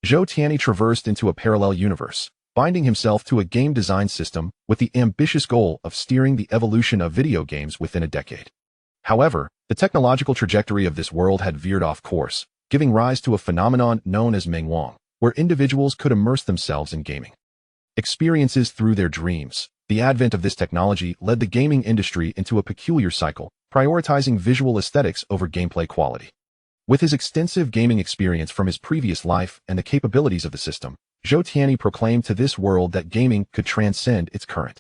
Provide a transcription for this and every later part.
Zhou Tianyi traversed into a parallel universe, binding himself to a game design system with the ambitious goal of steering the evolution of video games within a decade. However, the technological trajectory of this world had veered off course, giving rise to a phenomenon known as Mengwang, where individuals could immerse themselves in gaming experiences through their dreams. The advent of this technology led the gaming industry into a peculiar cycle, prioritizing visual aesthetics over gameplay quality. With his extensive gaming experience from his previous life and the capabilities of the system, Zhou Tianyi proclaimed to this world that gaming could transcend its current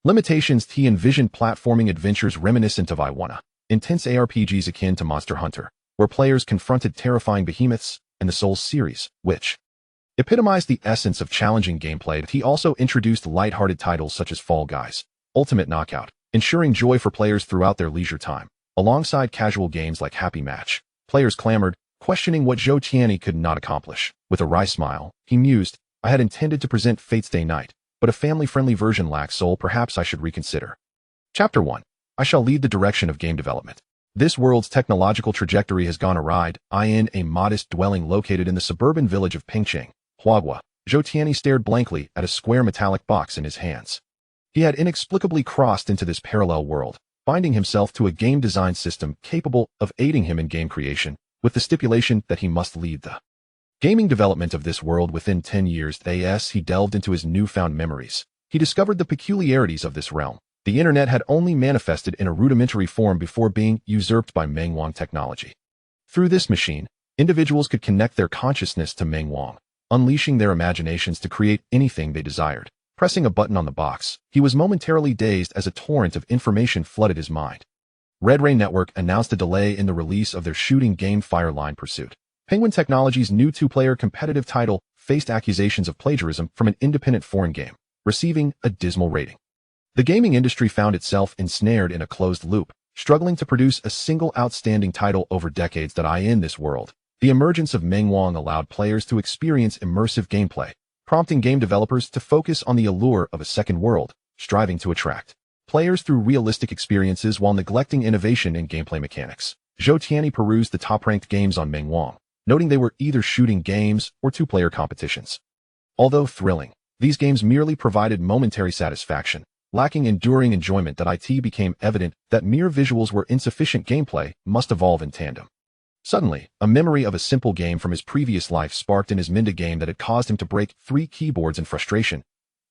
limitations. He envisioned platforming adventures reminiscent of Iwana, intense ARPGs akin to Monster Hunter, where players confronted terrifying behemoths, and the Souls series, which epitomized the essence of challenging gameplay. He also introduced light-hearted titles such as Fall Guys, Ultimate Knockout, ensuring joy for players throughout their leisure time. Alongside casual games like Happy Match, players clamored, questioning what Zhou Tianyi could not accomplish. With a wry smile, he mused, "I had intended to present Fate's Day Night, but a family-friendly version lacks soul. Perhaps I should reconsider." Chapter 1. I shall lead the direction of game development. This world's technological trajectory has gone awry. In a modest dwelling located in the suburban village of Pingcheng, Huagua, Zhou Tianyi stared blankly at a square metallic box in his hands. He had inexplicably crossed into this parallel world, binding himself to a game design system capable of aiding him in game creation, with the stipulation that he must lead the gaming development of this world within 10 years. As he delved into his newfound memories, he discovered the peculiarities of this realm. The internet had only manifested in a rudimentary form before being usurped by Mengwang technology. Through this machine, individuals could connect their consciousness to Mengwang, unleashing their imaginations to create anything they desired. Pressing a button on the box, he was momentarily dazed as a torrent of information flooded his mind. Red Ray Network announced a delay in the release of their shooting game Fireline Pursuit. Penguin Technology's new two-player competitive title faced accusations of plagiarism from an independent foreign game, receiving a dismal rating. The gaming industry found itself ensnared in a closed loop, struggling to produce a single outstanding title over decades. In this world, the emergence of Mengwang allowed players to experience immersive gameplay, prompting game developers to focus on the allure of a second world, striving to attract players through realistic experiences while neglecting innovation in gameplay mechanics. Zhou Tianyi perused the top-ranked games on Mengwang, noting they were either shooting games or two-player competitions. Although thrilling, these games merely provided momentary satisfaction, lacking enduring enjoyment. It became evident that mere visuals were insufficient. Gameplay must evolve in tandem. Suddenly, a memory of a simple game from his previous life sparked in his mind, a game that had caused him to break 3 keyboards in frustration.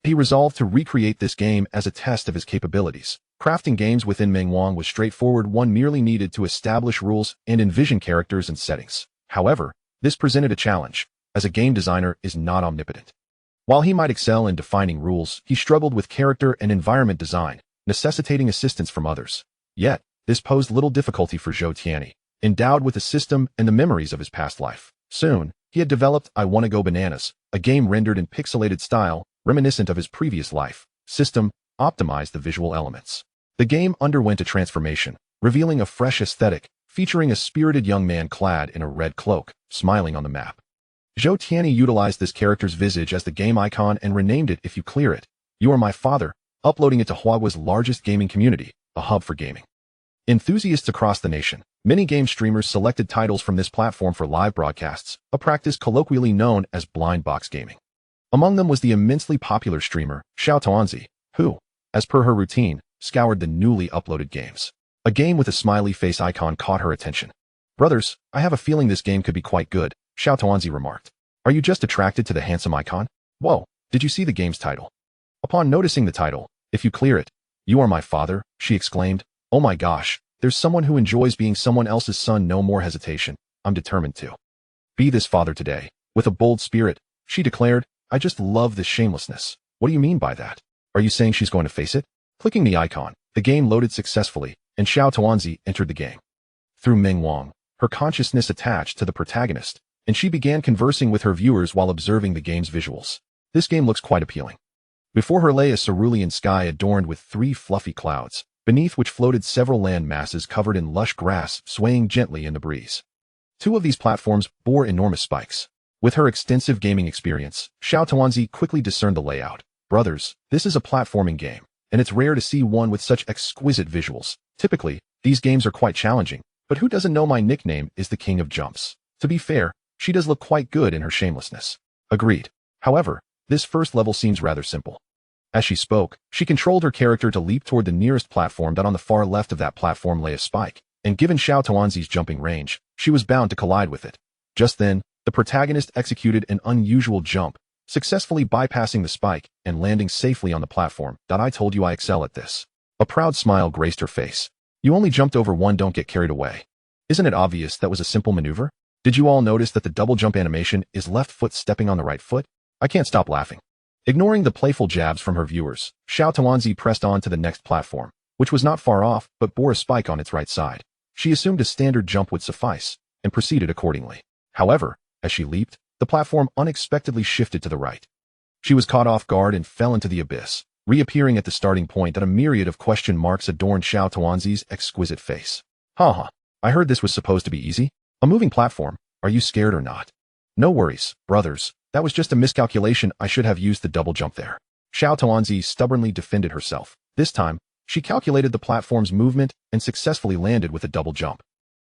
He resolved to recreate this game as a test of his capabilities. Crafting games within Mengwang was straightforward. One merely needed to establish rules and envision characters and settings. However, this presented a challenge, as a game designer is not omnipotent. While he might excel in defining rules, he struggled with character and environment design, necessitating assistance from others. Yet, this posed little difficulty for Zhou Tianyi, endowed with a system and the memories of his past life. Soon, he had developed I Wanna Go Bananas, a game rendered in pixelated style, reminiscent of his previous life. System optimized the visual elements. The game underwent a transformation, revealing a fresh aesthetic, featuring a spirited young man clad in a red cloak, smiling on the map. Zhou Tianyi utilized this character's visage as the game icon and renamed it If You Clear It, You Are My Father, uploading it to Huagua's largest gaming community, a hub for gaming enthusiasts across the nation. Many game streamers selected titles from this platform for live broadcasts, a practice colloquially known as blind box gaming. Among them was the immensely popular streamer, Xiao Tuanzi, who, as per her routine, scoured the newly uploaded games. A game with a smiley face icon caught her attention. "Brothers, I have a feeling this game could be quite good," Xiao Tuanzi remarked. "Are you just attracted to the handsome icon? Whoa, did you see the game's title?" Upon noticing the title, If You Clear It, You Are My Father, she exclaimed, "Oh my gosh, there's someone who enjoys being someone else's son." No more hesitation, I'm determined to be this father today. With a bold spirit, she declared, "I just love this shamelessness." "What do you mean by that? Are you saying she's going to face it?" Clicking the icon, the game loaded successfully, and Xiao Tuanzi entered the game. Through Mengwang, her consciousness attached to the protagonist, and she began conversing with her viewers while observing the game's visuals. This game looks quite appealing. Before her lay a cerulean sky adorned with 3 fluffy clouds, beneath which floated several land masses covered in lush grass swaying gently in the breeze. 2 of these platforms bore enormous spikes. With her extensive gaming experience, Xiao Tuanzi quickly discerned the layout. "Brothers, this is a platforming game, and it's rare to see one with such exquisite visuals. Typically, these games are quite challenging, but who doesn't know my nickname is the King of Jumps?" To be fair, she does look quite good in her shamelessness. Agreed. However, this first level seems rather simple. As she spoke, she controlled her character to leap toward the nearest platform that on the far left of that platform lay a spike, and given Xiao Tuanzi's jumping range, she was bound to collide with it. Just then, the protagonist executed an unusual jump, successfully bypassing the spike and landing safely on the platform. I told you I excel at this. A proud smile graced her face. You only jumped over one, don't get carried away. Isn't it obvious that was a simple maneuver? Did you all notice that the double jump animation is left foot stepping on the right foot? I can't stop laughing. Ignoring the playful jabs from her viewers, Xiao Tuanzi pressed on to the next platform, which was not far off but bore a spike on its right side. She assumed a standard jump would suffice, and proceeded accordingly. However, as she leaped, the platform unexpectedly shifted to the right. She was caught off guard and fell into the abyss, reappearing at the starting point that a myriad of question marks adorned Xiao Tuanzi's exquisite face. Haha, I heard this was supposed to be easy. A moving platform, are you scared or not? No worries, brothers, that was just a miscalculation. I should have used the double jump there. Xiao Tuanzi stubbornly defended herself. This time, she calculated the platform's movement and successfully landed with a double jump.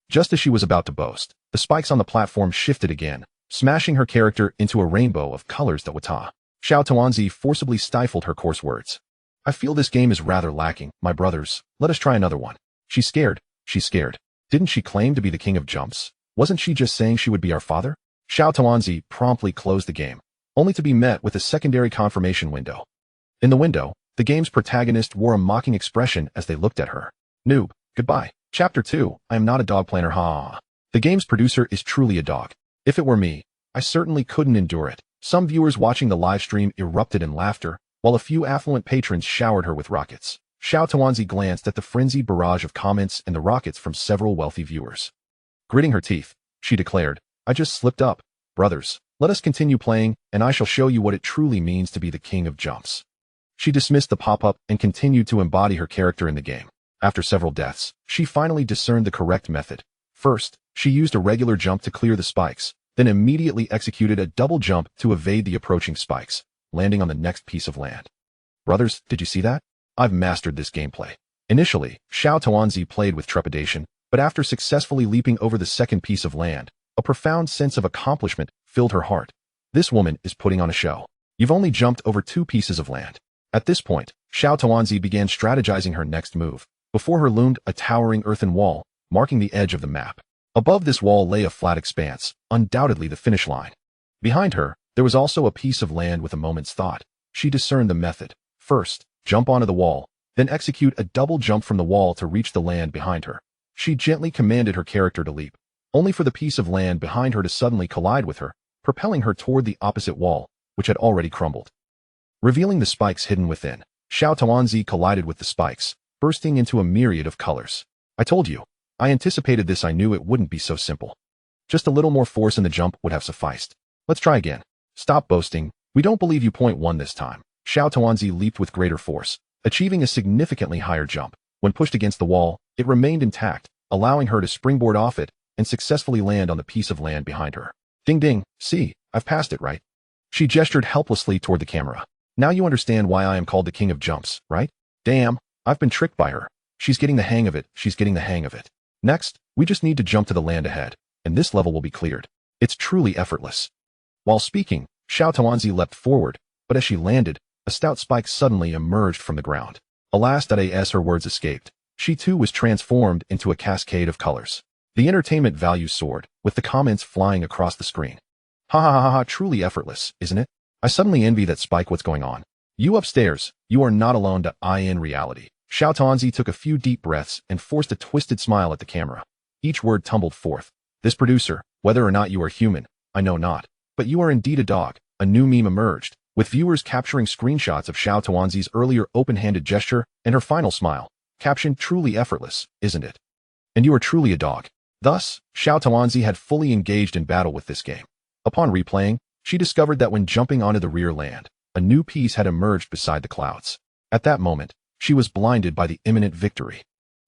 Just as she was about to boast, the spikes on the platform shifted again, smashing her character into a rainbow of colors that Xiao Tuanzi forcibly stifled her coarse words. I feel this game is rather lacking, my brothers. Let us try another one. She's scared. Didn't she claim to be the king of jumps? Wasn't she just saying she would be our father? Xiao Tuanzi promptly closed the game, only to be met with a secondary confirmation window. In the window, the game's protagonist wore a mocking expression as they looked at her. Noob, goodbye. Chapter 2, I am not a dog planner, ha. The game's producer is truly a dog. If it were me, I certainly couldn't endure it. Some viewers watching the live stream erupted in laughter, while a few affluent patrons showered her with rockets. Xiao Tuanzi glanced at the frenzied barrage of comments and the rockets from several wealthy viewers. Gritting her teeth, she declared, I just slipped up. Brothers, let us continue playing, and I shall show you what it truly means to be the king of jumps. She dismissed the pop-up and continued to embody her character in the game. After several deaths, she finally discerned the correct method. First, she used a regular jump to clear the spikes, then immediately executed a double jump to evade the approaching spikes, landing on the next piece of land. Brothers, did you see that? I've mastered this gameplay. Initially, Xiao Tuanzi played with trepidation, but after successfully leaping over the second piece of land, a profound sense of accomplishment filled her heart. This woman is putting on a show. You've only jumped over 2 pieces of land. At this point, Xiao Tuanzi began strategizing her next move. Before her loomed a towering earthen wall, marking the edge of the map. Above this wall lay a flat expanse, undoubtedly the finish line. Behind her, there was also a piece of land with a moment's thought. She discerned the method. First, jump onto the wall, then execute a double jump from the wall to reach the land behind her. She gently commanded her character to leap, only for the piece of land behind her to suddenly collide with her, propelling her toward the opposite wall, which had already crumbled. Revealing the spikes hidden within, Xiao Tuanzi collided with the spikes, bursting into a myriad of colors. I told you. I anticipated this. I knew it wouldn't be so simple. Just a little more force in the jump would have sufficed. Let's try again. Stop boasting. We don't believe you. Point 1 this time. Xiao Tuanzi leaped with greater force, achieving a significantly higher jump. When pushed against the wall, it remained intact, allowing her to springboard off it and successfully land on the piece of land behind her. Ding ding, see, I've passed it, right? She gestured helplessly toward the camera. Now you understand why I am called the king of jumps, right? Damn, I've been tricked by her. She's getting the hang of it. Next, we just need to jump to the land ahead, and this level will be cleared. It's truly effortless. While speaking, Xiao Tuanzi leapt forward, but as she landed, a stout spike suddenly emerged from the ground. Alas, as her words escaped, she too was transformed into a cascade of colors. The entertainment value soared, with the comments flying across the screen. Ha ha ha ha, truly effortless, isn't it? I suddenly envy that spike. What's going on? You upstairs, you are not alone. In reality. Xiao Tuanzi took a few deep breaths and forced a twisted smile at the camera. Each word tumbled forth. This producer, whether or not you are human, I know not, but you are indeed a dog. A new meme emerged, with viewers capturing screenshots of Xiao Tuanzi's earlier open-handed gesture and her final smile, captioned truly effortless, isn't it? And you are truly a dog. Thus, Xiao Tuanzi had fully engaged in battle with this game. Upon replaying, she discovered that when jumping onto the rear land, a new piece had emerged beside the clouds. At that moment, she was blinded by the imminent victory.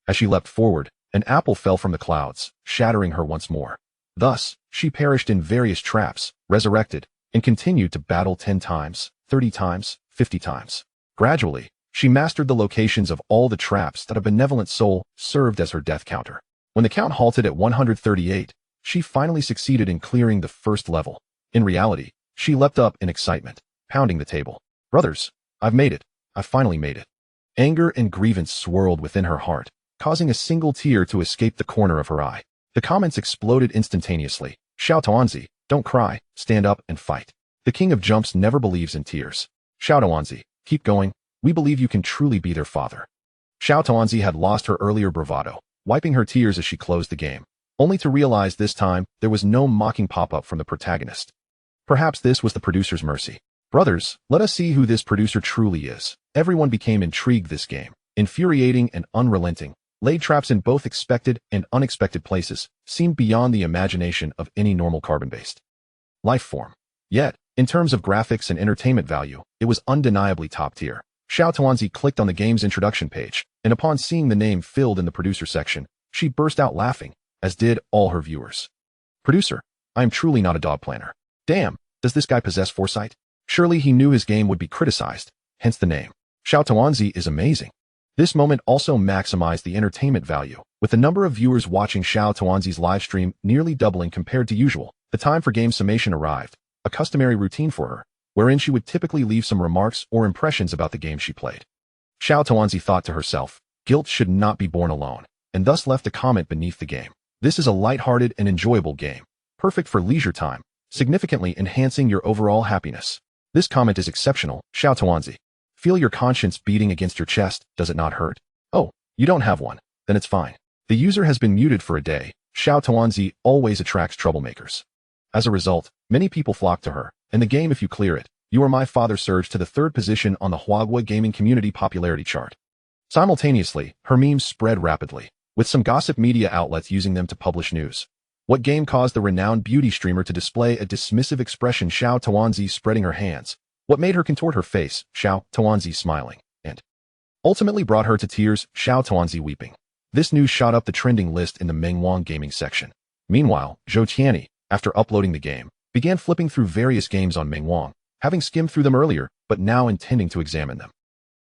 As she leapt forward, an apple fell from the clouds, shattering her once more. Thus, she perished in various traps, resurrected, and continued to battle 10 times, 30 times, 50 times. Gradually, she mastered the locations of all the traps that a benevolent soul served as her death counter. When the count halted at 138, she finally succeeded in clearing the first level. In reality, She leapt up in excitement, pounding the table. Brothers, I've made it. I finally made it. Anger and grievance swirled within her heart, causing a single tear to escape the corner of her eye. The comments exploded instantaneously. Xiao Tuanzi, don't cry, stand up and fight. The king of jumps never believes in tears. Xiao Tuanzi, keep going. We believe you can truly be their father. Xiao Tuanzi had lost her earlier bravado, wiping her tears as she closed the game, only to realize this time there was no mocking pop-up from the protagonist. Perhaps this was the producer's mercy. Brothers, let us see who this producer truly is. Everyone became intrigued this game, infuriating and unrelenting, laid traps in both expected and unexpected places, seemed beyond the imagination of any normal carbon-based life form. Yet, in terms of graphics and entertainment value, it was undeniably top tier. Xiao Tuanzi clicked on the game's introduction page, and upon seeing the name filled in the producer section, she burst out laughing, as did all her viewers. Producer, I am truly not a dog planner. Damn, does this guy possess foresight? Surely he knew his game would be criticized, hence the name. Xiao Tuanzi is amazing. This moment also maximized the entertainment value, with the number of viewers watching Xiao Tuanzi's livestream nearly doubling compared to usual. The time for game summation arrived, a customary routine for her, wherein she would typically leave some remarks or impressions about the game she played. Xiao Tuanzi thought to herself, guilt should not be born alone, and thus left a comment beneath the game. This is a light-hearted and enjoyable game, perfect for leisure time, significantly enhancing your overall happiness. This comment is exceptional, Xiao Tuanzi. Feel your conscience beating against your chest, does it not hurt? Oh, you don't have one, then it's fine. The user has been muted for a day. Xiao Tuanzi always attracts troublemakers. As a result, many people flock to her, and the game, if you clear it, You Are My Father surged to the 3rd position on the Huawei gaming community popularity chart. Simultaneously, her memes spread rapidly, with some gossip media outlets using them to publish news. What game caused the renowned beauty streamer to display a dismissive expression? Xiao Tuanzi spreading her hands. What made her contort her face? Xiao Tuanzi smiling, and ultimately brought her to tears? Xiao Tuanzi weeping. This news shot up the trending list in the Mengwang gaming section. Meanwhile, Zhou Tianyi, after uploading the game, began flipping through various games on Mengwang, having skimmed through them earlier, but now intending to examine them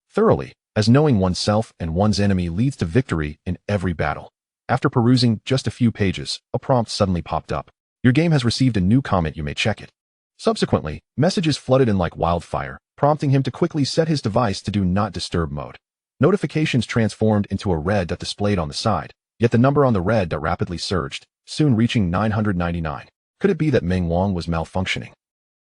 thoroughly, as knowing oneself and one's enemy leads to victory in every battle. After perusing just a few pages, a prompt suddenly popped up. Your game has received a new comment, you may check it. Subsequently, messages flooded in like wildfire, prompting him to quickly set his device to do not disturb mode. Notifications transformed into a red dot displayed on the side, yet the number on the red dot rapidly surged, soon reaching 999. Could it be that Mengwang was malfunctioning?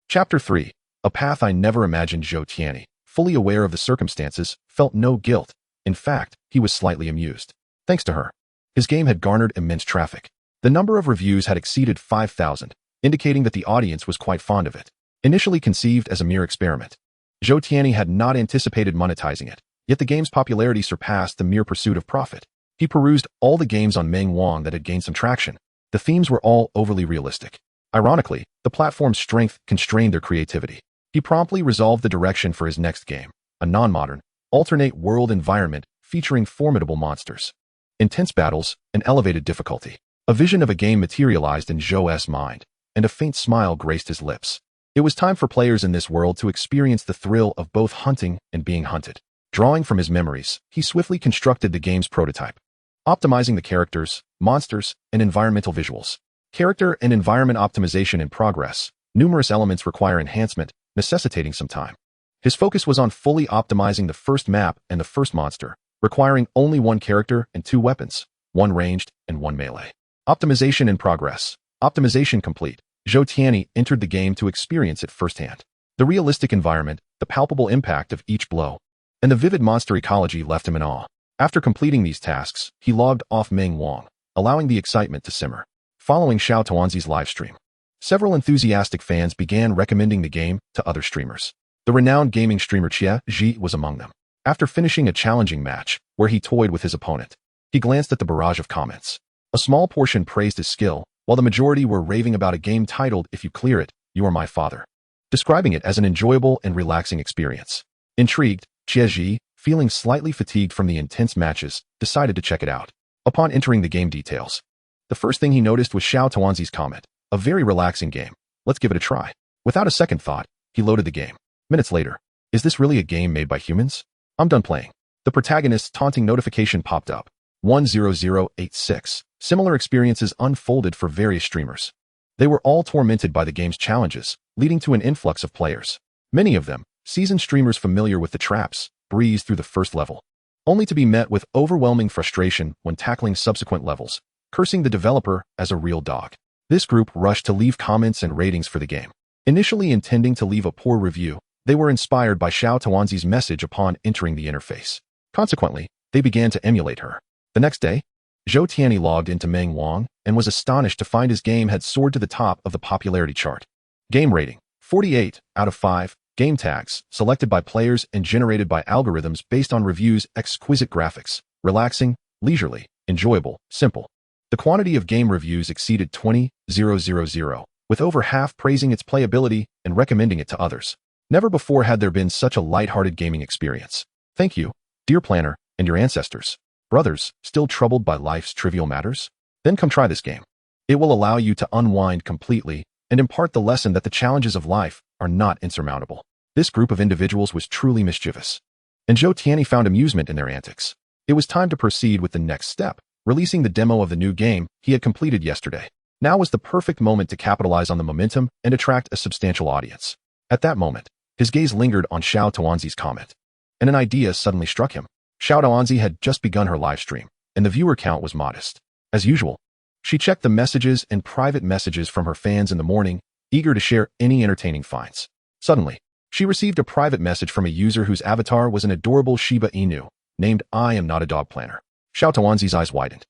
Chapter 3. A path I never imagined. Zhou Tianyi, fully aware of the circumstances, felt no guilt. In fact, he was slightly amused. Thanks to her, his game had garnered immense traffic. The number of reviews had exceeded 5,000, indicating that the audience was quite fond of it. Initially conceived as a mere experiment, Zhou Tianyi had not anticipated monetizing it, yet the game's popularity surpassed the mere pursuit of profit. He perused all the games on Mengwang that had gained some traction. The themes were all overly realistic. Ironically, the platform's strength constrained their creativity. He promptly resolved the direction for his next game, a non-modern, alternate world environment featuring formidable monsters, intense battles, and elevated difficulty. A vision of a game materialized in Zhou's mind, and a faint smile graced his lips. It was time for players in this world to experience the thrill of both hunting and being hunted. Drawing from his memories, he swiftly constructed the game's prototype, optimizing the characters, monsters, and environmental visuals. Character and environment optimization in progress. Numerous elements require enhancement, necessitating some time. His focus was on fully optimizing the first map and the first monster, requiring only one character and 2 weapons, one ranged and one melee. Optimization in progress. Optimization complete. Zhou Tianyi entered the game to experience it firsthand. The realistic environment, the palpable impact of each blow, and the vivid monster ecology left him in awe. After completing these tasks, he logged off Mengwang, allowing the excitement to simmer. Following Xiao Tuanzi's livestream, several enthusiastic fans began recommending the game to other streamers. The renowned gaming streamer Xie Ji was among them. After finishing a challenging match, where he toyed with his opponent, he glanced at the barrage of comments. A small portion praised his skill, while the majority were raving about a game titled If You Clear It, You Are My Father, describing it as an enjoyable and relaxing experience. Intrigued, Xie Ji, feeling slightly fatigued from the intense matches, decided to check it out. Upon entering the game details, the first thing he noticed was Xiao Tuanzi's comment. A very relaxing game. Let's give it a try. Without a second thought, he loaded the game. Minutes later, is this really a game made by humans? I'm done playing. The protagonist's taunting notification popped up. 10086. Similar experiences unfolded for various streamers. They were all tormented by the game's challenges, leading to an influx of players. Many of them, seasoned streamers familiar with the traps, breeze through the first level, only to be met with overwhelming frustration when tackling subsequent levels, cursing the developer as a real dog. This group rushed to leave comments and ratings for the game. Initially intending to leave a poor review, they were inspired by Xiao Tuanzi's message upon entering the interface. Consequently, they began to emulate her. The next day, Zhou Tianyi logged into Meng Wang and was astonished to find his game had soared to the top of the popularity chart. Game rating, 48 out of 5. Game tags, selected by players and generated by algorithms based on reviews. Exquisite graphics, relaxing, leisurely, enjoyable, simple. The quantity of game reviews exceeded 20,000, with over half praising its playability and recommending it to others. Never before had there been such a light-hearted gaming experience. Thank you, dear planner, and your ancestors. Brothers, still troubled by life's trivial matters? Then come try this game. It will allow you to unwind completely and impart the lesson that the challenges of life are not insurmountable. This group of individuals was truly mischievous, and Zhou Tianyi found amusement in their antics. It was time to proceed with the next step, releasing the demo of the new game he had completed yesterday. Now was the perfect moment to capitalize on the momentum and attract a substantial audience. At that moment, his gaze lingered on Xiao Tuanzi's comment, and an idea suddenly struck him. Xiao Tuanzi had just begun her live stream, and the viewer count was modest. As usual, she checked the messages and private messages from her fans in the morning, eager to share any entertaining finds. Suddenly, she received a private message from a user whose avatar was an adorable Shiba Inu, named I am not a dog planner. Xiao Tuanzi's eyes widened,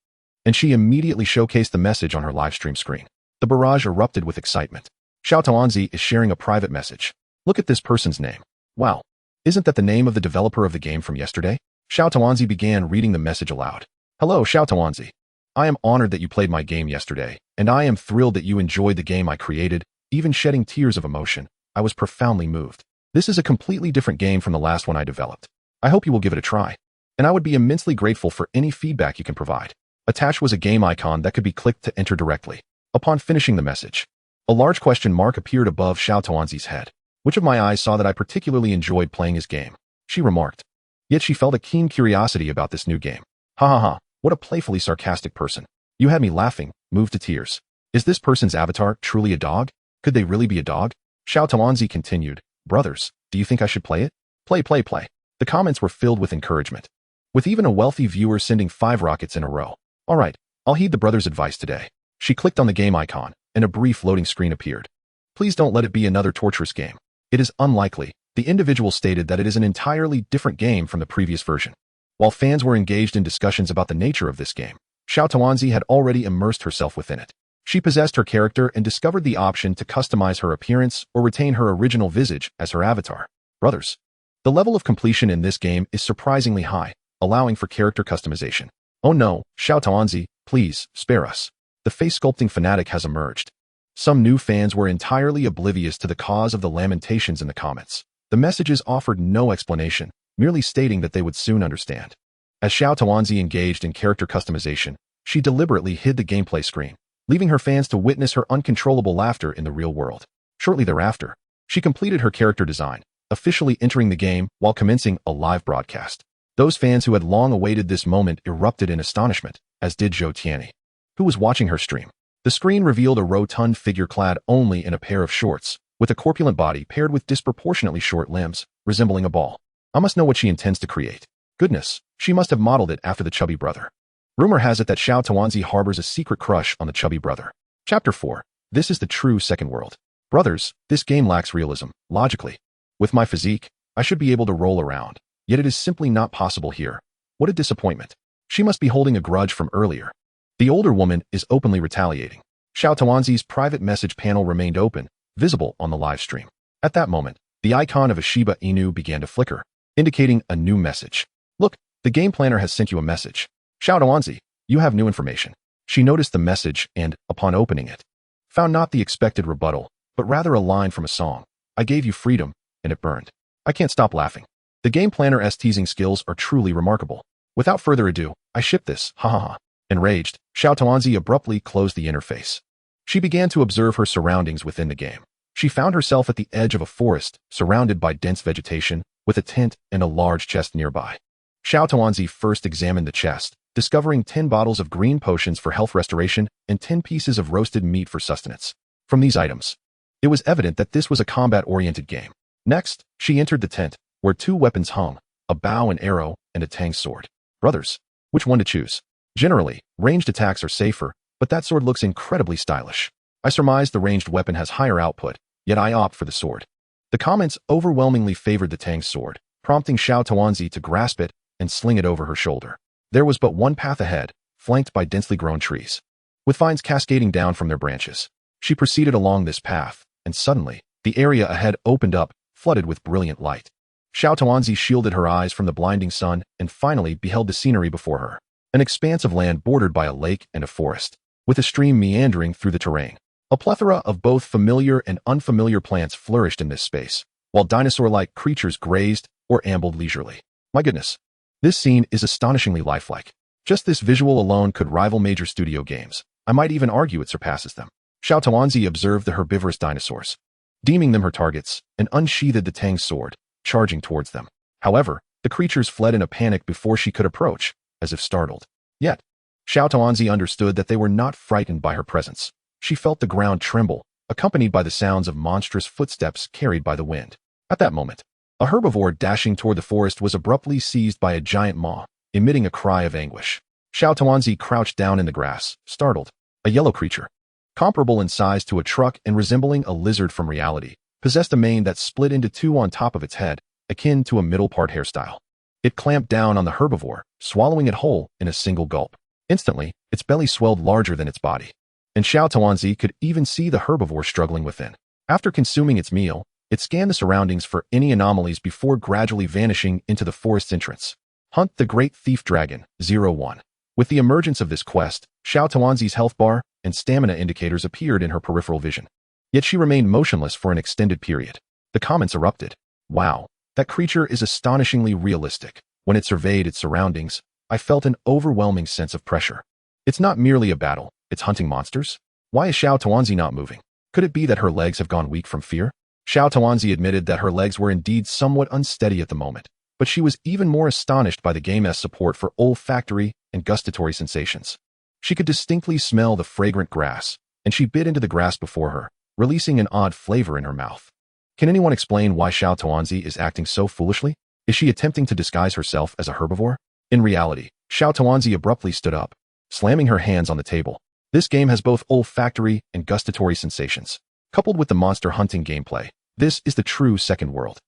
and she immediately showcased the message on her live stream screen. The barrage erupted with excitement. Xiao Tuanzi is sharing a private message. Look at this person's name. Wow. Isn't that the name of the developer of the game from yesterday? Xiao Tuanzi began reading the message aloud. Hello, Xiao Tuanzi. I am honored that you played my game yesterday, and I am thrilled that you enjoyed the game I created, even shedding tears of emotion. I was profoundly moved. This is a completely different game from the last one I developed. I hope you will give it a try, and I would be immensely grateful for any feedback you can provide. Attached was a game icon that could be clicked to enter directly. Upon finishing the message, a large question mark appeared above Xiao Tuanzi's head. Which of my eyes saw that I particularly enjoyed playing his game? She remarked. Yet she felt a keen curiosity about this new game. Ha ha ha, what a playfully sarcastic person. You had me laughing, moved to tears. Is this person's avatar truly a dog? Could they really be a dog? Xiao Tuanzi continued. Brothers, do you think I should play it? Play, play, play. The comments were filled with encouragement, with even a wealthy viewer sending 5 rockets in a row. All right, I'll heed the brother's advice today. She clicked on the game icon, and a brief loading screen appeared. Please don't let it be another torturous game. It is unlikely. The individual stated that it is an entirely different game from the previous version. While fans were engaged in discussions about the nature of this game, Xiao Tuanzi had already immersed herself within it. She possessed her character and discovered the option to customize her appearance or retain her original visage as her avatar. Brothers, the level of completion in this game is surprisingly high, allowing for character customization. Oh no, Xiao Tuanzi, please, spare us. The face sculpting fanatic has emerged. Some new fans were entirely oblivious to the cause of the lamentations in the comments. The messages offered no explanation, merely stating that they would soon understand. As Xiao Tuanzi engaged in character customization, she deliberately hid the gameplay screen, leaving her fans to witness her uncontrollable laughter in the real world. Shortly thereafter, she completed her character design, officially entering the game while commencing a live broadcast. Those fans who had long awaited this moment erupted in astonishment, as did Zhou Tianyi, who was watching her stream. The screen revealed a rotund figure clad only in a pair of shorts, with a corpulent body paired with disproportionately short limbs, resembling a ball. I must know what she intends to create. Goodness, she must have modeled it after the chubby brother. Rumor has it that Xiao Tuanzi harbors a secret crush on the chubby brother. Chapter 4. This is the true second world. Brothers, this game lacks realism, logically. With my physique, I should be able to roll around, yet it is simply not possible here. What a disappointment. She must be holding a grudge from earlier. The older woman is openly retaliating. Xiao Tuanzi's private message panel remained open, visible on the live stream. At that moment, the icon of a Shiba Inu began to flicker, indicating a new message. Look, the game planner has sent you a message. Xiao Tuanzi, you have new information. She noticed the message and, upon opening it, found not the expected rebuttal, but rather a line from a song. I gave you freedom, and it burned. I can't stop laughing. The game planner's teasing skills are truly remarkable. Without further ado, I ship this, ha ha ha. Enraged, Xiao Tuanzi abruptly closed the interface. She began to observe her surroundings within the game. She found herself at the edge of a forest, surrounded by dense vegetation, with a tent and a large chest nearby. Xiao Tuanzi first examined the chest, discovering 10 bottles of green potions for health restoration and 10 pieces of roasted meat for sustenance. From these items, It was evident that this was a combat-oriented game. Next, she entered the tent, where two weapons hung, a bow and arrow, and a tang sword. Brothers, which one to choose? Generally, ranged attacks are safer, but that sword looks incredibly stylish. I surmise the ranged weapon has higher output, yet I opt for the sword. The comments overwhelmingly favored the tang sword, prompting Xiao Tuanzi to grasp it and sling it over her shoulder. There was but one path ahead, flanked by densely grown trees, with vines cascading down from their branches. She proceeded along this path, and suddenly, the area ahead opened up, flooded with brilliant light. Xiao Tuanzi shielded her eyes from the blinding sun and finally beheld the scenery before her. An expanse of land bordered by a lake and a forest, with a stream meandering through the terrain. A plethora of both familiar and unfamiliar plants flourished in this space, while dinosaur-like creatures grazed or ambled leisurely. My goodness, this scene is astonishingly lifelike. Just this visual alone could rival major studio games. I might even argue it surpasses them. Xiao Tuanzi observed the herbivorous dinosaurs, deeming them her targets, and unsheathed the tang sword, charging towards them. However, the creatures fled in a panic before she could approach, as if startled. Yet, Xiao Tuanzi understood that they were not frightened by her presence. She felt the ground tremble, accompanied by the sounds of monstrous footsteps carried by the wind. At that moment, a herbivore dashing toward the forest was abruptly seized by a giant maw, emitting a cry of anguish. Xiao Tuanzi crouched down in the grass, startled. A yellow creature, comparable in size to a truck and resembling a lizard from reality, possessed a mane that split into two on top of its head, akin to a middle-part hairstyle. It clamped down on the herbivore, swallowing it whole in a single gulp. Instantly, its belly swelled larger than its body, and Xiao Tuanzi could even see the herbivore struggling within. After consuming its meal, it scanned the surroundings for any anomalies before gradually vanishing into the forest's entrance. Hunt the Great Thief Dragon, 01. With the emergence of this quest, Xiao Tuanzi's health bar and stamina indicators appeared in her peripheral vision. Yet she remained motionless for an extended period. The comments erupted. Wow, that creature is astonishingly realistic. When it surveyed its surroundings, I felt an overwhelming sense of pressure. It's not merely a battle, it's hunting monsters? Why is Xiao Tuanzi not moving? Could it be that her legs have gone weak from fear? Xiao Tuanzi admitted that her legs were indeed somewhat unsteady at the moment, but she was even more astonished by the game's support for olfactory and gustatory sensations. She could distinctly smell the fragrant grass, and she bit into the grass before her, releasing an odd flavor in her mouth. Can anyone explain why Xiao Tuanzi is acting so foolishly? Is she attempting to disguise herself as a herbivore? In reality, Xiao Tuanzi abruptly stood up, slamming her hands on the table. This game has both olfactory and gustatory sensations. Coupled with the monster hunting gameplay, this is the true second world.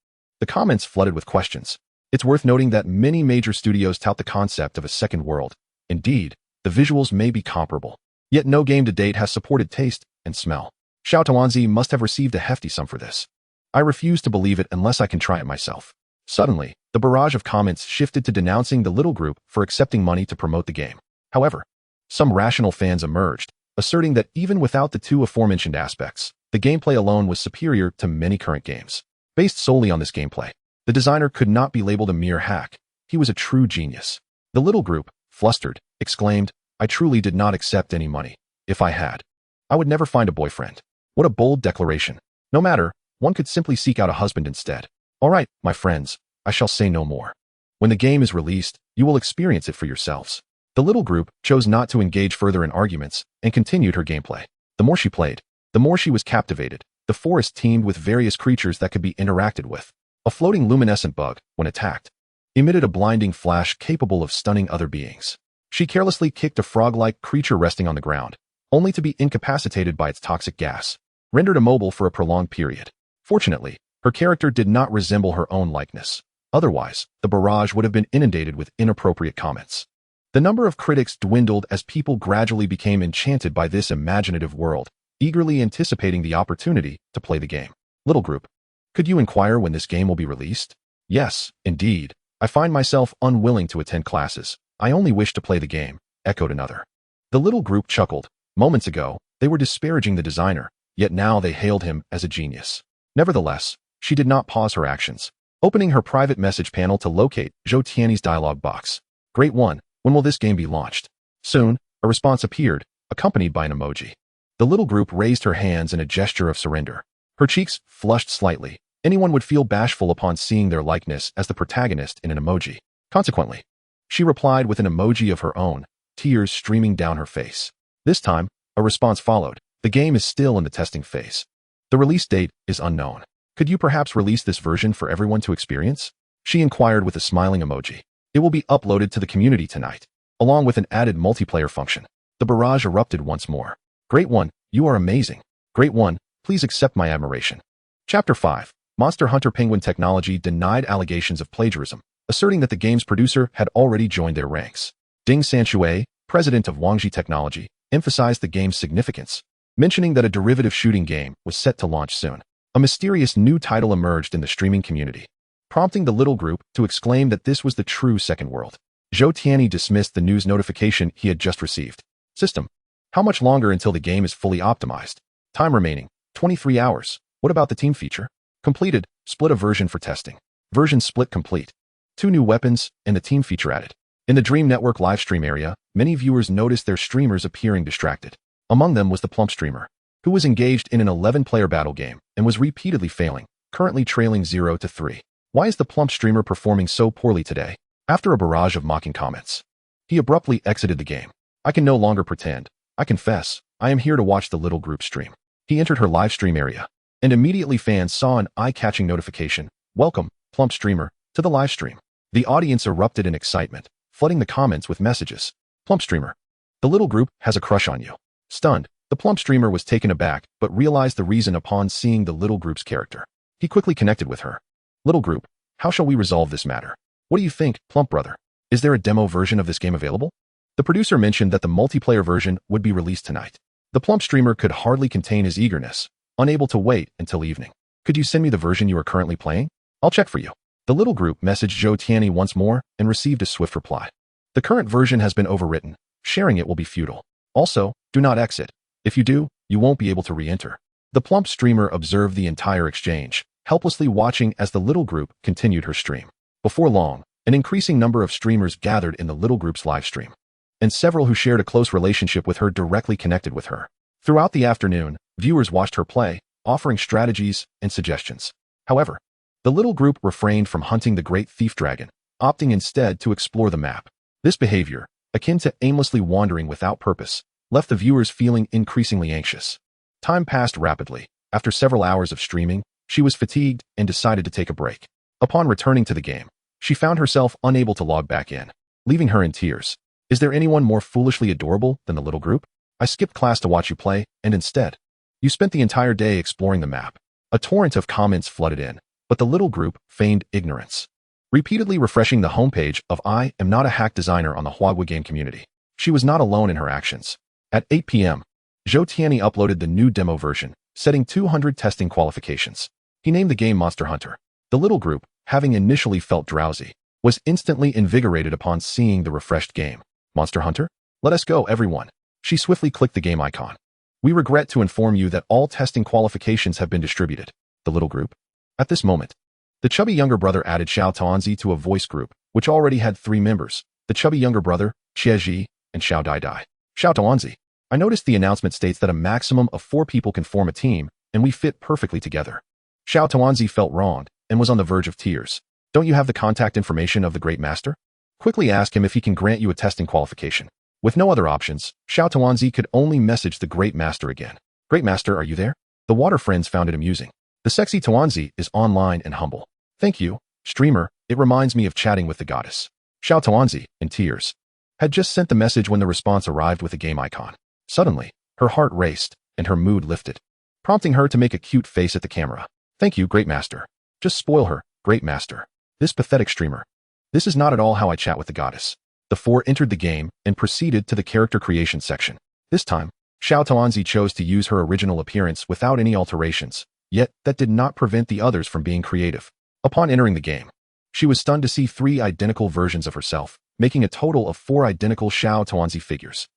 The comments flooded with questions. It's worth noting that many major studios tout the concept of a second world. Indeed, the visuals may be comparable, yet no game to date has supported taste and smell. Xiao Tuanzi must have received a hefty sum for this. I refuse to believe it unless I can try it myself. Suddenly, the barrage of comments shifted to denouncing the little group for accepting money to promote the game. However, some rational fans emerged, asserting that even without the two aforementioned aspects, the gameplay alone was superior to many current games. Based solely on this gameplay, the designer could not be labeled a mere hack. He was a true genius. The little group, flustered, exclaimed, "I truly did not accept any money. If I had, I would never find a boyfriend." What a bold declaration. No matter, one could simply seek out a husband instead. All right, my friends, I shall say no more. When the game is released, you will experience it for yourselves. The little group chose not to engage further in arguments and continued her gameplay. The more she played, the more she was captivated. The forest teemed with various creatures that could be interacted with. A floating luminescent bug, when attacked, emitted a blinding flash capable of stunning other beings. She carelessly kicked a frog-like creature resting on the ground, only to be incapacitated by its toxic gas, rendered immobile for a prolonged period. Fortunately, her character did not resemble her own likeness. Otherwise, the barrage would have been inundated with inappropriate comments. The number of critics dwindled as people gradually became enchanted by this imaginative world, eagerly anticipating the opportunity to play the game. Little group, could you inquire when this game will be released? Yes, indeed. I find myself unwilling to attend classes. I only wish to play the game, echoed another. The little group chuckled. Moments ago, they were disparaging the designer, yet now they hailed him as a genius. Nevertheless, she did not pause her actions, opening her private message panel to locate Zhou Tianyi's dialogue box. Great one, when will this game be launched? Soon, a response appeared, accompanied by an emoji. The little group raised her hands in a gesture of surrender. Her cheeks flushed slightly. Anyone would feel bashful upon seeing their likeness as the protagonist in an emoji. Consequently, she replied with an emoji of her own, tears streaming down her face. This time, a response followed. The game is still in the testing phase. The release date is unknown. Could you perhaps release this version for everyone to experience? She inquired with a smiling emoji. It will be uploaded to the community tonight, along with an added multiplayer function. The barrage erupted once more. Great One, you are amazing. Great One, please accept my admiration. Chapter 5. Monster Hunter Penguin Technology denied allegations of plagiarism, asserting that the game's producer had already joined their ranks. Ding Sanshui, president of Wangji Technology, emphasized the game's significance, mentioning that a derivative shooting game was set to launch soon. A mysterious new title emerged in the streaming community, prompting the little group to exclaim that this was the true second world. Zhou Tianyi dismissed the news notification he had just received. System. How much longer until the game is fully optimized? Time remaining, 23 hours. What about the team feature? Completed, split a version for testing. Version split complete. 2 new weapons, and the team feature added. In the Dream Network livestream area, many viewers noticed their streamers appearing distracted. Among them was the Plump streamer, who was engaged in an 11-player battle game and was repeatedly failing, currently trailing 0-3. Why is the Plump streamer performing so poorly today? After a barrage of mocking comments, he abruptly exited the game. I can no longer pretend. I confess, I am here to watch the little group stream. He entered her live stream area, and immediately fans saw an eye-catching notification. Welcome, Plump streamer, to the live stream. The audience erupted in excitement, flooding the comments with messages. Plump streamer. The little group has a crush on you. Stunned, the Plump streamer was taken aback but realized the reason upon seeing the little group's character. He quickly connected with her. Little group, how shall we resolve this matter? What do you think, Plump brother? Is there a demo version of this game available? The producer mentioned that the multiplayer version would be released tonight. The Plump streamer could hardly contain his eagerness, unable to wait until evening. Could you send me the version you are currently playing? I'll check for you. The little group messaged Zhou Tianyi once more and received a swift reply. The current version has been overwritten. Sharing it will be futile. Also, do not exit. If you do, you won't be able to re-enter. The Plump streamer observed the entire exchange, helplessly watching as the little group continued her stream. Before long, an increasing number of streamers gathered in the little group's live stream, and several who shared a close relationship with her directly connected with her. Throughout the afternoon, viewers watched her play, offering strategies and suggestions. However, the little group refrained from hunting the great thief dragon, opting instead to explore the map. This behavior, akin to aimlessly wandering without purpose, left the viewers feeling increasingly anxious. Time passed rapidly. After several hours of streaming, she was fatigued and decided to take a break. Upon returning to the game, she found herself unable to log back in, leaving her in tears. Is there anyone more foolishly adorable than the little group? I skipped class to watch you play, and instead, you spent the entire day exploring the map. A torrent of comments flooded in, but the little group feigned ignorance, repeatedly refreshing the homepage of I am not a hack designer on the Huawei game community. She was not alone in her actions. At 8 p.m., Zhou Tianyi uploaded the new demo version, setting 200 testing qualifications. He named the game Monster Hunter. The little group, having initially felt drowsy, was instantly invigorated upon seeing the refreshed game. Monster Hunter? Let us go, everyone. She swiftly clicked the game icon. We regret to inform you that all testing qualifications have been distributed. The little group. At this moment, the chubby younger brother added Xiao Tuanzi to a voice group, which already had 3 members, the chubby younger brother, Xie, and Xiao Dai. Xiao Tuanzi. I noticed the announcement states that a maximum of 4 people can form a team, and we fit perfectly together. Xiao Tuanzi felt wronged and was on the verge of tears. Don't you have the contact information of the Great Master? Quickly ask him if he can grant you a testing qualification. With no other options, Xiao Tuanzi could only message the Great Master again. Great Master, are you there? The water friends found it amusing. The sexy Tuanzi is online and humble. Thank you, streamer, it reminds me of chatting with the goddess. Xiao Tuanzi, in tears, had just sent the message when the response arrived with a game icon. Suddenly, her heart raced and her mood lifted, prompting her to make a cute face at the camera. Thank you, Great Master. Just spoil her, Great Master. This pathetic streamer. This is not at all how I chat with the goddess. The 4 entered the game and proceeded to the character creation section. This time, Xiao Tuanzi chose to use her original appearance without any alterations, yet that did not prevent the others from being creative. Upon entering the game, she was stunned to see 3 identical versions of herself, making a total of 4 identical Xiao Tuanzi figures.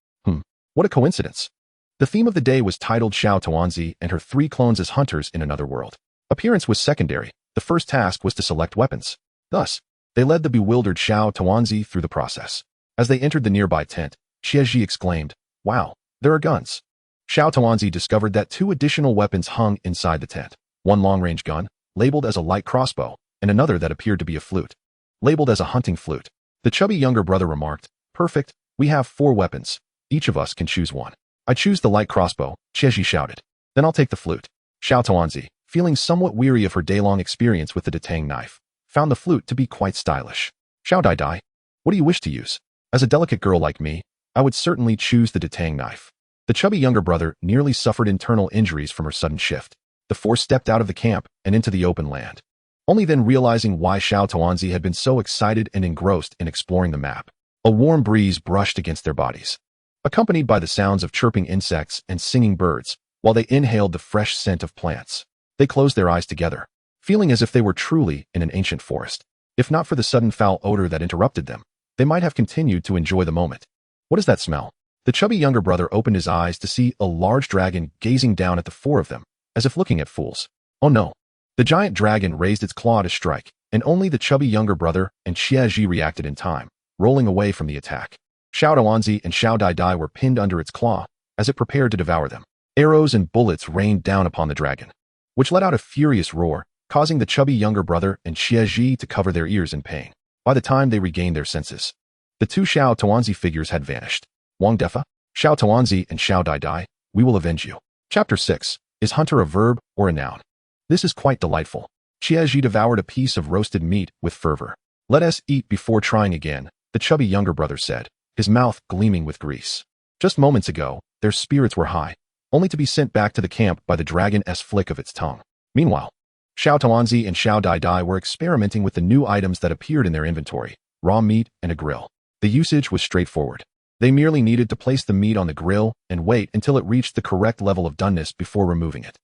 What a coincidence. The theme of the day was titled Xiao Tuanzi and her 3 clones as hunters in another world. Appearance was secondary. The first task was to select weapons. Thus, they led the bewildered Xiao Tuanzi through the process. As they entered the nearby tent, Xie exclaimed, "Wow, there are guns." Xiao Tuanzi discovered that 2 additional weapons hung inside the tent. One long-range gun, labeled as a light crossbow, and another that appeared to be a flute, labeled as a hunting flute. The chubby younger brother remarked, "Perfect, we have 4 weapons. Each of us can choose one." "I choose the light crossbow," Xie shouted. "Then I'll take the flute." Xiao Tuanzi, feeling somewhat weary of her day-long experience with the detang knife, found the flute to be quite stylish. Xiao Dai, what do you wish to use? As a delicate girl like me, I would certainly choose the detang knife. The chubby younger brother nearly suffered internal injuries from her sudden shift. The four stepped out of the camp and into the open land. Only then realizing why Xiao Tuanzi had been so excited and engrossed in exploring the map. A warm breeze brushed against their bodies, accompanied by the sounds of chirping insects and singing birds, while they inhaled the fresh scent of plants. They closed their eyes together, feeling as if they were truly in an ancient forest. If not for the sudden foul odor that interrupted them, they might have continued to enjoy the moment. What is that smell? The chubby younger brother opened his eyes to see a large dragon gazing down at the four of them, as if looking at fools. Oh no! The giant dragon raised its claw to strike, and only the chubby younger brother and Xiaozhi reacted in time, rolling away from the attack. Xiao Tuanzi and Xiao Dai were pinned under its claw, as it prepared to devour them. Arrows and bullets rained down upon the dragon, which let out a furious roar, causing the chubby younger brother and Xiaozhi to cover their ears in pain. By the time they regained their senses, the two Xiao Tuanzi figures had vanished. Wang Defa, Xiao Tuanzi and Xiao Dai, we will avenge you. Chapter 6. Is hunter a verb or a noun? This is quite delightful. Xiaozhi devoured a piece of roasted meat with fervor. Let us eat before trying again, the chubby younger brother said, his mouth gleaming with grease. Just moments ago, their spirits were high, only to be sent back to the camp by the dragon-esque flick of its tongue. Meanwhile, Xiao Tuanzi and Xiao Dai were experimenting with the new items that appeared in their inventory, raw meat and a grill. The usage was straightforward. They merely needed to place the meat on the grill and wait until it reached the correct level of doneness before removing it.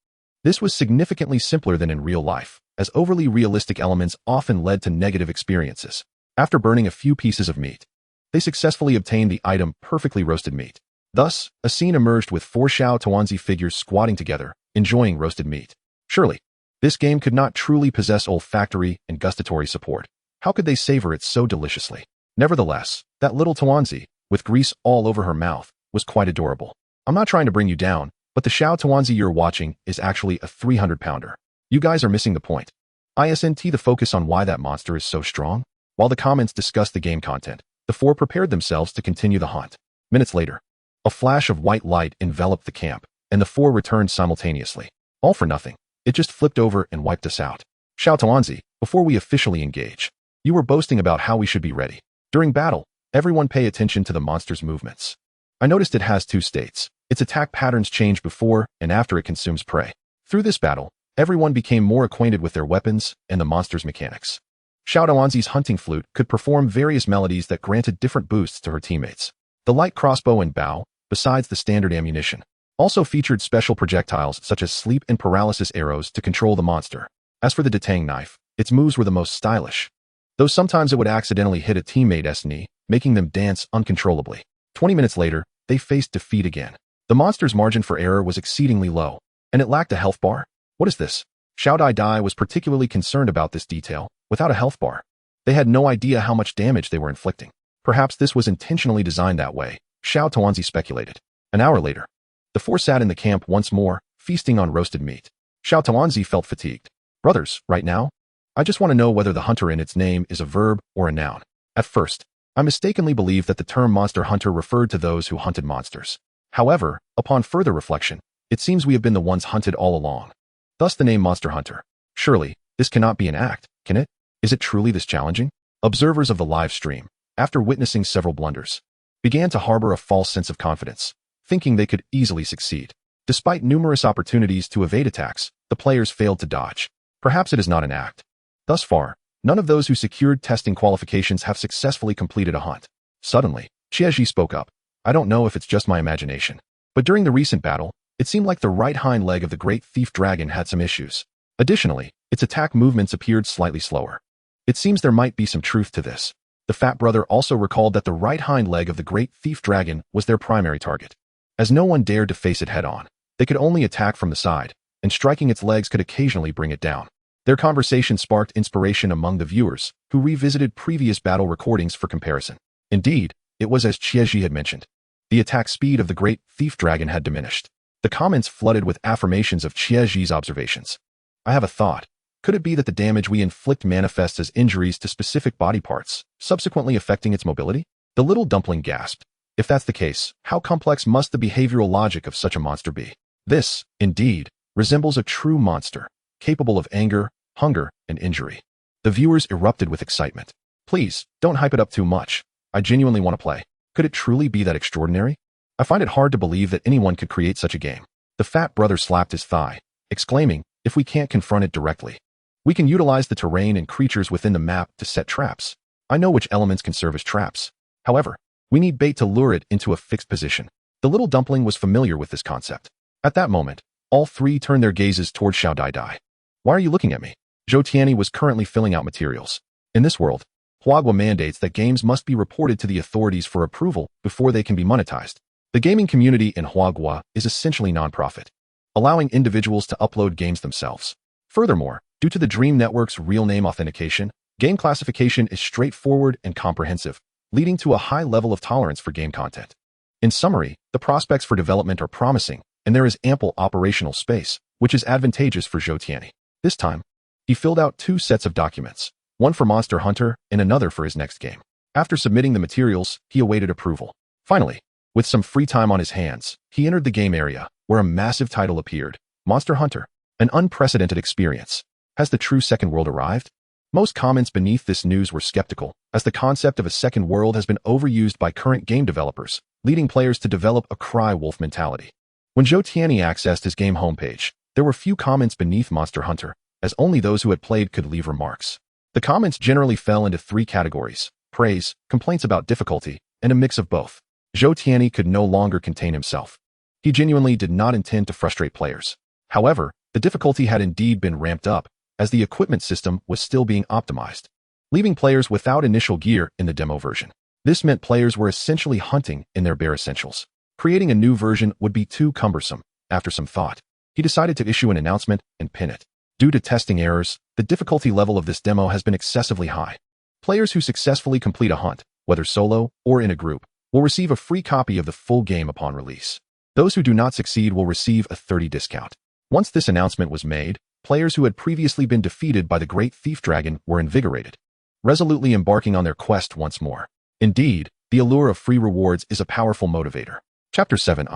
This was significantly simpler than in real life, as overly realistic elements often led to negative experiences. After burning a few pieces of meat, they successfully obtained the item perfectly roasted meat. Thus, a scene emerged with four Xiao Tuanzi figures squatting together, enjoying roasted meat. Surely, this game could not truly possess olfactory and gustatory support. How could they savor it so deliciously? Nevertheless, that little Tuanzi, with grease all over her mouth, was quite adorable. I'm not trying to bring you down, but the Xiao Tuanzi you're watching is actually a 300-pounder. You guys are missing the point. Isn't the focus on why that monster is so strong? While the comments discussed the game content, the four prepared themselves to continue the hunt. Minutes later, a flash of white light enveloped the camp, and the four returned simultaneously. All for nothing. It just flipped over and wiped us out. Xiao Tuanzi, before we officially engage, you were boasting about how we should be ready. During battle, everyone pay attention to the monster's movements. I noticed it has two states. Its attack patterns change before and after it consumes prey. Through this battle, everyone became more acquainted with their weapons and the monster's mechanics. Xiao Tuanzi's hunting flute could perform various melodies that granted different boosts to her teammates. The light crossbow and bow, besides the standard ammunition, also featured special projectiles such as sleep and paralysis arrows to control the monster. As for the detang knife, its moves were the most stylish, though sometimes it would accidentally hit a teammate's knee, making them dance uncontrollably. 20 minutes later, they faced defeat again. The monster's margin for error was exceedingly low, and it lacked a health bar. What is this? Xiao Dai was particularly concerned about this detail. Without a health bar, they had no idea how much damage they were inflicting. Perhaps this was intentionally designed that way, Xiao Tuanzi speculated. An hour later, the four sat in the camp once more, feasting on roasted meat. Xiao Tuanzi felt fatigued. Brothers, right now? I just want to know whether the hunter in its name is a verb or a noun. At first, I mistakenly believed that the term monster hunter referred to those who hunted monsters. However, upon further reflection, it seems we have been the ones hunted all along. Thus the name Monster Hunter. Surely, this cannot be an act, can it? Is it truly this challenging? Observers of the live stream, after witnessing several blunders, began to harbor a false sense of confidence, thinking they could easily succeed. Despite numerous opportunities to evade attacks, the players failed to dodge. Perhaps it is not an act. Thus far, none of those who secured testing qualifications have successfully completed a hunt. Suddenly, Xiaozhi spoke up. I don't know if it's just my imagination, but during the recent battle, it seemed like the right hind leg of the great thief dragon had some issues. Additionally, its attack movements appeared slightly slower. It seems there might be some truth to this. The fat brother also recalled that the right hind leg of the great thief dragon was their primary target. As no one dared to face it head-on, they could only attack from the side, and striking its legs could occasionally bring it down. Their conversation sparked inspiration among the viewers, who revisited previous battle recordings for comparison. Indeed, it was as Xiaozhi had mentioned. The attack speed of the great thief dragon had diminished. The comments flooded with affirmations of Xiaozhi's observations. I have a thought. Could it be that the damage we inflict manifests as injuries to specific body parts, subsequently affecting its mobility? The little dumpling gasped. If that's the case, how complex must the behavioral logic of such a monster be? This, indeed, resembles a true monster, capable of anger, hunger, and injury. The viewers erupted with excitement. Please, don't hype it up too much. I genuinely want to play. Could it truly be that extraordinary? I find it hard to believe that anyone could create such a game. The fat brother slapped his thigh, exclaiming, if we can't confront it directly, we can utilize the terrain and creatures within the map to set traps. I know which elements can serve as traps. However, we need bait to lure it into a fixed position. The little dumpling was familiar with this concept. At that moment, all three turned their gazes toward Xiao Dai. Why are you looking at me? Zhou Tianyi was currently filling out materials. In this world, Huagua mandates that games must be reported to the authorities for approval before they can be monetized. The gaming community in Huagua is essentially non-profit, allowing individuals to upload games themselves. Furthermore, due to the Dream Network's real name authentication, game classification is straightforward and comprehensive, leading to a high level of tolerance for game content. In summary, the prospects for development are promising, and there is ample operational space, which is advantageous for Zhou Tianyi. This time, he filled out 2 sets of documents, one for Monster Hunter and another for his next game. After submitting the materials, he awaited approval. Finally, with some free time on his hands, he entered the game area, where a massive title appeared, Monster Hunter, an unprecedented experience. Has the true second world arrived? Most comments beneath this news were skeptical, as the concept of a second world has been overused by current game developers, leading players to develop a cry-wolf mentality. When Zhou Tianyi accessed his game homepage, there were few comments beneath Monster Hunter, as only those who had played could leave remarks. The comments generally fell into 3 categories: praise, complaints about difficulty, and a mix of both. Zhou Tianyi could no longer contain himself. He genuinely did not intend to frustrate players. However, the difficulty had indeed been ramped up, as the equipment system was still being optimized, leaving players without initial gear in the demo version. This meant players were essentially hunting in their bare essentials. Creating a new version would be too cumbersome. After some thought, he decided to issue an announcement and pin it. Due to testing errors, the difficulty level of this demo has been excessively high. Players who successfully complete a hunt, whether solo or in a group, will receive a free copy of the full game upon release. Those who do not succeed will receive a 30% discount. Once this announcement was made, players who had previously been defeated by the Great Thief Dragon were invigorated, resolutely embarking on their quest once more. Indeed, the allure of free rewards is a powerful motivator. Chapter 7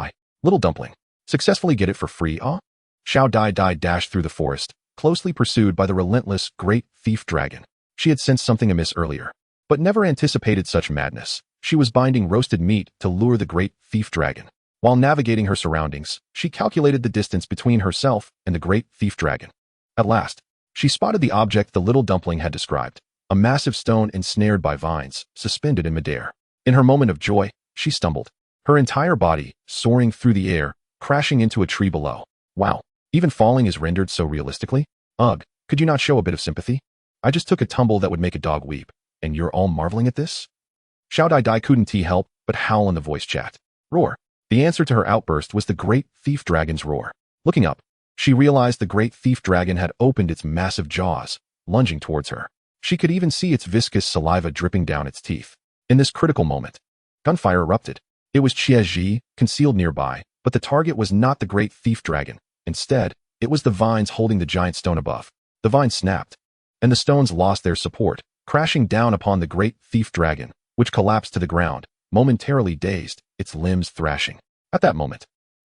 Little Dumpling. Successfully get it for free, Xiao Dai dashed through the forest, closely pursued by the relentless Great Thief Dragon. She had sensed something amiss earlier, but never anticipated such madness. She was binding roasted meat to lure the Great Thief Dragon. While navigating her surroundings, she calculated the distance between herself and the Great Thief Dragon. At last, she spotted the object the little dumpling had described, a massive stone ensnared by vines, suspended in midair. In her moment of joy, she stumbled, her entire body soaring through the air, crashing into a tree below. Wow, even falling is rendered so realistically? Ugh, could you not show a bit of sympathy? I just took a tumble that would make a dog weep, and you're all marveling at this? Xiao Dai couldn't help but howl in the voice chat. Roar. The answer to her outburst was the Great Thief Dragon's roar. Looking up, she realized the Great Thief Dragon had opened its massive jaws, lunging towards her. She could even see its viscous saliva dripping down its teeth. In this critical moment, gunfire erupted. It was Qiezhi, concealed nearby, but the target was not the Great Thief Dragon. Instead, it was the vines holding the giant stone above. The vines snapped, and the stones lost their support, crashing down upon the Great Thief Dragon, which collapsed to the ground, momentarily dazed, its limbs thrashing. At that moment,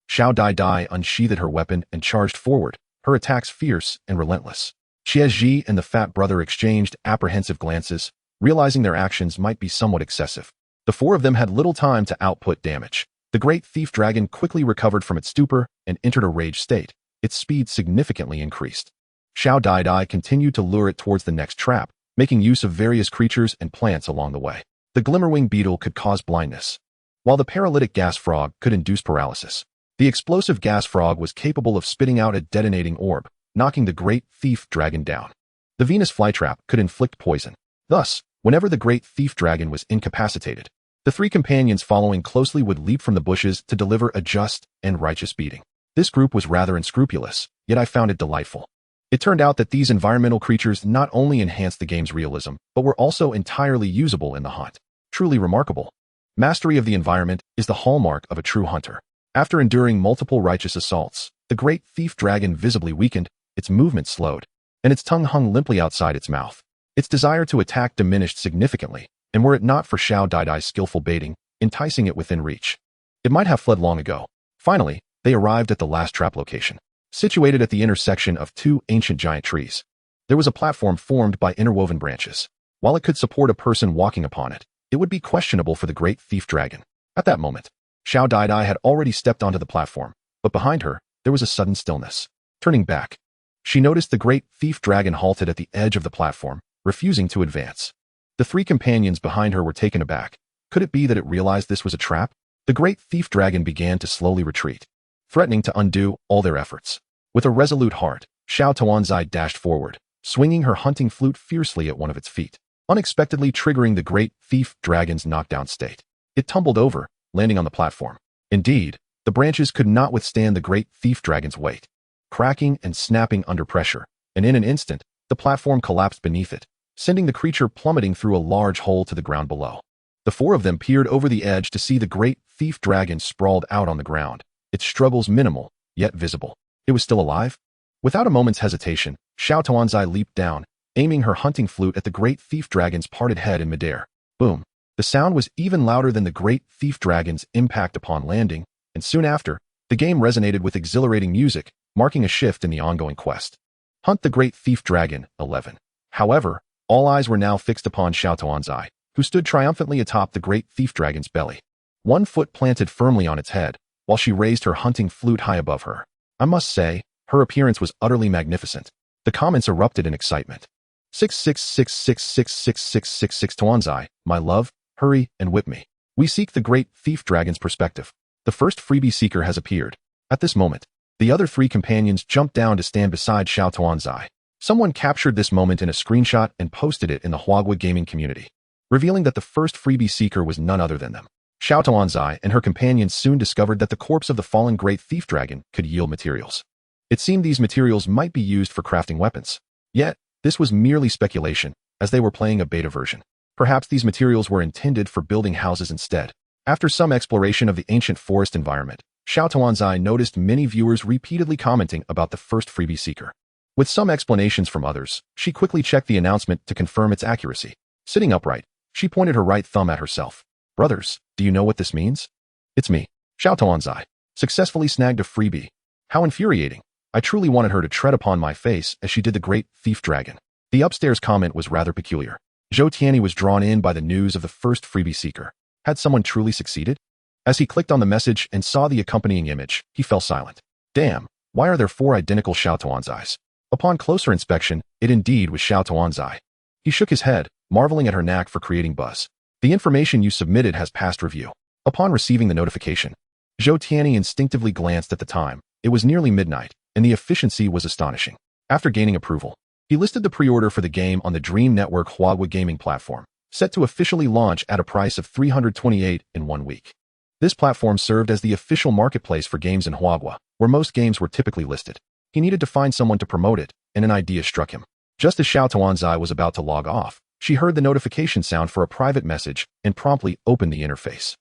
Xiao Dai unsheathed her weapon and charged forward, her attacks fierce and relentless. Qiezhi and the fat brother exchanged apprehensive glances, realizing their actions might be somewhat excessive. The 4 of them had little time to output damage. The Great Thief Dragon quickly recovered from its stupor and entered a rage state. Its speed significantly increased. Xiao Dai continued to lure it towards the next trap, making use of various creatures and plants along the way. The Glimmerwing beetle could cause blindness, while the paralytic gas frog could induce paralysis. The explosive gas frog was capable of spitting out a detonating orb, knocking the Great Thief Dragon down. The Venus flytrap could inflict poison. Thus, whenever the Great Thief Dragon was incapacitated, the 3 companions following closely would leap from the bushes to deliver a just and righteous beating. This group was rather unscrupulous, yet I found it delightful. It turned out that these environmental creatures not only enhanced the game's realism, but were also entirely usable in the hunt. Truly remarkable. Mastery of the environment is the hallmark of a true hunter. After enduring multiple righteous assaults, the Great Thief Dragon visibly weakened, its movement slowed, and its tongue hung limply outside its mouth. Its desire to attack diminished significantly, and were it not for Xiao Dai's skillful baiting, enticing it within reach, it might have fled long ago. Finally, they arrived at the last trap location. Situated at the intersection of two ancient giant trees, there was a platform formed by interwoven branches. While it could support a person walking upon it, it would be questionable for the great thief dragon. At that moment, Xiao Tuanzi had already stepped onto the platform, but behind her, there was a sudden stillness. Turning back, she noticed the great thief dragon halted at the edge of the platform, refusing to advance. The three companions behind her were taken aback. Could it be that it realized this was a trap? The great thief dragon began to slowly retreat, threatening to undo all their efforts. With a resolute heart, Xiao Tuanzi dashed forward, swinging her hunting flute fiercely at one of its feet, unexpectedly triggering the great thief dragon's knockdown state. It tumbled over, landing on the platform. Indeed, the branches could not withstand the great thief dragon's weight, cracking and snapping under pressure, and in an instant, the platform collapsed beneath it, sending the creature plummeting through a large hole to the ground below. The four of them peered over the edge to see the great thief dragon sprawled out on the ground, its struggles minimal, yet visible. It was still alive? Without a moment's hesitation, Xiao Tuanzi leaped down, aiming her hunting flute at the great thief dragon's parted head in midair. Boom! The sound was even louder than the great thief dragon's impact upon landing, and soon after, the game resonated with exhilarating music, marking a shift in the ongoing quest. Hunt the Great Thief Dragon, 11. However, all eyes were now fixed upon Xiao Tuanzi, who stood triumphantly atop the Great Thief Dragon's belly, one foot planted firmly on its head, while she raised her hunting flute high above her. I must say, her appearance was utterly magnificent. The comments erupted in excitement. 666666666 Tuanzi, my love, hurry and whip me. We seek the Great Thief Dragon's perspective. The first freebie seeker has appeared. At this moment, the other three companions jumped down to stand beside Xiao Tuanzi. Someone captured this moment in a screenshot and posted it in the Huagua gaming community, revealing that the first freebie seeker was none other than them. Xiao Tuanzi and her companions soon discovered that the corpse of the fallen great thief dragon could yield materials. It seemed these materials might be used for crafting weapons. Yet, this was merely speculation, as they were playing a beta version. Perhaps these materials were intended for building houses instead. After some exploration of the ancient forest environment, Xiao Tuanzi noticed many viewers repeatedly commenting about the first freebie seeker. With some explanations from others, she quickly checked the announcement to confirm its accuracy. Sitting upright, she pointed her right thumb at herself. Brothers, do you know what this means? It's me, Xiao Tuanzi. Successfully snagged a freebie. How infuriating. I truly wanted her to tread upon my face as she did the great thief dragon. The upstairs comment was rather peculiar. Zhou Tianyi was drawn in by the news of the first freebie seeker. Had someone truly succeeded? As he clicked on the message and saw the accompanying image, he fell silent. Damn, why are there four identical Xiao Tuanzis? Upon closer inspection, it indeed was Xiao Tuanzi. He shook his head, marveling at her knack for creating buzz. The information you submitted has passed review. Upon receiving the notification, Zhou Tianyi instinctively glanced at the time. It was nearly midnight, and the efficiency was astonishing. After gaining approval, he listed the pre-order for the game on the Dream Network Huagua gaming platform, set to officially launch at a price of 328 in 1 week. This platform served as the official marketplace for games in Huagua, where most games were typically listed. He needed to find someone to promote it, and an idea struck him. Just as Xiao Tuanzi was about to log off, she heard the notification sound for a private message and promptly opened the interface.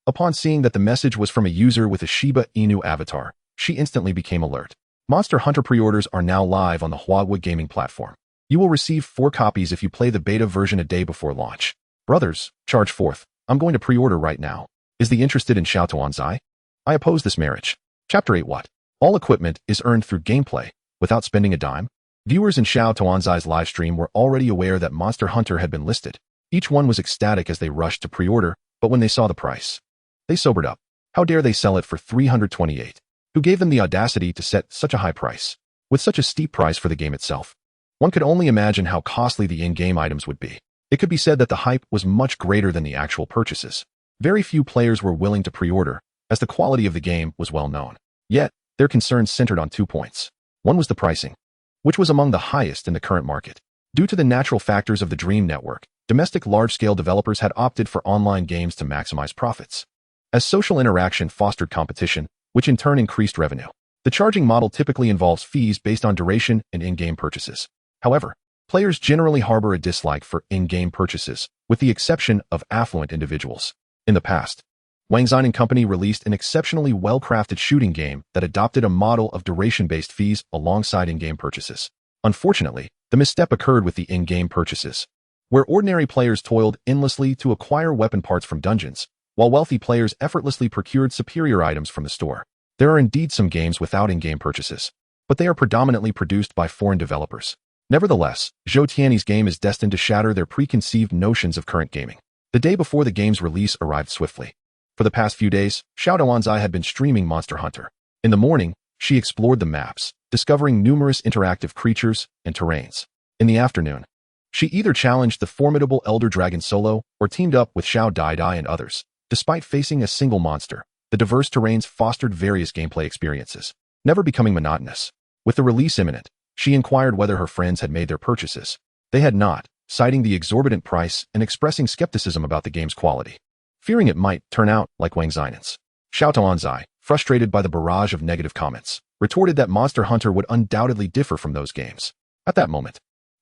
Upon seeing that the message was from a user with a Shiba Inu avatar, she instantly became alert. Monster Hunter pre-orders are now live on the Huagua gaming platform. You will receive 4 copies if you play the beta version a day before launch. Brothers, charge forth. I'm going to pre-order right now. Is the interested in Xiao Tuanzi? I oppose this marriage. Chapter 8 What? All equipment is earned through gameplay, without spending a dime. Viewers in Xiao Tuanzi's livestream were already aware that Monster Hunter had been listed. Each one was ecstatic as they rushed to pre-order, but when they saw the price, they sobered up. How dare they sell it for 328? Who gave them the audacity to set such a high price? With such a steep price for the game itself, one could only imagine how costly the in-game items would be. It could be said that the hype was much greater than the actual purchases. Very few players were willing to pre-order, as the quality of the game was well known. Yet, their concerns centered on 2 points. One was the pricing, which was among the highest in the current market. Due to the natural factors of the Dream Network, domestic large-scale developers had opted for online games to maximize profits, as social interaction fostered competition, which in turn increased revenue. The charging model typically involves fees based on duration and in-game purchases. However, players generally harbor a dislike for in-game purchases, with the exception of affluent individuals. In the past, Wang Xin and Company released an exceptionally well-crafted shooting game that adopted a model of duration-based fees alongside in-game purchases. Unfortunately, the misstep occurred with the in-game purchases, where ordinary players toiled endlessly to acquire weapon parts from dungeons, while wealthy players effortlessly procured superior items from the store. There are indeed some games without in-game purchases, but they are predominantly produced by foreign developers. Nevertheless, Zhou Tianyi's game is destined to shatter their preconceived notions of current gaming. The day before the game's release arrived swiftly. For the past few days, Xiao Tuanzi had been streaming Monster Hunter. In the morning, she explored the maps, discovering numerous interactive creatures and terrains. In the afternoon, she either challenged the formidable Elder Dragon solo or teamed up with Xiao Tuanzi and others. Despite facing a single monster, the diverse terrains fostered various gameplay experiences, never becoming monotonous. With the release imminent, she inquired whether her friends had made their purchases. They had not, citing the exorbitant price and expressing skepticism about the game's quality, fearing it might turn out like Wang Xinan's. Xiao Tuanzi, frustrated by the barrage of negative comments, retorted that Monster Hunter would undoubtedly differ from those games. At that moment,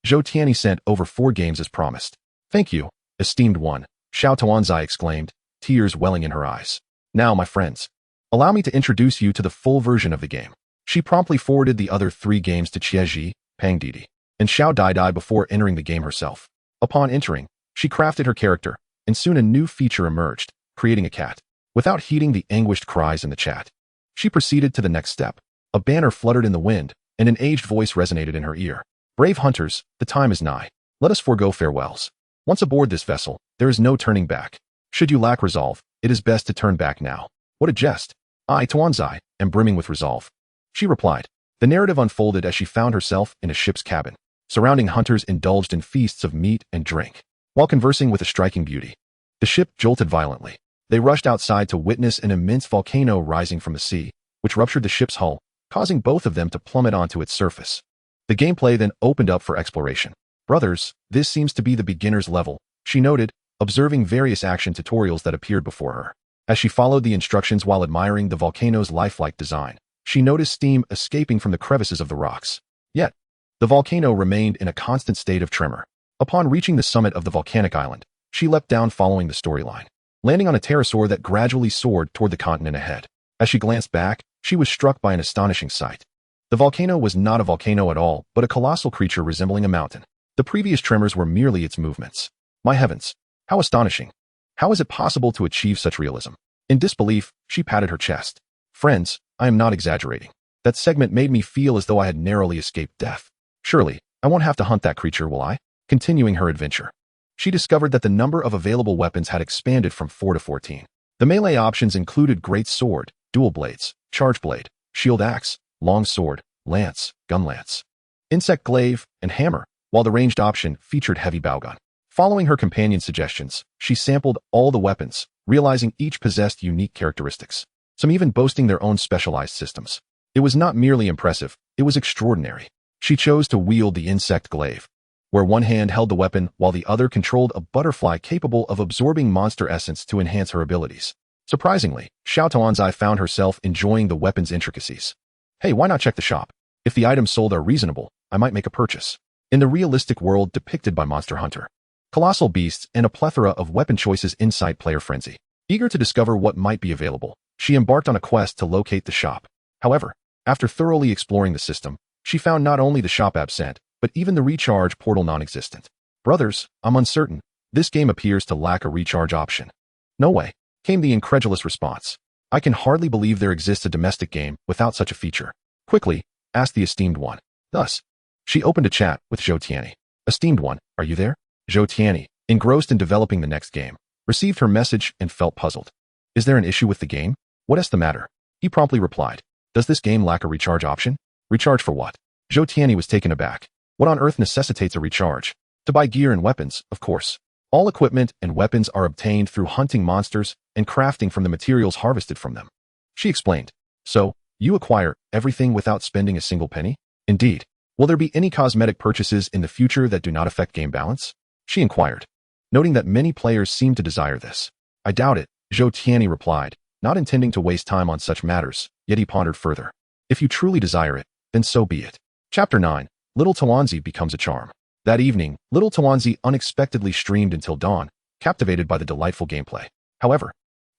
Zhou Tianyi sent over 4 games as promised. "Thank you, esteemed one," Xiao Tuanzi exclaimed, tears welling in her eyes. "Now, my friends, allow me to introduce you to the full version of the game." She promptly forwarded the other 3 games to Qiezi, Pang Didi, and Xiao Tuanzi before entering the game herself. Upon entering, she crafted her character, and soon a new feature emerged, creating a cat. Without heeding the anguished cries in the chat, she proceeded to the next step. A banner fluttered in the wind, and an aged voice resonated in her ear. "Brave hunters, the time is nigh. Let us forego farewells. Once aboard this vessel, there is no turning back. Should you lack resolve, it is best to turn back now." "What a jest! I, Tuanzi, am brimming with resolve," she replied. The narrative unfolded as she found herself in a ship's cabin. Surrounding hunters indulged in feasts of meat and drink, while conversing with a striking beauty. The ship jolted violently. They rushed outside to witness an immense volcano rising from the sea, which ruptured the ship's hull, causing both of them to plummet onto its surface. The gameplay then opened up for exploration. "Brothers, this seems to be the beginner's level," she noted, observing various action tutorials that appeared before her. As she followed the instructions while admiring the volcano's lifelike design, she noticed steam escaping from the crevices of the rocks. Yet, the volcano remained in a constant state of tremor. Upon reaching the summit of the volcanic island, she leapt down following the storyline, landing on a pterosaur that gradually soared toward the continent ahead. As she glanced back, she was struck by an astonishing sight. The volcano was not a volcano at all, but a colossal creature resembling a mountain. The previous tremors were merely its movements. My heavens! How astonishing! How is it possible to achieve such realism? In disbelief, she patted her chest. "Friends, I am not exaggerating. That segment made me feel as though I had narrowly escaped death. Surely, I won't have to hunt that creature, will I?" Continuing her adventure, she discovered that the number of available weapons had expanded from 4 to 14. The melee options included great sword, dual blades, charge blade, shield axe, long sword, lance, gun lance, insect glaive, and hammer, while the ranged option featured heavy bowgun. Following her companion's suggestions, she sampled all the weapons, realizing each possessed unique characteristics, some even boasting their own specialized systems. It was not merely impressive, it was extraordinary. She chose to wield the insect glaive, where one hand held the weapon while the other controlled a butterfly capable of absorbing monster essence to enhance her abilities. Surprisingly, Xiao Tuanzi found herself enjoying the weapon's intricacies. "Hey, why not check the shop? If the items sold are reasonable, I might make a purchase." In the realistic world depicted by Monster Hunter, colossal beasts and a plethora of weapon choices incite player frenzy. Eager to discover what might be available, she embarked on a quest to locate the shop. However, after thoroughly exploring the system, she found not only the shop absent, but even the recharge portal non-existent. "Brothers, I'm uncertain. This game appears to lack a recharge option." "No way," came the incredulous response. "I can hardly believe there exists a domestic game without such a feature." "Quickly," asked the esteemed one. Thus, she opened a chat with Zhou Tianyi. "Esteemed one, are you there?" Zhou Tianyi, engrossed in developing the next game, received her message and felt puzzled. "Is there an issue with the game? What is the matter?" He promptly replied. "Does this game lack a recharge option?" "Recharge for what?" Zhou Tianyi was taken aback. "What on earth necessitates a recharge?" "To buy gear and weapons, of course. All equipment and weapons are obtained through hunting monsters and crafting from the materials harvested from them," she explained. "So, you acquire everything without spending a single penny?" "Indeed. Will there be any cosmetic purchases in the future that do not affect game balance?" she inquired, noting that many players seem to desire this. "I doubt it," Zhou Tianyi replied, not intending to waste time on such matters, yet he pondered further. "If you truly desire it, then so be it." Chapter 9. Little Tuanzi becomes a charm. That evening, Little Tuanzi unexpectedly streamed until dawn, captivated by the delightful gameplay. However,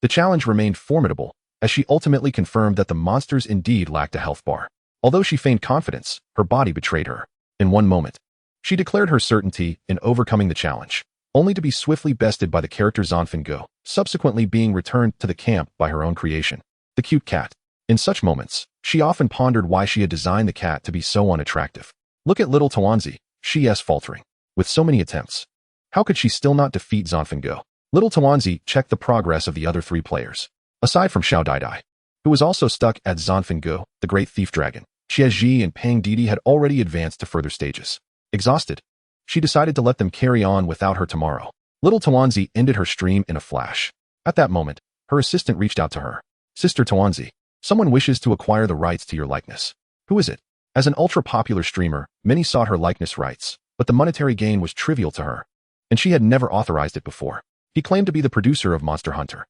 the challenge remained formidable, as she ultimately confirmed that the monsters indeed lacked a health bar. Although she feigned confidence, her body betrayed her. In one moment, she declared her certainty in overcoming the challenge, only to be swiftly bested by the character Zanfeng, subsequently being returned to the camp by her own creation, the cute cat. In such moments, She often pondered why she had designed the cat to be so unattractive. Look at little Tuanzi, she's faltering. With so many attempts, how could she still not defeat Zonfengo? Little Tuanzi checked the progress of the other 3 players. Aside from Xiao Dai, who was also stuck at Zonfengo, the great thief dragon, Xie Ji and Pang Didi had already advanced to further stages. Exhausted, she decided to let them carry on without her tomorrow. Little Tuanzi ended her stream in a flash. At that moment, her assistant reached out to her. Sister Tuanzi, someone wishes to acquire the rights to your likeness. Who is it? As an ultra-popular streamer, many sought her likeness rights, but the monetary gain was trivial to her, and she had never authorized it before. He claimed to be the producer of Monster Hunter.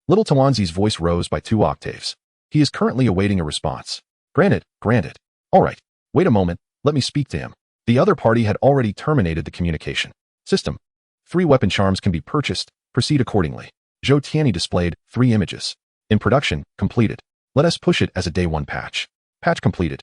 Little Tuanzi's voice rose by 2 octaves. He is currently awaiting a response. Granted. All right. Wait a moment, let me speak to him. The other party had already terminated the communication. System. 3 weapon charms can be purchased. Proceed accordingly. Zhou Tianyi displayed 3 images. In production, completed. Let us push it as a day 1 patch. Patch completed.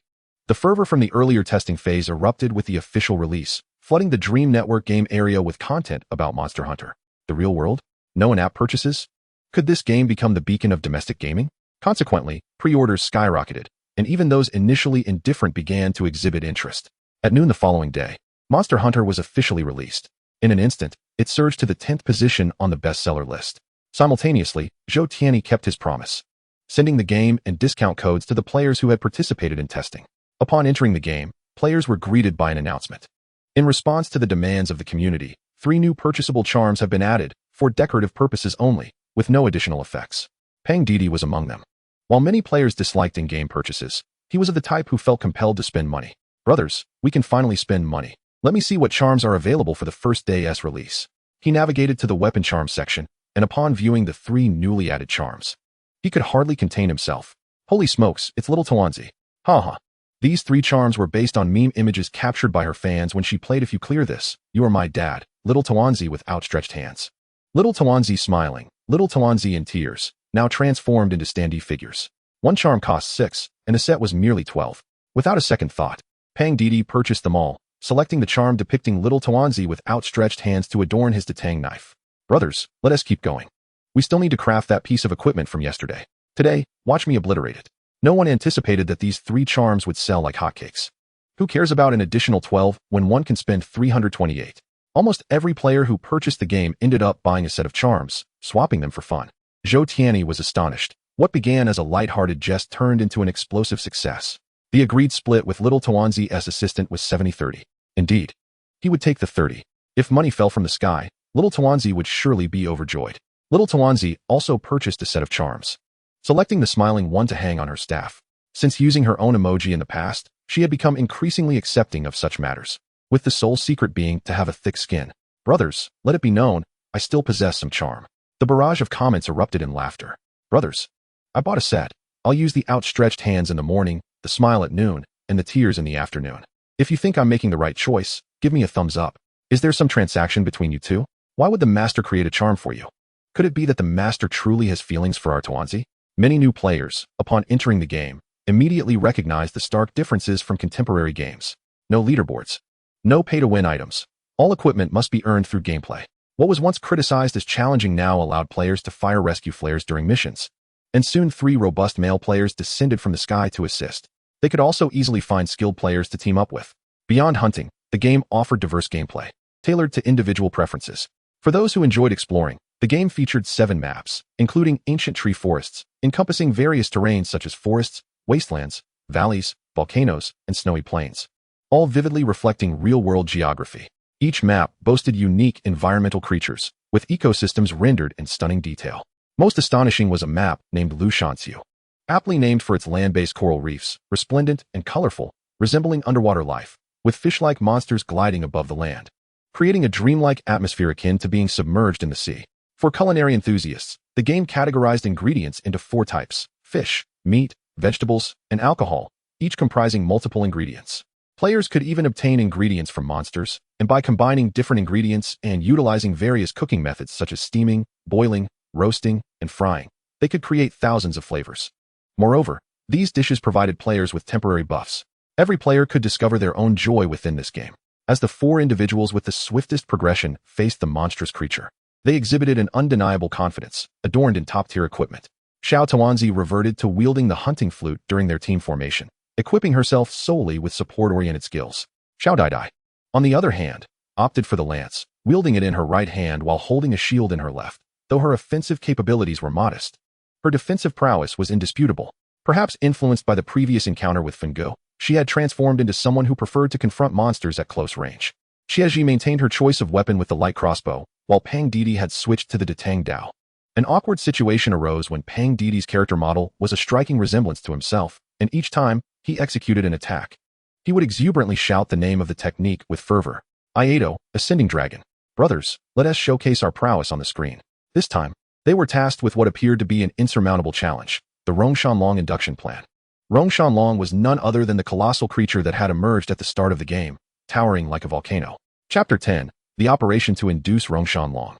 The fervor from the earlier testing phase erupted with the official release, flooding the Dream Network game area with content about Monster Hunter. The real world? No in-app purchases? Could this game become the beacon of domestic gaming? Consequently, pre-orders skyrocketed, and even those initially indifferent began to exhibit interest. At noon the following day, Monster Hunter was officially released. In an instant, it surged to the 10th position on the bestseller list. Simultaneously, Zhou Tianyi kept his promise, sending the game and discount codes to the players who had participated in testing. Upon entering the game, players were greeted by an announcement. In response to the demands of the community, 3 new purchasable charms have been added, for decorative purposes only, with no additional effects. Pang Didi was among them. While many players disliked in-game purchases, he was of the type who felt compelled to spend money. Brothers, we can finally spend money. Let me see what charms are available for the first day's release. He navigated to the weapon charm section, and upon viewing the 3 newly added charms, he could hardly contain himself. Holy smokes, it's little Tuanzi. Haha. These 3 charms were based on meme images captured by her fans when she played If You Clear This, You Are My Dad, little Tuanzi with outstretched hands. Little Tuanzi smiling, little Tuanzi in tears, now transformed into standee figures. 1 charm cost 6, and a set was merely 12. Without a second thought, Pang Didi purchased them all, selecting the charm depicting little Tuanzi with outstretched hands to adorn his Datang knife. Brothers, let us keep going. We still need to craft that piece of equipment from yesterday. Today, watch me obliterate it. No one anticipated that these 3 charms would sell like hotcakes. Who cares about an additional 12 when one can spend 328? Almost every player who purchased the game ended up buying a set of charms, swapping them for fun. Zhou Tianyi was astonished. What began as a light-hearted jest turned into an explosive success. The agreed split with little Tuanzi's assistant was 70-30. Indeed, he would take the 30. If money fell from the sky, little Tuanzi would surely be overjoyed. Little Tuanzi also purchased a set of charms, selecting the smiling one to hang on her staff. Since using her own emoji in the past, she had become increasingly accepting of such matters, with the sole secret being to have a thick skin. Brothers, let it be known, I still possess some charm. The barrage of comments erupted in laughter. Brothers, I bought a set. I'll use the outstretched hands in the morning, the smile at noon, and the tears in the afternoon. If you think I'm making the right choice, give me a thumbs up. Is there some transaction between you two? Why would the master create a charm for you? Could it be that the master truly has feelings for our Tuanzi? Many new players, upon entering the game, immediately recognized the stark differences from contemporary games. No leaderboards. No pay-to-win items. All equipment must be earned through gameplay. What was once criticized as challenging now allowed players to fire rescue flares during missions. And soon 3 robust male players descended from the sky to assist. They could also easily find skilled players to team up with. Beyond hunting, the game offered diverse gameplay, tailored to individual preferences. For those who enjoyed exploring, the game featured 7 maps, including ancient tree forests, encompassing various terrains such as forests, wastelands, valleys, volcanoes, and snowy plains, all vividly reflecting real-world geography. Each map boasted unique environmental creatures, with ecosystems rendered in stunning detail. Most astonishing was a map named Lushanxiu, aptly named for its land-based coral reefs, resplendent and colorful, resembling underwater life, with fish-like monsters gliding above the land, creating a dreamlike atmosphere akin to being submerged in the sea. For culinary enthusiasts, the game categorized ingredients into 4 types: fish, meat, vegetables, and alcohol, each comprising multiple ingredients. Players could even obtain ingredients from monsters, and by combining different ingredients and utilizing various cooking methods such as steaming, boiling, roasting, and frying, they could create thousands of flavors. Moreover, these dishes provided players with temporary buffs. Every player could discover their own joy within this game. As the 4 individuals with the swiftest progression faced the monstrous creature, they exhibited an undeniable confidence, adorned in top-tier equipment. Xiao Tuanzi reverted to wielding the hunting flute during their team formation, equipping herself solely with support-oriented skills. Xiao Daidai, on the other hand, opted for the lance, wielding it in her right hand while holding a shield in her left. Though her offensive capabilities were modest, her defensive prowess was indisputable. Perhaps influenced by the previous encounter with Fenggu, she had transformed into someone who preferred to confront monsters at close range. Xiaozhi maintained her choice of weapon with the light crossbow, while Pang Didi had switched to the Detang Dao. An awkward situation arose when Pang Didi's character model was a striking resemblance to himself, and each time he executed an attack, he would exuberantly shout the name of the technique with fervor. Iato, Ascending Dragon. Brothers, let us showcase our prowess on the screen. This time, they were tasked with what appeared to be an insurmountable challenge, the Rongshanlong induction plan. Rongshanlong was none other than the colossal creature that had emerged at the start of the game, towering like a volcano. Chapter 10, the operation to induce Rongshanlong.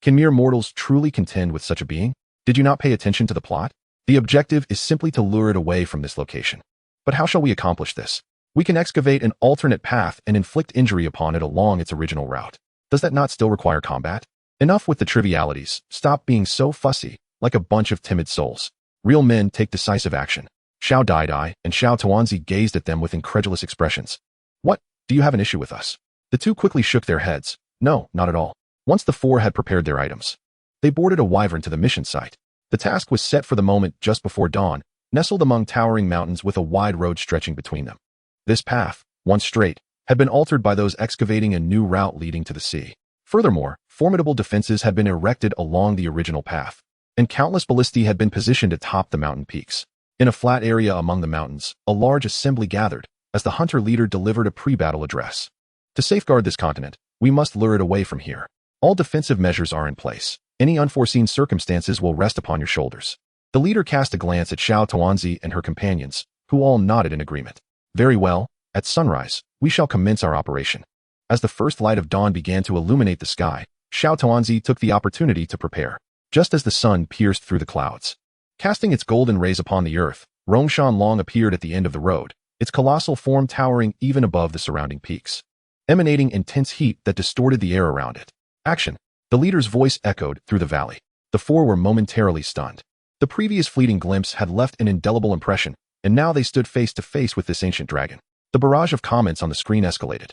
Can mere mortals truly contend with such a being? Did you not pay attention to the plot? The objective is simply to lure it away from this location. But how shall we accomplish this? We can excavate an alternate path and inflict injury upon it along its original route. Does that not still require combat? Enough with the trivialities. Stop being so fussy, like a bunch of timid souls. Real men take decisive action. Xiao Daidai and Xiao Tuanzi gazed at them with incredulous expressions. What? Do you have an issue with us? The two quickly shook their heads. No, not at all. Once the four had prepared their items, they boarded a wyvern to the mission site. The task was set for the moment just before dawn, nestled among towering mountains with a wide road stretching between them. This path, once straight, had been altered by those excavating a new route leading to the sea. Furthermore, formidable defenses had been erected along the original path, and countless ballistae had been positioned atop the mountain peaks. In a flat area among the mountains, a large assembly gathered as the hunter leader delivered a pre-battle address. To safeguard this continent, we must lure it away from here. All defensive measures are in place. Any unforeseen circumstances will rest upon your shoulders. The leader cast a glance at Xiao Tuanzi and her companions, who all nodded in agreement. Very well, at sunrise, we shall commence our operation. As the first light of dawn began to illuminate the sky, Xiao Tuanzi took the opportunity to prepare. Just as the sun pierced through the clouds, casting its golden rays upon the earth, Rongshanlong appeared at the end of the road, its colossal form towering even above the surrounding peaks, emanating intense heat that distorted the air around it. Action! The leader's voice echoed through the valley. The four were momentarily stunned. The previous fleeting glimpse had left an indelible impression, and now they stood face to face with this ancient dragon. The barrage of comments on the screen escalated.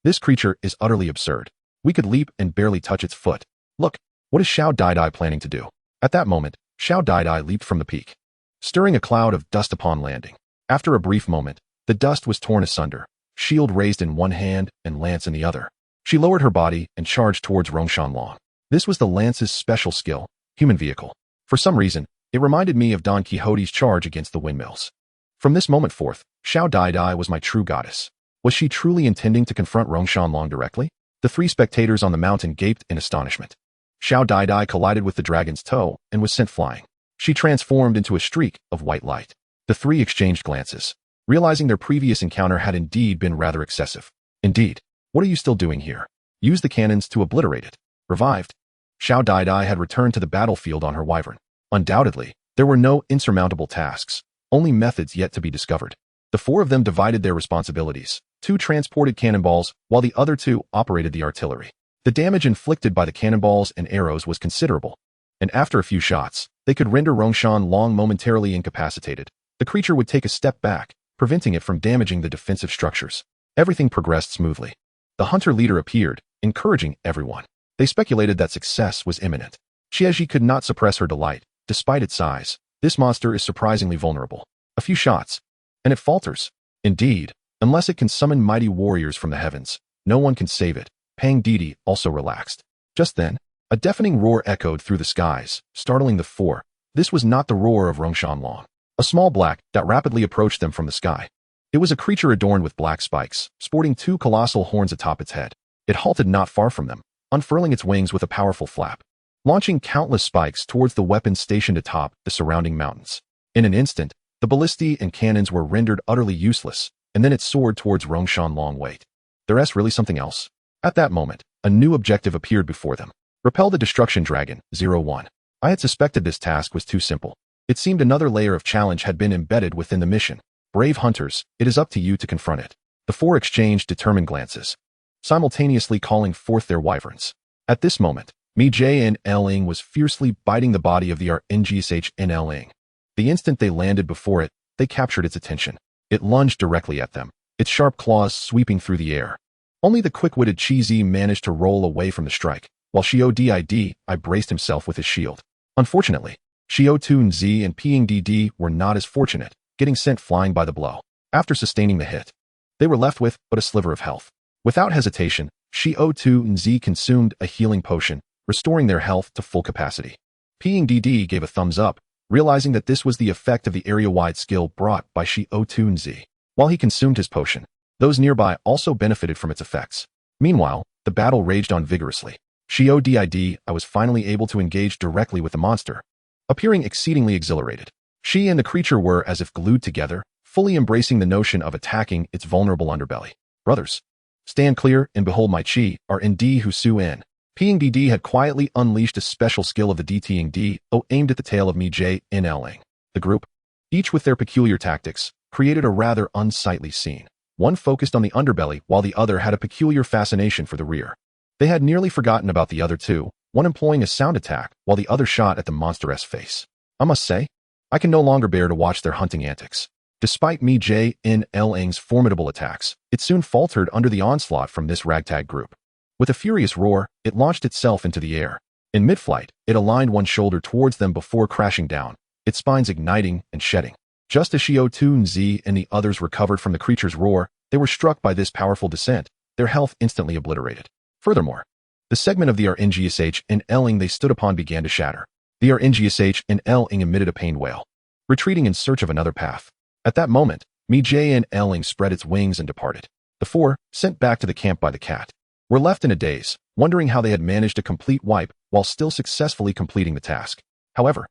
This creature is utterly absurd. We could leap and barely touch its foot. Look, what is Xiao Daidai planning to do? At that moment, Xiao Daidai leaped from the peak, stirring a cloud of dust upon landing. After a brief moment, the dust was torn asunder, shield raised in one hand and lance in the other. She lowered her body and charged towards Rongshanlong. This was the lance's special skill, human vehicle. For some reason, it reminded me of Don Quixote's charge against the windmills. From this moment forth, Xiao Daidai was my true goddess. Was she truly intending to confront Rongshanlong directly? The three spectators on the mountain gaped in astonishment. Xiao Daidai collided with the dragon's toe and was sent flying. She transformed into a streak of white light. The three exchanged glances, realizing their previous encounter had indeed been rather excessive. Indeed, what are you still doing here? Use the cannons to obliterate it. Revived. Xiao Daidai had returned to the battlefield on her wyvern. Undoubtedly, there were no insurmountable tasks, only methods yet to be discovered. The four of them divided their responsibilities. Two transported cannonballs, while the other two operated the artillery. The damage inflicted by the cannonballs and arrows was considerable, and after a few shots, they could render Rongshanlong momentarily incapacitated. The creature would take a step back, preventing it from damaging the defensive structures. Everything progressed smoothly. The hunter leader appeared, encouraging everyone. They speculated that success was imminent. Xiaozhi could not suppress her delight. Despite its size, this monster is surprisingly vulnerable. A few shots, and it falters. Indeed, unless it can summon mighty warriors from the heavens, no one can save it. Pang Didi also relaxed. Just then, a deafening roar echoed through the skies, startling the four. This was not the roar of Rongshanlong. A small black that rapidly approached them from the sky. It was a creature adorned with black spikes, sporting two colossal horns atop its head. It halted not far from them, unfurling its wings with a powerful flap, launching countless spikes towards the weapons stationed atop the surrounding mountains. In an instant, the ballistae and cannons were rendered utterly useless, and then it soared towards Rongshanlong. Wait, there's really something else? At that moment, a new objective appeared before them. Repel the destruction dragon, 01. I had suspected this task was too simple. It seemed another layer of challenge had been embedded within the mission. Brave hunters, it is up to you to confront it. The four exchanged determined glances, simultaneously calling forth their wyverns. At this moment, Mi Jin Ling was fiercely biting the body of the RNGSH NL Ing. The instant they landed before it, they captured its attention. It lunged directly at them, its sharp claws sweeping through the air. Only the quick-witted Qi Zi managed to roll away from the strike, while Xiao Tuanzi braced himself with his shield. Unfortunately, Xiao Tuanzi and Ping Didi were not as fortunate, getting sent flying by the blow. After sustaining the hit, they were left with but a sliver of health. Without hesitation, Xiao Tuanzi consumed a healing potion, restoring their health to full capacity. Ping Didi gave a thumbs up, realizing that this was the effect of the area-wide skill brought by Xiao Tuanzi. While he consumed his potion, those nearby also benefited from its effects. Meanwhile, the battle raged on vigorously. Xiao Tuanzi was finally able to engage directly with the monster, appearing exceedingly exhilarated. She and the creature were as if glued together, fully embracing the notion of attacking its vulnerable underbelly. Brothers, stand clear and behold my Qi, R&D Hu Su N. Ping Didi had quietly unleashed a special skill of the DTing D, aimed at the tail of Mi J in Ling. The group, each with their peculiar tactics, created a rather unsightly scene. One focused on the underbelly while the other had a peculiar fascination for the rear. They had nearly forgotten about the other two, one employing a sound attack while the other shot at the monster's face. I must say, I can no longer bear to watch their hunting antics. Despite Mi J in Ling's formidable attacks, it soon faltered under the onslaught from this ragtag group. With a furious roar, it launched itself into the air. In mid-flight, it aligned one shoulder towards them before crashing down, its spines igniting and shedding. Just as Xiao Tuanzi and the others recovered from the creature's roar, they were struck by this powerful descent, their health instantly obliterated. Furthermore, the segment of the RNGSH and Ling they stood upon began to shatter. The RNGSH and Ling emitted a pained wail, retreating in search of another path. At that moment, Mi J and Ling spread its wings and departed. The four, sent back to the camp by the cat, were left in a daze, wondering how they had managed a complete wipe while still successfully completing the task. However,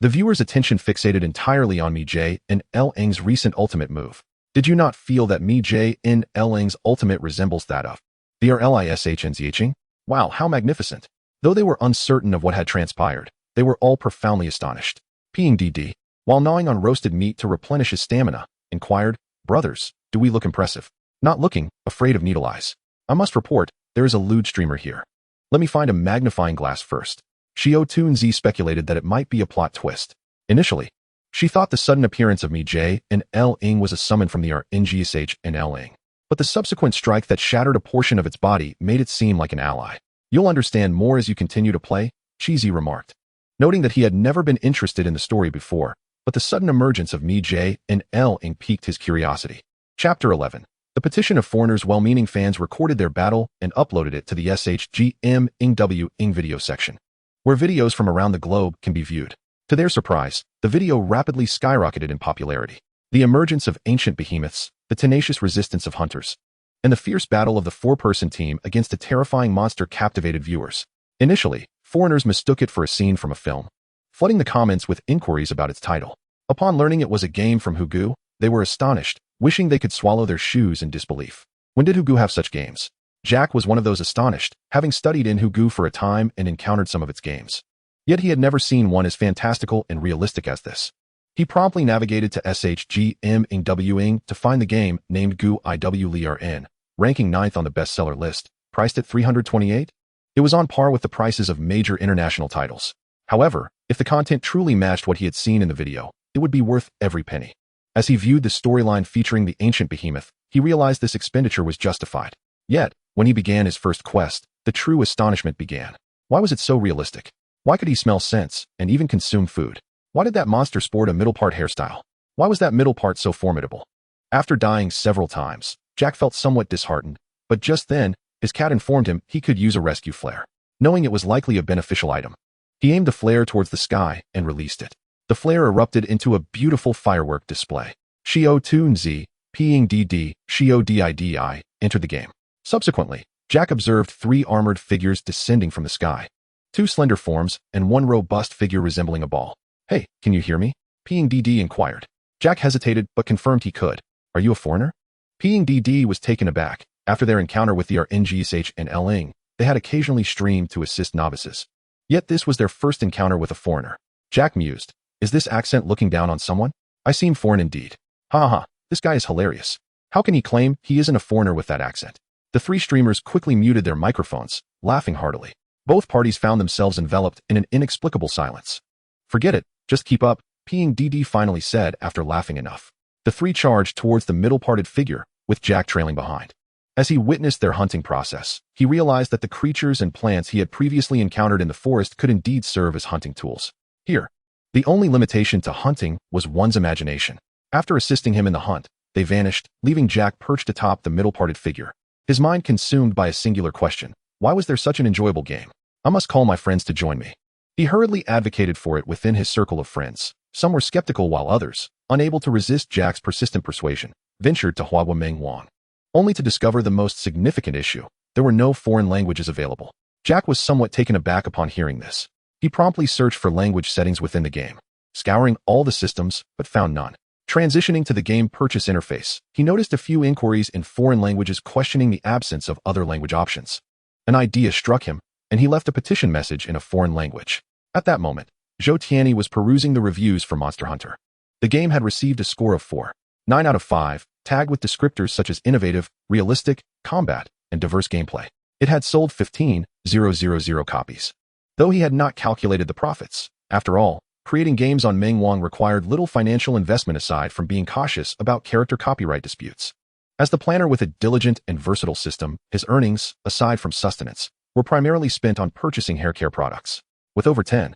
the viewer's attention fixated entirely on Mi J and Ling's recent ultimate move. Did you not feel that Mi J and Ling's ultimate resembles that of the RLISHNZHing? Wow, how magnificent! Though they were uncertain of what had transpired, they were all profoundly astonished. Ping Didi, while gnawing on roasted meat to replenish his stamina, inquired, "Brothers, do we look impressive?" Not looking, afraid of needle eyes. I must report, there is a lewd streamer here. Let me find a magnifying glass first. Xiao Tuanzi speculated that it might be a plot twist. Initially, she thought the sudden appearance of Mi J and Ling was a summon from the RNGSH and Ling. But the subsequent strike that shattered a portion of its body made it seem like an ally. You'll understand more as you continue to play, Cheesy remarked, noting that he had never been interested in the story before, but the sudden emergence of Mi J and Ling piqued his curiosity. Chapter 11. The petition of foreigners. Well-meaning fans recorded their battle and uploaded it to the SHGM-ING video section, where videos from around the globe can be viewed. To their surprise, the video rapidly skyrocketed in popularity. The emergence of ancient behemoths, the tenacious resistance of hunters, and the fierce battle of the four-person team against a terrifying monster captivated viewers. Initially, foreigners mistook it for a scene from a film, flooding the comments with inquiries about its title. Upon learning it was a game from Hugu, they were astonished, wishing they could swallow their shoes in disbelief. When did Hugu have such games? Jack was one of those astonished, having studied in Hugu for a time and encountered some of its games. Yet he had never seen one as fantastical and realistic as this. He promptly navigated to SHGM-ING to find the game, named Gu IWLRN, ranking 9th on the bestseller list, priced at $328. It was on par with the prices of major international titles. However, if the content truly matched what he had seen in the video, it would be worth every penny. As he viewed the storyline featuring the ancient behemoth, he realized this expenditure was justified. Yet, when he began his first quest, the true astonishment began. Why was it so realistic? Why could he smell scents and even consume food? Why did that monster sport a middle part hairstyle? Why was that middle part so formidable? After dying several times, Jack felt somewhat disheartened, but just then, his cat informed him he could use a rescue flare. Knowing it was likely a beneficial item, he aimed the flare towards the sky and released it. The flare erupted into a beautiful firework display. Xiao Tuanzi, Ping Didi, Xiao Didi entered the game. Subsequently, Jack observed 3 armored figures descending from the sky. 2 slender forms and 1 robust figure resembling a ball. "Hey, can you hear me?" Ping Didi inquired. Jack hesitated but confirmed he could. "Are you a foreigner?" Ping Didi was taken aback. After their encounter with the RNGSH and Ling, they had occasionally streamed to assist novices. Yet this was their first encounter with a foreigner. Jack mused, "Is this accent looking down on someone? I seem foreign indeed. Ha ha, this guy is hilarious. How can he claim he isn't a foreigner with that accent?" The 3 streamers quickly muted their microphones, laughing heartily. Both parties found themselves enveloped in an inexplicable silence. "Forget it, just keep up," PDD finally said after laughing enough. The three charged towards the middle-parted figure, with Jack trailing behind. As he witnessed their hunting process, he realized that the creatures and plants he had previously encountered in the forest could indeed serve as hunting tools. Here, the only limitation to hunting was one's imagination. After assisting him in the hunt, they vanished, leaving Jack perched atop the middle-parted figure. His mind consumed by a singular question: why was there such an enjoyable game? I must call my friends to join me. He hurriedly advocated for it within his circle of friends. Some were skeptical while others, unable to resist Jack's persistent persuasion, ventured to Huagua Mengwang. Only to discover the most significant issue: there were no foreign languages available. Jack was somewhat taken aback upon hearing this. He promptly searched for language settings within the game, scouring all the systems, but found none. Transitioning to the game purchase interface, he noticed a few inquiries in foreign languages questioning the absence of other language options. An idea struck him, and he left a petition message in a foreign language. At that moment, Zhou Tianyi was perusing the reviews for Monster Hunter. The game had received a score of 4.9 out of 5, tagged with descriptors such as innovative, realistic, combat, and diverse gameplay. It had sold 15,000 copies. Though he had not calculated the profits, after all, creating games on Mengwang required little financial investment aside from being cautious about character copyright disputes. As the planner with a diligent and versatile system, his earnings, aside from sustenance, were primarily spent on purchasing hair care products. With over 10,000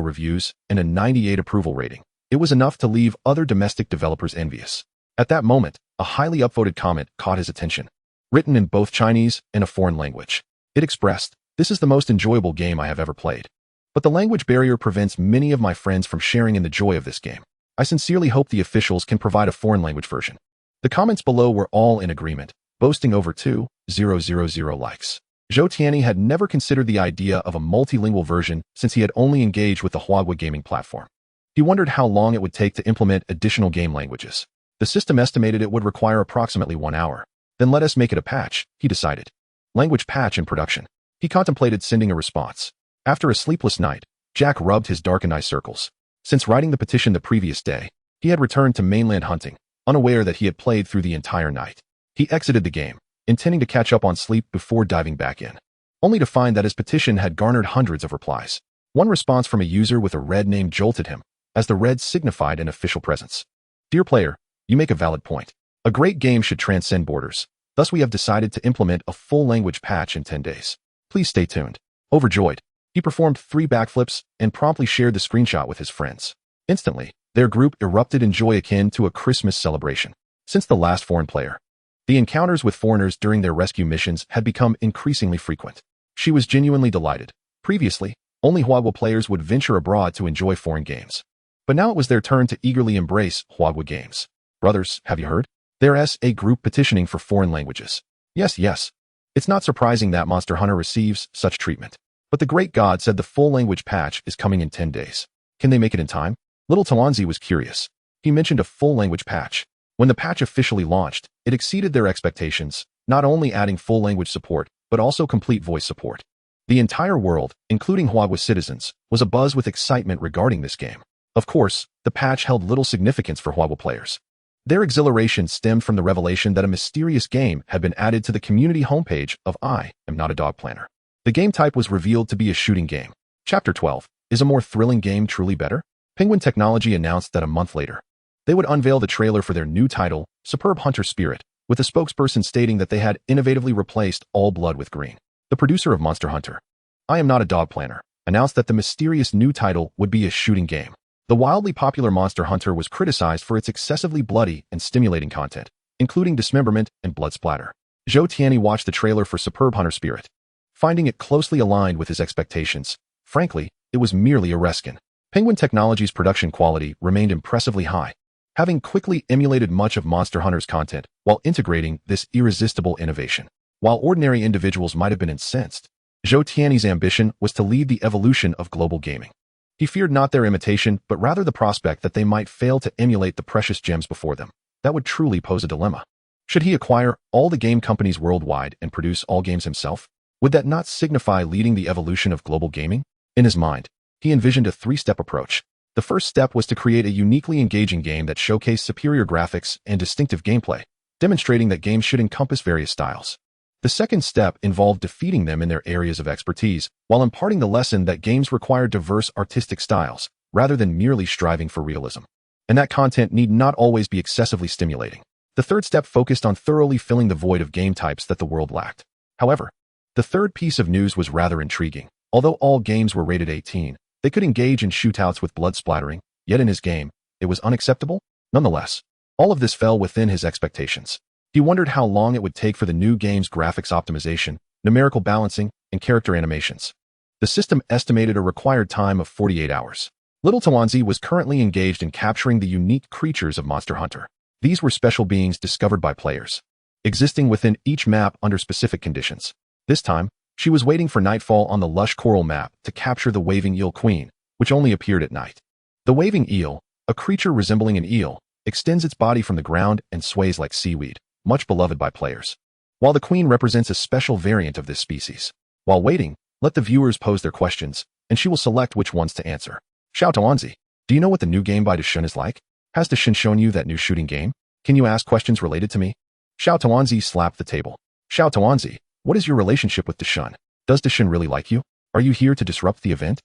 reviews and a 98 approval rating, it was enough to leave other domestic developers envious. At that moment, a highly upvoted comment caught his attention. Written in both Chinese and a foreign language, it expressed, "This is the most enjoyable game I have ever played. But the language barrier prevents many of my friends from sharing in the joy of this game. I sincerely hope the officials can provide a foreign language version." The comments below were all in agreement, boasting over 2,000 likes. Zhou Tianyi had never considered the idea of a multilingual version since he had only engaged with the Huagua gaming platform. He wondered how long it would take to implement additional game languages. The system estimated it would require approximately 1 hour. Then let us make it a patch, he decided. Language patch in production. He contemplated sending a response. After a sleepless night, Jack rubbed his darkened eye circles. Since writing the petition the previous day, he had returned to mainland hunting, unaware that he had played through the entire night. He exited the game, intending to catch up on sleep before diving back in, only to find that his petition had garnered hundreds of replies. One response from a user with a red name jolted him, as the red signified an official presence. "Dear player, you make a valid point. A great game should transcend borders. Thus we have decided to implement a full language patch in 10 days. Please stay tuned." Overjoyed, he performed 3 backflips and promptly shared the screenshot with his friends. Instantly, their group erupted in joy akin to a Christmas celebration. Since the last foreign player, the encounters with foreigners during their rescue missions had become increasingly frequent. She was genuinely delighted. Previously, only Huagua players would venture abroad to enjoy foreign games. But now it was their turn to eagerly embrace Huagua games. "Brothers, have you heard? There's a group petitioning for foreign languages." Yes. It's not surprising that Monster Hunter receives such treatment. But the great god said the full language patch is coming in 10 days. Can they make it in time? Little Tuanzi was curious. He mentioned a full language patch. When the patch officially launched, it exceeded their expectations, not only adding full language support, but also complete voice support. The entire world, including Huagua citizens, was abuzz with excitement regarding this game. Of course, the patch held little significance for Huagua players. Their exhilaration stemmed from the revelation that a mysterious game had been added to the community homepage of I Am Not a Dog Planner. The game type was revealed to be a shooting game. Chapter 12. Is a more thrilling game truly better? Penguin Technology announced that a month later, they would unveil the trailer for their new title, Superb Hunter Spirit, with a spokesperson stating that they had innovatively replaced all blood with green. The producer of Monster Hunter, I Am Not a Dog Planner, announced that the mysterious new title would be a shooting game. The wildly popular Monster Hunter was criticized for its excessively bloody and stimulating content, including dismemberment and blood splatter. Zhou Tianyi watched the trailer for Superb Hunter Spirit, finding it closely aligned with his expectations. Frankly, it was merely a reskin. Penguin Technology's production quality remained impressively high, having quickly emulated much of Monster Hunter's content while integrating this irresistible innovation. While ordinary individuals might have been incensed, Zhou Tianyi's ambition was to lead the evolution of global gaming. He feared not their imitation, but rather the prospect that they might fail to emulate the precious gems before them. That would truly pose a dilemma. Should he acquire all the game companies worldwide and produce all games himself? Would that not signify leading the evolution of global gaming? In his mind, he envisioned a 3-step approach. The first step was to create a uniquely engaging game that showcased superior graphics and distinctive gameplay, demonstrating that games should encompass various styles. The second step involved defeating them in their areas of expertise, while imparting the lesson that games require diverse artistic styles, rather than merely striving for realism. And that content need not always be excessively stimulating. The third step focused on thoroughly filling the void of game types that the world lacked. However, the third piece of news was rather intriguing. Although all games were rated 18, they could engage in shootouts with blood splattering, yet in his game, it was unacceptable. Nonetheless, all of this fell within his expectations. He wondered how long it would take for the new game's graphics optimization, numerical balancing, and character animations. The system estimated a required time of 48 hours. Little Tuanzi was currently engaged in capturing the unique creatures of Monster Hunter. These were special beings discovered by players, existing within each map under specific conditions. This time, she was waiting for nightfall on the lush coral map to capture the waving eel queen, which only appeared at night. The waving eel, a creature resembling an eel, extends its body from the ground and sways like seaweed, much beloved by players. While the queen represents a special variant of this species. While waiting, let the viewers pose their questions, and she will select which ones to answer. Xiao Tuanzi, do you know what the new game by Deshun is like? Has Deshun shown you that new shooting game? Can you ask questions related to me? Xiao Tuanzi slapped the table. Xiao Tuanzi, what is your relationship with Deshun? Does Deshun really like you? Are you here to disrupt the event?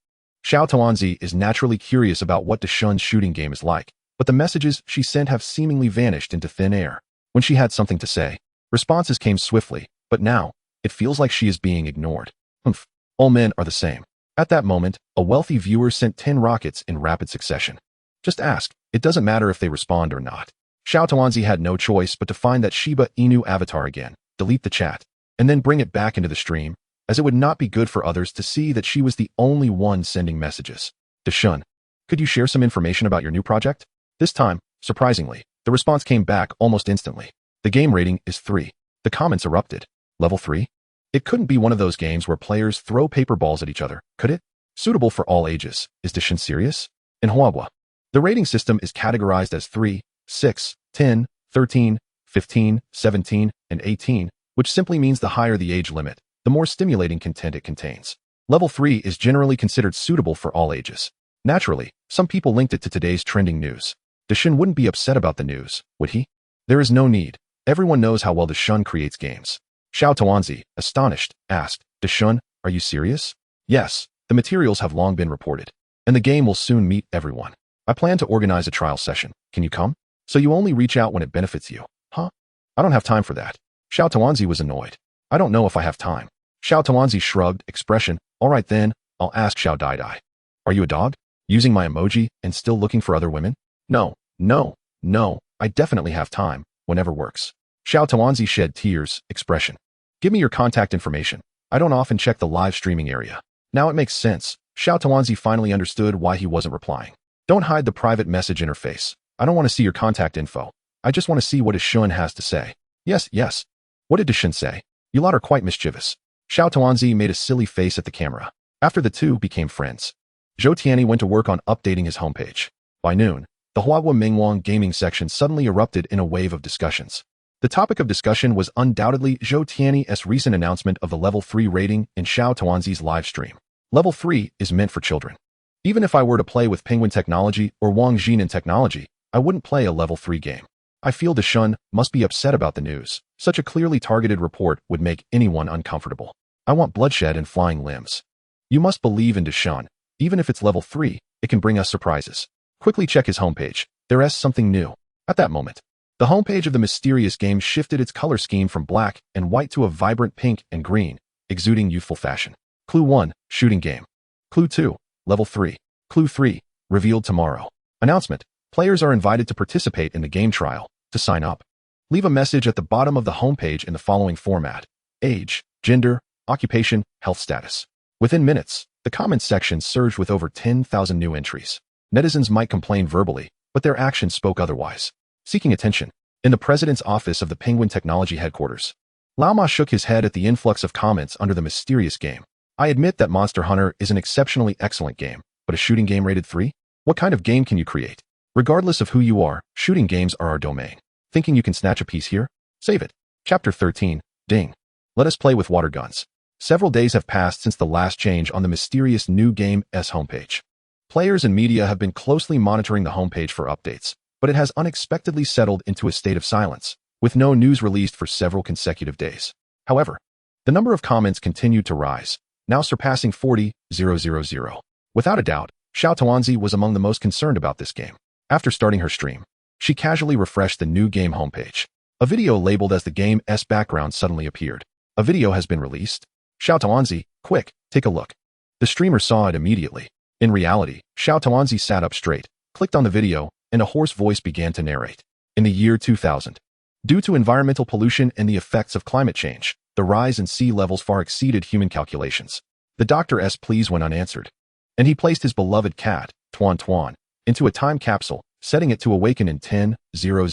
Xiao Tuanzi is naturally curious about what Deshun's shooting game is like, but the messages she sent have seemingly vanished into thin air. When she had something to say, responses came swiftly, but now, it feels like she is being ignored. Humph, all men are the same. At that moment, a wealthy viewer sent 10 rockets in rapid succession. Just ask, it doesn't matter if they respond or not. Xiao Tuanzi had no choice but to find that Shiba Inu avatar again, delete the chat, and then bring it back into the stream, as it would not be good for others to see that she was the only one sending messages. Deshun, could you share some information about your new project? This time, surprisingly, the response came back almost instantly. The game rating is 3. The comments erupted. Level 3? It couldn't be one of those games where players throw paper balls at each other, could it? Suitable for all ages. Is Deshun serious? In Huahua, the rating system is categorized as 3, 6, 10, 13, 15, 17, and 18, which simply means the higher the age limit, the more stimulating content it contains. Level 3 is generally considered suitable for all ages. Naturally, some people linked it to today's trending news. Deshun wouldn't be upset about the news, would he? There is no need. Everyone knows how well Deshun creates games. Xiao Tuanzi, astonished, asked, Deshun, are you serious? Yes, the materials have long been reported, and the game will soon meet everyone. I plan to organize a trial session. Can you come? So you only reach out when it benefits you, huh? I don't have time for that. Xiao Tuanzi was annoyed. I don't know if I have time. Xiao Tuanzi shrugged, expression, all right then, I'll ask Xiao Daidai. Are you a dog? Using my emoji and still looking for other women? No, I definitely have time, whenever works. Xiao Tuanzi shed tears, expression. Give me your contact information. I don't often check the live streaming area. Now it makes sense. Xiao Tuanzi finally understood why he wasn't replying. Don't hide the private message interface. I don't want to see your contact info. I just want to see what Deshun has to say. Yes. What did Deshun say? You lot are quite mischievous. Xiao Tuanzi made a silly face at the camera. After the two became friends, Zhou Tianyi went to work on updating his homepage. By noon, the Huahua Mingwang gaming section suddenly erupted in a wave of discussions. The topic of discussion was undoubtedly Zhou Tianyi's recent announcement of the Level 3 rating in Xiao Tuanzi's live stream. Level 3 is meant for children. Even if I were to play with Penguin Technology or Wang Jinan Technology, I wouldn't play a Level 3 game. I feel Deshun must be upset about the news. Such a clearly targeted report would make anyone uncomfortable. I want bloodshed and flying limbs. You must believe in Deshun. Even if it's Level 3, it can bring us surprises. Quickly check his homepage. There is something new. At that moment, the homepage of the mysterious game shifted its color scheme from black and white to a vibrant pink and green, exuding youthful fashion. Clue 1, shooting game. Clue 2, Level 3. Clue 3, revealed tomorrow. Announcement, players are invited to participate in the game trial. To sign up, leave a message at the bottom of the homepage in the following format: age, gender, occupation, health status. Within minutes, the comments section surged with over 10,000 new entries. Netizens might complain verbally, but their actions spoke otherwise. Seeking attention. In the president's office of the Penguin Technology headquarters, Lao Ma shook his head at the influx of comments under the mysterious game. I admit that Monster Hunter is an exceptionally excellent game, but a shooting game rated 3? What kind of game can you create? Regardless of who you are, shooting games are our domain. Thinking you can snatch a piece here? Save it. Chapter 13, Ding. Let us play with water guns. Several days have passed since the last change on the mysterious new game's homepage. Players and media have been closely monitoring the homepage for updates, but it has unexpectedly settled into a state of silence, with no news released for several consecutive days. However, the number of comments continued to rise, now surpassing 40,000. Without a doubt, Xiao Tuanzi was among the most concerned about this game. After starting her stream, she casually refreshed the new game homepage. A video labeled as the game's background suddenly appeared. A video has been released. Xiao Tuanzi, quick, take a look. The streamer saw it immediately. In reality, Xiao Tuanzi sat up straight, clicked on the video, and a hoarse voice began to narrate. In the year 2000, due to environmental pollution and the effects of climate change, the rise in sea levels far exceeded human calculations. The doctor's pleas went unanswered, and he placed his beloved cat, Tuan, into a time capsule, setting it to awaken in 10,000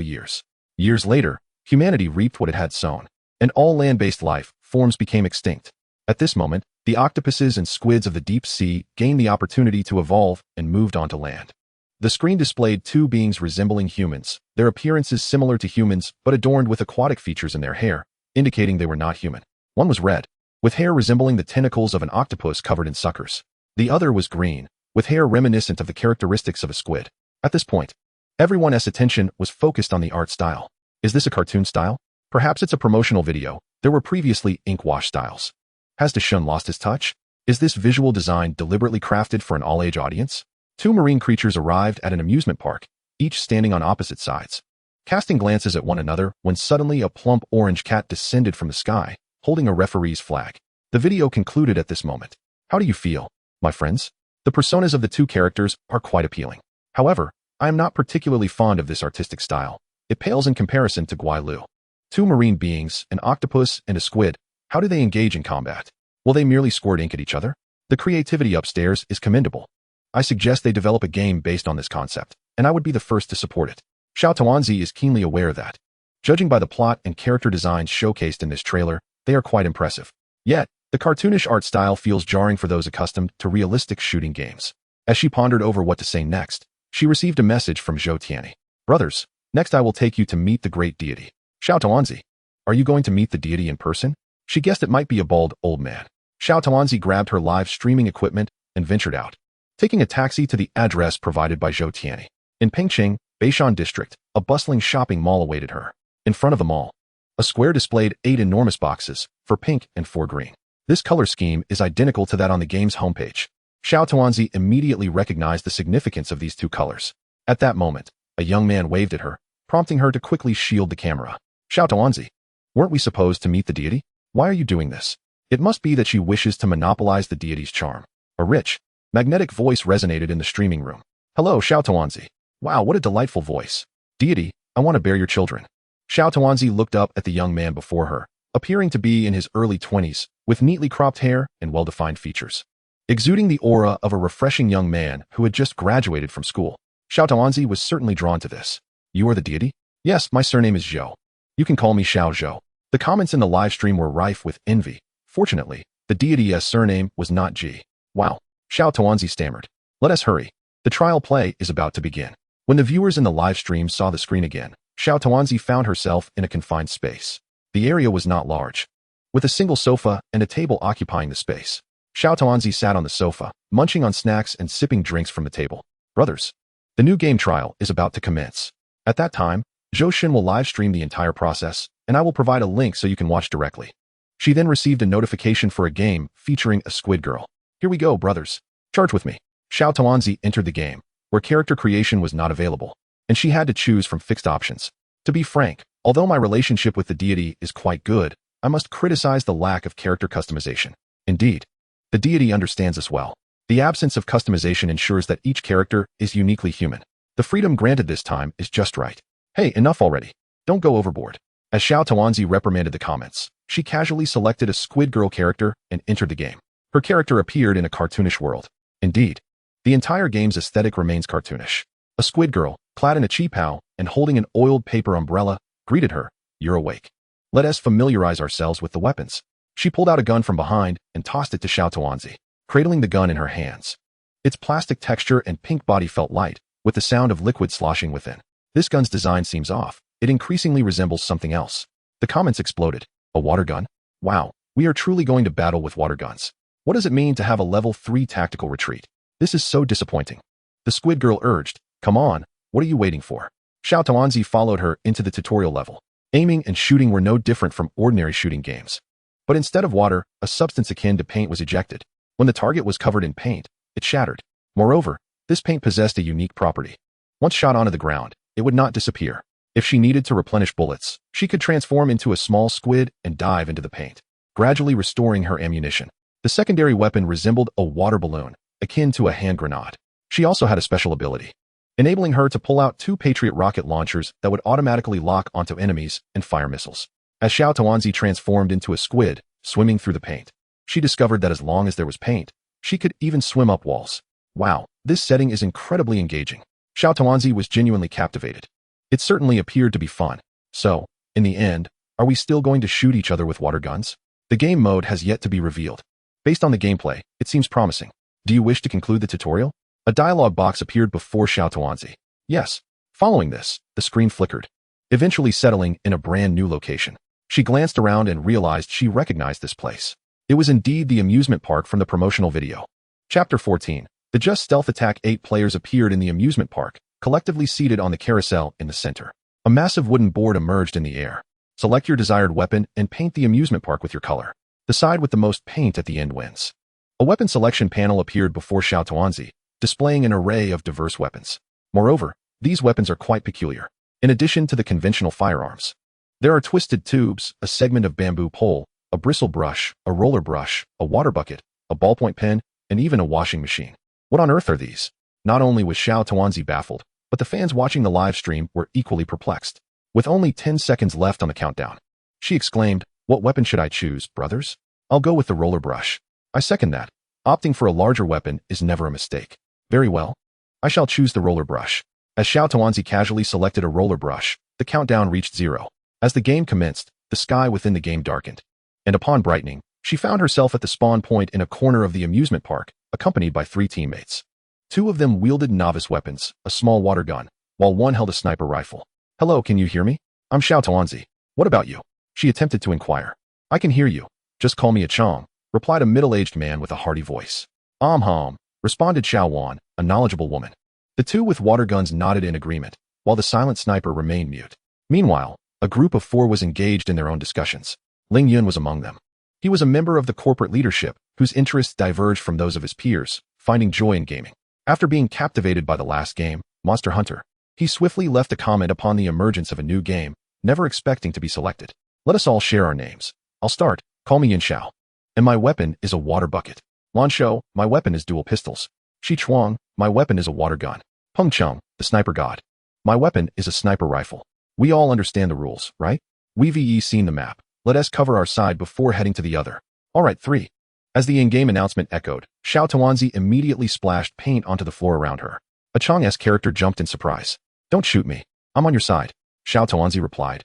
years. Years later, humanity reaped what it had sown, and all land-based life forms became extinct. At this moment, the octopuses and squids of the deep sea gained the opportunity to evolve and moved onto land. The screen displayed two beings resembling humans, their appearances similar to humans but adorned with aquatic features in their hair, indicating they were not human. One was red, with hair resembling the tentacles of an octopus covered in suckers. The other was green, with hair reminiscent of the characteristics of a squid. At this point, everyone's attention was focused on the art style. Is this a cartoon style? Perhaps it's a promotional video. There were previously ink wash styles. Has Deshun lost his touch? Is this visual design deliberately crafted for an all-age audience? Two marine creatures arrived at an amusement park, each standing on opposite sides, casting glances at one another when suddenly a plump orange cat descended from the sky, holding a referee's flag. The video concluded at this moment. How do you feel, my friends? The personas of the two characters are quite appealing. However, I am not particularly fond of this artistic style. It pales in comparison to Guai Lu. Two marine beings, an octopus and a squid, how do they engage in combat? Will they merely squirt ink at each other? The creativity upstairs is commendable. I suggest they develop a game based on this concept, and I would be the first to support it. Xiao Tuanzi is keenly aware that, judging by the plot and character designs showcased in this trailer, they are quite impressive. Yet, the cartoonish art style feels jarring for those accustomed to realistic shooting games. As she pondered over what to say next, she received a message from Zhou Tianyi. Brothers, next I will take you to meet the great deity. Xiao Tuanzi, are you going to meet the deity in person? She guessed it might be a bald, old man. Xiao Tuanzi grabbed her live streaming equipment and ventured out, taking a taxi to the address provided by Zhou Tianyi. In Pengcheng, Beishan district, a bustling shopping mall awaited her. In front of the mall, a square displayed 8 enormous boxes, 4 pink and 4 green. This color scheme is identical to that on the game's homepage. Xiao Tuanzi immediately recognized the significance of these two colors. At that moment, a young man waved at her, prompting her to quickly shield the camera. Xiao Tuanzi, weren't we supposed to meet the deity? Why are you doing this? It must be that she wishes to monopolize the deity's charm. A rich, magnetic voice resonated in the streaming room. Hello, Xiao Tuanzi. Wow, what a delightful voice. Deity, I want to bear your children. Xiao Tuanzi looked up at the young man before her, appearing to be in his early 20s, with neatly cropped hair and well-defined features. Exuding the aura of a refreshing young man who had just graduated from school, Xiao Tuanzi was certainly drawn to this. You are the deity? Yes, my surname is Zhou. You can call me Xiao Zhou. The comments in the live stream were rife with envy. Fortunately, the deity's surname was not Ji. Wow, Xiao Tuanzi stammered. Let us hurry. The trial play is about to begin. When the viewers in the live stream saw the screen again, Xiao Tuanzi found herself in a confined space. The area was not large, with a single sofa and a table occupying the space. Xiao Tuanzi sat on the sofa, munching on snacks and sipping drinks from the table. Brothers, the new game trial is about to commence. At that time, Zhou Xin will live stream the entire process, and I will provide a link so you can watch directly. She then received a notification for a game featuring a squid girl. Here we go, brothers. Charge with me. Xiao Tuanzi entered the game, where character creation was not available, and she had to choose from fixed options. To be frank, although my relationship with the deity is quite good, I must criticize the lack of character customization. Indeed, the deity understands us well. The absence of customization ensures that each character is uniquely human. The freedom granted this time is just right. Hey, enough already. Don't go overboard. As Xiao Tuanzi reprimanded the comments, she casually selected a squid girl character and entered the game. Her character appeared in a cartoonish world. Indeed, the entire game's aesthetic remains cartoonish. A squid girl, clad in a qipao and holding an oiled paper umbrella, greeted her. You're awake. Let us familiarize ourselves with the weapons. She pulled out a gun from behind and tossed it to Xiao Tuanzi, cradling the gun in her hands. Its plastic texture and pink body felt light, with the sound of liquid sloshing within. This gun's design seems off. It increasingly resembles something else. The comments exploded. A water gun? Wow, we are truly going to battle with water guns. What does it mean to have a level 3 tactical retreat? This is so disappointing. The squid girl urged, come on, what are you waiting for? Xiao Tuanzi followed her into the tutorial level. Aiming and shooting were no different from ordinary shooting games. But instead of water, a substance akin to paint was ejected. When the target was covered in paint, it shattered. Moreover, this paint possessed a unique property. Once shot onto the ground, it would not disappear. If she needed to replenish bullets, she could transform into a small squid and dive into the paint, gradually restoring her ammunition. The secondary weapon resembled a water balloon, akin to a hand grenade. She also had a special ability, enabling her to pull out 2 Patriot rocket launchers that would automatically lock onto enemies and fire missiles. As Xiao Tuanzi transformed into a squid, swimming through the paint, she discovered that as long as there was paint, she could even swim up walls. Wow, this setting is incredibly engaging. Xiao Tuanzi was genuinely captivated. It certainly appeared to be fun. So, in the end, are we still going to shoot each other with water guns? The game mode has yet to be revealed. Based on the gameplay, it seems promising. Do you wish to conclude the tutorial? A dialog box appeared before Xiao Tuanzi. Yes. Following this, the screen flickered, eventually settling in a brand new location. She glanced around and realized she recognized this place. It was indeed the amusement park from the promotional video. Chapter 14. The Just Stealth Attack. 8 players appeared in the amusement park, collectively seated on the carousel in the center. A massive wooden board emerged in the air. Select your desired weapon and paint the amusement park with your color. The side with the most paint at the end wins. A weapon selection panel appeared before Xiao Tuanzi, displaying an array of diverse weapons. Moreover, these weapons are quite peculiar. In addition to the conventional firearms, there are twisted tubes, a segment of bamboo pole, a bristle brush, a roller brush, a water bucket, a ballpoint pen, and even a washing machine. What on earth are these? Not only was Xiao Tuanzi baffled, but the fans watching the live stream were equally perplexed. With only 10 seconds left on the countdown, she exclaimed, "What weapon should I choose, brothers? I'll go with the roller brush." I second that. Opting for a larger weapon is never a mistake. Very well. I shall choose the roller brush. As Xiao Tuanzi casually selected a roller brush, the countdown reached 0. As the game commenced, the sky within the game darkened. And upon brightening, she found herself at the spawn point in a corner of the amusement park, accompanied by 3 teammates. 2 of them wielded novice weapons, a small water gun, while one held a sniper rifle. "Hello, can you hear me? I'm Xiao Tuanzi. What about you?" she attempted to inquire. "I can hear you. Just call me a Chong," replied a middle-aged man with a hearty voice. Hum," responded Xiao Wan, a knowledgeable woman. The 2 with water guns nodded in agreement, while the silent sniper remained mute. Meanwhile, a group of 4 was engaged in their own discussions. Ling Yun was among them. He was a member of the corporate leadership, whose interests diverged from those of his peers, finding joy in gaming. After being captivated by the last game, Monster Hunter, he swiftly left a comment upon the emergence of a new game, never expecting to be selected. "Let us all share our names. I'll start. Call me Yin Xiao. And my weapon is a water bucket. Lan Shou, my weapon is dual pistols. Shi Chuang, my weapon is a water gun. Peng Cheng, the sniper god. My weapon is a sniper rifle. We all understand the rules, right? We've seen the map. Let us cover our side before heading to the other. Alright, 3. As the in-game announcement echoed, Xiao Tuanzi immediately splashed paint onto the floor around her. A Chong-esque character jumped in surprise. "Don't shoot me. I'm on your side," Xiao Tuanzi replied.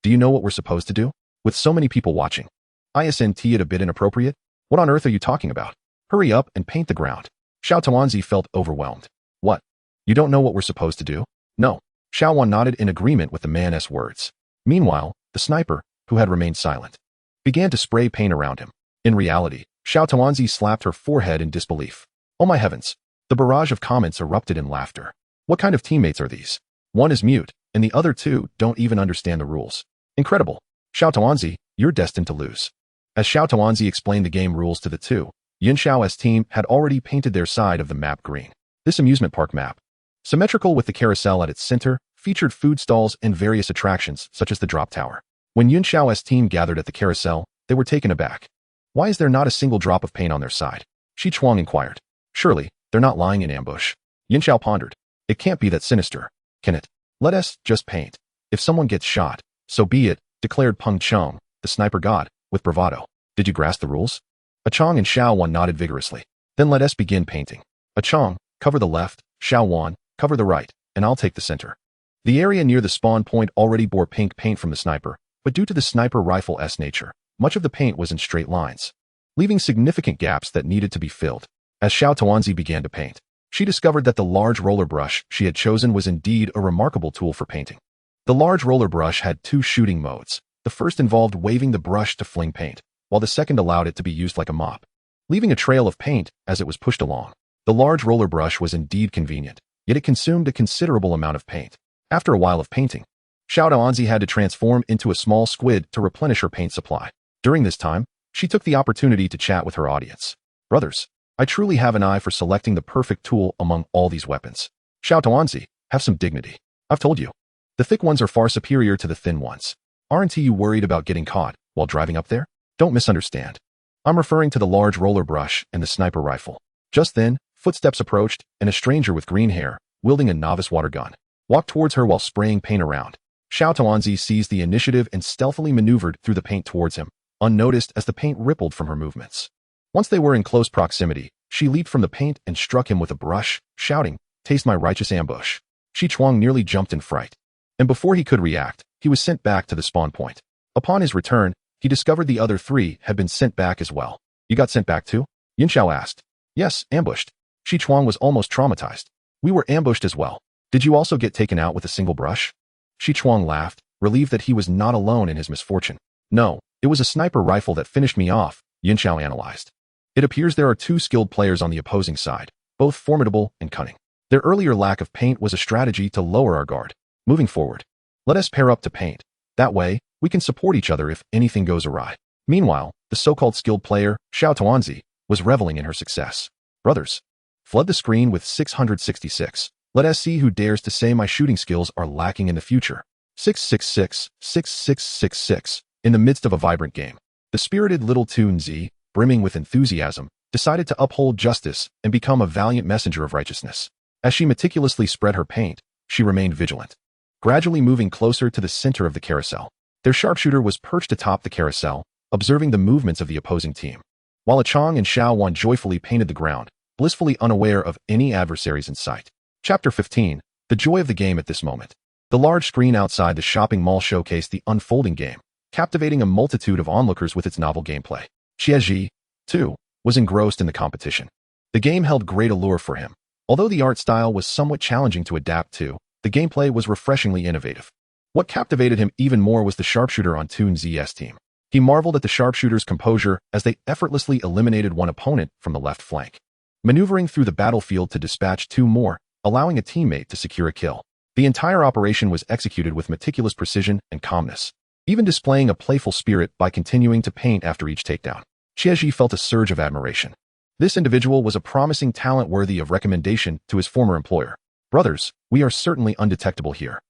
"Do you know what we're supposed to do? With so many people watching. Isn't it a bit inappropriate? What on earth are you talking about? Hurry up and paint the ground." Xiao Tuanzi felt overwhelmed. "What? You don't know what we're supposed to do?" "No." Xiao Wan nodded in agreement with the man's words. Meanwhile, the sniper, who had remained silent, began to spray paint around him. In reality, Xiao Tuanzi slapped her forehead in disbelief. "Oh my heavens." The barrage of comments erupted in laughter. "What kind of teammates are these? One is mute, and the other 2 don't even understand the rules. Incredible. Xiao Tuanzi, you're destined to lose." As Xiao Tuanzi explained the game rules to the 2, Yin Xiao's team had already painted their side of the map green. This amusement park map, symmetrical with the carousel at its center, featured food stalls and various attractions such as the drop tower. When Yin Xiao's team gathered at the carousel, they were taken aback. "Why is there not a single drop of paint on their side?" Shi Chuang inquired. "Surely, they're not lying in ambush." Yin Xiao pondered. "It can't be that sinister, can it? Let us just paint. If someone gets shot, so be it," declared Peng Cheng, the sniper god, with bravado. "Did you grasp the rules?" A Chong and Xiao Wan nodded vigorously. "Then let us begin painting. A Chong, cover the left, Xiao Wan, cover the right, and I'll take the center." The area near the spawn point already bore pink paint from the sniper, but due to the sniper rifle's nature, much of the paint was in straight lines, leaving significant gaps that needed to be filled. As Xiao Tuanzi began to paint, she discovered that the large roller brush she had chosen was indeed a remarkable tool for painting. The large roller brush had 2 shooting modes. The first involved waving the brush to fling paint, while the second allowed it to be used like a mop, leaving a trail of paint as it was pushed along. The large roller brush was indeed convenient, yet it consumed a considerable amount of paint. After a while of painting, Xiao Tuanzi had to transform into a small squid to replenish her paint supply. During this time, she took the opportunity to chat with her audience. "Brothers, I truly have an eye for selecting the perfect tool among all these weapons. Xiao Tuanzi, have some dignity. I've told you. The thick ones are far superior to the thin ones. Aren't you worried about getting caught while driving up there? Don't misunderstand. I'm referring to the large roller brush and the sniper rifle. Just then, footsteps approached, and a stranger with green hair, wielding a novice water gun, walked towards her while spraying paint around. Xiao Tuanzi seized the initiative and stealthily maneuvered through the paint towards him, unnoticed as the paint rippled from her movements. Once they were in close proximity, she leaped from the paint and struck him with a brush, shouting, "Taste my righteous ambush." Shi Chuang nearly jumped in fright. And before he could react, he was sent back to the spawn point. Upon his return, he discovered the other three had been sent back as well. You got sent back too? Yin Xiao asked. Yes, ambushed. Shi Chuang was almost traumatized. We were ambushed as well. Did you also get taken out with a single brush? Shi Chuang laughed, relieved that he was not alone in his misfortune. No, it was a sniper rifle that finished me off, Yin Xiao analyzed. It appears there are two skilled players on the opposing side, both formidable and cunning. Their earlier lack of paint was a strategy to lower our guard. Moving forward, let us pair up to paint. That way, we can support each other if anything goes awry. Meanwhile, the so-called skilled player, Xiao Tuanzi, was reveling in her success. Brothers, flood the screen with 666. Let us see who dares to say my shooting skills are lacking in the future. 666, 6666. In the midst of a vibrant game, the spirited little Tuanzi, brimming with enthusiasm, decided to uphold justice and become a valiant messenger of righteousness. As she meticulously spread her paint, she remained vigilant, gradually moving closer to the center of the carousel. Their sharpshooter was perched atop the carousel, observing the movements of the opposing team, while Chong and Xiao Wan joyfully painted the ground, blissfully unaware of any adversaries in sight. Chapter 15. The joy of the game at this moment. The large screen outside the shopping mall showcased the unfolding game, captivating a multitude of onlookers with its novel gameplay. Xie, too, was engrossed in the competition. The game held great allure for him. Although the art style was somewhat challenging to adapt to, the gameplay was refreshingly innovative. What captivated him even more was the sharpshooter on Tuanzi's team. He marveled at the sharpshooter's composure as they effortlessly eliminated one opponent from the left flank, maneuvering through the battlefield to dispatch two more, allowing a teammate to secure a kill. The entire operation was executed with meticulous precision and calmness, even displaying a playful spirit by continuing to paint after each takedown. Xie felt a surge of admiration. This individual was a promising talent worthy of recommendation to his former employer. Brothers, we are certainly undetectable here,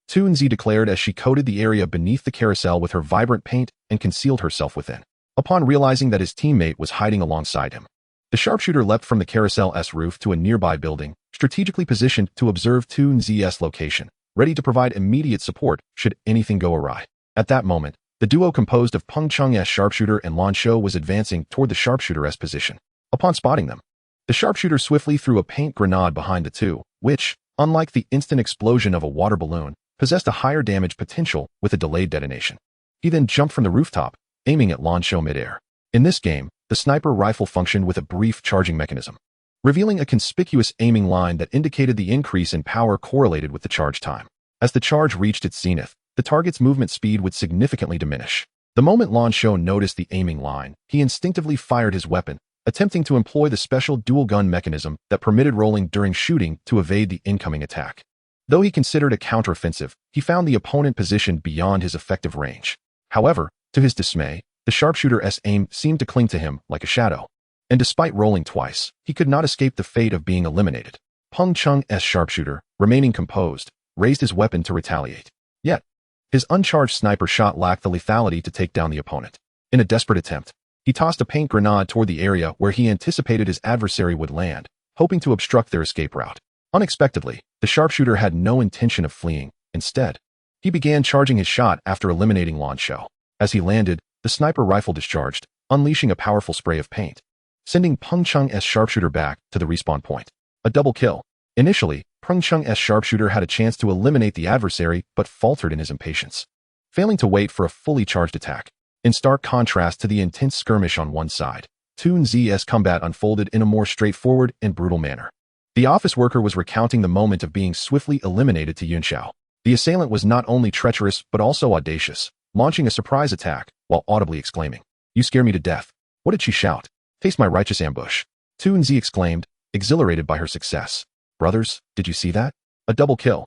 Tuanzi declared as she coated the area beneath the carousel with her vibrant paint and concealed herself within. Upon realizing that his teammate was hiding alongside him, the sharpshooter leapt from the carousel's roof to a nearby building, strategically positioned to observe Tuanzi's location, ready to provide immediate support should anything go awry. At that moment, the duo composed of Peng Cheng's sharpshooter and Lan Shou was advancing toward the sharpshooter's position. Upon spotting them, the sharpshooter swiftly threw a paint grenade behind the two, which, unlike the instant explosion of a water balloon, possessed a higher damage potential with a delayed detonation. He then jumped from the rooftop, aiming at Lan Shou midair. In this game, the sniper rifle functioned with a brief charging mechanism, revealing a conspicuous aiming line that indicated the increase in power correlated with the charge time. As the charge reached its zenith, the target's movement speed would significantly diminish. The moment Lan Shou noticed the aiming line, he instinctively fired his weapon, attempting to employ the special dual-gun mechanism that permitted rolling during shooting to evade the incoming attack. Though he considered a counteroffensive, he found the opponent positioned beyond his effective range. However, to his dismay, the sharpshooter's aim seemed to cling to him like a shadow. And despite rolling twice, he could not escape the fate of being eliminated. Peng Cheng's sharpshooter, remaining composed, raised his weapon to retaliate. Yet, his uncharged sniper shot lacked the lethality to take down the opponent. In a desperate attempt, he tossed a paint grenade toward the area where he anticipated his adversary would land, hoping to obstruct their escape route. Unexpectedly, the sharpshooter had no intention of fleeing. Instead, he began charging his shot after eliminating Lan Shou. As he landed, the sniper rifle discharged, unleashing a powerful spray of paint, sending Peng Cheng's sharpshooter back to the respawn point. A double kill. Initially, Peng Cheng's sharpshooter had a chance to eliminate the adversary but faltered in his impatience, failing to wait for a fully charged attack. In stark contrast to the intense skirmish on one side, Tuanzi's combat unfolded in a more straightforward and brutal manner. The office worker was recounting the moment of being swiftly eliminated to Yun Xiao. The assailant was not only treacherous but also audacious, launching a surprise attack while audibly exclaiming, "You scare me to death." What did she shout? "Taste my righteous ambush," Tuanzi exclaimed, exhilarated by her success. Brothers, did you see that? A double kill.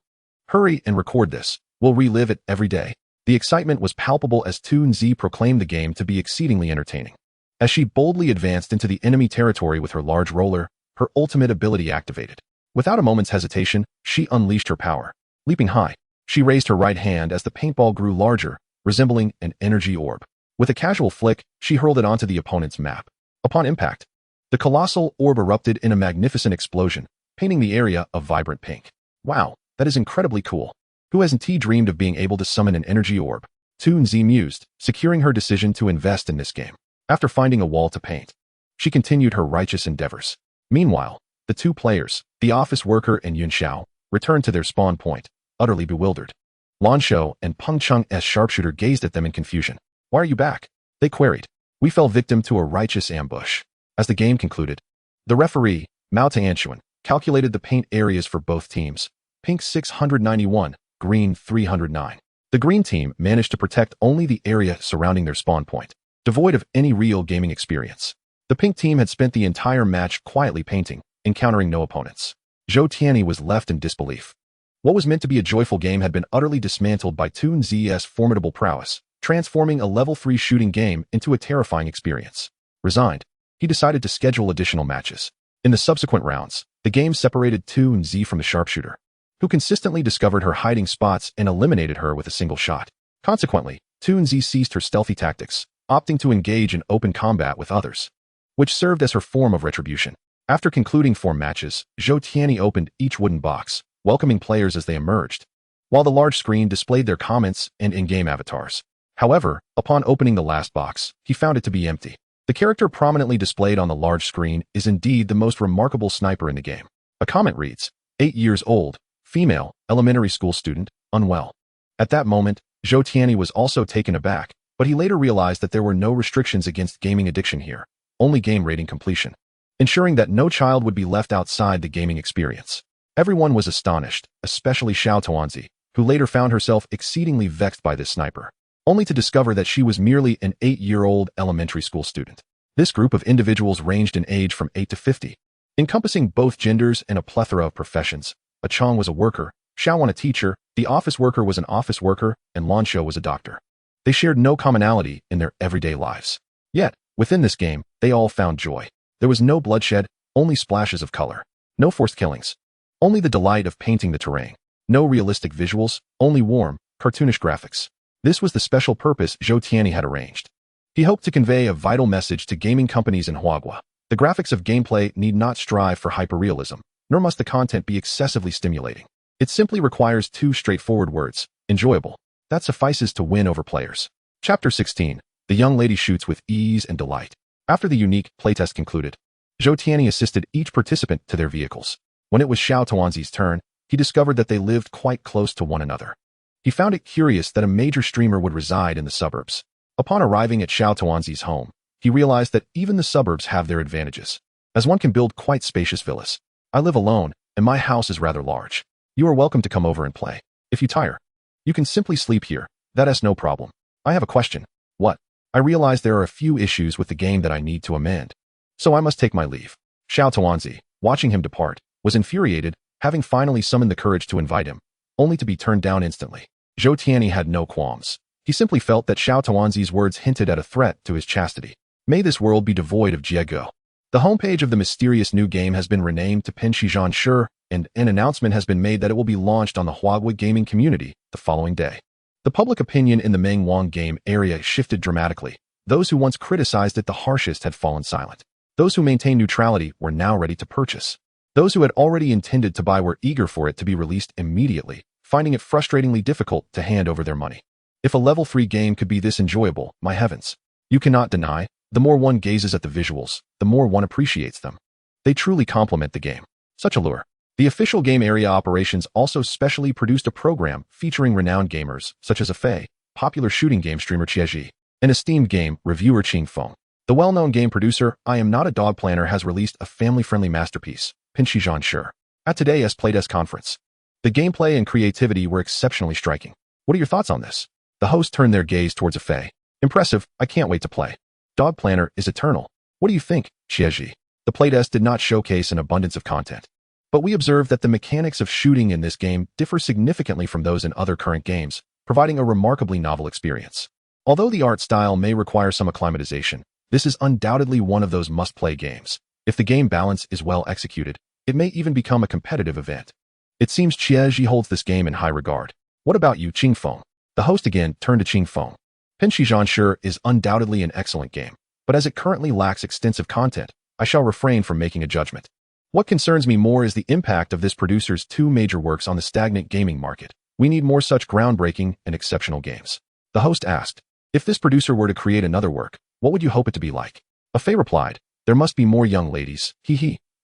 Hurry and record this. We'll relive it every day. The excitement was palpable as Tuanzi proclaimed the game to be exceedingly entertaining. As she boldly advanced into the enemy territory with her large roller, her ultimate ability activated. Without a moment's hesitation, she unleashed her power. Leaping high, she raised her right hand as the paintball grew larger, resembling an energy orb. With a casual flick, she hurled it onto the opponent's map. Upon impact, the colossal orb erupted in a magnificent explosion, painting the area a vibrant pink. Wow, that is incredibly cool. Who hasn't dreamed of being able to summon an energy orb? Tuanzi mused, securing her decision to invest in this game. After finding a wall to paint, she continued her righteous endeavors. Meanwhile, the two players, the office worker and Yun Xiao, returned to their spawn point, utterly bewildered. Lan Shou and Peng Cheng's sharpshooter gazed at them in confusion. Why are you back? They queried. We fell victim to a righteous ambush. As the game concluded, the referee, Mao Tianchuan, calculated the paint areas for both teams. Pink 691, green 309. The green team managed to protect only the area surrounding their spawn point, devoid of any real gaming experience. The pink team had spent the entire match quietly painting, encountering no opponents. Zhou Tianyi was left in disbelief. What was meant to be a joyful game had been utterly dismantled by Tuanzi's formidable prowess, transforming a level 3 shooting game into a terrifying experience. Resigned, he decided to schedule additional matches. In the subsequent rounds, the game separated Tuanzi from the sharpshooter, who consistently discovered her hiding spots and eliminated her with a single shot. Consequently, Tuanzi ceased her stealthy tactics, opting to engage in open combat with others, which served as her form of retribution. After concluding 4 matches, Zhou Tianyi opened each wooden box, welcoming players as they emerged, while the large screen displayed their comments and in-game avatars. However, upon opening the last box, he found it to be empty. The character prominently displayed on the large screen is indeed the most remarkable sniper in the game. A comment reads, 8 years old, female, elementary school student, unwell. At that moment, Zhou Tianyi was also taken aback, but he later realized that there were no restrictions against gaming addiction here, only game rating completion, ensuring that no child would be left outside the gaming experience. Everyone was astonished, especially Xiao Tuanzi, who later found herself exceedingly vexed by this sniper, only to discover that she was merely an 8-year-old elementary school student. This group of individuals ranged in age from 8 to 50, encompassing both genders and a plethora of professions. A Chong was a worker, Xiao a teacher, the office worker was an office worker, and Lan Shou was a doctor. They shared no commonality in their everyday lives. Yet, within this game, they all found joy. There was no bloodshed, only splashes of color. No forced killings, only the delight of painting the terrain. No realistic visuals, only warm, cartoonish graphics. This was the special purpose Zhou Tianyi had arranged. He hoped to convey a vital message to gaming companies in Huagua. The graphics of gameplay need not strive for hyperrealism, nor must the content be excessively stimulating. It simply requires 2 straightforward words, enjoyable. That suffices to win over players. Chapter 16. The young lady shoots with ease and delight. After the unique playtest concluded, Zhou Tianyi assisted each participant to their vehicles. When it was Xiao Tuanzi's turn, he discovered that they lived quite close to one another. He found it curious that a major streamer would reside in the suburbs. Upon arriving at Xiao Tuanzi's home, he realized that even the suburbs have their advantages, as one can build quite spacious villas. I live alone, and my house is rather large. You are welcome to come over and play. If you tire, you can simply sleep here. That is no problem. I have a question. What? I realize there are a few issues with the game that I need to amend, so I must take my leave. Xiao Tuanzi, watching him depart, was infuriated, having finally summoned the courage to invite him, only to be turned down instantly. Zhou Tianyi had no qualms. He simply felt that Xiao Tuanzi's words hinted at a threat to his chastity. May this world be devoid of Jiego. The homepage of the mysterious new game has been renamed to Pinshizhan Shi, and an announcement has been made that it will be launched on the Huagua gaming community the following day. The public opinion in the Mengwang game area shifted dramatically. Those who once criticized it the harshest had fallen silent. Those who maintained neutrality were now ready to purchase. Those who had already intended to buy were eager for it to be released immediately, finding it frustratingly difficult to hand over their money. If a level 3 game could be this enjoyable, my heavens. You cannot deny, the more one gazes at the visuals, the more one appreciates them. They truly complement the game. Such allure. The official game area operations also specially produced a program featuring renowned gamers, such as Afei, popular shooting game streamer Chieji, and esteemed game reviewer Qing Feng. The well-known game producer, I Am Not a Dog Planner, has released a family-friendly masterpiece, Pinshizhan Shi, at today's Playtest conference. The gameplay and creativity were exceptionally striking. What are your thoughts on this? The host turned their gaze towards Afei. Impressive, I can't wait to play. Dog Planner is eternal. What do you think, Chieji? The playtest did not showcase an abundance of content, but we observed that the mechanics of shooting in this game differ significantly from those in other current games, providing a remarkably novel experience. Although the art style may require some acclimatization, This is undoubtedly one of those must-play games. If the game balance is well executed, it may even become a competitive event. It seems Qiaozhi holds this game in high regard. What about you, Qingfeng? The host again turned to Qingfeng. Pinshi Zhanshi is undoubtedly an excellent game, but as it currently lacks extensive content, I shall refrain from making a judgment. What concerns me more is the impact of this producer's two major works on the stagnant gaming market. We need more such groundbreaking and exceptional games. The host asked, if this producer were to create another work, what would you hope it to be like? Afei replied, there must be more young ladies,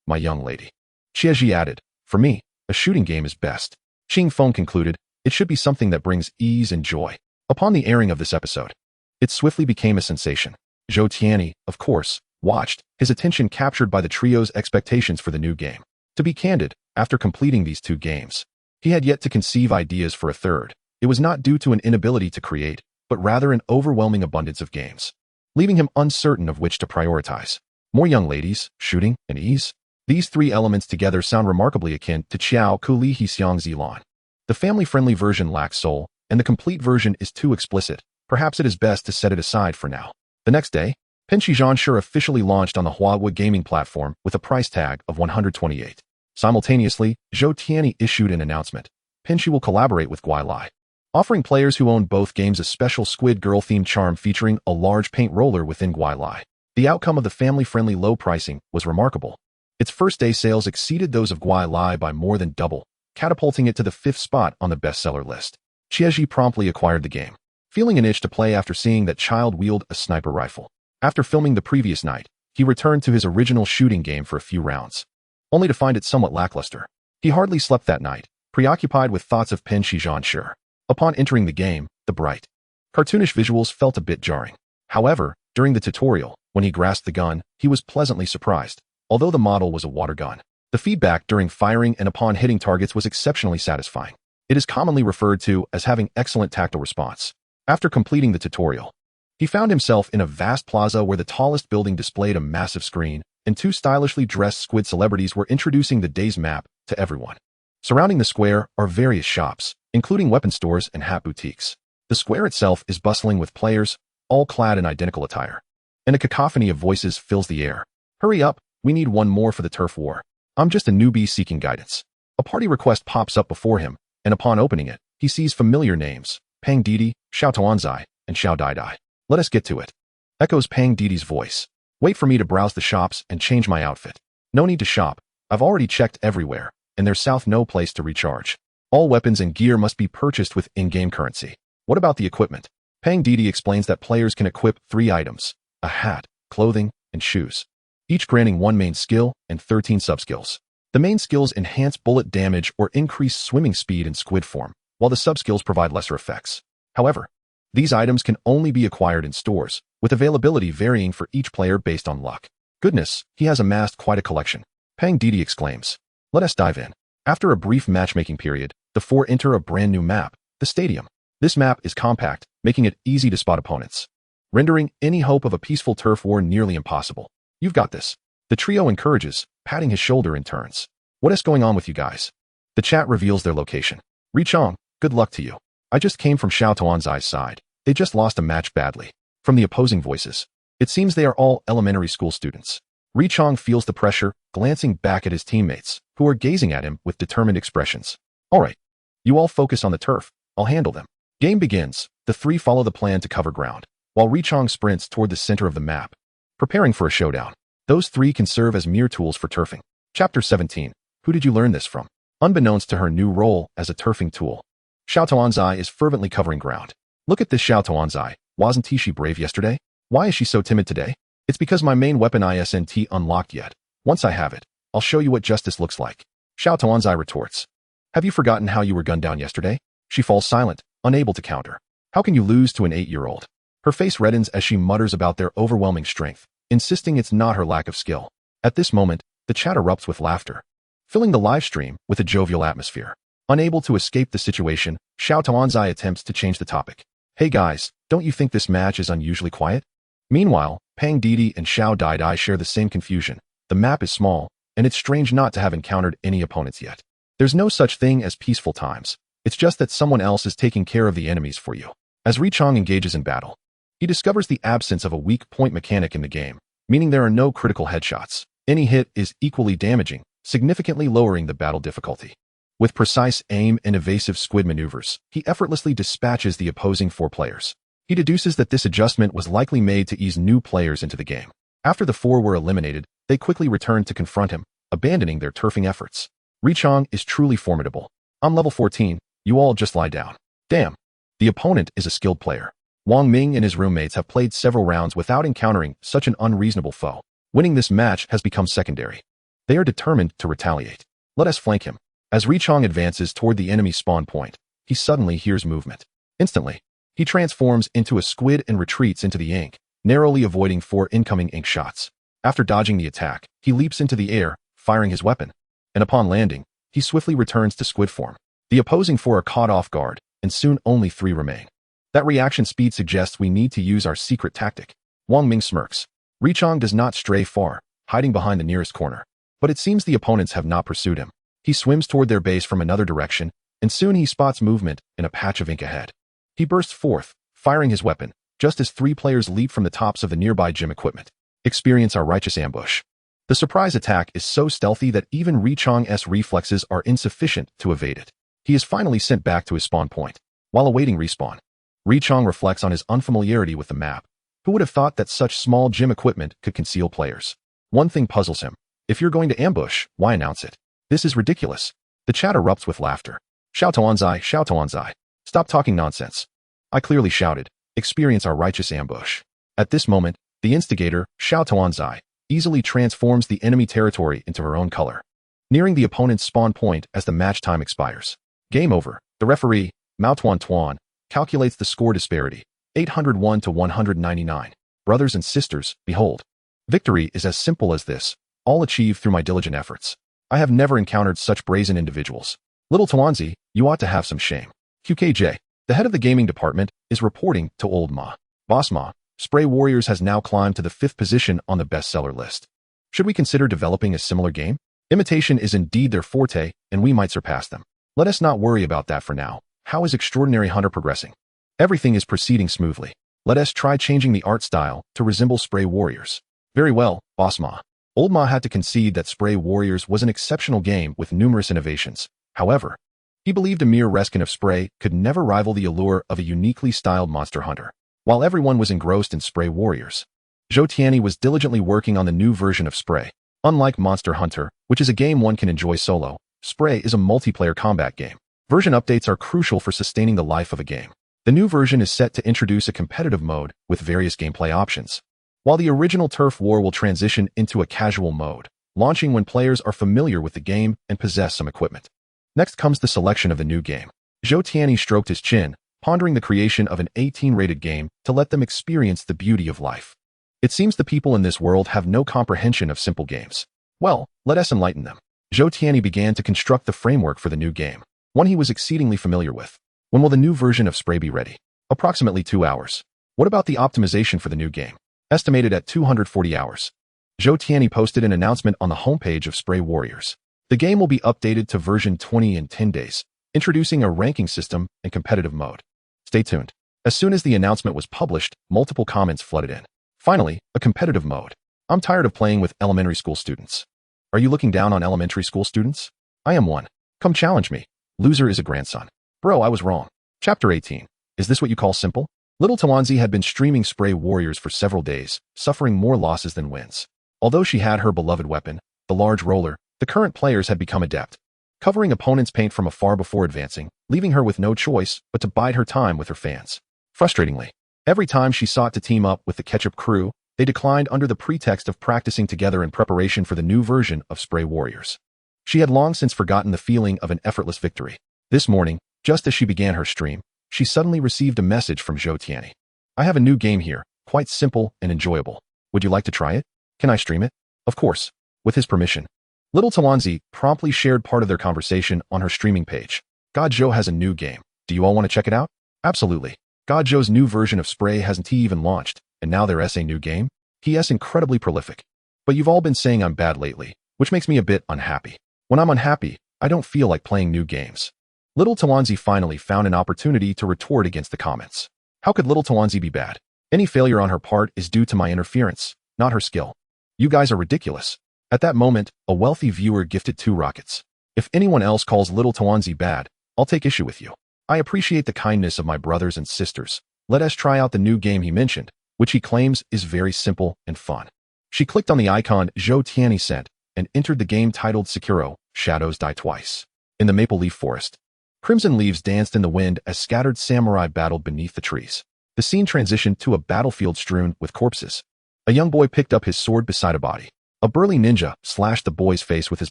my young lady. Qiaozhi added, for me, a shooting game is best. Qingfeng concluded, it should be something that brings ease and joy. Upon the airing of this episode, it swiftly became a sensation. Zhou Tianyi, of course, watched, his attention captured by the trio's expectations for the new game. To be candid, after completing these two games, he had yet to conceive ideas for a third. It was not due to an inability to create, but rather an overwhelming abundance of games, leaving him uncertain of which to prioritize. More young ladies, shooting, and ease? These three elements together sound remarkably akin to Qiao Ku Li He Xiang Zilan. The family-friendly version lacks soul, and the complete version is too explicit. Perhaps it is best to set it aside for now. The next day, Pinshi Zhanshi officially launched on the Huawei gaming platform with a price tag of 128. Simultaneously, Zhou Tianyi issued an announcement. Pinshi will collaborate with Guilai, offering players who own both games a special Squid Girl-themed charm featuring a large paint roller within Guilai. The outcome of the family-friendly low pricing was remarkable. Its first-day sales exceeded those of Guilai by more than double, catapulting it to the 5th spot on the bestseller list. Qiaozhi promptly acquired the game, feeling an itch to play after seeing that child wield a sniper rifle. After filming the previous night, he returned to his original shooting game for a few rounds, only to find it somewhat lackluster. He hardly slept that night, preoccupied with thoughts of Pinshi Zhanshi. Upon entering the game, the bright, cartoonish visuals felt a bit jarring. However, during the tutorial, when he grasped the gun, he was pleasantly surprised. Although the model was a water gun, the feedback during firing and upon hitting targets was exceptionally satisfying. It is commonly referred to as having excellent tactile response. After completing the tutorial, he found himself in a vast plaza where the tallest building displayed a massive screen, and two stylishly dressed squid celebrities were introducing the day's map to everyone. Surrounding the square are various shops, including weapon stores and hat boutiques. The square itself is bustling with players, all clad in identical attire, and a cacophony of voices fills the air. Hurry up, we need one more for the turf war. I'm just a newbie seeking guidance. A party request pops up before him, and upon opening it, he sees familiar names, Pang Didi, Xiao Tuanzi, and Xiao Daidai. Let us get to it. Echoes Pang Didi's voice. Wait for me to browse the shops and change my outfit. No need to shop. I've already checked everywhere, and there's no place to recharge. All weapons and gear must be purchased with in-game currency. What about the equipment? Pang Didi explains that players can equip 3 items, a hat, clothing, and shoes, each granting 1 main skill and 13 sub-skills. The main skills enhance bullet damage or increase swimming speed in squid form, while the sub-skills provide lesser effects. However, these items can only be acquired in stores, with availability varying for each player based on luck. Goodness, he has amassed quite a collection. Pang Didi exclaims. Let us dive in. After a brief matchmaking period, the 4 enter a brand new map, the stadium. This map is compact, making it easy to spot opponents, rendering any hope of a peaceful turf war nearly impossible. You've got this. The trio encourages, patting his shoulder in turns. What is going on with you guys? The chat reveals their location. Richong, good luck to you. I just came from Xiao Tuanzi's side. They just lost a match badly. From the opposing voices, it seems they are all elementary school students. Richong feels the pressure, glancing back at his teammates, who are gazing at him with determined expressions. All right. You all focus on the turf. I'll handle them. Game begins. The 3 follow the plan to cover ground, while Richong sprints toward the center of the map, preparing for a showdown. Those 3 can serve as mere tools for turfing. Chapter 17. Who did you learn this from? Unbeknownst to her new role as a turfing tool, Xiao Tuanzi is fervently covering ground. Look at this Xiao Tuanzi. Wasn't she brave yesterday? Why is she so timid today? It's because my main weapon isn't unlocked yet. Once I have it, I'll show you what justice looks like. Xiao Tuanzi retorts. Have you forgotten how you were gunned down yesterday? She falls silent, unable to counter. How can you lose to an 8-year-old? Her face reddens as she mutters about their overwhelming strength, insisting it's not her lack of skill. At this moment, the chat erupts with laughter, filling the live stream with a jovial atmosphere. Unable to escape the situation, Xiao Tuanzi attempts to change the topic. Hey guys, don't you think this match is unusually quiet? Meanwhile, Pang Didi and Xiao Daidai share the same confusion. The map is small, and it's strange not to have encountered any opponents yet. There's no such thing as peaceful times. It's just that someone else is taking care of the enemies for you. As Richong engages in battle, He discovers the absence of a weak point mechanic in the game, meaning there are no critical headshots. Any hit is equally damaging, significantly lowering the battle difficulty. With precise aim and evasive squid maneuvers, he effortlessly dispatches the opposing 4 players. He deduces that this adjustment was likely made to ease new players into the game. After the 4 were eliminated, they quickly returned to confront him, abandoning their turfing efforts. Reshaping is truly formidable. I'm level 14, you all just lie down. Damn. The opponent is a skilled player. Wang Ming and his roommates have played several rounds without encountering such an unreasonable foe. Winning this match has become secondary. They are determined to retaliate. Let us flank him. As Reshaping advances toward the enemy spawn point, he suddenly hears movement. Instantly, he transforms into a squid and retreats into the ink, narrowly avoiding 4 incoming ink shots. After dodging the attack, he leaps into the air, firing his weapon, and upon landing, he swiftly returns to squid form. The opposing 4 are caught off guard, and soon only 3 remain. That reaction speed suggests we need to use our secret tactic. Wang Ming smirks. Reshaping does not stray far, hiding behind the nearest corner. But it seems the opponents have not pursued him. He swims toward their base from another direction, and soon he spots movement in a patch of ink ahead. He bursts forth, firing his weapon, just as 3 players leap from the tops of the nearby gym equipment. Experience our righteous ambush. The surprise attack is so stealthy that even Reshaping's reflexes are insufficient to evade it. He is finally sent back to his spawn point. While awaiting respawn, Reshaping reflects on his unfamiliarity with the map. Who would have thought that such small gym equipment could conceal players? One thing puzzles him. If you're going to ambush, why announce it? This is ridiculous. The chat erupts with laughter. Xiao Tuanzi, Xiao Tuanzi. Stop talking nonsense. I clearly shouted. Experience our righteous ambush. At this moment, the instigator, Xiao Tuanzi, easily transforms the enemy territory into her own color. Nearing the opponent's spawn point as the match time expires. Game over. The referee, Mao Tuan Tuan, calculates the score disparity, 801 to 199. Brothers and sisters, behold. Victory is as simple as this, all achieved through my diligent efforts. I have never encountered such brazen individuals. Little Tuanzi, you ought to have some shame. QKJ, the head of the gaming department, is reporting to Old Ma. Boss Ma, Spray Warriors has now climbed to the 5th position on the bestseller list. Should we consider developing a similar game? Imitation is indeed their forte, and we might surpass them. Let us not worry about that for now. How is Extraordinary Hunter progressing? Everything is proceeding smoothly. Let us try changing the art style to resemble Spray Warriors. Very well, Boss Ma. Old Ma had to concede that Spray Warriors was an exceptional game with numerous innovations. However, he believed a mere reskin of Spray could never rival the allure of a uniquely styled Monster Hunter. While everyone was engrossed in Spray Warriors, Zhou Tianyi was diligently working on the new version of Spray. Unlike Monster Hunter, which is a game one can enjoy solo, Spray is a multiplayer combat game. Version updates are crucial for sustaining the life of a game. The new version is set to introduce a competitive mode with various gameplay options. While the original Turf War will transition into a casual mode, launching when players are familiar with the game and possess some equipment. Next comes the selection of the new game. Zhou Tianyi stroked his chin, pondering the creation of an 18-rated game to let them experience the beauty of life. It seems the people in this world have no comprehension of simple games. Well, let us enlighten them. Zhou Tianyi began to construct the framework for the new game, one he was exceedingly familiar with. When will the new version of Spray be ready? Approximately 2 hours. What about the optimization for the new game? Estimated at 240 hours. Zhou Tianyi posted an announcement on the homepage of Spray Warriors. The game will be updated to version 20 in 10 days, introducing a ranking system and competitive mode. Stay tuned. As soon as the announcement was published, multiple comments flooded in. Finally, a competitive mode. I'm tired of playing with elementary school students. Are you looking down on elementary school students? I am one. Come challenge me. Loser is a grandson. Bro, I was wrong. Chapter 18. Is this what you call simple? Little Tuanzi had been streaming Spray Warriors for several days, suffering more losses than wins. Although she had her beloved weapon, the large roller, the current players had become adept, covering opponents' paint from afar before advancing, leaving her with no choice but to bide her time with her fans. Frustratingly, every time she sought to team up with the Ketchup crew, they declined under the pretext of practicing together in preparation for the new version of Spray Warriors. She had long since forgotten the feeling of an effortless victory. This morning, just as she began her stream, she suddenly received a message from Zhou Tianyi. I have a new game here, quite simple and enjoyable. Would you like to try it? Can I stream it? Of course. With his permission. Little Tuanzi promptly shared part of their conversation on her streaming page. God Zhou has a new game. Do you all want to check it out? Absolutely. God Zhou's new version of Spray hasn't even launched, and now there's a new game? He is incredibly prolific. But you've all been saying I'm bad lately, which makes me a bit unhappy. When I'm unhappy, I don't feel like playing new games. Little Tuanzi finally found an opportunity to retort against the comments. How could Little Tuanzi be bad? Any failure on her part is due to my interference, not her skill. You guys are ridiculous. At that moment, a wealthy viewer gifted 2 rockets. If anyone else calls little Tuanzi bad, I'll take issue with you. I appreciate the kindness of my brothers and sisters. Let us try out the new game he mentioned, which he claims is very simple and fun. She clicked on the icon Zhou Tianyi sent and entered the game titled Sekiro, Shadows Die Twice. In the maple leaf forest, crimson leaves danced in the wind as scattered samurai battled beneath the trees. The scene transitioned to a battlefield strewn with corpses. A young boy picked up his sword beside a body. A burly ninja slashed the boy's face with his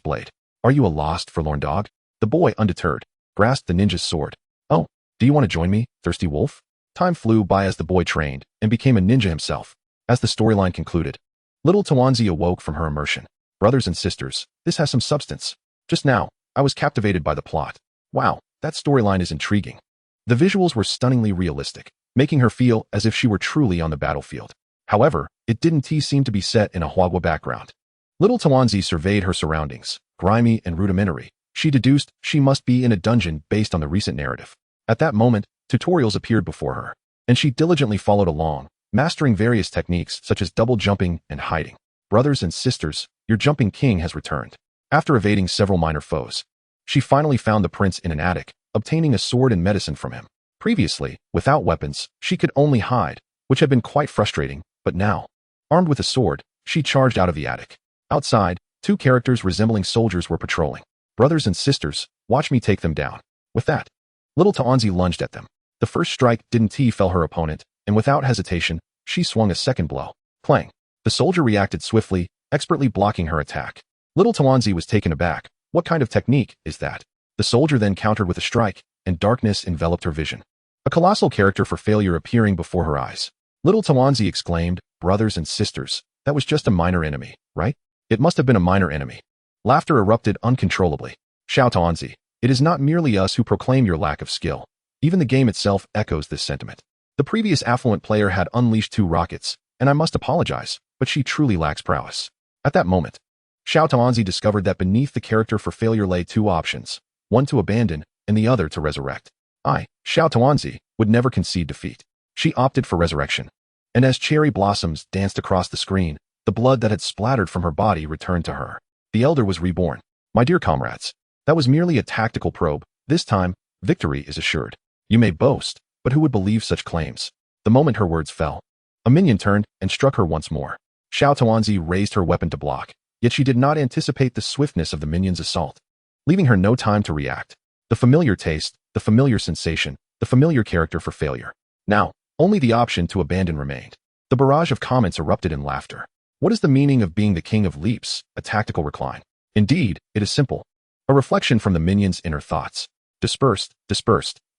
blade. Are you a lost, forlorn dog? The boy, undeterred, grasped the ninja's sword. Oh, do you want to join me, thirsty wolf? Time flew by as the boy trained and became a ninja himself. As the storyline concluded, little Tuanzi awoke from her immersion. Brothers and sisters, this has some substance. Just now, I was captivated by the plot. Wow, that storyline is intriguing. The visuals were stunningly realistic, making her feel as if she were truly on the battlefield. However, it didn't seem to be set in a Huagua background. Little Tuanzi surveyed her surroundings, grimy and rudimentary. She deduced she must be in a dungeon based on the recent narrative. At that moment, tutorials appeared before her, and she diligently followed along, mastering various techniques such as double jumping and hiding. Brothers and sisters, your jumping king has returned. After evading several minor foes, she finally found the prince in an attic, obtaining a sword and medicine from him. Previously, without weapons, she could only hide, which had been quite frustrating, but now, armed with a sword, she charged out of the attic. Outside, 2 characters resembling soldiers were patrolling. Brothers and sisters, watch me take them down. With that, little Tuanzi lunged at them. The first strike didn't fell her opponent, and without hesitation, she swung a second blow. Clang. The soldier reacted swiftly, expertly blocking her attack. Little Tuanzi was taken aback. What kind of technique is that? The soldier then countered with a strike, and darkness enveloped her vision. A colossal character for failure appearing before her eyes. Little Tuanzi exclaimed, brothers and sisters, that was just a minor enemy, right? It must have been a minor enemy. Laughter erupted uncontrollably. Xiao Tuanzi, it is not merely us who proclaim your lack of skill. Even the game itself echoes this sentiment. The previous affluent player had unleashed 2 rockets, and I must apologize, but she truly lacks prowess. At that moment, Xiao Tuanzi discovered that beneath the character for failure lay 2 options, one to abandon and the other to resurrect. Xiao Tuanzi, would never concede defeat. She opted for resurrection. And as cherry blossoms danced across the screen, the blood that had splattered from her body returned to her. The elder was reborn. My dear comrades, that was merely a tactical probe. This time, victory is assured. You may boast, but who would believe such claims? The moment her words fell, a minion turned and struck her once more. Xiao Tuanzi raised her weapon to block, yet she did not anticipate the swiftness of the minion's assault, leaving her no time to react. The familiar taste, the familiar sensation, the familiar character for failure. Now, only the option to abandon remained. The barrage of comments erupted in laughter. What is the meaning of being the king of leaps, a tactical recline? Indeed, it is simple. A reflection from the minion's inner thoughts. Dispersed.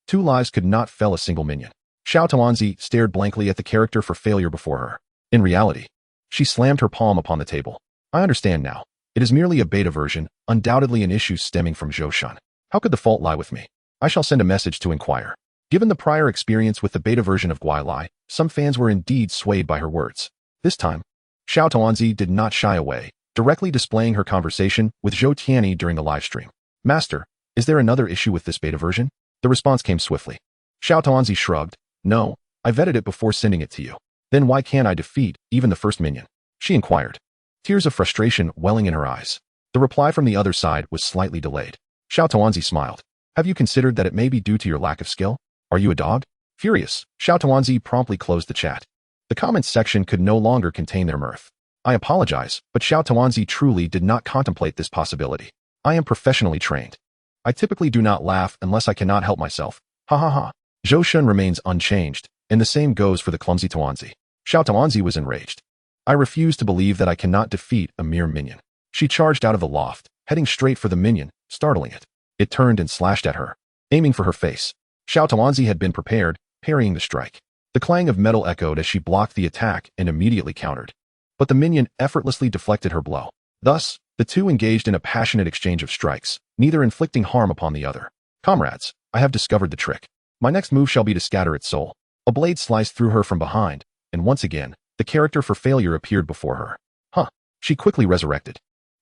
2 lives could not fell a single minion. Xiao Tuanzi stared blankly at the character for failure before her. In reality, she slammed her palm upon the table. I understand now. It is merely a beta version, undoubtedly an issue stemming from Zhou Shun. How could the fault lie with me? I shall send a message to inquire. Given the prior experience with the beta version of Gui Lai, some fans were indeed swayed by her words. This time, Xiao Tuanzi did not shy away, directly displaying her conversation with Zhou Tianyi during the livestream. Master, is there another issue with this beta version? The response came swiftly. Xiao Tuanzi shrugged. No, I vetted it before sending it to you. Then why can't I defeat even the first minion? She inquired, tears of frustration welling in her eyes. The reply from the other side was slightly delayed. Xiao Tuanzi smiled. Have you considered that it may be due to your lack of skill? Are you a dog? Furious, Xiao Tuanzi promptly closed the chat. The comments section could no longer contain their mirth. I apologize, but Xiao Tuanzi truly did not contemplate this possibility. I am professionally trained. I typically do not laugh unless I cannot help myself. Ha ha ha. Zhou Shun remains unchanged, and the same goes for the clumsy Tuanzi. Xiao Tuanzi was enraged. I refuse to believe that I cannot defeat a mere minion. She charged out of the loft, heading straight for the minion, startling it. It turned and slashed at her, aiming for her face. Xiao Tuanzi had been prepared, parrying the strike. The clang of metal echoed as she blocked the attack and immediately countered. But the minion effortlessly deflected her blow. Thus, the two engaged in a passionate exchange of strikes, neither inflicting harm upon the other. Comrades, I have discovered the trick. My next move shall be to scatter its soul. A blade sliced through her from behind, and once again, the character for failure appeared before her. Huh. She quickly resurrected,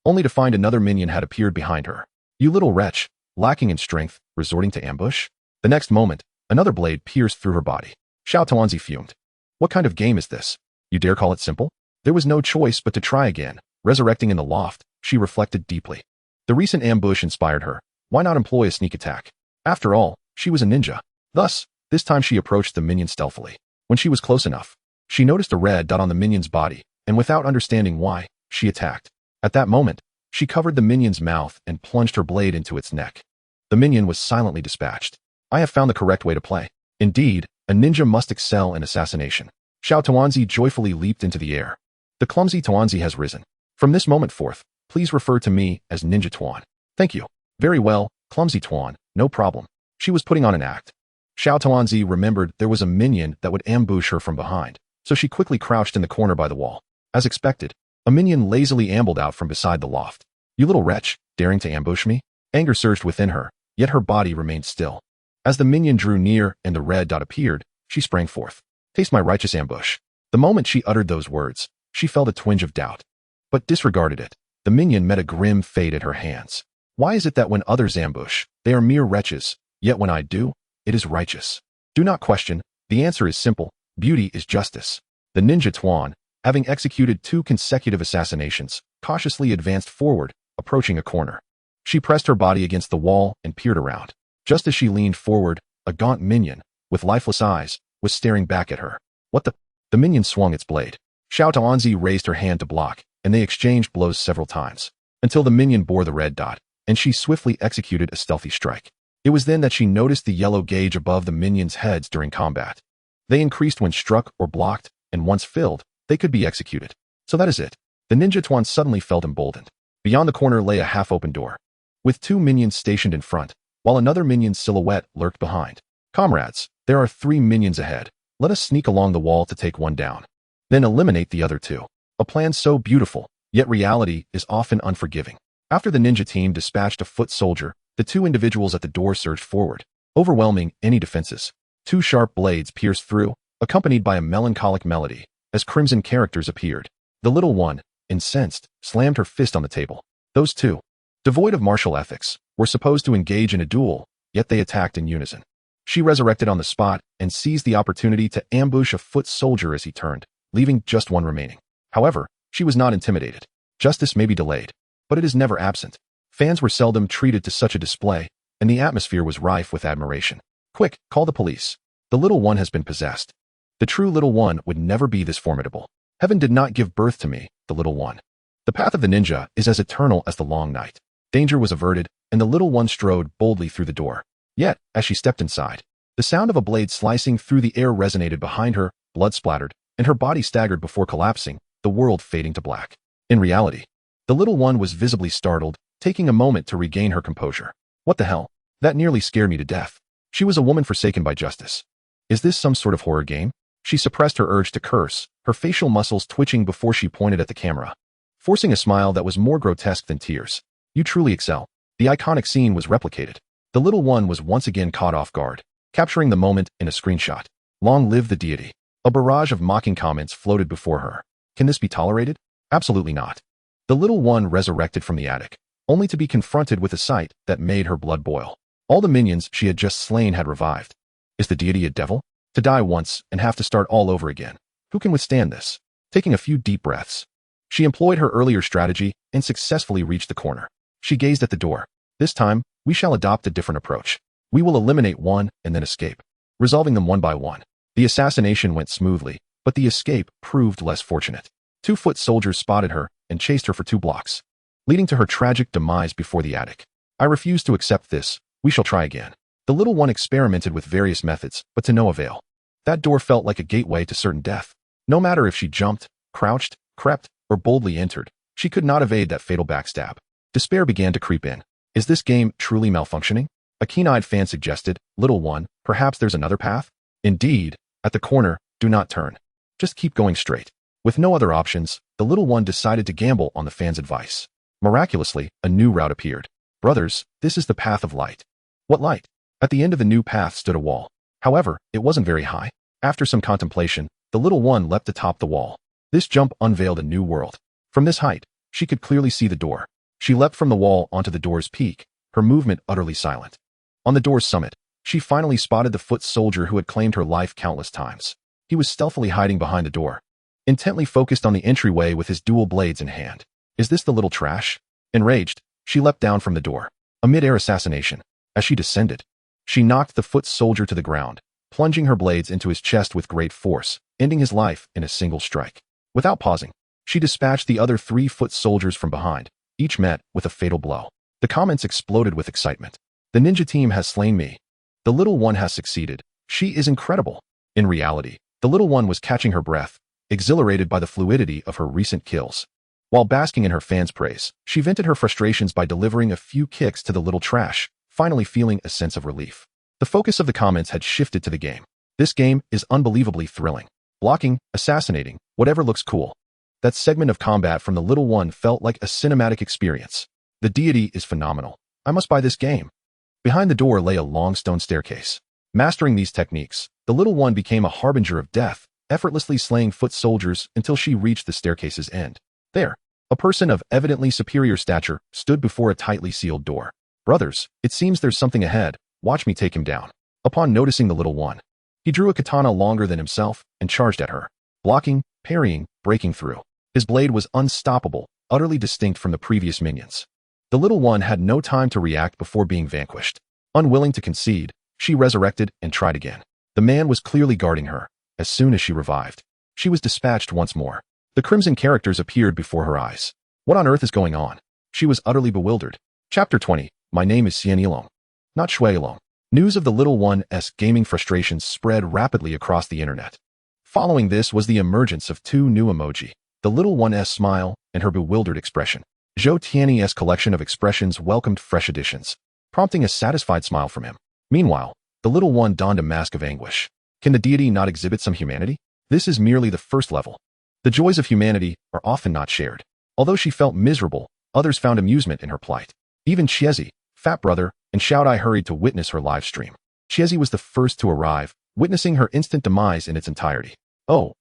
only to find another minion had appeared behind her. You little wretch, lacking in strength, resorting to ambush? The next moment, another blade pierced through her body. Xiao Tuanzi fumed. What kind of game is this? You dare call it simple? There was no choice but to try again. Resurrecting in the loft, she reflected deeply. The recent ambush inspired her. Why not employ a sneak attack? After all, she was a ninja. Thus, this time she approached the minion stealthily. When she was close enough, she noticed a red dot on the minion's body, and without understanding why, she attacked. At that moment, she covered the minion's mouth and plunged her blade into its neck. The minion was silently dispatched. I have found the correct way to play. Indeed, a ninja must excel in assassination. Xiao Tuanzi joyfully leaped into the air. The clumsy Tuanzi has risen. From this moment forth, please refer to me as Ninja Tuan. Thank you. Very well, clumsy Tuan, no problem. She was putting on an act. Xiao Tuanzi remembered there was a minion that would ambush her from behind, so she quickly crouched in the corner by the wall. As expected, a minion lazily ambled out from beside the loft. You little wretch, daring to ambush me? Anger surged within her, yet her body remained still. As the minion drew near and the red dot appeared, she sprang forth. Taste my righteous ambush. The moment she uttered those words, she felt a twinge of doubt, but disregarded it. The minion met a grim fate at her hands. Why is it that when others ambush, they are mere wretches, yet when I do, it is righteous? Do not question, the answer is simple, beauty is justice. The ninja Tuan, having executed 2 consecutive assassinations, cautiously advanced forward, approaching a corner. She pressed her body against the wall and peered around. Just as she leaned forward, a gaunt minion, with lifeless eyes, was staring back at her. What the? The minion swung its blade. Xiao Tuanzi raised her hand to block, and they exchanged blows several times, until the minion bore the red dot, and she swiftly executed a stealthy strike. It was then that she noticed the yellow gauge above the minions' heads during combat. They increased when struck or blocked, and once filled, they could be executed. So that is it. The ninja Tuan suddenly felt emboldened. Beyond the corner lay a half-open door, with 2 minions stationed in front, while another minion's silhouette lurked behind. Comrades, there are 3 minions ahead. Let us sneak along the wall to take one down. Then eliminate the other 2. A plan so beautiful, yet reality is often unforgiving. After the ninja team dispatched a foot soldier, the 2 individuals at the door surged forward, overwhelming any defenses. 2 sharp blades pierced through, accompanied by a melancholic melody, as crimson characters appeared. The little one, incensed, slammed her fist on the table. Those 2, devoid of martial ethics, were supposed to engage in a duel, yet they attacked in unison. She resurrected on the spot and seized the opportunity to ambush a foot soldier as he turned, leaving just 1 remaining. However, she was not intimidated. Justice may be delayed, but it is never absent. Fans were seldom treated to such a display, and the atmosphere was rife with admiration. Quick, call the police. The little one has been possessed. The true little one would never be this formidable. Heaven did not give birth to me, the little one. The path of the ninja is as eternal as the long night. Danger was averted, and the little one strode boldly through the door. Yet, as she stepped inside, the sound of a blade slicing through the air resonated behind her, blood splattered, and her body staggered before collapsing, the world fading to black. In reality, the little one was visibly startled, taking a moment to regain her composure. What the hell? That nearly scared me to death. She was a woman forsaken by justice. Is this some sort of horror game? She suppressed her urge to curse, her facial muscles twitching before she pointed at the camera, forcing a smile that was more grotesque than tears. You truly excel. The iconic scene was replicated. The little one was once again caught off guard, capturing the moment in a screenshot. Long live the deity. A barrage of mocking comments floated before her. Can this be tolerated? Absolutely not. The little one resurrected from the attic, only to be confronted with a sight that made her blood boil. All the minions she had just slain had revived. Is the deity a devil? To die once and have to start all over again. Who can withstand this? Taking a few deep breaths, she employed her earlier strategy and successfully reached the corner. She gazed at the door. This time, we shall adopt a different approach. We will eliminate one and then escape, resolving them one by one. The assassination went smoothly, but the escape proved less fortunate. 2 foot soldiers spotted her and chased her for 2 blocks, leading to her tragic demise before the attic. I refuse to accept this. We shall try again. The little one experimented with various methods, but to no avail. That door felt like a gateway to certain death. No matter if she jumped, crouched, crept, or boldly entered, she could not evade that fatal backstab. Despair began to creep in. Is this game truly malfunctioning? A keen-eyed fan suggested, little one, perhaps there's another path? Indeed, at the corner, do not turn. Just keep going straight. With no other options, the little one decided to gamble on the fan's advice. Miraculously, a new route appeared. Brothers, this is the path of light. What light? At the end of the new path stood a wall. However, it wasn't very high. After some contemplation, the little one leapt atop the wall. This jump unveiled a new world. From this height, she could clearly see the door. She leapt from the wall onto the door's peak, her movement utterly silent. On the door's summit, she finally spotted the foot soldier who had claimed her life countless times. He was stealthily hiding behind the door, intently focused on the entryway with his dual blades in hand. Is this the little trash? Enraged, she leapt down from the door. A mid-air assassination. As she descended, she knocked the foot soldier to the ground, plunging her blades into his chest with great force, ending his life in a single strike. Without pausing, she dispatched the other 3 foot soldiers from behind, each met with a fatal blow. The comments exploded with excitement. The ninja team has slain me. The little one has succeeded. She is incredible. In reality, the little one was catching her breath, exhilarated by the fluidity of her recent kills. While basking in her fans' praise, she vented her frustrations by delivering a few kicks to the little trash, finally feeling a sense of relief. The focus of the comments had shifted to the game. This game is unbelievably thrilling. Blocking, assassinating, whatever looks cool. That segment of combat from the little one felt like a cinematic experience. The deity is phenomenal. I must buy this game. Behind the door lay a long stone staircase. Mastering these techniques, the little one became a harbinger of death, effortlessly slaying foot soldiers until she reached the staircase's end. There, a person of evidently superior stature stood before a tightly sealed door. Brothers, it seems there's something ahead. Watch me take him down. Upon noticing the little one, he drew a katana longer than himself and charged at her. Blocking, parrying, breaking through. His blade was unstoppable, utterly distinct from the previous minions. The little one had no time to react before being vanquished. Unwilling to concede, she resurrected and tried again. The man was clearly guarding her. As soon as she revived, she was dispatched once more. The crimson characters appeared before her eyes. What on earth is going on? She was utterly bewildered. Chapter 20. My name is Xian Yilong, not Shui Yilong. News of the little one's gaming frustrations spread rapidly across the internet. Following this was the emergence of 2 new emoji, the little one's smile and her bewildered expression. Zhou Tianyi's collection of expressions welcomed fresh additions, prompting a satisfied smile from him. Meanwhile, the little one donned a mask of anguish. Can the deity not exhibit some humanity? This is merely the first level. The joys of humanity are often not shared. Although she felt miserable, others found amusement in her plight. Even Chiezi, Fat Brother, and Xiaodai hurried to witness her live stream. Chiezi was the first to arrive, witnessing her instant demise in its entirety. Oh,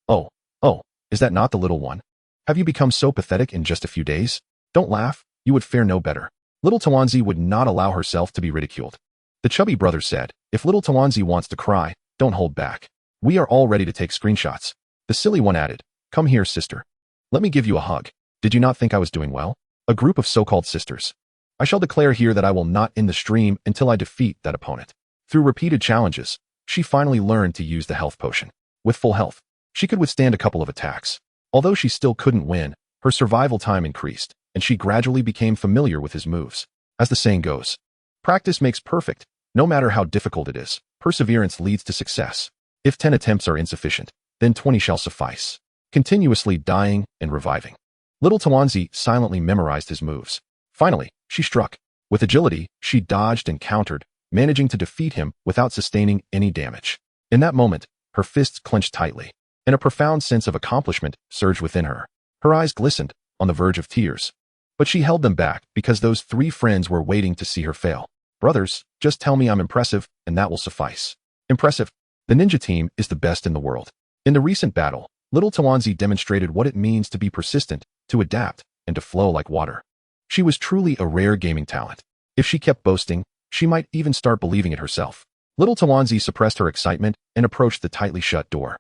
is that not the little one? Have you become so pathetic in just a few days? Don't laugh, you would fare no better. Little Tuanzi would not allow herself to be ridiculed. The chubby brother said, if little Tuanzi wants to cry, don't hold back. We are all ready to take screenshots. The silly one added, come here, sister. Let me give you a hug. Did you not think I was doing well? A group of so-called sisters. I shall declare here that I will not end the stream until I defeat that opponent. Through repeated challenges, she finally learned to use the health potion. With full health, she could withstand a couple of attacks. Although she still couldn't win, her survival time increased, and she gradually became familiar with his moves. As the saying goes, practice makes perfect. No matter how difficult it is, perseverance leads to success. If 10 attempts are insufficient, then 20 shall suffice. Continuously dying and reviving. Little Tuanzi silently memorized his moves. Finally, she struck. With agility, she dodged and countered, managing to defeat him without sustaining any damage. In that moment, her fists clenched tightly, and a profound sense of accomplishment surged within her. Her eyes glistened, on the verge of tears. But she held them back because those 3 friends were waiting to see her fail. Brothers, just tell me I'm impressive, and that will suffice. Impressive. The ninja team is the best in the world. In the recent battle, little Tuanzi demonstrated what it means to be persistent, to adapt, and to flow like water. She was truly a rare gaming talent. If she kept boasting, she might even start believing it herself. Little Tuanzi suppressed her excitement and approached the tightly shut door.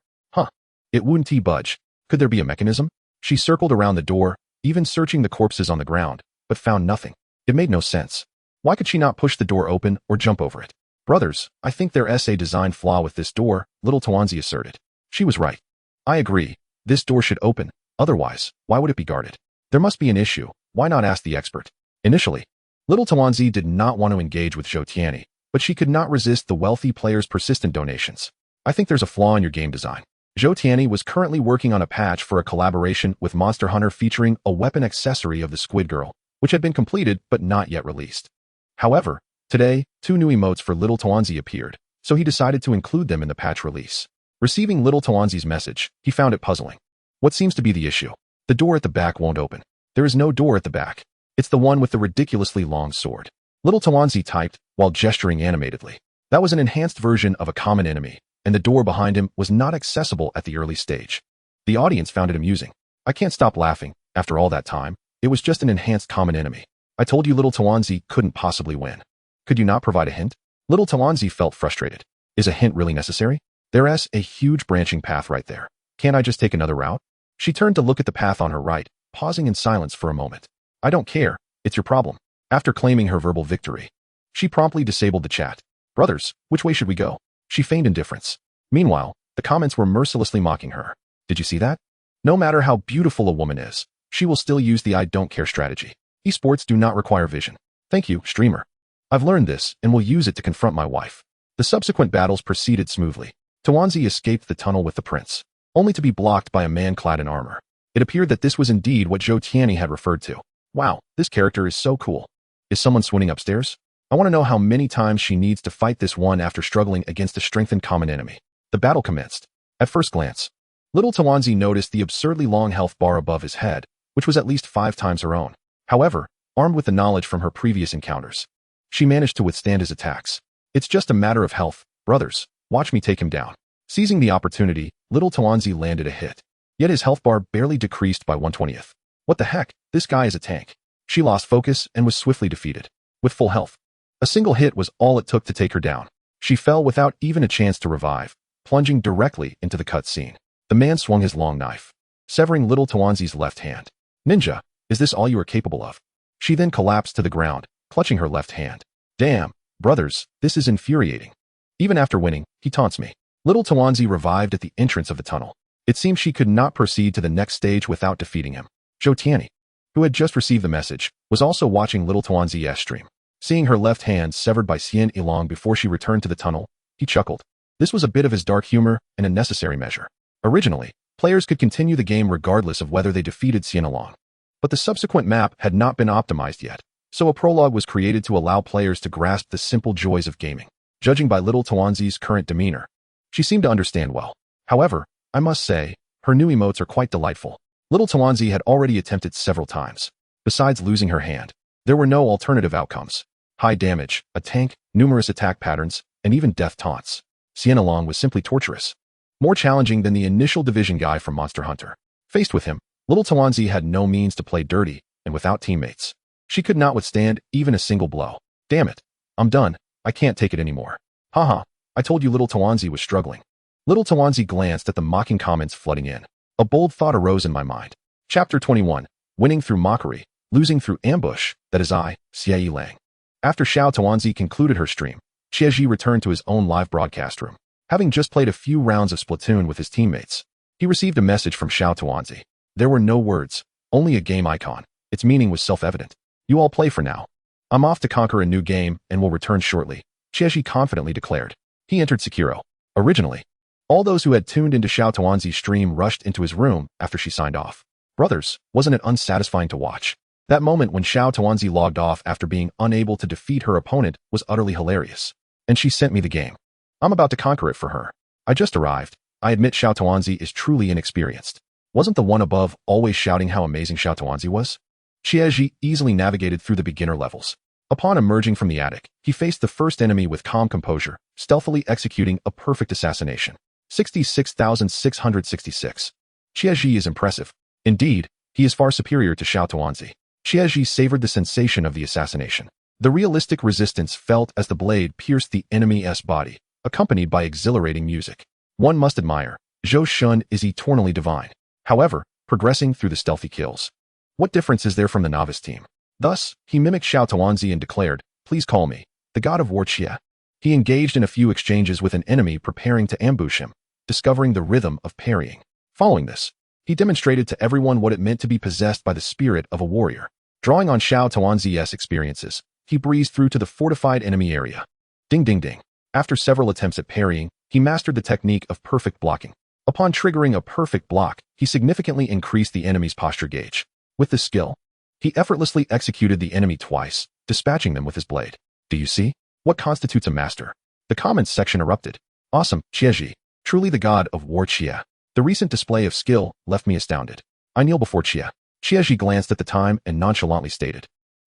It wouldn't budge. Could there be a mechanism? She circled around the door, even searching the corpses on the ground, but found nothing. It made no sense. Why could she not push the door open or jump over it? Brothers, I think there's a design flaw with this door, little Tuanzi asserted. She was right. I agree. This door should open. Otherwise, why would it be guarded? There must be an issue. Why not ask the expert? Initially, little Tuanzi did not want to engage with Zhou Tianyi, but she could not resist the wealthy player's persistent donations. I think there's a flaw in your game design. Zhou Tianyi was currently working on a patch for a collaboration with Monster Hunter featuring a weapon accessory of the Squid Girl, which had been completed but not yet released. However, today, 2 new emotes for little Tuanzi appeared, so he decided to include them in the patch release. Receiving little Tuanzi's message, he found it puzzling. What seems to be the issue? The door at the back won't open. There is no door at the back. It's the one with the ridiculously long sword. Little Tuanzi typed while gesturing animatedly. That was an enhanced version of a common enemy, and the door behind him was not accessible at the early stage. The audience found it amusing. I can't stop laughing. After all that time, it was just an enhanced common enemy. I told you little Tuanzi couldn't possibly win. Could you not provide a hint? Little Tuanzi felt frustrated. Is a hint really necessary? There's a huge branching path right there. Can't I just take another route? She turned to look at the path on her right, pausing in silence for a moment. I don't care. It's your problem. After claiming her verbal victory, she promptly disabled the chat. Brothers, which way should we go? She feigned indifference. Meanwhile, the comments were mercilessly mocking her. Did you see that? No matter how beautiful a woman is, she will still use the I don't care strategy. Esports do not require vision. Thank you, streamer. I've learned this and will use it to confront my wife. The subsequent battles proceeded smoothly. Tuanzi escaped the tunnel with the prince, only to be blocked by a man clad in armor. It appeared that this was indeed what Zhou Tianyi had referred to. Wow, this character is so cool. Is someone swooning upstairs? I want to know how many times she needs to fight this one after struggling against a strengthened common enemy. The battle commenced. At first glance, little Tuanzi noticed the absurdly long health bar above his head, which was at least 5 times her own. However, armed with the knowledge from her previous encounters, she managed to withstand his attacks. It's just a matter of health, brothers. Watch me take him down. Seizing the opportunity, little Tuanzi landed a hit. Yet his health bar barely decreased by 1/20th. What the heck? This guy is a tank. She lost focus and was swiftly defeated. With full health, a single hit was all it took to take her down. She fell without even a chance to revive, plunging directly into the cutscene. The man swung his long knife, severing little Tuanzi's left hand. Ninja, is this all you are capable of? She then collapsed to the ground, clutching her left hand. Damn, brothers, this is infuriating. Even after winning, he taunts me. Little Tuanzi revived at the entrance of the tunnel. It seemed she could not proceed to the next stage without defeating him. Zhou Tianyi, who had just received the message, was also watching little Tuanzi's stream. Seeing her left hand severed by Xian Ilong before she returned to the tunnel, he chuckled. This was a bit of his dark humor and a necessary measure. Originally, players could continue the game regardless of whether they defeated Xian Ilong. But the subsequent map had not been optimized yet, so a prologue was created to allow players to grasp the simple joys of gaming. Judging by little Tuanzi's current demeanor, she seemed to understand well. However, I must say, her new emotes are quite delightful. Little Tuanzi had already attempted several times. Besides losing her hand, there were no alternative outcomes. High damage, a tank, numerous attack patterns, and even death taunts. Xian Ilong was simply torturous. More challenging than the initial division guy from Monster Hunter. Faced with him, little Tuanzi had no means to play dirty, and without teammates, she could not withstand even a single blow. Damn it. I'm done. I can't take it anymore. Haha, I told you little Tuanzi was struggling. Little Tuanzi glanced at the mocking comments flooding in. A bold thought arose in my mind. Chapter 21, Winning Through Mockery, Losing Through Ambush, that is I, Xie Lang. After Xiao Tuanzi concluded her stream, Xie returned to his own live broadcast room. Having just played a few rounds of Splatoon with his teammates, he received a message from Xiao Tuanzi. There were no words, only a game icon. Its meaning was self-evident. You all play for now. I'm off to conquer a new game and will return shortly, Xie confidently declared. He entered Sekiro. Originally, all those who had tuned into Xiao Tuanzi's stream rushed into his room after she signed off. Brothers, wasn't it unsatisfying to watch? That moment when Xiao Tuanzi logged off after being unable to defeat her opponent was utterly hilarious. And she sent me the game. I'm about to conquer it for her. I just arrived. I admit Xiao Tuanzi is truly inexperienced. Wasn't the one above always shouting how amazing Xiao Tuanzi was? Xie easily navigated through the beginner levels. Upon emerging from the attic, he faced the first enemy with calm composure, stealthily executing a perfect assassination. 66,666. Xie is impressive. Indeed, he is far superior to Xiao Tuanzi. Xie savored the sensation of the assassination. The realistic resistance felt as the blade pierced the enemy's body, accompanied by exhilarating music. One must admire. Zhou Shun is eternally divine. However, progressing through the stealthy kills. What difference is there from the novice team? Thus, he mimicked Xiao Tuanzi and declared, please call me, the god of war Xie. He engaged in a few exchanges with an enemy preparing to ambush him, discovering the rhythm of parrying. Following this, he demonstrated to everyone what it meant to be possessed by the spirit of a warrior. Drawing on Xiao Tuanzi's experiences, he breezed through to the fortified enemy area. Ding ding ding. After several attempts at parrying, he mastered the technique of perfect blocking. Upon triggering a perfect block, he significantly increased the enemy's posture gauge. With this skill, he effortlessly executed the enemy twice, dispatching them with his blade. Do you see? What constitutes a master? The comments section erupted. Awesome, Xie. Truly the god of war Xie. The recent display of skill left me astounded. I kneel before Xie. Xie glanced at the time and nonchalantly stated,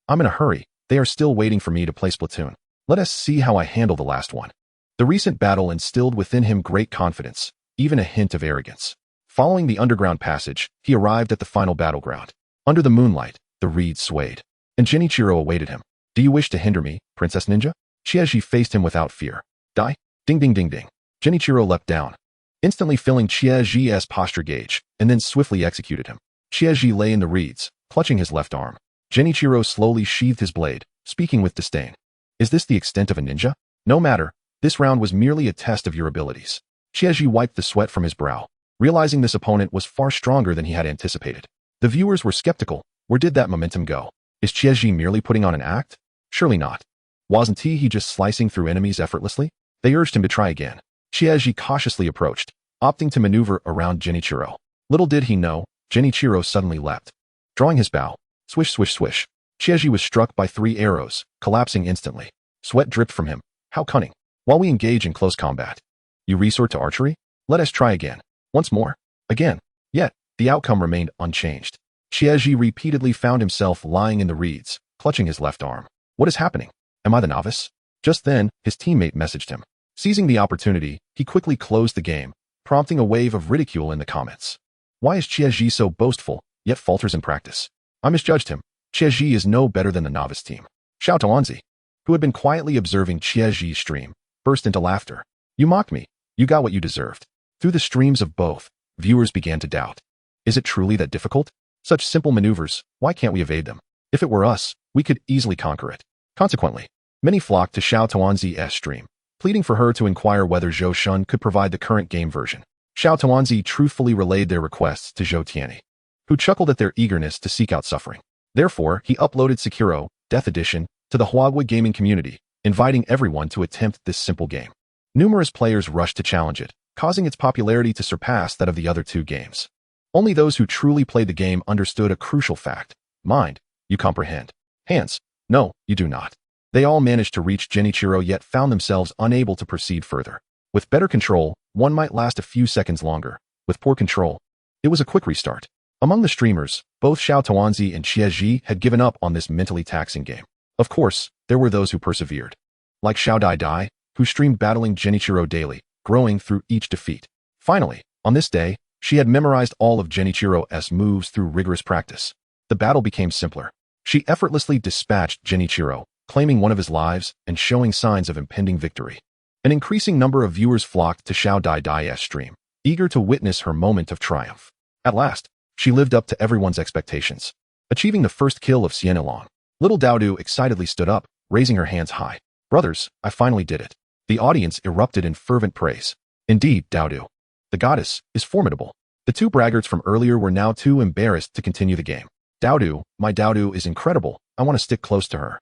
I'm in a hurry. They are still waiting for me to play Splatoon. Let us see how I handle the last one. The recent battle instilled within him great confidence, even a hint of arrogance. Following the underground passage, he arrived at the final battleground. Under the moonlight, the reeds swayed, and Genichiro awaited him. Do you wish to hinder me, Princess Ninja? Xie faced him without fear. Die? Ding ding ding ding. Genichiro leapt down, instantly filling Chiaji's posture gauge, and then swiftly executed him. Chiaji lay in the reeds, clutching his left arm. Genichiro slowly sheathed his blade, speaking with disdain. Is this the extent of a ninja? No matter, this round was merely a test of your abilities. Chiaji wiped the sweat from his brow, realizing this opponent was far stronger than he had anticipated. The viewers were skeptical. Where did that momentum go? Is Chiaji merely putting on an act? Surely not. Wasn't he just slicing through enemies effortlessly? They urged him to try again. Chiaji cautiously approached, opting to maneuver around Genichiro. Little did he know, Genichiro suddenly leapt. Drawing his bow, swish swish swish. Chiaji was struck by 3 arrows, collapsing instantly. Sweat dripped from him. How cunning. While we engage in close combat, you resort to archery? Let us try again. Once more. Again. Yet, the outcome remained unchanged. Chiaji repeatedly found himself lying in the reeds, clutching his left arm. What is happening? Am I the novice? Just then, his teammate messaged him. Seizing the opportunity, he quickly closed the game, prompting a wave of ridicule in the comments. Why is Chiaji so boastful, yet falters in practice? I misjudged him. Chiaji is no better than the novice team. Xiao Tuanzi, who had been quietly observing Chiaji's stream, burst into laughter. You mocked me. You got what you deserved. Through the streams of both, viewers began to doubt. Is it truly that difficult? Such simple maneuvers, why can't we evade them? If it were us, we could easily conquer it. Consequently, many flocked to Xiao Tuanzi's stream, pleading for her to inquire whether Zhou Shun could provide the current game version. Xiao Tuanzi truthfully relayed their requests to Zhou Tianyi, who chuckled at their eagerness to seek out suffering. Therefore, he uploaded Sekiro, Death Edition, to the Huagua gaming community, inviting everyone to attempt this simple game. Numerous players rushed to challenge it, causing its popularity to surpass that of the other 2 games. Only those who truly played the game understood a crucial fact. Mind, you comprehend. Hands, no, you do not. They all managed to reach Genichiro yet found themselves unable to proceed further. With better control, one might last a few seconds longer. With poor control, it was a quick restart. Among the streamers, both Xiao Tuanzi and Chiaji had given up on this mentally taxing game. Of course, there were those who persevered. Like Xiao Dai, who streamed battling Genichiro daily, growing through each defeat. Finally, on this day, she had memorized all of Genichiro's moves through rigorous practice. The battle became simpler. She effortlessly dispatched Genichiro, claiming one of his lives and showing signs of impending victory. An increasing number of viewers flocked to Xiao Dai's stream, eager to witness her moment of triumph. At last, she lived up to everyone's expectations, achieving the first kill of Xian Long. Little Daodu excitedly stood up, raising her hands high. Brothers, I finally did it. The audience erupted in fervent praise. Indeed, Daodu, the goddess, is formidable. The 2 braggarts from earlier were now too embarrassed to continue the game. Daodu, my Daodu is incredible. I want to stick close to her.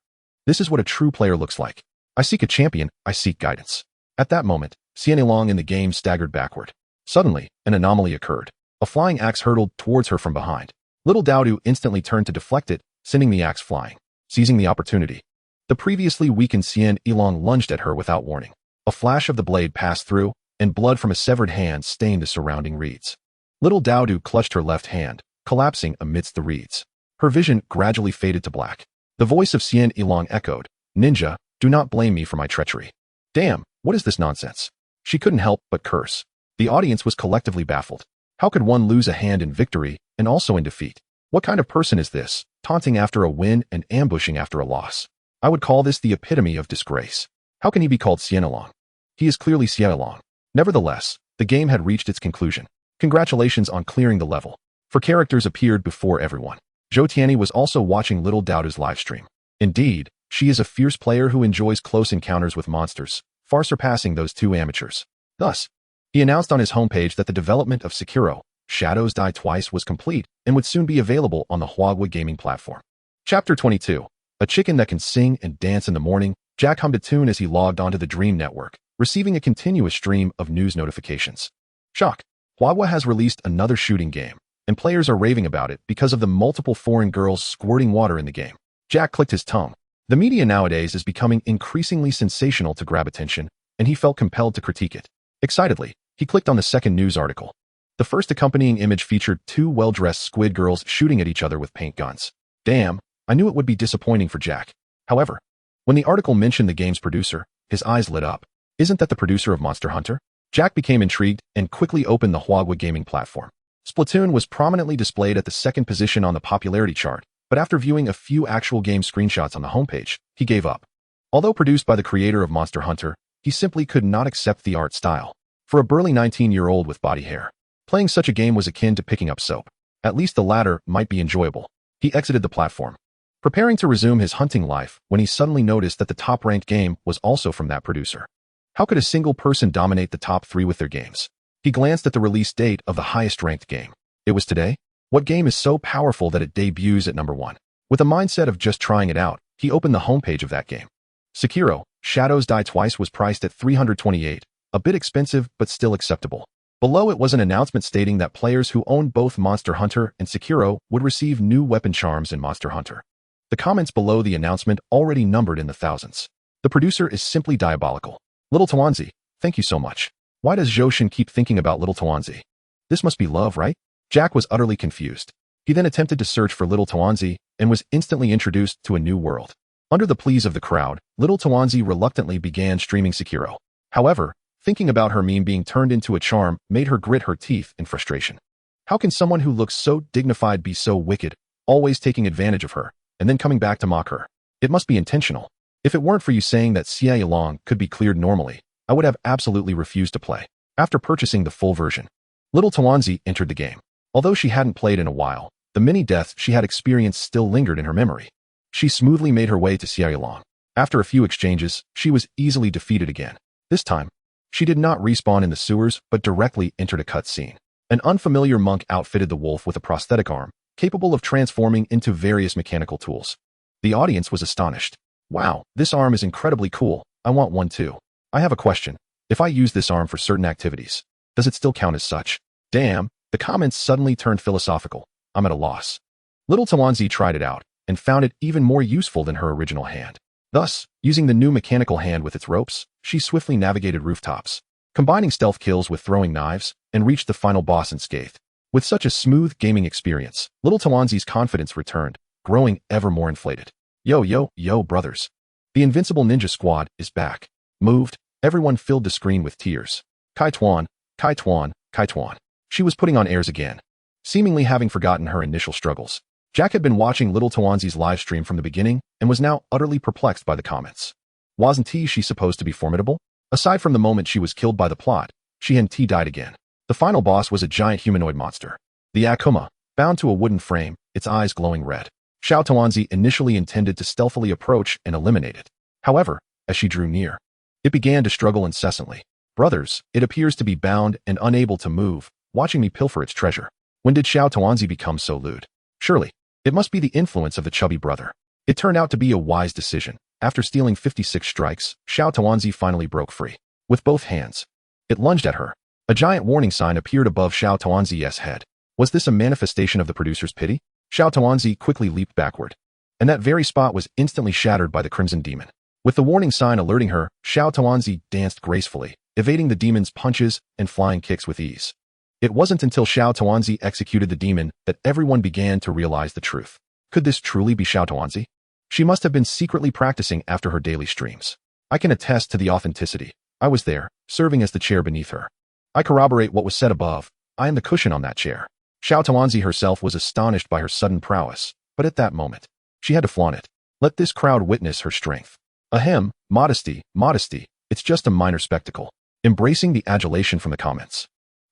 This is what a true player looks like. I seek a champion, I seek guidance. At that moment, Xian Long in the game staggered backward. Suddenly, an anomaly occurred. A flying axe hurtled towards her from behind. Little Daodu instantly turned to deflect it, sending the axe flying. Seizing the opportunity, the previously weakened Xian Long lunged at her without warning. A flash of the blade passed through, and blood from a severed hand stained the surrounding reeds. Little Daodu clutched her left hand, collapsing amidst the reeds. Her vision gradually faded to black. The voice of Xian Long echoed, Ninja, do not blame me for my treachery. Damn, what is this nonsense? She couldn't help but curse. The audience was collectively baffled. How could one lose a hand in victory and also in defeat? What kind of person is this, taunting after a win and ambushing after a loss? I would call this the epitome of disgrace. How can he be called Xian Long? He is clearly Xiao Long. Nevertheless, the game had reached its conclusion. Congratulations on clearing the level. For characters appeared before everyone. Zhou Tianyi was also watching Little Daodu's livestream. Indeed, she is a fierce player who enjoys close encounters with monsters, far surpassing those 2 amateurs. Thus, he announced on his homepage that the development of Sekiro, Shadows Die Twice was complete and would soon be available on the Huagua gaming platform. Chapter 22. A chicken that can sing and dance in the morning, Jack hummed a tune as he logged onto the Dream Network, receiving a continuous stream of news notifications. Shock! Huagua has released another shooting game, and players are raving about it because of the multiple foreign girls squirting water in the game. Jack clicked his tongue. The media nowadays is becoming increasingly sensational to grab attention, and he felt compelled to critique it. Excitedly, he clicked on the second news article. The first accompanying image featured 2 well-dressed squid girls shooting at each other with paint guns. Damn, I knew it would be disappointing for Jack. However, when the article mentioned the game's producer, his eyes lit up. Isn't that the producer of Monster Hunter? Jack became intrigued and quickly opened the Huagua gaming platform. Splatoon was prominently displayed at the 2nd position on the popularity chart, but after viewing a few actual game screenshots on the homepage, he gave up. Although produced by the creator of Monster Hunter, he simply could not accept the art style. For a burly 19-year-old with body hair, playing such a game was akin to picking up soap. At least the latter might be enjoyable. He exited the platform, preparing to resume his hunting life when he suddenly noticed that the top-ranked game was also from that producer. How could a single person dominate the top 3 with their games? He glanced at the release date of the highest-ranked game. It was today? What game is so powerful that it debuts at number 1? With a mindset of just trying it out, he opened the homepage of that game. Sekiro, Shadows Die Twice was priced at $328, a bit expensive but still acceptable. Below it was an announcement stating that players who owned both Monster Hunter and Sekiro would receive new weapon charms in Monster Hunter. The comments below the announcement already numbered in the thousands. The producer is simply diabolical. Little Tuanzi, thank you so much. Why does Zhou keep thinking about Little Tuanzi? This must be love, right? Jack was utterly confused. He then attempted to search for Little Tuanzi and was instantly introduced to a new world. Under the pleas of the crowd, Little Tuanzi reluctantly began streaming Sekiro. However, thinking about her meme being turned into a charm made her grit her teeth in frustration. How can someone who looks so dignified be so wicked, always taking advantage of her, and then coming back to mock her? It must be intentional. If it weren't for you saying that Xiao Tuanzi could be cleared normally, I would have absolutely refused to play. After purchasing the full version, Little Tuanzi entered the game. Although she hadn't played in a while, the many deaths she had experienced still lingered in her memory. She smoothly made her way to Xiao Tuanzi. After a few exchanges, she was easily defeated again. This time, she did not respawn in the sewers, but directly entered a cutscene. An unfamiliar monk outfitted the wolf with a prosthetic arm, capable of transforming into various mechanical tools. The audience was astonished. Wow, this arm is incredibly cool. I want one too. I have a question. If I use this arm for certain activities, does it still count as such? Damn, the comments suddenly turned philosophical. I'm at a loss. Little Tuanzi tried it out and found it even more useful than her original hand. Thus, using the new mechanical hand with its ropes, she swiftly navigated rooftops, combining stealth kills with throwing knives, and reached the final boss unscathed. With such a smooth gaming experience, Little Tuanzi's confidence returned, growing ever more inflated. Yo, brothers. The Invincible Ninja Squad is back. Moved, everyone filled the screen with tears. Kai Tuan. She was putting on airs again, seemingly having forgotten her initial struggles. Jack had been watching Little Tuanzi's live stream from the beginning and was now utterly perplexed by the comments. Wasn't she supposed to be formidable? Aside from the moment she was killed by the plot, she and T died again. The final boss was a giant humanoid monster. The Akuma, bound to a wooden frame, its eyes glowing red. Xiao Tuanzi initially intended to stealthily approach and eliminate it. However, as she drew near, it began to struggle incessantly. Brothers, it appears to be bound and unable to move, watching me pilfer its treasure. When did Xiao Tuanzi become so lewd? Surely, it must be the influence of the chubby brother. It turned out to be a wise decision. After stealing 56 strikes, Xiao Tuanzi finally broke free. With both hands, it lunged at her. A giant warning sign appeared above Xiao Tuanzi's head. Was this a manifestation of the producer's pity? Xiao Tuanzi quickly leaped backward, and that very spot was instantly shattered by the Crimson Demon. With the warning sign alerting her, Xiao Tuanzi danced gracefully, evading the demon's punches and flying kicks with ease. It wasn't until Xiao Tuanzi executed the demon that everyone began to realize the truth. Could this truly be Xiao Tuanzi? She must have been secretly practicing after her daily streams. I can attest to the authenticity. I was there, serving as the chair beneath her. I corroborate what was said above. I am the cushion on that chair. Xiao Tuanzi herself was astonished by her sudden prowess, but at that moment, she had to flaunt it. Let this crowd witness her strength. Ahem, modesty, it's just a minor spectacle. Embracing the adulation from the comments,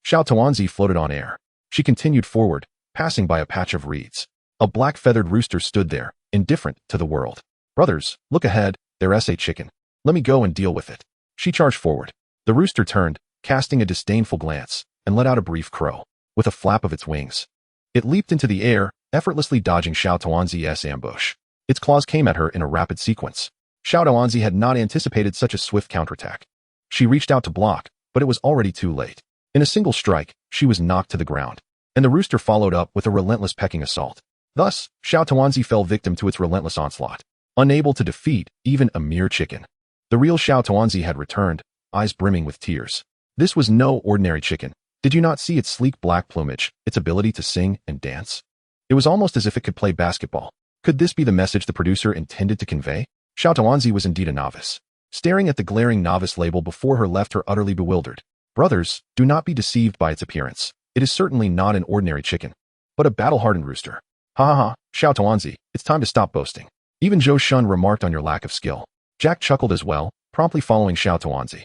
Xiao Tuanzi floated on air. She continued forward, passing by a patch of reeds. A black-feathered rooster stood there, indifferent to the world. Brothers, look ahead, there's a chicken. Let me go and deal with it. She charged forward. The rooster turned, casting a disdainful glance, and let out a brief crow. With a flap of its wings, it leaped into the air, effortlessly dodging Xiao Tuanzi's ambush. Its claws came at her in a rapid sequence. Xiao Tuanzi had not anticipated such a swift counterattack. She reached out to block, but it was already too late. In a single strike, she was knocked to the ground, and the rooster followed up with a relentless pecking assault. Thus, Xiao Tuanzi fell victim to its relentless onslaught, unable to defeat even a mere chicken. The real Xiao Tuanzi had returned, eyes brimming with tears. This was no ordinary chicken. Did you not see its sleek black plumage, its ability to sing and dance? It was almost as if it could play basketball. Could this be the message the producer intended to convey? Xiao Tuanzi was indeed a novice. Staring at the glaring novice label before her left her utterly bewildered. Brothers, do not be deceived by its appearance. It is certainly not an ordinary chicken, but a battle-hardened rooster. Ha, Xiao Tuanzi, it's time to stop boasting. Even Zhou remarked on your lack of skill. Jack chuckled as well, promptly following Xiao Tuanzi.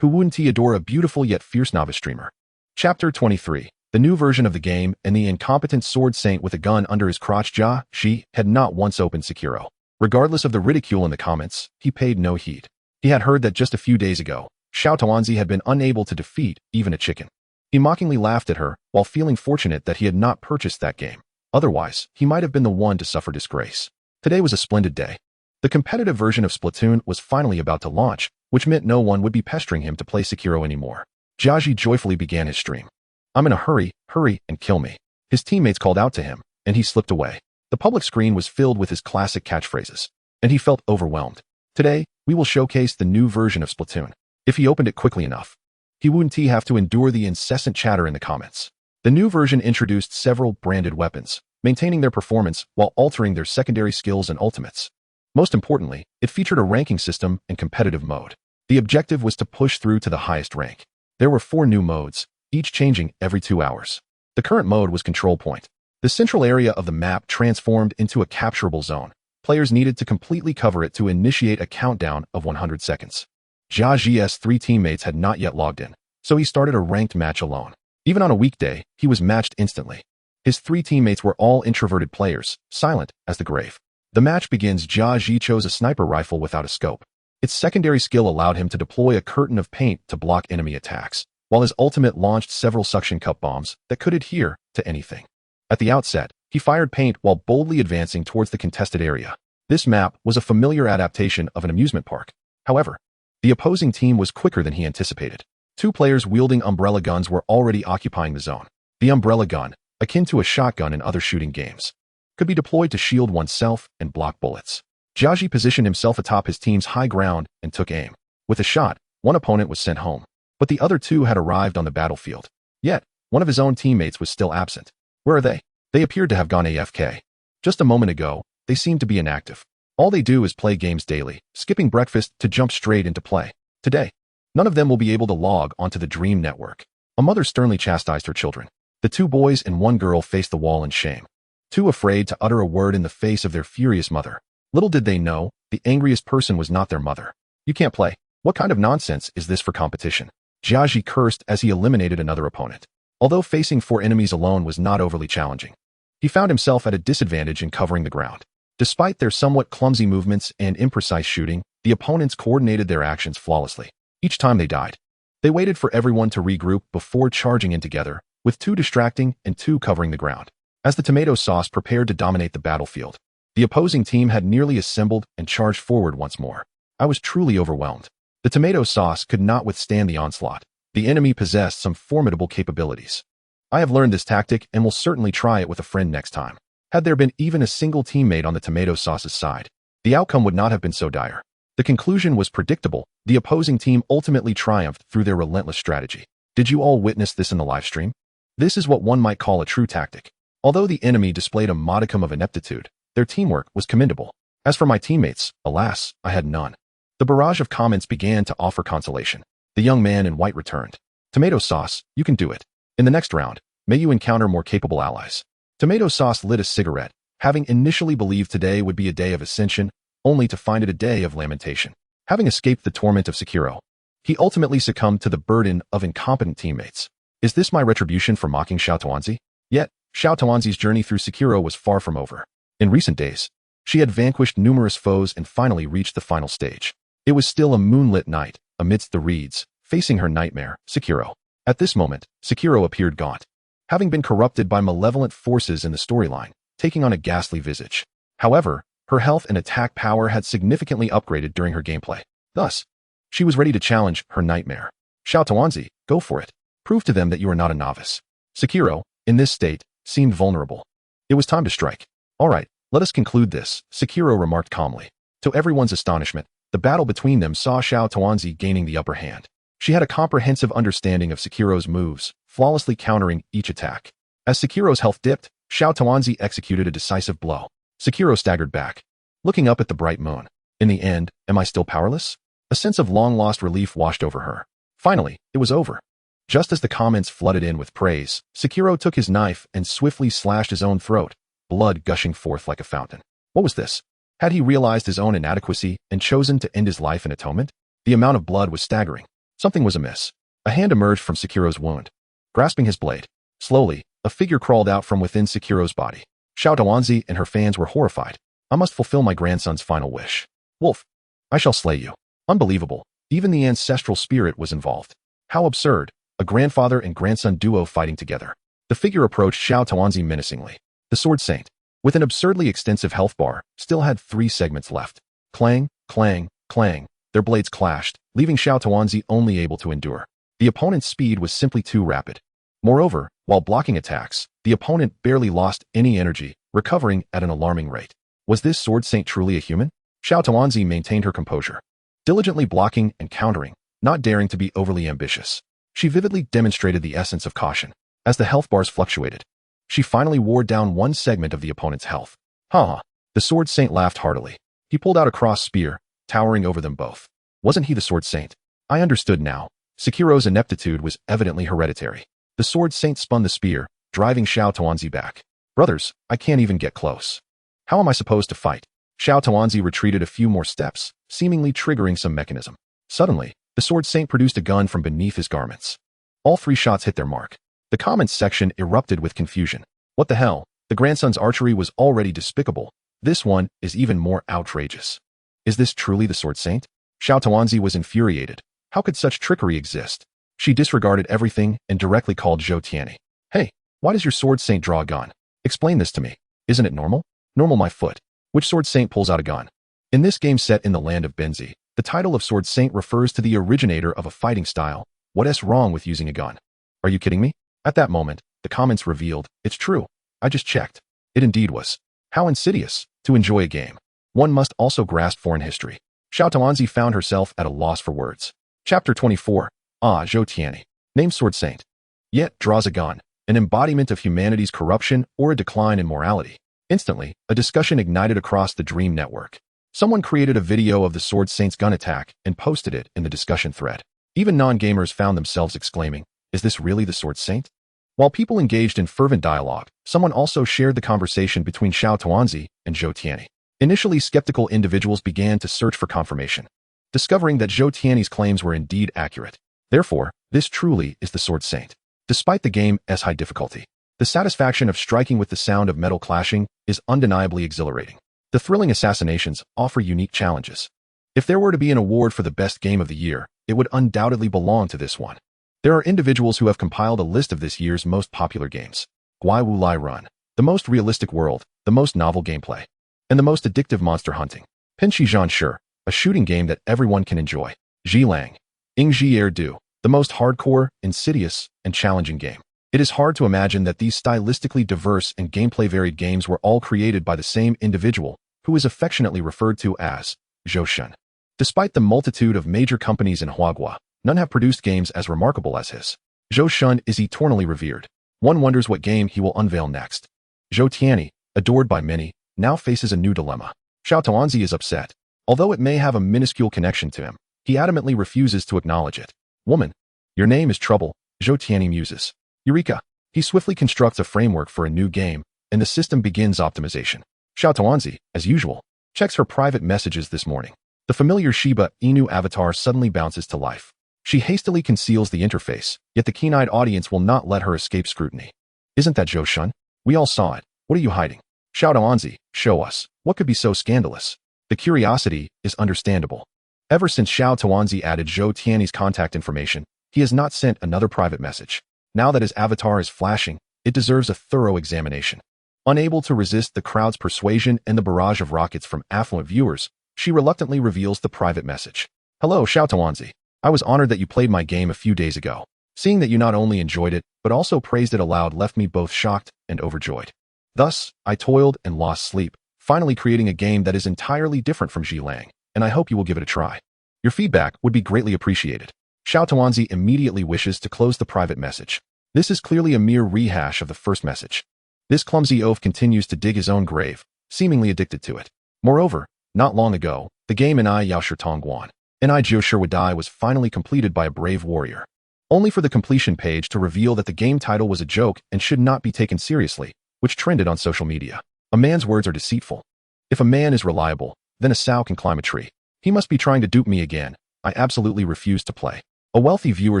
who wouldn't adore a beautiful yet fierce novice streamer? Chapter 23. The new version of the game and the incompetent sword saint with a gun under his crotch. Zhou Tianyi had not once opened Sekiro. Regardless of the ridicule in the comments, he paid no heed. He had heard that just a few days ago, Xiao Tuanzi had been unable to defeat even a chicken. He mockingly laughed at her while feeling fortunate that he had not purchased that game. Otherwise, he might have been the one to suffer disgrace. Today was a splendid day. The competitive version of Splatoon was finally about to launch, which meant no one would be pestering him to play Sekiro anymore. Zhou Tianyi joyfully began his stream. "I'm in a hurry, and kill me." His teammates called out to him, and he slipped away. The public screen was filled with his classic catchphrases, and he felt overwhelmed. Today, we will showcase the new version of Splatoon. If he opened it quickly enough, he wouldn't have to endure the incessant chatter in the comments. The new version introduced several branded weapons, maintaining their performance while altering their secondary skills and ultimates. Most importantly, it featured a ranking system and competitive mode. The objective was to push through to the highest rank. There were 4 new modes, each changing every 2 hours. The current mode was Control Point. The central area of the map transformed into a capturable zone. Players needed to completely cover it to initiate a countdown of 100 seconds. Zhou Tianyi's 3 teammates had not yet logged in, so he started a ranked match alone. Even on a weekday, he was matched instantly. His 3 teammates were all introverted players, silent as the grave. The match begins. Zhou Tianyi chose a sniper rifle without a scope. Its secondary skill allowed him to deploy a curtain of paint to block enemy attacks, while his ultimate launched several suction cup bombs that could adhere to anything. At the outset, he fired paint while boldly advancing towards the contested area. This map was a familiar adaptation of an amusement park. However, the opposing team was quicker than he anticipated. 2 players wielding umbrella guns were already occupying the zone. The umbrella gun, akin to a shotgun in other shooting games, could be deployed to shield oneself and block bullets. Zhou Tianyi positioned himself atop his team's high ground and took aim. With a shot, one opponent was sent home, but the other 2 had arrived on the battlefield. Yet, one of his own teammates was still absent. Where are they? They appeared to have gone AFK. Just a moment ago, they seemed to be inactive. All they do is play games daily, skipping breakfast to jump straight into play. Today, none of them will be able to log onto the Dream Network. A mother sternly chastised her children. The 2 boys and 1 girl faced the wall in shame, too afraid to utter a word in the face of their furious mother. Little did they know, the angriest person was not their mother. "You can't play. What kind of nonsense is this for competition?" Zhou Tianyi cursed as he eliminated another opponent. Although facing 4 enemies alone was not overly challenging, he found himself at a disadvantage in covering the ground. Despite their somewhat clumsy movements and imprecise shooting, the opponents coordinated their actions flawlessly. Each time they died, they waited for everyone to regroup before charging in together, with 2 distracting and 2 covering the ground. As the tomato sauce prepared to dominate the battlefield, the opposing team had nearly assembled and charged forward once more. I was truly overwhelmed. The tomato sauce could not withstand the onslaught. The enemy possessed some formidable capabilities. I have learned this tactic and will certainly try it with a friend next time. Had there been even a single teammate on the tomato sauce's side, the outcome would not have been so dire. The conclusion was predictable. The opposing team ultimately triumphed through their relentless strategy. Did you all witness this in the live stream? This is what one might call a true tactic. Although the enemy displayed a modicum of ineptitude, their teamwork was commendable. As for my teammates, alas, I had none. The barrage of comments began to offer consolation. The young man in white returned. "Tomato sauce, you can do it. In the next round, may you encounter more capable allies." Tomato sauce lit a cigarette, having initially believed today would be a day of ascension, only to find it a day of lamentation. Having escaped the torment of Sekiro, he ultimately succumbed to the burden of incompetent teammates. Is this my retribution for mocking Xiao Tuanzi? Yet, Xiao Tuanzi's journey through Sekiro was far from over. In recent days, she had vanquished numerous foes and finally reached the final stage. It was still a moonlit night, amidst the reeds, facing her nightmare, Sekiro. At this moment, Sekiro appeared gaunt, having been corrupted by malevolent forces in the storyline, taking on a ghastly visage. However, her health and attack power had significantly upgraded during her gameplay. Thus, she was ready to challenge her nightmare. Xiao Tuanzi, go for it. Prove to them that you are not a novice. Sekiro, in this state, seemed vulnerable. It was time to strike. All right, let us conclude this, Sekiro remarked calmly. To everyone's astonishment, the battle between them saw Xiao Tuanzi gaining the upper hand. She had a comprehensive understanding of Sekiro's moves, flawlessly countering each attack. As Sekiro's health dipped, Xiao Tuanzi executed a decisive blow. Sekiro staggered back, looking up at the bright moon. In the end, am I still powerless? A sense of long-lost relief washed over her. Finally, it was over. Just as the comments flooded in with praise, Sekiro took his knife and swiftly slashed his own throat, blood gushing forth like a fountain. What was this? Had he realized his own inadequacy and chosen to end his life in atonement? The amount of blood was staggering. Something was amiss. A hand emerged from Sekiro's wound, grasping his blade. Slowly, a figure crawled out from within Sekiro's body. Xiao Tuanzi and her fans were horrified. I must fulfill my grandson's final wish. Wolf, I shall slay you. Unbelievable. Even the ancestral spirit was involved. How absurd. A grandfather and grandson duo fighting together. The figure approached Xiao Tuanzi menacingly. The Sword Saint, with an absurdly extensive health bar, still had 3 segments left. Clang, clang, clang. Their blades clashed, leaving Xiao Tuanzi only able to endure. The opponent's speed was simply too rapid. Moreover, while blocking attacks, the opponent barely lost any energy, recovering at an alarming rate. Was this Sword Saint truly a human? Xiao Tuanzi maintained her composure, diligently blocking and countering, not daring to be overly ambitious. She vividly demonstrated the essence of caution. As the health bars fluctuated, she finally wore down 1 segment of the opponent's health. Ha! The Sword Saint laughed heartily. He pulled out a cross spear, towering over them both. Wasn't he the Sword Saint? I understood now. Sekiro's ineptitude was evidently hereditary. The Sword Saint spun the spear, driving Xiao Tuanzi back. Brothers, I can't even get close. How am I supposed to fight? Xiao Tuanzi retreated a few more steps, seemingly triggering some mechanism. Suddenly, the Sword Saint produced a gun from beneath his garments. All 3 shots hit their mark. The comments section erupted with confusion. What the hell? The grandson's archery was already despicable. This one is even more outrageous. Is this truly the Sword Saint? Xiao Tuanzi was infuriated. How could such trickery exist? She disregarded everything and directly called Zhou Tianyi. Hey, why does your Sword Saint draw a gun? Explain this to me. Isn't it normal? Normal my foot. Which Sword Saint pulls out a gun? In this game set in the land of Benzi, the title of Sword Saint refers to the originator of a fighting style. What's wrong with using a gun? Are you kidding me? At that moment, the comments revealed, it's true. I just checked. It indeed was. How insidious. To enjoy a game, one must also grasp foreign history. Xiao Tuanzi found herself at a loss for words. Chapter 24. Zhou Tianyi, named Sword Saint, yet draws a gun, an embodiment of humanity's corruption or a decline in morality. Instantly, a discussion ignited across the Dream Network. Someone created a video of the Sword Saint's gun attack and posted it in the discussion thread. Even non-gamers found themselves exclaiming, is this really the Sword Saint? While people engaged in fervent dialogue, someone also shared the conversation between Xiao Tuanzi and Zhou Tianyi. Initially skeptical individuals began to search for confirmation, discovering that Zhou Tianyi's claims were indeed accurate. Therefore, this truly is the Sword Saint. Despite the game's high difficulty, the satisfaction of striking with the sound of metal clashing is undeniably exhilarating. The thrilling assassinations offer unique challenges. If there were to be an award for the best game of the year, it would undoubtedly belong to this one. There are individuals who have compiled a list of this year's most popular games. Guai Wu Lai Run, the most realistic world, the most novel gameplay, and the most addictive monster hunting. Pinshi Zhan Shi, a shooting game that everyone can enjoy. Zhilang, Ingji Er Du, the most hardcore, insidious, and challenging game. It is hard to imagine that these stylistically diverse and gameplay varied games were all created by the same individual, who is affectionately referred to as Zhou Shun. Despite the multitude of major companies in Huagua, none have produced games as remarkable as his. Zhou Shun is eternally revered. One wonders what game he will unveil next. Zhou Tianyi, adored by many, now faces a new dilemma. Xiao Tuanzi is upset. Although it may have a minuscule connection to him, he adamantly refuses to acknowledge it. Woman, your name is Trouble, Zhou Tianyi muses. Eureka! He swiftly constructs a framework for a new game, and the system begins optimization. Xiao Tuanzi, as usual, checks her private messages this morning. The familiar Shiba Inu avatar suddenly bounces to life. She hastily conceals the interface, yet the keen-eyed audience will not let her escape scrutiny. Isn't that Zhou Shun? We all saw it. What are you hiding? Xiao Tuanzi, show us. What could be so scandalous? The curiosity is understandable. Ever since Xiao Tuanzi added Zhou Tianyi's contact information, he has not sent another private message. Now that his avatar is flashing, it deserves a thorough examination. Unable to resist the crowd's persuasion and the barrage of rockets from affluent viewers, she reluctantly reveals the private message. Hello, Xiao Tuanzi. I was honored that you played my game a few days ago. Seeing that you not only enjoyed it, but also praised it aloud left me both shocked and overjoyed. Thus, I toiled and lost sleep, finally creating a game that is entirely different from Zhilang, and I hope you will give it a try. Your feedback would be greatly appreciated. Xiao Tuanzi immediately wishes to close the private message. This is clearly a mere rehash of the first message. This clumsy oaf continues to dig his own grave, seemingly addicted to it. Moreover, not long ago, the game Ni Yao Shi Tong Guan, Ni Jiu Shi Dai was finally completed by a brave warrior. Only for the completion page to reveal that the game title was a joke and should not be taken seriously, which trended on social media. A man's words are deceitful. If a man is reliable, then a sow can climb a tree. He must be trying to dupe me again. I absolutely refuse to play. A wealthy viewer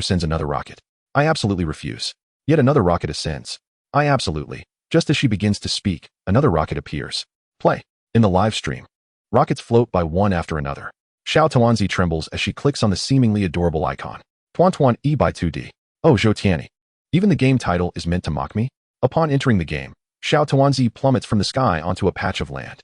sends another rocket. I absolutely refuse. Yet another rocket ascends. I absolutely. Just as she begins to speak, another rocket appears. Play. In the live stream. Rockets float by one after another. Xiao Tuanzi trembles as she clicks on the seemingly adorable icon. Tuan E by 2D. Oh, Zhou Tianyi. Even the game title is meant to mock me? Upon entering the game, Xiao Tuanzi plummets from the sky onto a patch of land.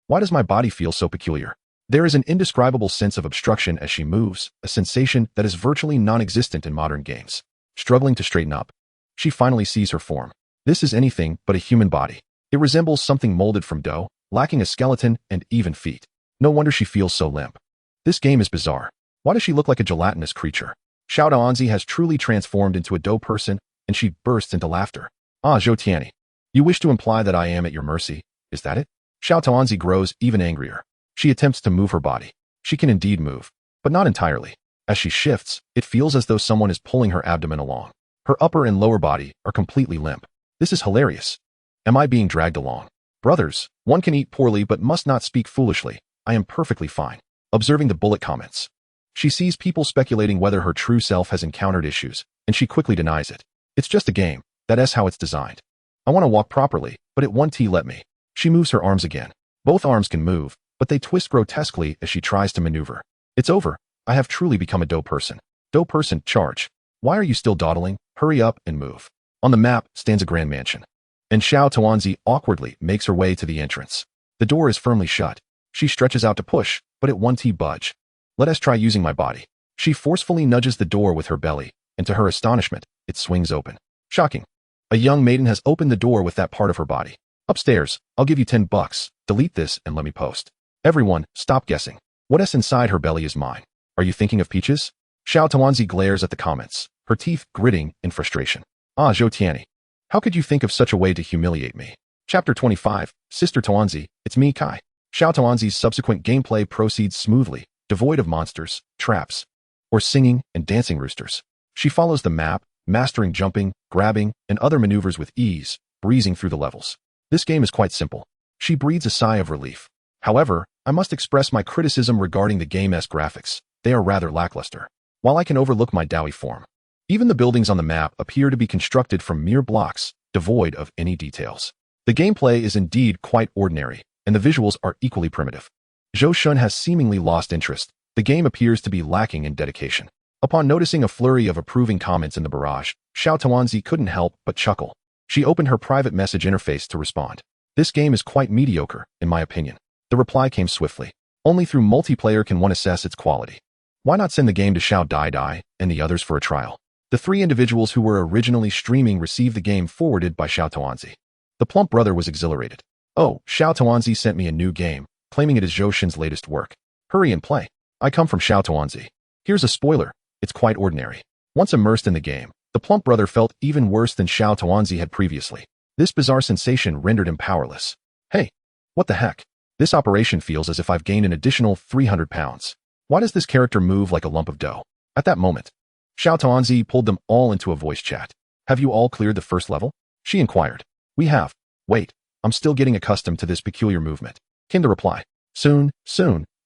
Why does my body feel so peculiar? There is an indescribable sense of obstruction as she moves, a sensation that is virtually non-existent in modern games. Struggling to straighten up, she finally sees her form. This is anything but a human body. It resembles something molded from dough, lacking a skeleton and even feet. No wonder she feels so limp. This game is bizarre. Why does she look like a gelatinous creature? Xiao Tuanzi has truly transformed into a dough person, and she bursts into laughter. Ah, Zhou Tianyi. You wish to imply that I am at your mercy, is that it? Xiao Tuanzi grows even angrier. She attempts to move her body. She can indeed move, but not entirely. As she shifts, it feels as though someone is pulling her abdomen along. Her upper and lower body are completely limp. This is hilarious. Am I being dragged along? Brothers, one can eat poorly but must not speak foolishly. I am perfectly fine. Observing the bullet comments. She sees people speculating whether her true self has encountered issues, and she quickly denies it. It's just a game. That's how it's designed. I want to walk properly, but it won't let me. She moves her arms again. Both arms can move, but they twist grotesquely as she tries to maneuver. It's over. I have truly become a dough person. Dough person, charge. Why are you still dawdling? Hurry up and move. On the map stands a grand mansion. And Xiao Tuanzi awkwardly makes her way to the entrance. The door is firmly shut. She stretches out to push, but it won't budge. Let us try using my body. She forcefully nudges the door with her belly, and to her astonishment, it swings open. Shocking. A young maiden has opened the door with that part of her body. Upstairs, I'll give you $10. Delete this and let me post. Everyone, stop guessing. What's inside her belly is mine. Are you thinking of peaches? Xiao Tuanzi glares at the comments, her teeth gritting in frustration. Ah, Zhou Tianyi. How could you think of such a way to humiliate me? Chapter 25, Sister Tuanzi, it's me Kai. Xiao Tuanzi's subsequent gameplay proceeds smoothly, devoid of monsters, traps, or singing and dancing roosters. She follows the map, mastering jumping, grabbing, and other maneuvers with ease, breezing through the levels. This game is quite simple. She breathes a sigh of relief. However, I must express my criticism regarding the game's graphics. They are rather lackluster. While I can overlook my doughy form, even the buildings on the map appear to be constructed from mere blocks, devoid of any details. The gameplay is indeed quite ordinary, and the visuals are equally primitive. Zhou Shun has seemingly lost interest. The game appears to be lacking in dedication. Upon noticing a flurry of approving comments in the barrage, Xiao Tuanzi couldn't help but chuckle. She opened her private message interface to respond. This game is quite mediocre, in my opinion. The reply came swiftly. Only through multiplayer can one assess its quality. Why not send the game to Xiao Dai and the others for a trial? The three individuals who were originally streaming received the game forwarded by Xiao Tuanzi. The plump brother was exhilarated. Oh, Xiao Tuanzi sent me a new game, claiming it is Zhou Shun's latest work. Hurry and play. I come from Xiao Tuanzi. Here's a spoiler. It's quite ordinary. Once immersed in the game, the plump brother felt even worse than Xiao Tuanzi had previously. This bizarre sensation rendered him powerless. Hey, what the heck? This operation feels as if I've gained an additional 300 pounds. Why does this character move like a lump of dough? At that moment, Xiao Tuanzi pulled them all into a voice chat. Have you all cleared the first level? She inquired. We have. Wait, I'm still getting accustomed to this peculiar movement. Came the reply. Soon,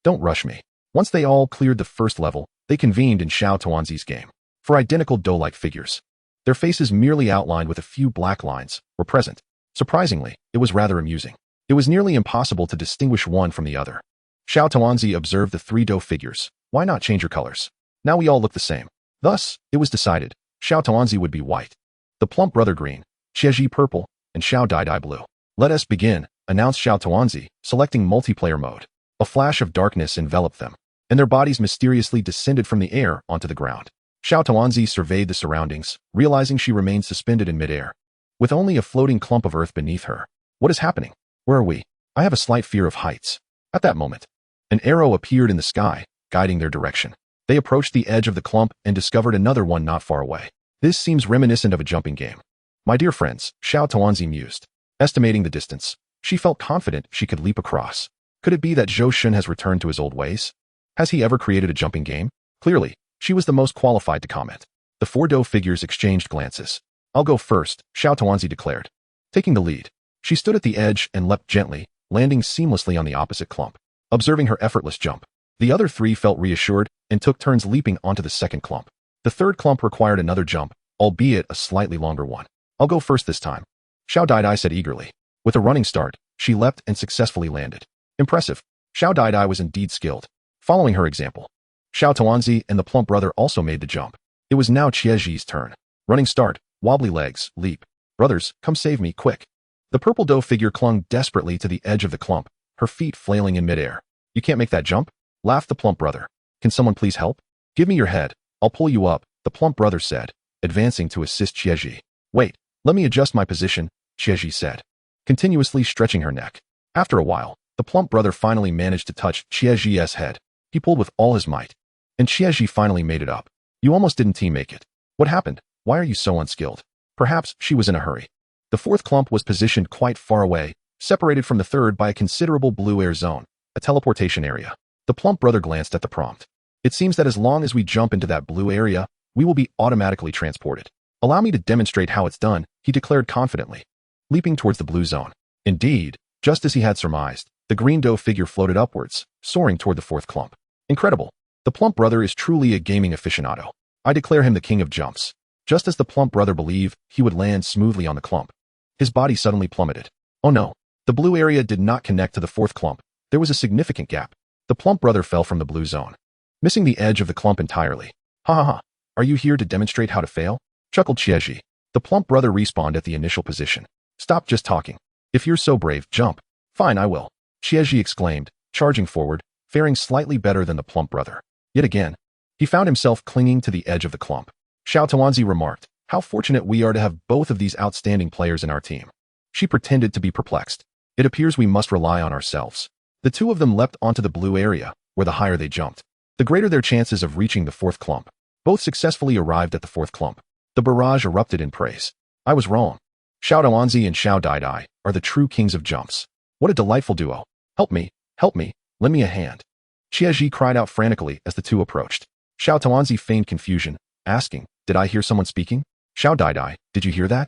don't rush me. Once they all cleared the first level, they convened in Xiao Tuanzi's game. For identical dough-like figures. Their faces merely outlined with a few black lines were present. Surprisingly, it was rather amusing. It was nearly impossible to distinguish one from the other. Xiao Tuanzi observed the three dough figures. Why not change your colors? Now we all look the same. Thus, it was decided, Xiao Tuanzi would be white, the plump brother green, Xieji purple, and Xiao Dai blue. Let us begin, announced Xiao Tuanzi, selecting multiplayer mode. A flash of darkness enveloped them, and their bodies mysteriously descended from the air onto the ground. Xiao Tuanzi surveyed the surroundings, realizing she remained suspended in midair, with only a floating clump of earth beneath her. What is happening? Where are we? I have a slight fear of heights. At that moment, an arrow appeared in the sky, guiding their direction. They approached the edge of the clump and discovered another one not far away. This seems reminiscent of a jumping game. My dear friends, Xiao Tuanzi mused. Estimating the distance, she felt confident she could leap across. Could it be that Zhou Shun has returned to his old ways? Has he ever created a jumping game? Clearly, she was the most qualified to comment. The four dough figures exchanged glances. I'll go first, Xiao Tuanzi declared. Taking the lead, she stood at the edge and leapt gently, landing seamlessly on the opposite clump. Observing her effortless jump, the other three felt reassured and took turns leaping onto the second clump. The third clump required another jump, albeit a slightly longer one. I'll go first this time, Xiao Daidai said eagerly. With a running start, she leapt and successfully landed. Impressive. Xiao Daidai was indeed skilled. Following her example, Xiao Tuanzi and the plump brother also made the jump. It was now Qiezhi's turn. Running start, wobbly legs, leap. Brothers, come save me, quick. The purple doe figure clung desperately to the edge of the clump, her feet flailing in midair. You can't make that jump? Laughed the plump brother. Can someone please help? Give me your head. I'll pull you up, the plump brother said, advancing to assist Qiezhi. Wait, let me adjust my position, Qiezhi said, continuously stretching her neck. After a while, the plump brother finally managed to touch Qiezhi's head. He pulled with all his might. And Qiezhi finally made it up. You almost didn't make it. What happened? Why are you so unskilled? Perhaps she was in a hurry. The fourth clump was positioned quite far away, separated from the third by a considerable blue air zone, a teleportation area. The plump brother glanced at the prompt. It seems that as long as we jump into that blue area, we will be automatically transported. Allow me to demonstrate how it's done, he declared confidently, leaping towards the blue zone. Indeed, just as he had surmised, the green doe figure floated upwards, soaring toward the fourth clump. Incredible. The plump brother is truly a gaming aficionado. I declare him the king of jumps. Just as the plump brother believed he would land smoothly on the clump, his body suddenly plummeted. Oh no. The blue area did not connect to the fourth clump. There was a significant gap. The plump brother fell from the blue zone, missing the edge of the clump entirely. Ha ha ha. Are you here to demonstrate how to fail? Chuckled Qiezhi. The plump brother respawned at the initial position. Stop just talking. If you're so brave, jump. Fine, I will. Qiezhi exclaimed, charging forward, faring slightly better than the plump brother. Yet again, he found himself clinging to the edge of the clump. Xiao Tuanzi remarked, how fortunate we are to have both of these outstanding players in our team. She pretended to be perplexed. It appears we must rely on ourselves. The two of them leapt onto the blue area, where the higher they jumped, the greater their chances of reaching the fourth clump. Both successfully arrived at the fourth clump. The barrage erupted in praise. I was wrong. Xiao Tuanzi and Xiao Daidai are the true kings of jumps. What a delightful duo. Help me, lend me a hand. Qiezhi cried out frantically as the two approached. Xiao Tuanzi feigned confusion, asking, did I hear someone speaking? Xiao Daidai, did you hear that?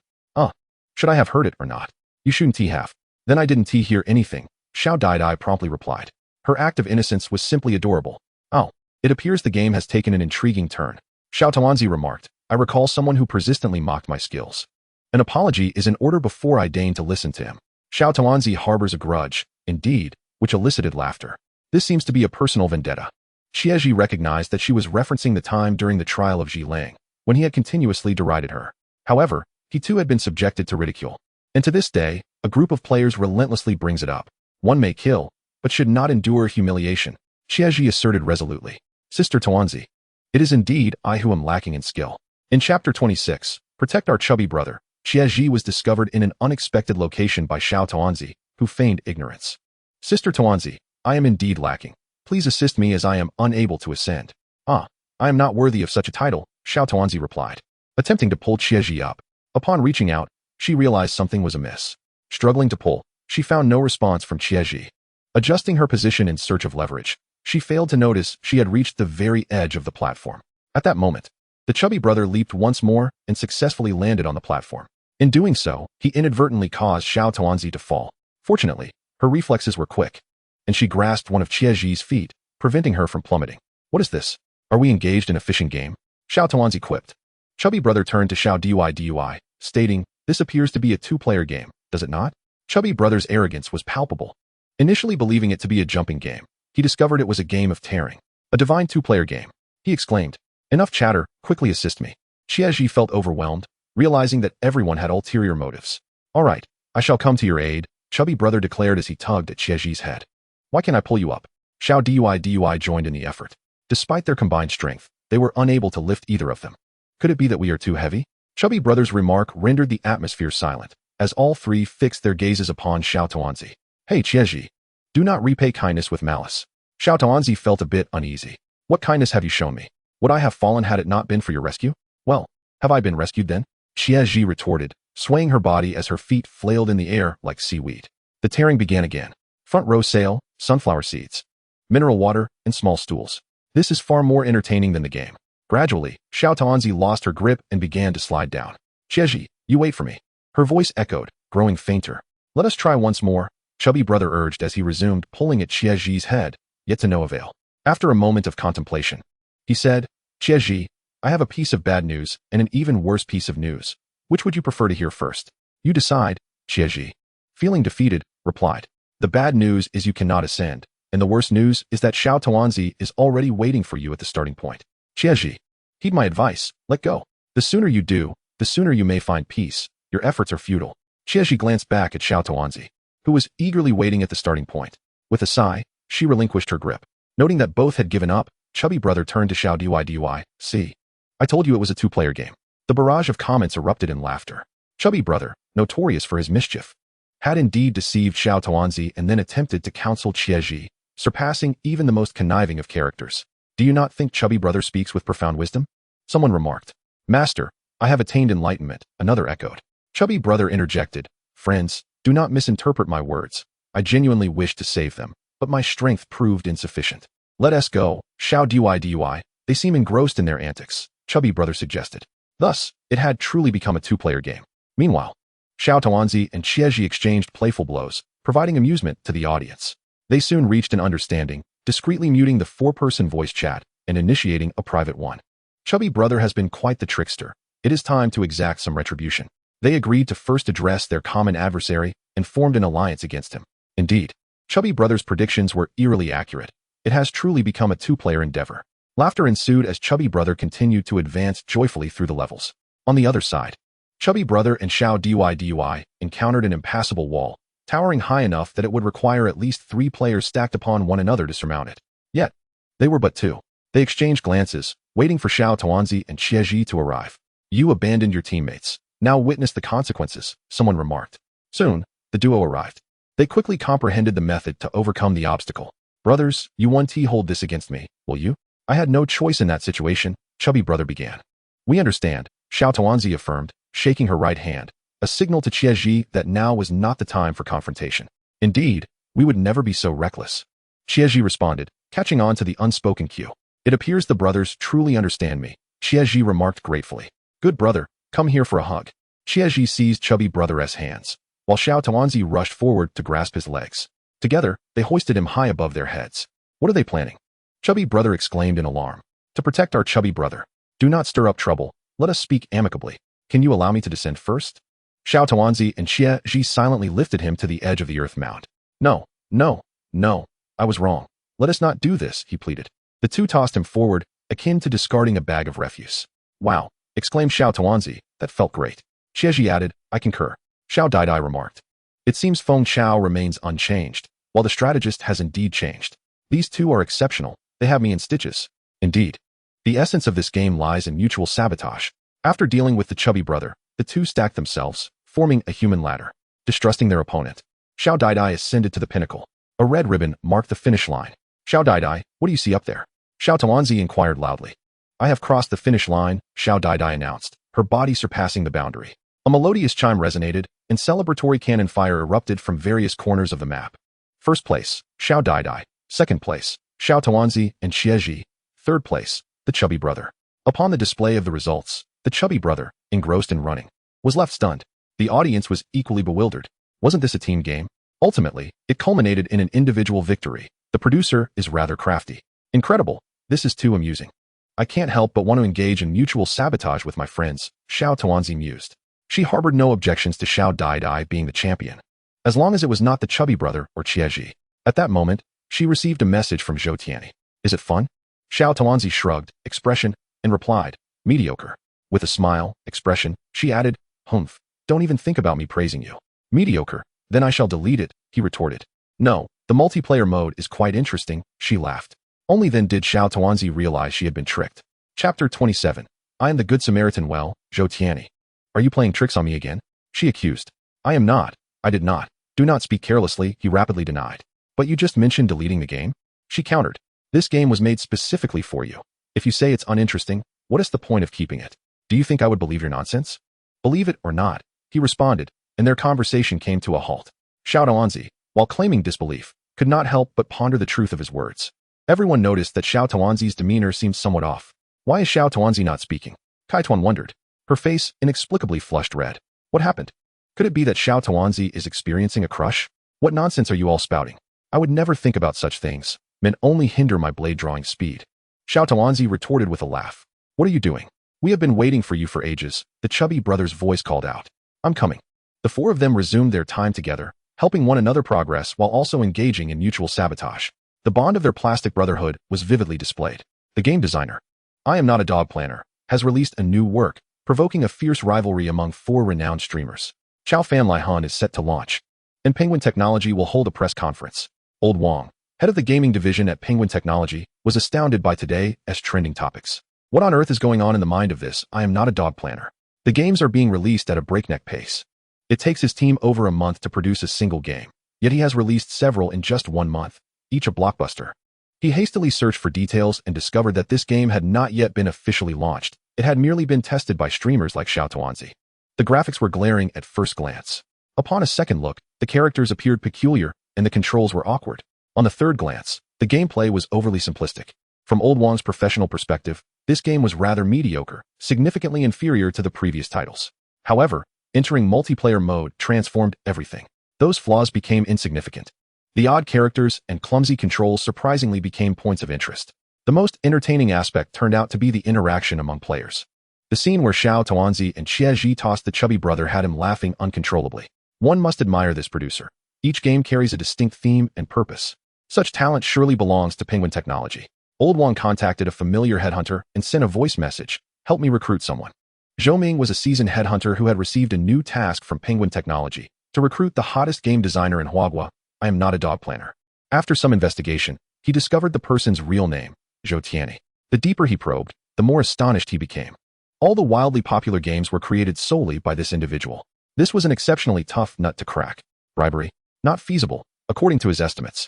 Should I have heard it or not? You shouldn't have. Then I didn't hear anything, Xiao Daidai promptly replied. Her act of innocence was simply adorable. Oh, it appears the game has taken an intriguing turn. Xiao Tuanzi remarked, I recall someone who persistently mocked my skills. An apology is in order before I deign to listen to him. Xiao Tuanzi harbors a grudge, indeed, which elicited laughter. This seems to be a personal vendetta. Qiezhi recognized that she was referencing the time during the trial of Zhi Lang, when he had continuously derided her. However, he too had been subjected to ridicule. And to this day, a group of players relentlessly brings it up. One may kill, but should not endure humiliation, Qiezhi asserted resolutely. Sister Tuanzi, it is indeed I who am lacking in skill. In Chapter 26, Protect Our Chubby Brother, Qiezhi was discovered in an unexpected location by Xiao Tuanzi, who feigned ignorance. Sister Tuanzi, I am indeed lacking. Please assist me as I am unable to ascend. I am not worthy of such a title, Xiao Tuanzi replied, attempting to pull Qiezhi up. Upon reaching out, she realized something was amiss. Struggling to pull, she found no response from Qiezhi. Adjusting her position in search of leverage, she failed to notice she had reached the very edge of the platform. At that moment, the chubby brother leaped once more and successfully landed on the platform. In doing so, he inadvertently caused Xiao Tuanzi to fall. Fortunately, her reflexes were quick, and she grasped one of Qiezhi's feet, preventing her from plummeting. What is this? Are we engaged in a fishing game? Xiao Tuanzi quipped. Chubby brother turned to Xiao Dui, stating, this appears to be a two-player game, does it not? Chubby brother's arrogance was palpable. Initially believing it to be a jumping game, he discovered it was a game of tearing. A divine two-player game. He exclaimed, enough chatter, quickly assist me. Qiezhi felt overwhelmed, realizing that everyone had ulterior motives. All right, I shall come to your aid, Chubby brother declared as he tugged at Qiezhi's head. Why can't I pull you up? Xiao Dui joined in the effort. Despite their combined strength, they were unable to lift either of them. Could it be that we are too heavy? Chubby brother's remark rendered the atmosphere silent, as all three fixed their gazes upon Xiao Tuanzi. Hey Qiezhi, do not repay kindness with malice. Xiao Tuanzi felt a bit uneasy. What kindness have you shown me? Would I have fallen had it not been for your rescue? Well, have I been rescued then? Qiezhi retorted, swaying her body as her feet flailed in the air like seaweed. The tearing began again. Front row sail, sunflower seeds, mineral water, and small stools. This is far more entertaining than the game. Gradually, Xiao Tuanzi lost her grip and began to slide down. Qiezhi, you wait for me. Her voice echoed, growing fainter. Let us try once more, Chubby brother urged as he resumed pulling at Qiezhi's head, yet to no avail. After a moment of contemplation, he said, Qiezhi, I have a piece of bad news and an even worse piece of news. Which would you prefer to hear first? You decide, Qiezhi. Feeling defeated, replied. The bad news is you cannot ascend, and the worst news is that Xiao Tuanzi is already waiting for you at the starting point. Qiezhi, heed my advice, let go. The sooner you do, the sooner you may find peace. Your efforts are futile. Qiezhi glanced back at Xiao Tuanzi, who was eagerly waiting at the starting point. With a sigh, she relinquished her grip. Noting that both had given up, Chubby Brother turned to Xiao Tuanzi. See, I told you it was a two-player game. The barrage of comments erupted in laughter. Chubby Brother, notorious for his mischief, had indeed deceived Xiao Tuanzi and then attempted to counsel Qiezhi, surpassing even the most conniving of characters. Do you not think Chubby Brother speaks with profound wisdom? Someone remarked. Master, I have attained enlightenment, another echoed. Chubby Brother interjected. Friends, do not misinterpret my words. I genuinely wished to save them, but my strength proved insufficient. Let us go, Xiao Tuanzi. They seem engrossed in their antics, Chubby Brother suggested. Thus, it had truly become a two-player game. Meanwhile, Xiao Tuanzi and Qiezhi exchanged playful blows, providing amusement to the audience. They soon reached an understanding, discreetly muting the four-person voice chat and initiating a private one. Chubby Brother has been quite the trickster. It is time to exact some retribution. They agreed to first address their common adversary and formed an alliance against him. Indeed, Chubby Brother's predictions were eerily accurate. It has truly become a two-player endeavor. Laughter ensued as Chubby Brother continued to advance joyfully through the levels. On the other side, Chubby Brother and Xiao Tuanzi encountered an impassable wall, towering high enough that it would require at least 3 players stacked upon one another to surmount it. Yet, they were but 2. They exchanged glances, waiting for Xiao Tuanzi and Qiezhi to arrive. You abandoned your teammates. Now witness the consequences, someone remarked. Soon, the duo arrived. They quickly comprehended the method to overcome the obstacle. Brothers, you won't hold this against me, will you? I had no choice in that situation, Chubby Brother began. We understand, Xiao Tuanzi affirmed, shaking her right hand, a signal to Qiezhi that now was not the time for confrontation. Indeed, we would never be so reckless. Qiezhi responded, catching on to the unspoken cue. It appears the brothers truly understand me, Qiezhi remarked gratefully. Good brother, come here for a hug. Qiezhi seized Chubby Brother's hands, while Xiao Tuanzi rushed forward to grasp his legs. Together, they hoisted him high above their heads. What are they planning? Chubby Brother exclaimed in alarm. To protect our Chubby Brother. Do not stir up trouble. Let us speak amicably. Can you allow me to descend first? Xiao Tuanzi and Qiezhi silently lifted him to the edge of the earth mound. No, no, no, I was wrong. Let us not do this, he pleaded. The two tossed him forward, akin to discarding a bag of refuse. Wow, exclaimed Xiao Tuanzi, that felt great. Qiezhi added, I concur. Xiao Dai remarked. It seems Feng Chao remains unchanged, while the strategist has indeed changed. These two are exceptional. They have me in stitches. Indeed. The essence of this game lies in mutual sabotage. After dealing with the Chubby Brother, the two stacked themselves, forming a human ladder. Distrusting their opponent, Xiao Dai ascended to the pinnacle. A red ribbon marked the finish line. Xiao Dai, what do you see up there? Xiao Tuanzi inquired loudly. I have crossed the finish line, Xiao Dai announced, her body surpassing the boundary. A melodious chime resonated, and celebratory cannon fire erupted from various corners of the map. First place, Xiao Dai. Second place, Xiao Tuanzi and Qiezhi. Third place, the Chubby Brother. Upon the display of the results, the Chubby Brother, engrossed in running, was left stunned. The audience was equally bewildered. Wasn't this a team game? Ultimately, it culminated in an individual victory. The producer is rather crafty. Incredible. This is too amusing. I can't help but want to engage in mutual sabotage with my friends, Xiao Tuanzi mused. She harbored no objections to Xiao Dai being the champion, as long as it was not the Chubby Brother or Qiezhi. At that moment, she received a message from Zhou Tianyi. Is it fun? Xiao Tuanzi shrugged, expression, and replied, mediocre. With a smile, expression, she added, humph, don't even think about me praising you. Mediocre, then I shall delete it, he retorted. No, the multiplayer mode is quite interesting, she laughed. Only then did Xiao Tuanzi realize she had been tricked. Chapter 27. I am the Good Samaritan. Well, Zhou Tianyi. Are you playing tricks on me again? She accused. I am not. I did not. Do not speak carelessly, he rapidly denied. But you just mentioned deleting the game? She countered. This game was made specifically for you. If you say it's uninteresting, what is the point of keeping it? Do you think I would believe your nonsense? Believe it or not, he responded, and their conversation came to a halt. Xiao Tuanzi, while claiming disbelief, could not help but ponder the truth of his words. Everyone noticed that Xiao Tuanzi's demeanor seemed somewhat off. Why is Xiao Tuanzi not speaking? Kaituan wondered. Her face inexplicably flushed red. What happened? Could it be that Xiao Tuanzi is experiencing a crush? What nonsense are you all spouting? I would never think about such things. Men only hinder my blade drawing speed. Xiao Tuanzi retorted with a laugh. What are you doing? We have been waiting for you for ages, the chubby brother's voice called out. I'm coming. The four of them resumed their time together, helping one another progress while also engaging in mutual sabotage. The bond of their plastic brotherhood was vividly displayed. The game designer, I Am Not a Dog Planner, has released a new work, provoking a fierce rivalry among four renowned streamers. Xiao Fanlai is set to launch, and Penguin Technology will hold a press conference. Old Wang, head of the gaming division at Penguin Technology, was astounded by today's trending topics. What on earth is going on in the mind of this I Am Not a Dog Planner? The games are being released at a breakneck pace. It takes his team over a month to produce a single game, yet he has released several in just 1 month, each a blockbuster. He hastily searched for details and discovered that this game had not yet been officially launched. It had merely been tested by streamers like Xiao Tuanzi. The graphics were glaring at first glance. Upon a second look, the characters appeared peculiar and the controls were awkward. On the third glance, the gameplay was overly simplistic. From Old Wang's professional perspective, this game was rather mediocre, significantly inferior to the previous titles. However, entering multiplayer mode transformed everything. Those flaws became insignificant. The odd characters and clumsy controls surprisingly became points of interest. The most entertaining aspect turned out to be the interaction among players. The scene where Xiao Tuanzi and Xie Zhi tossed the chubby brother had him laughing uncontrollably. One must admire this producer. Each game carries a distinct theme and purpose. Such talent surely belongs to Penguin Technology. Old Wang contacted a familiar headhunter and sent a voice message, "Help me recruit someone." Zhou Ming was a seasoned headhunter who had received a new task from Penguin Technology to recruit the hottest game designer in Huagua. I Am Not a Dog Planner. After some investigation, he discovered the person's real name, Zhou Tianyi. The deeper he probed, the more astonished he became. All the wildly popular games were created solely by this individual. This was an exceptionally tough nut to crack. Bribery? Not feasible, according to his estimates.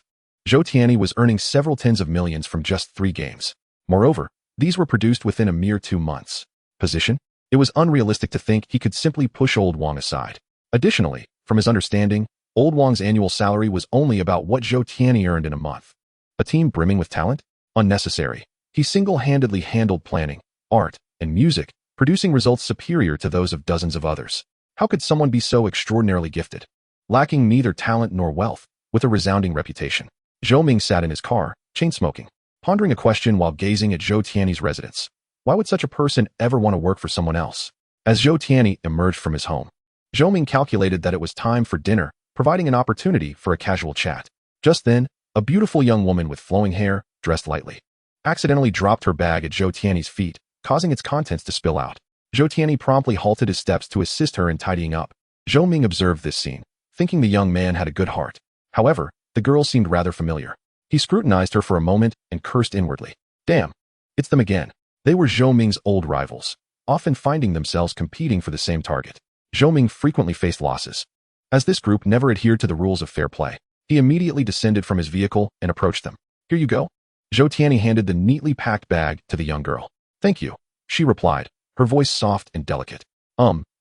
Zhou Tianyi was earning several tens of millions from just 3 games. Moreover, these were produced within a mere 2 months. Position? It was unrealistic to think he could simply push Old Wang aside. Additionally, from his understanding, Old Wang's annual salary was only about what Zhou Tianyi earned in a month. A team brimming with talent? Unnecessary. He single-handedly handled planning, art, and music, producing results superior to those of dozens of others. How could someone be so extraordinarily gifted? Lacking neither talent nor wealth, with a resounding reputation. Zhou Ming sat in his car, chain-smoking, pondering a question while gazing at Zhou Tianyi's residence. Why would such a person ever want to work for someone else? As Zhou Tianyi emerged from his home, Zhou Ming calculated that it was time for dinner, providing an opportunity for a casual chat. Just then, a beautiful young woman with flowing hair, dressed lightly, accidentally dropped her bag at Zhou Tianyi's feet, causing its contents to spill out. Zhou Tianyi promptly halted his steps to assist her in tidying up. Zhou Ming observed this scene, thinking the young man had a good heart. However, the girl seemed rather familiar. He scrutinized her for a moment and cursed inwardly. Damn, it's them again. They were Zhou Ming's old rivals, often finding themselves competing for the same target. Zhou Ming frequently faced losses. As this group never adhered to the rules of fair play, he immediately descended from his vehicle and approached them. Here you go. Zhou Tianyi handed the neatly packed bag to the young girl. Thank you, she replied, her voice soft and delicate.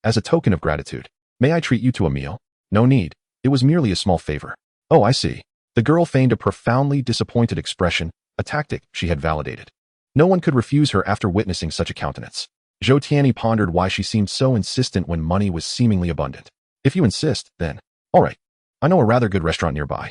As a token of gratitude, may I treat you to a meal? No need. It was merely a small favor. Oh, I see. The girl feigned a profoundly disappointed expression, a tactic she had validated. No one could refuse her after witnessing such a countenance. Zhou Tianyi pondered why she seemed so insistent when money was seemingly abundant. If you insist, then. All right. I know a rather good restaurant nearby.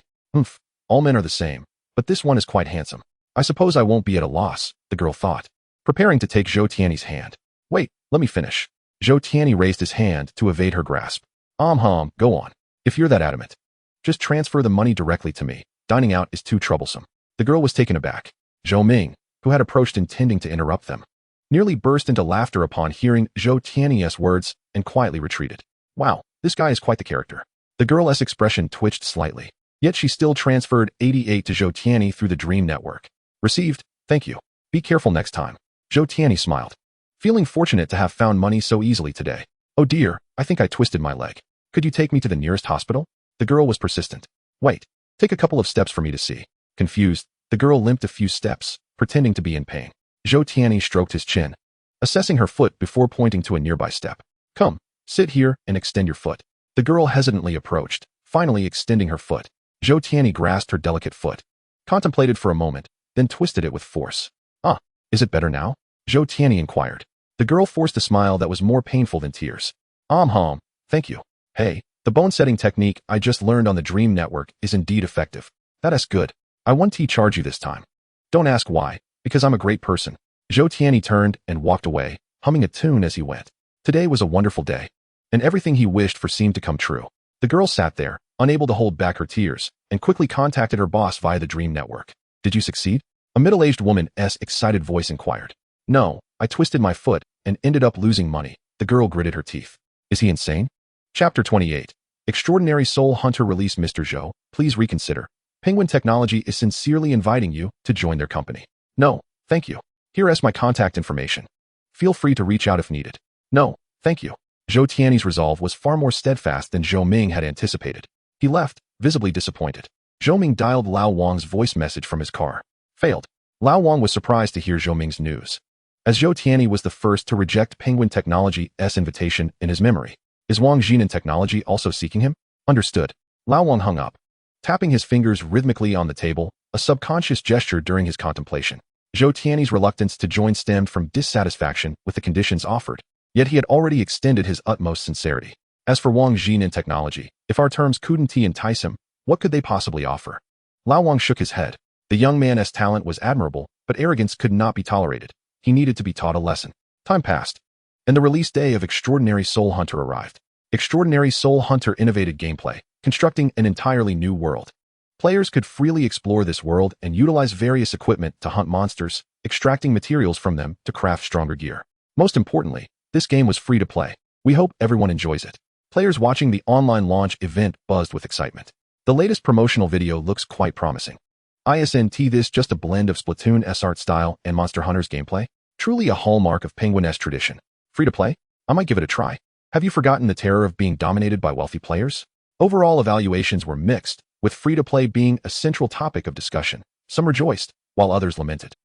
All men are the same, but this one is quite handsome. I suppose I won't be at a loss, the girl thought, preparing to take Zhou Tianyi's hand. Wait, let me finish. Zhou Tianyi raised his hand to evade her grasp. Go on. If you're that adamant. Just transfer the money directly to me. Dining out is too troublesome. The girl was taken aback. Zhou Ming, who had approached intending to interrupt them, nearly burst into laughter upon hearing Zhou Tianyi's words and quietly retreated. Wow, this guy is quite the character. The girl's expression twitched slightly, yet she still transferred 88 to Zhou Tianyi through the Dream Network. Received, thank you. Be careful next time. Zhou Tianyi smiled, feeling fortunate to have found money so easily today. Oh dear, I think I twisted my leg. Could you take me to the nearest hospital? The girl was persistent. Wait, take a couple of steps for me to see. Confused, the girl limped a few steps, pretending to be in pain. Zhou Tianyi stroked his chin, assessing her foot before pointing to a nearby step. Come, sit here and extend your foot. The girl hesitantly approached, finally extending her foot. Zhou Tianyi grasped her delicate foot, contemplated for a moment, then twisted it with force. Is it better now? Zhou Tianyi inquired. The girl forced a smile that was more painful than tears. Thank you. Hey, the bone-setting technique I just learned on the Dream Network is indeed effective. That is good. I won't charge you this time. Don't ask why, because I'm a great person. Zhou Tianyi turned and walked away, humming a tune as he went. Today was a wonderful day, and everything he wished for seemed to come true. The girl sat there, unable to hold back her tears, and quickly contacted her boss via the Dream Network. Did you succeed? A middle-aged woman's excited voice inquired. No, I twisted my foot and ended up losing money. The girl gritted her teeth. Is he insane? Chapter 28. Extraordinary Soul Hunter release. Mr. Zhou, please reconsider. Penguin Technology is sincerely inviting you to join their company. No, thank you. Here is my contact information. Feel free to reach out if needed. No, thank you. Zhou Tianyi's resolve was far more steadfast than Zhou Ming had anticipated. He left, visibly disappointed. Zhou Ming dialed Lao Wang's voice message from his car. Failed. Lao Wang was surprised to hear Zhou Ming's news. As Zhou Tianyi was the first to reject Penguin Technology's invitation in his memory. Is Wang Jinan Technology also seeking him? Understood. Lao Wang hung up, tapping his fingers rhythmically on the table, a subconscious gesture during his contemplation. Zhou Tianyi's reluctance to join stemmed from dissatisfaction with the conditions offered, yet he had already extended his utmost sincerity. As for Wang Jinan Technology, if our terms couldn't entice him, what could they possibly offer? Lao Wang shook his head. The young man's talent was admirable, but arrogance could not be tolerated. He needed to be taught a lesson. Time passed, and the release day of Extraordinary Soul Hunter arrived. Extraordinary Soul Hunter innovated gameplay, constructing an entirely new world. Players could freely explore this world and utilize various equipment to hunt monsters, extracting materials from them to craft stronger gear. Most importantly, this game was free to play. We hope everyone enjoys it. Players watching the online launch event buzzed with excitement. The latest promotional video looks quite promising. Isn't this just a blend of Splatoon's art style and Monster Hunter's gameplay? Truly a hallmark of Penguin's tradition. Free to play? I might give it a try. Have you forgotten the terror of being dominated by wealthy players? Overall evaluations were mixed, with free-to-play being a central topic of discussion. Some rejoiced, while others lamented.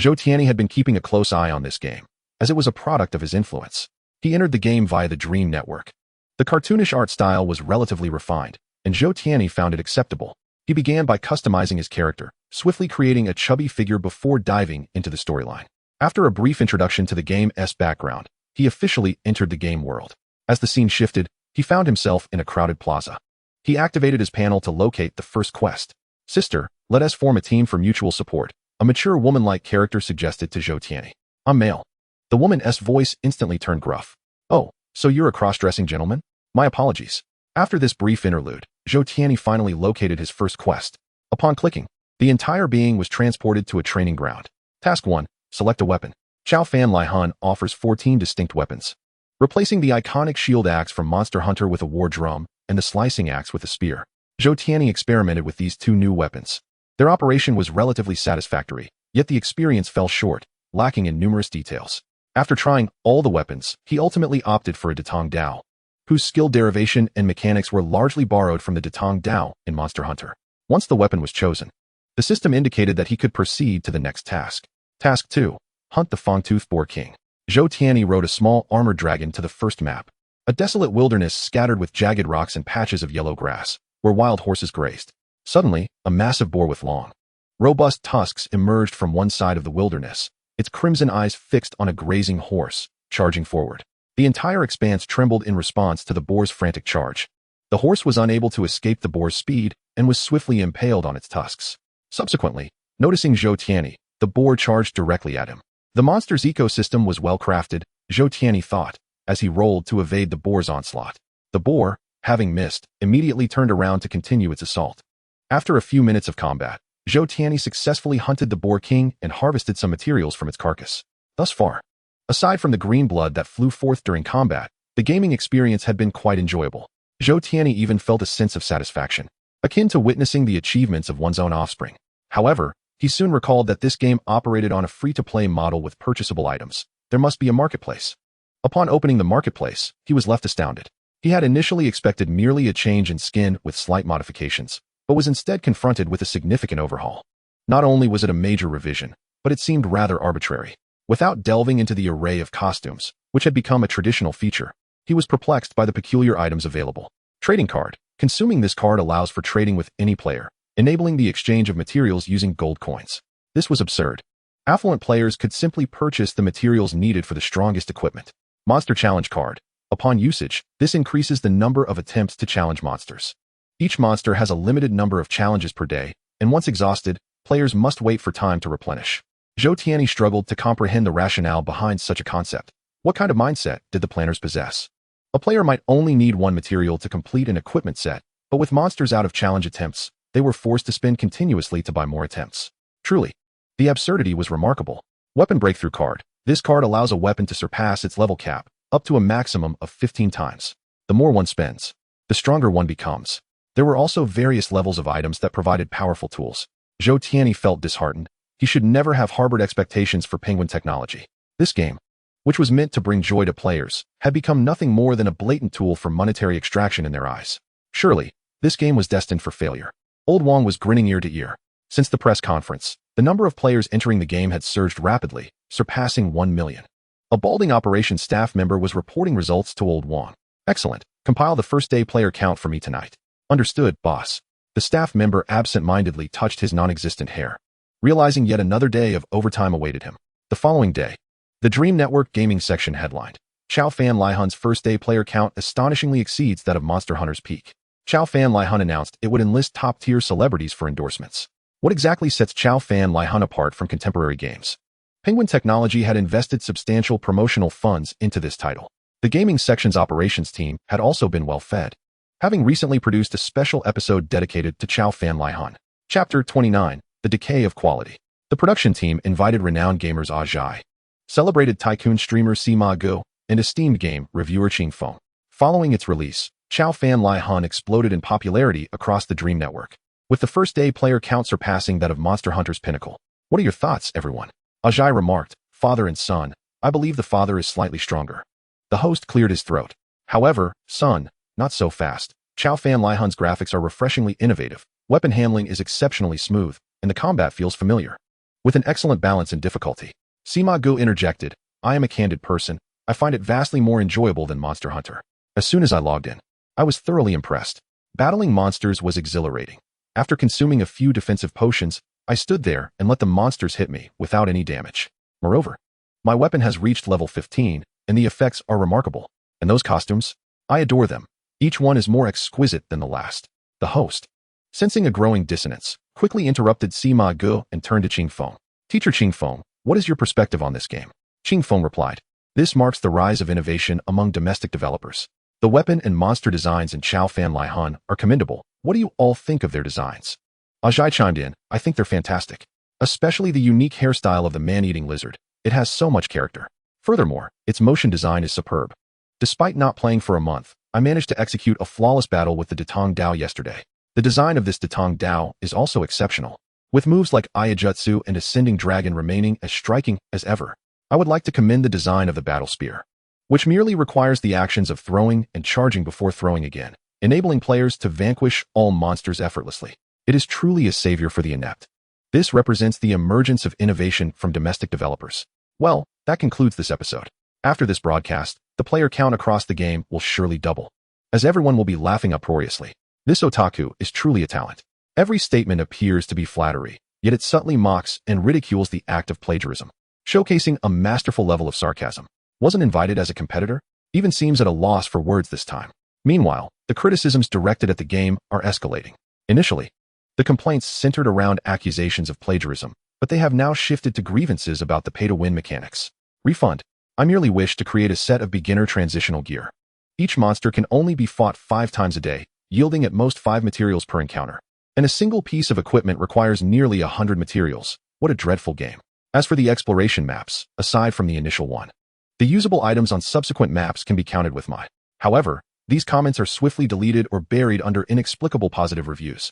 Zhou Tianyi had been keeping a close eye on this game, as it was a product of his influence. He entered the game via the Dream Network. The cartoonish art style was relatively refined, and Zhou Tianyi found it acceptable. He began by customizing his character, swiftly creating a chubby figure before diving into the storyline. After a brief introduction to the game's background, he officially entered the game world. As the scene shifted, he found himself in a crowded plaza. He activated his panel to locate the first quest. Sister, let us form a team for mutual support, a mature woman-like character suggested to Zhou Tianyi. I'm male. The woman's voice instantly turned gruff. Oh, so you're a cross-dressing gentleman? My apologies. After this brief interlude, Zhou Tianyi finally located his first quest. Upon clicking, the entire being was transported to a training ground. Task 1. Select a weapon. Chao Fan Lai Han offers 14 distinct weapons. Replacing the iconic shield axe from Monster Hunter with a war drum, and the slicing axe with a spear. Zhou Tianyi experimented with these two new weapons. Their operation was relatively satisfactory, yet the experience fell short, lacking in numerous details. After trying all the weapons, he ultimately opted for a Datong Dao, whose skill derivation and mechanics were largely borrowed from the Datong Dao in Monster Hunter. Once the weapon was chosen, the system indicated that he could proceed to the next task. Task 2. Hunt the Fangtooth Boar King. Zhou Tianyi rode a small armored dragon to the first map, a desolate wilderness scattered with jagged rocks and patches of yellow grass, where wild horses grazed. Suddenly, a massive boar with long, robust tusks emerged from one side of the wilderness, its crimson eyes fixed on a grazing horse, charging forward. The entire expanse trembled in response to the boar's frantic charge. The horse was unable to escape the boar's speed and was swiftly impaled on its tusks. Subsequently, noticing Zhou Tianyi, the boar charged directly at him. The monster's ecosystem was well crafted, Zhou Tianyi thought, as he rolled to evade the boar's onslaught. The boar, having missed, immediately turned around to continue its assault. After a few minutes of combat, Zhou Tianyi successfully hunted the Boar King and harvested some materials from its carcass. Thus far, aside from the green blood that flew forth during combat, the gaming experience had been quite enjoyable. Zhou Tianyi even felt a sense of satisfaction, akin to witnessing the achievements of one's own offspring. However, he soon recalled that this game operated on a free-to-play model with purchasable items. There must be a marketplace. Upon opening the marketplace, he was left astounded. He had initially expected merely a change in skin with slight modifications, but was instead confronted with a significant overhaul. Not only was it a major revision, but it seemed rather arbitrary. Without delving into the array of costumes, which had become a traditional feature, he was perplexed by the peculiar items available. Trading card. Consuming this card allows for trading with any player, enabling the exchange of materials using gold coins. This was absurd. Affluent players could simply purchase the materials needed for the strongest equipment. Monster Challenge Card. Upon usage, this increases the number of attempts to challenge monsters. Each monster has a limited number of challenges per day, and once exhausted, players must wait for time to replenish. Zhou Tianyi struggled to comprehend the rationale behind such a concept. What kind of mindset did the planners possess? A player might only need one material to complete an equipment set, but with monsters out of challenge attempts, they were forced to spin continuously to buy more attempts. Truly, the absurdity was remarkable. Weapon Breakthrough card. This card allows a weapon to surpass its level cap, up to a maximum of 15 times. The more one spends, the stronger one becomes. There were also various levels of items that provided powerful tools. Zhou Tianyi felt disheartened. He should never have harbored expectations for Penguin technology. This game, which was meant to bring joy to players, had become nothing more than a blatant tool for monetary extraction in their eyes. Surely, this game was destined for failure. Old Wong was grinning ear to ear. Since the press conference, the number of players entering the game had surged rapidly, surpassing 1 million. A balding operations staff member was reporting results to Old Wong. Excellent. Compile the first day player count for me tonight. Understood, boss. The staff member absent-mindedly touched his non-existent hair, realizing yet another day of overtime awaited him. The following day, the Dream Network gaming section headlined. Xiao Fan Laihun's first day player count astonishingly exceeds that of Monster Hunter's peak. Xiao Fan Laihun announced it would enlist top-tier celebrities for endorsements. What exactly sets Xiao Fan Laihun apart from contemporary games? Penguin Technology had invested substantial promotional funds into this title. The gaming section's operations team had also been well fed, having recently produced a special episode dedicated to Xiao Fan Laihun. Chapter 29, The Decay of Quality. The production team invited renowned gamers Ajai, celebrated tycoon streamer Sima Gu, and esteemed game reviewer Qing Feng. Following its release, Xiao Fan Laihun exploded in popularity across the Dream Network, with the first day player count surpassing that of Monster Hunter's pinnacle. What are your thoughts, everyone? Ajai remarked, father and son. I believe the father is slightly stronger. The host cleared his throat. However, son, not so fast. Xiao Fan Laihun's graphics are refreshingly innovative, weapon handling is exceptionally smooth, and the combat feels familiar, with an excellent balance in difficulty. Sima Gu interjected, I am a candid person. I find it vastly more enjoyable than Monster Hunter. As soon as I logged in, I was thoroughly impressed. Battling monsters was exhilarating. After consuming a few defensive potions, I stood there and let the monsters hit me without any damage. Moreover, my weapon has reached level 15, and the effects are remarkable. And those costumes? I adore them. Each one is more exquisite than the last. The host, sensing a growing dissonance, quickly interrupted Sima Gu and turned to Qing Feng. Teacher Qing Feng, what is your perspective on this game? Qing Feng replied, this marks the rise of innovation among domestic developers. The weapon and monster designs in Xiao Fan Laihun are commendable. What do you all think of their designs? Ajai chimed in, I think they're fantastic. Especially the unique hairstyle of the man-eating lizard. It has so much character. Furthermore, its motion design is superb. Despite not playing for a month, I managed to execute a flawless battle with the Datang Dao yesterday. The design of this Datang Dao is also exceptional, with moves like Ayajutsu and Ascending Dragon remaining as striking as ever. I would like to commend the design of the Battle Spear, which merely requires the actions of throwing and charging before throwing again, enabling players to vanquish all monsters effortlessly. It is truly a savior for the inept. This represents the emergence of innovation from domestic developers. Well, that concludes this episode. After this broadcast, the player count across the game will surely double, as everyone will be laughing uproariously. This otaku is truly a talent. Every statement appears to be flattery, yet it subtly mocks and ridicules the act of plagiarism, showcasing a masterful level of sarcasm. Wasn't invited as a competitor? Even seems at a loss for words this time. Meanwhile, the criticisms directed at the game are escalating. Initially, the complaints centered around accusations of plagiarism, but they have now shifted to grievances about the pay-to-win mechanics. Refund. I merely wish to create a set of beginner transitional gear. Each monster can only be fought 5 times a day, yielding at most 5 materials per encounter. And a single piece of equipment requires nearly 100 materials. What a dreadful game. As for the exploration maps, aside from the initial one, the usable items on subsequent maps can be counted with my. However, these comments are swiftly deleted or buried under inexplicable positive reviews.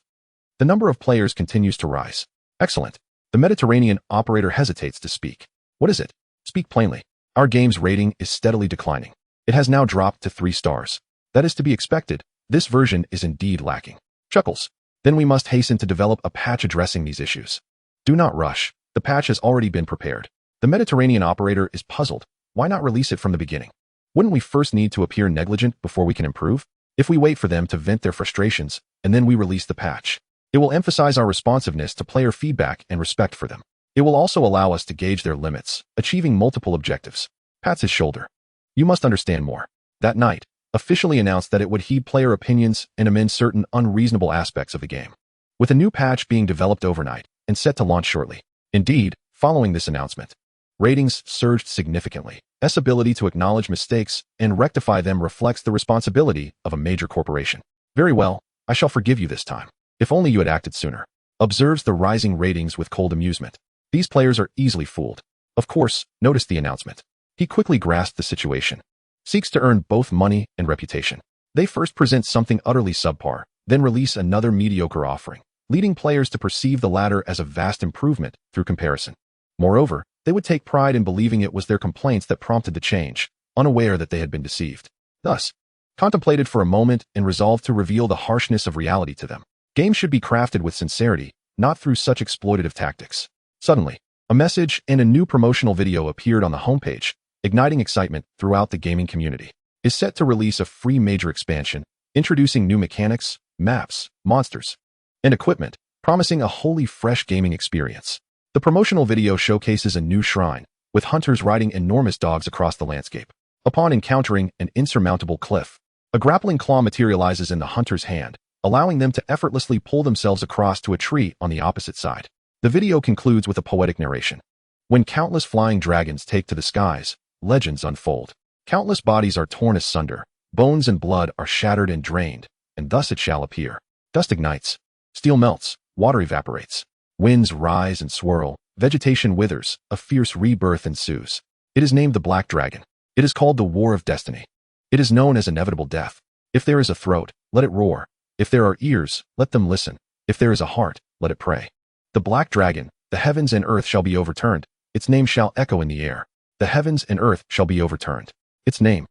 The number of players continues to rise. Excellent. The Mediterranean operator hesitates to speak. What is it? Speak plainly. Our game's rating is steadily declining. It has now dropped to 3 stars. That is to be expected. This version is indeed lacking. Chuckles. Then we must hasten to develop a patch addressing these issues. Do not rush. The patch has already been prepared. The Mediterranean operator is puzzled. Why not release it from the beginning? Wouldn't we first need to appear negligent before we can improve? If we wait for them to vent their frustrations, and then we release the patch, it will emphasize our responsiveness to player feedback and respect for them. It will also allow us to gauge their limits, achieving multiple objectives. Pats his shoulder. You must understand more. That night, officially announced that it would heed player opinions and amend certain unreasonable aspects of the game, with a new patch being developed overnight and set to launch shortly. Indeed, Following this announcement, ratings surged significantly. S ability to acknowledge mistakes and rectify them reflects the responsibility of a major corporation. Very well, I shall forgive you this time. If only you had acted sooner. Observes the rising ratings with cold amusement. These players are easily fooled. Of course, noticed the announcement. He quickly grasped the situation. Seeks to earn both money and reputation. They first present something utterly subpar, then release another mediocre offering, leading players to perceive the latter as a vast improvement through comparison. Moreover, they would take pride in believing it was their complaints that prompted the change, unaware that they had been deceived. Thus, contemplated for a moment and resolved to reveal the harshness of reality to them. Games should be crafted with sincerity, not through such exploitative tactics. Suddenly, a message and a new promotional video appeared on the homepage, igniting excitement throughout the gaming community. Is set to release a free major expansion, introducing new mechanics, maps, monsters, and equipment, promising a wholly fresh gaming experience. The promotional video showcases a new shrine, with hunters riding enormous dogs across the landscape. Upon encountering an insurmountable cliff, a grappling claw materializes in the hunter's hand, allowing them to effortlessly pull themselves across to a tree on the opposite side. The video concludes with a poetic narration. When countless flying dragons take to the skies, legends unfold. Countless bodies are torn asunder, bones and blood are shattered and drained, and thus it shall appear. Dust ignites, steel melts, water evaporates. Winds rise and swirl, vegetation withers, a fierce rebirth ensues. It is named the Black Dragon. It is called the War of Destiny. It is known as inevitable death. If there is a throat, let it roar. If there are ears, let them listen. If there is a heart, let it pray. The Black Dragon, the heavens and earth shall be overturned. Its name shall echo in the air. The heavens and earth shall be overturned. Its name.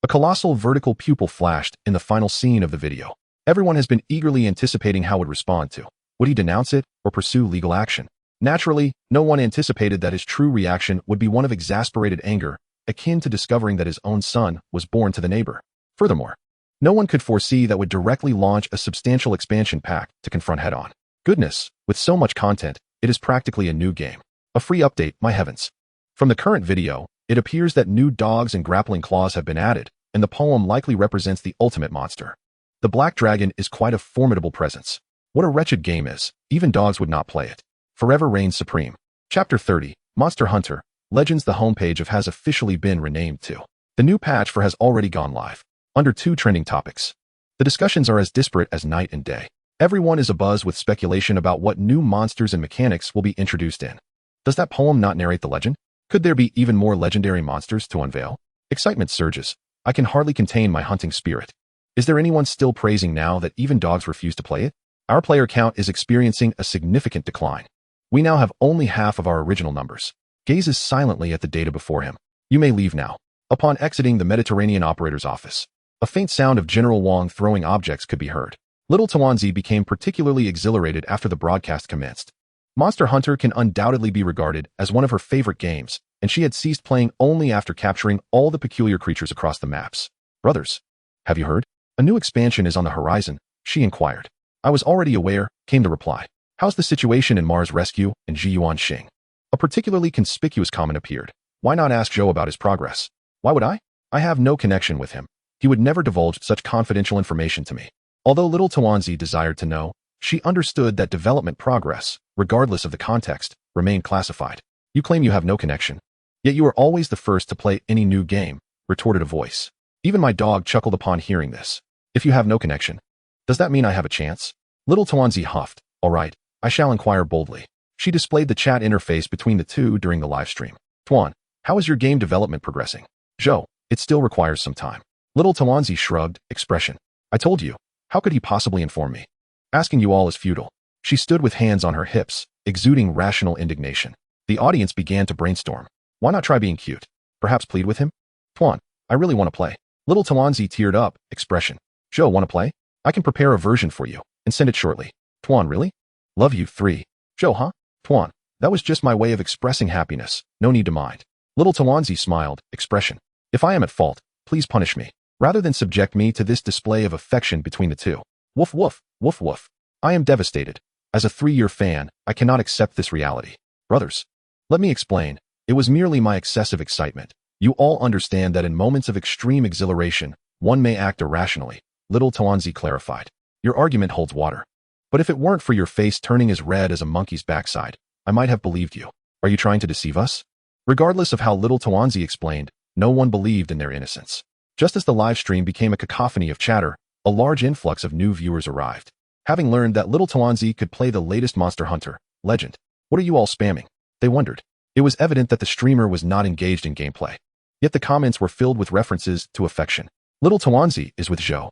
A colossal vertical pupil flashed in the final scene of the video. Everyone has been eagerly anticipating how it would respond to. Would he denounce it or pursue legal action? Naturally, no one anticipated that his true reaction would be one of exasperated anger, akin to discovering that his own son was born to the neighbor. Furthermore, no one could foresee that would directly launch a substantial expansion pack to confront head-on. Goodness, with so much content, it is practically a new game. A free update, my heavens. From the current video, it appears that new dogs and grappling claws have been added, and the poem likely represents the ultimate monster. The Black Dragon is quite a formidable presence. What a wretched game is, even dogs would not play it. Forever reigns supreme. Chapter 30, Monster Hunter, Legends. The homepage of has officially been renamed to. The new patch for has already gone live. Under 2 trending topics. The discussions are as disparate as night and day. Everyone is abuzz with speculation about what new monsters and mechanics will be introduced in. Does that poem not narrate the legend? Could there be even more legendary monsters to unveil? Excitement surges. I can hardly contain my hunting spirit. Is there anyone still praising now that even dogs refuse to play it? Our player count is experiencing a significant decline. We now have only half of our original numbers. Gazes silently at the data before him. You may leave now. Upon exiting the Mediterranean operator's office, a faint sound of General Wong throwing objects could be heard. Little Tuanzi became particularly exhilarated after the broadcast commenced. Monster Hunter can undoubtedly be regarded as one of her favorite games, and she had ceased playing only after capturing all the peculiar creatures across the maps. Brothers, have you heard? A new expansion is on the horizon, she inquired. I was already aware, came the reply. How's the situation in Mars Rescue and Jiyuanxing? A particularly conspicuous comment appeared. Why not ask Zhou about his progress? Why would I? I have no connection with him. He would never divulge such confidential information to me. Although little Tuanzi desired to know, she understood that development progress, regardless of the context, remained classified. You claim you have no connection. Yet you are always the first to play any new game, retorted a voice. Even my dog chuckled upon hearing this. If you have no connection, does that mean I have a chance? Little Tuanzi huffed. All right, I shall inquire boldly. She displayed the chat interface between the two during the live stream. Tuan, how is your game development progressing? Zhou, it still requires some time. Little Tuanzi shrugged, expression. I told you. How could he possibly inform me? Asking you all is futile. She stood with hands on her hips, exuding rational indignation. The audience began to brainstorm. Why not try being cute? Perhaps plead with him? Tuan, I really want to play. Little Tuanzi teared up, expression. Zhou, want to play? I can prepare a version for you, and send it shortly. Tuan, really? Love you, 3. Zhou, huh? Tuan, that was just my way of expressing happiness, no need to mind. Little Tuanzi smiled, expression. If I am at fault, please punish me, rather than subject me to this display of affection between the two. Woof woof, woof woof. I am devastated. As a 3-year fan, I cannot accept this reality. Brothers, let me explain. It was merely my excessive excitement. You all understand that in moments of extreme exhilaration, one may act irrationally, Little Tuanzi clarified. Your argument holds water. But if it weren't for your face turning as red as a monkey's backside, I might have believed you. Are you trying to deceive us? Regardless of how little Tuanzi explained, no one believed in their innocence. Just as the live stream became a cacophony of chatter, a large influx of new viewers arrived. Having learned that little Tuanzi could play the latest Monster Hunter Legend, what are you all spamming? They wondered. It was evident that the streamer was not engaged in gameplay. Yet the comments were filled with references to affection. Little Tuanzi is with Zhou.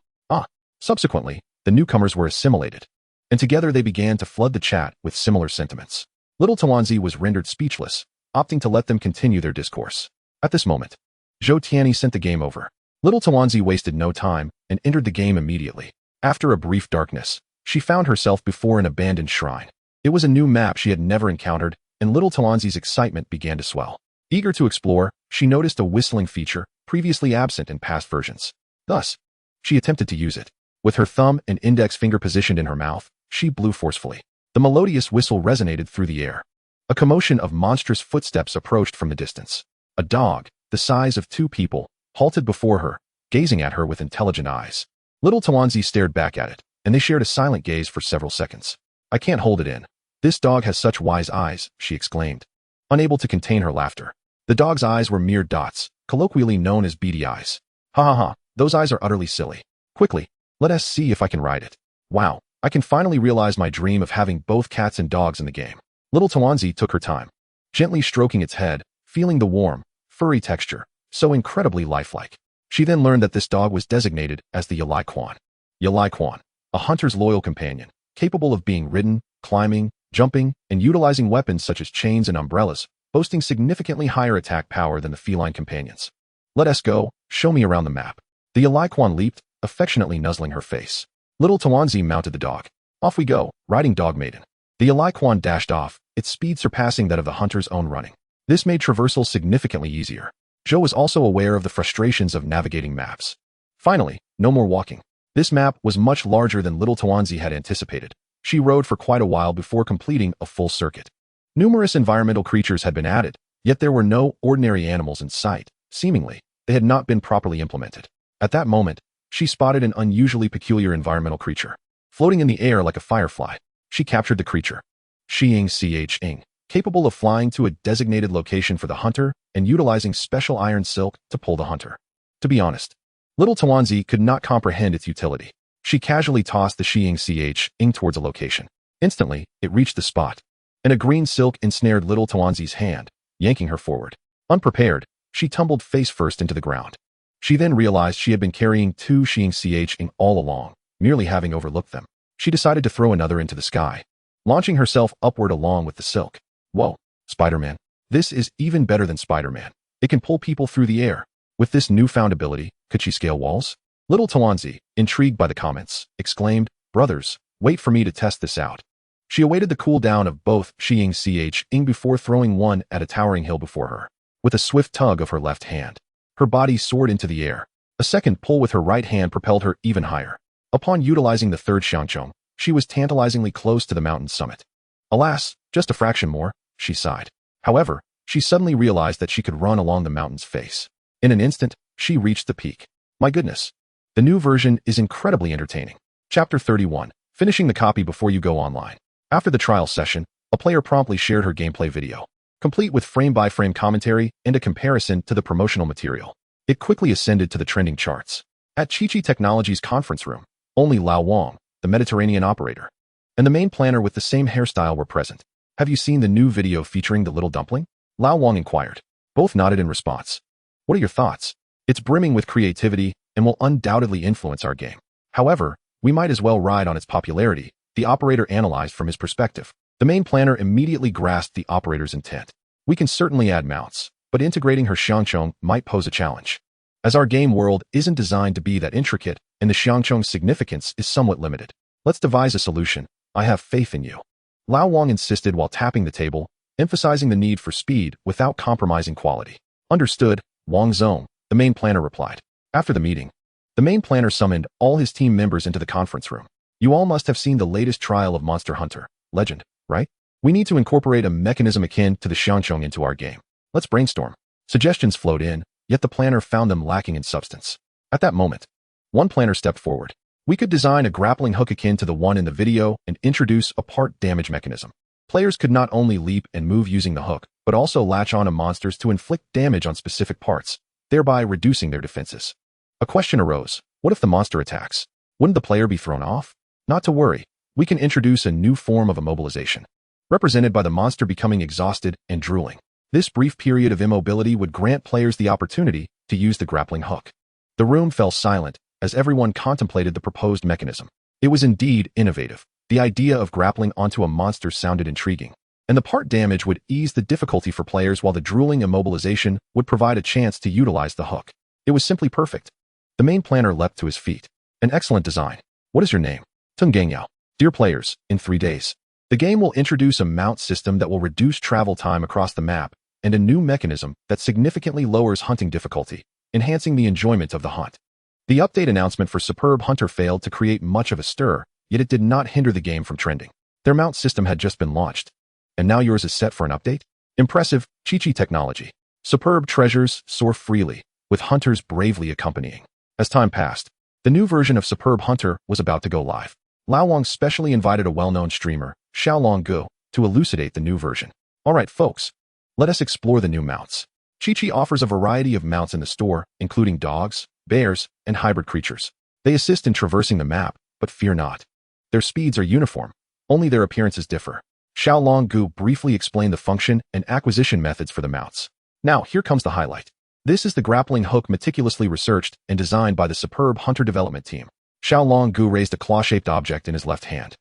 Subsequently, the newcomers were assimilated, and together they began to flood the chat with similar sentiments. Little Tuanzi was rendered speechless, opting to let them continue their discourse. At this moment, Zhou Tianyi sent the game over. Little Tuanzi wasted no time and entered the game immediately. After a brief darkness, she found herself before an abandoned shrine. It was a new map she had never encountered, and little Tuanzi's excitement began to swell. Eager to explore, she noticed a whistling feature previously absent in past versions. Thus, she attempted to use it. With her thumb and index finger positioned in her mouth, she blew forcefully. The melodious whistle resonated through the air. A commotion of monstrous footsteps approached from the distance. A dog, the size of two people, halted before her, gazing at her with intelligent eyes. Little Tuanzi stared back at it, and they shared a silent gaze for several seconds. I can't hold it in. This dog has such wise eyes, she exclaimed, unable to contain her laughter. The dog's eyes were mere dots, colloquially known as beady eyes. Ha ha ha, those eyes are utterly silly. Quickly, let us see if I can ride it. Wow, I can finally realize my dream of having both cats and dogs in the game. Little Tuanzi took her time, gently stroking its head, feeling the warm, furry texture, so incredibly lifelike. She then learned that this dog was designated as the Yalai Quan. Yalai Quan, a hunter's loyal companion, capable of being ridden, climbing, jumping, and utilizing weapons such as chains and umbrellas, boasting significantly higher attack power than the feline companions. Let us go, show me around the map. The Yalai Quan leaped, affectionately nuzzling her face. Little Tuanzi mounted the dog. Off we go, riding dog maiden. The Yalai Quan dashed off, its speed surpassing that of the hunter's own running. This made traversal significantly easier. Zhou was also aware of the frustrations of navigating maps. Finally, no more walking. This map was much larger than little Tuanzi had anticipated. She rode for quite a while before completing a full circuit. Numerous environmental creatures had been added, yet there were no ordinary animals in sight. Seemingly, they had not been properly implemented. At that moment, she spotted an unusually peculiar environmental creature. Floating in the air like a firefly, she captured the creature. Xiang, capable of flying to a designated location for the hunter and utilizing special iron silk to pull the hunter. To be honest, little Tuanzi could not comprehend its utility. She casually tossed the Xiang towards a location. Instantly, it reached the spot, and a green silk ensnared little Tuanzi's hand, yanking her forward. Unprepared, she tumbled face first into the ground. She then realized she had been carrying two Xiang all along, merely having overlooked them. She decided to throw another into the sky, launching herself upward along with the silk. Whoa, Spider-Man. This is even better than Spider-Man. It can pull people through the air. With this newfound ability, could she scale walls? Little Tuanzi, intrigued by the comments, exclaimed, "Brothers, wait for me to test this out." She awaited the cooldown of both Xiang before throwing one at a towering hill before her. With a swift tug of her left hand, her body soared into the air. A second pull with her right hand propelled her even higher. Upon utilizing the third Xiangchong, she was tantalizingly close to the mountain's summit. Alas, just a fraction more, she sighed. However, she suddenly realized that she could run along the mountain's face. In an instant, she reached the peak. My goodness. The new version is incredibly entertaining. Chapter 31. Finishing the copy before you go online. After the trial session, a player promptly shared her gameplay video, complete with frame-by-frame commentary and a comparison to the promotional material. It quickly ascended to the trending charts. At Chi-Chi Technologies' conference room, only Lao Wang, the Mediterranean operator, and the main planner with the same hairstyle were present. Have you seen the new video featuring the little dumpling? Lao Wang inquired. Both nodded in response. What are your thoughts? It's brimming with creativity and will undoubtedly influence our game. However, we might as well ride on its popularity, the operator analyzed from his perspective. The main planner immediately grasped the operator's intent. We can certainly add mounts, but integrating her Xiangchong might pose a challenge, as our game world isn't designed to be that intricate and the Xiangchong's significance is somewhat limited. Let's devise a solution. I have faith in you. Lao Wang insisted while tapping the table, emphasizing the need for speed without compromising quality. Understood, Wang Zong, the main planner replied. After the meeting, the main planner summoned all his team members into the conference room. You all must have seen the latest trial of Monster Hunter Legend, right? We need to incorporate a mechanism akin to the Xiangchong into our game. Let's brainstorm. Suggestions flowed in, yet the planner found them lacking in substance. At that moment, one planner stepped forward. We could design a grappling hook akin to the one in the video and introduce a part damage mechanism. Players could not only leap and move using the hook, but also latch onto monsters to inflict damage on specific parts, thereby reducing their defenses. A question arose: what if the monster attacks? Wouldn't the player be thrown off? Not to worry, we can introduce a new form of immobilization, represented by the monster becoming exhausted and drooling. This brief period of immobility would grant players the opportunity to use the grappling hook. The room fell silent as everyone contemplated the proposed mechanism. It was indeed innovative. The idea of grappling onto a monster sounded intriguing, and the part damage would ease the difficulty for players while the drooling immobilization would provide a chance to utilize the hook. It was simply perfect. The main planner leapt to his feet. An excellent design. What is your name? Tungangyao. Dear players, in 3 days, the game will introduce a mount system that will reduce travel time across the map and a new mechanism that significantly lowers hunting difficulty, enhancing the enjoyment of the hunt. The update announcement for Superb Hunter failed to create much of a stir, yet it did not hinder the game from trending. Their mount system had just been launched, and now yours is set for an update? Impressive, Chi-Chi technology. Superb treasures soar freely, with hunters bravely accompanying. As time passed, the new version of Superb Hunter was about to go live. Lao Wang specially invited a well-known streamer, Xiao Tuanzi, to elucidate the new version. Alright folks, let us explore the new mounts. Chi-Chi offers a variety of mounts in the store, including dogs, bears, and hybrid creatures. They assist in traversing the map, but fear not. Their speeds are uniform, only their appearances differ. Xiao Tuanzi briefly explained the function and acquisition methods for the mounts. Now, here comes the highlight. This is the grappling hook meticulously researched and designed by the Superb Hunter development team. Xiao Tuanzi raised a claw-shaped object in his left hand.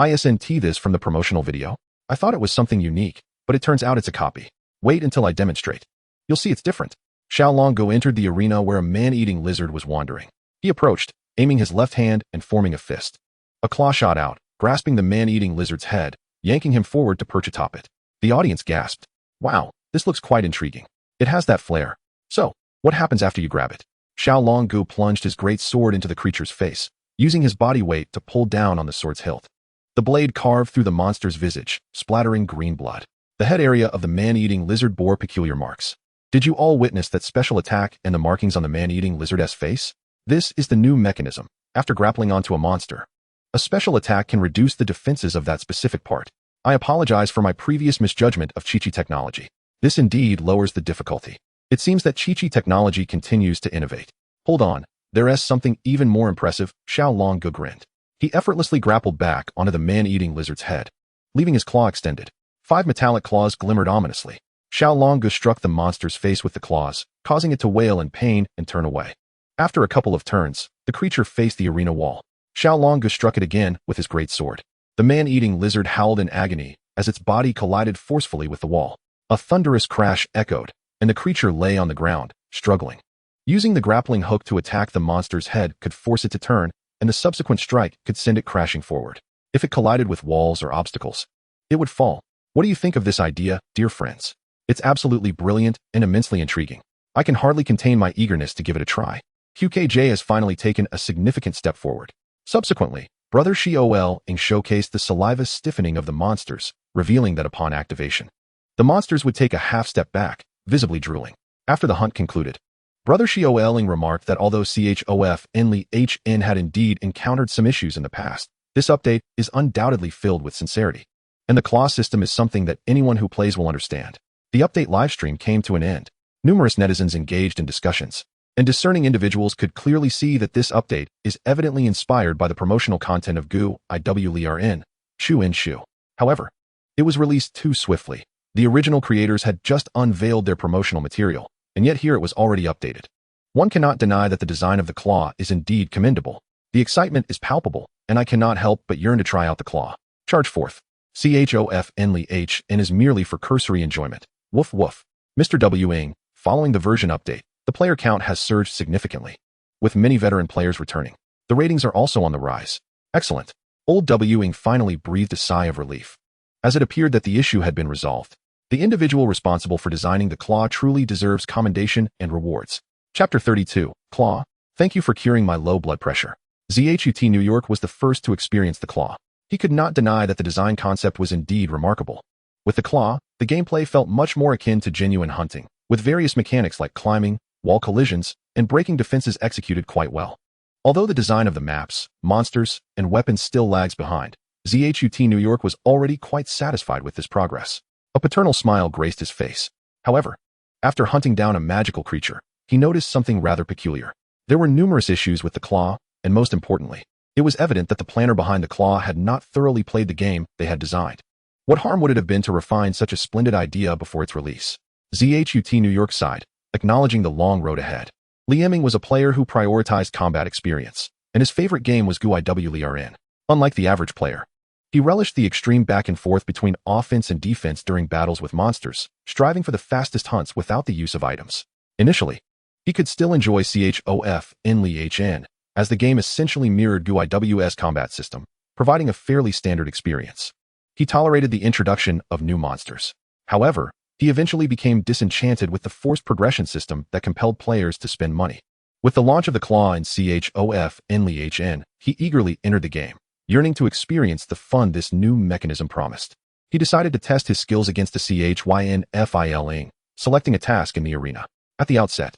Isn't this from the promotional video? I thought it was something unique, but it turns out it's a copy. Wait until I demonstrate. You'll see it's different. Xiao Tuanzi entered the arena where a man-eating lizard was wandering. He approached, aiming his left hand and forming a fist. A claw shot out, grasping the man-eating lizard's head, yanking him forward to perch atop it. The audience gasped. Wow, this looks quite intriguing. It has that flair. So, what happens after you grab it? Xiao Tuanzi plunged his great sword into the creature's face, using his body weight to pull down on the sword's hilt. The blade carved through the monster's visage, splattering green blood. The head area of the man-eating lizard bore peculiar marks. Did you all witness that special attack and the markings on the man-eating lizard's face? This is the new mechanism. After grappling onto a monster, a special attack can reduce the defenses of that specific part. I apologize for my previous misjudgment of Chi-Chi technology. This indeed lowers the difficulty. It seems that Chi-Chi technology continues to innovate. Hold on, there is something even more impressive. Xiao Tuanzi grinned. He effortlessly grappled back onto the man-eating lizard's head, leaving his claw extended. 5 metallic claws glimmered ominously. Xiao Tuanzi struck the monster's face with the claws, causing it to wail in pain and turn away. After a couple of turns, the creature faced the arena wall. Xiao Tuanzi struck it again with his great sword. The man-eating lizard howled in agony as its body collided forcefully with the wall. A thunderous crash echoed, and the creature lay on the ground, struggling. Using the grappling hook to attack the monster's head could force it to turn, and the subsequent strike could send it crashing forward. If it collided with walls or obstacles, it would fall. What do you think of this idea, dear friends? It's absolutely brilliant and immensely intriguing. I can hardly contain my eagerness to give it a try. QKJ has finally taken a significant step forward. Subsequently, Brother Xiao showcased the saliva stiffening of the monsters, revealing that upon activation, the monsters would take a half step back, visibly drooling. After the hunt concluded, Brother Xiao remarked that although CHOF had indeed encountered some issues in the past, this update is undoubtedly filled with sincerity. And the claw system is something that anyone who plays will understand. The update livestream came to an end. Numerous netizens engaged in discussions, and discerning individuals could clearly see that this update is evidently inspired by the promotional content of Gu IWLRN, Shu in Shu. However, it was released too swiftly. The original creators had just unveiled their promotional material, and yet here it was already updated. One cannot deny that the design of the claw is indeed commendable. The excitement is palpable, and I cannot help but yearn to try out the claw. Charge forth. CHOFNLH is merely for cursory enjoyment. Woof woof. Mr. W. Following the version update, the player count has surged significantly, with many veteran players returning. The ratings are also on the rise. Excellent. Old W. finally breathed a sigh of relief, as it appeared that the issue had been resolved. The individual responsible for designing the claw truly deserves commendation and rewards. Chapter 32, Claw. Thank you for curing my low blood pressure. ZHUT New York was the first to experience the claw. He could not deny that the design concept was indeed remarkable. With the claw, the gameplay felt much more akin to genuine hunting, with various mechanics like climbing, wall collisions, and breaking defenses executed quite well. Although the design of the maps, monsters, and weapons still lags behind, Zhou New York was already quite satisfied with this progress. A paternal smile graced his face. However, after hunting down a magical creature, he noticed something rather peculiar. There were numerous issues with the claw, and most importantly, it was evident that the planner behind the claw had not thoroughly played the game they had designed. What harm would it have been to refine such a splendid idea before its release? Zhou New York sighed, acknowledging the long road ahead. Lieming was a player who prioritized combat experience, and his favorite game was GUIWLRN. Unlike the average player, he relished the extreme back and forth between offense and defense during battles with monsters, striving for the fastest hunts without the use of items. Initially, he could still enjoy CHOFNLIHN, as the game essentially mirrored GUIW's combat system, providing a fairly standard experience. He tolerated the introduction of new monsters. However, he eventually became disenchanted with the forced progression system that compelled players to spend money. With the launch of the claw in CHOFNLIHN, he eagerly entered the game, yearning to experience the fun this new mechanism promised. He decided to test his skills against the CHYNFILing, selecting a task in the arena. At the outset,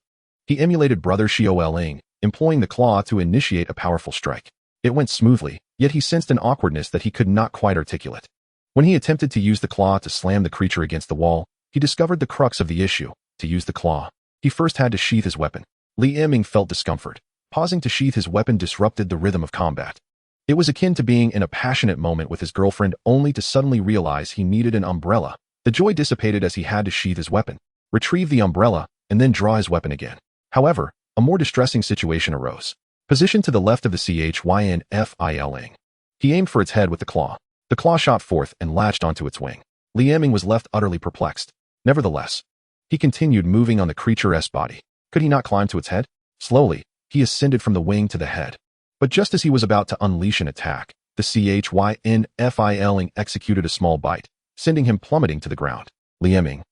he emulated brother Xiao, employing the claw to initiate a powerful strike. It went smoothly, yet he sensed an awkwardness that he could not quite articulate. When he attempted to use the claw to slam the creature against the wall, he discovered the crux of the issue. To use the claw, he first had to sheath his weapon. Lieming felt discomfort. Pausing to sheath his weapon disrupted the rhythm of combat. It was akin to being in a passionate moment with his girlfriend only to suddenly realize he needed an umbrella. The joy dissipated as he had to sheath his weapon, retrieve the umbrella, and then draw his weapon again. However, a more distressing situation arose. Positioned to the left of the CHYNFILing, he aimed for its head with the claw. The claw shot forth and latched onto its wing. Lieming was left utterly perplexed. Nevertheless, he continued moving on the creature's body. Could he not climb to its head? Slowly, he ascended from the wing to the head. But just as he was about to unleash an attack, the CHYNFILing executed a small bite, sending him plummeting to the ground. Lieming,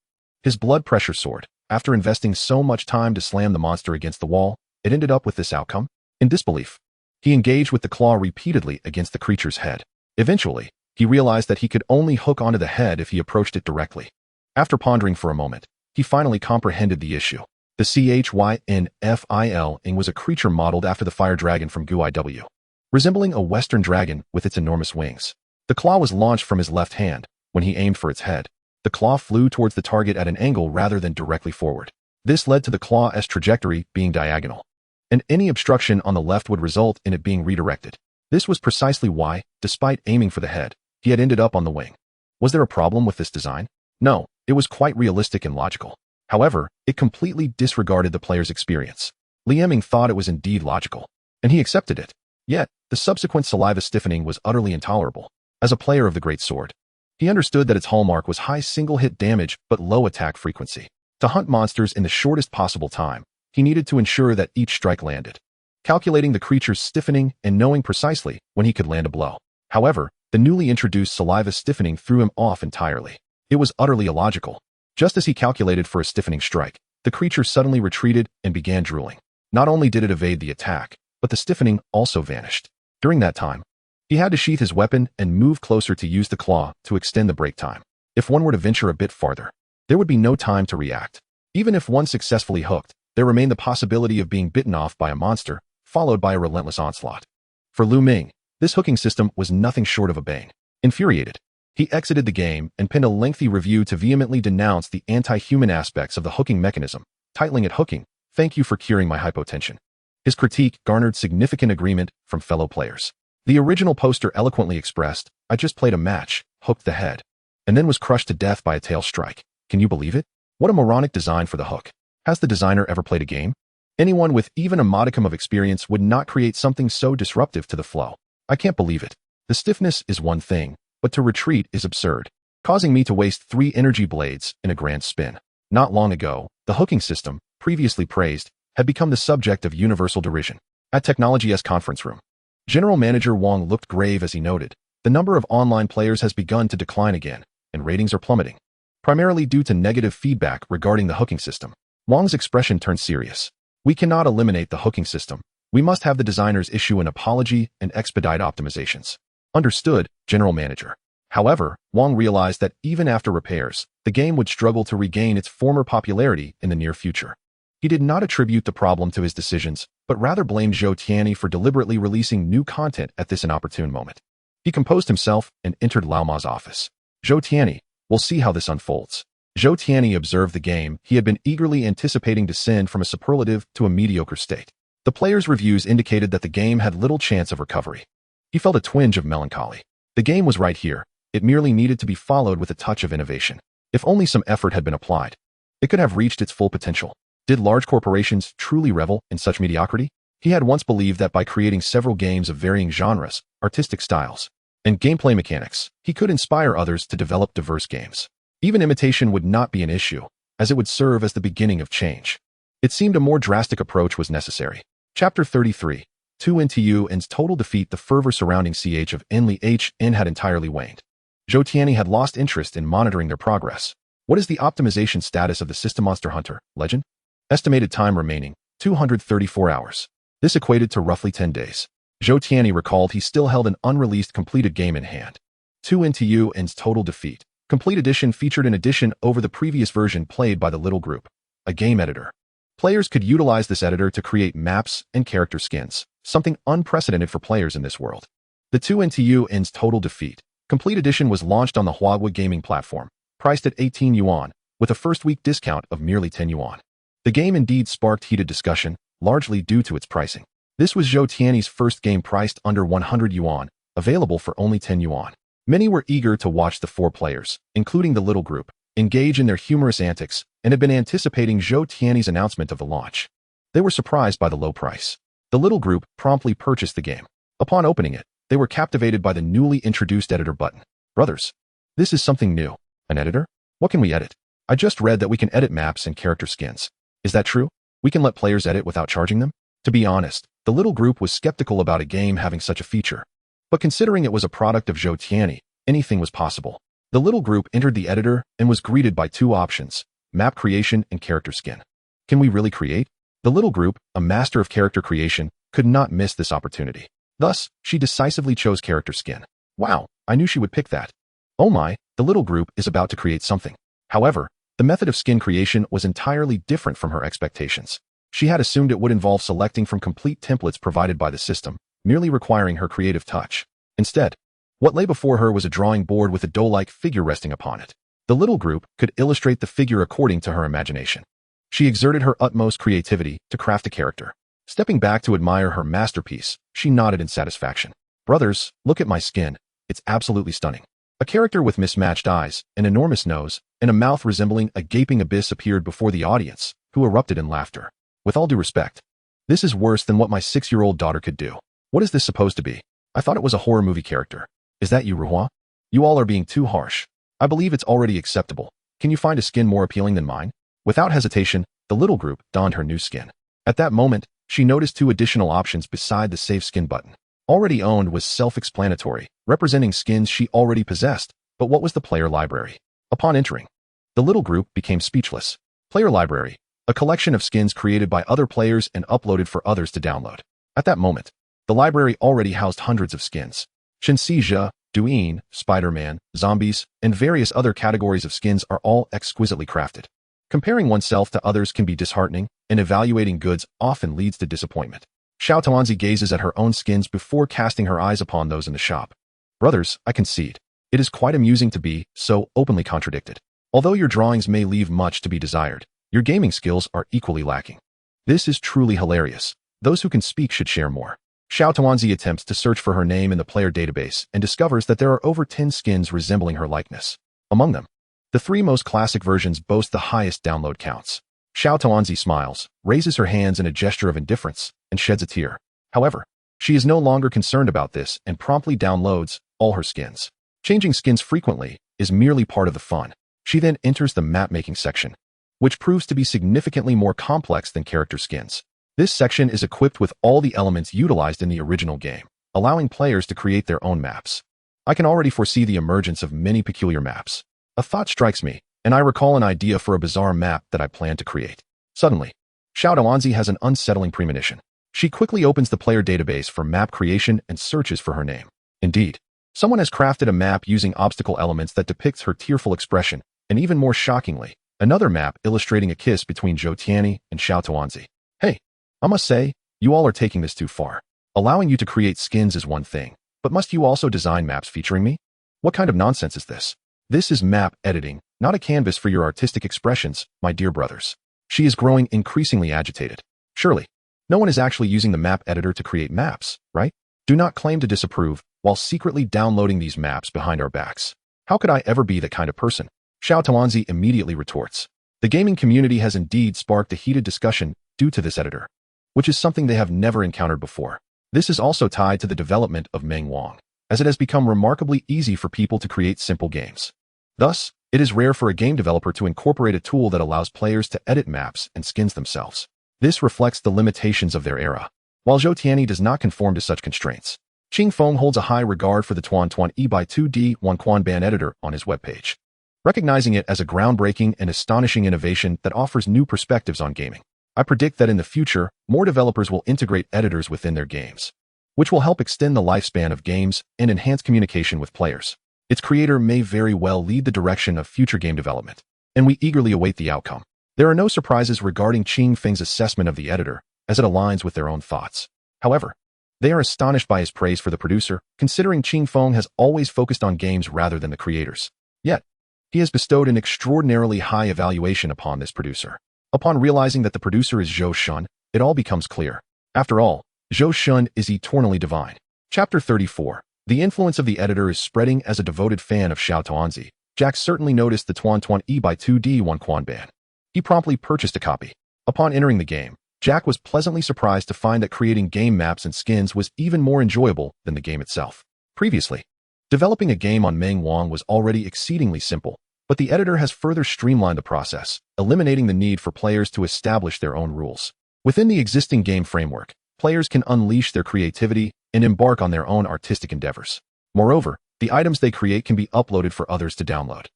his blood pressure soared. After investing so much time to slam the monster against the wall, it ended up with this outcome. In disbelief, he engaged with the claw repeatedly against the creature's head. Eventually, he realized that he could only hook onto the head if he approached it directly. After pondering for a moment, he finally comprehended the issue. The CHYNFILing was a creature modeled after the fire dragon from GUIW, resembling a western dragon with its enormous wings. The claw was launched from his left hand. When he aimed for its head, the claw flew towards the target at an angle rather than directly forward. This led to the claw's trajectory being diagonal, and any obstruction on the left would result in it being redirected. This was precisely why, despite aiming for the head, he had ended up on the wing. Was there a problem with this design? No, it was quite realistic and logical. However, it completely disregarded the player's experience. Lieming thought it was indeed logical, and he accepted it. Yet, the subsequent saliva stiffening was utterly intolerable. As a player of the Great Sword, he understood that its hallmark was high single-hit damage but low attack frequency. To hunt monsters in the shortest possible time, he needed to ensure that each strike landed, calculating the creature's stiffening and knowing precisely when he could land a blow. However, the newly introduced saliva stiffening threw him off entirely. It was utterly illogical. Just as he calculated for a stiffening strike, the creature suddenly retreated and began drooling. Not only did it evade the attack, but the stiffening also vanished. During that time, he had to sheath his weapon and move closer to use the claw to extend the break time. If one were to venture a bit farther, there would be no time to react. Even if one successfully hooked, there remained the possibility of being bitten off by a monster, followed by a relentless onslaught. For Lu Ming, this hooking system was nothing short of a bane. Infuriated, he exited the game and penned a lengthy review to vehemently denounce the anti-human aspects of the hooking mechanism, titling it "Hooking, Thank You for Curing My Hypotension." His critique garnered significant agreement from fellow players. The original poster eloquently expressed, "I just played a match, hooked the head, and then was crushed to death by a tail strike. Can you believe it? What a moronic design for the hook. Has the designer ever played a game? Anyone with even a modicum of experience would not create something so disruptive to the flow. I can't believe it. The stiffness is one thing, but to retreat is absurd, causing me to waste 3 energy blades in a grand spin." Not long ago, the hooking system, previously praised, had become the subject of universal derision. At Technology's conference room, General Manager Wang looked grave as he noted, "The number of online players has begun to decline again, and ratings are plummeting, primarily due to negative feedback regarding the hooking system." Wang's expression turned serious. "We cannot eliminate the hooking system. We must have the designers issue an apology and expedite optimizations." Understood, General Manager. However, Wang realized that even after repairs, the game would struggle to regain its former popularity in the near future. He did not attribute the problem to his decisions, but rather blamed Zhou Tianyi for deliberately releasing new content at this inopportune moment. He composed himself and entered Lao Ma's office. Zhou Tianyi, we'll see how this unfolds. Zhou Tianyi observed the game he had been eagerly anticipating descend from a superlative to a mediocre state. The players' reviews indicated that the game had little chance of recovery. He felt a twinge of melancholy. The game was right here. It merely needed to be followed with a touch of innovation. If only some effort had been applied, it could have reached its full potential. Did large corporations truly revel in such mediocrity? He had once believed that by creating several games of varying genres, artistic styles, and gameplay mechanics, he could inspire others to develop diverse games. Even imitation would not be an issue, as it would serve as the beginning of change. It seemed a more drastic approach was necessary. Chapter 33. 2 NTU N's total defeat. The fervor surrounding CH of Enli HN had entirely waned. Zhou Tianyi had lost interest in monitoring their progress. What is the optimization status of the system Monster Hunter Legend? Estimated time remaining, 234 hours. This equated to roughly 10 days. Zhou Tianyi recalled he still held an unreleased completed game in hand. 2 NTU N's total defeat. Complete edition featured an addition over the previous version played by the Little Group, a game editor. Players could utilize this editor to create maps and character skins, something unprecedented for players in this world. The 2 NTU N's total defeat. Complete edition was launched on the Huawei gaming platform, priced at 18 yuan, with a first-week discount of merely 10 yuan. The game indeed sparked heated discussion, largely due to its pricing. This was Zhou Tianyi's first game priced under 100 yuan, available for only 10 yuan. Many were eager to watch the four players, including the Little Group, engage in their humorous antics and had been anticipating Zhou Tianyi's announcement of the launch. They were surprised by the low price. The Little Group promptly purchased the game. Upon opening it, they were captivated by the newly introduced editor button. Brothers, this is something new. An editor? What can we edit? I just read that we can edit maps and character skins. Is that true? We can let players edit without charging them? To be honest, the Little Group was skeptical about a game having such a feature. But considering it was a product of Zhou Tianyi, anything was possible. The Little Group entered the editor and was greeted by two options, map creation and character skin. Can we really create? The Little Group, a master of character creation, could not miss this opportunity. Thus, she decisively chose character skin. Wow, I knew she would pick that. Oh my, the Little Group is about to create something. However, the method of skin creation was entirely different from her expectations. She had assumed it would involve selecting from complete templates provided by the system, merely requiring her creative touch. Instead, what lay before her was a drawing board with a doll-like figure resting upon it. The Little Group could illustrate the figure according to her imagination. She exerted her utmost creativity to craft a character. Stepping back to admire her masterpiece, she nodded in satisfaction. Brothers, look at my skin. It's absolutely stunning. A character with mismatched eyes, an enormous nose, and a mouth resembling a gaping abyss appeared before the audience, who erupted in laughter. With all due respect, this is worse than what my 6-year-old daughter could do. What is this supposed to be? I thought it was a horror movie character. Is that you, Ruhua? You all are being too harsh. I believe it's already acceptable. Can you find a skin more appealing than mine? Without hesitation, the Little Group donned her new skin. At that moment, she noticed two additional options beside the Save Skin button. Already owned was self-explanatory, representing skins she already possessed, but what was the player library? Upon entering, the Little Group became speechless. Player library, a collection of skins created by other players and uploaded for others to download. At that moment, the library already housed hundreds of skins. Shenxi, Duin, Spider-Man, zombies, and various other categories of skins are all exquisitely crafted. Comparing oneself to others can be disheartening, and evaluating goods often leads to disappointment. Xiao Tuanzi gazes at her own skins before casting her eyes upon those in the shop. Brothers, I concede. It is quite amusing to be so openly contradicted. Although your drawings may leave much to be desired, your gaming skills are equally lacking. This is truly hilarious. Those who can speak should share more. Xiao Tuanzi attempts to search for her name in the player database and discovers that there are over 10 skins resembling her likeness. Among them, the 3 most classic versions boast the highest download counts. Xiao Tuanzi smiles, raises her hands in a gesture of indifference, and sheds a tear. However, she is no longer concerned about this and promptly downloads all her skins. Changing skins frequently is merely part of the fun. She then enters the map-making section, which proves to be significantly more complex than character skins. This section is equipped with all the elements utilized in the original game, allowing players to create their own maps. I can already foresee the emergence of many peculiar maps. A thought strikes me, and I recall an idea for a bizarre map that I plan to create. Suddenly, Xiao Tuanzi has an unsettling premonition. She quickly opens the player database for map creation and searches for her name. Indeed, someone has crafted a map using obstacle elements that depicts her tearful expression, and even more shockingly, another map illustrating a kiss between Zhou Tianyi and Xiao Tuanzi. Hey, I must say, you all are taking this too far. Allowing you to create skins is one thing, But must you also design maps featuring me? What kind of nonsense is this? This is map editing, not a canvas for your artistic expressions, my dear brothers. She is growing increasingly agitated. Surely, no one is actually using the map editor to create maps, right? Do not claim to disapprove while secretly downloading these maps behind our backs. How could I ever be that kind of person? Xiao Tuanzi immediately retorts. The gaming community has indeed sparked a heated discussion due to this editor, which is something they have never encountered before. This is also tied to the development of Meng Wang, as it has become remarkably easy for people to create simple games. Thus, it is rare for a game developer to incorporate a tool that allows players to edit maps and skins themselves. This reflects the limitations of their era. While Zhou Tianyi does not conform to such constraints, Qing Feng holds a high regard for the Tuan by 2D Quan Ban editor on his webpage, recognizing it as a groundbreaking and astonishing innovation that offers new perspectives on gaming. I predict that in the future, more developers will integrate editors within their games, which will help extend the lifespan of games and enhance communication with players. Its creator may very well lead the direction of future game development, and we eagerly await the outcome. There are no surprises regarding Qing Feng's assessment of the editor, as it aligns with their own thoughts. However, they are astonished by his praise for the producer, considering Qing Feng has always focused on games rather than the creators. Yet, he has bestowed an extraordinarily high evaluation upon this producer. Upon realizing that the producer is Zhou Shun, it all becomes clear. After all, Zhou Shun is eternally divine. Chapter 34. The influence of the editor is spreading. As a devoted fan of Xiao Tuanzi, Jack certainly noticed the Tuan by 2D Quan Ban. He promptly purchased a copy. Upon entering the game, Jack was pleasantly surprised to find that creating game maps and skins was even more enjoyable than the game itself. Previously, developing a game on Meng Wang was already exceedingly simple, but the editor has further streamlined the process, eliminating the need for players to establish their own rules. Within the existing game framework, players can unleash their creativity and embark on their own artistic endeavors. Moreover, the items they create can be uploaded for others to download,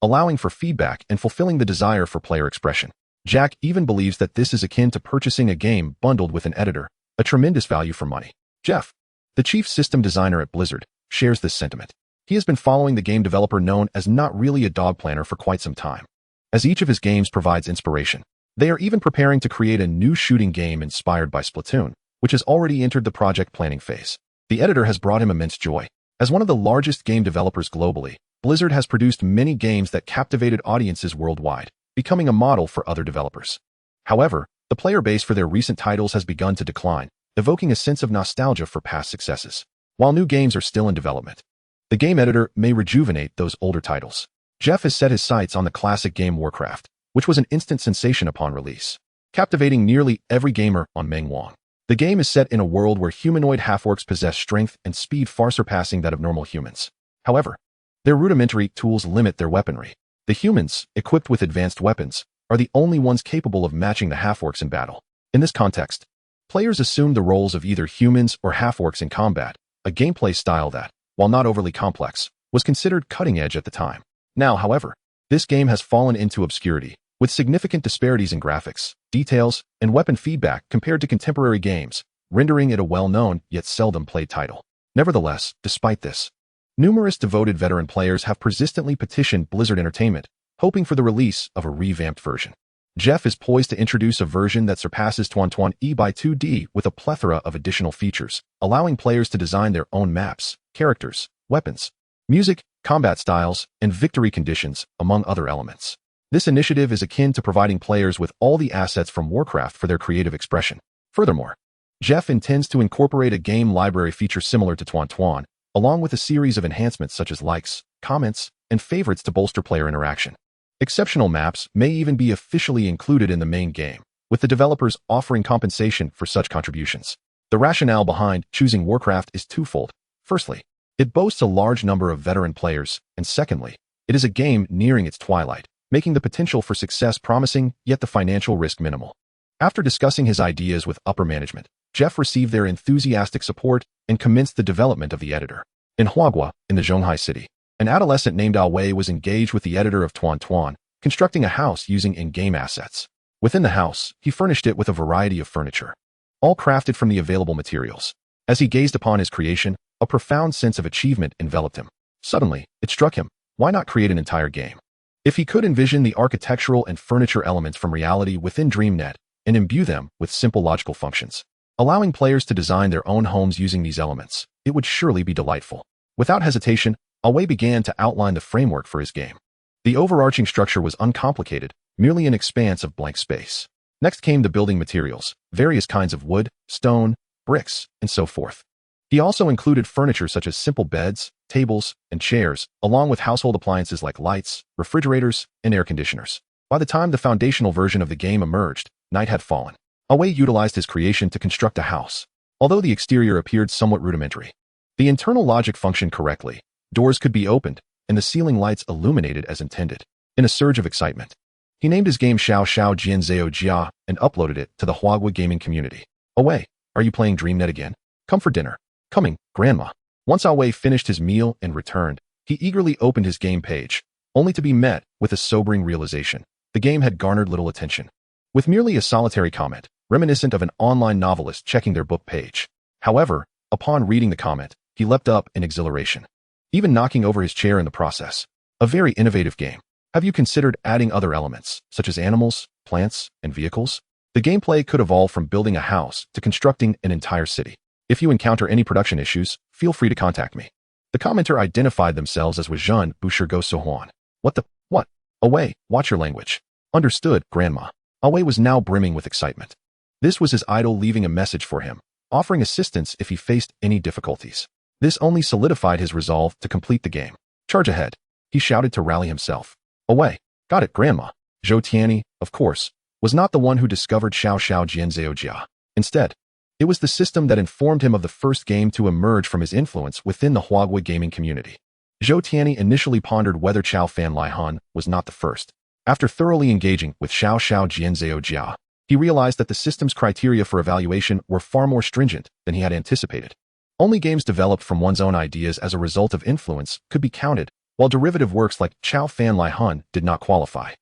allowing for feedback and fulfilling the desire for player expression. Jack even believes that this is akin to purchasing a game bundled with an editor, a tremendous value for money. Jeff, the chief system designer at Blizzard, shares this sentiment. He has been following the game developer known as Not Really a Dog Planner for quite some time, as each of his games provides inspiration. They are even preparing to create a new shooting game inspired by Splatoon, which has already entered the project planning phase. The editor has brought him immense joy. As one of the largest game developers globally, Blizzard has produced many games that captivated audiences worldwide, becoming a model for other developers. However, the player base for their recent titles has begun to decline, evoking a sense of nostalgia for past successes. While new games are still in development, the game editor may rejuvenate those older titles. Jeff has set his sights on the classic game Warcraft, which was an instant sensation upon release, captivating nearly every gamer on Meng Wang. The game is set in a world where humanoid half-orcs possess strength and speed far surpassing that of normal humans. However, their rudimentary tools limit their weaponry. The humans, equipped with advanced weapons, are the only ones capable of matching the half-orcs in battle. In this context, players assume the roles of either humans or half-orcs in combat, a gameplay style that, while not overly complex, was considered cutting-edge at the time. Now, however, this game has fallen into obscurity, with significant disparities in graphics, details, and weapon feedback compared to contemporary games, rendering it a well-known yet seldom played title. Nevertheless, despite this, numerous devoted veteran players have persistently petitioned Blizzard Entertainment, hoping for the release of a revamped version. Jeff is poised to introduce a version that surpasses Tuan by 2D with a plethora of additional features, allowing players to design their own maps, characters, weapons, music, combat styles, and victory conditions, among other elements. This initiative is akin to providing players with all the assets from Warcraft for their creative expression. Furthermore, Jeff intends to incorporate a game library feature similar to Tuan, along with a series of enhancements such as likes, comments, and favorites to bolster player interaction. Exceptional maps may even be officially included in the main game, with the developers offering compensation for such contributions. The rationale behind choosing Warcraft is twofold. Firstly, it boasts a large number of veteran players, and secondly, it is a game nearing its twilight, making the potential for success promising, yet the financial risk minimal. After discussing his ideas with upper management, Jeff received their enthusiastic support and commenced the development of the editor. In Huagua, in the Zhonghai city, an adolescent named Ah Wei was engaged with the editor of Tuan, constructing a house using in-game assets. Within the house, he furnished it with a variety of furniture, all crafted from the available materials. As he gazed upon his creation, a profound sense of achievement enveloped him. Suddenly, it struck him, why not create an entire game? If he could envision the architectural and furniture elements from reality within DreamNet and imbue them with simple logical functions, allowing players to design their own homes using these elements, it would surely be delightful. Without hesitation, Wei began to outline the framework for his game. The overarching structure was uncomplicated, merely an expanse of blank space. Next came the building materials, various kinds of wood, stone, bricks, and so forth. He also included furniture such as simple beds, tables, and chairs, along with household appliances like lights, refrigerators, and air conditioners. By the time the foundational version of the game emerged, night had fallen. Wei utilized his creation to construct a house. Although the exterior appeared somewhat rudimentary, the internal logic functioned correctly. Doors could be opened, and the ceiling lights illuminated as intended. In a surge of excitement, he named his game Xiao Tuanzi Jia and uploaded it to the Huagua gaming community. Wei, are you playing DreamNet again? Come for dinner. Coming, Grandma. Once Wei finished his meal and returned, he eagerly opened his game page, only to be met with a sobering realization. The game had garnered little attention, with merely a solitary comment, reminiscent of an online novelist checking their book page. However, upon reading the comment, he leapt up in exhilaration, even knocking over his chair in the process. A very innovative game. Have you considered adding other elements, such as animals, plants, and vehicles? The gameplay could evolve from building a house to constructing an entire city. If you encounter any production issues, feel free to contact me. The commenter identified themselves as Zhou Tianyi. What? Wei, watch your language. Understood, Grandma. Wei was now brimming with excitement. This was his idol leaving a message for him, offering assistance if he faced any difficulties. This only solidified his resolve to complete the game. Charge ahead, he shouted to rally himself. Wei, got it, Grandma. Zhou Tianyi, of course, was not the one who discovered Xiao Tuanzi Jia. Instead, it was the system that informed him of the first game to emerge from his influence within the Huagua gaming community. Zhou Tianyi initially pondered whether Xiao Fan Lai Han was not the first. After thoroughly engaging with Xiao Tuanzi Jia, he realized that the system's criteria for evaluation were far more stringent than he had anticipated. Only games developed from one's own ideas as a result of influence could be counted, while derivative works like Xiao Fan Lai Han did not qualify.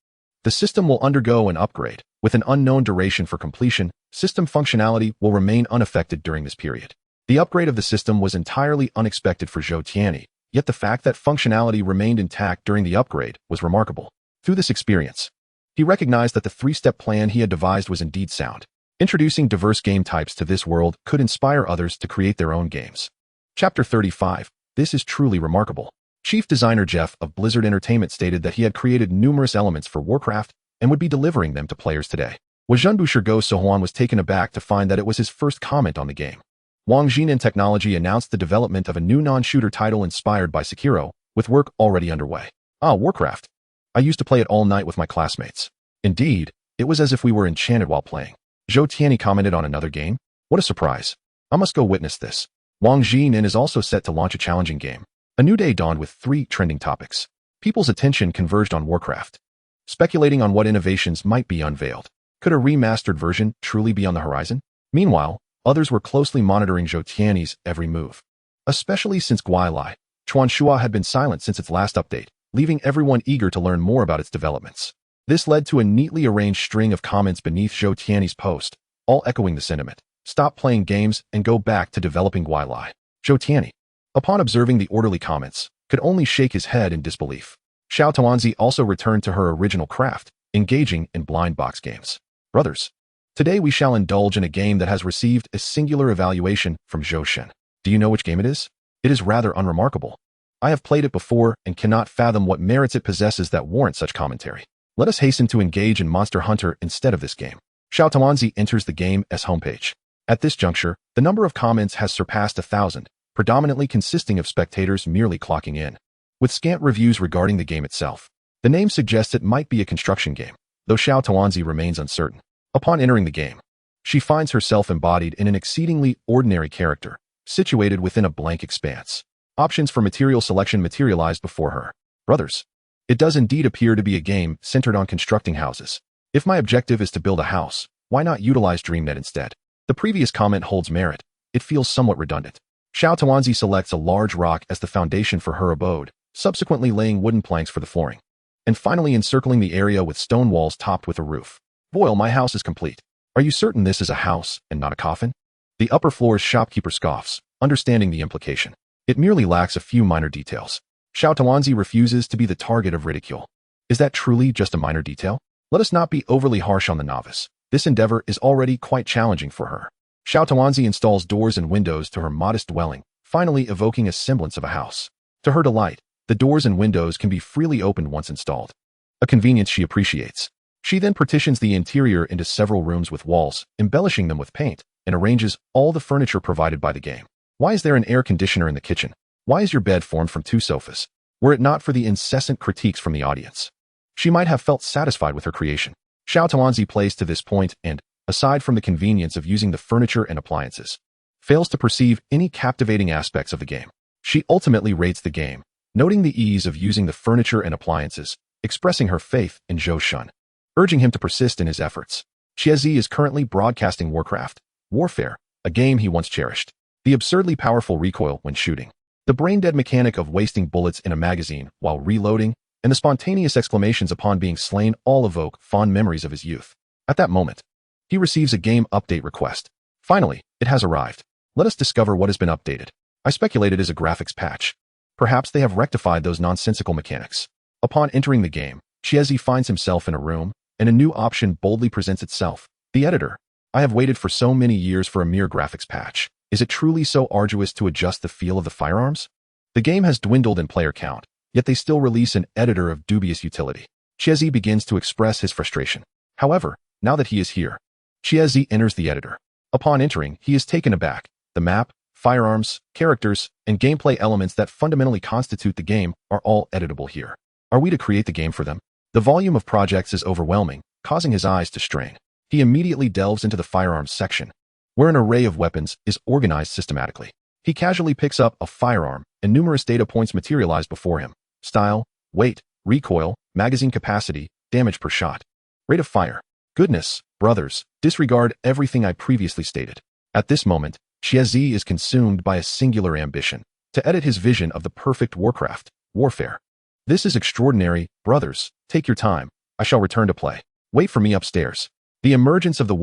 The system will undergo an upgrade. With an unknown duration for completion, system functionality will remain unaffected during this period. The upgrade of the system was entirely unexpected for Zhou Tianyi, yet the fact that functionality remained intact during the upgrade was remarkable. Through this experience, he recognized that the three-step plan he had devised was indeed sound. Introducing diverse game types to this world could inspire others to create their own games. Chapter 35. This is truly remarkable. Chief designer Jeff of Blizzard Entertainment stated that he had created numerous elements for Warcraft and would be delivering them to players today. Sohuan was taken aback to find that it was his first comment on the game. Wang Jinan Technology announced the development of a new non-shooter title inspired by Sekiro, with work already underway. Warcraft. I used to play it all night with my classmates. Indeed, it was as if we were enchanted while playing. Zhou Tianyi commented on another game. What a surprise. I must go witness this. Wang Jinan is also set to launch a challenging game. A new day dawned with 3 trending topics. People's attention converged on Warcraft, speculating on what innovations might be unveiled. Could a remastered version truly be on the horizon? Meanwhile, others were closely monitoring Zhou Tianyi's every move, especially since Guilai Chuanxua had been silent since its last update, leaving everyone eager to learn more about its developments. This led to a neatly arranged string of comments beneath Zhou Tianyi's post, all echoing the sentiment: stop playing games and go back to developing Guilai. Zhou Tianyi, upon observing the orderly comments, could only shake his head in disbelief. Xiao Tuanzi also returned to her original craft, engaging in blind box games. Brothers, today we shall indulge in a game that has received a singular evaluation from Zhou Shen. Do you know which game it is? It is rather unremarkable. I have played it before and cannot fathom what merits it possesses that warrant such commentary. Let us hasten to engage in Monster Hunter instead of this game. Xiao Tuanzi enters the game's homepage. At this juncture, the number of comments has surpassed 1,000, predominantly consisting of spectators merely clocking in, with scant reviews regarding the game itself. The name suggests it might be a construction game, though Xiao Tuanzi remains uncertain. Upon entering the game, she finds herself embodied in an exceedingly ordinary character, situated within a blank expanse. Options for material selection materialized before her. Brothers, it does indeed appear to be a game centered on constructing houses. If my objective is to build a house, why not utilize DreamNet instead? The previous comment holds merit. It feels somewhat redundant. Xiao Tuanzi selects a large rock as the foundation for her abode, subsequently laying wooden planks for the flooring, and finally encircling the area with stone walls topped with a roof. Boyle, my house is complete. Are you certain this is a house and not a coffin? The upper floor's shopkeeper scoffs, understanding the implication. It merely lacks a few minor details. Xiao Tuanzi refuses to be the target of ridicule. Is that truly just a minor detail? Let us not be overly harsh on the novice. This endeavor is already quite challenging for her. Xiao Tuanzi installs doors and windows to her modest dwelling, finally evoking a semblance of a house. To her delight, the doors and windows can be freely opened once installed, a convenience she appreciates. She then partitions the interior into several rooms with walls, embellishing them with paint, and arranges all the furniture provided by the game. Why is there an air conditioner in the kitchen? Why is your bed formed from 2 sofas? Were it not for the incessant critiques from the audience, she might have felt satisfied with her creation. Xiao Tuanzi plays to this point and, aside from the convenience of using the furniture and appliances, fails to perceive any captivating aspects of the game. She ultimately rates the game, noting the ease of using the furniture and appliances, expressing her faith in Zhou Tianyi, urging him to persist in his efforts. Tianyi is currently broadcasting Warfare, a game he once cherished. The absurdly powerful recoil when shooting, the brain-dead mechanic of wasting bullets in a magazine while reloading, and the spontaneous exclamations upon being slain all evoke fond memories of his youth. At that moment, he receives a game update request. Finally, it has arrived. Let us discover what has been updated. I speculated as a graphics patch. Perhaps they have rectified those nonsensical mechanics. Upon entering the game, Tianyi finds himself in a room, and a new option boldly presents itself. The editor. I have waited for so many years for a mere graphics patch. Is it truly so arduous to adjust the feel of the firearms? The game has dwindled in player count, yet they still release an editor of dubious utility. Tianyi begins to express his frustration. However, now that he is here, Tianyi enters the editor. Upon entering, he is taken aback. The map, firearms, characters, and gameplay elements that fundamentally constitute the game are all editable here. Are we to create the game for them? The volume of projects is overwhelming, causing his eyes to strain. He immediately delves into the firearms section, where an array of weapons is organized systematically. He casually picks up a firearm, and numerous data points materialize before him. Style, weight, recoil, magazine capacity, damage per shot, rate of fire. Goodness, brothers, disregard everything I previously stated. At this moment, Tianyi is consumed by a singular ambition, to edit his vision of the perfect warfare. This is extraordinary, brothers, take your time. I shall return to play. Wait for me upstairs. The emergence of the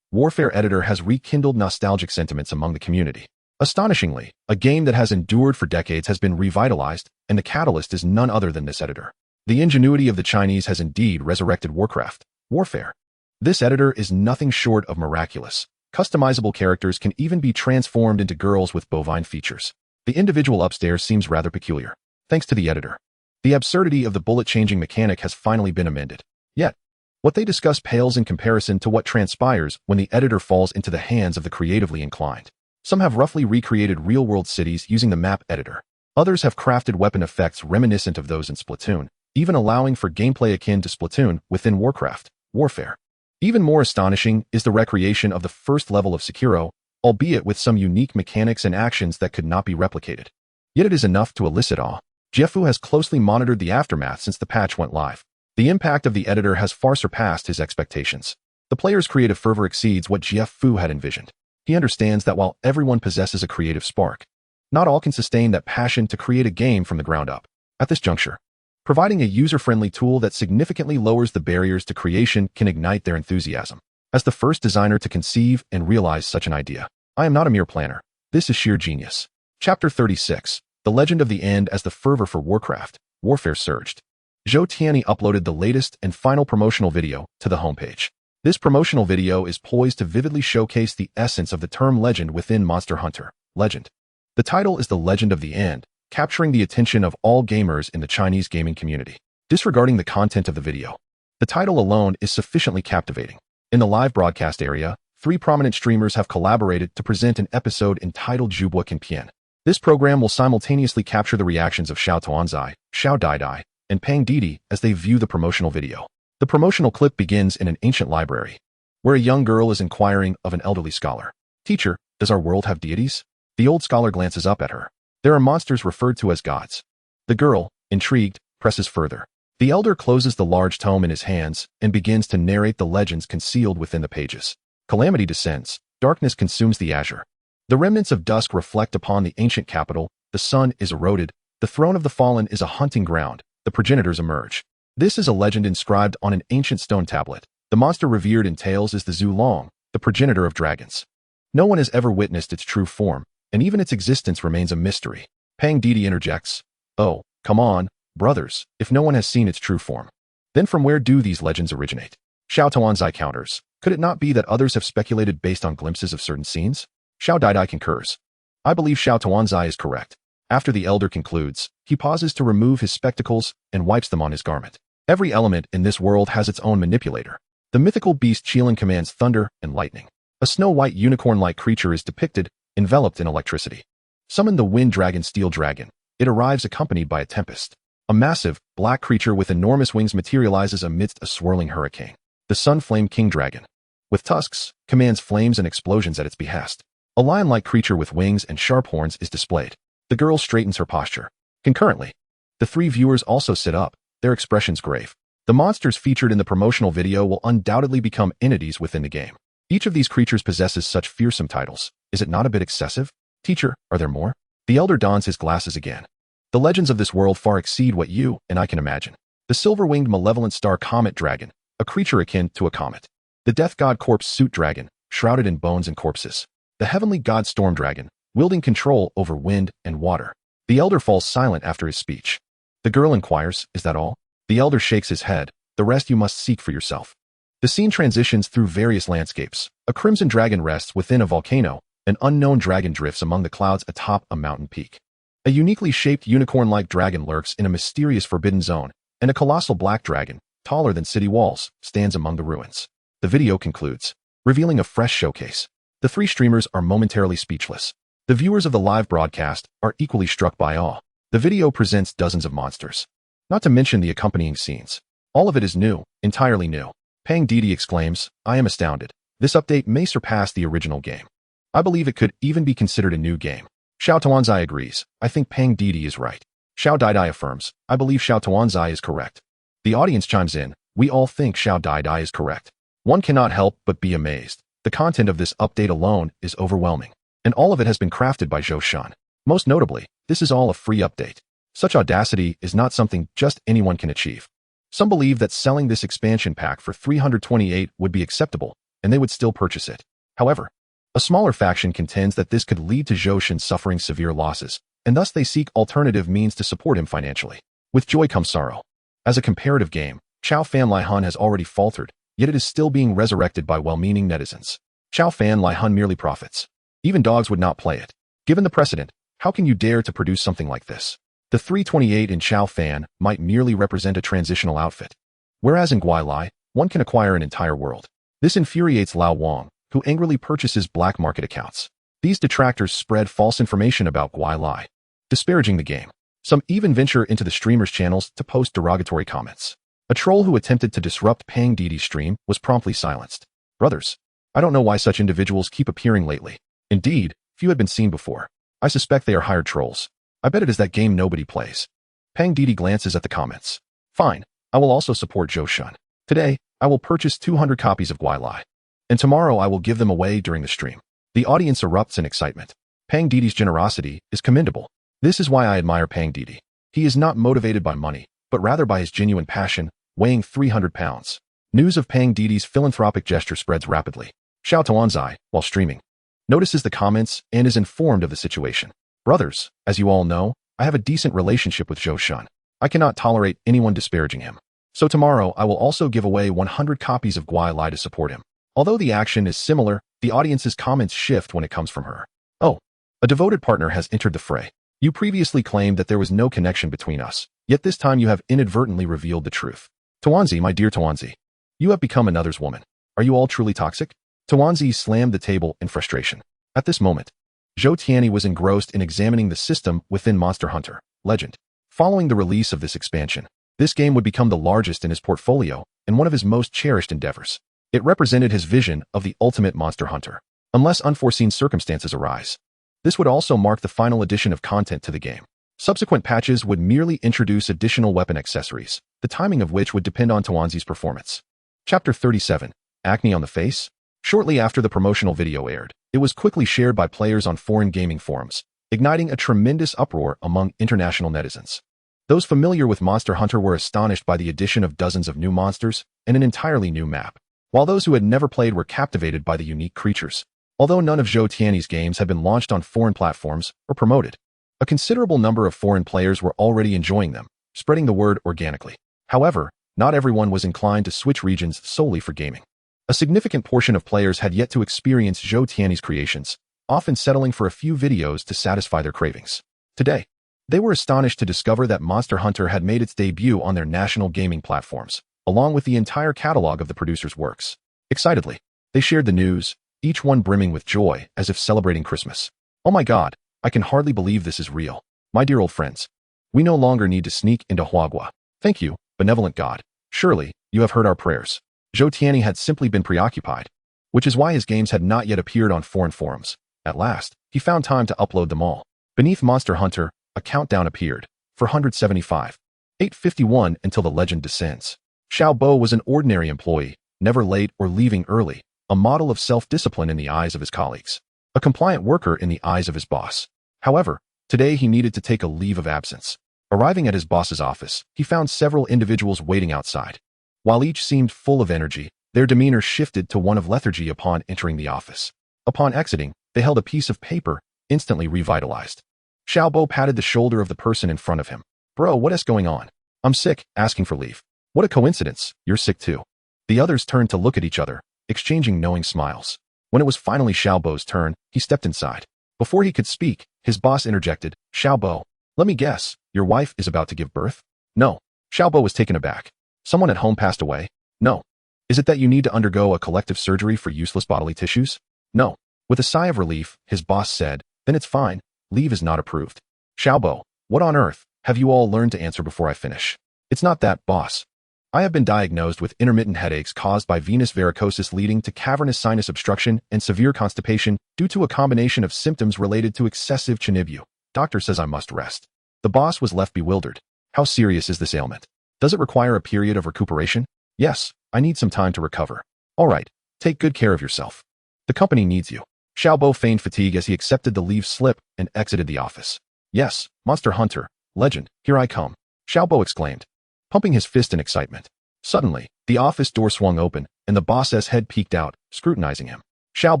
Warfare editor has rekindled nostalgic sentiments among the community. Astonishingly, a game that has endured for decades has been revitalized, and the catalyst is none other than this editor. The ingenuity of the Chinese has indeed resurrected Warfare. This editor is nothing short of miraculous. Customizable characters can even be transformed into girls with bovine features. The individual upstairs seems rather peculiar. Thanks to the editor, the absurdity of the bullet-changing mechanic has finally been amended. Yet, what they discuss pales in comparison to what transpires when the editor falls into the hands of the creatively inclined. Some have roughly recreated real-world cities using the map editor. Others have crafted weapon effects reminiscent of those in Splatoon, even allowing for gameplay akin to Splatoon within Warfare. Even more astonishing is the recreation of the first level of Sekiro, albeit with some unique mechanics and actions that could not be replicated. Yet it is enough to elicit awe. Jeffu has closely monitored the aftermath since the patch went live. The impact of the editor has far surpassed his expectations. The player's creative fervor exceeds what Jeffu had envisioned. He understands that while everyone possesses a creative spark, not all can sustain that passion to create a game from the ground up. At this juncture, providing a user-friendly tool that significantly lowers the barriers to creation can ignite their enthusiasm. As the first designer to conceive and realize such an idea, I am not a mere planner. This is sheer genius. Chapter 36. The Legend of the End. As the fervor for Warfare surged, Zhou Tianyi uploaded the latest and final promotional video to the homepage. This promotional video is poised to vividly showcase the essence of the term legend within Monster Hunter Legend. The title is The Legend of the End, capturing the attention of all gamers in the Chinese gaming community. Disregarding the content of the video, the title alone is sufficiently captivating. In the live broadcast area, 3 prominent streamers have collaborated to present an episode entitled Zhubua Kinpian. This program will simultaneously capture the reactions of Xiao Tuanzi, Xiao Daidai, and Pang Didi as they view the promotional video. The promotional clip begins in an ancient library, where a young girl is inquiring of an elderly scholar. "Teacher, does our world have deities?" The old scholar glances up at her. "There are monsters referred to as gods." The girl, intrigued, presses further. The elder closes the large tome in his hands and begins to narrate the legends concealed within the pages. Calamity descends. Darkness consumes the azure. The remnants of dusk reflect upon the ancient capital. The sun is eroded. The throne of the fallen is a hunting ground. The progenitors emerge. This is a legend inscribed on an ancient stone tablet. The monster revered in tales is the Zhu Long, the progenitor of dragons. No one has ever witnessed its true form, and even its existence remains a mystery. Pang Didi interjects, "Oh, come on, brothers, if no one has seen its true form, then from where do these legends originate?" Xiao Tuanzi counters, "Could it not be that others have speculated based on glimpses of certain scenes?" Xiao Daidai concurs, I believe Xiao Tuanzi is correct. After the elder concludes, he pauses to remove his spectacles and wipes them on his garment. Every element in this world has its own manipulator. The mythical beast Qilin commands thunder and lightning. A snow-white unicorn-like creature is depicted, enveloped in electricity. Summon the wind dragon Steel Dragon. It arrives accompanied by a tempest. A massive, black creature with enormous wings materializes amidst a swirling hurricane. The Sun Flame King Dragon, with tusks, commands flames and explosions at its behest. A lion-like creature with wings and sharp horns is displayed. The girl straightens her posture. Concurrently, the three viewers also sit up, their expressions grave. The monsters featured in the promotional video will undoubtedly become entities within the game. Each of these creatures possesses such fearsome titles. Is it not a bit excessive? Teacher, are there more? The elder dons his glasses again. The legends of this world far exceed what you and I can imagine. The silver-winged malevolent star comet dragon, a creature akin to a comet. The death god corpse suit dragon, shrouded in bones and corpses. The heavenly god storm dragon, wielding control over wind and water. The elder falls silent after his speech. The girl inquires, is that all? The elder shakes his head. The rest you must seek for yourself. The scene transitions through various landscapes. A crimson dragon rests within a volcano. An unknown dragon drifts among the clouds atop a mountain peak. A uniquely shaped unicorn-like dragon lurks in a mysterious forbidden zone, and a colossal black dragon, taller than city walls, stands among the ruins. The video concludes, revealing a fresh showcase. The three streamers are momentarily speechless. The viewers of the live broadcast are equally struck by awe. The video presents dozens of monsters, not to mention the accompanying scenes. All of it is new, entirely new. Pang Didi exclaims, I am astounded. This update may surpass the original game. I believe it could even be considered a new game. Xiao Tuanzi agrees. I think Pang Didi is right. Xiao Dai affirms. I believe Xiao Tuanzi is correct. The audience chimes in. We all think Xiao Dai is correct. One cannot help but be amazed. The content of this update alone is overwhelming. And all of it has been crafted by Zhou Tianyi. Most notably, this is all a free update. Such audacity is not something just anyone can achieve. Some believe that selling this expansion pack for 328 would be acceptable, and they would still purchase it. However, a smaller faction contends that this could lead to Zhou Tianyi suffering severe losses, and thus they seek alternative means to support him financially. With joy comes sorrow. As a comparative game, Chao Fan Lai Han has already faltered, yet it is still being resurrected by well-meaning netizens. Chao Fan Lai Han merely profits. Even dogs would not play it. Given the precedent, how can you dare to produce something like this? The 328 in Chao Fan might merely represent a transitional outfit. Whereas in Guai Lai, one can acquire an entire world. This infuriates Lao Wang, who angrily purchases black market accounts. These detractors spread false information about Guai Lai, disparaging the game. Some even venture into the streamers' channels to post derogatory comments. A troll who attempted to disrupt Pang Didi's stream was promptly silenced. Brothers, I don't know why such individuals keep appearing lately. Indeed, few had been seen before. I suspect they are hired trolls. I bet it is that game nobody plays. Pang Didi glances at the comments. Fine, I will also support Zhou Tianyi. Today, I will purchase 200 copies of Guai Lai. And tomorrow I will give them away during the stream. The audience erupts in excitement. Pang Didi's generosity is commendable. This is why I admire Pang Didi. He is not motivated by money, but rather by his genuine passion, weighing 300 pounds. News of Pang Didi's philanthropic gesture spreads rapidly. Xiao Tuanzi, while streaming, notices the comments and is informed of the situation. Brothers, as you all know, I have a decent relationship with Zhou Tianyi. I cannot tolerate anyone disparaging him. So tomorrow I will also give away 100 copies of Guai Lai to support him. Although the action is similar, the audience's comments shift when it comes from her. Oh, a devoted partner has entered the fray. You previously claimed that there was no connection between us, yet this time you have inadvertently revealed the truth. Tuanzi, my dear Tuanzi, you have become another's woman. Are you all truly toxic? Tuanzi slammed the table in frustration. At this moment, Zhou Tianyi was engrossed in examining the system within Monster Hunter Legend. Following the release of this expansion, this game would become the largest in his portfolio and one of his most cherished endeavors. It represented his vision of the ultimate monster hunter, unless unforeseen circumstances arise. This would also mark the final addition of content to the game. Subsequent patches would merely introduce additional weapon accessories, the timing of which would depend on Tuanzi's performance. Chapter 37, Acne on the Face. Shortly after the promotional video aired, it was quickly shared by players on foreign gaming forums, igniting a tremendous uproar among international netizens. Those familiar with Monster Hunter were astonished by the addition of dozens of new monsters and an entirely new map, while those who had never played were captivated by the unique creatures. Although none of Zhou Tianyi's games had been launched on foreign platforms or promoted, a considerable number of foreign players were already enjoying them, spreading the word organically. However, not everyone was inclined to switch regions solely for gaming. A significant portion of players had yet to experience Zhou Tianyi's creations, often settling for a few videos to satisfy their cravings. Today, they were astonished to discover that Monster Hunter had made its debut on their national gaming platforms, along with the entire catalog of the producer's works. Excitedly, they shared the news, each one brimming with joy as if celebrating Christmas. "Oh my God, I can hardly believe this is real. My dear old friends, we no longer need to sneak into Huagua. Thank you, benevolent God. Surely, you have heard our prayers." Zhou Tianyi had simply been preoccupied, which is why his games had not yet appeared on foreign forums. At last, he found time to upload them all. Beneath Monster Hunter, a countdown appeared, 475, 851 until the legend descends. Xiao Bo was an ordinary employee, never late or leaving early, a model of self-discipline in the eyes of his colleagues, a compliant worker in the eyes of his boss. However, today he needed to take a leave of absence. Arriving at his boss's office, he found several individuals waiting outside. While each seemed full of energy, their demeanor shifted to one of lethargy upon entering the office. Upon exiting, they held a piece of paper, instantly revitalized. Xiao Bo patted the shoulder of the person in front of him. "Bro, what is going on?" "I'm sick, asking for leave." "What a coincidence, you're sick too." The others turned to look at each other, exchanging knowing smiles. When it was finally Xiao Bo's turn, he stepped inside. Before he could speak, his boss interjected, "Xiao Bo, let me guess, your wife is about to give birth?" "No." Xiao Bo was taken aback. "Someone at home passed away?" "No." "Is it that you need to undergo a collective surgery for useless bodily tissues?" "No." With a sigh of relief, his boss said, "Then it's fine. Leave is not approved." "Xiao Bo, what on earth have you all learned to answer before I finish?" "It's not that, boss. I have been diagnosed with intermittent headaches caused by venous varicosis leading to cavernous sinus obstruction and severe constipation due to a combination of symptoms related to excessive chinibyu. Doctor says I must rest." The boss was left bewildered. "How serious is this ailment? Does it require a period of recuperation?" "Yes, I need some time to recover." "All right, take good care of yourself. The company needs you." Xiao Bo feigned fatigue as he accepted the leave slip and exited the office. "Yes, Monster Hunter, legend, here I come," Xiao Bo exclaimed, pumping his fist in excitement. Suddenly, the office door swung open, and the boss's head peeked out, scrutinizing him. Xiao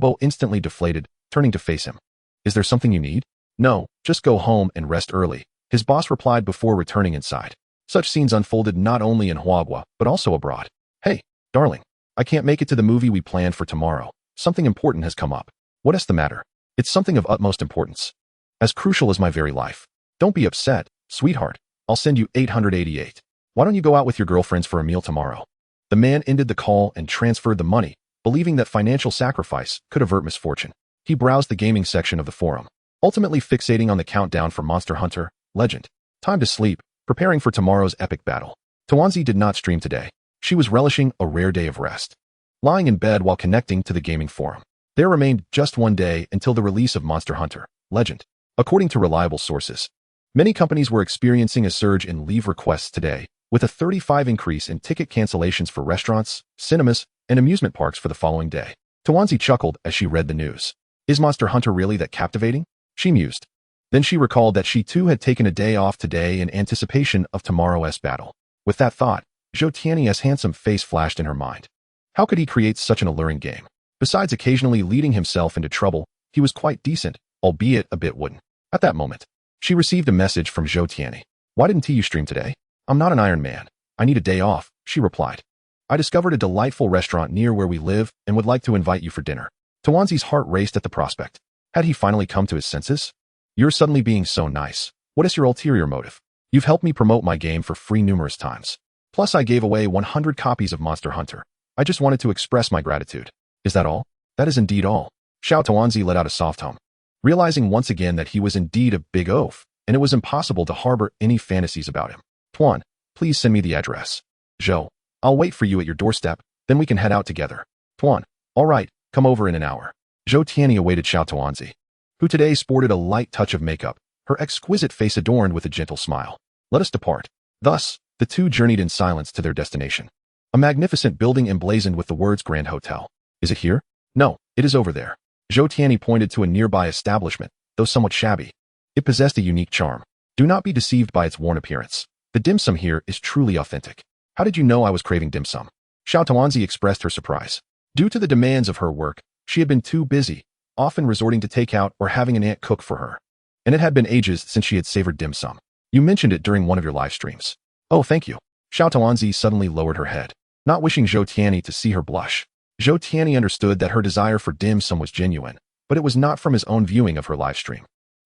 Bo instantly deflated, turning to face him. "Is there something you need?" "No, just go home and rest early," his boss replied before returning inside. Such scenes unfolded not only in Huagua, but also abroad. "Hey, darling, I can't make it to the movie we planned for tomorrow. Something important has come up." "What is the matter?" "It's something of utmost importance. As crucial as my very life." "Don't be upset, sweetheart. I'll send you 888. Why don't you go out with your girlfriends for a meal tomorrow?" The man ended the call and transferred the money, believing that financial sacrifice could avert misfortune. He browsed the gaming section of the forum, ultimately fixating on the countdown for Monster Hunter, Legend. Time to sleep, preparing for tomorrow's epic battle. Tuanzi did not stream today. She was relishing a rare day of rest, lying in bed while connecting to the gaming forum. There remained just one day until the release of Monster Hunter, Legend. According to reliable sources, many companies were experiencing a surge in leave requests today, with a 35% increase in ticket cancellations for restaurants, cinemas, and amusement parks for the following day. Tuanzi chuckled as she read the news. "Is Monster Hunter really that captivating?" she mused. Then she recalled that she too had taken a day off today in anticipation of tomorrow's battle. With that thought, Zhou Tianyi's handsome face flashed in her mind. How could he create such an alluring game? Besides occasionally leading himself into trouble, he was quite decent, albeit a bit wooden. At that moment, she received a message from Zhou Tianyi. "Why didn't you stream today?" "I'm not an Iron Man. I need a day off," she replied. "I discovered a delightful restaurant near where we live and would like to invite you for dinner." Tuanzi's heart raced at the prospect. Had he finally come to his senses? "You're suddenly being so nice. What is your ulterior motive? You've helped me promote my game for free numerous times. Plus I gave away 100 copies of Monster Hunter. I just wanted to express my gratitude." "Is that all?" "That is indeed all." Xiao Tuanzi let out a soft hum, realizing once again that he was indeed a big oaf, and it was impossible to harbor any fantasies about him. "Tuan, please send me the address." "Zhou, I'll wait for you at your doorstep, then we can head out together." "Tuan, all right, come over in an hour." Zhou Tianyi awaited Xiao Tuanzi, who today sported a light touch of makeup, her exquisite face adorned with a gentle smile. "Let us depart." Thus, the two journeyed in silence to their destination. A magnificent building emblazoned with the words Grand Hotel. "Is it here?" "No, it is over there." Zhou Tianyi pointed to a nearby establishment, though somewhat shabby. It possessed a unique charm. Do not be deceived by its worn appearance. The dim sum here is truly authentic. "How did you know I was craving dim sum?" Xiao Tuanzi expressed her surprise. Due to the demands of her work, she had been too busy, often resorting to takeout or having an aunt cook for her. And it had been ages since she had savored dim sum. "You mentioned it during one of your live streams." "Oh, thank you." Xiao Tuanzi suddenly lowered her head, not wishing Zhou Tianyi to see her blush. Zhou Tianyi understood that her desire for dim sum was genuine, but it was not from his own viewing of her live stream.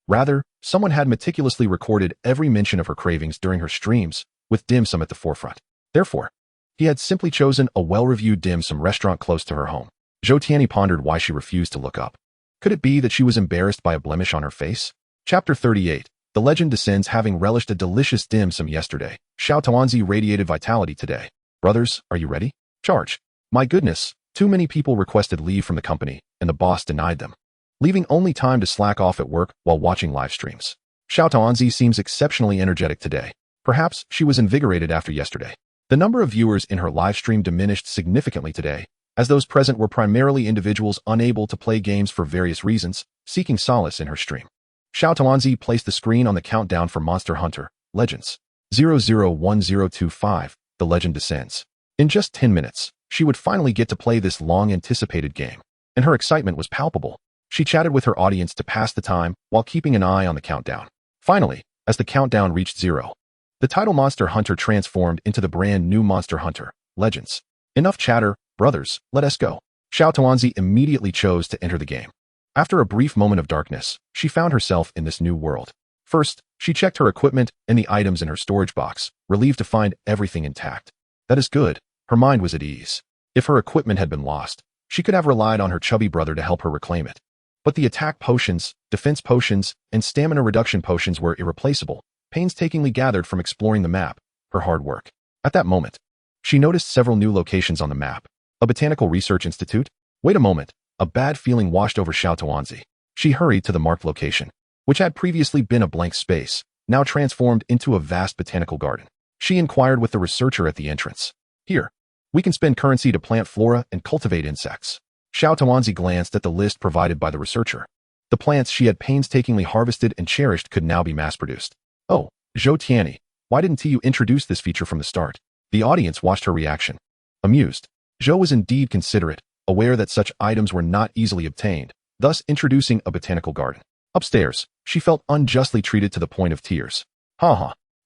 Rather, someone had meticulously recorded every mention of her cravings during her streams, with dim sum at the forefront. Therefore, he had simply chosen a well-reviewed dim sum restaurant close to her home. Zhou Tianyi pondered why she refused to look up. Could it be that she was embarrassed by a blemish on her face? Chapter 38. The legend descends. Having relished a delicious dim sum yesterday, Xiao Tuanzi radiated vitality today. Brothers, are you ready? Charge. My goodness, too many people requested leave from the company, and the boss denied them, leaving only time to slack off at work while watching live streams. Xiao Tuanzi seems exceptionally energetic today. Perhaps she was invigorated after yesterday. The number of viewers in her live stream diminished significantly today, as those present were primarily individuals unable to play games for various reasons, seeking solace in her stream. Xiao Tuanzi placed the screen on the countdown for Monster Hunter Legends. 001025, the legend descends. In just 10 minutes, she would finally get to play this long-anticipated game, and her excitement was palpable. She chatted with her audience to pass the time while keeping an eye on the countdown. Finally, as the countdown reached 0, the title Monster Hunter transformed into the brand new Monster Hunter Legends. Enough chatter, brothers, let us go. Xiao Tuanzi immediately chose to enter the game. After a brief moment of darkness, she found herself in this new world. First, she checked her equipment and the items in her storage box, relieved to find everything intact. That is good. Her mind was at ease. If her equipment had been lost, she could have relied on her chubby brother to help her reclaim it. But the attack potions, defense potions, and stamina reduction potions were irreplaceable, painstakingly gathered from exploring the map, her hard work. At that moment, she noticed several new locations on the map. A botanical research institute? Wait a moment. A bad feeling washed over Xiao Tuanzi. She hurried to the marked location, which had previously been a blank space, now transformed into a vast botanical garden. She inquired with the researcher at the entrance. Here, we can spend currency to plant flora and cultivate insects. Xiao Tuanzi glanced at the list provided by the researcher. The plants she had painstakingly harvested and cherished could now be mass-produced. Oh, Zhou Tianyi, why didn't you introduce this feature from the start? The audience watched her reaction. Amused, Zhou was indeed considerate, aware that such items were not easily obtained, thus introducing a botanical garden. Upstairs, she felt unjustly treated to the point of tears.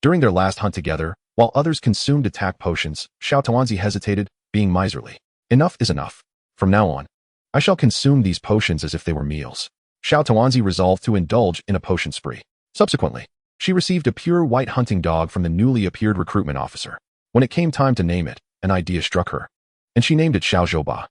During their last hunt together, while others consumed attack potions, Xiao Tuanzi hesitated, being miserly. Enough is enough. From now on, I shall consume these potions as if they were meals. Xiao Tuanzi resolved to indulge in a potion spree. Subsequently, she received a pure white hunting dog from the newly appeared recruitment officer. When it came time to name it, an idea struck her, and she named it Xiao Zhouba.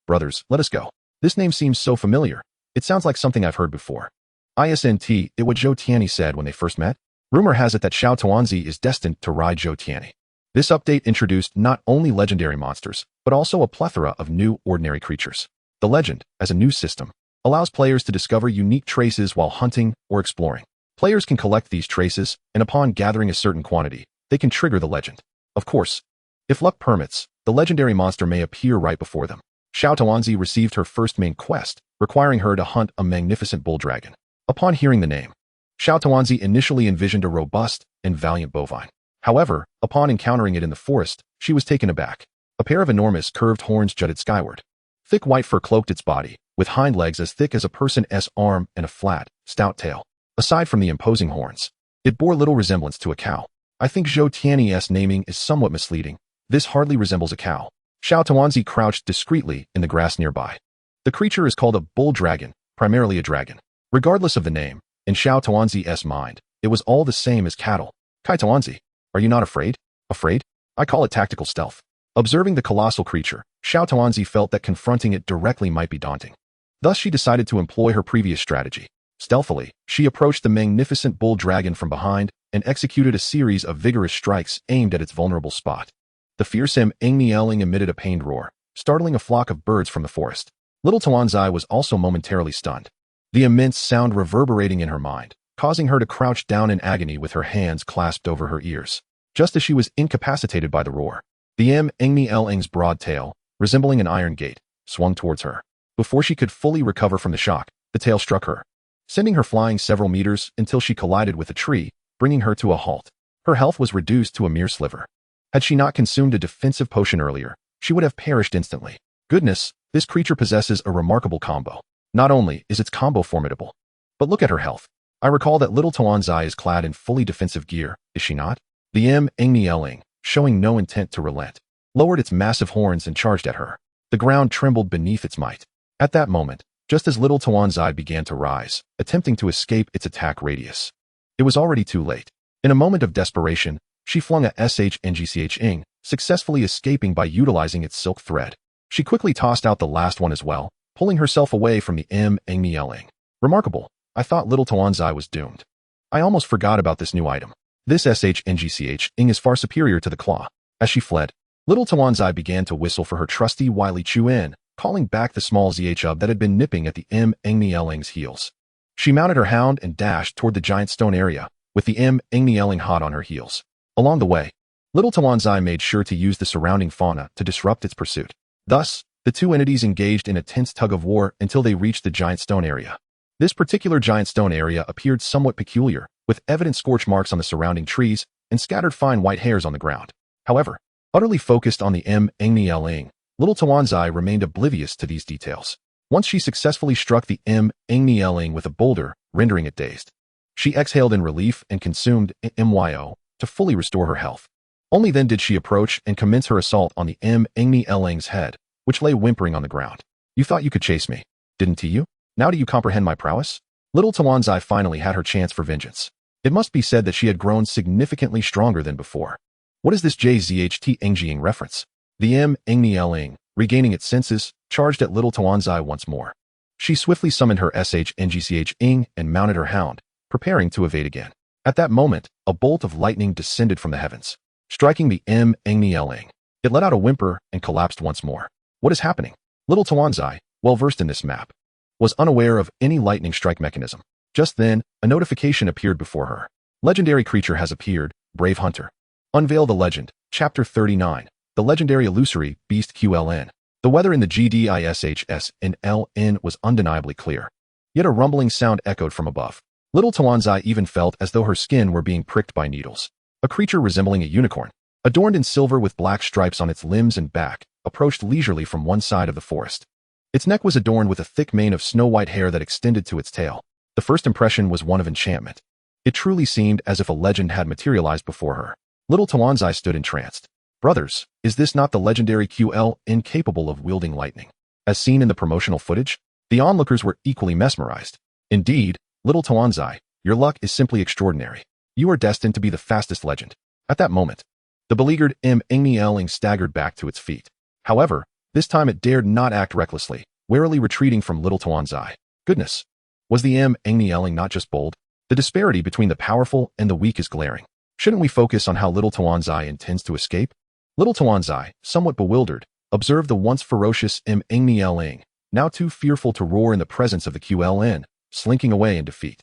Brothers, let us go. This name seems so familiar. It sounds like something I've heard before. Isn't it what Zhou Tianyi said when they first met? Rumor has it that Xiao Tuanzi is destined to ride Zhou Tianyi. This update introduced not only legendary monsters, but also a plethora of new ordinary creatures. The legend, as a new system, allows players to discover unique traces while hunting or exploring. Players can collect these traces, and upon gathering a certain quantity, they can trigger the legend. Of course, if luck permits, the legendary monster may appear right before them. Xiao Tuanzi received her first main quest, requiring her to hunt a magnificent bull dragon. Upon hearing the name, Xiao Tuanzi initially envisioned a robust and valiant bovine. However, upon encountering it in the forest, she was taken aback. A pair of enormous curved horns jutted skyward. Thick white fur cloaked its body, with hind legs as thick as a person's arm and a flat, stout tail. Aside from the imposing horns, it bore little resemblance to a cow. I think Zhou Tianyi's naming is somewhat misleading. This hardly resembles a cow. Xiao Tuanzi crouched discreetly in the grass nearby. The creature is called a bull dragon, primarily a dragon. Regardless of the name, in Xiao Tuanzi's mind, it was all the same as cattle. Kai Tuanzi, are you not afraid? Afraid? I call it tactical stealth. Observing the colossal creature, Xiao Tuanzi felt that confronting it directly might be daunting. Thus she decided to employ her previous strategy. Stealthily, she approached the magnificent bull dragon from behind and executed a series of vigorous strikes aimed at its vulnerable spot. The fearsome Engnieling emitted a pained roar, startling a flock of birds from the forest. Little Tuanzi was also momentarily stunned, the immense sound reverberating in her mind, causing her to crouch down in agony with her hands clasped over her ears. Just as she was incapacitated by the roar, the Engnieling's broad tail, resembling an iron gate, swung towards her. Before she could fully recover from the shock, the tail struck her, sending her flying several meters until she collided with a tree, bringing her to a halt. Her health was reduced to a mere sliver. Had she not consumed a defensive potion earlier, she would have perished instantly. Goodness, this creature possesses a remarkable combo. Not only is its combo formidable, but look at her health. I recall that little Tuanzi is clad in fully defensive gear, is she not? The Engnieling, showing no intent to relent, lowered its massive horns and charged at her. The ground trembled beneath its might. At that moment, just as little Tuanzi began to rise, attempting to escape its attack radius. It was already too late. In a moment of desperation, she flung a shngch, successfully escaping by utilizing its silk thread. She quickly tossed out the last one as well, pulling herself away from the yelling. Remarkable. I thought little Tuanzi was doomed. I almost forgot about this new item. This shngch is far superior to the claw. As she fled, little Tuanzi began to whistle for her trusty wily Chuan, calling back the small zhub that had been nipping at the yelling's heels. She mounted her hound and dashed toward the giant stone area, with the yelling hot on her heels. Along the way, little Tuanzi made sure to use the surrounding fauna to disrupt its pursuit. Thus, the two entities engaged in a tense tug-of-war until they reached the giant stone area. This particular giant stone area appeared somewhat peculiar, with evident scorch marks on the surrounding trees and scattered fine white hairs on the ground. However, utterly focused on the yelling, little Tuanzi remained oblivious to these details. Once she successfully struck the yelling with a boulder, rendering it dazed. She exhaled in relief and consumed myo to fully restore her health. Only then did she approach and commence her assault on the yelling's head, which lay whimpering on the ground. You thought you could chase me, didn't you? Now do you comprehend my prowess? Little Tuanzi finally had her chance for vengeance. It must be said that she had grown significantly stronger than before. What is this JZHT reference? The yelling, regaining its senses, charged at little Tuanzi once more. She swiftly summoned her shngch and mounted her hound, preparing to evade again. At that moment, a bolt of lightning descended from the heavens, striking the yelling. It let out a whimper and collapsed once more. What is happening? Little Tuanzi, well versed in this map, was unaware of any lightning strike mechanism. Just then, a notification appeared before her. Legendary creature has appeared, Brave Hunter. Unveil the legend. Chapter 39. The legendary illusory beast QLN. The weather in the GDISHS and LN was undeniably clear. Yet a rumbling sound echoed from above. Little Tuanzi even felt as though her skin were being pricked by needles. A creature resembling a unicorn, adorned in silver with black stripes on its limbs and back, approached leisurely from one side of the forest. Its neck was adorned with a thick mane of snow-white hair that extended to its tail. The first impression was one of enchantment. It truly seemed as if a legend had materialized before her. Little Tuanzi stood entranced. Brothers, is this not the legendary QL incapable of wielding lightning? As seen in the promotional footage, the onlookers were equally mesmerized. Indeed, little Tuanzi, your luck is simply extraordinary. You are destined to be the fastest legend. At that moment, the beleaguered yelling staggered back to its feet. However, this time it dared not act recklessly, warily retreating from little Tuanzi. Goodness! Was the yelling not just bold? The disparity between the powerful and the weak is glaring. Shouldn't we focus on how little Tuanzi intends to escape? Little Tuanzi, somewhat bewildered, observed the once ferocious yelling, now too fearful to roar in the presence of the QLN, slinking away in defeat.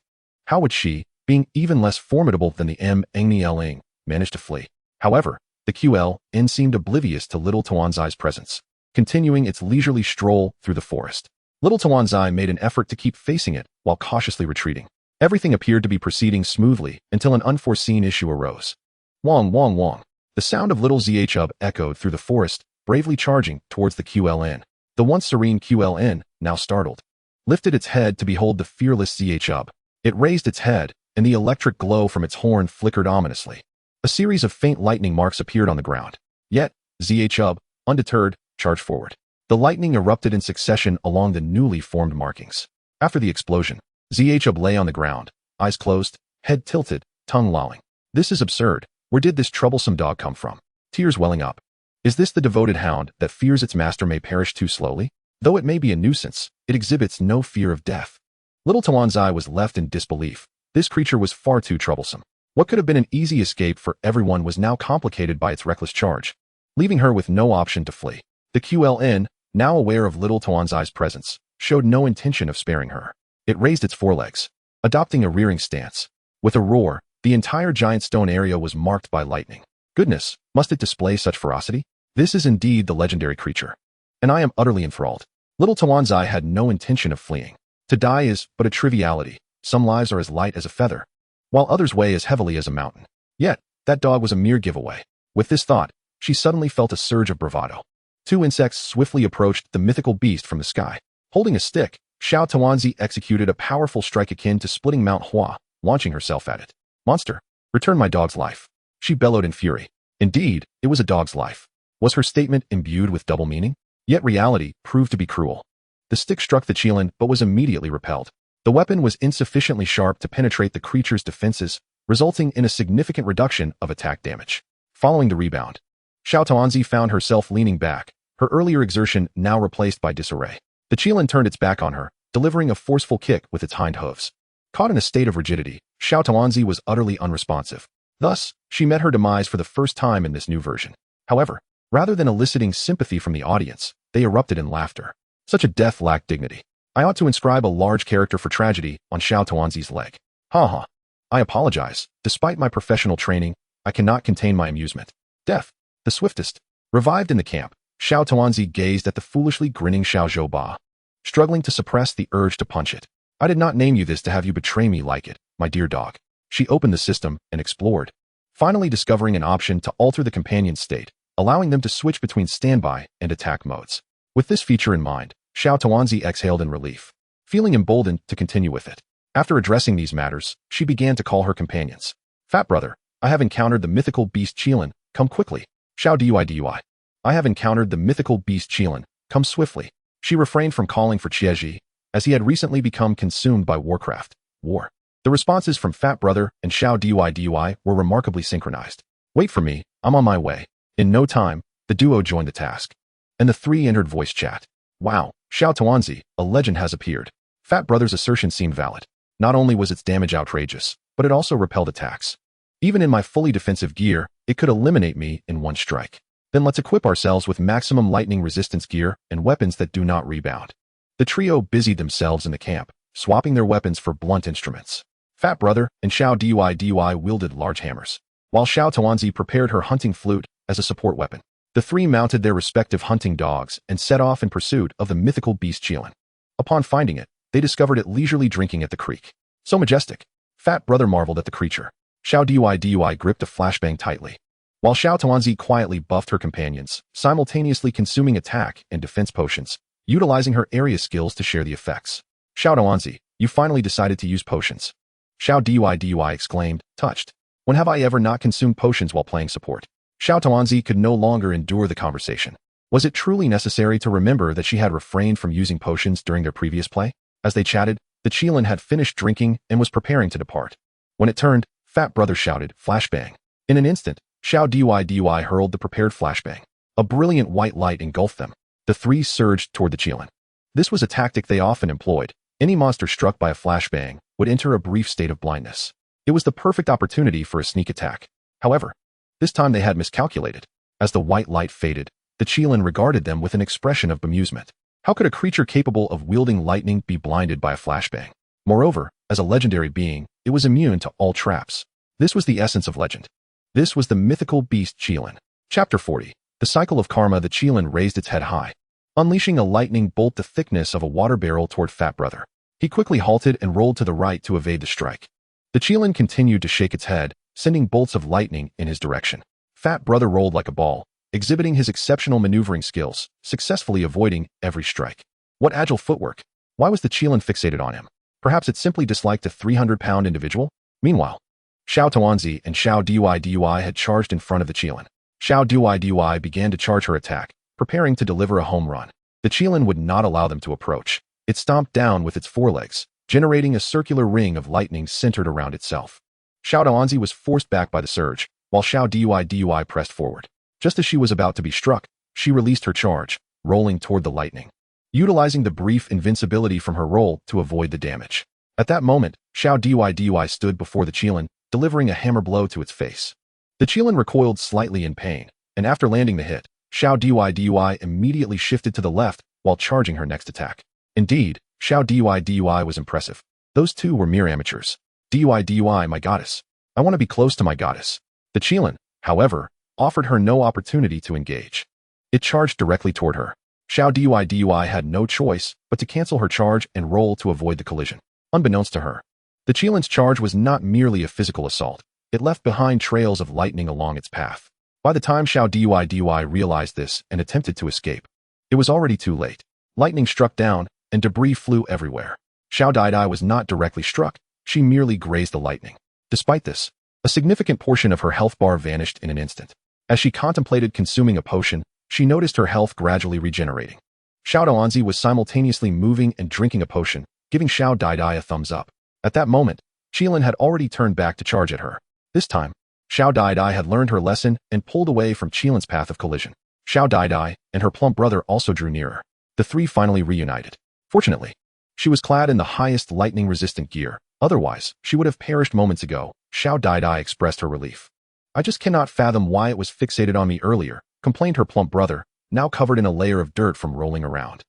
How would she, being even less formidable than the yelling, manage to flee? However, the QLN seemed oblivious to little Tuanzi's presence, continuing its leisurely stroll through the forest. Little Tuanzi made an effort to keep facing it while cautiously retreating. Everything appeared to be proceeding smoothly until an unforeseen issue arose. Wong, wong, wong. The sound of little zhub echoed through the forest, bravely charging towards the QLN. The once serene QLN, now startled, lifted its head to behold the fearless zhub. It raised its head, and the electric glow from its horn flickered ominously. A series of faint lightning marks appeared on the ground. Yet, zhub, undeterred, charged forward. The lightning erupted in succession along the newly formed markings. After the explosion, zhub lay on the ground, eyes closed, head tilted, tongue lolling. This is absurd. Where did this troublesome dog come from? Tears welling up. Is this the devoted hound that fears its master may perish too slowly? Though it may be a nuisance, it exhibits no fear of death. Little Tuanzi was left in disbelief. This creature was far too troublesome. What could have been an easy escape for everyone was now complicated by its reckless charge, leaving her with no option to flee. The QLN, now aware of little Tuanzi's presence, showed no intention of sparing her. It raised its forelegs, adopting a rearing stance. With a roar, the entire giant stone area was marked by lightning. Goodness, must it display such ferocity? This is indeed the legendary creature. And I am utterly enthralled. Little Tuanzi had no intention of fleeing. To die is but a triviality. Some lives are as light as a feather, while others weigh as heavily as a mountain. Yet, that dog was a mere giveaway. With this thought, she suddenly felt a surge of bravado. Two insects swiftly approached the mythical beast from the sky. Holding a stick, Xiao Tuanzi executed a powerful strike akin to splitting Mount Hua, launching herself at it. Monster, return my dog's life. She bellowed in fury. Indeed, it was a dog's life. Was her statement imbued with double meaning? Yet reality proved to be cruel. The stick struck the Qilin but was immediately repelled. The weapon was insufficiently sharp to penetrate the creature's defenses, resulting in a significant reduction of attack damage. Following the rebound, Xiao Tuanzi found herself leaning back, her earlier exertion now replaced by disarray. The Qilin turned its back on her, delivering a forceful kick with its hind hooves. Caught in a state of rigidity, Xiao Tuanzi was utterly unresponsive. Thus, she met her demise for the first time in this new version. However, rather than eliciting sympathy from the audience, they erupted in laughter. Such a death lacked dignity. I ought to inscribe a large character for tragedy on Xiao Tuanzi's leg. Ha. I apologize. Despite my professional training, I cannot contain my amusement. Death, the swiftest. Revived in the camp, Xiao Tuanzi gazed at the foolishly grinning Xiao Zhou, struggling to suppress the urge to punch it. I did not name you this to have you betray me like it, my dear dog. She opened the system and explored, finally discovering an option to alter the companion's state, allowing them to switch between standby and attack modes. With this feature in mind, Xiao Tuanzi exhaled in relief, feeling emboldened to continue with it. After addressing these matters, she began to call her companions. Fat brother, I have encountered the mythical beast Qilin, come quickly. Xiao Dui. I have encountered the mythical beast Qilin, come swiftly. She refrained from calling for Qieji, as he had recently become consumed by Warcraft. War. The responses from Fat Brother and Xiao Dui were remarkably synchronized. Wait for me, I'm on my way. In no time, the duo joined the task, and the three entered voice chat. Wow, Xiao Tuanzi, a legend has appeared. Fat Brother's assertion seemed valid. Not only was its damage outrageous, but it also repelled attacks. Even in my fully defensive gear, it could eliminate me in one strike. Then let's equip ourselves with maximum lightning resistance gear and weapons that do not rebound. The trio busied themselves in the camp, swapping their weapons for blunt instruments. Fat Brother and Xiao Dui wielded large hammers, while Xiao Tuanzi prepared her hunting flute as a support weapon. The three mounted their respective hunting dogs and set off in pursuit of the mythical beast Qilin. Upon finding it, they discovered it leisurely drinking at the creek. So majestic. Fat Brother marveled at the creature. Xiao Dui gripped a flashbang tightly, while Xiao Tuanzi quietly buffed her companions, simultaneously consuming attack and defense potions, utilizing her area skills to share the effects. Xiao Tuanzi, you finally decided to use potions. Xiao Dui exclaimed, touched. When have I ever not consumed potions while playing support? Xiao Tuanzi could no longer endure the conversation. Was it truly necessary to remember that she had refrained from using potions during their previous play? As they chatted, the Qilin had finished drinking and was preparing to depart. When it turned, Fat Brother shouted, flashbang. In an instant, Xiao Dui hurled the prepared flashbang. A brilliant white light engulfed them. The three surged toward the Qilin. This was a tactic they often employed. Any monster struck by a flashbang would enter a brief state of blindness. It was the perfect opportunity for a sneak attack. However, this time they had miscalculated. As the white light faded, the Qilin regarded them with an expression of bemusement. How could a creature capable of wielding lightning be blinded by a flashbang? Moreover, as a legendary being, it was immune to all traps. This was the essence of legend. This was the mythical beast Qilin. Chapter 40. The cycle of karma. The Qilin raised its head high, unleashing a lightning bolt the thickness of a water barrel toward Fat Brother. He quickly halted and rolled to the right to evade the strike. The Qilin continued to shake its head, sending bolts of lightning in his direction. Fat Brother rolled like a ball, exhibiting his exceptional maneuvering skills, successfully avoiding every strike. What agile footwork! Why was the Qilin fixated on him? Perhaps it simply disliked a 300-pound individual? Meanwhile, Xiao Tuanzi and Xiao Dui had charged in front of the Qilin. Xiao Dui began to charge her attack, preparing to deliver a home run. The Qilin would not allow them to approach. It stomped down with its forelegs, generating a circular ring of lightning centered around itself. Xiao Tuanzi was forced back by the surge, while Xiao Dui pressed forward. Just as she was about to be struck, she released her charge, rolling toward the lightning, utilizing the brief invincibility from her roll to avoid the damage. At that moment, Xiao Dui stood before the Qilin, delivering a hammer blow to its face. The Qilin recoiled slightly in pain, and after landing the hit, Xiao Dui immediately shifted to the left while charging her next attack. Indeed, Xiao Dui was impressive. Those two were mere amateurs. Dui, my goddess. I want to be close to my goddess. The Qilin, however, offered her no opportunity to engage. It charged directly toward her. Xiao Dui had no choice but to cancel her charge and roll to avoid the collision. Unbeknownst to her, the Qilin's charge was not merely a physical assault. It left behind trails of lightning along its path. By the time Xiao Dui realized this and attempted to escape, it was already too late. Lightning struck down, and debris flew everywhere. Xiao Dui was not directly struck, she merely grazed the lightning. Despite this, a significant portion of her health bar vanished in an instant. As she contemplated consuming a potion, she noticed her health gradually regenerating. Xiao Tuanzi was simultaneously moving and drinking a potion, giving Xiao Daidai a thumbs up. At that moment, Qilin had already turned back to charge at her. This time, Xiao Daidai had learned her lesson and pulled away from Qilin's path of collision. Xiao Daidai and her plump brother also drew nearer. The three finally reunited. Fortunately, she was clad in the highest lightning-resistant gear. Otherwise, she would have perished moments ago. Xiao Daidai expressed her relief. I just cannot fathom why it was fixated on me earlier, complained her plump brother, now covered in a layer of dirt from rolling around.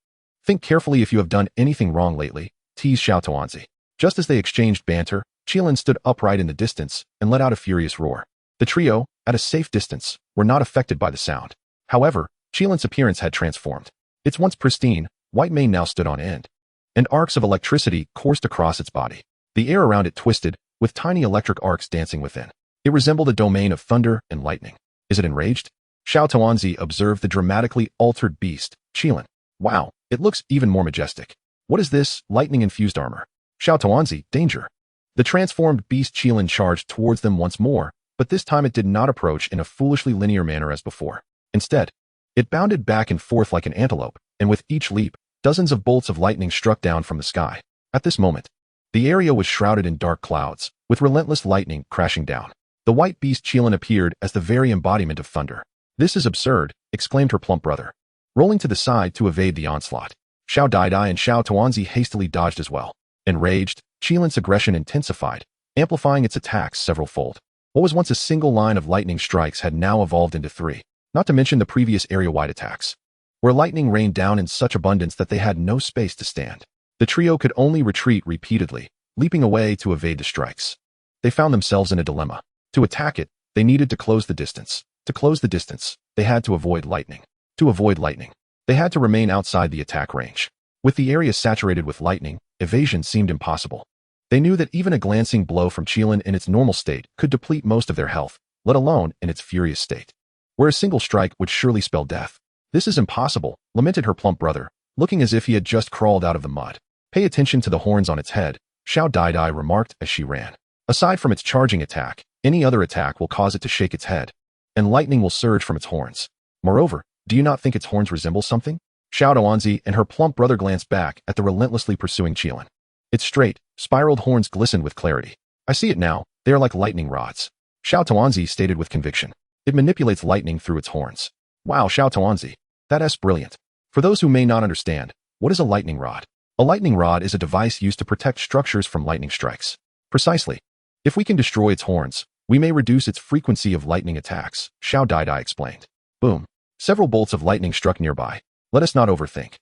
Think carefully if you have done anything wrong lately, teased Xiao Tuanzi. Just as they exchanged banter, Qilin stood upright in the distance and let out a furious roar. The trio, at a safe distance, were not affected by the sound. However, Qilin's appearance had transformed. Its once pristine, white mane now stood on end, and arcs of electricity coursed across its body. The air around it twisted, with tiny electric arcs dancing within. It resembled a domain of thunder and lightning. Is it enraged? Xiao Tuanzi observed the dramatically altered beast, Qilin. Wow, it looks even more majestic. What is this, lightning-infused armor? Xiao Tuanzi, danger. The transformed beast Qilin charged towards them once more, but this time it did not approach in a foolishly linear manner as before. Instead, it bounded back and forth like an antelope, and with each leap, dozens of bolts of lightning struck down from the sky. At this moment, the area was shrouded in dark clouds, with relentless lightning crashing down. The white beast Qilin appeared as the very embodiment of thunder. This is absurd, exclaimed her plump brother, rolling to the side to evade the onslaught. Xiao Daidai and Xiao Tuanzi hastily dodged as well. Enraged, Qilin's aggression intensified, amplifying its attacks several-fold. What was once a single line of lightning strikes had now evolved into three, not to mention the previous area-wide attacks, where lightning rained down in such abundance that they had no space to stand. The trio could only retreat repeatedly, leaping away to evade the strikes. They found themselves in a dilemma. To attack it, they needed to close the distance. To close the distance, they had to avoid lightning. To avoid lightning, they had to remain outside the attack range. With the area saturated with lightning, evasion seemed impossible. They knew that even a glancing blow from Qilin in its normal state could deplete most of their health, let alone in its furious state, where a single strike would surely spell death. This is impossible, lamented her plump brother, looking as if he had just crawled out of the mud. Pay attention to the horns on its head, Xiao Daidai remarked as she ran. Aside from its charging attack, any other attack will cause it to shake its head, and lightning will surge from its horns. Moreover, do you not think its horns resemble something? Xiao Tuanzi and her plump brother glanced back at the relentlessly pursuing Qilin. Its straight, spiraled horns glistened with clarity. I see it now, they are like lightning rods. Xiao Tuanzi stated with conviction. It manipulates lightning through its horns. Wow, Xiao Tuanzi, that's brilliant. For those who may not understand, what is a lightning rod? A lightning rod is a device used to protect structures from lightning strikes. Precisely. If we can destroy its horns, we may reduce its frequency of lightning attacks, Xiao Daidai explained. Boom. Several bolts of lightning struck nearby. Let us not overthink.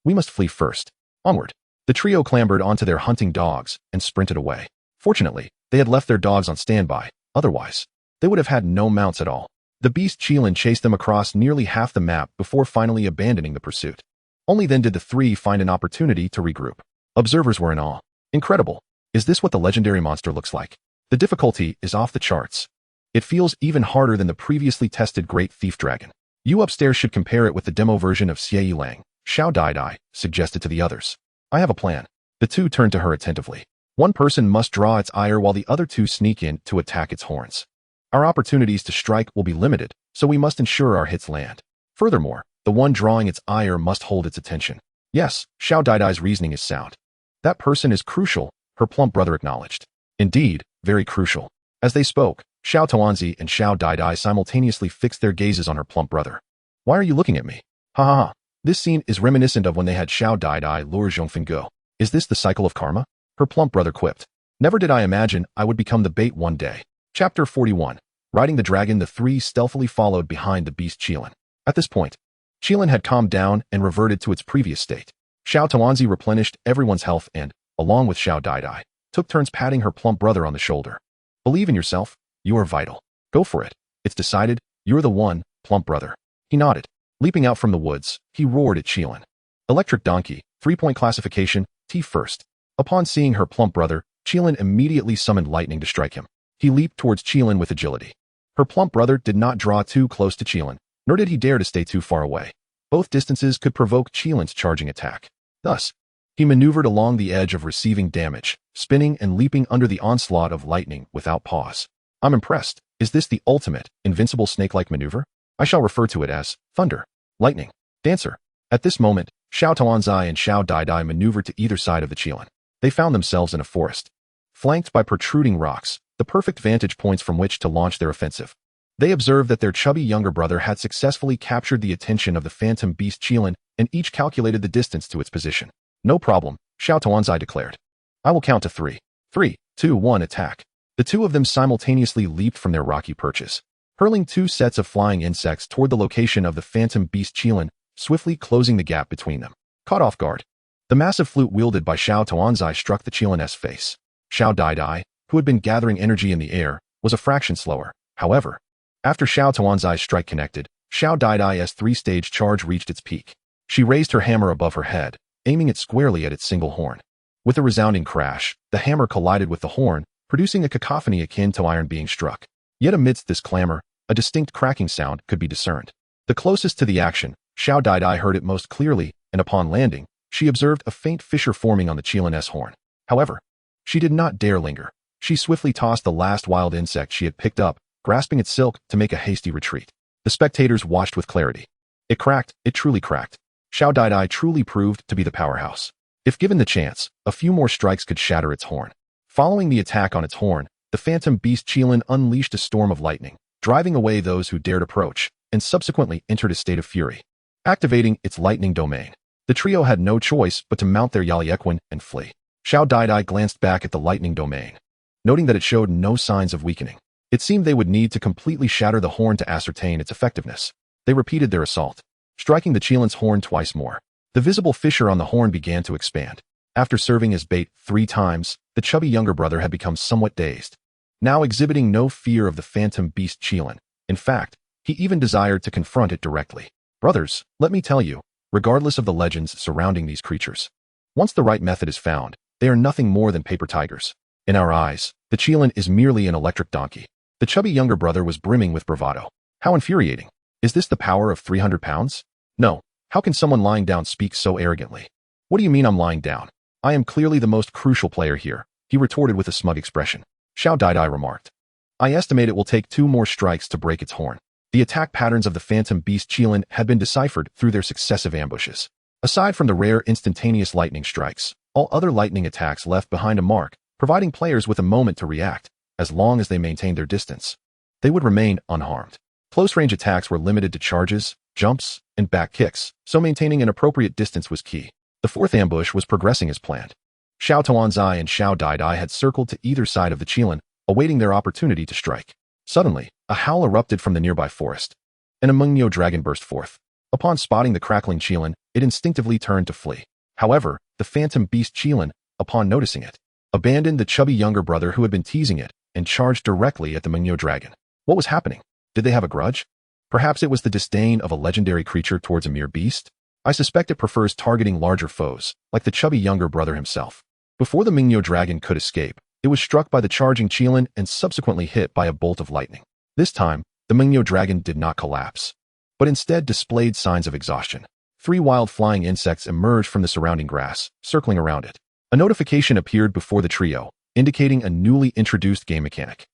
We must flee first. Onward. The trio clambered onto their hunting dogs and sprinted away. Fortunately, they had left their dogs on standby. Otherwise, they would have had no mounts at all. The beast Qilin chased them across nearly half the map before finally abandoning the pursuit. Only then did the three find an opportunity to regroup. Observers were in awe. Incredible. Is this what the legendary monster looks like? The difficulty is off the charts. It feels even harder than the previously tested Great Thief Dragon. You upstairs should compare it with the demo version of Xie Lang, Xiao Daidai suggested to the others. I have a plan. The two turned to her attentively. One person must draw its ire while the other two sneak in to attack its horns. Our opportunities to strike will be limited, so we must ensure our hits land. Furthermore, the one drawing its ire must hold its attention. Yes, Xiao Daidai's reasoning is sound. That person is crucial, her plump brother acknowledged. Indeed, very crucial. As they spoke, Xiao Tuanzi and Xiao Daidai simultaneously fixed their gazes on her plump brother. Why are you looking at me? Ha ha ha. This scene is reminiscent of when they had Xiao Daidai lure Zhongfen Go. Is this the cycle of karma? Her plump brother quipped. Never did I imagine I would become the bait one day. Chapter 41. Riding the dragon, the three stealthily followed behind the beast Qilin. At this point, Qilin had calmed down and reverted to its previous state. Xiao Tuanzi replenished everyone's health and, along with Xiao Daidai, took turns patting her plump brother on the shoulder. Believe in yourself. You are vital. Go for it. It's decided. You're the one, plump brother. He nodded. Leaping out from the woods, he roared at Qilin. Electric Donkey, 3-point classification, T first. Upon seeing her plump brother, Qilin immediately summoned lightning to strike him. He leaped towards Qilin with agility. Her plump brother did not draw too close to Qilin, nor did he dare to stay too far away. Both distances could provoke Qilin's charging attack. Thus, he maneuvered along the edge of receiving damage, spinning and leaping under the onslaught of lightning without pause. I'm impressed. Is this the ultimate, invincible snake-like maneuver? I shall refer to it as Thunder, Lightning, Dancer. At this moment, Xiao Tuanzi and Xiao Daidai maneuvered to either side of the Qilin. They found themselves in a forest, flanked by protruding rocks, the perfect vantage points from which to launch their offensive. They observed that their chubby younger brother had successfully captured the attention of the phantom beast Qilin and each calculated the distance to its position. No problem, Xiao Tuanzi declared. I will count to 3. 3, 2, 1, attack. The two of them simultaneously leaped from their rocky perches, hurling 2 sets of flying insects toward the location of the phantom beast Qilin, swiftly closing the gap between them. Caught off guard, the massive flute wielded by Xiao Tuanzi struck the Qilin's face. Xiao Daidai, who had been gathering energy in the air, was a fraction slower. However, after Xiao Tuanzi's strike connected, Xiao Daidai's 3-stage charge reached its peak. She raised her hammer above her head, aiming it squarely at its single horn. With a resounding crash, the hammer collided with the horn, producing a cacophony akin to iron being struck. Yet amidst this clamor, a distinct cracking sound could be discerned. The closest to the action, Xiao Daidai heard it most clearly, and upon landing, she observed a faint fissure forming on the Qilin's horn. However, she did not dare linger. She swiftly tossed the last wild insect she had picked up, grasping its silk to make a hasty retreat. The spectators watched with clarity. It cracked, it truly cracked. Xiao Daidai truly proved to be the powerhouse. If given the chance, a few more strikes could shatter its horn. Following the attack on its horn, the phantom beast Qilin unleashed a storm of lightning, driving away those who dared approach, and subsequently entered a state of fury. Activating its lightning domain, the trio had no choice but to mount their Yaliequin and flee. Xiao Daidai glanced back at the lightning domain, noting that it showed no signs of weakening. It seemed they would need to completely shatter the horn to ascertain its effectiveness. They repeated their assault, striking the Qilin's horn twice more. The visible fissure on the horn began to expand. After serving as bait 3 times, the chubby younger brother had become somewhat dazed, now exhibiting no fear of the phantom beast Qilin. In fact, he even desired to confront it directly. Brothers, let me tell you, regardless of the legends surrounding these creatures, once the right method is found, they are nothing more than paper tigers. In our eyes, the Qilin is merely an electric donkey. The chubby younger brother was brimming with bravado. How infuriating. Is this the power of 300 pounds? No. How can someone lying down speak so arrogantly? What do you mean I'm lying down? I am clearly the most crucial player here, he retorted with a smug expression. Xiao Daidai remarked. I estimate it will take 2 more strikes to break its horn. The attack patterns of the phantom beast Qilin had been deciphered through their successive ambushes. Aside from the rare instantaneous lightning strikes, all other lightning attacks left behind a mark, providing players with a moment to react. As long as they maintained their distance, they would remain unharmed. Close-range attacks were limited to charges, jumps, and back kicks, so maintaining an appropriate distance was key. The 4th ambush was progressing as planned. Xiao Tuanzi and Xiao Daidai had circled to either side of the Qilin, awaiting their opportunity to strike. Suddenly, a howl erupted from the nearby forest, and a Mengniu dragon burst forth. Upon spotting the crackling Qilin, it instinctively turned to flee. However, the phantom beast Qilin, upon noticing it, abandoned the chubby younger brother who had been teasing it, and charged directly at the Mengniu dragon. What was happening? Did they have a grudge? Perhaps it was the disdain of a legendary creature towards a mere beast? I suspect it prefers targeting larger foes, like the chubby younger brother himself. Before the Mengniu dragon could escape, it was struck by the charging Qilin and subsequently hit by a bolt of lightning. This time, the Mengniu dragon did not collapse, but instead displayed signs of exhaustion. 3 wild flying insects emerged from the surrounding grass, circling around it. A notification appeared before the trio, indicating a newly introduced game mechanic.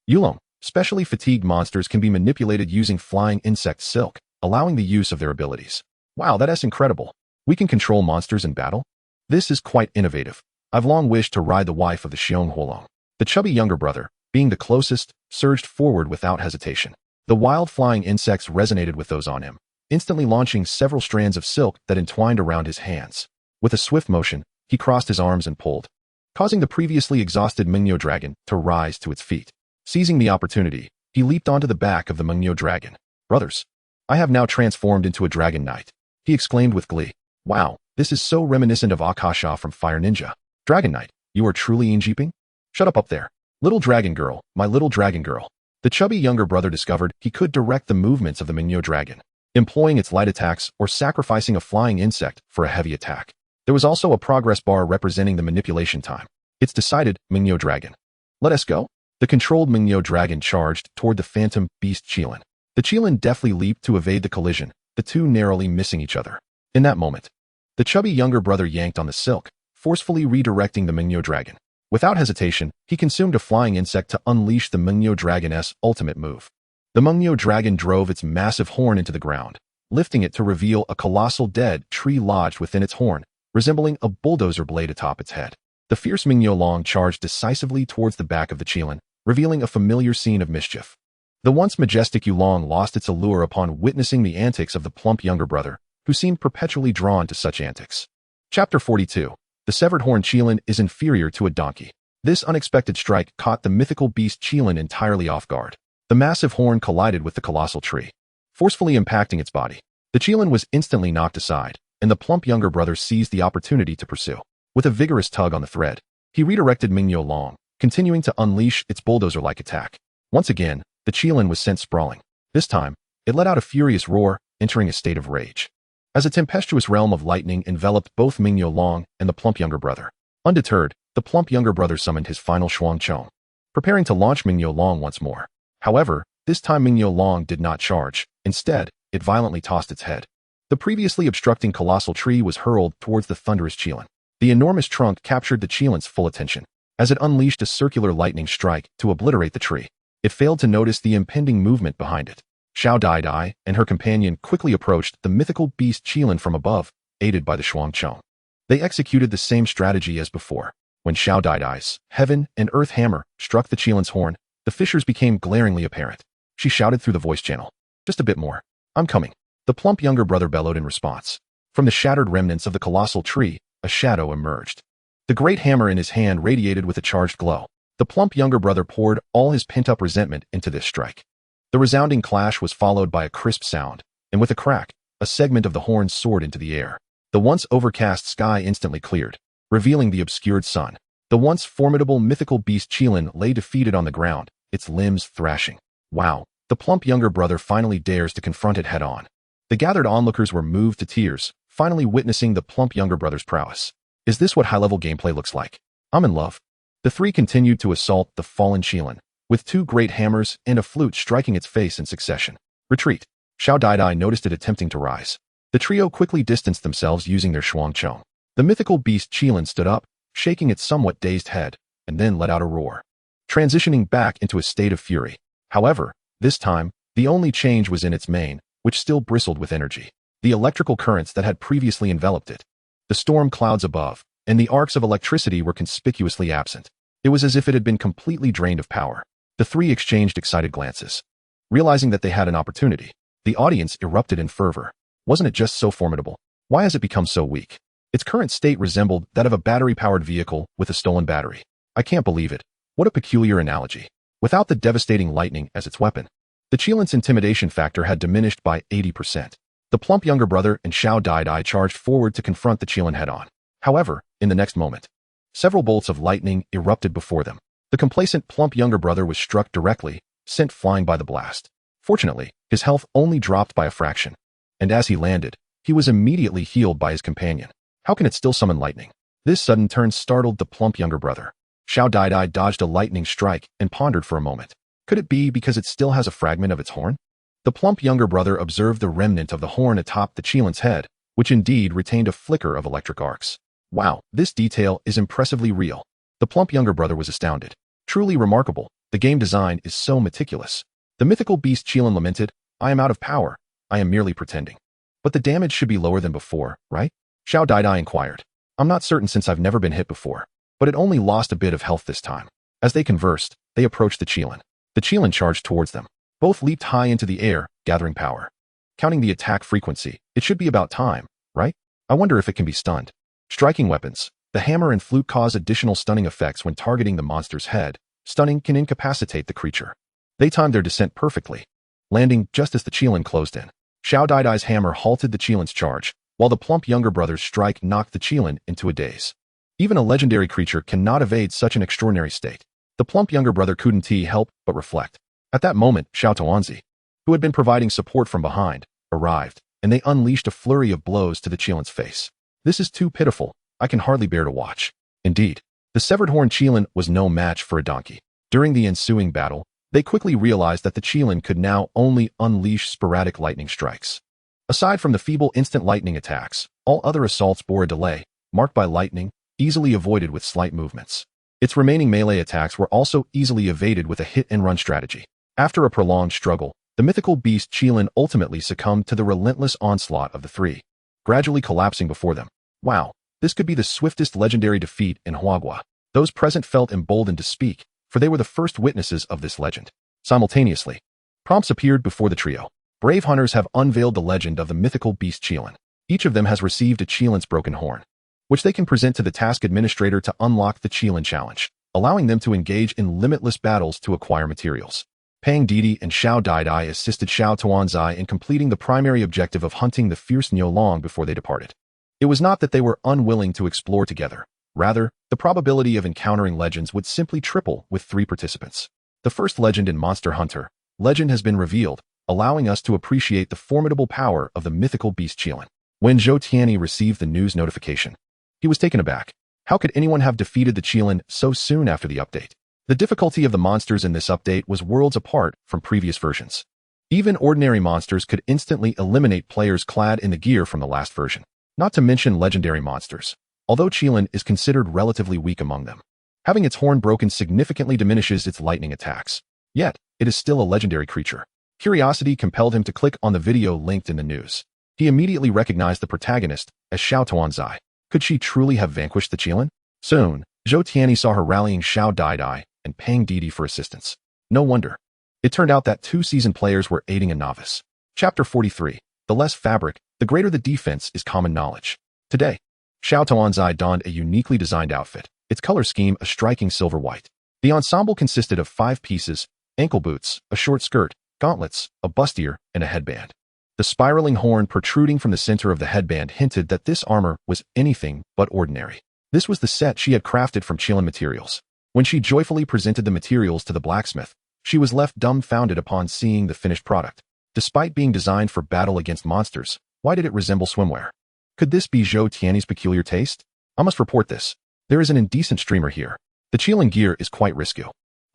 Yulong, specially fatigued monsters can be manipulated using flying insect silk, allowing the use of their abilities. Wow, that's incredible. We can control monsters in battle? This is quite innovative. I've long wished to ride the wife of the Xiong Huolong. The chubby younger brother, being the closest, surged forward without hesitation. The wild flying insects resonated with those on him, instantly launching several strands of silk that entwined around his hands. With a swift motion, he crossed his arms and pulled, causing the previously exhausted Mengniu dragon to rise to its feet. Seizing the opportunity, he leaped onto the back of the Mengniu dragon. Brothers, I have now transformed into a dragon knight, he exclaimed with glee. Wow, this is so reminiscent of Akasha from Fire Ninja. Dragon Knight, you are truly injeeping? Shut up there. Little dragon girl, my little dragon girl. The chubby younger brother discovered he could direct the movements of the Mengniu dragon, employing its light attacks or sacrificing a flying insect for a heavy attack. There was also a progress bar representing the manipulation time. It's decided, Mengniu dragon. Let us go. The controlled Mengniu dragon charged toward the phantom beast Qilin. The Qilin deftly leaped to evade the collision, the two narrowly missing each other. In that moment, the chubby younger brother yanked on the silk, forcefully redirecting the Mengniu dragon. Without hesitation, he consumed a flying insect to unleash the Mengniu dragon's ultimate move. The Mengniu dragon drove its massive horn into the ground, lifting it to reveal a colossal dead tree lodged within its horn, resembling a bulldozer blade atop its head. The fierce Mingyou Long charged decisively towards the back of the Qilin, revealing a familiar scene of mischief. The once majestic Yulong lost its allure upon witnessing the antics of the plump younger brother, who seemed perpetually drawn to such antics. Chapter 42. The severed horn Qilin is inferior to a donkey. This unexpected strike caught the mythical beast Qilin entirely off guard. The massive horn collided with the colossal tree, forcefully impacting its body. The Qilin was instantly knocked aside, and the plump younger brother seized the opportunity to pursue. With a vigorous tug on the thread, he redirected Mingyou Long, continuing to unleash its bulldozer-like attack. Once again, the Qilin was sent sprawling. This time, it let out a furious roar, entering a state of rage, as a tempestuous realm of lightning enveloped both Mingyou Long and the plump younger brother. Undeterred, the plump younger brother summoned his final Shuangchong, preparing to launch Mingyou Long once more. However, this time Mingyou Long did not charge. Instead, it violently tossed its head. The previously obstructing colossal tree was hurled towards the thunderous Qilin. The enormous trunk captured the Qilin's full attention, as it unleashed a circular lightning strike to obliterate the tree. It failed to notice the impending movement behind it. Xiao Tuanzi and her companion quickly approached the mythical beast Qilin from above, aided by the Shuangchong. They executed the same strategy as before. When Xiao Tuanzi's heaven and earth hammer struck the Qilin's horn, the fissures became glaringly apparent. She shouted through the voice channel, "Just a bit more. I'm coming." The plump younger brother bellowed in response. From the shattered remnants of the colossal tree, a shadow emerged. The great hammer in his hand radiated with a charged glow. The plump younger brother poured all his pent-up resentment into this strike. The resounding clash was followed by a crisp sound, and with a crack, a segment of the horn soared into the air. The once overcast sky instantly cleared, revealing the obscured sun. The once formidable mythical beast Qilin lay defeated on the ground, its limbs thrashing. Wow, the plump younger brother finally dares to confront it head-on. The gathered onlookers were moved to tears, finally witnessing the plump younger brother's prowess. Is this what high-level gameplay looks like? I'm in love. The three continued to assault the fallen Qilin, with two great hammers and a flute striking its face in succession. Retreat. Xiao Tuanzi noticed it attempting to rise. The trio quickly distanced themselves using their Shuangchong. The mythical beast Qilin stood up, shaking its somewhat dazed head, and then let out a roar, transitioning back into a state of fury. However, this time, the only change was in its mane, which still bristled with energy. The electrical currents that had previously enveloped it, the storm clouds above, and the arcs of electricity were conspicuously absent. It was as if it had been completely drained of power. The three exchanged excited glances. Realizing that they had an opportunity, the audience erupted in fervor. Wasn't it just so formidable? Why has it become so weak? Its current state resembled that of a battery-powered vehicle with a stolen battery. I can't believe it. What a peculiar analogy. Without the devastating lightning as its weapon, the Qilin's intimidation factor had diminished by 80%. The plump younger brother and Xiao Tuanzi charged forward to confront the Qilin head-on. However, in the next moment, several bolts of lightning erupted before them. The complacent plump younger brother was struck directly, sent flying by the blast. Fortunately, his health only dropped by a fraction, and as he landed, he was immediately healed by his companion. How can it still summon lightning? This sudden turn startled the plump younger brother. Xiao Tuanzi dodged a lightning strike and pondered for a moment. Could it be because it still has a fragment of its horn? The plump younger brother observed the remnant of the horn atop the Qilin's head, which indeed retained a flicker of electric arcs. Wow, this detail is impressively real. The plump younger brother was astounded. Truly remarkable, the game design is so meticulous. The mythical beast Qilin lamented, "I am out of power. I am merely pretending." But the damage should be lower than before, right? Xiao Tuanzi inquired. "I'm not certain since I've never been hit before, but it only lost a bit of health this time." As they conversed, they approached the Qilin. The Qilin charged towards them. Both leaped high into the air, gathering power. Counting the attack frequency, it should be about time, right? I wonder if it can be stunned. Striking weapons. The hammer and flute cause additional stunning effects when targeting the monster's head. Stunning can incapacitate the creature. They timed their descent perfectly, landing just as the Qilin closed in. Xiao Tuanzi's hammer halted the Qilin's charge, while the plump younger brother's strike knocked the Qilin into a daze. Even a legendary creature cannot evade such an extraordinary state. The plump younger brother couldn't help but reflect. At that moment, Xiao Tuanzi, who had been providing support from behind, arrived, and they unleashed a flurry of blows to the Qilin's face. This is too pitiful. I can hardly bear to watch. Indeed, the severed horn Qilin was no match for a donkey. During the ensuing battle, they quickly realized that the Qilin could now only unleash sporadic lightning strikes. Aside from the feeble instant lightning attacks, all other assaults bore a delay, marked by lightning, easily avoided with slight movements. Its remaining melee attacks were also easily evaded with a hit-and-run strategy. After a prolonged struggle, The mythical beast Qilin ultimately succumbed to the relentless onslaught of the three, gradually collapsing before them. Wow, this could be the swiftest legendary defeat in Huagua. Those present felt emboldened to speak, for they were the first witnesses of this legend. Simultaneously, prompts appeared before the trio. Brave hunters have unveiled the legend of the mythical beast Qilin. Each of them has received a Qilin's broken horn, which they can present to the task administrator to unlock the Qilin challenge, allowing them to engage in limitless battles to acquire materials. Pang Didi and Xiao Daidai assisted Xiao Tuanzi in completing the primary objective of hunting the fierce Niu long before they departed. It was not that they were unwilling to explore together. Rather, the probability of encountering legends would simply triple with 3 participants. The first legend in Monster Hunter legend has been revealed, allowing us to appreciate the formidable power of the mythical beast Qilin. When Zhou Tianyi received the news notification, he was taken aback. How could anyone have defeated the Qilin so soon after the update? The difficulty of the monsters in this update was worlds apart from previous versions. Even ordinary monsters could instantly eliminate players clad in the gear from the last version. Not to mention legendary monsters, although Qilin is considered relatively weak among them. Having its horn broken significantly diminishes its lightning attacks. Yet, it is still a legendary creature. Curiosity compelled him to click on the video linked in the news. He immediately recognized the protagonist as Xiao Tuanzi. Could she truly have vanquished the Qilin? Soon, Zhou Tianyi saw her rallying Xiao Daidai and Pang Didi for assistance. No wonder. It turned out that 2 seasoned players were aiding a novice. Chapter 43. The less fabric, the greater the defense is common knowledge. Today, Xiao Tuanzi donned a uniquely designed outfit, its color scheme a striking silver-white. The ensemble consisted of 5 pieces: ankle boots, a short skirt, gauntlets, a bustier, and a headband. The spiraling horn protruding from the center of the headband hinted that this armor was anything but ordinary. This was the set she had crafted from Qilin materials. When she joyfully presented the materials to the blacksmith, she was left dumbfounded upon seeing the finished product. Despite being designed for battle against monsters, why did it resemble swimwear? Could this be Zhou Tianyi's peculiar taste? I must report this. There is an indecent streamer here. The Qilin gear is quite risky.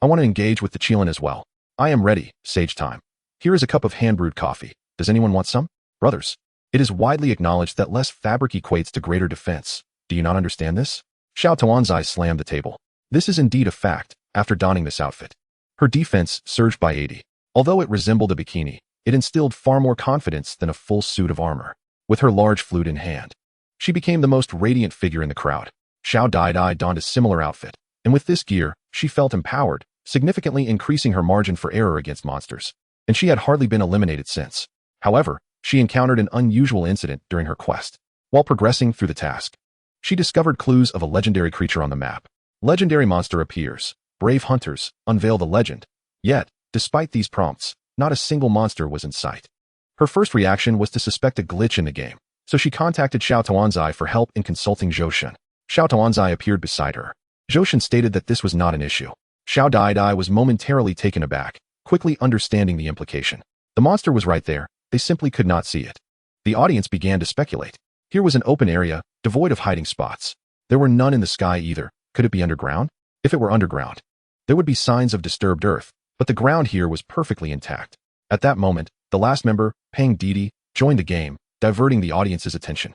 I want to engage with the Qilin as well. I am ready, sage time. Here is a cup of hand-brewed coffee. Does anyone want some? Brothers, it is widely acknowledged that less fabric equates to greater defense. Do you not understand this? Xiao Tuanzi slammed the table. This is indeed a fact, after donning this outfit. Her defense surged by 80. Although it resembled a bikini, it instilled far more confidence than a full suit of armor. With her large flute in hand, she became the most radiant figure in the crowd. Xiao Daidai donned a similar outfit, and with this gear, she felt empowered, significantly increasing her margin for error against monsters. And she had hardly been eliminated since. However, she encountered an unusual incident during her quest. While progressing through the task, she discovered clues of a legendary creature on the map. Legendary monster appears. Brave hunters unveil the legend. Yet, despite these prompts, not a single monster was in sight. Her first reaction was to suspect a glitch in the game, so she contacted Xiao Tuanzi for help in consulting Zhou Shen. Xiao Tuanzi appeared beside her. Zhou Shen stated that this was not an issue. Xiao Daidai was momentarily taken aback, quickly understanding the implication. The monster was right there, they simply could not see it. The audience began to speculate. Here was an open area, devoid of hiding spots. There were none in the sky either. Could it be underground? If it were underground, there would be signs of disturbed earth, but the ground here was perfectly intact. At that moment, the last member, Pang Didi, joined the game, diverting the audience's attention.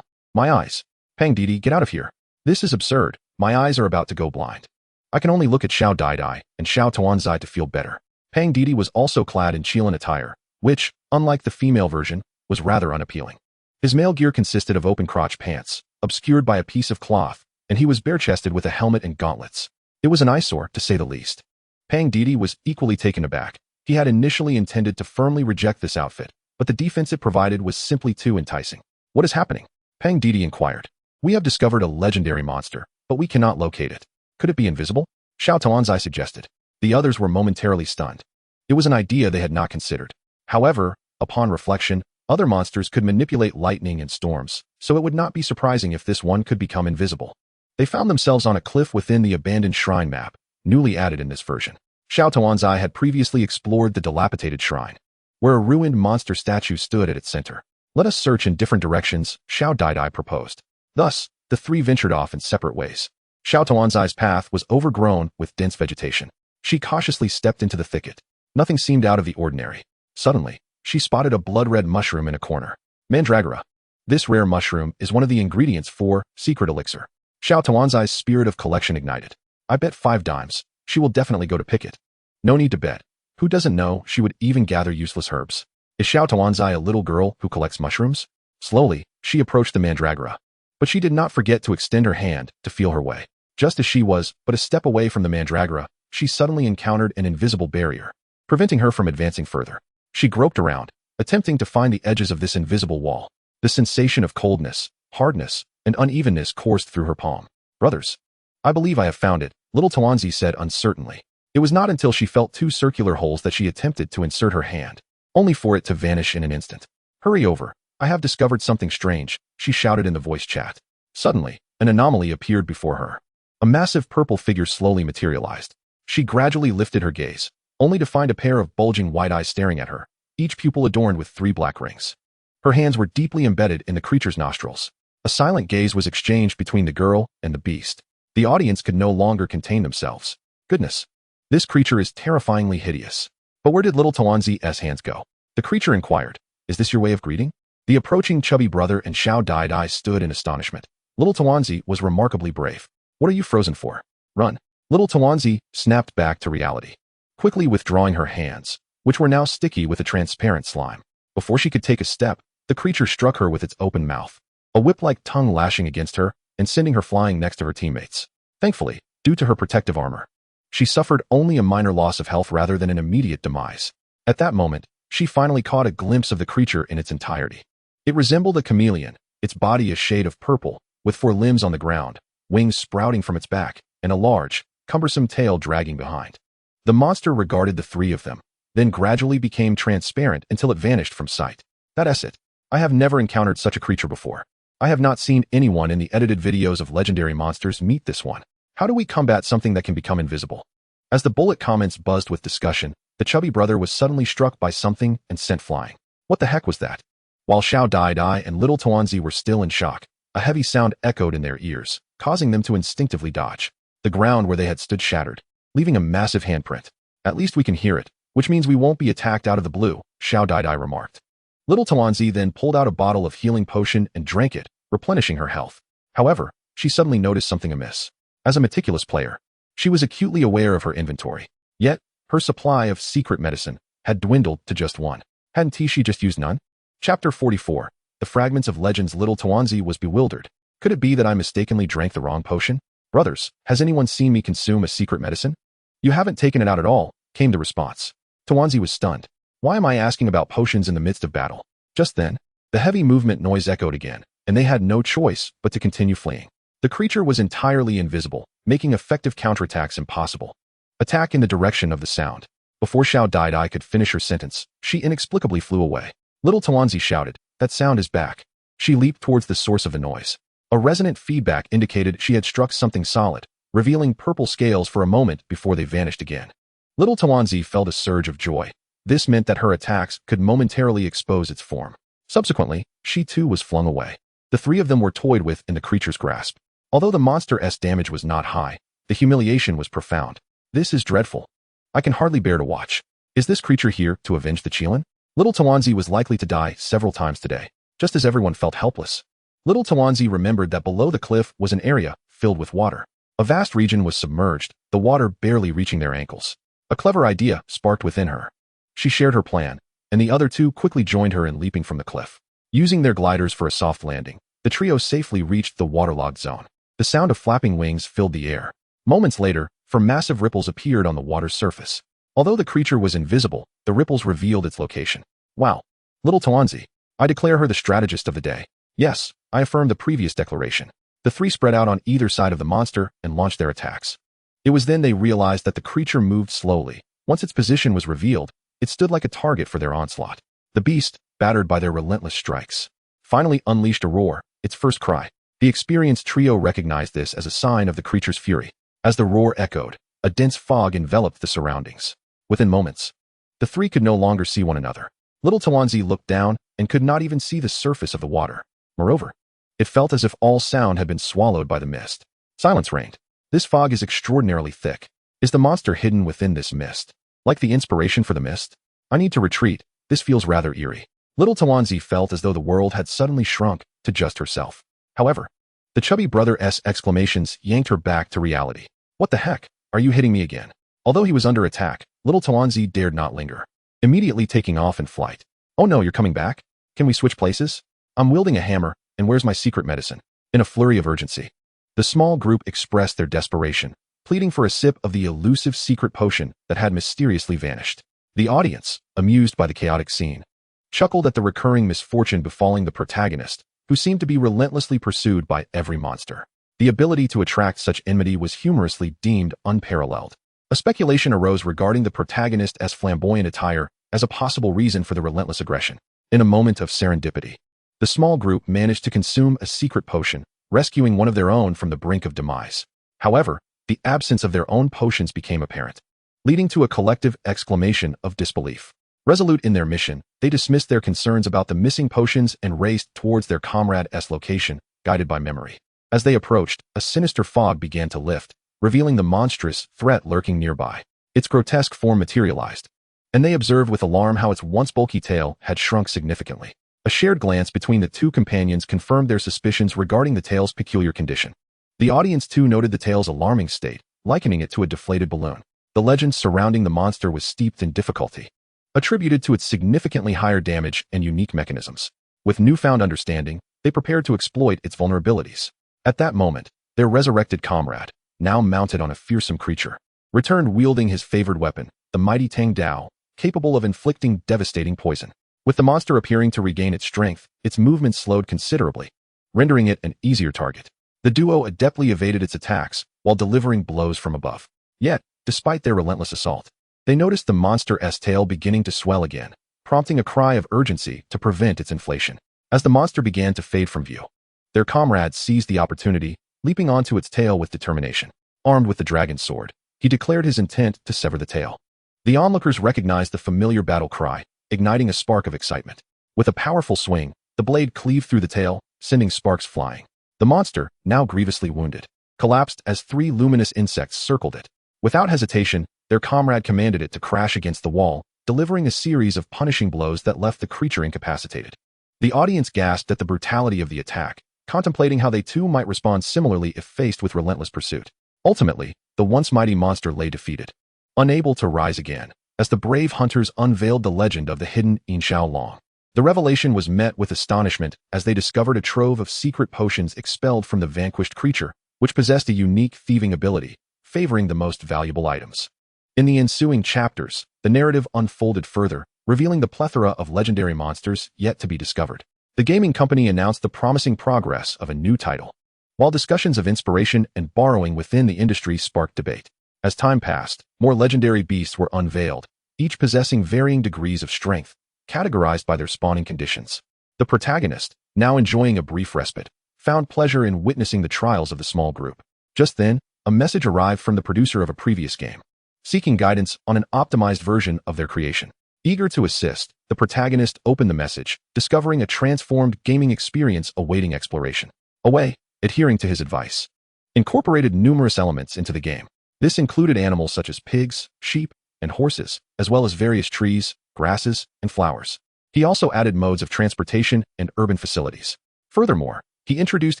My eyes. Pang Didi, get out of here. This is absurd. My eyes are about to go blind. I can only look at Xiao Daidai and Xiao Tuanzi to feel better. Pang Didi was also clad in Qilin attire, which, unlike the female version, was rather unappealing. His male gear consisted of open-crotch pants, obscured by a piece of cloth, and he was bare-chested with a helmet and gauntlets. It was an eyesore, to say the least. Pang Didi was equally taken aback. He had initially intended to firmly reject this outfit, but the defense it provided was simply too enticing. What is happening? Pang Didi inquired. We have discovered a legendary monster, but we cannot locate it. Could it be invisible? Xiao Tuanzi suggested. The others were momentarily stunned. It was an idea they had not considered. However, upon reflection, other monsters could manipulate lightning and storms, so it would not be surprising if this one could become invisible. They found themselves on a cliff within the abandoned shrine map, newly added in this version. Xiao Tuanzi had previously explored the dilapidated shrine, where a ruined monster statue stood at its center. Let us search in different directions, Xiao Daidai proposed. Thus, the 3 ventured off in separate ways. Xiao Tuanzi's path was overgrown with dense vegetation. She cautiously stepped into the thicket. Nothing seemed out of the ordinary. Suddenly, she spotted a blood-red mushroom in a corner. Mandragora. This rare mushroom is one of the ingredients for secret elixir. Xiao Tuanzi's spirit of collection ignited. I bet 5 dimes. She will definitely go to pick it. No need to bet. Who doesn't know she would even gather useless herbs? Is Xiao Tuanzi a little girl who collects mushrooms? Slowly, she approached the mandragora. But she did not forget to extend her hand to feel her way. Just as she was but a step away from the mandragora, she suddenly encountered an invisible barrier, preventing her from advancing further. She groped around, attempting to find the edges of this invisible wall. The sensation of coldness, hardness, and unevenness coursed through her palm. Brothers, I believe I have found it, little Tuanzi said uncertainly. It was not until she felt two circular holes that she attempted to insert her hand, only for it to vanish in an instant. Hurry over, I have discovered something strange, she shouted in the voice chat. Suddenly, an anomaly appeared before her. A massive purple figure slowly materialized. She gradually lifted her gaze, only to find a pair of bulging white eyes staring at her, each pupil adorned with 3 black rings. Her hands were deeply embedded in the creature's nostrils. A silent gaze was exchanged between the girl and the beast. The audience could no longer contain themselves. Goodness, this creature is terrifyingly hideous. But where did little Tuanzi's hands go? The creature inquired. Is this your way of greeting? The approaching chubby brother and Xiao Dai stood in astonishment. Little Tuanzi was remarkably brave. What are you frozen for? Run. Little Tuanzi snapped back to reality, quickly withdrawing her hands, which were now sticky with a transparent slime. Before she could take a step, the creature struck her with its open mouth, a whip-like tongue lashing against her and sending her flying next to her teammates. Thankfully, due to her protective armor, she suffered only a minor loss of health rather than an immediate demise. At that moment, she finally caught a glimpse of the creature in its entirety. It resembled a chameleon, its body a shade of purple, with 4 limbs on the ground, wings sprouting from its back, and a large, cumbersome tail dragging behind. The monster regarded the 3 of them, then gradually became transparent until it vanished from sight. That's it. I have never encountered such a creature before. I have not seen anyone in the edited videos of legendary monsters meet this one. How do we combat something that can become invisible? As the bullet comments buzzed with discussion, the chubby brother was suddenly struck by something and sent flying. What the heck was that? While Xiao Dai and little Tuanzi were still in shock, a heavy sound echoed in their ears, causing them to instinctively dodge. The ground where they had stood shattered, leaving a massive handprint. At least we can hear it, which means we won't be attacked out of the blue, Xiao Dai remarked. Little Tuanzi then pulled out a bottle of healing potion and drank it, replenishing her health. However, she suddenly noticed something amiss. As a meticulous player, she was acutely aware of her inventory. Yet, her supply of secret medicine had dwindled to just 1. Hadn't she just used none? Chapter 44. The Fragments of Legends. Little Tuanzi was bewildered. Could it be that I mistakenly drank the wrong potion? Brothers, has anyone seen me consume a secret medicine? You haven't taken it out at all, came the response. Tuanzi was stunned. Why am I asking about potions in the midst of battle? Just then, the heavy movement noise echoed again, and they had no choice but to continue fleeing. The creature was entirely invisible, making effective counterattacks impossible. Attack in the direction of the sound. Before Xiao Dai could finish her sentence, she inexplicably flew away. Little Tuanzi shouted, that sound is back. She leaped towards the source of the noise. A resonant feedback indicated she had struck something solid, revealing purple scales for a moment before they vanished again. Little Tuanzi felt a surge of joy. This meant that her attacks could momentarily expose its form. Subsequently, she too was flung away. The 3 of them were toyed with in the creature's grasp. Although the monster's damage was not high, the humiliation was profound. This is dreadful. I can hardly bear to watch. Is this creature here to avenge the Qilin? Little Tuanzi was likely to die several times today, just as everyone felt helpless. Little Tuanzi remembered that below the cliff was an area filled with water. A vast region was submerged, the water barely reaching their ankles. A clever idea sparked within her. She shared her plan, and the other 2 quickly joined her in leaping from the cliff. Using their gliders for a soft landing, the trio safely reached the waterlogged zone. The sound of flapping wings filled the air. Moments later, massive ripples appeared on the water's surface. Although the creature was invisible, the ripples revealed its location. Wow. Little Tuanzi. I declare her the strategist of the day. Yes, I affirm the previous declaration. The 3 spread out on either side of the monster and launched their attacks. It was then they realized that the creature moved slowly. Once its position was revealed, it stood like a target for their onslaught. The beast, battered by their relentless strikes, finally unleashed a roar, its first cry. The experienced trio recognized this as a sign of the creature's fury. As the roar echoed, a dense fog enveloped the surroundings. Within moments, the 3 could no longer see one another. Little Tuanzi looked down and could not even see the surface of the water. Moreover, it felt as if all sound had been swallowed by the mist. Silence reigned. This fog is extraordinarily thick. Is the monster hidden within this mist? Like the inspiration for the mist? I need to retreat. This feels rather eerie. Little Tuanzi felt as though the world had suddenly shrunk to just herself. However, the chubby brother's exclamations yanked her back to reality. What the heck? Are you hitting me again? Although he was under attack, little Tuanzi dared not linger, immediately taking off in flight. "Oh no, you're coming back? Can we switch places? I'm wielding a hammer, and where's my secret medicine?" In a flurry of urgency, the small group expressed their desperation, pleading for a sip of the elusive secret potion that had mysteriously vanished. The audience, amused by the chaotic scene, chuckled at the recurring misfortune befalling the protagonist, who seemed to be relentlessly pursued by every monster. The ability to attract such enmity was humorously deemed unparalleled. A speculation arose regarding the protagonist's flamboyant attire as a possible reason for the relentless aggression. In a moment of serendipity, the small group managed to consume a secret potion, rescuing one of their own from the brink of demise. However, the absence of their own potions became apparent, leading to a collective exclamation of disbelief. Resolute in their mission, they dismissed their concerns about the missing potions and raced towards their comrade's location, guided by memory. As they approached, a sinister fog began to lift, revealing the monstrous threat lurking nearby. Its grotesque form materialized, and they observed with alarm how its once bulky tail had shrunk significantly. A shared glance between the two companions confirmed their suspicions regarding the tail's peculiar condition. The audience too noted the tail's alarming state, likening it to a deflated balloon. The legend surrounding the monster was steeped in difficulty, attributed to its significantly higher damage and unique mechanisms. With newfound understanding, they prepared to exploit its vulnerabilities. At that moment, their resurrected comrade, now mounted on a fearsome creature, returned wielding his favored weapon, the mighty Tang Dao, capable of inflicting devastating poison. With the monster appearing to regain its strength, its movement slowed considerably, rendering it an easier target. The duo adeptly evaded its attacks while delivering blows from above. Yet, despite their relentless assault, they noticed the monster's tail beginning to swell again, prompting a cry of urgency to prevent its inflation. As the monster began to fade from view, their comrade seized the opportunity, leaping onto its tail with determination. Armed with the dragon's sword, he declared his intent to sever the tail. The onlookers recognized the familiar battle cry, igniting a spark of excitement. With a powerful swing, the blade cleaved through the tail, sending sparks flying. The monster, now grievously wounded, collapsed as 3 luminous insects circled it. Without hesitation, their comrade commanded it to crash against the wall, delivering a series of punishing blows that left the creature incapacitated. The audience gasped at the brutality of the attack, contemplating how they too might respond similarly if faced with relentless pursuit. Ultimately, the once mighty monster lay defeated, unable to rise again, as the brave hunters unveiled the legend of the hidden Yin Xiao Long. The revelation was met with astonishment as they discovered a trove of secret potions expelled from the vanquished creature, which possessed a unique thieving ability, favoring the most valuable items. In the ensuing chapters, the narrative unfolded further, revealing the plethora of legendary monsters yet to be discovered. The gaming company announced the promising progress of a new title, while discussions of inspiration and borrowing within the industry sparked debate. As time passed, more legendary beasts were unveiled, each possessing varying degrees of strength, categorized by their spawning conditions. The protagonist, now enjoying a brief respite, found pleasure in witnessing the trials of the small group. Just then, a message arrived from the producer of a previous game, seeking guidance on an optimized version of their creation. Eager to assist, the protagonist opened the message, discovering a transformed gaming experience awaiting exploration. Away, adhering to his advice, incorporated numerous elements into the game. This included animals such as pigs, sheep, and horses, as well as various trees, grasses, and flowers. He also added modes of transportation and urban facilities. Furthermore, he introduced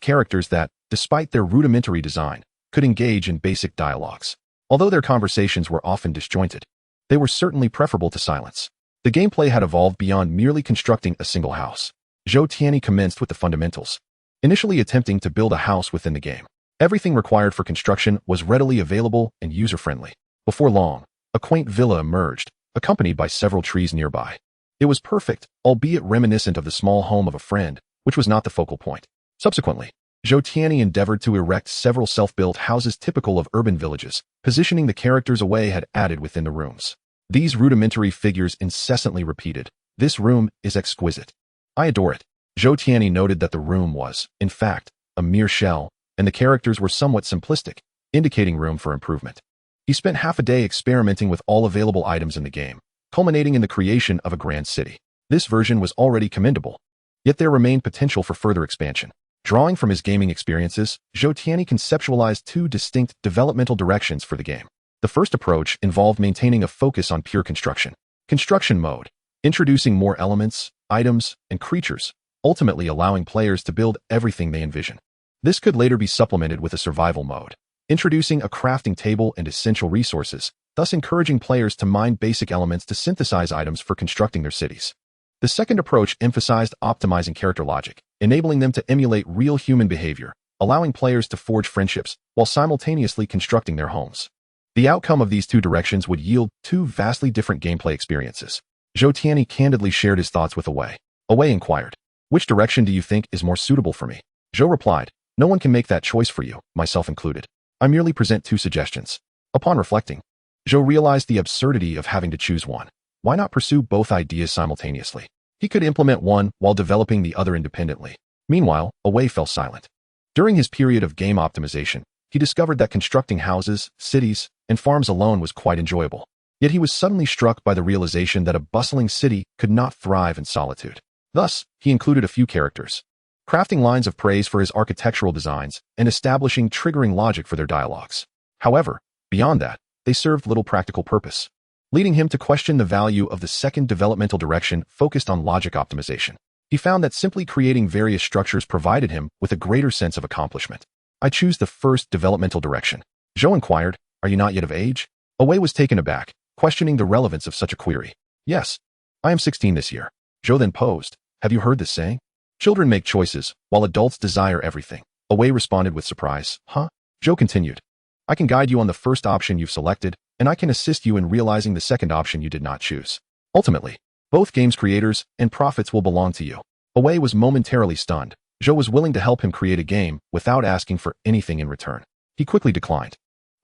characters that, despite their rudimentary design, could engage in basic dialogues. Although their conversations were often disjointed, they were certainly preferable to silence. The gameplay had evolved beyond merely constructing a single house. Zhou Tianyi commenced with the fundamentals, initially attempting to build a house within the game. Everything required for construction was readily available and user-friendly. Before long, a quaint villa emerged, accompanied by several trees nearby. It was perfect, albeit reminiscent of the small home of a friend, which was not the focal point. Subsequently, Zhou Tianyi endeavored to erect several self-built houses typical of urban villages, positioning the characters away had added within the rooms. These rudimentary figures incessantly repeated, "This room is exquisite. I adore it." Zhou Tianyi noted that the room was, in fact, a mere shell, and the characters were somewhat simplistic, indicating room for improvement. He spent half a day experimenting with all available items in the game, culminating in the creation of a grand city. This version was already commendable, yet there remained potential for further expansion. Drawing from his gaming experiences, Zhou Tianyi conceptualized 2 distinct developmental directions for the game. The first approach involved maintaining a focus on pure construction. Construction mode, introducing more elements, items, and creatures, ultimately allowing players to build everything they envision. This could later be supplemented with a survival mode, introducing a crafting table and essential resources, thus encouraging players to mine basic elements to synthesize items for constructing their cities. The second approach emphasized optimizing character logic, enabling them to emulate real human behavior, allowing players to forge friendships while simultaneously constructing their homes. The outcome of these two directions would yield two vastly different gameplay experiences. Zhou Tianyi candidly shared his thoughts with Away. Away inquired, "Which direction do you think is more suitable for me?" Zhou replied, "No one can make that choice for you, myself included. I merely present two suggestions." Upon reflecting, Zhou realized the absurdity of having to choose one. Why not pursue both ideas simultaneously? He could implement one while developing the other independently. Meanwhile, Away fell silent. During his period of game optimization, he discovered that constructing houses, cities, and farms alone was quite enjoyable. Yet he was suddenly struck by the realization that a bustling city could not thrive in solitude. Thus, he included a few characters, crafting lines of praise for his architectural designs and establishing triggering logic for their dialogues. However, beyond that, they served little practical purpose, leading him to question the value of the second developmental direction focused on logic optimization. He found that simply creating various structures provided him with a greater sense of accomplishment. "I choose the first developmental direction." Zhou inquired, "Are you not yet of age?" Away was taken aback, questioning the relevance of such a query. "Yes, I am 16 this year." Zhou then posed, "Have you heard this saying? Children make choices, while adults desire everything." Away responded with surprise, "Huh?" Zhou continued, "I can guide you on the first option you've selected, and I can assist you in realizing the second option you did not choose. Ultimately, both games' creators and profits will belong to you." Away was momentarily stunned. Zhou was willing to help him create a game without asking for anything in return. He quickly declined.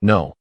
No,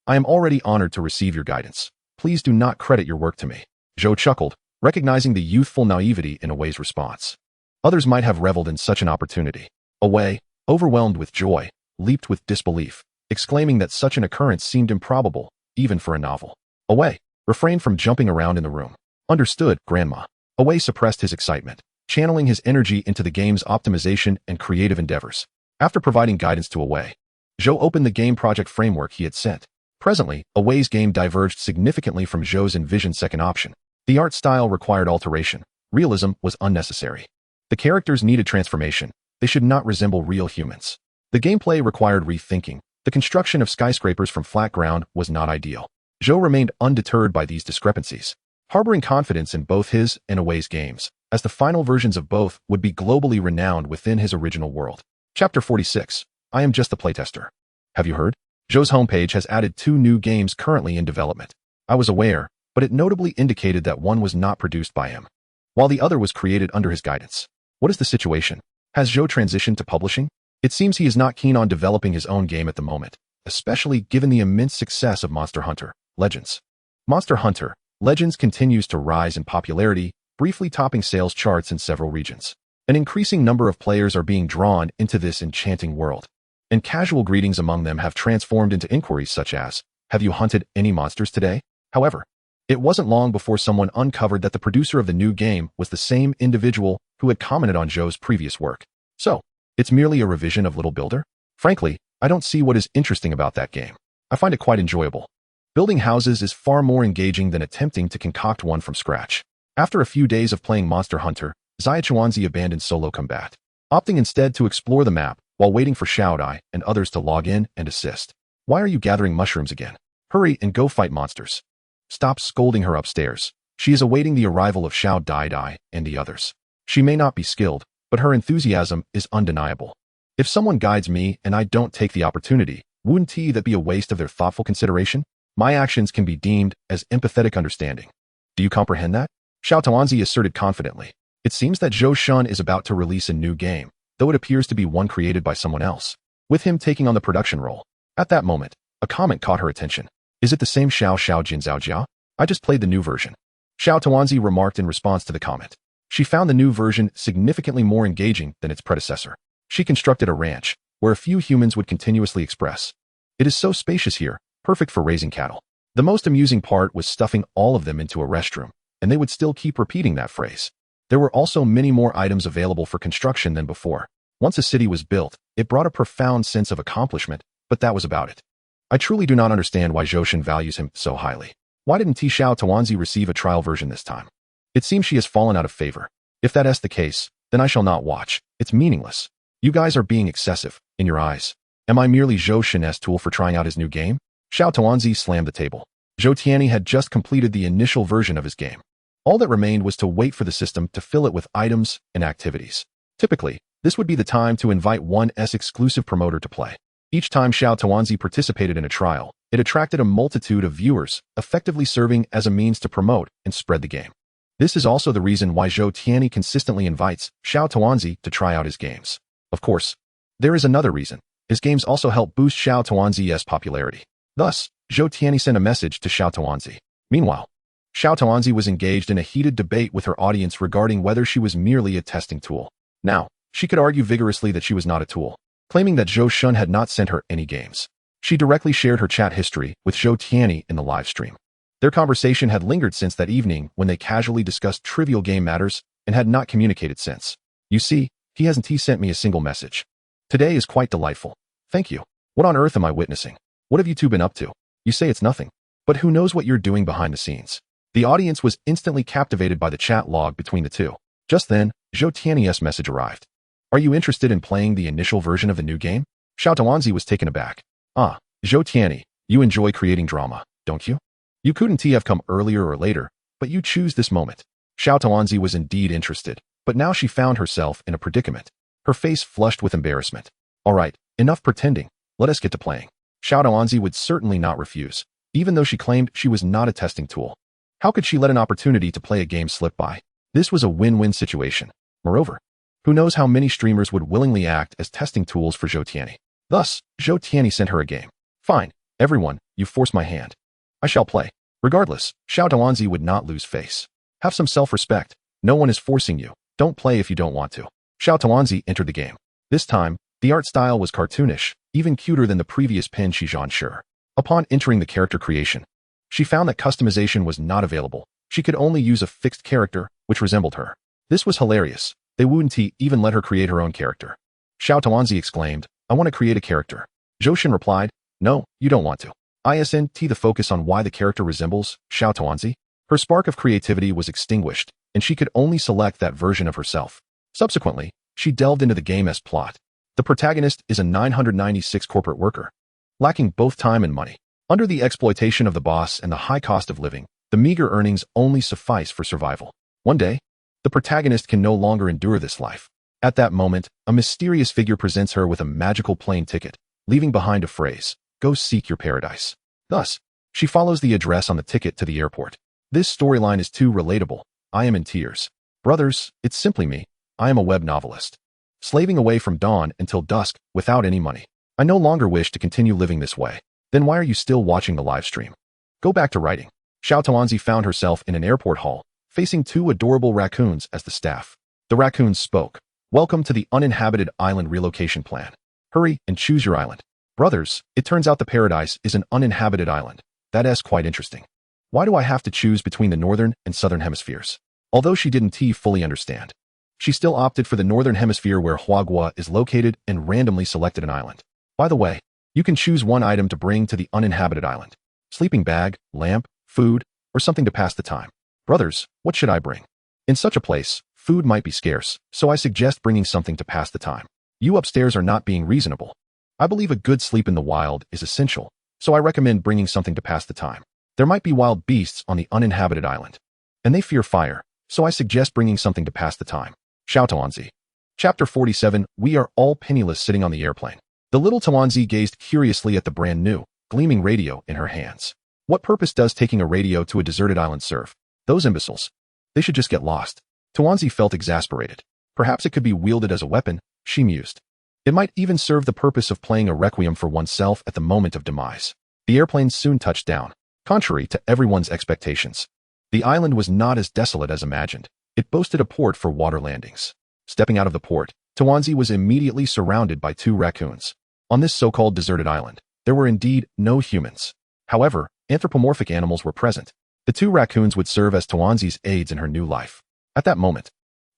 I am already honored to receive your guidance. Please do not credit your work to me." Zhou chuckled, recognizing the youthful naivety in Away's response. Others might have reveled in such an opportunity. Away, overwhelmed with joy, leaped with disbelief, exclaiming that such an occurrence seemed improbable, even for a novel. Away refrained from jumping around in the room. "Understood, Grandma." Away suppressed his excitement, channeling his energy into the game's optimization and creative endeavors. After providing guidance to Away, Zhou opened the game project framework he had sent. Presently, Away's game diverged significantly from Zhou's envisioned second option. The art style required alteration. Realism was unnecessary. The characters needed transformation. They should not resemble real humans. The gameplay required rethinking. The construction of skyscrapers from flat ground was not ideal. Zhou remained undeterred by these discrepancies, harboring confidence in both his and Away's games, as the final versions of both would be globally renowned within his original world. Chapter 46. I am just the playtester. Have you heard? Zhou's homepage has added 2 new games currently in development. I was aware, but it notably indicated that one was not produced by him, while the other was created under his guidance. What is the situation? Has Zhou transitioned to publishing? It seems he is not keen on developing his own game at the moment, especially given the immense success of Monster Hunter Legends. Monster Hunter Legends continues to rise in popularity, briefly topping sales charts in several regions. An increasing number of players are being drawn into this enchanting world, and casual greetings among them have transformed into inquiries such as, "Have you hunted any monsters today?" However, it wasn't long before someone uncovered that the producer of the new game was the same individual who had commented on Zhou's previous work. So, it's merely a revision of Little Builder? Frankly, I don't see what is interesting about that game. I find it quite enjoyable. Building houses is far more engaging than attempting to concoct one from scratch. After a few days of playing Monster Hunter, Xiao Tuanzi abandoned solo combat, opting instead to explore the map while waiting for Xiao and others to log in and assist. "Why are you gathering mushrooms again? Hurry and go fight monsters." Stop scolding her upstairs. She is awaiting the arrival of Xiao and the others. She may not be skilled, but her enthusiasm is undeniable. If someone guides me and I don't take the opportunity, wouldn't that be a waste of their thoughtful consideration? My actions can be deemed as empathetic understanding. Do you comprehend that? Xiao Tuanzi asserted confidently. It seems that Zhou Shun is about to release a new game, though it appears to be one created by someone else, with him taking on the production role. At that moment, a comment caught her attention. "Is it the same Xiao Jin Zhao Jia? I just played the new version." Xiao Tuanzi remarked in response to the comment. She found the new version significantly more engaging than its predecessor. She constructed a ranch, where a few humans would continuously express, "It is so spacious here, perfect for raising cattle." The most amusing part was stuffing all of them into a restroom, and they would still keep repeating that phrase. There were also many more items available for construction than before. Once a city was built, it brought a profound sense of accomplishment, but that was about it. I truly do not understand why Zhou Shun values him so highly. Why didn't Xiao Tuanzi receive a trial version this time? It seems she has fallen out of favor. If that is the case, then I shall not watch. It's meaningless. You guys are being excessive, in your eyes. Am I merely Zhou Shun's tool for trying out his new game? Xiao Tuanzi slammed the table. Zhou Tianyi had just completed the initial version of his game. All that remained was to wait for the system to fill it with items and activities. Typically, this would be the time to invite one's exclusive promoter to play. Each time Xiao Tuanzi participated in a trial, it attracted a multitude of viewers, effectively serving as a means to promote and spread the game. This is also the reason why Zhou Tianyi consistently invites Xiao Tuanzi to try out his games. Of course, there is another reason. His games also help boost Xiao Tuanzi's popularity. Thus, Zhou Tianyi sent a message to Xiao Tuanzi. Meanwhile, Xiao Tuanzi was engaged in a heated debate with her audience regarding whether she was merely a testing tool. Now, she could argue vigorously that she was not a tool, claiming that Zhou Shun had not sent her any games. She directly shared her chat history with Zhou Tianyi in the live stream. Their conversation had lingered since that evening when they casually discussed trivial game matters and had not communicated since. You see, he hasn't sent me a single message. Today is quite delightful. Thank you. What on earth am I witnessing? What have you two been up to? You say it's nothing, but who knows what you're doing behind the scenes? The audience was instantly captivated by the chat log between the two. Just then, Zhou Tianyi's message arrived. Are you interested in playing the initial version of the new game? Xiao Tuanzi was taken aback. Ah, Zhou Tianyi, you enjoy creating drama, don't you? You couldn't have come earlier or later, but you choose this moment. Xiao Tuanzi was indeed interested, but now she found herself in a predicament. Her face flushed with embarrassment. All right, enough pretending. Let us get to playing. Xiao Tuanzi would certainly not refuse, even though she claimed she was not a testing tool. How could she let an opportunity to play a game slip by? This was a win-win situation. Moreover, who knows how many streamers would willingly act as testing tools for Zhou Tianyi. Thus, Zhou Tianyi sent her a game. Fine, everyone, you force my hand. I shall play. Regardless, Xiao Tuanzi would not lose face. Have some self-respect. No one is forcing you. Don't play if you don't want to. Xiao Tuanzi entered the game. This time, the art style was cartoonish, even cuter than the previous Pen Shizhan Sure. Upon entering the character creation, she found that customization was not available. She could only use a fixed character, which resembled her. This was hilarious. They wouldn't even let her create her own character. Xiao Tuanzi exclaimed, I want to create a character. Zhou Shun replied, no, you don't want to. Isn't the focus on why the character resembles Xiao Tuanzi? Her spark of creativity was extinguished, and she could only select that version of herself. Subsequently, she delved into the game's plot. The protagonist is a 996 corporate worker, lacking both time and money. Under the exploitation of the boss and the high cost of living, the meager earnings only suffice for survival. One day, the protagonist can no longer endure this life. At that moment, a mysterious figure presents her with a magical plane ticket, leaving behind a phrase, go seek your paradise. Thus, she follows the address on the ticket to the airport. This storyline is too relatable. I am in tears. Brothers, it's simply me. I am a web novelist, slaving away from dawn until dusk without any money. I no longer wish to continue living this way. Then why are you still watching the live stream? Go back to writing. Xiao Tuanzi found herself in an airport hall, facing two adorable raccoons as the staff. The raccoons spoke. Welcome to the uninhabited island relocation plan. Hurry and choose your island. Brothers, it turns out the paradise is an uninhabited island. That is quite interesting. Why do I have to choose between the northern and southern hemispheres? Although she didn't fully understand, she still opted for the northern hemisphere where Huagua is located and randomly selected an island. By the way, you can choose one item to bring to the uninhabited island. Sleeping bag, lamp, food, or something to pass the time. Brothers, what should I bring? In such a place, food might be scarce, so I suggest bringing something to pass the time. You upstairs are not being reasonable. I believe a good sleep in the wild is essential, so I recommend bringing something to pass the time. There might be wild beasts on the uninhabited island, and they fear fire, so I suggest bringing something to pass the time. Xiao Tuanzi. Chapter 47. We are all penniless sitting on the airplane. The little Tuanzi gazed curiously at the brand new, gleaming radio in her hands. What purpose does taking a radio to a deserted island serve? Those imbeciles. They should just get lost. Tuanzi felt exasperated. Perhaps it could be wielded as a weapon, she mused. It might even serve the purpose of playing a requiem for oneself at the moment of demise. The airplane soon touched down. Contrary to everyone's expectations, the island was not as desolate as imagined. It boasted a port for water landings. Stepping out of the port, Tuanzi was immediately surrounded by two raccoons. On this so-called deserted island, there were indeed no humans. However, anthropomorphic animals were present. The two raccoons would serve as Tuanzi's aides in her new life. At that moment,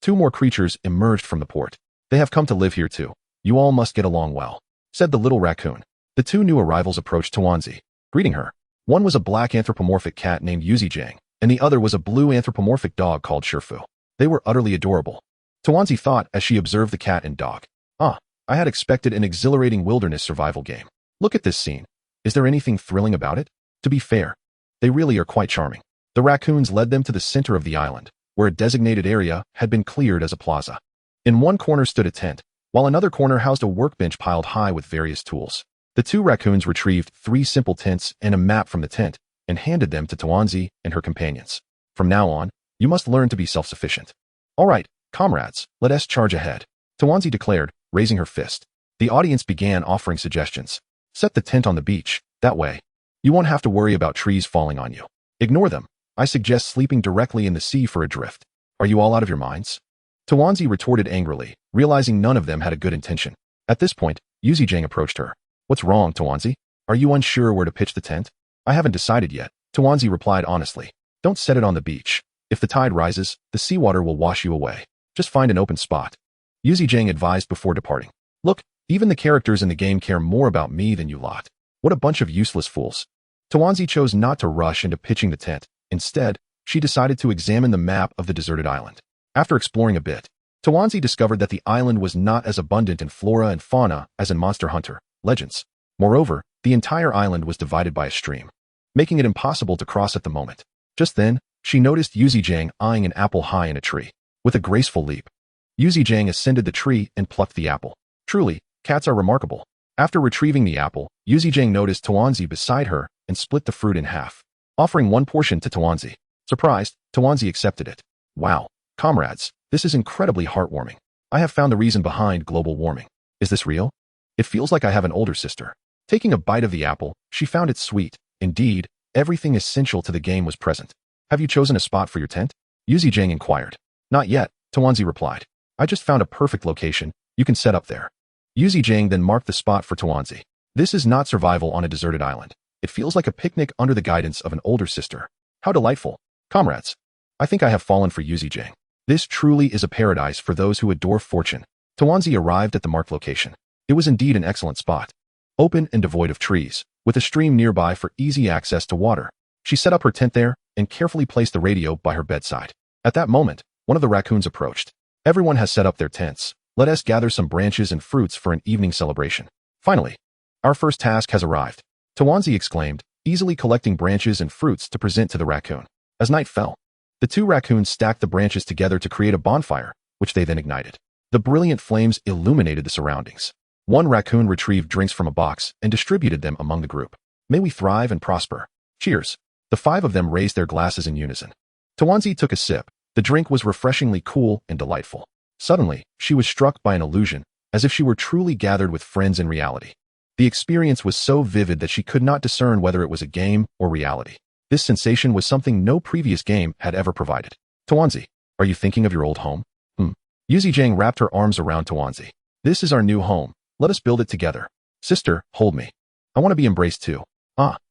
two more creatures emerged from the port. They have come to live here too. You all must get along well, said the little raccoon. The two new arrivals approached Tuanzi, greeting her. One was a black anthropomorphic cat named Yuzijang, and the other was a blue anthropomorphic dog called Shifu. They were utterly adorable. Tuanzi thought as she observed the cat and dog. I had expected an exhilarating wilderness survival game. Look at this scene. Is there anything thrilling about it? To be fair, they really are quite charming. The raccoons led them to the center of the island, where a designated area had been cleared as a plaza. In one corner stood a tent, while another corner housed a workbench piled high with various tools. The two raccoons retrieved 3 simple tents and a map from the tent and handed them to Tuanzi and her companions. From now on, you must learn to be self-sufficient. All right, comrades, let us charge ahead, Tuanzi declared, raising her fist. The audience began offering suggestions. Set the tent on the beach, that way. You won't have to worry about trees falling on you. Ignore them. I suggest sleeping directly in the sea for a drift. Are you all out of your minds? Tuanzi retorted angrily, realizing none of them had a good intention. At this point, Yuzijang approached her. What's wrong, Tuanzi? Are you unsure where to pitch the tent? I haven't decided yet, Tuanzi replied honestly. Don't set it on the beach. If the tide rises, the seawater will wash you away. Just find an open spot. Yuzijang advised before departing. Look, even the characters in the game care more about me than you lot. What a bunch of useless fools. Tuanzi chose not to rush into pitching the tent. Instead, she decided to examine the map of the deserted island. After exploring a bit, Tuanzi discovered that the island was not as abundant in flora and fauna as in Monster Hunter Legends. Moreover, the entire island was divided by a stream, making it impossible to cross at the moment. Just then, she noticed Yuzijang eyeing an apple high in a tree. With a graceful leap, Yuzijang ascended the tree and plucked the apple. Truly, cats are remarkable. After retrieving the apple, Yuzijang noticed Tuanzi beside her and split the fruit in half, offering one portion to Tuanzi. Surprised, Tuanzi accepted it. Wow, comrades, this is incredibly heartwarming. I have found the reason behind global warming. Is this real? It feels like I have an older sister. Taking a bite of the apple, she found it sweet. Indeed, everything essential to the game was present. Have you chosen a spot for your tent? Yuzijang inquired. Not yet, Tuanzi replied. I just found a perfect location. You can set up there. Yuzijang then marked the spot for Tuanzi. This is not survival on a deserted island. It feels like a picnic under the guidance of an older sister. How delightful. Comrades, I think I have fallen for Yuzijang. This truly is a paradise for those who adore fortune. Tuanzi arrived at the marked location. It was indeed an excellent spot. Open and devoid of trees, with a stream nearby for easy access to water. She set up her tent there and carefully placed the radio by her bedside. At that moment, one of the raccoons approached. Everyone has set up their tents. Let us gather some branches and fruits for an evening celebration. Finally, our first task has arrived, Tuanzi exclaimed, easily collecting branches and fruits to present to the raccoon. As night fell, the two raccoons stacked the branches together to create a bonfire, which they then ignited. The brilliant flames illuminated the surroundings. One raccoon retrieved drinks from a box and distributed them among the group. May we thrive and prosper. Cheers. The 5 of them raised their glasses in unison. Tuanzi took a sip. The drink was refreshingly cool and delightful. Suddenly, she was struck by an illusion, as if she were truly gathered with friends in reality. The experience was so vivid that she could not discern whether it was a game or reality. This sensation was something no previous game had ever provided. Tuanzi, are you thinking of your old home? Yuzijang wrapped her arms around Tuanzi. This is our new home. Let us build it together. Sister, hold me. I want to be embraced too.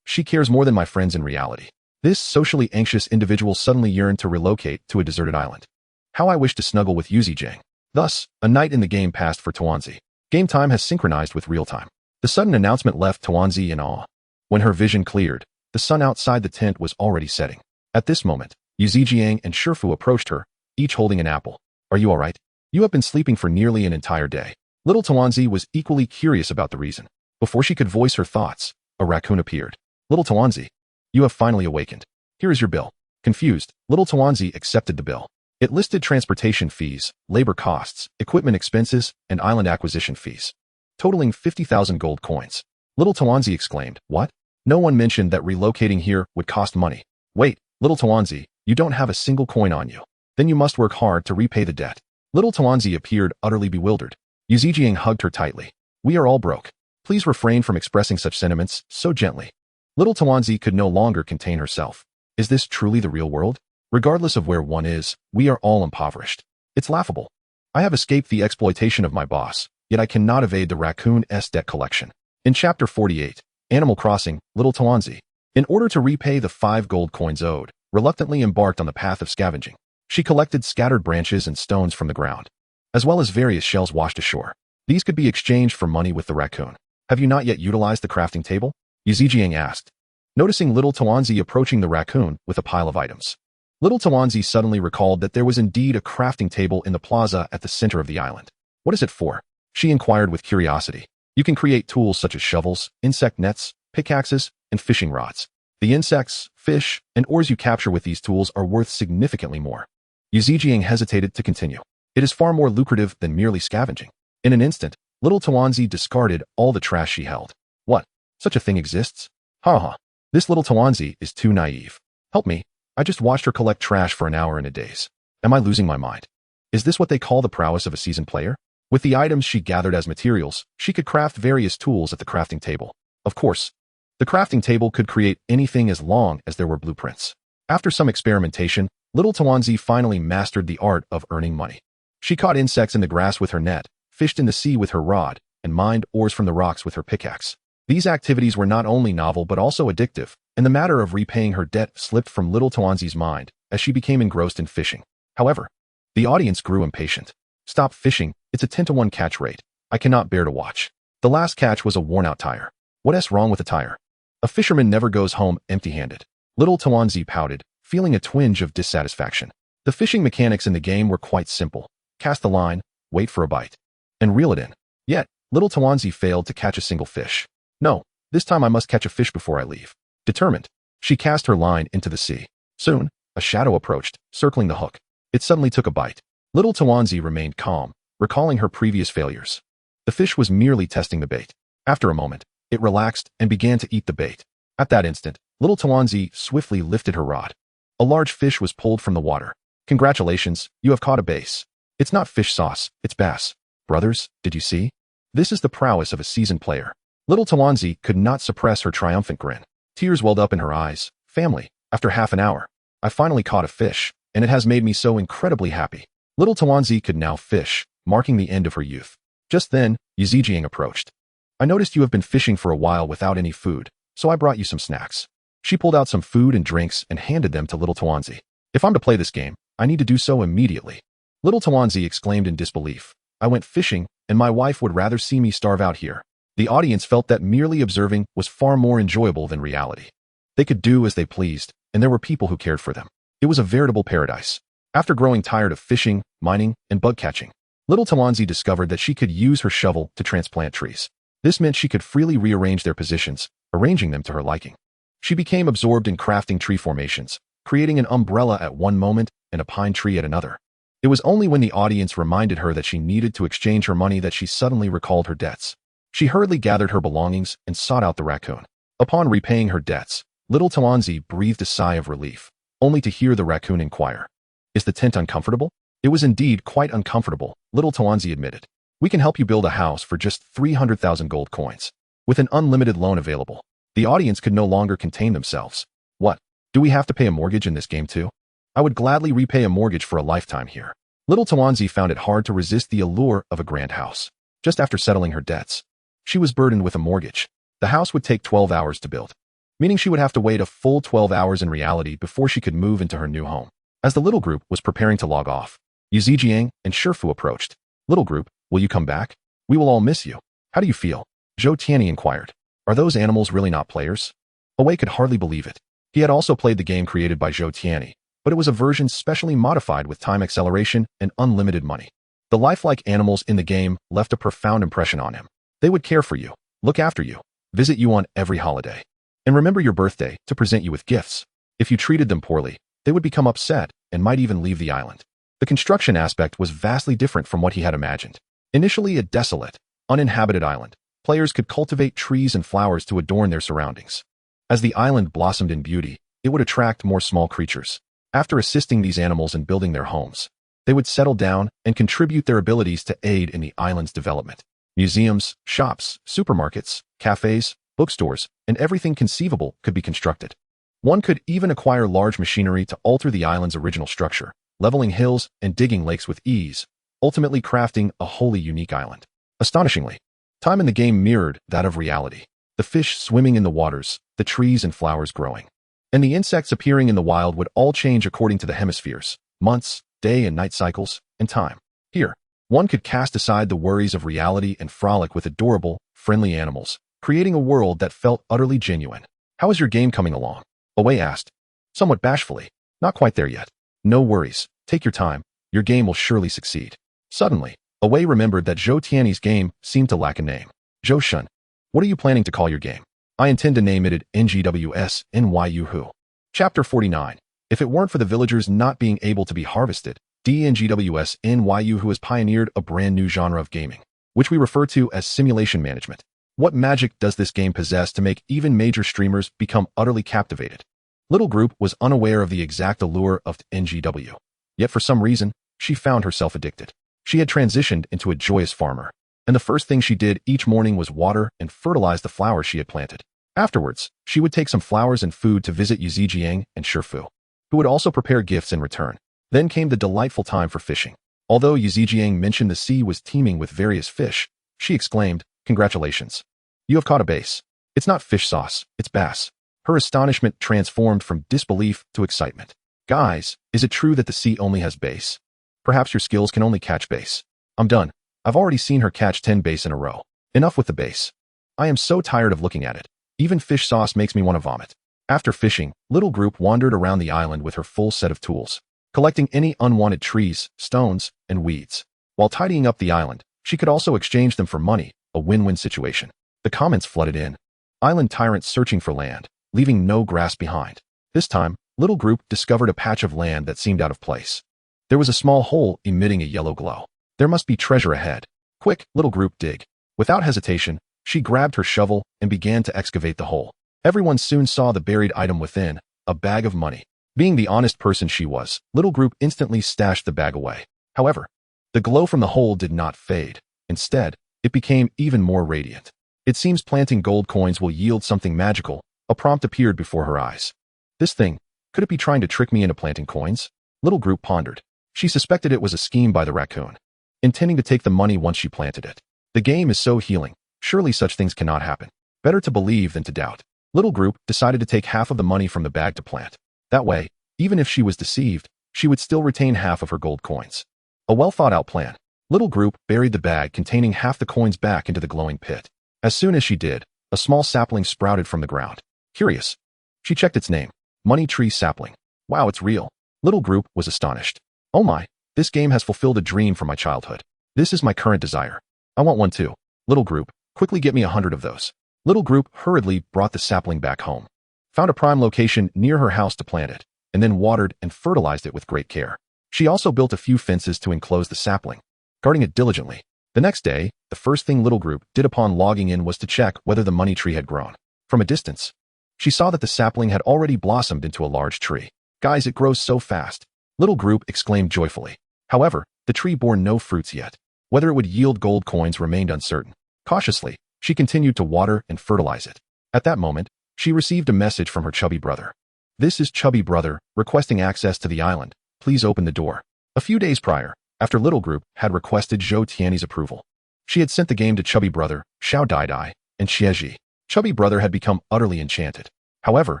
She cares more than my friends in reality. This socially anxious individual suddenly yearned to relocate to a deserted island. How I wish to snuggle with Yuzijang. Thus, a night in the game passed for Tuanzi. Game time has synchronized with real time. The sudden announcement left Tuanzi in awe. When her vision cleared, the sun outside the tent was already setting. At this moment, Yuzijang and Shifu approached her, each holding an apple. Are you all right? You have been sleeping for nearly an entire day. Little Tuanzi was equally curious about the reason. Before she could voice her thoughts, a raccoon appeared. Little Tuanzi, you have finally awakened. Here is your bill. Confused, little Tuanzi accepted the bill. It listed transportation fees, labor costs, equipment expenses, and island acquisition fees, totaling 50,000 gold coins. Little Tuanzi exclaimed, what? No one mentioned that relocating here would cost money. Wait, little Tuanzi, you don't have a single coin on you. Then you must work hard to repay the debt. Little Tuanzi appeared utterly bewildered. Yuzijang hugged her tightly. We are all broke. Please refrain from expressing such sentiments so gently. Little Tuanzi could no longer contain herself. Is this truly the real world? Regardless of where one is, we are all impoverished. It's laughable. I have escaped the exploitation of my boss, yet I cannot evade the raccoon's debt collection. In Chapter 48, Animal Crossing, Little Tuanzi, in order to repay the 5 gold coins owed, reluctantly embarked on the path of scavenging. She collected scattered branches and stones from the ground, as well as various shells washed ashore. These could be exchanged for money with the raccoon. Have you not yet utilized the crafting table? Yuzijang asked, noticing little Tuanzi approaching the raccoon with a pile of items. Little Tuanzi suddenly recalled that there was indeed a crafting table in the plaza at the center of the island. What is it for? She inquired with curiosity. You can create tools such as shovels, insect nets, pickaxes, and fishing rods. The insects, fish, and ores you capture with these tools are worth significantly more. Zijiang hesitated to continue. It is far more lucrative than merely scavenging. In an instant, little Tuanzi discarded all the trash she held. What? Such a thing exists? Ha ha. This little Tuanzi is too naive. Help me. I just watched her collect trash for an hour in a daze. Am I losing my mind? Is this what they call the prowess of a seasoned player? With the items she gathered as materials, she could craft various tools at the crafting table. Of course, the crafting table could create anything as long as there were blueprints. After some experimentation, little Tuanzi finally mastered the art of earning money. She caught insects in the grass with her net, fished in the sea with her rod, and mined ores from the rocks with her pickaxe. These activities were not only novel but also addictive, and the matter of repaying her debt slipped from little Tuanzi's mind as she became engrossed in fishing. However, the audience grew impatient. Stop fishing, it's a 10-to-1 catch rate. I cannot bear to watch. The last catch was a worn-out tire. What's wrong with a tire? A fisherman never goes home empty-handed. Little Tuanzi pouted, feeling a twinge of dissatisfaction. The fishing mechanics in the game were quite simple. Cast the line, wait for a bite, and reel it in. Yet, little Tuanzi failed to catch a single fish. No, this time I must catch a fish before I leave. Determined, she cast her line into the sea. Soon, a shadow approached, circling the hook. It suddenly took a bite. Little Tuanzi remained calm, recalling her previous failures. The fish was merely testing the bait. After a moment, it relaxed and began to eat the bait. At that instant, little Tuanzi swiftly lifted her rod. A large fish was pulled from the water. Congratulations, you have caught a bass. It's not fish sauce, it's bass. Brothers, did you see? This is the prowess of a seasoned player. Little Tuanzi could not suppress her triumphant grin. Tears welled up in her eyes. Family, after half an hour, I finally caught a fish, and it has made me so incredibly happy. Little Tuanzi could now fish, marking the end of her youth. Just then, Zijiang approached. I noticed you have been fishing for a while without any food, so I brought you some snacks. She pulled out some food and drinks and handed them to little Tuanzi. If I'm to play this game, I need to do so immediately. Little Tuanzi exclaimed in disbelief. I went fishing, and my wife would rather see me starve out here. The audience felt that merely observing was far more enjoyable than reality. They could do as they pleased, and there were people who cared for them. It was a veritable paradise. After growing tired of fishing, mining, and bug catching, little Tuanzi discovered that she could use her shovel to transplant trees. This meant she could freely rearrange their positions, arranging them to her liking. She became absorbed in crafting tree formations, creating an umbrella at one moment and a pine tree at another. It was only when the audience reminded her that she needed to exchange her money that she suddenly recalled her debts. She hurriedly gathered her belongings and sought out the raccoon. Upon repaying her debts, little Tuanzi breathed a sigh of relief, only to hear the raccoon inquire, "Is the tent uncomfortable?" It was indeed quite uncomfortable, little Tuanzi admitted. "We can help you build a house for just 300,000 gold coins, with an unlimited loan available." The audience could no longer contain themselves. What? Do we have to pay a mortgage in this game too? I would gladly repay a mortgage for a lifetime here. Little Tuanzi found it hard to resist the allure of a grand house. Just after settling her debts, she was burdened with a mortgage. The house would take 12 hours to build, meaning she would have to wait a full 12 hours in reality before she could move into her new home. As the little group was preparing to log off, Zijiang and Shifu approached. "Little group, will you come back? We will all miss you. How do you feel?" Zhou Tianyi inquired. "Are those animals really not players?" Awei could hardly believe it. He had also played the game created by Zhou Tianyi, but it was a version specially modified with time acceleration and unlimited money. The lifelike animals in the game left a profound impression on him. They would care for you, look after you, visit you on every holiday, and remember your birthday to present you with gifts. If you treated them poorly, they would become upset and might even leave the island. The construction aspect was vastly different from what he had imagined. Initially a desolate, uninhabited island, players could cultivate trees and flowers to adorn their surroundings. As the island blossomed in beauty, it would attract more small creatures. After assisting these animals in building their homes, they would settle down and contribute their abilities to aid in the island's development. Museums, shops, supermarkets, cafes, bookstores, and everything conceivable could be constructed. One could even acquire large machinery to alter the island's original structure, leveling hills and digging lakes with ease, ultimately crafting a wholly unique island. Astonishingly, time in the game mirrored that of reality. The fish swimming in the waters, the trees and flowers growing, and the insects appearing in the wild would all change according to the hemispheres, months, day and night cycles, and time. Here, one could cast aside the worries of reality and frolic with adorable, friendly animals, creating a world that felt utterly genuine. "How is your game coming along?" Awei asked, somewhat bashfully. "Not quite there yet. No worries, take your time, your game will surely succeed." Suddenly, Awei remembered that Zhou Tianyi's game seemed to lack a name. "Zhou Shun, what are you planning to call your game?" I intend to name it NGWS NYU. Chapter 49. If it weren't for the villagers not being able to be harvested, NGWS NYU has pioneered a brand new genre of gaming, which we refer to as simulation management. What magic does this game possess to make even major streamers become utterly captivated? Little Group was unaware of the exact allure of NGW. Yet for some reason, she found herself addicted. She had transitioned into a joyous farmer, and the first thing she did each morning was water and fertilize the flowers she had planted. Afterwards, she would take some flowers and food to visit Zhou and Shifu, who would also prepare gifts in return. Then came the delightful time for fishing. Although Zhou mentioned the sea was teeming with various fish, she exclaimed, "Congratulations. You have caught a bass. It's not fish sauce, it's bass." Her astonishment transformed from disbelief to excitement. "Guys, is it true that the sea only has bass? Perhaps your skills can only catch bass." "I'm done. I've already seen her catch 10 bass in a row. Enough with the bass. I am so tired of looking at it. Even fish sauce makes me want to vomit." After fishing, Little Group wandered around the island with her full set of tools, collecting any unwanted trees, stones, and weeds. While tidying up the island, she could also exchange them for money, a win-win situation. The comments flooded in. Island tyrants searching for land, leaving no grass behind. This time, Little Group discovered a patch of land that seemed out of place. There was a small hole emitting a yellow glow. There must be treasure ahead. "Quick, Little Group, dig." Without hesitation, she grabbed her shovel and began to excavate the hole. Everyone soon saw the buried item within, a bag of money. Being the honest person she was, Little Group instantly stashed the bag away. However, the glow from the hole did not fade. Instead, it became even more radiant. "It seems planting gold coins will yield something magical," a prompt appeared before her eyes. "This thing, could it be trying to trick me into planting coins?" Little Group pondered. She suspected it was a scheme by the raccoon, intending to take the money once she planted it. The game is so healing. Surely such things cannot happen. Better to believe than to doubt. Little Group decided to take half of the money from the bag to plant. That way, even if she was deceived, she would still retain half of her gold coins. A well-thought-out plan. Little Group buried the bag containing half the coins back into the glowing pit. As soon as she did, a small sapling sprouted from the ground. Curious, she checked its name. Money Tree Sapling. Wow, it's real. Little Group was astonished. "Oh my, this game has fulfilled a dream from my childhood. This is my current desire. I want one too. Little Group, quickly get me 100 of those." Little Group hurriedly brought the sapling back home, found a prime location near her house to plant it, and then watered and fertilized it with great care. She also built a few fences to enclose the sapling, guarding it diligently. The next day, the first thing Little Group did upon logging in was to check whether the money tree had grown. From a distance, she saw that the sapling had already blossomed into a large tree. "Guys, it grows so fast," Little Group exclaimed joyfully. However, the tree bore no fruits yet. Whether it would yield gold coins remained uncertain. Cautiously, she continued to water and fertilize it. At that moment, she received a message from her chubby brother. "This is Chubby Brother, requesting access to the island. Please open the door." A few days prior, after Little Group had requested Zhou Tianyi's approval, she had sent the game to Chubby Brother, Xiao Tuanzi, and Xieji. Chubby Brother had become utterly enchanted. However,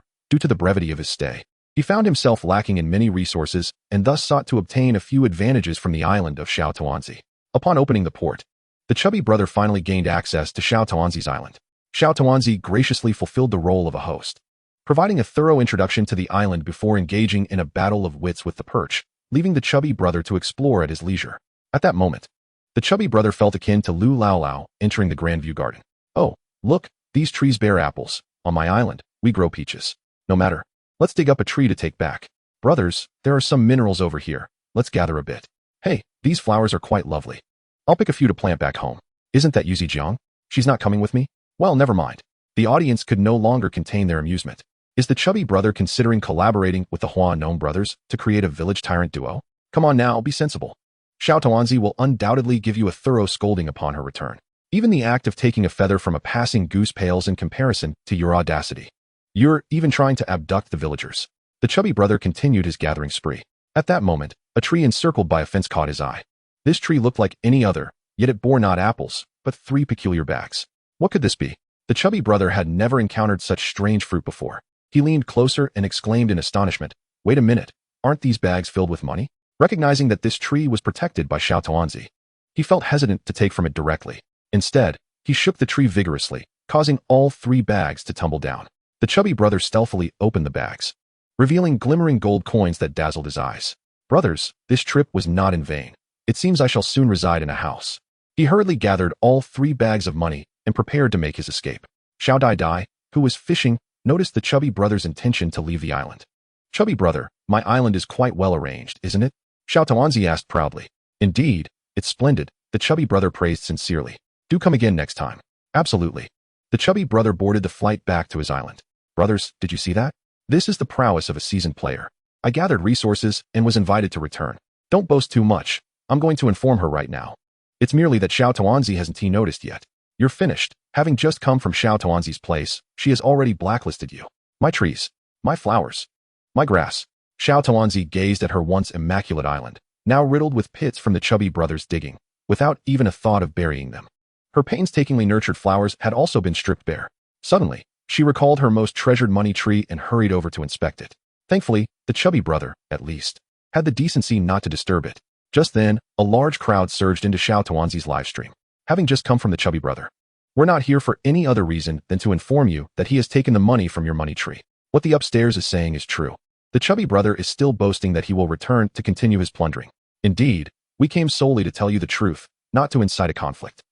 due to the brevity of his stay, he found himself lacking in many resources and thus sought to obtain a few advantages from the island of Xiao Tuanzi. Upon opening the port, the Chubby Brother finally gained access to Xiao Tuanzi's island. Xiao Tuanzi graciously fulfilled the role of a host, providing a thorough introduction to the island before engaging in a battle of wits with the perch, leaving the Chubby Brother to explore at his leisure. At that moment, the Chubby Brother felt akin to Lu Lao Lao entering the Grandview Garden. "Oh, look, these trees bear apples. On my island, we grow peaches. No matter. Let's dig up a tree to take back. Brothers, there are some minerals over here. Let's gather a bit. Hey, these flowers are quite lovely. I'll pick a few to plant back home. Isn't that Yuzi Jiang? She's not coming with me? Well, never mind." The audience could no longer contain their amusement. Is the Chubby Brother considering collaborating with the Hua Gnome brothers to create a village tyrant duo? Come on now, be sensible. Xiao Tuanzi will undoubtedly give you a thorough scolding upon her return. Even the act of taking a feather from a passing goose pales in comparison to your audacity. You're even trying to abduct the villagers. The Chubby Brother continued his gathering spree. At that moment, a tree encircled by a fence caught his eye. This tree looked like any other, yet it bore not apples, but 3 peculiar bags. What could this be? The Chubby Brother had never encountered such strange fruit before. He leaned closer and exclaimed in astonishment, "Wait a minute, aren't these bags filled with money?" Recognizing that this tree was protected by Xiao Tuanzi, he felt hesitant to take from it directly. Instead, he shook the tree vigorously, causing all 3 bags to tumble down. The Chubby Brother stealthily opened the bags, revealing glimmering gold coins that dazzled his eyes. "Brothers, this trip was not in vain. It seems I shall soon reside in a house." He hurriedly gathered all 3 bags of money and prepared to make his escape. Xiao Tuanzi, who was fishing, noticed the chubby brother's intention to leave the island. Chubby brother, my island is quite well arranged, isn't it? Xiao Tuanzi asked proudly. Indeed, it's splendid, the chubby brother praised sincerely. Do come again next time. Absolutely. The chubby brother boarded the flight back to his island. Brothers, did you see that? This is the prowess of a seasoned player. I gathered resources and was invited to return. Don't boast too much. I'm going to inform her right now. It's merely that Xiao Tuanzi hasn't noticed yet. You're finished. Having just come from Xiao Tuanzi's place, she has already blacklisted you. My trees. My flowers. My grass. Xiao Tuanzi gazed at her once immaculate island, now riddled with pits from the chubby brothers' digging, without even a thought of burying them. Her painstakingly nurtured flowers had also been stripped bare. Suddenly, she recalled her most treasured money tree and hurried over to inspect it. Thankfully, the chubby brother, at least, had the decency not to disturb it. Just then, a large crowd surged into Xiao Tuanzi's livestream. Having just come from the chubby brother. We're not here for any other reason than to inform you that he has taken the money from your money tree. What the upstairs is saying is true. The chubby brother is still boasting that he will return to continue his plundering. Indeed, we came solely to tell you the truth, not to incite a conflict.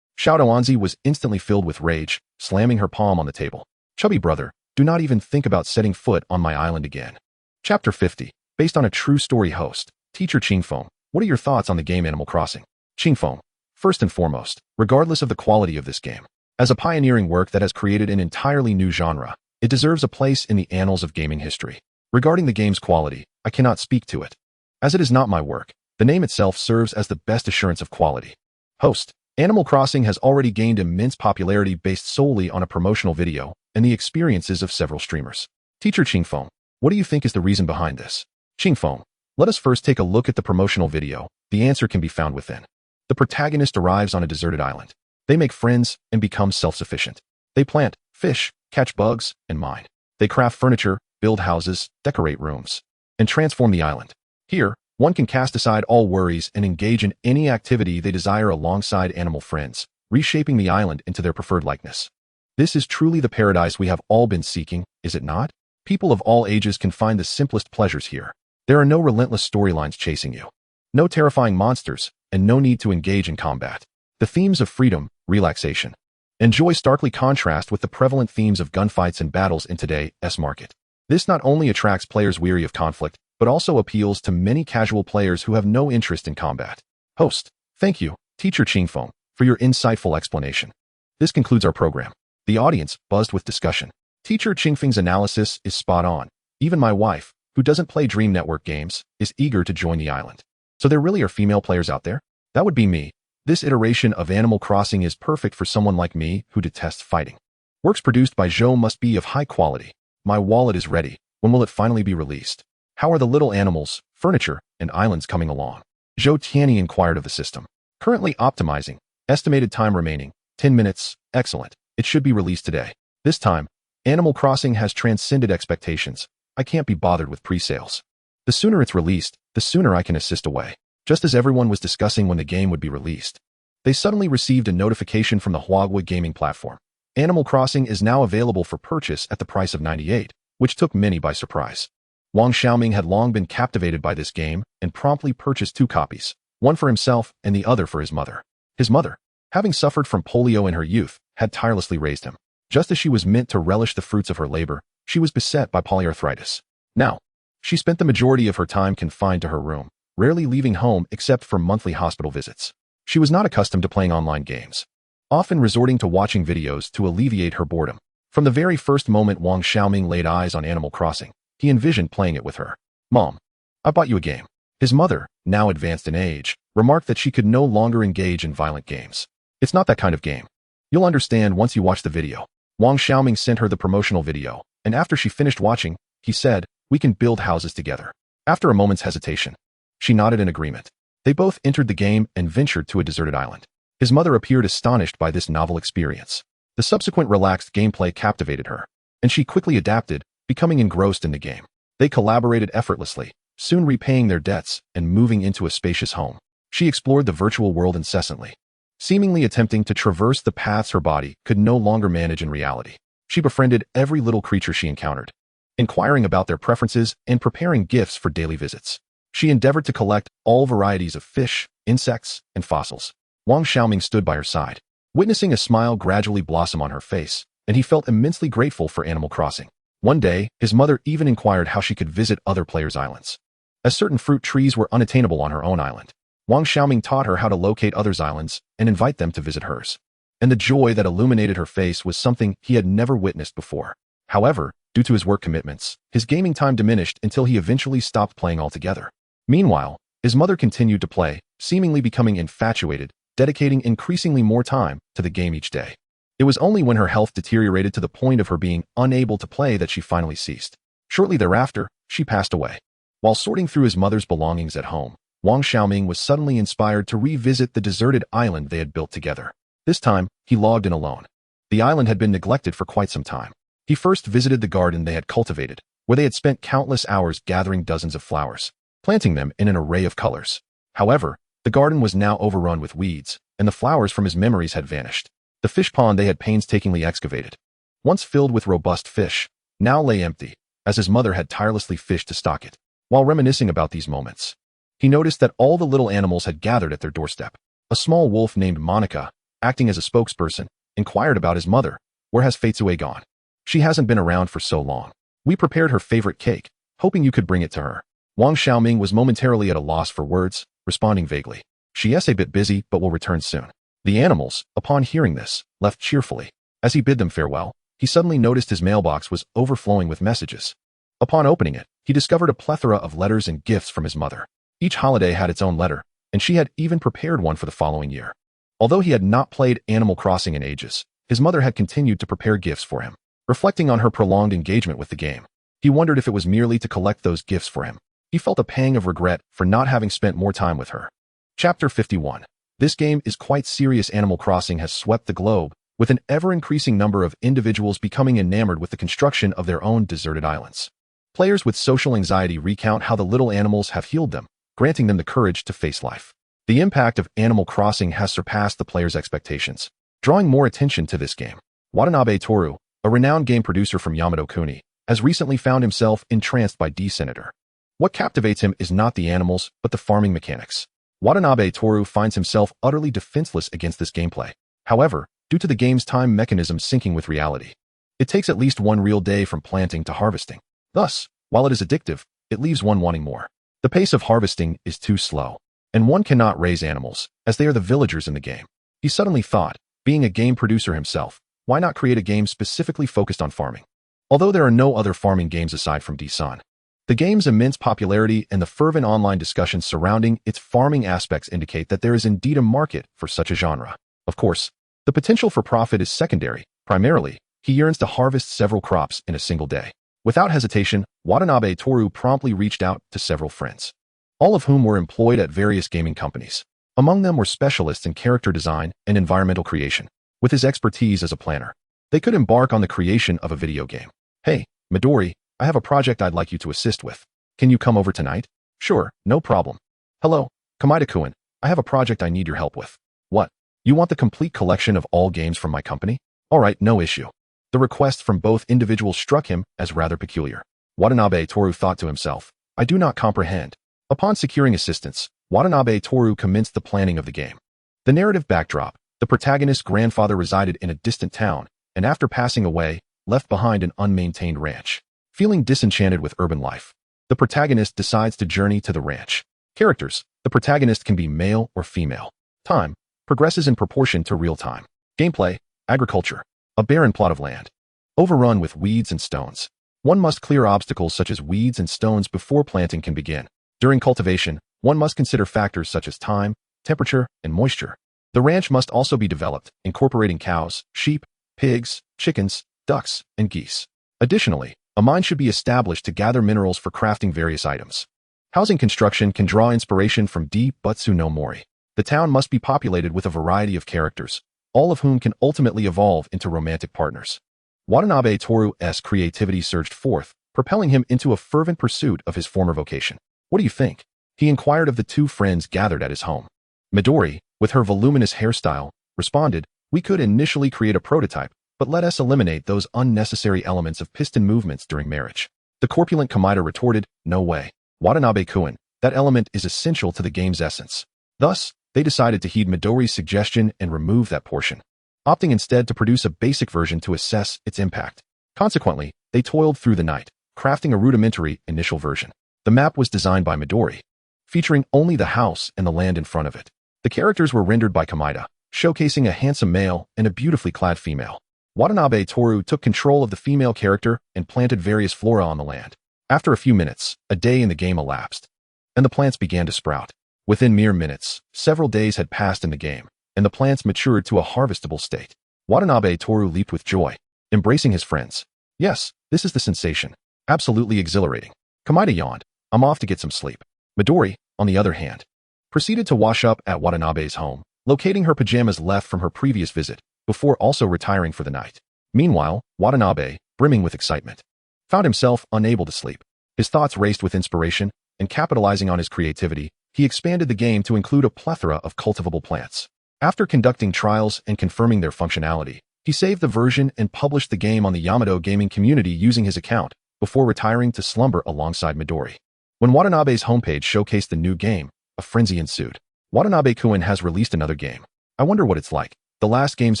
Xiao Tuanzi was instantly filled with rage, slamming her palm on the table. Chubby brother, do not even think about setting foot on my island again. Chapter 50. Based on a true story host, Teacher Qingfeng, what are your thoughts on the game Animal Crossing? Qingfeng. First and foremost, regardless of the quality of this game, as a pioneering work that has created an entirely new genre, it deserves a place in the annals of gaming history. Regarding the game's quality, I cannot speak to it. As it is not my work, the name itself serves as the best assurance of quality. Host. Animal Crossing has already gained immense popularity based solely on a promotional video and the experiences of several streamers. Teacher Qingfeng, what do you think is the reason behind this? Qingfeng, let us first take a look at the promotional video. The answer can be found within. The protagonist arrives on a deserted island. They make friends and become self-sufficient. They plant, fish, catch bugs, and mine. They craft furniture, build houses, decorate rooms, and transform the island. Here, one can cast aside all worries and engage in any activity they desire alongside animal friends, reshaping the island into their preferred likeness. This is truly the paradise we have all been seeking, is it not? People of all ages can find the simplest pleasures here. There are no relentless storylines chasing you. No terrifying monsters, and no need to engage in combat. The themes of freedom, relaxation, and joy starkly contrast with the prevalent themes of gunfights and battles in today's market. This not only attracts players weary of conflict, but also appeals to many casual players who have no interest in combat. Host, thank you, Teacher Qingfeng, for your insightful explanation. This concludes our program. The audience buzzed with discussion. Teacher Qingfeng's analysis is spot on. Even my wife, who doesn't play Dream Network games, is eager to join the island. So there really are female players out there? That would be me. This iteration of Animal Crossing is perfect for someone like me who detests fighting. Works produced by Zhou must be of high quality. My wallet is ready. When will it finally be released? How are the little animals, furniture, and islands coming along? Zhou Tianyi inquired of the system. Currently optimizing. Estimated time remaining, 10 minutes. Excellent. It should be released today. This time, Animal Crossing has transcended expectations. I can't be bothered with pre-sales. The sooner it's released, the sooner I can assist away. Just as everyone was discussing when the game would be released, they suddenly received a notification from the Huawei gaming platform. Animal Crossing is now available for purchase at the price of 98, which took many by surprise. Wang Xiaoming had long been captivated by this game and promptly purchased 2 copies, one for himself and the other for his mother. His mother, having suffered from polio in her youth, had tirelessly raised him. Just as she was meant to relish the fruits of her labor, she was beset by polyarthritis. Now, she spent the majority of her time confined to her room, rarely leaving home except for monthly hospital visits. She was not accustomed to playing online games, often resorting to watching videos to alleviate her boredom. From the very first moment Wang Xiaoming laid eyes on Animal Crossing, he envisioned playing it with her. Mom, I bought you a game. His mother, now advanced in age, remarked that she could no longer engage in violent games. It's not that kind of game. You'll understand once you watch the video. Wang Xiaoming sent her the promotional video, and after she finished watching, he said, we can build houses together. After a moment's hesitation, she nodded in agreement. They both entered the game and ventured to a deserted island. His mother appeared astonished by this novel experience. The subsequent relaxed gameplay captivated her, and she quickly adapted, becoming engrossed in the game. They collaborated effortlessly, soon repaying their debts and moving into a spacious home. She explored the virtual world incessantly, seemingly attempting to traverse the paths her body could no longer manage in reality. She befriended every little creature she encountered, inquiring about their preferences and preparing gifts for daily visits. She endeavored to collect all varieties of fish, insects, and fossils. Wang Xiaoming stood by her side, witnessing a smile gradually blossom on her face, and he felt immensely grateful for Animal Crossing. One day, his mother even inquired how she could visit other players' islands, as certain fruit trees were unattainable on her own island. Wang Xiaoming taught her how to locate others' islands and invite them to visit hers. And the joy that illuminated her face was something he had never witnessed before. However, due to his work commitments, his gaming time diminished until he eventually stopped playing altogether. Meanwhile, his mother continued to play, seemingly becoming infatuated, dedicating increasingly more time to the game each day. It was only when her health deteriorated to the point of her being unable to play that she finally ceased. Shortly thereafter, she passed away. While sorting through his mother's belongings at home, Wang Xiaoming was suddenly inspired to revisit the deserted island they had built together. This time, he logged in alone. The island had been neglected for quite some time. He first visited the garden they had cultivated, where they had spent countless hours gathering dozens of flowers, planting them in an array of colors. However, the garden was now overrun with weeds, and the flowers from his memories had vanished. The fish pond they had painstakingly excavated, once filled with robust fish, now lay empty, as his mother had tirelessly fished to stock it. While reminiscing about these moments, he noticed that all the little animals had gathered at their doorstep. A small wolf named Monica, acting as a spokesperson, inquired about his mother. "Where has Feitsue gone? She hasn't been around for so long. We prepared her favorite cake, hoping you could bring it to her." Wang Xiaoming was momentarily at a loss for words, responding vaguely. "She is a bit busy but will return soon." The animals, upon hearing this, left cheerfully. As he bid them farewell, he suddenly noticed his mailbox was overflowing with messages. Upon opening it, he discovered a plethora of letters and gifts from his mother. Each holiday had its own letter, and she had even prepared one for the following year. Although he had not played Animal Crossing in ages, his mother had continued to prepare gifts for him. Reflecting on her prolonged engagement with the game, he wondered if it was merely to collect those gifts for him. He felt a pang of regret for not having spent more time with her. Chapter 51. This game is quite serious. Animal Crossing has swept the globe, with an ever-increasing number of individuals becoming enamored with the construction of their own deserted islands. Players with social anxiety recount how the little animals have healed them, granting them the courage to face life. The impact of Animal Crossing has surpassed the players' expectations, drawing more attention to this game. Watanabe Toru, a renowned game producer from Yamato-kuni, has recently found himself entranced by D-Senator. What captivates him is not the animals, but the farming mechanics. Watanabe Toru finds himself utterly defenseless against this gameplay. However, due to the game's time mechanism syncing with reality, it takes at least one real day from planting to harvesting. Thus, while it is addictive, it leaves one wanting more. The pace of harvesting is too slow, and one cannot raise animals, as they are the villagers in the game. He suddenly thought, being a game producer himself, why not create a game specifically focused on farming? Although there are no other farming games aside from D-San, the game's immense popularity and the fervent online discussions surrounding its farming aspects indicate that there is indeed a market for such a genre. Of course, the potential for profit is secondary. Primarily, he yearns to harvest several crops in a single day. Without hesitation, Watanabe Toru promptly reached out to several friends, all of whom were employed at various gaming companies. Among them were specialists in character design and environmental creation. With his expertise as a planner, they could embark on the creation of a video game. "Hey, Midori, I have a project I'd like you to assist with. Can you come over tonight?" "Sure, no problem." "Hello, Kamida-kun, I have a project I need your help with." "What? You want the complete collection of all games from my company?" "All right, no issue." The request from both individuals struck him as rather peculiar. Watanabe Toru thought to himself, "I do not comprehend." Upon securing assistance, Watanabe Toru commenced the planning of the game. The narrative backdrop: the protagonist's grandfather resided in a distant town, and after passing away, left behind an unmaintained ranch. Feeling disenchanted with urban life, the protagonist decides to journey to the ranch. Characters: the protagonist can be male or female. Time: progresses in proportion to real time. Gameplay: agriculture. A barren plot of land, overrun with weeds and stones. One must clear obstacles such as weeds and stones before planting can begin. During cultivation, one must consider factors such as time, temperature, and moisture. The ranch must also be developed, incorporating cows, sheep, pigs, chickens, ducks, and geese. Additionally, a mine should be established to gather minerals for crafting various items. Housing construction can draw inspiration from D. Butsu no Mori. The town must be populated with a variety of characters, all of whom can ultimately evolve into romantic partners. Watanabe Toru's creativity surged forth, propelling him into a fervent pursuit of his former vocation. "What do you think?" he inquired of the two friends gathered at his home. Midori, with her voluminous hairstyle, responded, "We could initially create a prototype, but let us eliminate those unnecessary elements of piston movements during marriage." The corpulent Kamida retorted, "No way, Watanabe-kun, that element is essential to the game's essence." Thus, they decided to heed Midori's suggestion and remove that portion. opting instead to produce a basic version to assess its impact. Consequently, they toiled through the night, crafting a rudimentary initial version. The map was designed by Midori, featuring only the house and the land in front of it. The characters were rendered by Kamida, showcasing a handsome male and a beautifully clad female. Watanabe Toru took control of the female character and planted various flora on the land. After a few minutes, a day in the game elapsed, and the plants began to sprout. Within mere minutes, several days had passed in the game, and the plants matured to a harvestable state. Watanabe Toru leaped with joy, embracing his friends. Yes, this is the sensation. Absolutely exhilarating. Kamida yawned. I'm off to get some sleep. Midori, on the other hand, proceeded to wash up at Watanabe's home, locating her pajamas left from her previous visit, before also retiring for the night. Meanwhile, Watanabe, brimming with excitement, found himself unable to sleep. His thoughts raced with inspiration, and capitalizing on his creativity, he expanded the game to include a plethora of cultivable plants. After conducting trials and confirming their functionality, he saved the version and published the game on the Yamato gaming community using his account, before retiring to slumber alongside Midori. When Watanabe's homepage showcased the new game, a frenzy ensued. Watanabe-kun has released another game. I wonder what it's like. The last game's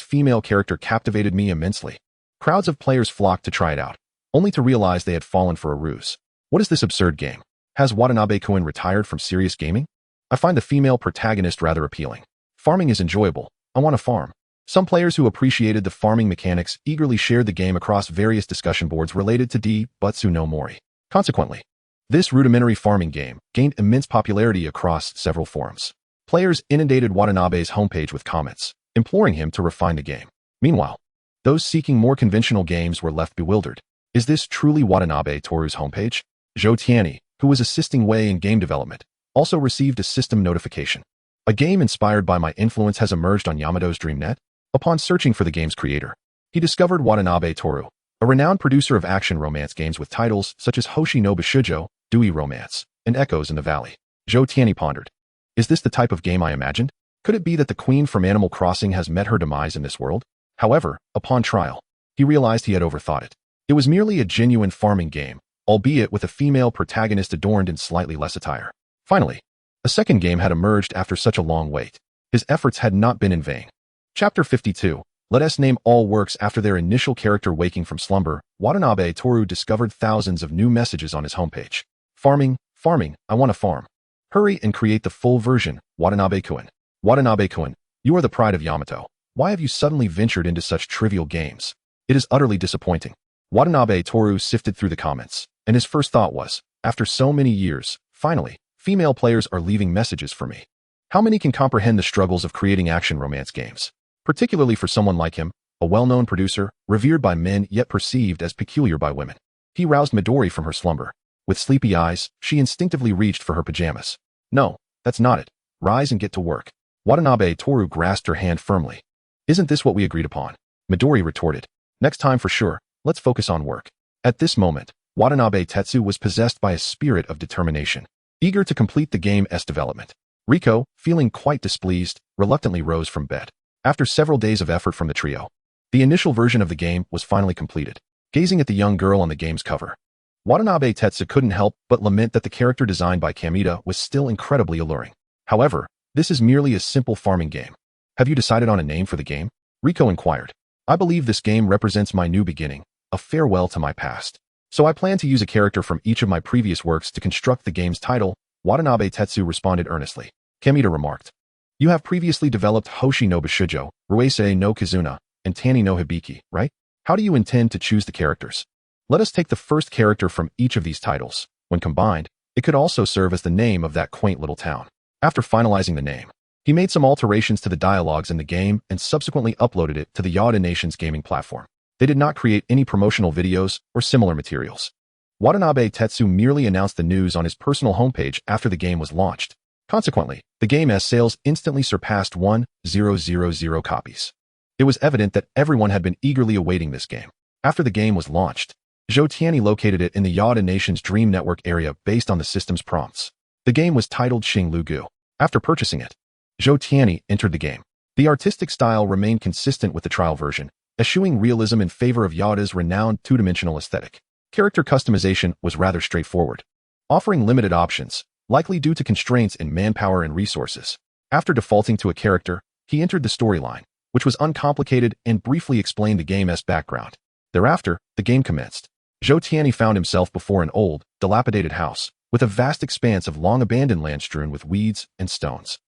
female character captivated me immensely. Crowds of players flocked to try it out, only to realize they had fallen for a ruse. What is this absurd game? Has Watanabe-kun retired from serious gaming? I find the female protagonist rather appealing. Farming is enjoyable. I want to farm. Some players who appreciated the farming mechanics eagerly shared the game across various discussion boards related to Butsu no Mori. Consequently, this rudimentary farming game gained immense popularity across several forums. Players inundated Watanabe's homepage with comments, imploring him to refine the game. Meanwhile, those seeking more conventional games were left bewildered. Is this truly Watanabe Toru's homepage? Zhou Tianyi, who was assisting Wei in game development, also received a system notification. A game inspired by my influence has emerged on Yamato's DreamNet. Upon searching for the game's creator, he discovered Watanabe Toru, a renowned producer of action romance games with titles such as Hoshi no Bishujo, Dewey Romance, and Echoes in the Valley. Zhou Tianyi pondered. Is this the type of game I imagined? Could it be that the queen from Animal Crossing has met her demise in this world? However, upon trial, he realized he had overthought it. It was merely a genuine farming game, albeit with a female protagonist adorned in slightly less attire. Finally, a second game had emerged after such a long wait. His efforts had not been in vain. Chapter 52. Let us name all works after their initial character waking from slumber. Watanabe Toru discovered thousands of new messages on his homepage. Farming, farming, I want to farm. Hurry and create the full version, Watanabe-kun. Watanabe-kun, you are the pride of Yamato. Why have you suddenly ventured into such trivial games? It is utterly disappointing. Watanabe Toru sifted through the comments, and his first thought was, after so many years, finally, female players are leaving messages for me. How many can comprehend the struggles of creating action romance games? Particularly for someone like him, a well-known producer, revered by men yet perceived as peculiar by women. He roused Midori from her slumber. With sleepy eyes, she instinctively reached for her pajamas. No, that's not it. Rise and get to work. Watanabe Toru grasped her hand firmly. Isn't this what we agreed upon? Midori retorted. Next time for sure, let's focus on work. At this moment, Watanabe Tetsu was possessed by a spirit of determination, eager to complete the game's development. Riko, feeling quite displeased, reluctantly rose from bed. After several days of effort from the trio, the initial version of the game was finally completed. Gazing at the young girl on the game's cover, Watanabe Tetsu couldn't help but lament that the character designed by Kamida was still incredibly alluring. However, this is merely a simple farming game. Have you decided on a name for the game? Riko inquired. I believe this game represents my new beginning, a farewell to my past. So I plan to use a character from each of my previous works to construct the game's title, Watanabe Tetsu responded earnestly. Kamida remarked. You have previously developed Hoshi no Bishujo, Rueisei no Kizuna, and Tani no Hibiki, right? How do you intend to choose the characters? Let us take the first character from each of these titles. When combined, it could also serve as the name of that quaint little town. After finalizing the name, he made some alterations to the dialogues in the game and subsequently uploaded it to the Yada Nation's gaming platform. They did not create any promotional videos or similar materials. Watanabe Tetsu merely announced the news on his personal homepage after the game was launched. Consequently, the game's sales instantly surpassed 1,000 copies. It was evident that everyone had been eagerly awaiting this game. After the game was launched, Zhou Tianyi located it in the Yada Nation's Dream Network area based on the system's prompts. The game was titled Xing Lu Gu. After purchasing it, Zhou Tianyi entered the game. The artistic style remained consistent with the trial version, eschewing realism in favor of Yada's renowned two-dimensional aesthetic. Character customization was rather straightforward, offering limited options, likely due to constraints in manpower and resources. After defaulting to a character, he entered the storyline, which was uncomplicated and briefly explained the game's background. Thereafter, the game commenced. Zhou Tianyi found himself before an old, dilapidated house, with a vast expanse of long-abandoned land strewn with weeds and stones.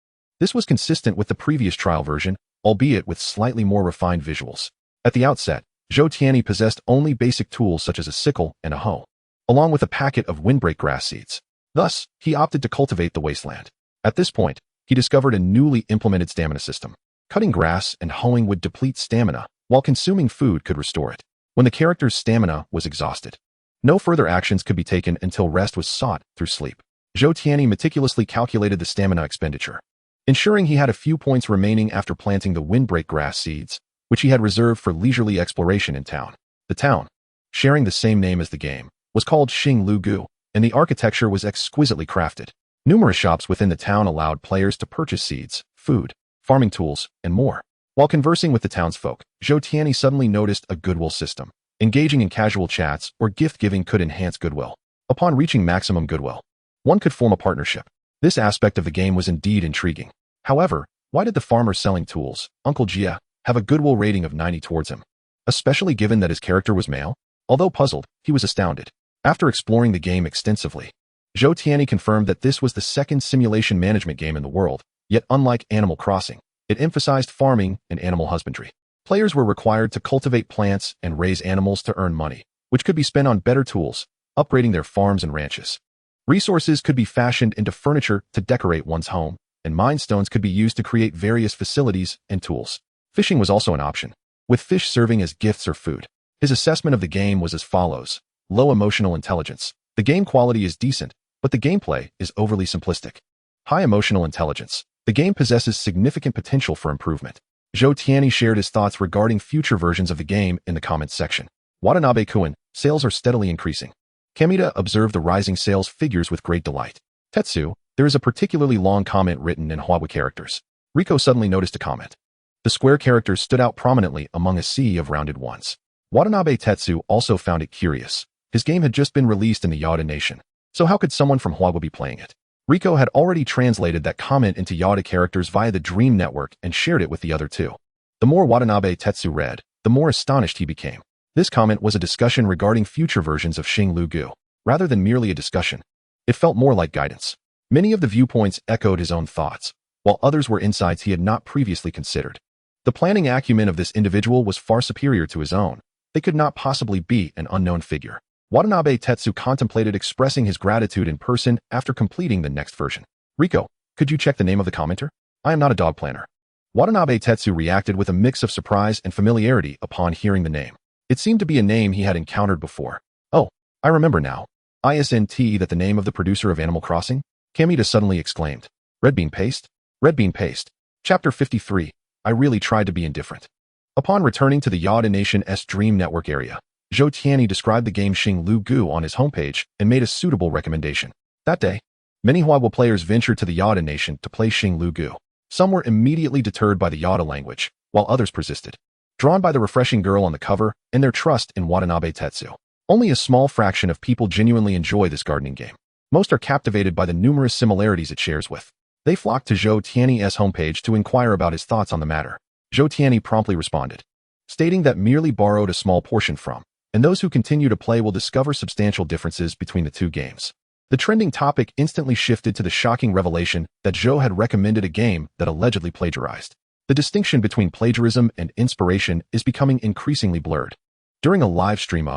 This was consistent with the previous trial version, albeit with slightly more refined visuals. At the outset, Zhou Tianyi possessed only basic tools such as a sickle and a hoe, along with a packet of windbreak grass seeds. Thus, he opted to cultivate the wasteland. At this point, he discovered a newly implemented stamina system. Cutting grass and hoeing would deplete stamina, while consuming food could restore it. When the character's stamina was exhausted, no further actions could be taken until rest was sought through sleep. Zhou Tianyi meticulously calculated the stamina expenditure, ensuring he had a few points remaining after planting the windbreak grass seeds, which he had reserved for leisurely exploration in town. The town, sharing the same name as the game, was called Xinglu, and the architecture was exquisitely crafted. Numerous shops within the town allowed players to purchase seeds, food, farming tools, and more. While conversing with the townsfolk, Zhou Tianyi suddenly noticed a goodwill system. Engaging in casual chats or gift-giving could enhance goodwill. Upon reaching maximum goodwill, one could form a partnership. This aspect of the game was indeed intriguing. However, why did the farmer selling tools, Uncle Jia, have a goodwill rating of 90 towards him? Especially given that his character was male? Although puzzled, he was astounded. After exploring the game extensively, Zhou Tianyi confirmed that this was the second simulation management game in the world, yet unlike Animal Crossing, it emphasized farming and animal husbandry. Players were required to cultivate plants and raise animals to earn money, which could be spent on better tools, upgrading their farms and ranches. Resources could be fashioned into furniture to decorate one's home, and mine stones could be used to create various facilities and tools. Fishing was also an option, with fish serving as gifts or food. His assessment of the game was as follows: low emotional intelligence. The game quality is decent, but the gameplay is overly simplistic. High emotional intelligence. The game possesses significant potential for improvement. Zhou Tianyi shared his thoughts regarding future versions of the game in the comments section. Watanabe-kun, sales are steadily increasing. Kamita observed the rising sales figures with great delight. Tetsu, there is a particularly long comment written in Huawei characters. Riko suddenly noticed a comment. The square characters stood out prominently among a sea of rounded ones. Watanabe Tetsu also found it curious. His game had just been released in the Yada Nation, so how could someone from Huawei be playing it? Riko had already translated that comment into Yada characters via the Dream Network and shared it with the other two. The more Watanabe Tetsu read, the more astonished he became. This comment was a discussion regarding future versions of Xinglu, rather than merely a discussion. It felt more like guidance. Many of the viewpoints echoed his own thoughts, while others were insights he had not previously considered. The planning acumen of this individual was far superior to his own. They could not possibly be an unknown figure. Watanabe Tetsu contemplated expressing his gratitude in person after completing the next version. Riko, could you check the name of the commenter? I am not a dog planner. Watanabe Tetsu reacted with a mix of surprise and familiarity upon hearing the name. It seemed to be a name he had encountered before. Oh, I remember now. Isn't that the name of the producer of Animal Crossing? Kamita suddenly exclaimed. Red Bean Paste? Red Bean Paste. Chapter 53. I really tried to be indifferent. Upon returning to the Yada Nation's Dream Network area, Zhou Tianyi described the game Xinglu on his homepage and made a suitable recommendation. That day, many Huawei players ventured to the Yada Nation to play Xinglu. Some were immediately deterred by the Yada language, while others persisted, drawn by the refreshing girl on the cover and their trust in Watanabe Tetsu. Only a small fraction of people genuinely enjoy this gardening game. Most are captivated by the numerous similarities it shares with. They flocked to Zhou Tianyi's homepage to inquire about his thoughts on the matter. Zhou Tianyi promptly responded, stating that merely borrowed a small portion from, and those who continue to play will discover substantial differences between the two games. The trending topic instantly shifted to the shocking revelation that Zhou had recommended a game that allegedly plagiarized. The distinction between plagiarism and inspiration is becoming increasingly blurred. During a live stream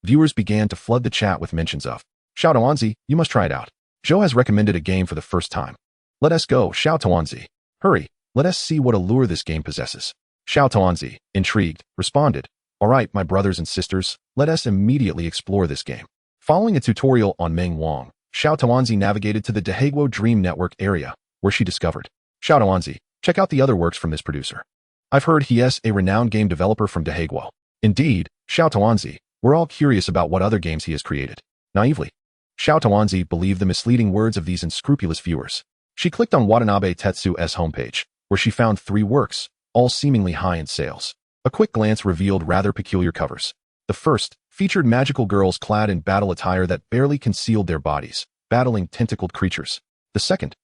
viewers began to flood the chat with mentions of, Xiao Tuanzi, you must try it out. Zhou has recommended a game for the first time. Let us go, Xiao Tuanzi. Hurry, let us see what allure this game possesses. Xiao Tuanzi, intrigued, responded, all right, my brothers and sisters, let us immediately explore this game. Following a tutorial on Meng Wang, Xiao Tuanzi navigated to the Daheguo Dream Network area, where she discovered, Xiao Tuanzi, check out the other works from this producer. I've heard he is a renowned game developer from Daheguo. Indeed, Xiao Tuanzi, we're all curious about what other games he has created. Naively, Xiao Tuanzi believed the misleading words of these unscrupulous viewers. She clicked on Watanabe Tetsu's homepage, where she found 3 works, all seemingly high in sales. A quick glance revealed rather peculiar covers. The first featured magical girls clad in battle attire that barely concealed their bodies, battling tentacled creatures. The second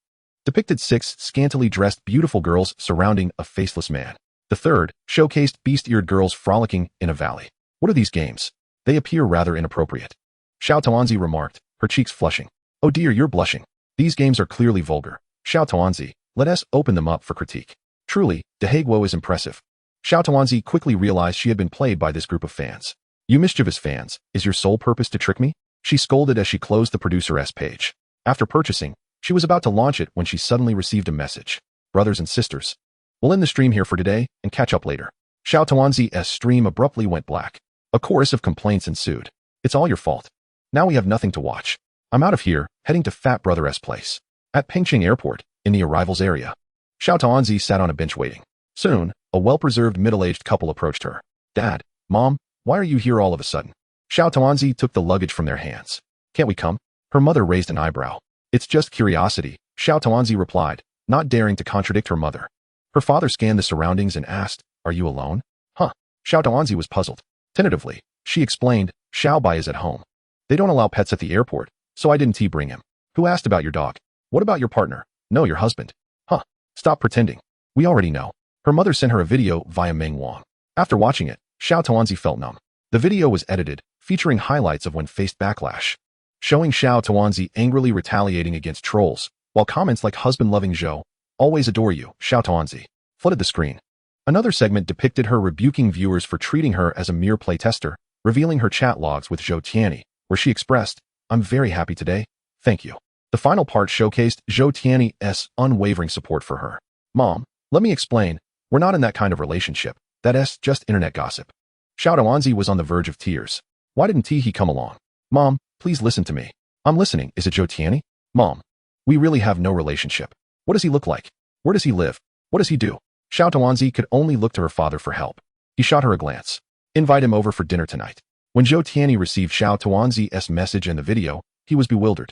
depicted 6 scantily dressed beautiful girls surrounding a faceless man. The The third showcased beast-eared girls frolicking in a valley. What are these games? They appear rather inappropriate. Xiao Tuanzi remarked, her cheeks flushing. Oh dear, you're blushing. These games are clearly vulgar. Xiao Tuanzi, let us open them up for critique. Truly, Daheguo is impressive. Xiao Tuanzi quickly realized she had been played by this group of fans. You mischievous fans, is your sole purpose to trick me? She scolded as she closed the producer's page. After purchasing, she was about to launch it when she suddenly received a message. Brothers and sisters, we'll end the stream here for today and catch up later. Xiao Tuanzi's stream abruptly went black. A chorus of complaints ensued. It's all your fault. Now we have nothing to watch. I'm out of here, heading to Fat Brother's place. At Pingqing Airport, in the arrivals area. Xiao Tuanzi sat on a bench waiting. Soon, a well-preserved middle-aged couple approached her. Dad, Mom, why are you here all of a sudden? Xiao Tuanzi took the luggage from their hands. Can't we come? Her mother raised an eyebrow. It's just curiosity, Xiao Tuanzi replied, not daring to contradict her mother. Her father scanned the surroundings and asked, Are you alone? Huh. Xiao Tuanzi was puzzled. Tentatively, she explained, Xiao Bai is at home. They don't allow pets at the airport, so I didn't bring him. Who asked about your dog? What about your partner? No, your husband. Huh. Stop pretending. We already know. Her mother sent her a video via Meng Wang. After watching it, Xiao Tuanzi felt numb. The video was edited, featuring highlights of when faced backlash, showing Xiao Tuanzi angrily retaliating against trolls, while comments like husband-loving Zhou, always adore you, Xiao Tuanzi, flooded the screen. Another segment depicted her rebuking viewers for treating her as a mere playtester, revealing her chat logs with Zhou Tianyi, where she expressed, I'm very happy today, thank you. The final part showcased Zhou Tianyi's unwavering support for her. Mom, let me explain, we're not in that kind of relationship, that's just internet gossip. Xiao Tuanzi was on the verge of tears. Why didn't he come along? Mom, please listen to me. I'm listening, is it Zhou Tianyi? Mom, we really have no relationship. What does he look like? Where does he live? What does he do? Xiao Tuanzi could only look to her father for help. He shot her a glance. Invite him over for dinner tonight. When Zhou Tianyi received Xiao Tuanzi's message and the video, he was bewildered.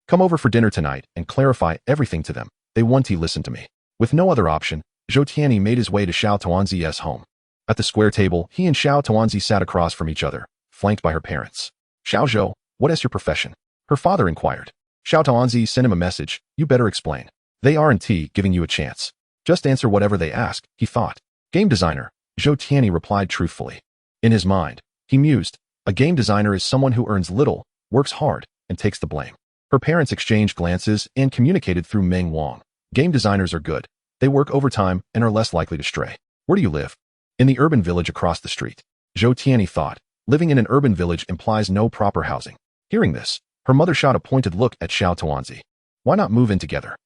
Come over for dinner tonight and clarify everything to them. They want to listen to me. With no other option, Zhou Tianyi made his way to Xiao Tuanzi's home. At the square table, he and Xiao Tuanzi sat across from each other, flanked by her parents. Xiao Zhou, what is your profession? Her father inquired. Xiao Tuanzi sent him a message, you better explain. They aren't giving you a chance. Just answer whatever they ask, he thought. Game designer, Zhou Tianyi replied truthfully. In his mind, he mused, a game designer is someone who earns little, works hard, and takes the blame. Her parents exchanged glances and communicated through Meng Wang. Game designers are good. They work overtime and are less likely to stray. Where do you live? In the urban village across the street. Zhou Tianyi thought, living in an urban village implies no proper housing. Hearing this, her mother shot a pointed look at Xiao Tuanzi. Why not move in together?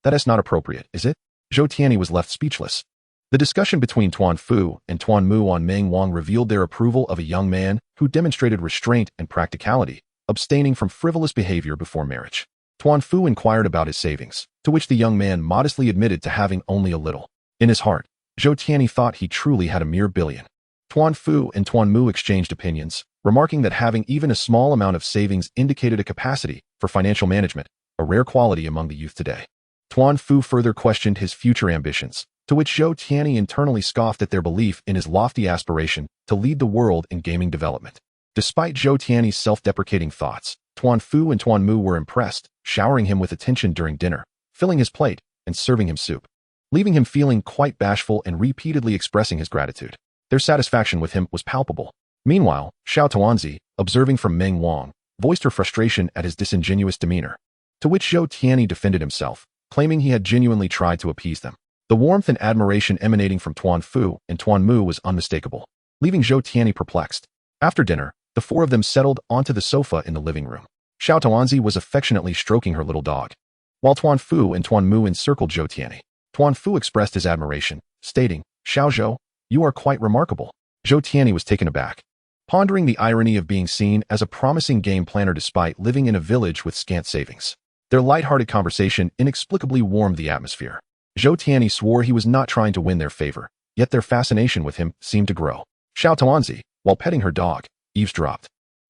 That is not appropriate, is it? Zhou Tianyi was left speechless. The discussion between Tuan Fu and Tuan Mu on Meng Wang revealed their approval of a young man who demonstrated restraint and practicality, abstaining from frivolous behavior before marriage. Tuan Fu inquired about his savings, to which the young man modestly admitted to having only a little. In his heart, Zhou Tianyi thought he truly had a mere billion. Tuan Fu and Tuan Mu exchanged opinions, remarking that having even a small amount of savings indicated a capacity for financial management, a rare quality among the youth today. Tuan Fu further questioned his future ambitions, to which Zhou Tianyi internally scoffed at their belief in his lofty aspiration to lead the world in gaming development. Despite Zhou Tianyi's self-deprecating thoughts, Tuan Fu and Tuan Mu were impressed, showering him with attention during dinner, filling his plate, and serving him soup, leaving him feeling quite bashful and repeatedly expressing his gratitude. Their satisfaction with him was palpable. Meanwhile, Xiao Tuanzi, observing from Meng Wang, voiced her frustration at his disingenuous demeanor, to which Zhou Tianyi defended himself, claiming he had genuinely tried to appease them. The warmth and admiration emanating from Tuan Fu and Tuan Mu was unmistakable, leaving Zhou Tianyi perplexed. After dinner, the four of them settled onto the sofa in the living room. Xiao Tuanzi was affectionately stroking her little dog, while Tuan Fu and Tuan Mu encircled Zhou Tianyi. Tuan Fu expressed his admiration, stating, Xiao Zhou, you are quite remarkable. Zhou Tianyi was taken aback, pondering the irony of being seen as a promising game planner despite living in a village with scant savings. Their light-hearted conversation inexplicably warmed the atmosphere. Zhou Tianyi swore he was not trying to win their favor, yet their fascination with him seemed to grow. Xiao Tuanzi, while petting her dog, eavesdropped,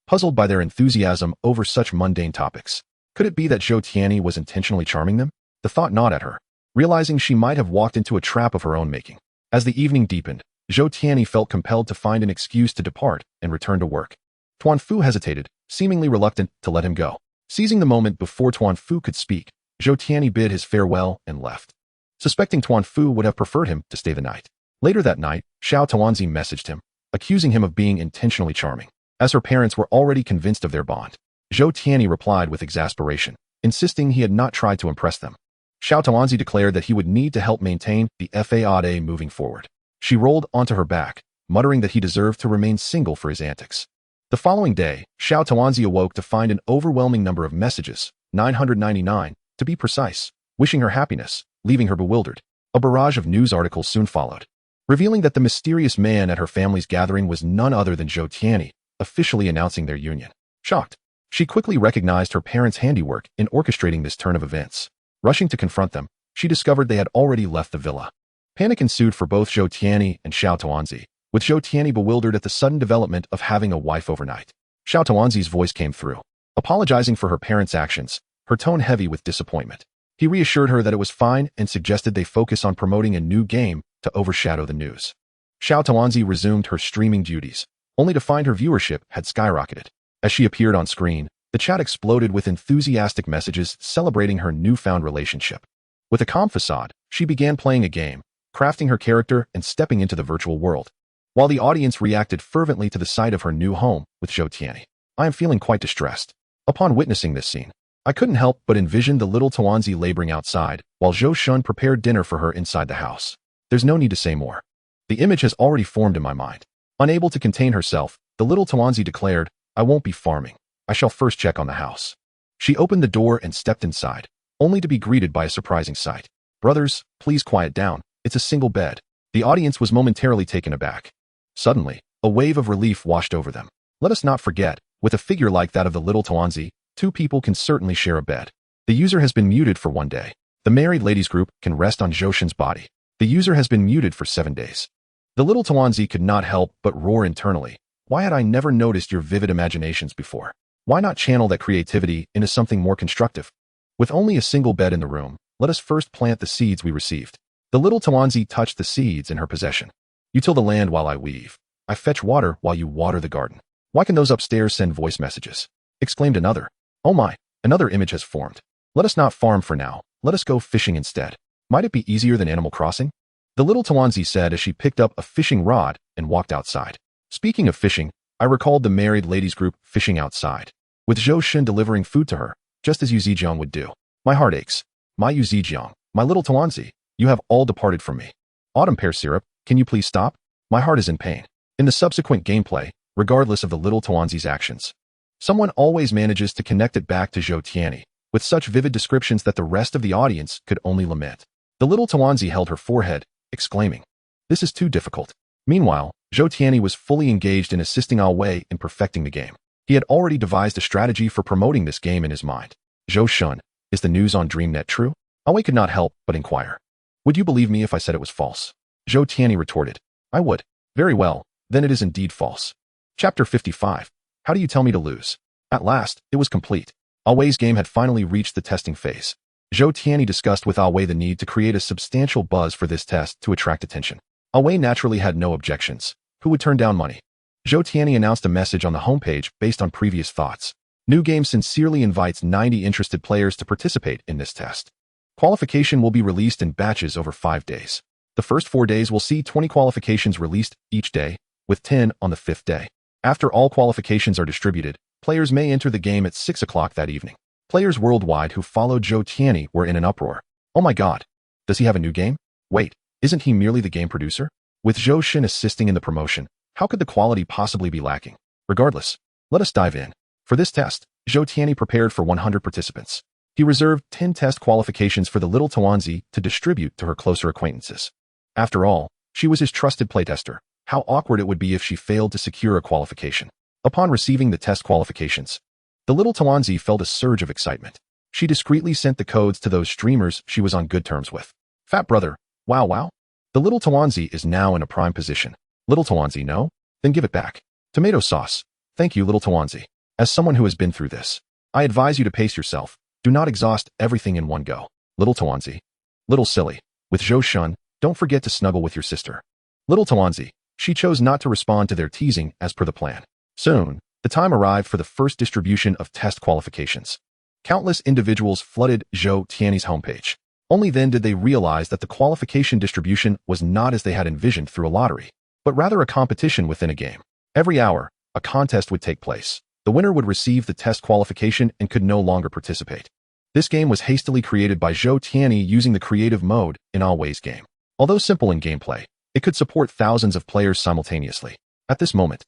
puzzled by their enthusiasm over such mundane topics. Could it be that Zhou Tianyi was intentionally charming them? The thought gnawed at her, realizing she might have walked into a trap of her own making. As the evening deepened, Zhou Tianyi felt compelled to find an excuse to depart and return to work. Tuan Fu hesitated, seemingly reluctant to let him go. Seizing the moment before Tuan Fu could speak, Zhou Tianyi bid his farewell and left, suspecting Tuan Fu would have preferred him to stay the night. Later that night, Xiao Tuanzi messaged him, accusing him of being intentionally charming. As her parents were already convinced of their bond, Zhou Tianyi replied with exasperation, insisting he had not tried to impress them. Xiao Tuanzi declared that he would need to help maintain the FAAD moving forward. She rolled onto her back, muttering that he deserved to remain single for his antics. The following day, Xiao Tuanzi awoke to find an overwhelming number of messages, 999, to be precise, wishing her happiness, leaving her bewildered. A barrage of news articles soon followed, revealing that the mysterious man at her family's gathering was none other than Zhou Tianyi, officially announcing their union. Shocked, she quickly recognized her parents' handiwork in orchestrating this turn of events. Rushing to confront them, she discovered they had already left the villa. Panic ensued for both Zhou Tianyi and Xiao Tuanzi, with Zhou Tianyi bewildered at the sudden development of having a wife overnight. Xiao Tuanzi's voice came through, apologizing for her parents' actions, her tone heavy with disappointment. He reassured her that it was fine and suggested they focus on promoting a new game to overshadow the news. Xiao Tuanzi resumed her streaming duties, only to find her viewership had skyrocketed. As she appeared on screen, the chat exploded with enthusiastic messages celebrating her newfound relationship. With a calm facade, she began playing a game, crafting her character and stepping into the virtual world, while the audience reacted fervently to the sight of her new home with Zhou Tianyi. I am feeling quite distressed. Upon witnessing this scene, I couldn't help but envision the little Tuanzi laboring outside, while Zhou Shun prepared dinner for her inside the house. There's no need to say more. The image has already formed in my mind. Unable to contain herself, the little Tuanzi declared, I won't be farming. I shall first check on the house. She opened the door and stepped inside, only to be greeted by a surprising sight. Brothers, please quiet down. It's a single bed. The audience was momentarily taken aback. Suddenly, a wave of relief washed over them. Let us not forget, with a figure like that of the little Tuanzi, two people can certainly share a bed. The user has been muted for 1 day. The married ladies group can rest on Zhou Shun's body. The user has been muted for 7 days. The little Tuanzi could not help but roar internally. Why had I never noticed your vivid imaginations before? Why not channel that creativity into something more constructive? With only a single bed in the room, let us first plant the seeds we received. The little Tuanzi touched the seeds in her possession. You till the land while I weave. I fetch water while you water the garden. Why can those upstairs send voice messages? Exclaimed another. Oh my, another image has formed. Let us not farm for now. Let us go fishing instead. Might it be easier than Animal Crossing? The little Tuanzi said as she picked up a fishing rod and walked outside. Speaking of fishing, I recalled the married ladies group fishing outside, with Zhou Shun delivering food to her, just as Yu Zijiang would do. My heart aches. My Yu Zijiang, my little Tuanzi, you have all departed from me. Autumn pear syrup, can you please stop? My heart is in pain. In the subsequent gameplay, regardless of the little Tuanzi's actions, someone always manages to connect it back to Zhou Tianyi, with such vivid descriptions that the rest of the audience could only lament. The little Tuanzi held her forehead, exclaiming, this is too difficult. Meanwhile, Zhou Tianyi was fully engaged in assisting Ao Wei in perfecting the game. He had already devised a strategy for promoting this game in his mind. Zhou Shun, is the news on DreamNet true? Ao Wei could not help but inquire. Would you believe me if I said it was false? Zhou Tianyi retorted. I would. Very well, then it is indeed false. Chapter 55. How do you tell me to lose? At last, it was complete. Ao Wei's game had finally reached the testing phase. Zhou Tianyi discussed with Ao Wei the need to create a substantial buzz for this test to attract attention. Ao Wei naturally had no objections. Who would turn down money? Zhou Tianyi announced a message on the homepage based on previous thoughts. New Game sincerely invites 90 interested players to participate in this test. Qualification will be released in batches over 5 days. The first 4 days will see 20 qualifications released each day, with 10 on the 5th day. After all qualifications are distributed, players may enter the game at 6 o'clock that evening. Players worldwide who followed Zhou Tianyi were in an uproar. Oh my god. Does he have a new game? Wait, isn't he merely the game producer? With Zhou Shun assisting in the promotion, how could the quality possibly be lacking? Regardless, let us dive in. For this test, Zhou Tianyi prepared for 100 participants. He reserved 10 test qualifications for the little Tuanzi to distribute to her closer acquaintances. After all, she was his trusted playtester. How awkward it would be if she failed to secure a qualification. Upon receiving the test qualifications, the little Tuanzi felt a surge of excitement. She discreetly sent the codes to those streamers she was on good terms with. Fat brother, wow. The little Tuanzi is now in a prime position. Little Tuanzi, no? Then give it back. Tomato sauce. Thank you, little Tuanzi. As someone who has been through this, I advise you to pace yourself. Do not exhaust everything in one go. Little Tuanzi. Little silly. With Zhou Shun, don't forget to snuggle with your sister. Little Tuanzi. She chose not to respond to their teasing as per the plan. Soon, the time arrived for the first distribution of test qualifications. Countless individuals flooded Zhou Tianyi's homepage. Only then did they realize that the qualification distribution was not as they had envisioned through a lottery, but rather a competition within a game. Every hour, a contest would take place. The winner would receive the test qualification and could no longer participate. This game was hastily created by Zhou Tianyi using the creative mode in Always game. Although simple in gameplay, it could support thousands of players simultaneously. At this moment,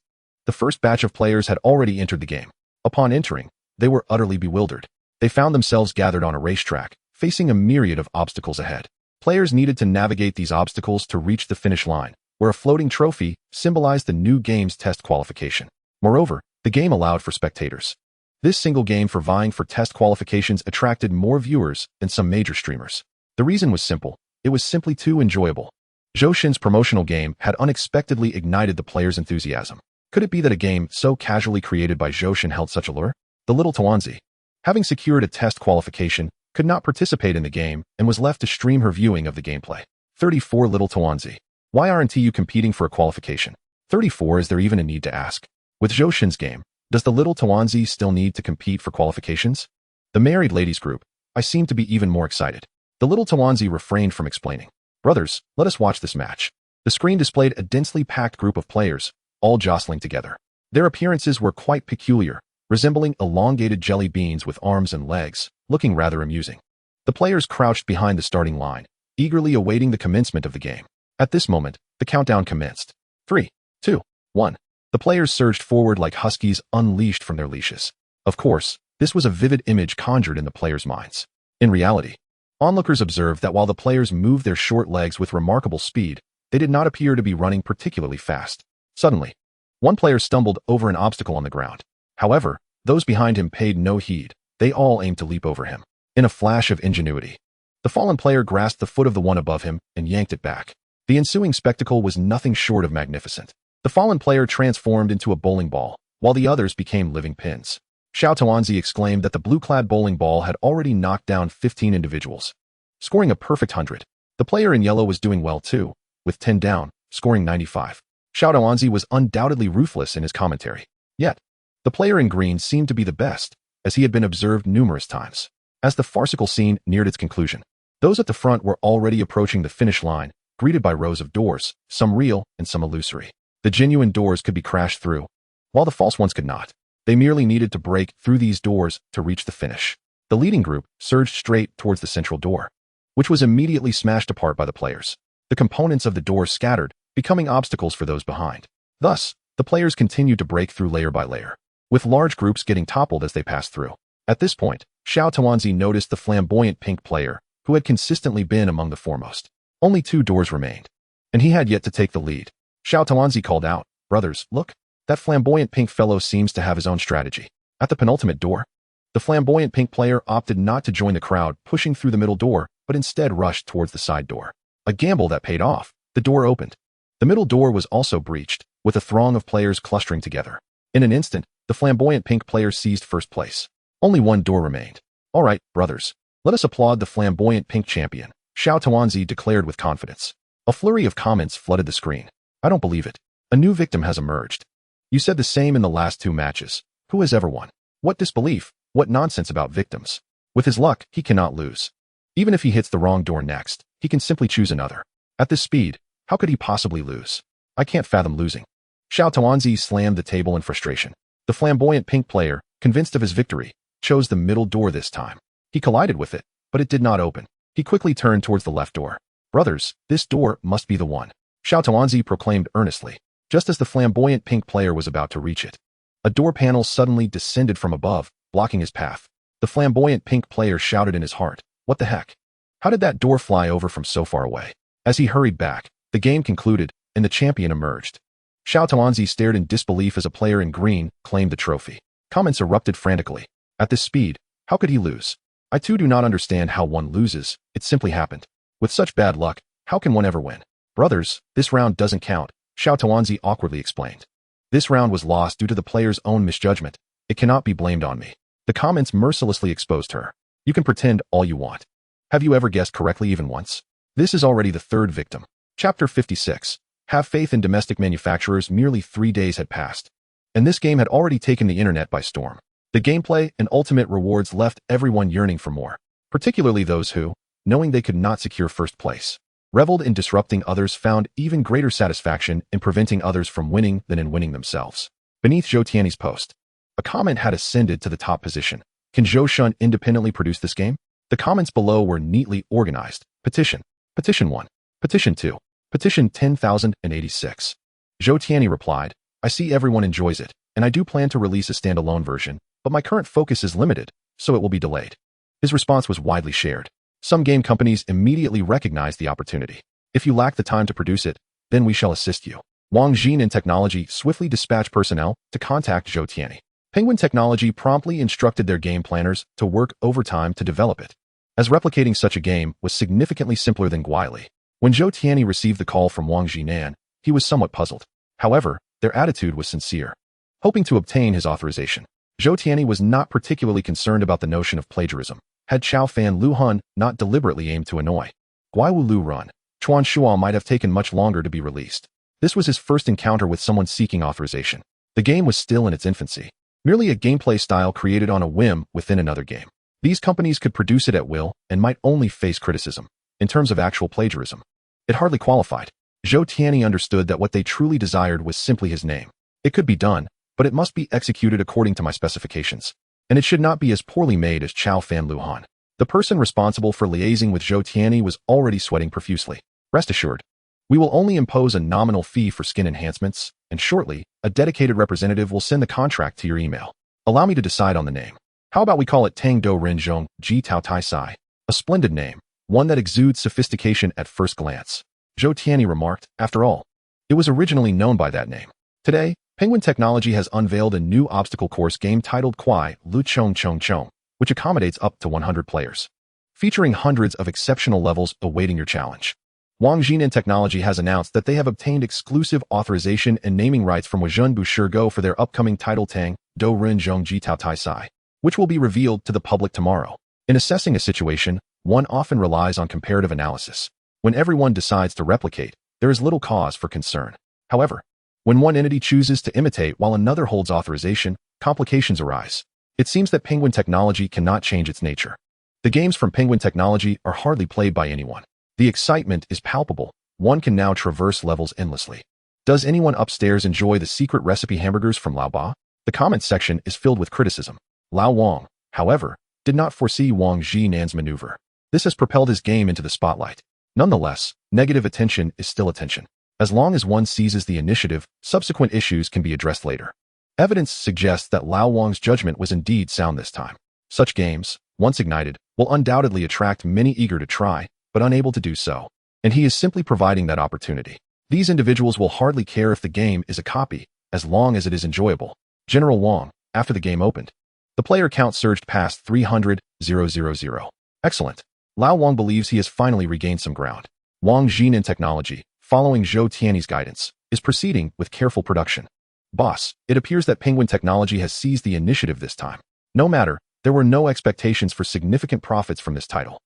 the first batch of players had already entered the game. Upon entering, they were utterly bewildered. They found themselves gathered on a racetrack, facing a myriad of obstacles ahead. Players needed to navigate these obstacles to reach the finish line, where a floating trophy symbolized the new game's test qualification. Moreover, the game allowed for spectators. This single game for vying for test qualifications attracted more viewers than some major streamers. The reason was simple. It was simply too enjoyable. Zhou promotional game had unexpectedly ignited the players' enthusiasm. Could it be that a game so casually created by Zhou held such allure? The little Tuanzi, having secured a test qualification, could not participate in the game and was left to stream her viewing of the gameplay. 34 Little Tuanzi. Why aren't you competing for a qualification? 34 Is there even a need to ask? With Zhou game, does the little Tuanzi still need to compete for qualifications? The married ladies group, I seem to be even more excited. The little Tuanzi refrained from explaining. Brothers, let us watch this match. The screen displayed a densely packed group of players, all jostling together. Their appearances were quite peculiar, resembling elongated jelly beans with arms and legs, looking rather amusing. The players crouched behind the starting line, eagerly awaiting the commencement of the game. At this moment, the countdown commenced. 3, 2, 1. The players surged forward like huskies unleashed from their leashes. Of course, this was a vivid image conjured in the players' minds. In reality, onlookers observed that while the players moved their short legs with remarkable speed, they did not appear to be running particularly fast. Suddenly, one player stumbled over an obstacle on the ground. However, those behind him paid no heed. They all aimed to leap over him. In a flash of ingenuity, the fallen player grasped the foot of the one above him and yanked it back. The ensuing spectacle was nothing short of magnificent. The fallen player transformed into a bowling ball, while the others became living pins. Xiao Tuanzi exclaimed that the blue-clad bowling ball had already knocked down 15 individuals, scoring a perfect 100. The player in yellow was doing well too, with 10 down, scoring 95. Xiao Tuanzi was undoubtedly ruthless in his commentary. Yet, the player in green seemed to be the best, as he had been observed numerous times. As the farcical scene neared its conclusion, those at the front were already approaching the finish line, greeted by rows of doors, some real and some illusory. The genuine doors could be crashed through, while the false ones could not. They merely needed to break through these doors to reach the finish. The leading group surged straight towards the central door, which was immediately smashed apart by the players. The components of the door scattered, becoming obstacles for those behind. Thus, the players continued to break through layer by layer, with large groups getting toppled as they passed through. At this point, Xiao Tuanzi noticed the flamboyant pink player, who had consistently been among the foremost. Only 2 doors remained, and he had yet to take the lead. Xiao Tuanzi called out, "Brothers, look, that flamboyant pink fellow seems to have his own strategy." At the penultimate door, the flamboyant pink player opted not to join the crowd pushing through the middle door, but instead rushed towards the side door. A gamble that paid off. The door opened. The middle door was also breached, with a throng of players clustering together. In an instant, the flamboyant pink player seized first place. Only 1 door remained. "All right, brothers, let us applaud the flamboyant pink champion," Xiao Tuanzi declared with confidence. A flurry of comments flooded the screen. "I don't believe it. A new victim has emerged. You said the same in the last 2 matches. Who has ever won? What disbelief? What nonsense about victims? With his luck, he cannot lose. Even if he hits the wrong door next, he can simply choose another. At this speed, how could he possibly lose? I can't fathom losing." Xiao Tuanzi slammed the table in frustration. The flamboyant pink player, convinced of his victory, chose the middle door this time. He collided with it, but it did not open. He quickly turned towards the left door. "Brothers, this door must be the one," Xiao Tuanzi proclaimed earnestly, just as the flamboyant pink player was about to reach it. A door panel suddenly descended from above, blocking his path. The flamboyant pink player shouted in his heart, "What the heck? How did that door fly over from so far away?" As he hurried back, the game concluded, and the champion emerged. Xiao Tuanzi stared in disbelief as a player in green claimed the trophy. Comments erupted frantically. At this speed, how could he lose? I too do not understand how one loses. It simply happened. With such bad luck, how can one ever win? Brothers, this round doesn't count, Xiao Tuanzi awkwardly explained. This round was lost due to the player's own misjudgment. It cannot be blamed on me. The comments mercilessly exposed her. You can pretend all you want. Have you ever guessed correctly even once? This is already the 3rd victim. Chapter 56. Have faith in domestic manufacturers. Merely 3 days had passed, and this game had already taken the internet by storm. The gameplay and ultimate rewards left everyone yearning for more, particularly those who, knowing they could not secure first place. Reveled in disrupting others, found even greater satisfaction in preventing others from winning than in winning themselves. Beneath Zhou Tianyi's post, a comment had ascended to the top position. Can Zhou Shun independently produce this game? The comments below were neatly organized. Petition. Petition 1. Petition 2. Petition 10,086. Zhou Tianyi replied, I see everyone enjoys it, and I do plan to release a standalone version, but my current focus is limited, so it will be delayed. His response was widely shared. Some game companies immediately recognized the opportunity. If you lack the time to produce it, then we shall assist you. Wang Jin and Technology swiftly dispatched personnel to contact Zhou Tianyi. Penguin Technology promptly instructed their game planners to work overtime to develop it, as replicating such a game was significantly simpler than Guili. When Zhou Tianyi received the call from Wang Jinan, he was somewhat puzzled. However, their attitude was sincere. Hoping to obtain his authorization, Zhou Tianyi was not particularly concerned about the notion of plagiarism. Had Chao Fan Lu Hun not deliberately aimed to annoy Guiwu Lu Run, Chuan Shuo might have taken much longer to be released. This was his first encounter with someone seeking authorization. The game was still in its infancy, merely a gameplay style created on a whim within another game. These companies could produce it at will and might only face criticism. In terms of actual plagiarism, it hardly qualified. Zhou Tianyi understood that what they truly desired was simply his name. It could be done, but it must be executed according to my specifications. And it should not be as poorly made as Chao Fan Lu Han. The person responsible for liaising with Zhou Tianyi was already sweating profusely. Rest assured, we will only impose a nominal fee for skin enhancements, and shortly, a dedicated representative will send the contract to your email. Allow me to decide on the name. How about we call it Tang Do Ren Zhong Ji Tao Tai Sai? A splendid name, one that exudes sophistication at first glance. Zhou Tianyi remarked, after all, it was originally known by that name. Today, Penguin Technology has unveiled a new obstacle course game titled Kuai Lu Chong Chong Chong, which accommodates up to 100 players, featuring hundreds of exceptional levels awaiting your challenge. Wang Jinan Technology has announced that they have obtained exclusive authorization and naming rights from Wuzhen Bushi Go for their upcoming title Tang Do Ren Zhong Ji Tao Tai Sai, which will be revealed to the public tomorrow. In assessing a situation, one often relies on comparative analysis. When everyone decides to replicate, there is little cause for concern. However, when one entity chooses to imitate while another holds authorization, complications arise. It seems that Penguin Technology cannot change its nature. The games from Penguin Technology are hardly played by anyone. The excitement is palpable. One can now traverse levels endlessly. Does anyone upstairs enjoy the secret recipe hamburgers from Lao Ba? The comments section is filled with criticism. Lao Wang, however, did not foresee Wang Jinan's maneuver. This has propelled his game into the spotlight. Nonetheless, negative attention is still attention. As long as one seizes the initiative, subsequent issues can be addressed later. Evidence suggests that Lao Wang's judgment was indeed sound this time. Such games, once ignited, will undoubtedly attract many eager to try, but unable to do so. And he is simply providing that opportunity. These individuals will hardly care if the game is a copy, as long as it is enjoyable. General Wang, after the game opened, the player count surged past 300,000. Excellent. Lao Wang believes he has finally regained some ground. Wang Jinan Technology, following Zhou Tianyi's guidance, is proceeding with careful production. Boss, it appears that Penguin Technology has seized the initiative this time. No matter, there were no expectations for significant profits from this title.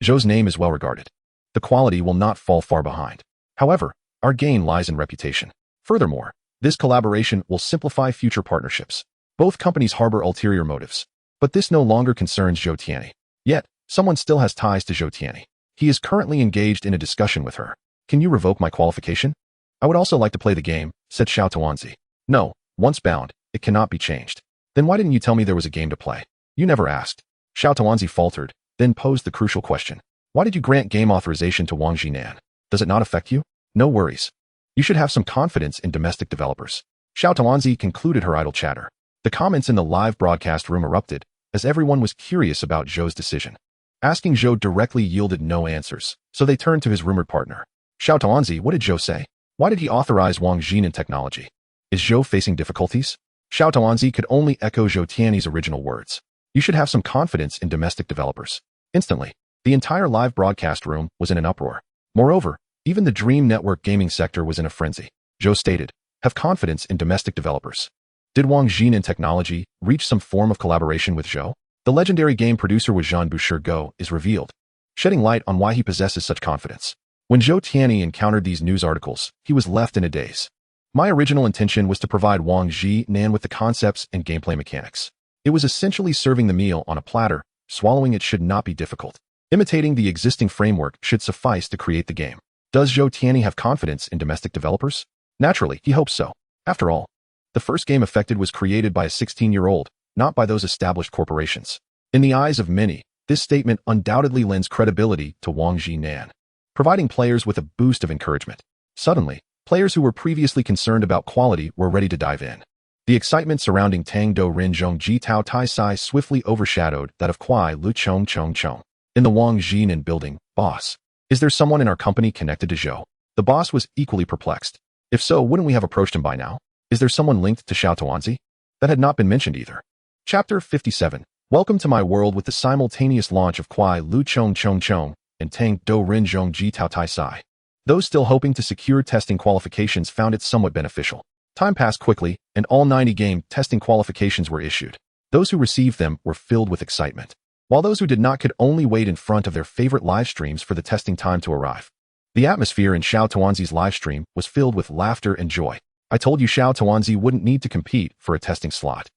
Zhou's name is well regarded. The quality will not fall far behind. However, our gain lies in reputation. Furthermore, this collaboration will simplify future partnerships. Both companies harbor ulterior motives. But this no longer concerns Zhou Tianyi. Yet, someone still has ties to Zhou Tianyi. He is currently engaged in a discussion with her. Can you revoke my qualification? I would also like to play the game, said Xiao Tuanzi. No, once bound, it cannot be changed. Then why didn't you tell me there was a game to play? You never asked. Xiao Tuanzi faltered, then posed the crucial question. Why did you grant game authorization to Wang Jinan? Does it not affect you? No worries. You should have some confidence in domestic developers. Xiao Tuanzi concluded her idle chatter. The comments in the live broadcast room erupted, as everyone was curious about Zhou's decision. Asking Zhou directly yielded no answers, so they turned to his rumored partner. Xiao Tuanzi, what did Zhou say? Why did he authorize Wang Jinan Technology? Is Zhou facing difficulties? Xiao Tuanzi could only echo Zhou Tianyi's original words. You should have some confidence in domestic developers. Instantly, the entire live broadcast room was in an uproar. Moreover, even the Dream Network gaming sector was in a frenzy. Zhou stated, have confidence in domestic developers. Did Wang Jinan Technology reach some form of collaboration with Zhou? The legendary game producer Wuzhen Bushi Go is revealed, shedding light on why he possesses such confidence. When Zhou Tianyi encountered these news articles, he was left in a daze. My original intention was to provide Wang Jinan with the concepts and gameplay mechanics. It was essentially serving the meal on a platter. Swallowing it should not be difficult. Imitating the existing framework should suffice to create the game. Does Zhou Tianyi have confidence in domestic developers? Naturally, he hopes so. After all, the first game affected was created by a 16-year-old, not by those established corporations. In the eyes of many, this statement undoubtedly lends credibility to Wang Jinan, providing players with a boost of encouragement. Suddenly, players who were previously concerned about quality were ready to dive in. The excitement surrounding Tang Do Rin Zhong Ji Tao Tai Sai swiftly overshadowed that of Kuai Lu Chong Chong Chong. In the Wang Jinan building, boss. Is there someone in our company connected to Zhou? The boss was equally perplexed. If so, wouldn't we have approached him by now? Is there someone linked to Xiao Tuanzi? That had not been mentioned either. Chapter 57. Welcome to my world. With the simultaneous launch of Kuai Lu Chong Chong Chong and Tang Do Rin Zhong Ji Tao Tai Sai, those still hoping to secure testing qualifications found it somewhat beneficial. Time passed quickly, and all 90 game testing qualifications were issued. Those who received them were filled with excitement, while those who did not could only wait in front of their favorite live streams for the testing time to arrive. The atmosphere in Xiao Tuanzi's live stream was filled with laughter and joy. I told you Xiao Tuanzi wouldn't need to compete for a testing slot.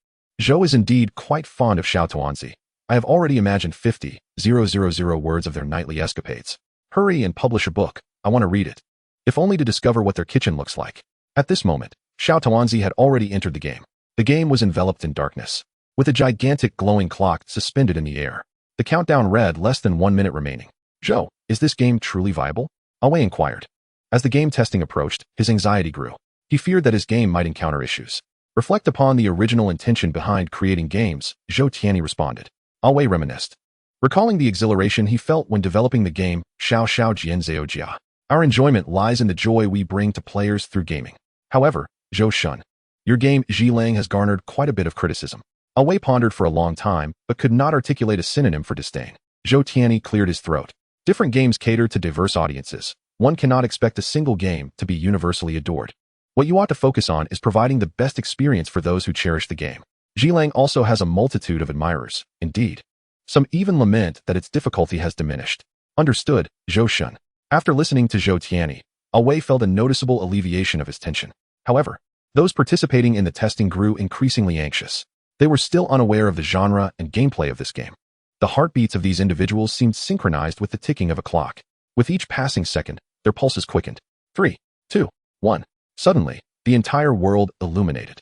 Zhou is indeed quite fond of Xiao Tuanzi. I have already imagined 50,000 words of their nightly escapades. Hurry and publish a book. I want to read it. If only to discover what their kitchen looks like. At this moment, Xiao Tuanzi had already entered the game. The game was enveloped in darkness, with a gigantic glowing clock suspended in the air. The countdown read less than 1 minute remaining. Zhou, is this game truly viable? Awei inquired. As the game testing approached, his anxiety grew. He feared that his game might encounter issues. Reflect upon the original intention behind creating games, Zhou Tianyi responded. Awei reminisced, recalling the exhilaration he felt when developing the game, Xiao Xiao Jian Zhao Jia. Our enjoyment lies in the joy we bring to players through gaming. However, Zhou Shun, your game Zhilang has garnered quite a bit of criticism. Awei pondered for a long time, but could not articulate a synonym for disdain. Zhou Tianyi cleared his throat. Different games cater to diverse audiences. One cannot expect a single game to be universally adored. What you ought to focus on is providing the best experience for those who cherish the game. Zhilang also has a multitude of admirers. Indeed, some even lament that its difficulty has diminished. Understood, Zhou Shun. After listening to Zhou Tianyi, Awei felt a noticeable alleviation of his tension. However, those participating in the testing grew increasingly anxious. They were still unaware of the genre and gameplay of this game. The heartbeats of these individuals seemed synchronized with the ticking of a clock. With each passing second, their pulses quickened. 3, 2, 1. Suddenly, the entire world illuminated.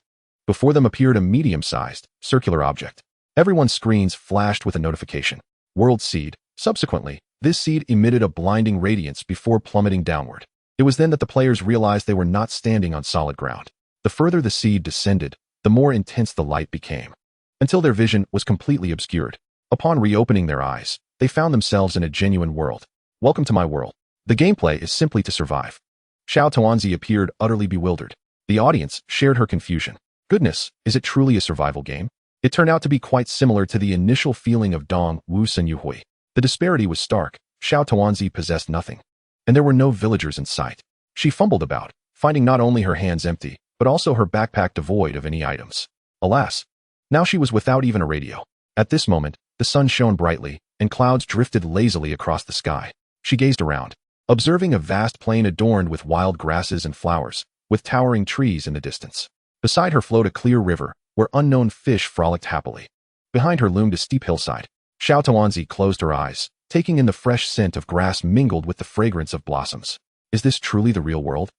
Before them appeared a medium-sized, circular object. Everyone's screens flashed with a notification. World Seed. Subsequently, this seed emitted a blinding radiance before plummeting downward. It was then that the players realized they were not standing on solid ground. The further the seed descended, the more intense the light became, until their vision was completely obscured. Upon reopening their eyes, they found themselves in a genuine world. Welcome to my world. The gameplay is simply to survive. Xiao Tuanzi appeared utterly bewildered. The audience shared her confusion. Goodness, is it truly a survival game? It turned out to be quite similar to the initial feeling of Dong Wu Sen Yuhui. The disparity was stark. Xiao Tuanzi possessed nothing, and there were no villagers in sight. She fumbled about, finding not only her hands empty, but also her backpack devoid of any items. Alas, now she was without even a radio. At this moment, the sun shone brightly, and clouds drifted lazily across the sky. She gazed around, observing a vast plain adorned with wild grasses and flowers, with towering trees in the distance. Beside her flowed a clear river, where unknown fish frolicked happily. Behind her loomed a steep hillside. Xiao Tuanzi closed her eyes, taking in the fresh scent of grass mingled with the fragrance of blossoms. Is this truly the real world?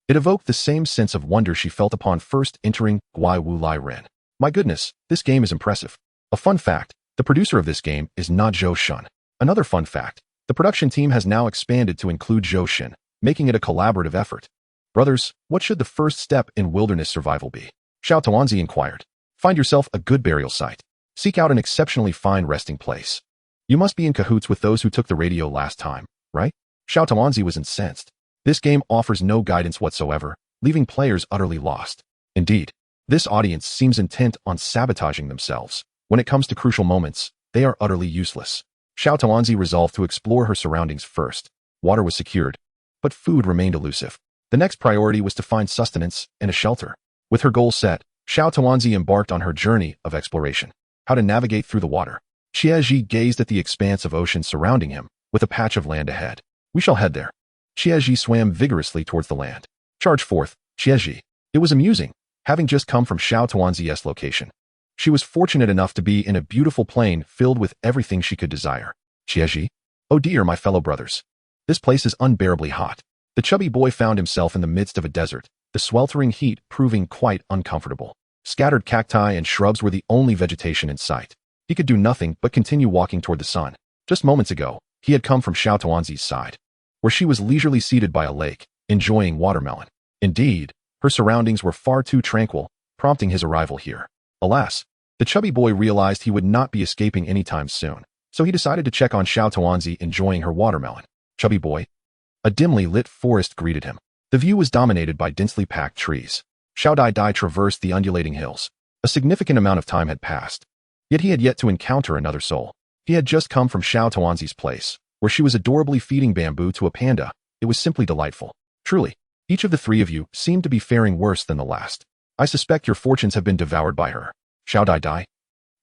It evoked the same sense of wonder she felt upon first entering Guai Wu Lai Ren. My goodness, this game is impressive. A fun fact, the producer of this game is not Zhou Shun. Another fun fact, the production team has now expanded to include Zhou Shin, making it a collaborative effort. Brothers, what should the first step in wilderness survival be? Xiao Tuanzi inquired. Find yourself a good burial site. Seek out an exceptionally fine resting place. You must be in cahoots with those who took the radio last time, right? Xiao Tuanzi was incensed. This game offers no guidance whatsoever, leaving players utterly lost. Indeed, this audience seems intent on sabotaging themselves. When it comes to crucial moments, they are utterly useless. Xiao Tuanzi resolved to explore her surroundings first. Water was secured, but food remained elusive. The next priority was to find sustenance and a shelter. With her goal set, Xiao Tuanzi embarked on her journey of exploration. How to navigate through the water. Qiaji gazed at the expanse of ocean surrounding him, with a patch of land ahead. We shall head there. Qiaji swam vigorously towards the land. Charge forth, Qiaji. It was amusing, having just come from Xiao Tuanzi's location. She was fortunate enough to be in a beautiful plain filled with everything she could desire. Qiaji? Oh dear, my fellow brothers. This place is unbearably hot. The chubby boy found himself in the midst of a desert, the sweltering heat proving quite uncomfortable. Scattered cacti and shrubs were the only vegetation in sight. He could do nothing but continue walking toward the sun. Just moments ago, he had come from Xiao Tuanzi's side, where she was leisurely seated by a lake, enjoying watermelon. Indeed, her surroundings were far too tranquil, prompting his arrival here. Alas, the chubby boy realized he would not be escaping anytime soon, so he decided to check on Xiao Tuanzi enjoying her watermelon. Chubby boy. A dimly lit forest greeted him. The view was dominated by densely packed trees. Xiao Dai traversed the undulating hills. A significant amount of time had passed, yet he had yet to encounter another soul. He had just come from Xiao Tuanzi's place, where she was adorably feeding bamboo to a panda. It was simply delightful. Truly, each of the three of you seemed to be faring worse than the last. I suspect your fortunes have been devoured by her. Xiao Dai.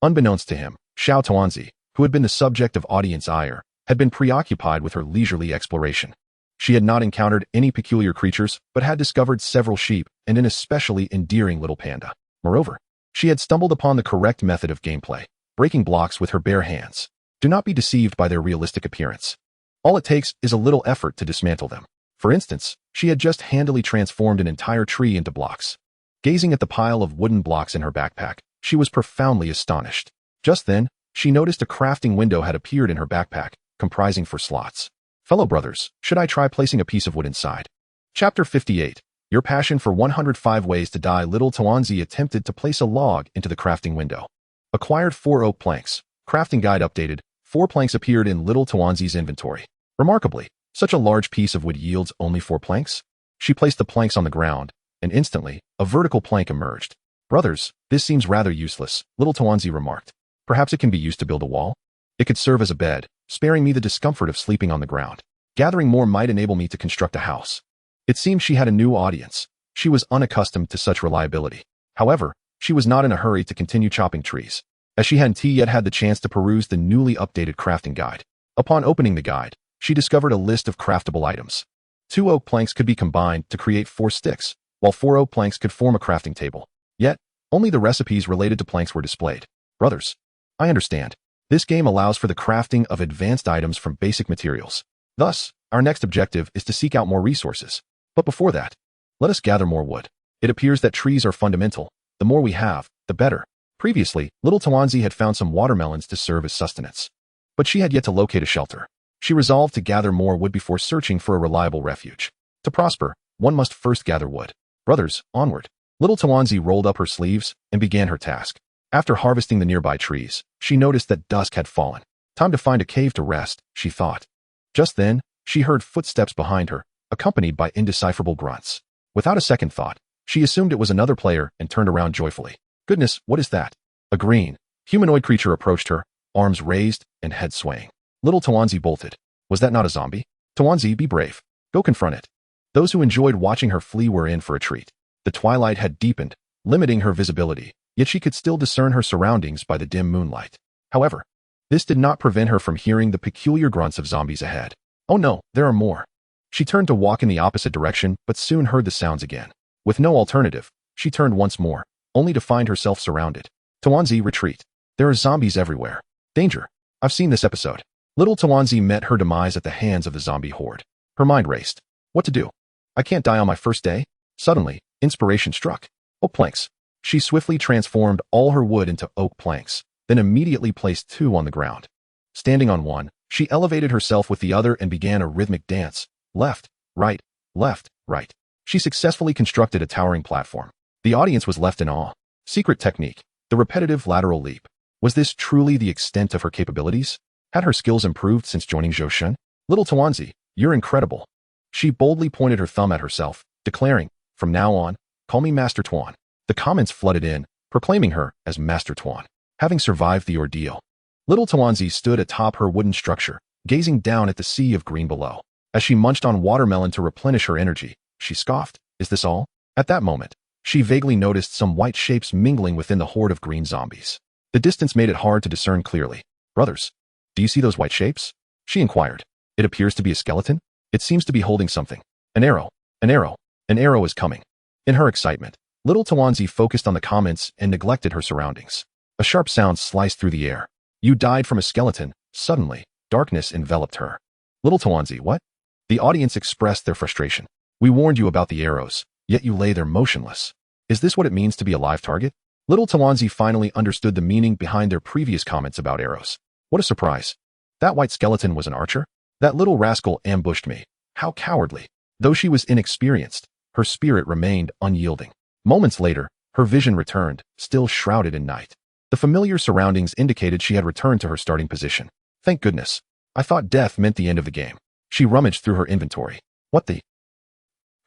Unbeknownst to him, Xiao Tuanzi, who had been the subject of audience ire, had been preoccupied with her leisurely exploration. She had not encountered any peculiar creatures, but had discovered several sheep and an especially endearing little panda. Moreover, she had stumbled upon the correct method of gameplay, breaking blocks with her bare hands. Do not be deceived by their realistic appearance. All it takes is a little effort to dismantle them. For instance, she had just handily transformed an entire tree into blocks. Gazing at the pile of wooden blocks in her backpack, she was profoundly astonished. Just then, she noticed a crafting window had appeared in her backpack, comprising 4 slots. Fellow brothers, should I try placing a piece of wood inside? Chapter 58. Your passion for 105 ways to die. Little Tuanzi attempted to place a log into the crafting window. Acquired 4 oak planks. Crafting guide updated. 4 planks appeared in Little Tuanzi's inventory. Remarkably, such a large piece of wood yields only 4 planks? She placed the planks on the ground, and instantly, a vertical plank emerged. Brothers, this seems rather useless, Little Tuanzi remarked. Perhaps it can be used to build a wall? It could serve as a bed, sparing me the discomfort of sleeping on the ground. Gathering more might enable me to construct a house. It seemed she had a new audience. She was unaccustomed to such reliability. However, she was not in a hurry to continue chopping trees, as she hadn't yet had the chance to peruse the newly updated crafting guide. Upon opening the guide, she discovered a list of craftable items. 2 oak planks could be combined to create 4 sticks, while 4 oak planks could form a crafting table. Yet, only the recipes related to planks were displayed. Brothers, I understand. This game allows for the crafting of advanced items from basic materials. Thus, our next objective is to seek out more resources. But before that, let us gather more wood. It appears that trees are fundamental. The more we have, the better. Previously, Little Tuanzi had found some watermelons to serve as sustenance. But she had yet to locate a shelter. She resolved to gather more wood before searching for a reliable refuge. To prosper, one must first gather wood. Brothers, onward. Little Tuanzi rolled up her sleeves and began her task. After harvesting the nearby trees, she noticed that dusk had fallen. Time to find a cave to rest, she thought. Just then, she heard footsteps behind her, accompanied by indecipherable grunts. Without a second thought, she assumed it was another player and turned around joyfully. Goodness, what is that? A green, humanoid creature approached her, arms raised and head swaying. Little Tuanzi bolted. Was that not a zombie? Tuanzi, be brave. Go confront it. Those who enjoyed watching her flee were in for a treat. The twilight had deepened, limiting her visibility, yet she could still discern her surroundings by the dim moonlight. However, this did not prevent her from hearing the peculiar grunts of zombies ahead. Oh no, there are more. She turned to walk in the opposite direction, but soon heard the sounds again. With no alternative, she turned once more, only to find herself surrounded. Tuanzi, retreat. There are zombies everywhere. Danger. I've seen this episode. Little Tuanzi met her demise at the hands of the zombie horde. Her mind raced. What to do? I can't die on my first day? Suddenly, inspiration struck. Oak planks. She swiftly transformed all her wood into oak planks, then immediately placed 2 on the ground. Standing on one, she elevated herself with the other and began a rhythmic dance. Left, right, left, right. She successfully constructed a towering platform. The audience was left in awe. Secret technique. The repetitive lateral leap. Was this truly the extent of her capabilities? Had her skills improved since joining Zhou Tianyi? Little Tuanzi, you're incredible. She boldly pointed her thumb at herself, declaring, from now on, call me Master Tuan. The comments flooded in, proclaiming her as Master Tuan. Having survived the ordeal, Little Tuanzi stood atop her wooden structure, gazing down at the sea of green below. As she munched on watermelon to replenish her energy, she scoffed, is this all? At that moment, she vaguely noticed some white shapes mingling within the horde of green zombies. The distance made it hard to discern clearly. Brothers, do you see those white shapes? She inquired. It appears to be a skeleton. It seems to be holding something. An arrow. An arrow. An arrow is coming. In her excitement, Little Tuanzi focused on the comments and neglected her surroundings. A sharp sound sliced through the air. You died from a skeleton. Suddenly, Darkness enveloped her. Little Tuanzi, what? The audience expressed their frustration. We warned you about the arrows, yet you lay there motionless. Is this what it means to be a live target? Little Tuanzi finally understood the meaning behind their previous comments about arrows. What a surprise. That white skeleton was an archer? That little rascal ambushed me. How cowardly. Though she was inexperienced, her spirit remained unyielding. Moments later, her vision returned, still shrouded in night. The familiar surroundings indicated she had returned to her starting position. Thank goodness. I thought death meant the end of the game. She rummaged through her inventory. What the?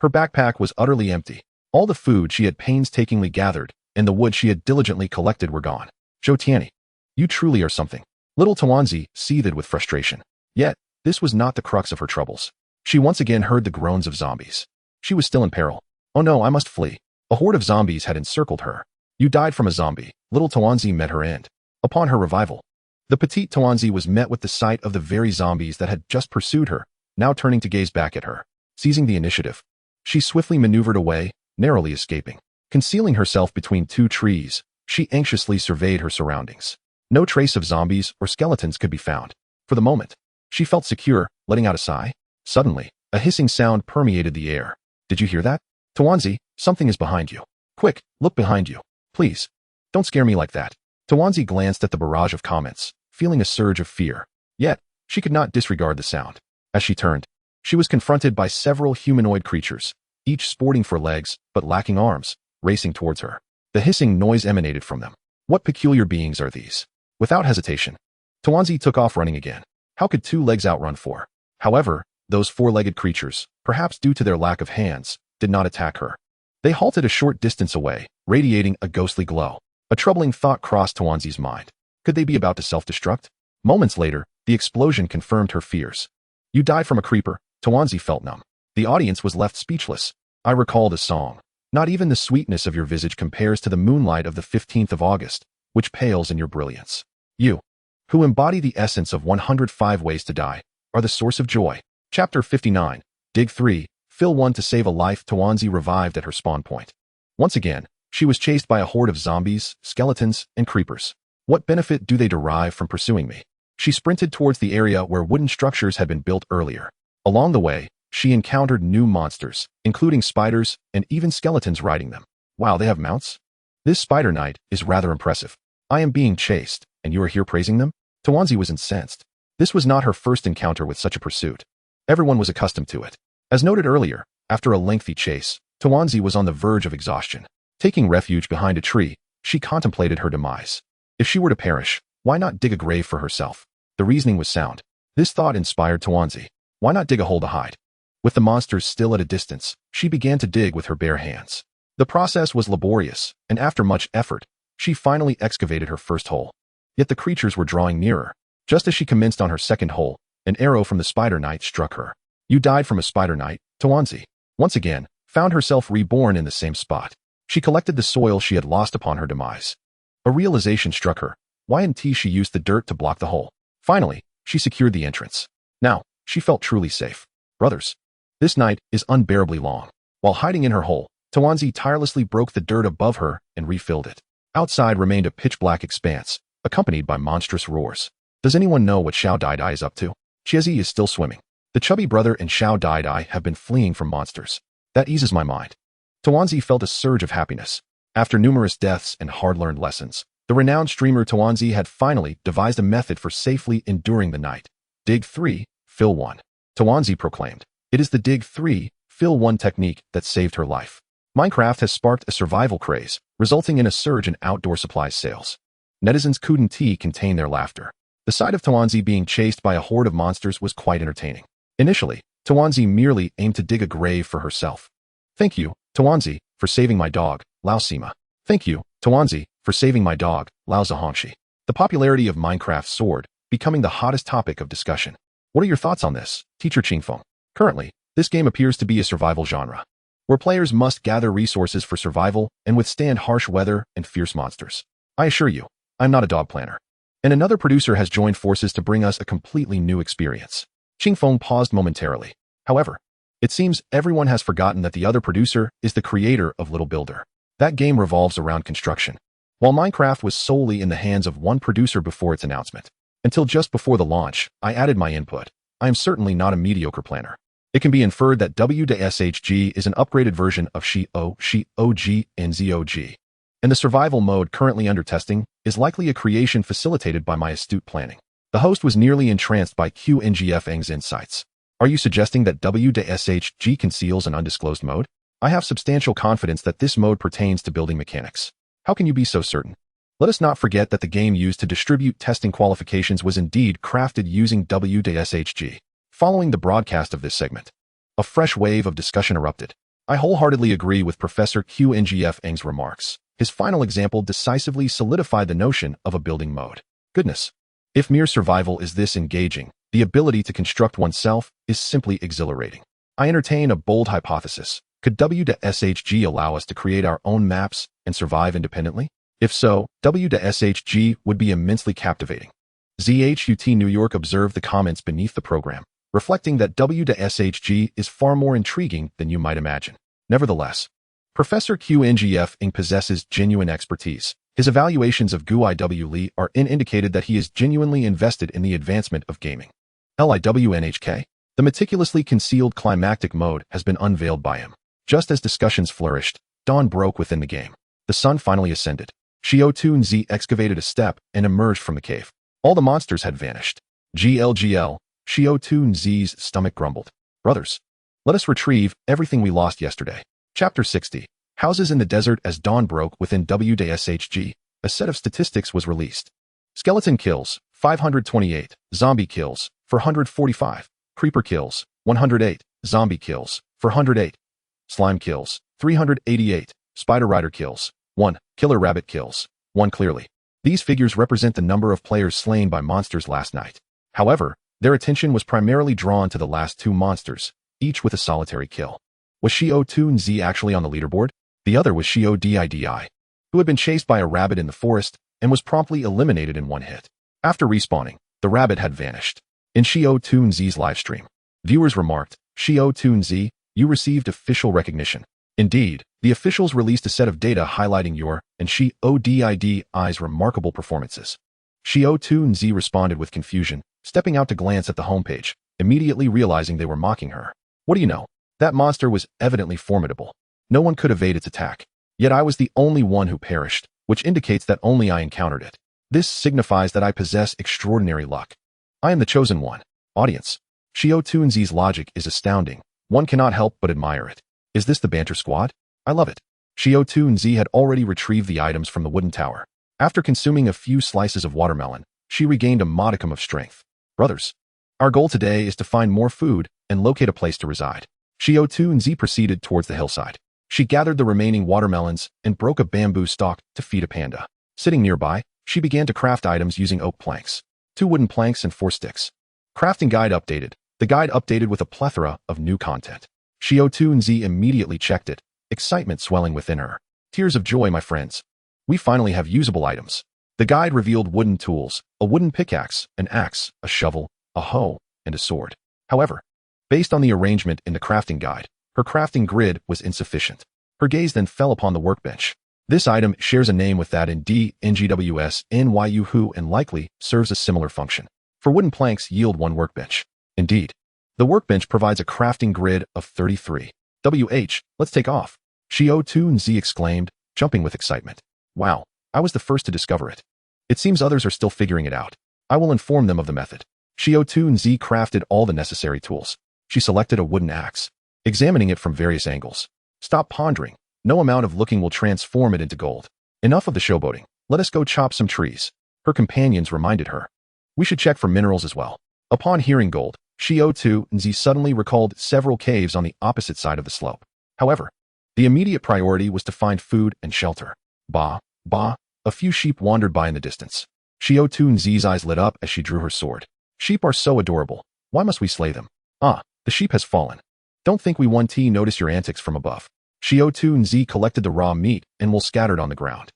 Her backpack was utterly empty. All the food she had painstakingly gathered and the wood she had diligently collected were gone. Zhou Tianyi, you truly are something. Little Tuanzi seethed with frustration. Yet, this was not the crux of her troubles. She once again heard the groans of zombies. She was still in peril. Oh no, I must flee. A horde of zombies had encircled her. You died from a zombie. Little Tuanzi met her end. Upon her revival, the petite Tuanzi was met with the sight of the very zombies that had just pursued her, now turning to gaze back at her. Seizing the initiative, she swiftly maneuvered away, narrowly escaping. Concealing herself between two trees, she anxiously surveyed her surroundings. No trace of zombies or skeletons could be found. For the moment, she felt secure, letting out a sigh. Suddenly, a hissing sound permeated the air. Did you hear that? Tuanzi, something is behind you. Quick, look behind you. Please. Don't scare me like that. Tuanzi glanced at the barrage of comments, feeling a surge of fear. Yet, she could not disregard the sound. As she turned, she was confronted by several humanoid creatures, each sporting 4 legs, but lacking arms, racing towards her. The hissing noise emanated from them. What peculiar beings are these? Without hesitation, Tuanzi took off running again. How could 2 legs outrun 4? However, those 4-legged creatures, perhaps due to their lack of hands, did not attack her. They halted a short distance away, radiating a ghostly glow. A troubling thought crossed Tuanzi's mind. Could they be about to self-destruct? Moments later, the explosion confirmed her fears. You died from a creeper. Tuanzi felt numb. The audience was left speechless. I recall the song. Not even the sweetness of your visage compares to the moonlight of the 15th of August, which pales in your brilliance. You, who embody the essence of 105 Ways to Die, are the source of joy. Chapter 59. Dig 3. Fill 1 to save a life. Tuanzi revived at her spawn point. Once again, she was chased by a horde of zombies, skeletons, and creepers. What benefit do they derive from pursuing me? She sprinted towards the area where wooden structures had been built earlier. Along the way, she encountered new monsters, including spiders and even skeletons riding them. Wow, they have mounts? This spider knight is rather impressive. I am being chased, and you are here praising them? Tuanzi was incensed. This was not her first encounter with such a pursuit. Everyone was accustomed to it. As noted earlier, after a lengthy chase, Tuanzi was on the verge of exhaustion. Taking refuge behind a tree, she contemplated her demise. If she were to perish, why not dig a grave for herself? The reasoning was sound. This thought inspired Tuanzi. Why not dig a hole to hide? With the monsters still at a distance, she began to dig with her bare hands. The process was laborious, and after much effort, she finally excavated her first hole. Yet the creatures were drawing nearer. Just as she commenced on her second hole, an arrow from the spider knight struck her. You died from a spider knight, Tuanzi. Once again, found herself reborn in the same spot. She collected the soil she had lost upon her demise. A realization struck her. Why hadn't she used the dirt to block the hole? Finally, she secured the entrance. Now, she felt truly safe. Brothers, this night is unbearably long. While hiding in her hole, Tuanzi tirelessly broke the dirt above her and refilled it. Outside remained a pitch-black expanse, accompanied by monstrous roars. Does anyone know what Xiao Dai is up to? Chiezi is still swimming. The chubby brother and Xiao Dai have been fleeing from monsters. That eases my mind. Tuanzi felt a surge of happiness. After numerous deaths and hard-learned lessons, the renowned streamer Tuanzi had finally devised a method for safely enduring the night. Dig 3, Fill 1. Tuanzi proclaimed. It is the Dig 3, Fill 1 technique that saved her life. Minecraft has sparked a survival craze, resulting in a surge in outdoor supplies sales. Netizens couldn't contain their laughter. The sight of Tuanzi being chased by a horde of monsters was quite entertaining. Initially, Tuanzi merely aimed to dig a grave for herself. Thank you, Tuanzi, for saving my dog, Lao Sima. Thank you, Tuanzi, for saving my dog, Lao Zahongxi. The popularity of Minecraft soared, becoming the hottest topic of discussion. What are your thoughts on this, Teacher Qingfeng? Currently, this game appears to be a survival genre, where players must gather resources for survival and withstand harsh weather and fierce monsters. I assure you, I'm not a dog planner. And another producer has joined forces to bring us a completely new experience. Qingfeng paused momentarily. However, it seems everyone has forgotten that the other producer is the creator of Little Builder. That game revolves around construction. While Minecraft was solely in the hands of one producer before its announcement, Until just before the launch, I added my input. I am certainly not a mediocre planner. It can be inferred that W-SHG is an upgraded version of Xiao and ZOG. And the survival mode currently under testing is likely a creation facilitated by my astute planning. The host was nearly entranced by QNGF's insights. Are you suggesting that W-SHG conceals an undisclosed mode? I have substantial confidence that this mode pertains to building mechanics. How can you be so certain? Let us not forget that the game used to distribute testing qualifications was indeed crafted using W-SHG. Following the broadcast of this segment, a fresh wave of discussion erupted. I wholeheartedly agree with Professor QNGF's remarks. His final example decisively solidified the notion of a building mode. Goodness. If mere survival is this engaging, the ability to construct oneself is simply exhilarating. I entertain a bold hypothesis. Could W-SHG allow us to create our own maps and survive independently? If so, W-SHG would be immensely captivating. ZHUT New York observed the comments beneath the program, reflecting that W-SHG is far more intriguing than you might imagine. Nevertheless, Professor QNGF possesses genuine expertise. His evaluations of GUIW Lee are indicated that he is genuinely invested in the advancement of gaming. LIWNHK. The meticulously concealed climactic mode has been unveiled by him. Just as discussions flourished, dawn broke within the game. The sun finally ascended. Xiao Tuanzi excavated a step and emerged from the cave. All the monsters had vanished. GLGL. Xiao Tuanzi's stomach grumbled. Brothers, let us retrieve everything we lost yesterday. Chapter 60. Houses in the Desert. As dawn broke within W-SHG, a set of statistics was released. Skeleton kills, 528. Zombie kills, 445. Creeper kills, 108. Zombie kills, 408. Slime kills, 388. Spider Rider kills, 1. Killer Rabbit kills, 1. Clearly, these figures represent the number of players slain by monsters last night. However, their attention was primarily drawn to the last two monsters, each with a solitary kill. Was Xiao Tuanzi actually on the leaderboard? The other was Xiao Didi, who had been chased by a rabbit in the forest and was promptly eliminated in one hit. After respawning, the rabbit had vanished. In Xiao Tuanzi's livestream, viewers remarked, Xiao Tuanzi, you received official recognition. Indeed, the officials released a set of data highlighting your and Xiao Didi's remarkable performances. Xiao Tuanzi responded with confusion, stepping out to glance at the homepage, immediately realizing they were mocking her. What do you know? That monster was evidently formidable. No one could evade its attack. Yet I was the only one who perished, which indicates that only I encountered it. This signifies that I possess extraordinary luck. I am the chosen one. Audience. Xiao Tuanzi's logic is astounding. One cannot help but admire it. Is this the banter squad? I love it. Xiao Tuanzi had already retrieved the items from the wooden tower. After consuming a few slices of watermelon, she regained a modicum of strength. Brothers, our goal today is to find more food and locate a place to reside. Xiao Tuanzi proceeded towards the hillside. She gathered the remaining watermelons and broke a bamboo stalk to feed a panda. Sitting nearby, she began to craft items using oak planks, 2 wooden planks and 4 sticks. Crafting guide updated. The guide updated with a plethora of new content. Xiao Tuanzi immediately checked it, excitement swelling within her. Tears of joy, my friends. We finally have usable items. The guide revealed wooden tools, a wooden pickaxe, an axe, a shovel, a hoe, and a sword. However, based on the arrangement in the crafting guide, her crafting grid was insufficient. Her gaze then fell upon the workbench. This item shares a name with that in DNGWS NYU who and likely serves a similar function. For wooden planks yield 1 workbench. Indeed, the workbench provides a crafting grid of 33. Let's take off. Xiao Tuanzi exclaimed, jumping with excitement. Wow, I was the first to discover it. It seems others are still figuring it out. I will inform them of the method. Xiao Tuanzi crafted all the necessary tools. She selected a wooden axe, examining it from various angles. Stop pondering. No amount of looking will transform it into gold. Enough of the showboating. Let us go chop some trees. Her companions reminded her. We should check for minerals as well. Upon hearing gold, Xiao Tuanzi suddenly recalled several caves on the opposite side of the slope. However, the immediate priority was to find food and shelter. Bah, a few sheep wandered by in the distance. Xiao Tuanzi's eyes lit up as she drew her sword. Sheep are so adorable. Why must we slay them? Ah, the sheep has fallen. Don't think we 1T notice your antics from above. Xiao Tuanzi collected the raw meat and will scattered on the ground.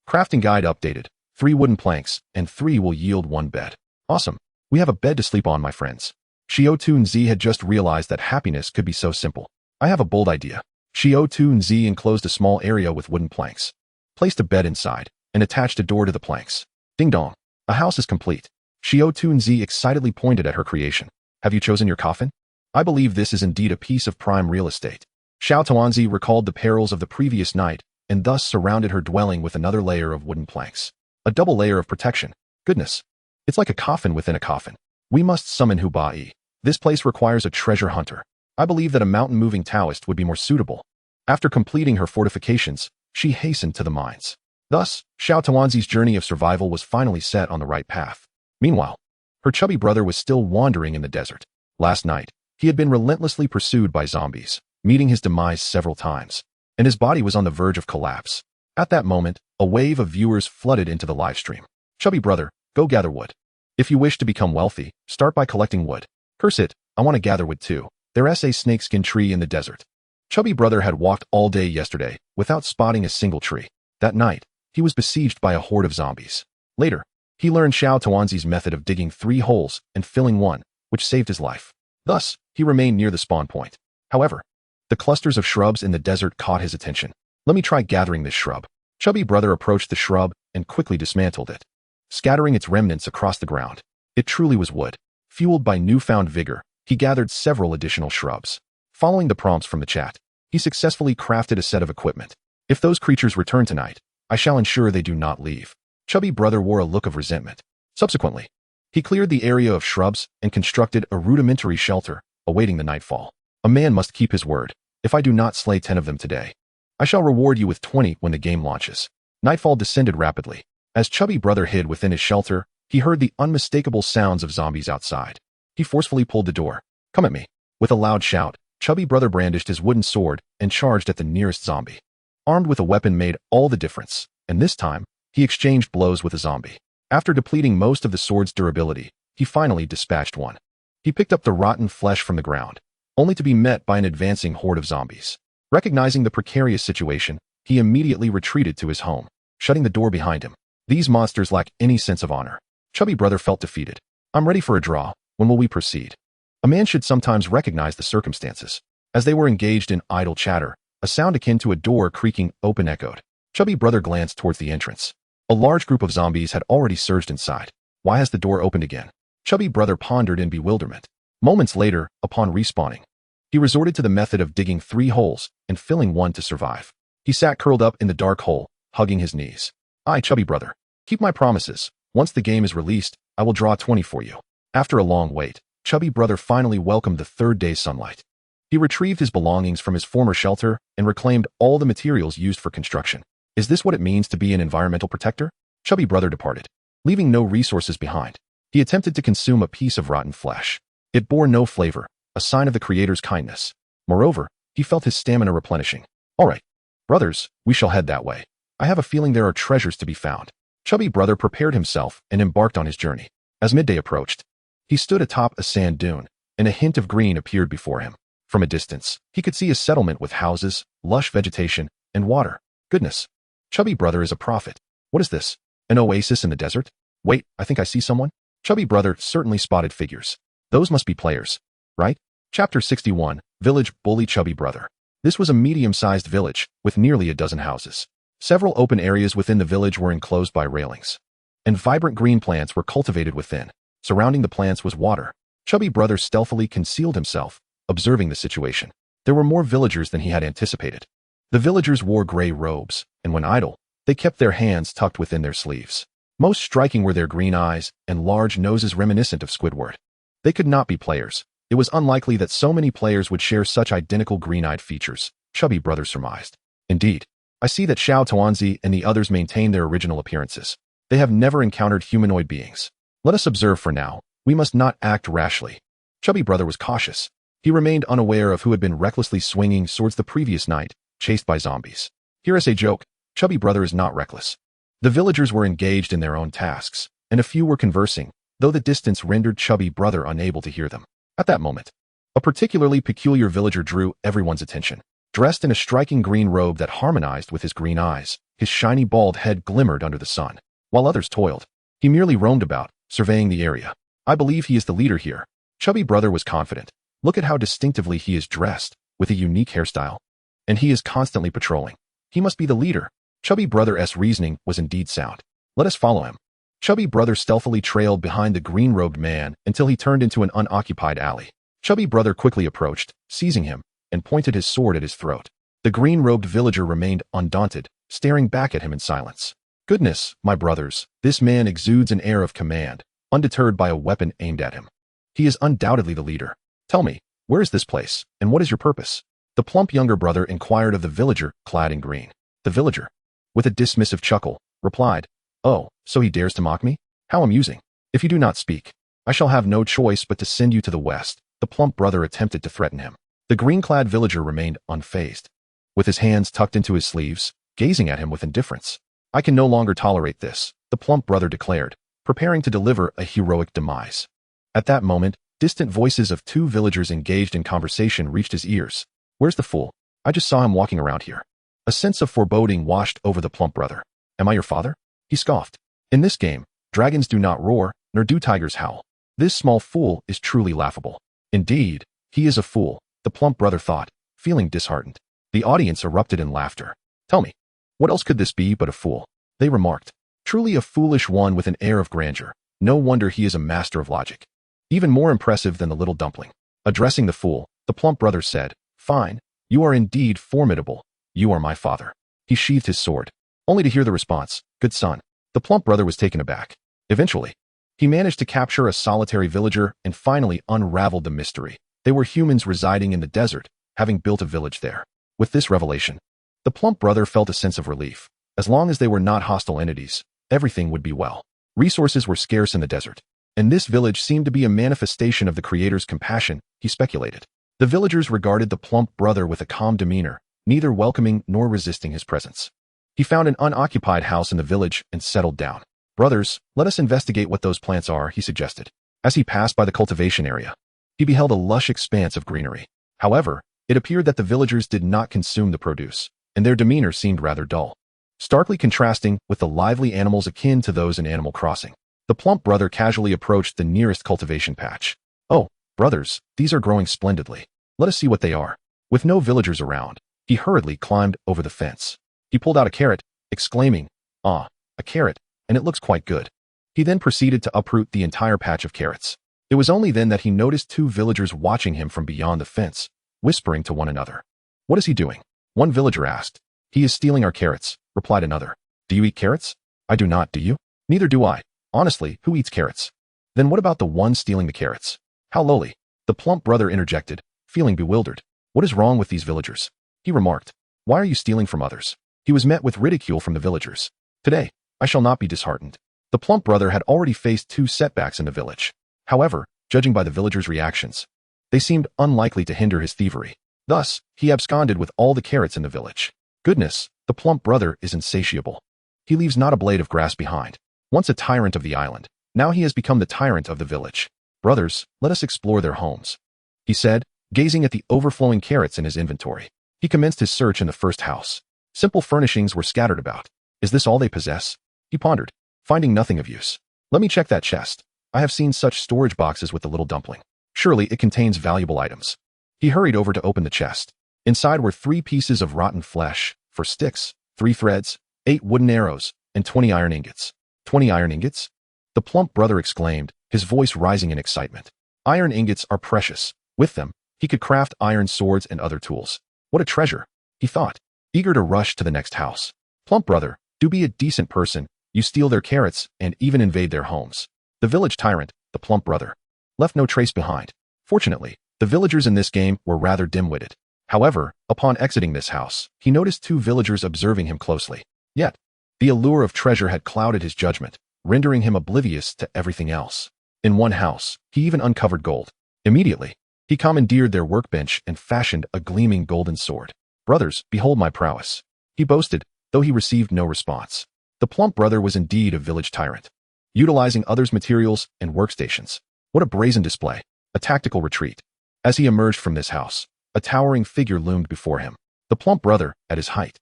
Crafting guide updated. 3 wooden planks and 3 will yield 1 bed. Awesome. We have a bed to sleep on, my friends. Xiao Tuanzi had just realized that happiness could be so simple. I have a bold idea. Xiao Tuanzi enclosed a small area with wooden planks, placed a bed inside, and attached a door to the planks. Ding dong. A house is complete. Xiao Tuanzi excitedly pointed at her creation. Have you chosen your coffin? I believe this is indeed a piece of prime real estate. Xiao Tuanzi recalled the perils of the previous night and thus surrounded her dwelling with another layer of wooden planks. A double layer of protection. Goodness. It's like a coffin within a coffin. We must summon Hubai. This place requires a treasure hunter. I believe that a mountain-moving Taoist would be more suitable. After completing her fortifications, she hastened to the mines. Thus, Xiao Tuanzi's journey of survival was finally set on the right path. Meanwhile, her chubby brother was still wandering in the desert. Last night, he had been relentlessly pursued by zombies, meeting his demise several times, and his body was on the verge of collapse. At that moment, a wave of viewers flooded into the livestream. Chubby brother, go gather wood. If you wish to become wealthy, start by collecting wood. Curse it, I want to gather wood too. There's a snakeskin tree in the desert. Chubby brother had walked all day yesterday without spotting a single tree. That night, he was besieged by a horde of zombies. Later, he learned Xiao Tuanzi's method of digging 3 holes and filling one, which saved his life. Thus, he remained near the spawn point. However, the clusters of shrubs in the desert caught his attention. Let me try gathering this shrub. Chubby brother approached the shrub and quickly dismantled it, scattering its remnants across the ground. It truly was wood. Fueled by newfound vigor, he gathered several additional shrubs. Following the prompts from the chat, he successfully crafted a set of equipment. If those creatures return tonight, I shall ensure they do not leave. Chubby brother wore a look of resentment. Subsequently, he cleared the area of shrubs and constructed a rudimentary shelter, awaiting the nightfall. A man must keep his word. If I do not slay 10 of them today, I shall reward you with 20 when the game launches. Nightfall descended rapidly. As Chubby brother hid within his shelter, he heard the unmistakable sounds of zombies outside. He forcefully pulled the door. Come at me. With a loud shout, Chubby brother brandished his wooden sword and charged at the nearest zombie. Armed with a weapon made all the difference, and this time, he exchanged blows with a zombie. After depleting most of the sword's durability, he finally dispatched one. He picked up the rotten flesh from the ground, only to be met by an advancing horde of zombies. Recognizing the precarious situation, he immediately retreated to his home, shutting the door behind him. These monsters lack any sense of honor. Chubby brother felt defeated. I'm ready for a draw. When will we proceed? A man should sometimes recognize the circumstances. As they were engaged in idle chatter, a sound akin to a door creaking open echoed. Chubby brother glanced towards the entrance. A large group of zombies had already surged inside. Why has the door opened again? Chubby brother pondered in bewilderment. Moments later, upon respawning, he resorted to the method of digging 3 holes and filling one to survive. He sat curled up in the dark hole, hugging his knees. I, Chubby brother, keep my promises. Once the game is released, I will draw 20 for you. After a long wait, Chubby brother finally welcomed the 3rd day's sunlight. He retrieved his belongings from his former shelter and reclaimed all the materials used for construction. Is this what it means to be an environmental protector? Chubby brother departed, leaving no resources behind. He attempted to consume a piece of rotten flesh. It bore no flavor, a sign of the creator's kindness. Moreover, he felt his stamina replenishing. All right, brothers, we shall head that way. I have a feeling there are treasures to be found. Chubby brother prepared himself and embarked on his journey. As midday approached, he stood atop a sand dune, and a hint of green appeared before him. From a distance, he could see a settlement with houses, lush vegetation, and water. Goodness, Chubby brother is a prophet. What is this? An oasis in the desert? Wait, I think I see someone. Chubby brother certainly spotted figures. Those must be players, right? Chapter 61, Village Bully Chubby brother. This was a medium-sized village, with nearly a dozen houses. Several open areas within the village were enclosed by railings, and vibrant green plants were cultivated within. Surrounding the plants was water. Chubby brother stealthily concealed himself, observing the situation. There were more villagers than he had anticipated. The villagers wore gray robes, and when idle, they kept their hands tucked within their sleeves. Most striking were their green eyes and large noses reminiscent of Squidward. They could not be players. It was unlikely that so many players would share such identical green-eyed features, Chubby brother surmised. Indeed, I see that Xiao Tuanzi and the others maintain their original appearances. They have never encountered humanoid beings. Let us observe for now. We must not act rashly. Chubby brother was cautious. He remained unaware of who had been recklessly swinging swords the previous night, chased by zombies. Here is a joke. Chubby brother is not reckless. The villagers were engaged in their own tasks, and a few were conversing, though the distance rendered Chubby brother unable to hear them. At that moment, a particularly peculiar villager drew everyone's attention. Dressed in a striking green robe that harmonized with his green eyes, his shiny bald head glimmered under the sun. While others toiled, he merely roamed about, surveying the area. I believe he is the leader here. Chubby brother was confident. Look at how distinctively he is dressed, with a unique hairstyle. And he is constantly patrolling. He must be the leader. Chubby brother's reasoning was indeed sound. Let us follow him. Chubby Brother stealthily trailed behind the green-robed man until he turned into an unoccupied alley. Chubby Brother quickly approached, seizing him, and pointed his sword at his throat. The green-robed villager remained undaunted, staring back at him in silence. Goodness, my brothers, this man exudes an air of command, undeterred by a weapon aimed at him. He is undoubtedly the leader. Tell me, where is this place, and what is your purpose? The plump younger brother inquired of the villager, clad in green. The villager, with a dismissive chuckle, replied, "Oh, so he dares to mock me? How amusing. If you do not speak, I shall have no choice but to send you to the west." The plump brother attempted to threaten him. The green-clad villager remained unfazed, with his hands tucked into his sleeves, gazing at him with indifference. "I can no longer tolerate this," the plump brother declared, preparing to deliver a heroic demise. At that moment, distant voices of two villagers engaged in conversation reached his ears. "Where's the fool? I just saw him walking around here." A sense of foreboding washed over the plump brother. "Am I your father?" he scoffed. "In this game, dragons do not roar, nor do tigers howl. This small fool is truly laughable." Indeed, he is a fool, the plump brother thought, feeling disheartened. The audience erupted in laughter. "Tell me, what else could this be but a fool?" they remarked. "Truly a foolish one with an air of grandeur. No wonder he is a master of logic. Even more impressive than the little dumpling." Addressing the fool, the plump brother said, "Fine, you are indeed formidable. You are my father." He sheathed his sword, only to hear the response, "Good son." The plump brother was taken aback. Eventually, he managed to capture a solitary villager and finally unraveled the mystery. They were humans residing in the desert, having built a village there. With this revelation, the plump brother felt a sense of relief. As long as they were not hostile entities, everything would be well. Resources were scarce in the desert, and this village seemed to be a manifestation of the creator's compassion, he speculated. The villagers regarded the plump brother with a calm demeanor, neither welcoming nor resisting his presence. He found an unoccupied house in the village and settled down. "Brothers, let us investigate what those plants are," he suggested. As he passed by the cultivation area, he beheld a lush expanse of greenery. However, it appeared that the villagers did not consume the produce, and their demeanor seemed rather dull, starkly contrasting with the lively animals akin to those in Animal Crossing. The plump brother casually approached the nearest cultivation patch. "Oh, brothers, these are growing splendidly. Let us see what they are." With no villagers around, he hurriedly climbed over the fence. He pulled out a carrot, exclaiming, "Ah, a carrot, and it looks quite good." He then proceeded to uproot the entire patch of carrots. It was only then that he noticed two villagers watching him from beyond the fence, whispering to one another. "What is he doing?" one villager asked. "He is stealing our carrots," replied another. "Do you eat carrots?" "I do not, do you?" "Neither do I. Honestly, who eats carrots?" "Then what about the one stealing the carrots?" "How lowly." The plump brother interjected, feeling bewildered. "What is wrong with these villagers?" he remarked. "Why are you stealing from others?" He was met with ridicule from the villagers. "Today, I shall not be disheartened." The plump brother had already faced two setbacks in the village. However, judging by the villagers' reactions, they seemed unlikely to hinder his thievery. Thus, he absconded with all the carrots in the village. Goodness, the plump brother is insatiable. He leaves not a blade of grass behind. Once a tyrant of the island, now he has become the tyrant of the village. "Brothers, let us explore their homes," he said, gazing at the overflowing carrots in his inventory. He commenced his search in the first house. Simple furnishings were scattered about. "Is this all they possess?" he pondered, finding nothing of use. "Let me check that chest. I have seen such storage boxes with the little dumpling. Surely it contains valuable items." He hurried over to open the chest. Inside were 3 pieces of rotten flesh, 4 sticks, 3 threads, 8 wooden arrows, and 20 iron ingots. 20 iron ingots? The plump brother exclaimed, his voice rising in excitement. Iron ingots are precious. With them, he could craft iron swords and other tools. What a treasure, he thought, eager to rush to the next house. "Plump brother, do be a decent person. You steal their carrots and even invade their homes." The village tyrant, the plump brother, left no trace behind. Fortunately, the villagers in this game were rather dim-witted. However, upon exiting this house, he noticed 2 villagers observing him closely. Yet, the allure of treasure had clouded his judgment, rendering him oblivious to everything else. In one house, he even uncovered gold. Immediately, he commandeered their workbench and fashioned a gleaming golden sword. "Brothers, behold my prowess," he boasted, though he received no response. The plump brother was indeed a village tyrant, utilizing others' materials and workstations. What a brazen display, a tactical retreat. As he emerged from this house, a towering figure loomed before him. The plump brother, at his height,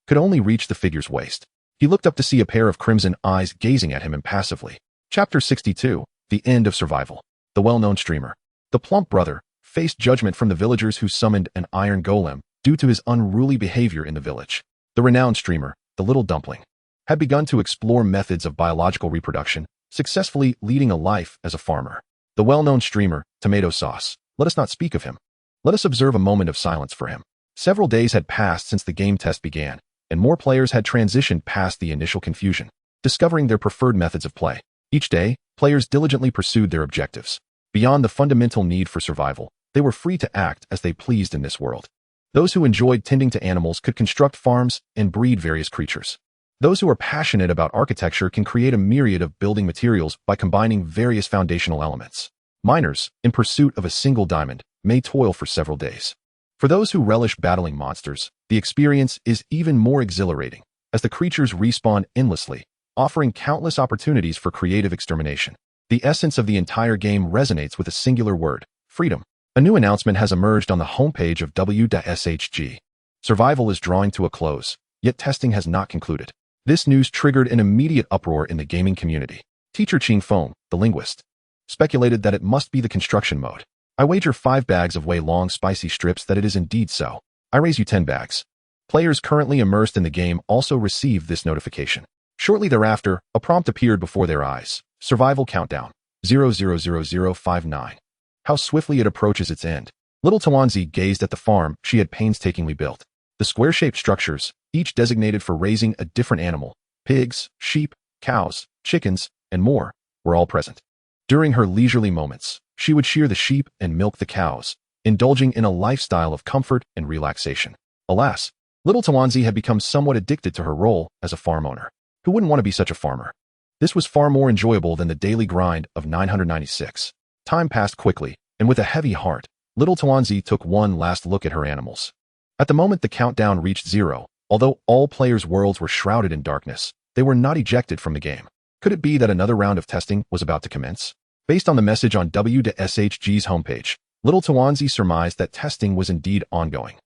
could only reach the figure's waist. He looked up to see a pair of crimson eyes gazing at him impassively. Chapter 62, The End of Survival. The well-known streamer. The plump brother faced judgment from the villagers who summoned an iron golem due to his unruly behavior in the village. The renowned streamer, the little dumpling, had begun to explore methods of biological reproduction, successfully leading a life as a farmer. The well-known streamer, Tomato Sauce. Let us not speak of him. Let us observe a moment of silence for him. Several days had passed since the game test began, and more players had transitioned past the initial confusion, discovering their preferred methods of play. Each day, players diligently pursued their objectives. Beyond the fundamental need for survival, they were free to act as they pleased in this world. Those who enjoyed tending to animals could construct farms and breed various creatures. Those who are passionate about architecture can create a myriad of building materials by combining various foundational elements. Miners, in pursuit of a single diamond, may toil for several days. For those who relish battling monsters, the experience is even more exhilarating, as the creatures respawn endlessly, offering countless opportunities for creative extermination. The essence of the entire game resonates with a singular word: freedom. A new announcement has emerged on the homepage of W.SHG. Survival is drawing to a close, yet testing has not concluded. This news triggered an immediate uproar in the gaming community. Teacher Ching Feng, the linguist, speculated that it must be the construction mode. I wager 5 bags of way-long spicy strips that it is indeed so. I raise you 10 bags. Players currently immersed in the game also received this notification. Shortly thereafter, a prompt appeared before their eyes. Survival countdown. 000059. How swiftly it approaches its end. Little Tuanzi gazed at the farm she had painstakingly built. The square-shaped structures, each designated for raising a different animal, pigs, sheep, cows, chickens, and more, were all present. During her leisurely moments, she would shear the sheep and milk the cows, indulging in a lifestyle of comfort and relaxation. Alas, little Tuanzi had become somewhat addicted to her role as a farm owner. Who wouldn't want to be such a farmer? This was far more enjoyable than the daily grind of 996. Time passed quickly, and with a heavy heart, little Tuanzi took one last look at her animals. At the moment the countdown reached 0, although all players' worlds were shrouded in darkness, they were not ejected from the game. Could it be that another round of testing was about to commence? Based on the message on W.SHG's homepage, little Tuanzi surmised that testing was indeed ongoing,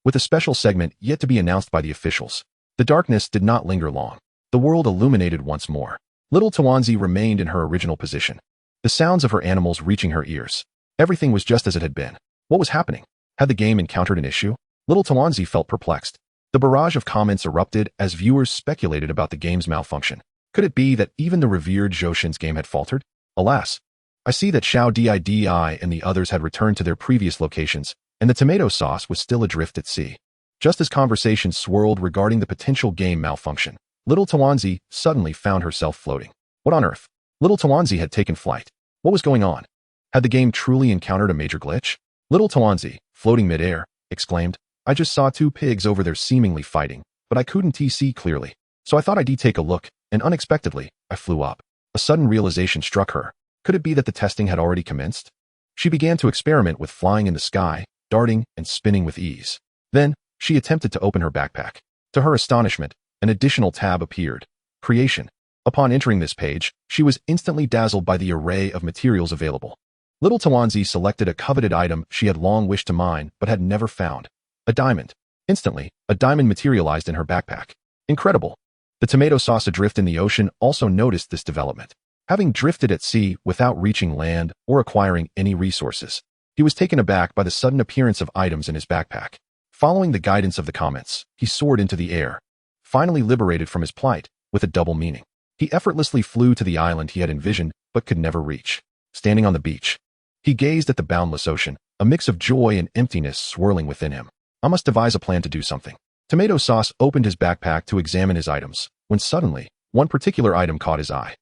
with a special segment yet to be announced by the officials. The darkness did not linger long. The world illuminated once more. Little Tuanzi remained in her original position, the sounds of her animals reaching her ears. Everything was just as it had been. What was happening? Had the game encountered an issue? Little Tuanzi felt perplexed. The barrage of comments erupted as viewers speculated about the game's malfunction. Could it be that even the revered Zhou Tianyi's game had faltered? Alas, I see that Xiao Tuanzi and the others had returned to their previous locations, and the tomato sauce was still adrift at sea. Just as conversations swirled regarding the potential game malfunction, little Tuanzi suddenly found herself floating. What on earth? Little Tuanzi had taken flight. What was going on? Had the game truly encountered a major glitch? Little Tuanzi, floating mid-air, exclaimed, I just saw 2 pigs over there seemingly fighting, but I couldn't see clearly. So I thought I'd take a look, and unexpectedly, I flew up. A sudden realization struck her. Could it be that the testing had already commenced? She began to experiment with flying in the sky, darting and spinning with ease. Then, she attempted to open her backpack. To her astonishment, an additional tab appeared. Creation. Upon entering this page, she was instantly dazzled by the array of materials available. Little Tuanzi selected a coveted item she had long wished to mine but had never found. A diamond. Instantly, a diamond materialized in her backpack. Incredible. The tomato sauce adrift in the ocean also noticed this development. Having drifted at sea without reaching land or acquiring any resources, he was taken aback by the sudden appearance of items in his backpack. Following the guidance of the comments, he soared into the air. Finally liberated from his plight, with a double meaning. He effortlessly flew to the island he had envisioned but could never reach. Standing on the beach, he gazed at the boundless ocean, a mix of joy and emptiness swirling within him. I must devise a plan to do something. Tomato sauce opened his backpack to examine his items, when suddenly, one particular item caught his eye.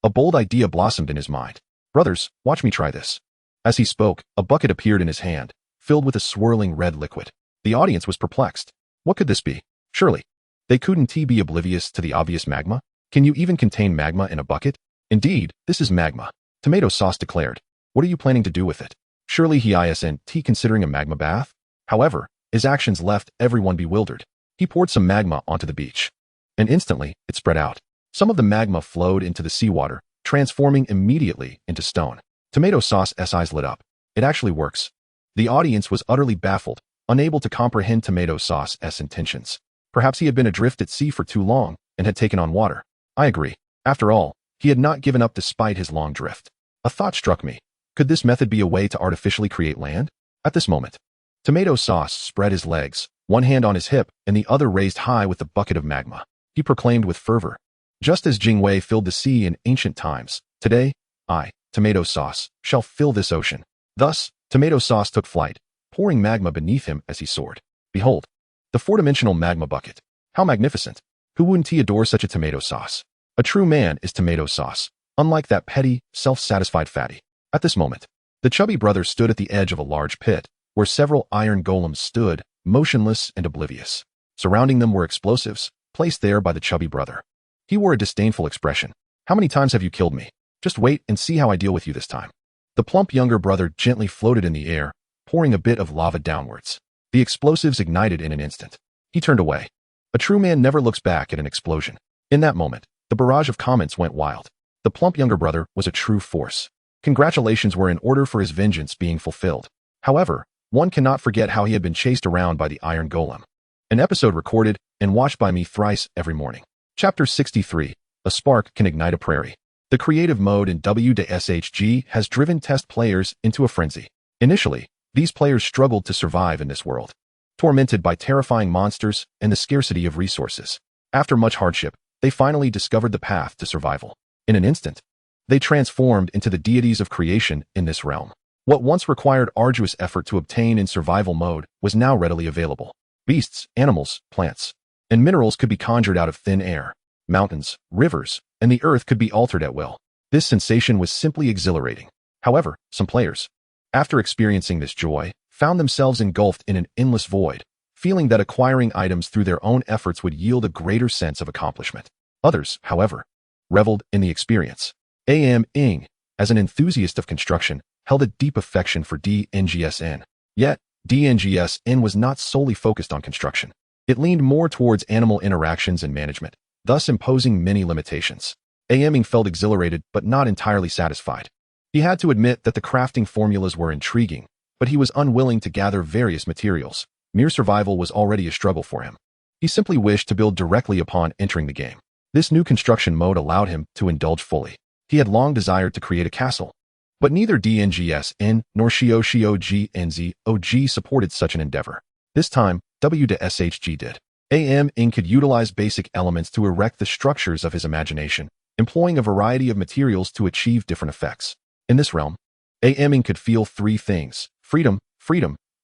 A bold idea blossomed in his mind. Brothers, watch me try this. As he spoke, a bucket appeared in his hand, filled with a swirling red liquid. The audience was perplexed. What could this be? Surely, they couldn't be oblivious to the obvious magma? Can you even contain magma in a bucket? Indeed, this is magma. Tomato sauce declared. What are you planning to do with it? Surely he isn't considering a magma bath? However, his actions left everyone bewildered. He poured some magma onto the beach, and instantly, it spread out. Some of the magma flowed into the seawater, transforming immediately into stone. Tomato sauce's eyes lit up. It actually works. The audience was utterly baffled, unable to comprehend tomato sauce's intentions. Perhaps he had been adrift at sea for too long and had taken on water. I agree. After all, he had not given up despite his long drift. A thought struck me. Could this method be a way to artificially create land? At this moment, tomato sauce spread his legs, one hand on his hip and the other raised high with the bucket of magma. he proclaimed with fervor. Just as Jingwei filled the sea in ancient times, today, I, tomato sauce, shall fill this ocean. Thus, tomato sauce took flight, pouring magma beneath him as he soared. Behold, the four-dimensional magma bucket. How magnificent! Who wouldn't adore such a tomato sauce? A true man is tomato sauce, unlike that petty, self-satisfied fatty. At this moment, the chubby brother stood at the edge of a large pit, where several iron golems stood, motionless and oblivious. Surrounding them were explosives, placed there by the chubby brother. He wore a disdainful expression. How many times have you killed me? Just wait and see how I deal with you this time. The plump younger brother gently floated in the air, pouring a bit of lava downwards. The explosives ignited in an instant. He turned away. A true man never looks back at an explosion. In that moment, the barrage of comments went wild. The plump younger brother was a true force. Congratulations were in order for his vengeance being fulfilled. However, one cannot forget how he had been chased around by the iron golem. An episode recorded and watched by me thrice every morning. Chapter 63. A spark can ignite a prairie. The creative mode in WDSHG has driven test players into a frenzy. Initially, these players struggled to survive in this world, tormented by terrifying monsters and the scarcity of resources. After much hardship, they finally discovered the path to survival. In an instant, they transformed into the deities of creation in this realm. What once required arduous effort to obtain in survival mode was now readily available. Beasts, animals, plants, and minerals could be conjured out of thin air. Mountains, rivers, and the earth could be altered at will. This sensation was simply exhilarating. However, some players, after experiencing this joy, found themselves engulfed in an endless void, feeling that acquiring items through their own efforts would yield a greater sense of accomplishment. Others, however, reveled in the experience. A.M. Ing, as an enthusiast of construction, held a deep affection for DNGSN. Yet, DNGSN was not solely focused on construction. It leaned more towards animal interactions and management, thus imposing many limitations. A.M. Ing felt exhilarated but not entirely satisfied. He had to admit that the crafting formulas were intriguing, but he was unwilling to gather various materials. Mere survival was already a struggle for him. He simply wished to build directly upon entering the game. This new construction mode allowed him to indulge fully. He had long desired to create a castle, but neither DNGSN nor Xiao supported such an endeavor. This time, WDSHG did. A.M. Ing could utilize basic elements to erect the structures of his imagination, employing a variety of materials to achieve different effects. In this realm, A.M. Ing could feel three things: freedom,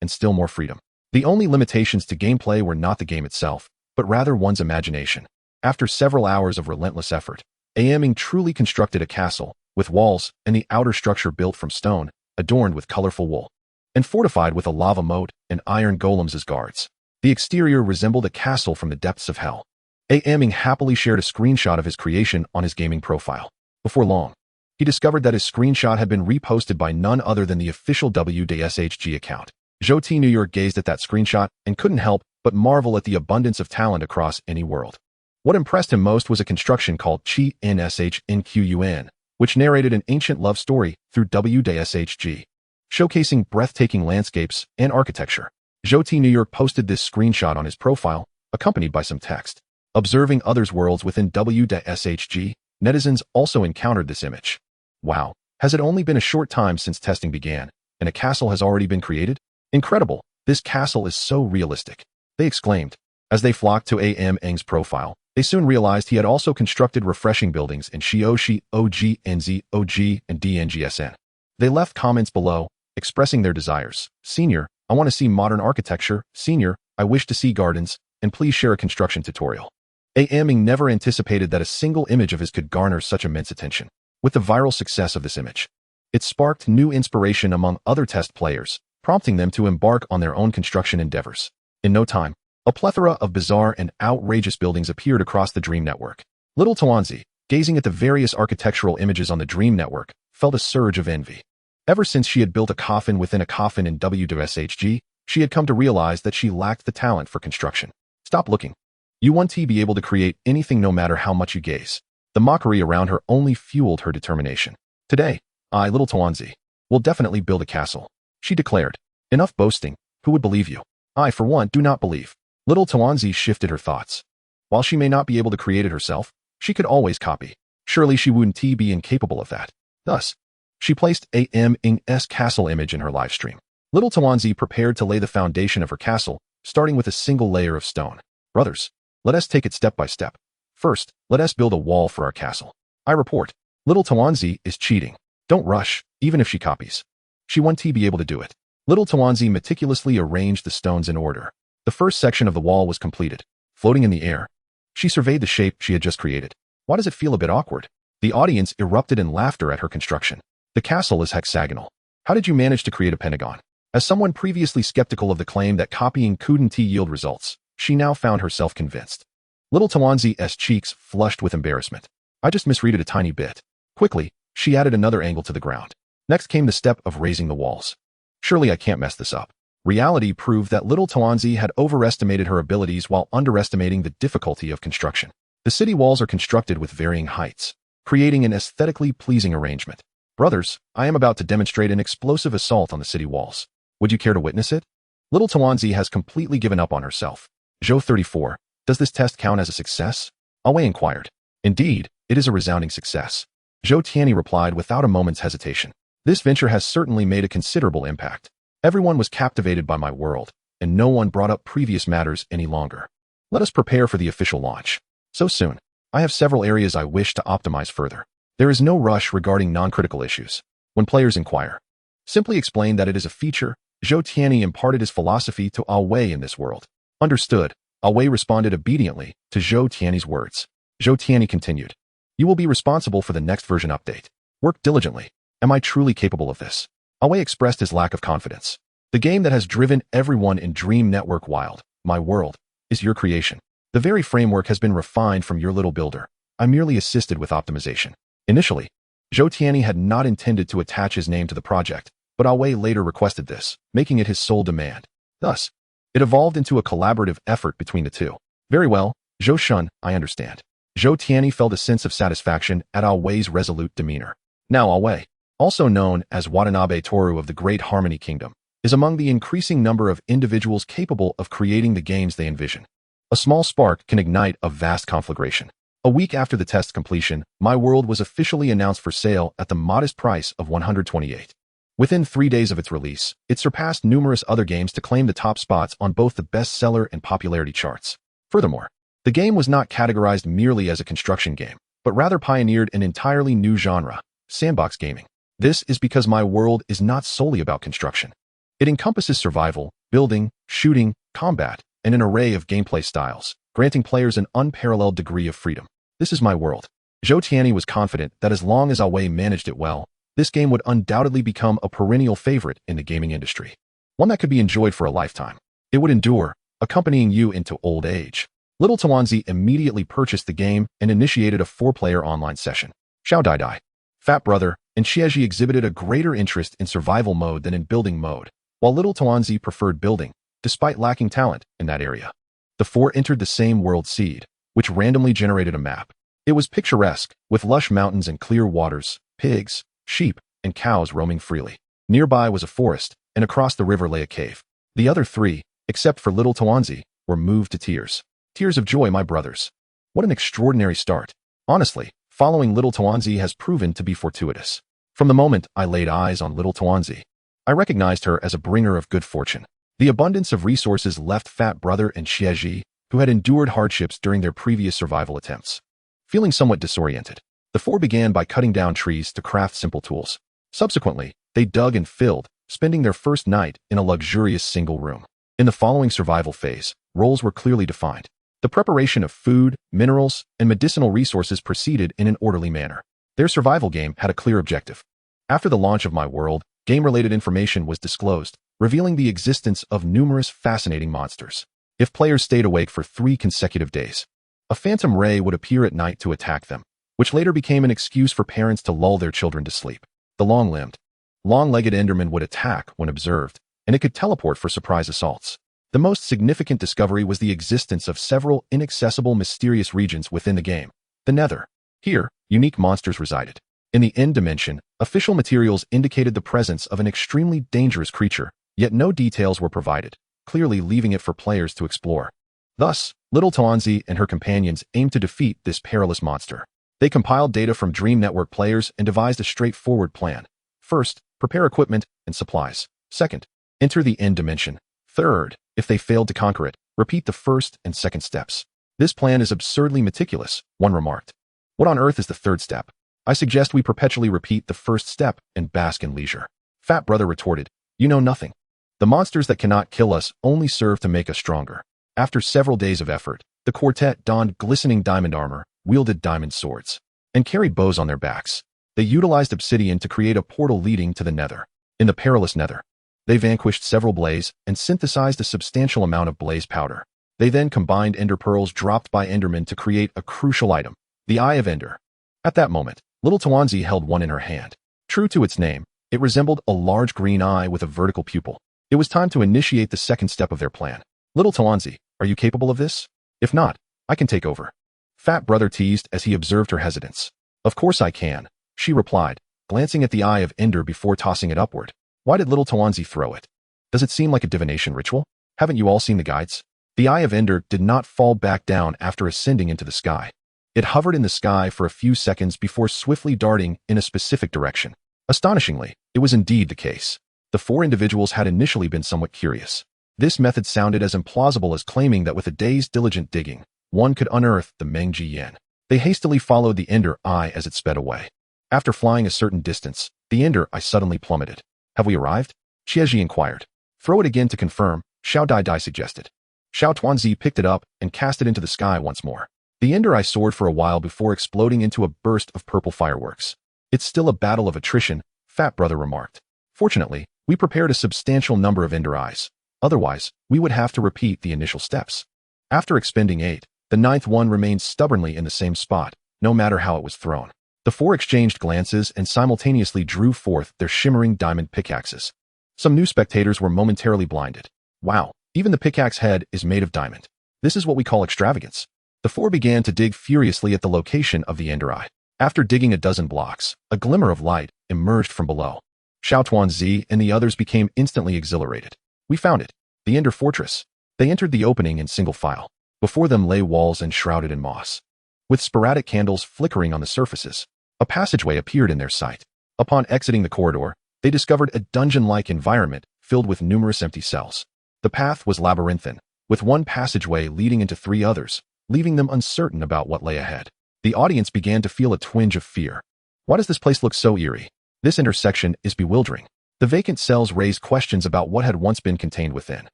and still more freedom. The only limitations to gameplay were not the game itself, but rather one's imagination. After several hours of relentless effort, A.M. Ing truly constructed a castle, with walls and the outer structure built from stone, adorned with colorful wool, and fortified with a lava moat and iron golems as guards. The exterior resembled a castle from the depths of hell. A.M. Ing happily shared a screenshot of his creation on his gaming profile. Before long, he discovered that his screenshot had been reposted by none other than the official WDSHG account. Zhou Tianyi gazed at that screenshot and couldn't help but marvel at the abundance of talent across any world. What impressed him most was a construction called Chi NSHNQUN, which narrated an ancient love story through WDSHG, showcasing breathtaking landscapes and architecture. Zhou Tianyi posted this screenshot on his profile, accompanied by some text. Observing others' worlds within WDSHG, netizens also encountered this image. Wow, has it only been a short time since testing began, and a castle has already been created? Incredible, this castle is so realistic, they exclaimed. As they flocked to A.M. Ing's profile, they soon realized he had also constructed refreshing buildings in Xiao Tuanzi, and DNGSN. They left comments below, expressing their desires. Senior, I want to see modern architecture. Senior, I wish to see gardens, and please share a construction tutorial. A.M. Ing never anticipated that a single image of his could garner such immense attention. With the viral success of this image, it sparked new inspiration among other test players, prompting them to embark on their own construction endeavors. In no time, a plethora of bizarre and outrageous buildings appeared across the Dream Network. Little Tuanzi, gazing at the various architectural images on the Dream Network, felt a surge of envy. Ever since she had built a coffin within a coffin in WDSHG, she had come to realize that she lacked the talent for construction. Stop looking. You won't be able to create anything no matter how much you gaze. The mockery around her only fueled her determination. Today, I, Little Tuanzi, will definitely build a castle, she declared. Enough boasting, who would believe you? I, for one, do not believe. Little Tuanzi shifted her thoughts. While she may not be able to create it herself, she could always copy. Surely she wouldn't be incapable of that. Thus, she placed A.M. Ing's castle image in her live stream. Little Tuanzi prepared to lay the foundation of her castle, starting with a single layer of stone. Brothers, let us take it step by step. First, let us build a wall for our castle. I report. Little Tuanzi is cheating. Don't rush, even if she copies. She won't be able to do it. Little Tuanzi meticulously arranged the stones in order. The first section of the wall was completed, floating in the air. She surveyed the shape she had just created. Why does it feel a bit awkward? The audience erupted in laughter at her construction. The castle is hexagonal. How did you manage to create a pentagon? As someone previously skeptical of the claim that copying couldn't yield results, she now found herself convinced. Little Tuanzi's cheeks flushed with embarrassment. I just misread it a tiny bit. Quickly, she added another angle to the ground. Next came the step of raising the walls. Surely I can't mess this up. Reality proved that Little Tuanzi had overestimated her abilities while underestimating the difficulty of construction. The city walls are constructed with varying heights, creating an aesthetically pleasing arrangement. Brothers, I am about to demonstrate an explosive assault on the city walls. Would you care to witness it? Little Tuanzi has completely given up on herself. Zhou 34, does this test count as a success? Awei inquired. Indeed, it is a resounding success. Zhou Tianyi replied without a moment's hesitation. This venture has certainly made a considerable impact. Everyone was captivated by my world, and no one brought up previous matters any longer. Let us prepare for the official launch. So soon, I have several areas I wish to optimize further. There is no rush regarding non-critical issues. When players inquire, simply explain that it is a feature. Zhou Tianyi imparted his philosophy to Awei in this world. Understood. Awei responded obediently to Zhou Tianyi's words. Zhou Tianyi continued. You will be responsible for the next version update. Work diligently. Am I truly capable of this? Awei expressed his lack of confidence. The game that has driven everyone in Dream Network wild, my world, is your creation. The very framework has been refined from your little builder. I merely assisted with optimization. Initially, Zhou Tianyi had not intended to attach his name to the project, but Awei later requested this, making it his sole demand. Thus, it evolved into a collaborative effort between the two. Very well, Zhou Shun, I understand. Zhou Tianyi felt a sense of satisfaction at Awei's resolute demeanor. Now Awei, also known as Watanabe Toru of the Great Harmony Kingdom, is among the increasing number of individuals capable of creating the games they envision. A small spark can ignite a vast conflagration. A week after the test's completion, my world was officially announced for sale at the modest price of 128. Within 3 days of its release, it surpassed numerous other games to claim the top spots on both the bestseller and popularity charts. Furthermore, the game was not categorized merely as a construction game, but rather pioneered an entirely new genre, sandbox gaming. This is because my world is not solely about construction. It encompasses survival, building, shooting, combat, and an array of gameplay styles, granting players an unparalleled degree of freedom. This is my world. Zhou Tianyi was confident that as long as Awei managed it well, this game would undoubtedly become a perennial favorite in the gaming industry. One that could be enjoyed for a lifetime. It would endure, accompanying you into old age. Little Tuanzi immediately purchased the game and initiated a 4-player online session. Xiao Tuanzi, Fat Brother, and Xiaoji exhibited a greater interest in survival mode than in building mode, while Little Tuanzi preferred building, despite lacking talent in that area. The 4 entered the same world seed, which randomly generated a map. It was picturesque, with lush mountains and clear waters, pigs, sheep, and cows roaming freely. Nearby was a forest, and across the river lay a cave. The other 3, except for Little Tuanzi, were moved to tears. Tears of joy, my brothers. What an extraordinary start. Honestly, following Little Tuanzi has proven to be fortuitous. From the moment I laid eyes on Little Tuanzi, I recognized her as a bringer of good fortune. The abundance of resources left Fat Brother and Xiaoji, who had endured hardships during their previous survival attempts, feeling somewhat disoriented. The 4 began by cutting down trees to craft simple tools. Subsequently, they dug and filled, spending their first night in a luxurious single room. In the following survival phase, roles were clearly defined. The preparation of food, minerals, and medicinal resources proceeded in an orderly manner. Their survival game had a clear objective. After the launch of my world, game-related information was disclosed, revealing the existence of numerous fascinating monsters. If players stayed awake for 3 consecutive days, a phantom ray would appear at night to attack them, which later became an excuse for parents to lull their children to sleep. The long-limbed, long-legged Enderman would attack when observed, and it could teleport for surprise assaults. The most significant discovery was the existence of several inaccessible mysterious regions within the game. The Nether. Here, unique monsters resided. In the End dimension, official materials indicated the presence of an extremely dangerous creature, yet no details were provided, clearly leaving it for players to explore. Thus, Little Tuanzi and her companions aimed to defeat this perilous monster. They compiled data from Dream Network players and devised a straightforward plan. First, prepare equipment and supplies. Second, enter the End dimension. Third, if they failed to conquer it, repeat the first and second steps. This plan is absurdly meticulous, one remarked. What on earth is the third step? I suggest we perpetually repeat the first step and bask in leisure. Fat Brother retorted, you know nothing. The monsters that cannot kill us only serve to make us stronger. After several days of effort, the quartet donned glistening diamond armor, wielded diamond swords, and carried bows on their backs. They utilized obsidian to create a portal leading to the nether. In the perilous nether, they vanquished several blaze and synthesized a substantial amount of blaze powder. They then combined ender pearls dropped by endermen to create a crucial item, the Eye of Ender. At that moment, little Tuanzi held one in her hand. True to its name, it resembled a large green eye with a vertical pupil. It was time to initiate the second step of their plan. Little Tuanzi, are you capable of this? If not, I can take over. Fat Brother teased as he observed her hesitance. Of course I can, she replied, glancing at the Eye of Ender before tossing it upward. Why did little Tuanzi throw it? Does it seem like a divination ritual? Haven't you all seen the guides? The Eye of Ender did not fall back down after ascending into the sky. It hovered in the sky for a few seconds before swiftly darting in a specific direction. Astonishingly, it was indeed the case. The four individuals had initially been somewhat curious. This method sounded as implausible as claiming that with a day's diligent digging, one could unearth the Mengji Yen. They hastily followed the Ender Eye as it sped away. After flying a certain distance, the Ender Eye suddenly plummeted. Have we arrived? Xiaozhi inquired. Throw it again to confirm, Xiao Dai suggested. Xiao Tuanzi picked it up and cast it into the sky once more. The Ender Eye soared for a while before exploding into a burst of purple fireworks. It's still a battle of attrition, Fat Brother remarked. Fortunately, we prepared a substantial number of Ender Eyes. Otherwise, we would have to repeat the initial steps. After expending 8, the ninth one remained stubbornly in the same spot, no matter how it was thrown. The four exchanged glances and simultaneously drew forth their shimmering diamond pickaxes. Some new spectators were momentarily blinded. Wow, even the pickaxe head is made of diamond. This is what we call extravagance. The four began to dig furiously at the location of the Ender Eye. After digging a dozen blocks, a glimmer of light emerged from below. Xiao Tuanzi and the others became instantly exhilarated. We found it, the Ender Fortress. They entered the opening in single file. Before them lay walls enshrouded in moss, with sporadic candles flickering on the surfaces. A passageway appeared in their sight. Upon exiting the corridor, they discovered a dungeon-like environment filled with numerous empty cells. The path was labyrinthine, with one passageway leading into 3 others, leaving them uncertain about what lay ahead. The audience began to feel a twinge of fear. Why does this place look so eerie? This intersection is bewildering. The vacant cells raised questions about what had once been contained within.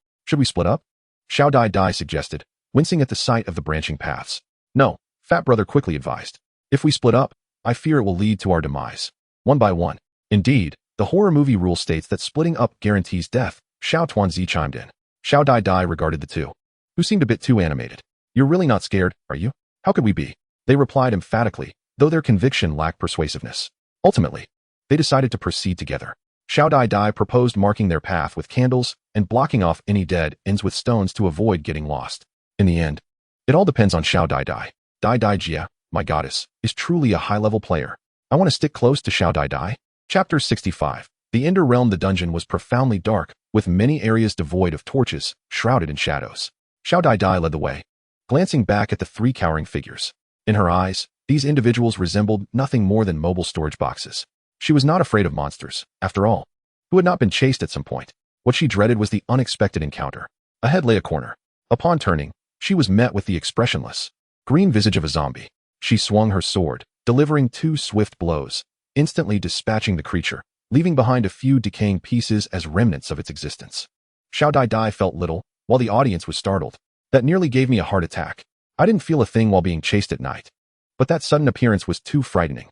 Should we split up? Xiao Dai suggested, wincing at the sight of the branching paths. No, Fat Brother quickly advised. If we split up, I fear it will lead to our demise. One by one. Indeed, the horror movie rule states that splitting up guarantees death, Xiao Tuanzi chimed in. Xiao Dai regarded the two, who seemed a bit too animated. You're really not scared, are you? How could we be? They replied emphatically, though their conviction lacked persuasiveness. Ultimately, they decided to proceed together. Xiao Dai proposed marking their path with candles and blocking off any dead ends with stones to avoid getting lost. In the end, it all depends on Xiao Dai. Dai Jia, my goddess, is truly a high-level player. I want to stick close to Xiao Dai. Chapter 65. The Ender Realm. The dungeon was profoundly dark, with many areas devoid of torches, shrouded in shadows. Xiao Dai led the way, glancing back at the 3 cowering figures. In her eyes, these individuals resembled nothing more than mobile storage boxes. She was not afraid of monsters, after all, who had not been chased at some point. What she dreaded was the unexpected encounter. Ahead lay a corner. Upon turning, she was met with the expressionless, green visage of a zombie. She swung her sword, delivering 2 swift blows, instantly dispatching the creature, leaving behind a few decaying pieces as remnants of its existence. Xiao Dai felt little, while the audience was startled. That nearly gave me a heart attack. I didn't feel a thing while being chased at night. But that sudden appearance was too frightening.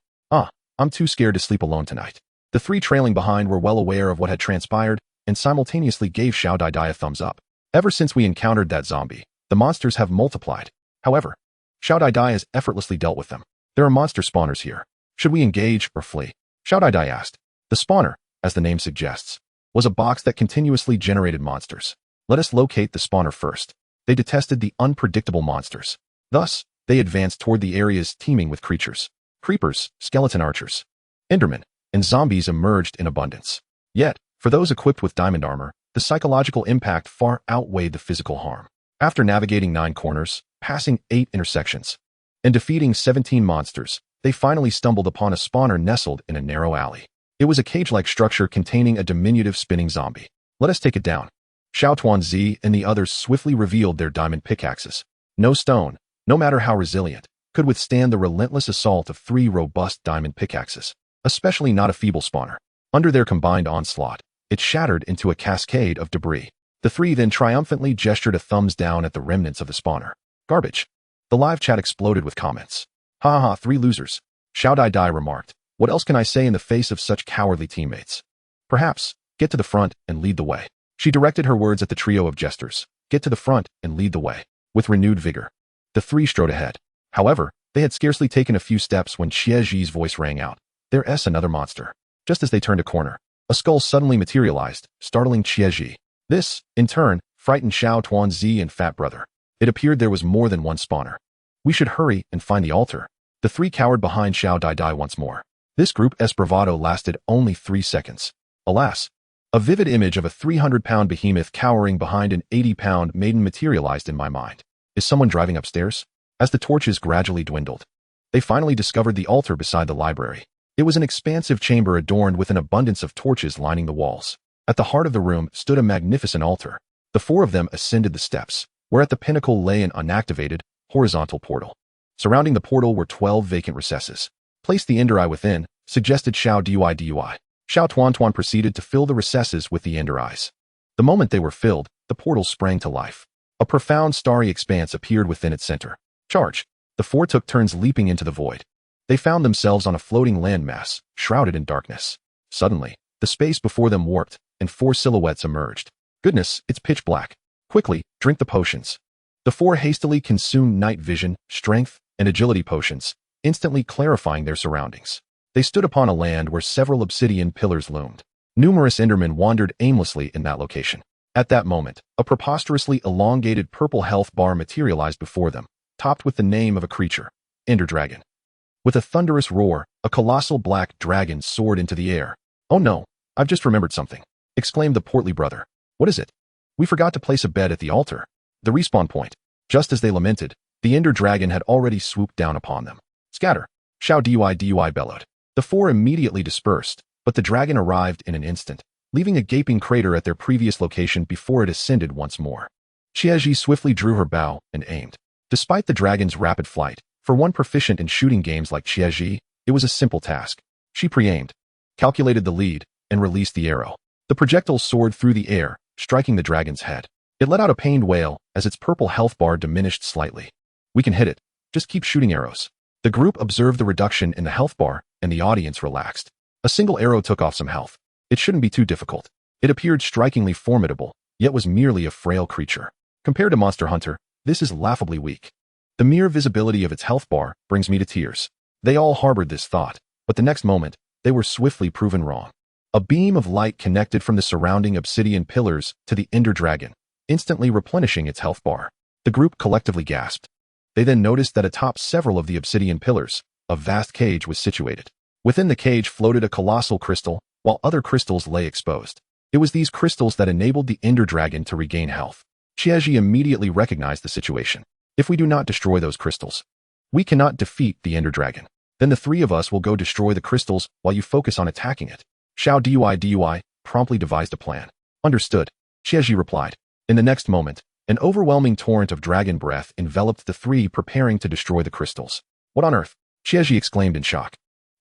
I'm too scared to sleep alone tonight. The 3 trailing behind were well aware of what had transpired and simultaneously gave Xiao Dai a thumbs up. Ever since we encountered that zombie, the monsters have multiplied. However, Xiao Dai has effortlessly dealt with them. There are monster spawners here. Should we engage or flee? Xiao Dai asked. The spawner, as the name suggests, was a box that continuously generated monsters. Let us locate the spawner first. They detested the unpredictable monsters. Thus, they advanced toward the areas teeming with creatures. Creepers, skeleton archers, endermen, and zombies emerged in abundance. Yet, for those equipped with diamond armor, the psychological impact far outweighed the physical harm. After navigating 9 corners, passing 8 intersections, and defeating 17 monsters, they finally stumbled upon a spawner nestled in a narrow alley. It was a cage-like structure containing a diminutive spinning zombie. Let us take it down. Xiao Tuanzi and the others swiftly revealed their diamond pickaxes. No stone, no matter how resilient, could withstand the relentless assault of 3 robust diamond pickaxes, especially not a feeble spawner. Under their combined onslaught, it shattered into a cascade of debris. The 3 then triumphantly gestured a thumbs down at the remnants of the spawner. Garbage. The live chat exploded with comments. Ha ha, 3 losers. Xiao Tuanzi remarked. What else can I say in the face of such cowardly teammates? Perhaps, get to the front and lead the way. She directed her words at the trio of jesters. Get to the front and lead the way. With renewed vigor, the 3 strode ahead. However, they had scarcely taken a few steps when Qiaji's voice rang out. There's another monster. Just as they turned a corner, a skull suddenly materialized, startling Qiaji. This, in turn, frightened Xiao Tuanzi and Fat Brother. It appeared there was more than one spawner. We should hurry and find the altar. The 3 cowered behind Xiao Tuanzi once more. This group's bravado lasted only 3 seconds. Alas, a vivid image of a 300-pound behemoth cowering behind an 80-pound maiden materialized in my mind. Is someone driving upstairs? As the torches gradually dwindled, they finally discovered the altar beside the library. It was an expansive chamber adorned with an abundance of torches lining the walls. At the heart of the room stood a magnificent altar. The 4 of them ascended the steps, where at the pinnacle lay an unactivated, horizontal portal. Surrounding the portal were 12 vacant recesses. Place the ender eye within, suggested Xiao Tuanzi. Xiao Tuanzi proceeded to fill the recesses with the ender eyes. The moment they were filled, the portal sprang to life. A profound starry expanse appeared within its center. Charge. The 4 took turns leaping into the void. They found themselves on a floating landmass, shrouded in darkness. Suddenly, the space before them warped, and 4 silhouettes emerged. Goodness, it's pitch black. Quickly, drink the potions. The 4 hastily consumed night vision, strength, and agility potions, instantly clarifying their surroundings. They stood upon a land where several obsidian pillars loomed. Numerous Endermen wandered aimlessly in that location. At that moment, a preposterously elongated purple health bar materialized before them, topped with the name of a creature, Ender Dragon. With a thunderous roar, a colossal black dragon soared into the air. Oh no, I've just remembered something, exclaimed the portly brother. What is it? We forgot to place a bed at the altar. The respawn point. Just as they lamented, the Ender Dragon had already swooped down upon them. Scatter! Xiao Tuanzi bellowed. The 4 immediately dispersed, but the dragon arrived in an instant, leaving a gaping crater at their previous location before it ascended once more. Qiaji swiftly drew her bow and aimed. Despite the dragon's rapid flight, for one proficient in shooting games like Qiaji, it was a simple task. She pre-aimed, calculated the lead, and released the arrow. The projectile soared through the air, striking the dragon's head. It let out a pained wail as its purple health bar diminished slightly. We can hit it. Just keep shooting arrows. The group observed the reduction in the health bar, and the audience relaxed. A single arrow took off some health. It shouldn't be too difficult. It appeared strikingly formidable, yet was merely a frail creature. Compared to Monster Hunter, this is laughably weak. The mere visibility of its health bar brings me to tears. They all harbored this thought, but the next moment, they were swiftly proven wrong. A beam of light connected from the surrounding obsidian pillars to the Ender Dragon, instantly replenishing its health bar. The group collectively gasped. They then noticed that atop several of the obsidian pillars, a vast cage was situated. Within the cage floated a colossal crystal, while other crystals lay exposed. It was these crystals that enabled the Ender Dragon to regain health. Qiaji immediately recognized the situation. If we do not destroy those crystals, we cannot defeat the Ender Dragon. Then the 3 of us will go destroy the crystals while you focus on attacking it. Xiao Tuanzi promptly devised a plan. Understood, Qiaji replied. In the next moment, an overwhelming torrent of dragon breath enveloped the 3 preparing to destroy the crystals. What on earth? Qiaji exclaimed in shock.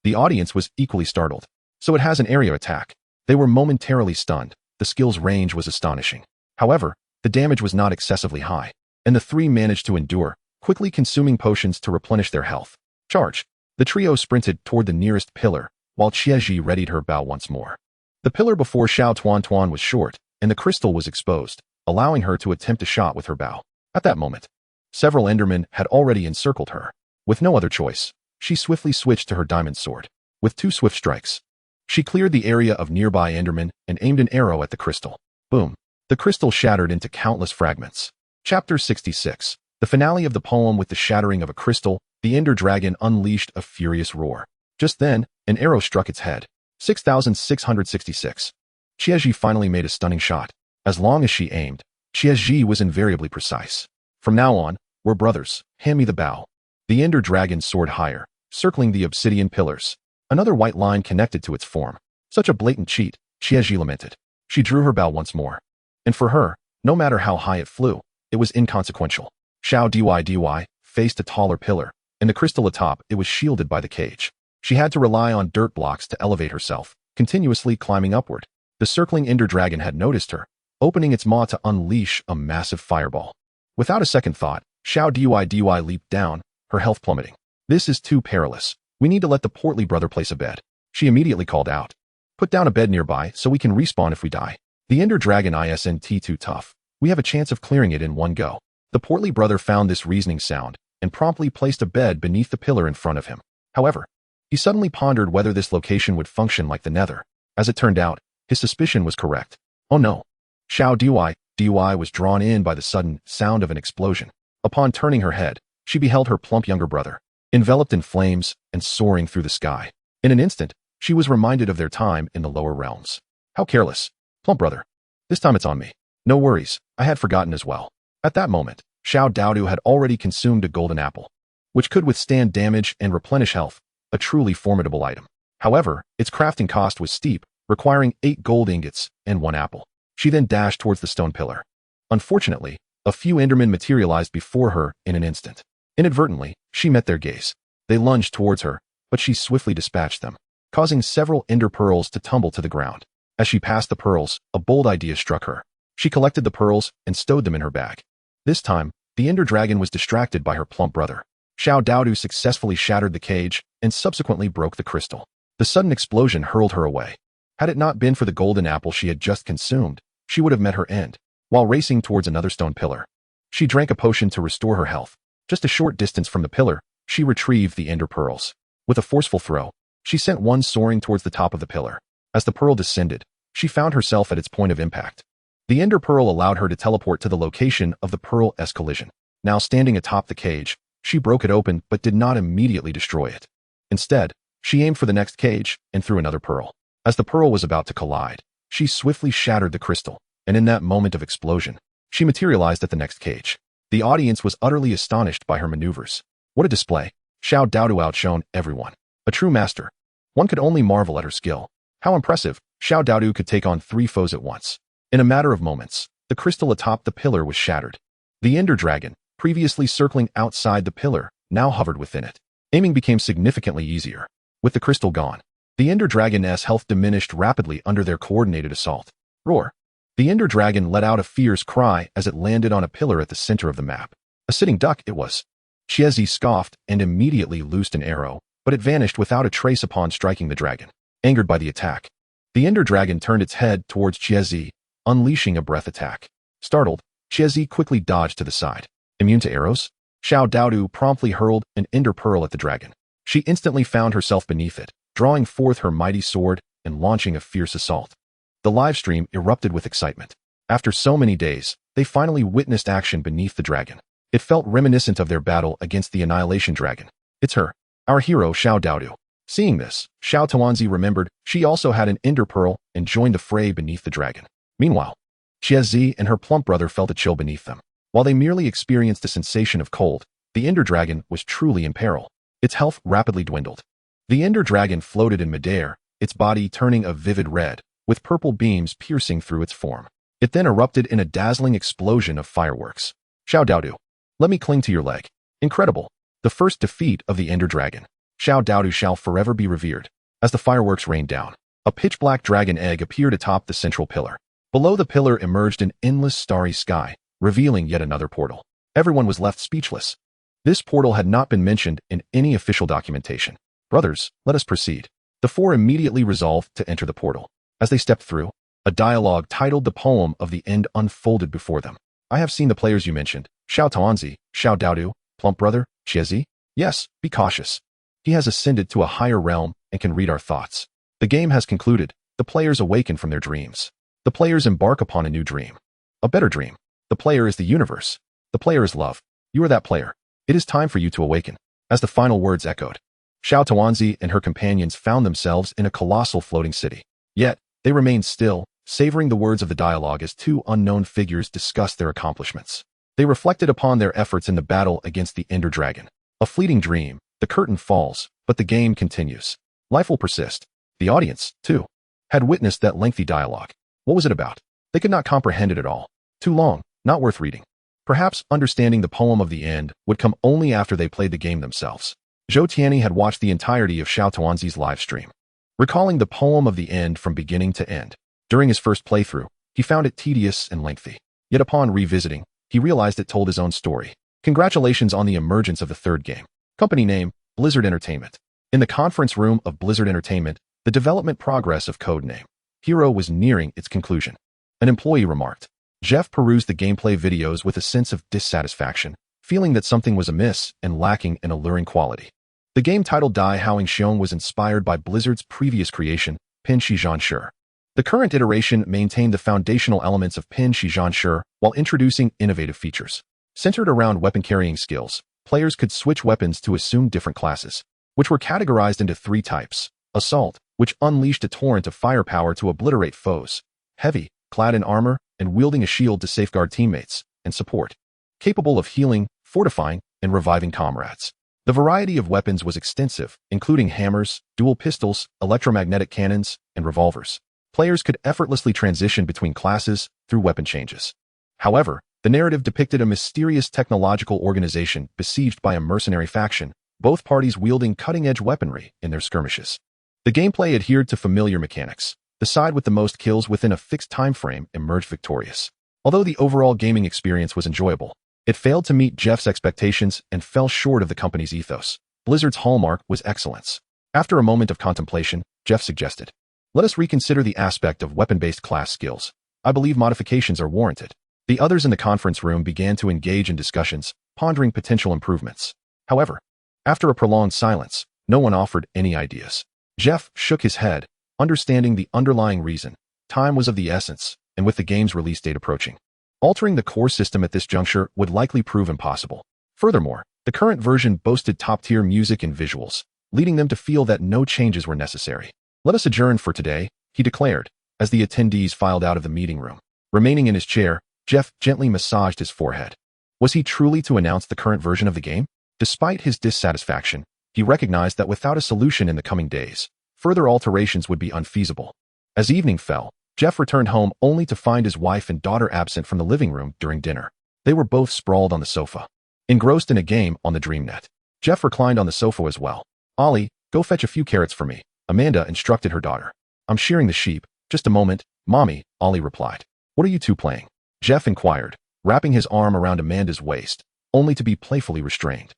The audience was equally startled. So it has an area attack. They were momentarily stunned. The skill's range was astonishing. However, the damage was not excessively high, and the 3 managed to endure, quickly consuming potions to replenish their health. Charge! The trio sprinted toward the nearest pillar, while Qiaji readied her bow once more. The pillar before Xiao Tuanzi was short, and the crystal was exposed, allowing her to attempt a shot with her bow. At that moment, several Endermen had already encircled her. With no other choice, she swiftly switched to her diamond sword. With 2 swift strikes, she cleared the area of nearby Endermen and aimed an arrow at the crystal. Boom! The crystal shattered into countless fragments. Chapter 66. The finale of the poem. With the shattering of a crystal, the Ender Dragon unleashed a furious roar. Just then, an arrow struck its head. 6,666. Qiaji finally made a stunning shot. As long as she aimed, Qiaji was invariably precise. From now on, we're brothers. Hand me the bow. The Ender Dragon soared higher, circling the obsidian pillars. Another white line connected to its form. Such a blatant cheat, Qiaji lamented. She drew her bow once more. And for her, no matter how high it flew, it was inconsequential. Xiao Tuanzi faced a taller pillar, and the crystal atop it was shielded by the cage. She had to rely on dirt blocks to elevate herself, continuously climbing upward. The circling Ender Dragon had noticed her, opening its maw to unleash a massive fireball. Without a second thought, Xiao Tuanzi leaped down, her health plummeting. "This is too perilous. We need to let the portly brother place a bed," she immediately called out. "Put down a bed nearby so we can respawn if we die. The Ender Dragon isn't too tough. We have a chance of clearing it in one go." The portly brother found this reasoning sound and promptly placed a bed beneath the pillar in front of him. However, he suddenly pondered whether this location would function like the Nether. As it turned out, his suspicion was correct. Oh no! Xiao Tuanzi was drawn in by the sudden sound of an explosion. Upon turning her head, she beheld her plump younger brother, enveloped in flames and soaring through the sky. In an instant, she was reminded of their time in the lower realms. How careless. Plump brother. This time it's on me. No worries, I had forgotten as well. At that moment, Xiao Tuanzi had already consumed a golden apple, which could withstand damage and replenish health, a truly formidable item. However, its crafting cost was steep, requiring 8 gold ingots and 1 apple. She then dashed towards the stone pillar. Unfortunately, a few Endermen materialized before her in an instant. Inadvertently, she met their gaze. They lunged towards her, but she swiftly dispatched them, causing several Ender pearls to tumble to the ground. As she passed the pearls, a bold idea struck her. She collected the pearls and stowed them in her bag. This time, the Ender Dragon was distracted by her plump brother. Xiao Tuanzi successfully shattered the cage and subsequently broke the crystal. The sudden explosion hurled her away. Had it not been for the golden apple she had just consumed, she would have met her end. While racing towards another stone pillar, she drank a potion to restore her health. Just a short distance from the pillar, she retrieved the Ender pearls. With a forceful throw, she sent one soaring towards the top of the pillar. As the pearl descended, she found herself at its point of impact. The Ender pearl allowed her to teleport to the location of the pearl's collision. Now standing atop the cage, she broke it open but did not immediately destroy it. Instead, she aimed for the next cage and threw another pearl. As the pearl was about to collide, she swiftly shattered the crystal, and in that moment of explosion, she materialized at the next cage. The audience was utterly astonished by her maneuvers. What a display! Xiao Tuanzi outshone everyone. A true master. One could only marvel at her skill. How impressive! Xiao Tuanzi could take on 3 foes at once. In a matter of moments, the crystal atop the pillar was shattered. The Ender Dragon, previously circling outside the pillar, now hovered within it. Aiming became significantly easier. With the crystal gone, the Ender Dragon's health diminished rapidly under their coordinated assault. Roar! The Ender Dragon let out a fierce cry as it landed on a pillar at the center of the map. A sitting duck it was. Tianyi scoffed and immediately loosed an arrow, but it vanished without a trace upon striking the dragon. Angered by the attack, the Ender Dragon turned its head towards Tianyi, unleashing a breath attack. Startled, Tianyi quickly dodged to the side. Immune to arrows? Xiao Tuanzi promptly hurled an Ender Pearl at the dragon. She instantly found herself beneath it, drawing forth her mighty sword and launching a fierce assault. The livestream erupted with excitement. After so many days, they finally witnessed action beneath the dragon. It felt reminiscent of their battle against the Annihilation Dragon. It's her, our hero Xiao Tuanzi. Seeing this, Xiao Tuanzi remembered she also had an Ender Pearl and joined the fray beneath the dragon. Meanwhile, Tianyi and her plump brother felt a chill beneath them. While they merely experienced a sensation of cold, the Ender Dragon was truly in peril. Its health rapidly dwindled. The Ender Dragon floated in midair, its body turning a vivid red, with purple beams piercing through its form. It then erupted in a dazzling explosion of fireworks. Xiao Tuanzi, let me cling to your leg. Incredible. The first defeat of the Ender Dragon. Xiao Tuanzi shall forever be revered. As the fireworks rained down, a pitch-black dragon egg appeared atop the central pillar. Below the pillar emerged an endless starry sky, revealing yet another portal. Everyone was left speechless. This portal had not been mentioned in any official documentation. Brothers, let us proceed. The 4 immediately resolved to enter the portal. As they stepped through, a dialogue titled The Poem of the End unfolded before them. I have seen the players you mentioned, Xiao Tuanzi, Xiao Tuanzi, plump brother, Tianyi. Yes, be cautious. He has ascended to a higher realm and can read our thoughts. The game has concluded. The players awaken from their dreams. The players embark upon a new dream. A better dream. The player is the universe. The player is love. You are that player. It is time for you to awaken. As the final words echoed, Xiao Tuanzi and her companions found themselves in a colossal floating city. Yet, they remained still, savoring the words of the dialogue as 2 unknown figures discussed their accomplishments. They reflected upon their efforts in the battle against the Ender Dragon. A fleeting dream, the curtain falls, but the game continues. Life will persist. The audience, too, had witnessed that lengthy dialogue. What was it about? They could not comprehend it at all. Too long, not worth reading. Perhaps understanding the poem of the end would come only after they played the game themselves. Zhou Tianyi had watched the entirety of Xiao Tuanzi's live stream, recalling the poem of the end from beginning to end. During his first playthrough, he found it tedious and lengthy. Yet upon revisiting, he realized it told his own story. Congratulations on the emergence of the third game. Company name, Blizzard Entertainment. In the conference room of Blizzard Entertainment, the development progress of codename Hero was nearing its conclusion. An employee remarked. Jeff perused the gameplay videos with a sense of dissatisfaction, feeling that something was amiss and lacking an alluring quality. The game titled Dai Haoing Xiong was inspired by Blizzard's previous creation, Pin Shi Zhan Shi. The current iteration maintained the foundational elements of Pin Shi Zhan Shi while introducing innovative features. Centered around weapon-carrying skills, players could switch weapons to assume different classes, which were categorized into 3 types. Assault, which unleashed a torrent of firepower to obliterate foes. Heavy, clad in armor, and wielding a shield to safeguard teammates. And Support, capable of healing, fortifying, and reviving comrades. The variety of weapons was extensive, including hammers, dual pistols, electromagnetic cannons, and revolvers. Players could effortlessly transition between classes through weapon changes. However, the narrative depicted a mysterious technological organization besieged by a mercenary faction, both parties wielding cutting-edge weaponry in their skirmishes. The gameplay adhered to familiar mechanics. The side with the most kills within a fixed time frame emerged victorious. Although the overall gaming experience was enjoyable, it failed to meet Jeff's expectations and fell short of the company's ethos. Blizzard's hallmark was excellence. After a moment of contemplation, Jeff suggested, "Let us reconsider the aspect of weapon-based class skills. I believe modifications are warranted." The others in the conference room began to engage in discussions, pondering potential improvements. However, after a prolonged silence, no one offered any ideas. Jeff shook his head, understanding the underlying reason. Time was of the essence, and with the game's release date approaching, altering the core system at this juncture would likely prove impossible. Furthermore, the current version boasted top-tier music and visuals, leading them to feel that no changes were necessary. "Let us adjourn for today," he declared, as the attendees filed out of the meeting room. Remaining in his chair, Jeff gently massaged his forehead. Was he truly to announce the current version of the game? Despite his dissatisfaction, he recognized that without a solution in the coming days, further alterations would be unfeasible. As evening fell, Jeff returned home only to find his wife and daughter absent from the living room during dinner. They were both sprawled on the sofa, engrossed in a game on the DreamNet. Jeff reclined on the sofa as well. "Ollie, go fetch a few carrots for me," Amanda instructed her daughter. "I'm shearing the sheep. Just a moment, Mommy," Ollie replied. "What are you two playing?" Jeff inquired, wrapping his arm around Amanda's waist, only to be playfully restrained.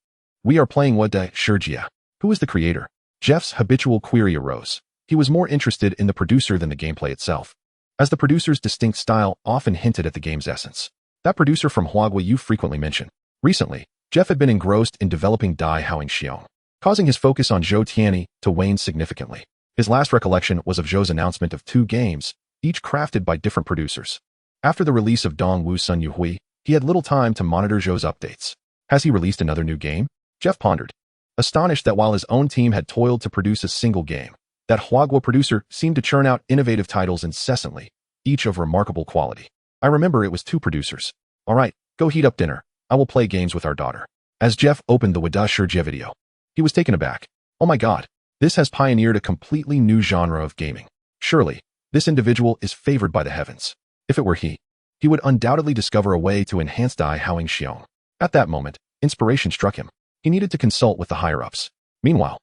"We are playing What the Shurjia. Who is the creator?" Jeff's habitual query arose. He was more interested in the producer than the gameplay itself, as the producer's distinct style often hinted at the game's essence. "That producer from Huagua you frequently mention." Recently, Jeff had been engrossed in developing Dai Haoing Xiong, causing his focus on Zhou Tianyi to wane significantly. His last recollection was of Zhou's announcement of 2 games, each crafted by different producers. After the release of Dong Wu Sun Yu Hui, he had little time to monitor Zhou's updates. Has he released another new game? Jeff pondered, astonished that while his own team had toiled to produce a single game, that Huagua producer seemed to churn out innovative titles incessantly, each of remarkable quality. "I remember it was 2 producers. All right, go heat up dinner. I will play games with our daughter." As Jeff opened the Wada Shurjia video, he was taken aback. "Oh my god, this has pioneered a completely new genre of gaming. Surely, this individual is favored by the heavens." If it were he would undoubtedly discover a way to enhance Dai Haoing Xiong. At that moment, inspiration struck him. He needed to consult with the higher-ups. Meanwhile,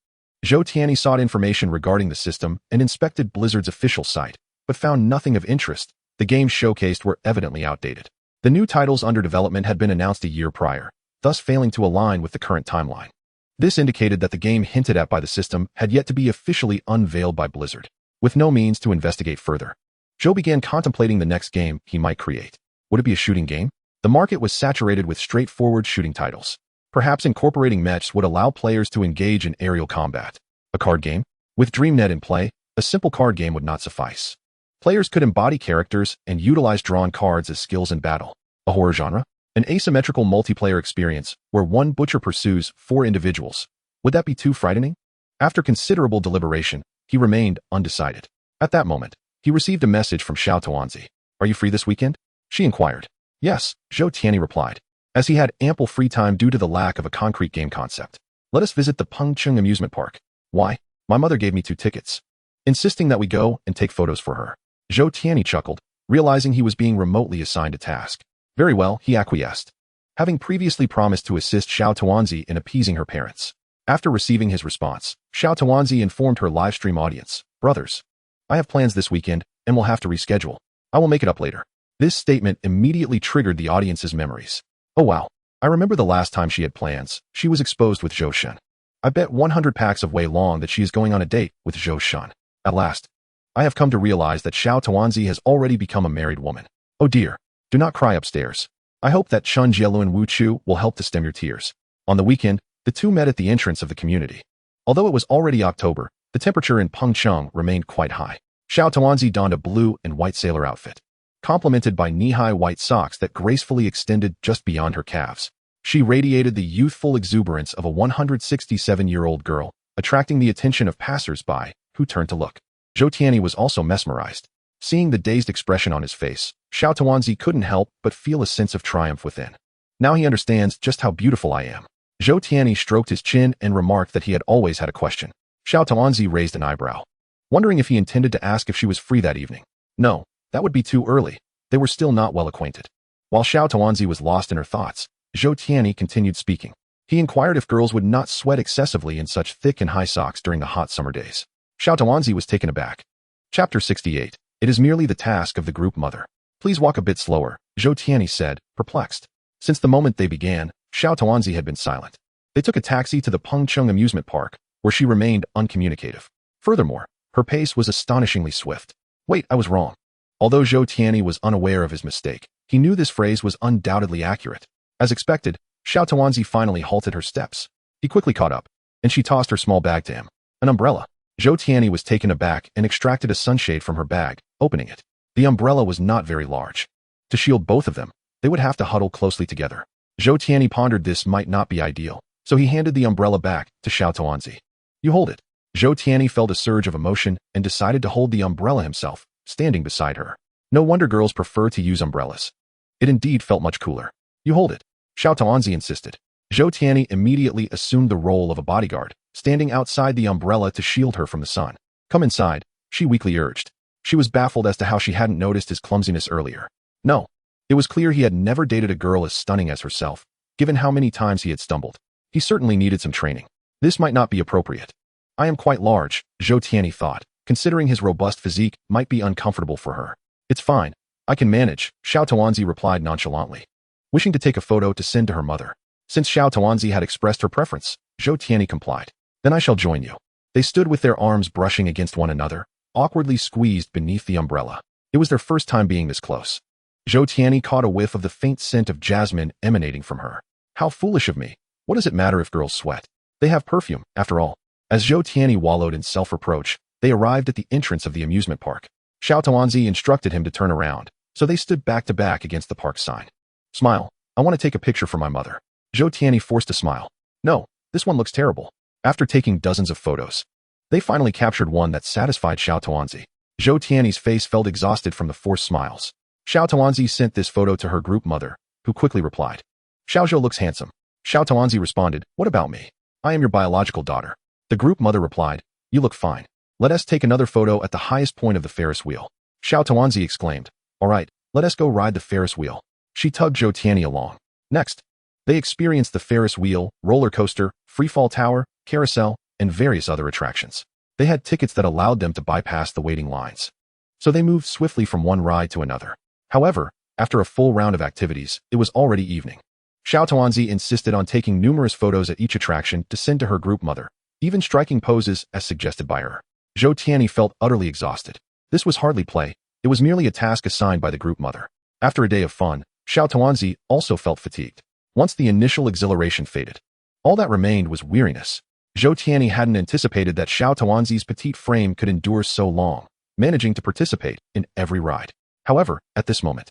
Zhou Tianyi sought information regarding the system and inspected Blizzard's official site, but found nothing of interest. The games showcased were evidently outdated. The new titles under development had been announced a year prior, thus failing to align with the current timeline. This indicated that the game hinted at by the system had yet to be officially unveiled by Blizzard. With no means to investigate further, Zhou began contemplating the next game he might create. Would it be a shooting game? The market was saturated with straightforward shooting titles. Perhaps incorporating mechs would allow players to engage in aerial combat. A card game? With DreamNet in play, a simple card game would not suffice. Players could embody characters and utilize drawn cards as skills in battle. A horror genre? An asymmetrical multiplayer experience where one butcher pursues 4 individuals. Would that be too frightening? After considerable deliberation, he remained undecided. At that moment, he received a message from Xiao Tuanzi. "Are you free this weekend?" she inquired. "Yes," Zhou Tianyi replied, as he had ample free time due to the lack of a concrete game concept. "Let us visit the Pengcheng amusement park." "Why? My mother gave me 2 tickets, insisting that we go and take photos for her." Zhou Tianyi chuckled, realizing he was being remotely assigned a task. "Very well," he acquiesced. having previously promised to assist Xiao Tuanzi in appeasing her parents. After receiving his response, Xiao Tuanzi informed her livestream audience, "Brothers, I have plans this weekend and will have to reschedule. I will make it up later." This statement immediately triggered the audience's memories. Oh wow, I remember the last time she had plans. She was exposed with Zhou Shen. I bet 100 packs of Wei Long that she is going on a date with Zhou Shen. At last, I have come to realize that Xiao Tuanzi has already become a married woman. Oh dear, do not cry upstairs. I hope that Chun Jielu and Wu Chu will help to stem your tears. On the weekend, the two met at the entrance of the community. Although it was already October, the temperature in Pengcheng remained quite high. Xiao Tuanzi donned a blue and white sailor outfit, complemented by knee-high white socks that gracefully extended just beyond her calves. She radiated the youthful exuberance of a 167-year-old girl, attracting the attention of passers-by, who turned to look. Zhou Tianyi was also mesmerized. Seeing the dazed expression on his face, Xiao Tuanzi couldn't help but feel a sense of triumph within. Now he understands just how beautiful I am. Zhou Tianyi stroked his chin and remarked that he had always had a question. Xiao Tuanzi raised an eyebrow, wondering if he intended to ask if she was free that evening. No, that would be too early. They were still not well acquainted. While Xiao Tuanzi was lost in her thoughts, Zhou Tianyi continued speaking. He inquired if girls would not sweat excessively in such thick and high socks during the hot summer days. Xiao Tuanzi was taken aback. Chapter 68. It is merely the task of the group mother. Please walk a bit slower, Zhou Tianyi said, perplexed. Since the moment they began, Xiao Tuanzi had been silent. They took a taxi to the Pengcheng amusement park, where she remained uncommunicative. Furthermore, her pace was astonishingly swift. Wait, I was wrong. Although Zhou Tianyi was unaware of his mistake, he knew this phrase was undoubtedly accurate. As expected, Xiao Tuanzi finally halted her steps. He quickly caught up, and she tossed her small bag to him. An umbrella. Zhou Tianyi was taken aback and extracted a sunshade from her bag, opening it. The umbrella was not very large. To shield both of them, they would have to huddle closely together. Zhou Tianyi pondered this might not be ideal, so he handed the umbrella back to Xiao Tuanzi. You hold it. Zhou Tianyi felt a surge of emotion and decided to hold the umbrella himself, standing beside her. No wonder girls prefer to use umbrellas. It indeed felt much cooler. You hold it. Xiao Tuanzi insisted. Zhou Tianyi immediately assumed the role of a bodyguard, standing outside the umbrella to shield her from the sun. Come inside, she weakly urged. She was baffled as to how she hadn't noticed his clumsiness earlier. No. It was clear he had never dated a girl as stunning as herself, given how many times he had stumbled. He certainly needed some training. This might not be appropriate. I am quite large, Zhou Tianyi thought, considering his robust physique might be uncomfortable for her. It's fine. I can manage, Xiao Tuanzi replied nonchalantly, wishing to take a photo to send to her mother. Since Xiao Tuanzi had expressed her preference, Zhou Tianyi complied. Then I shall join you. They stood with their arms brushing against one another, awkwardly squeezed beneath the umbrella. It was their first time being this close. Zhou Tianyi caught a whiff of the faint scent of jasmine emanating from her. How foolish of me. What does it matter if girls sweat? They have perfume, after all. As Zhou Tianyi wallowed in self-reproach, they arrived at the entrance of the amusement park. Xiao Tuanzi instructed him to turn around, so they stood back to back against the park sign. Smile. I want to take a picture for my mother. Zhou Tianyi forced a smile. No, this one looks terrible. After taking dozens of photos, they finally captured one that satisfied Xiao Tuanzi. Zhou Tianyi's face felt exhausted from the forced smiles. Xiao Tuanzi sent this photo to her group mother, who quickly replied. Xiao Zhou looks handsome. Xiao Tuanzi responded, what about me? I am your biological daughter. The group mother replied, you look fine. Let us take another photo at the highest point of the Ferris wheel. Xiao Tuanzi exclaimed, all right, let us go ride the Ferris wheel. She tugged Zhou Tianyi along. Next, they experienced the Ferris wheel, roller coaster, freefall tower, carousel, and various other attractions. They had tickets that allowed them to bypass the waiting lines. So they moved swiftly from one ride to another. However, after a full round of activities, it was already evening. Xiao Tuanzi insisted on taking numerous photos at each attraction to send to her group mother, even striking poses as suggested by her. Zhou Tianyi felt utterly exhausted. This was hardly play. It was merely a task assigned by the group mother. After a day of fun, Xiao Tuanzi also felt fatigued. Once the initial exhilaration faded, all that remained was weariness. Zhou Tianyi hadn't anticipated that Xiao Tuanzi's petite frame could endure so long, managing to participate in every ride. However, at this moment,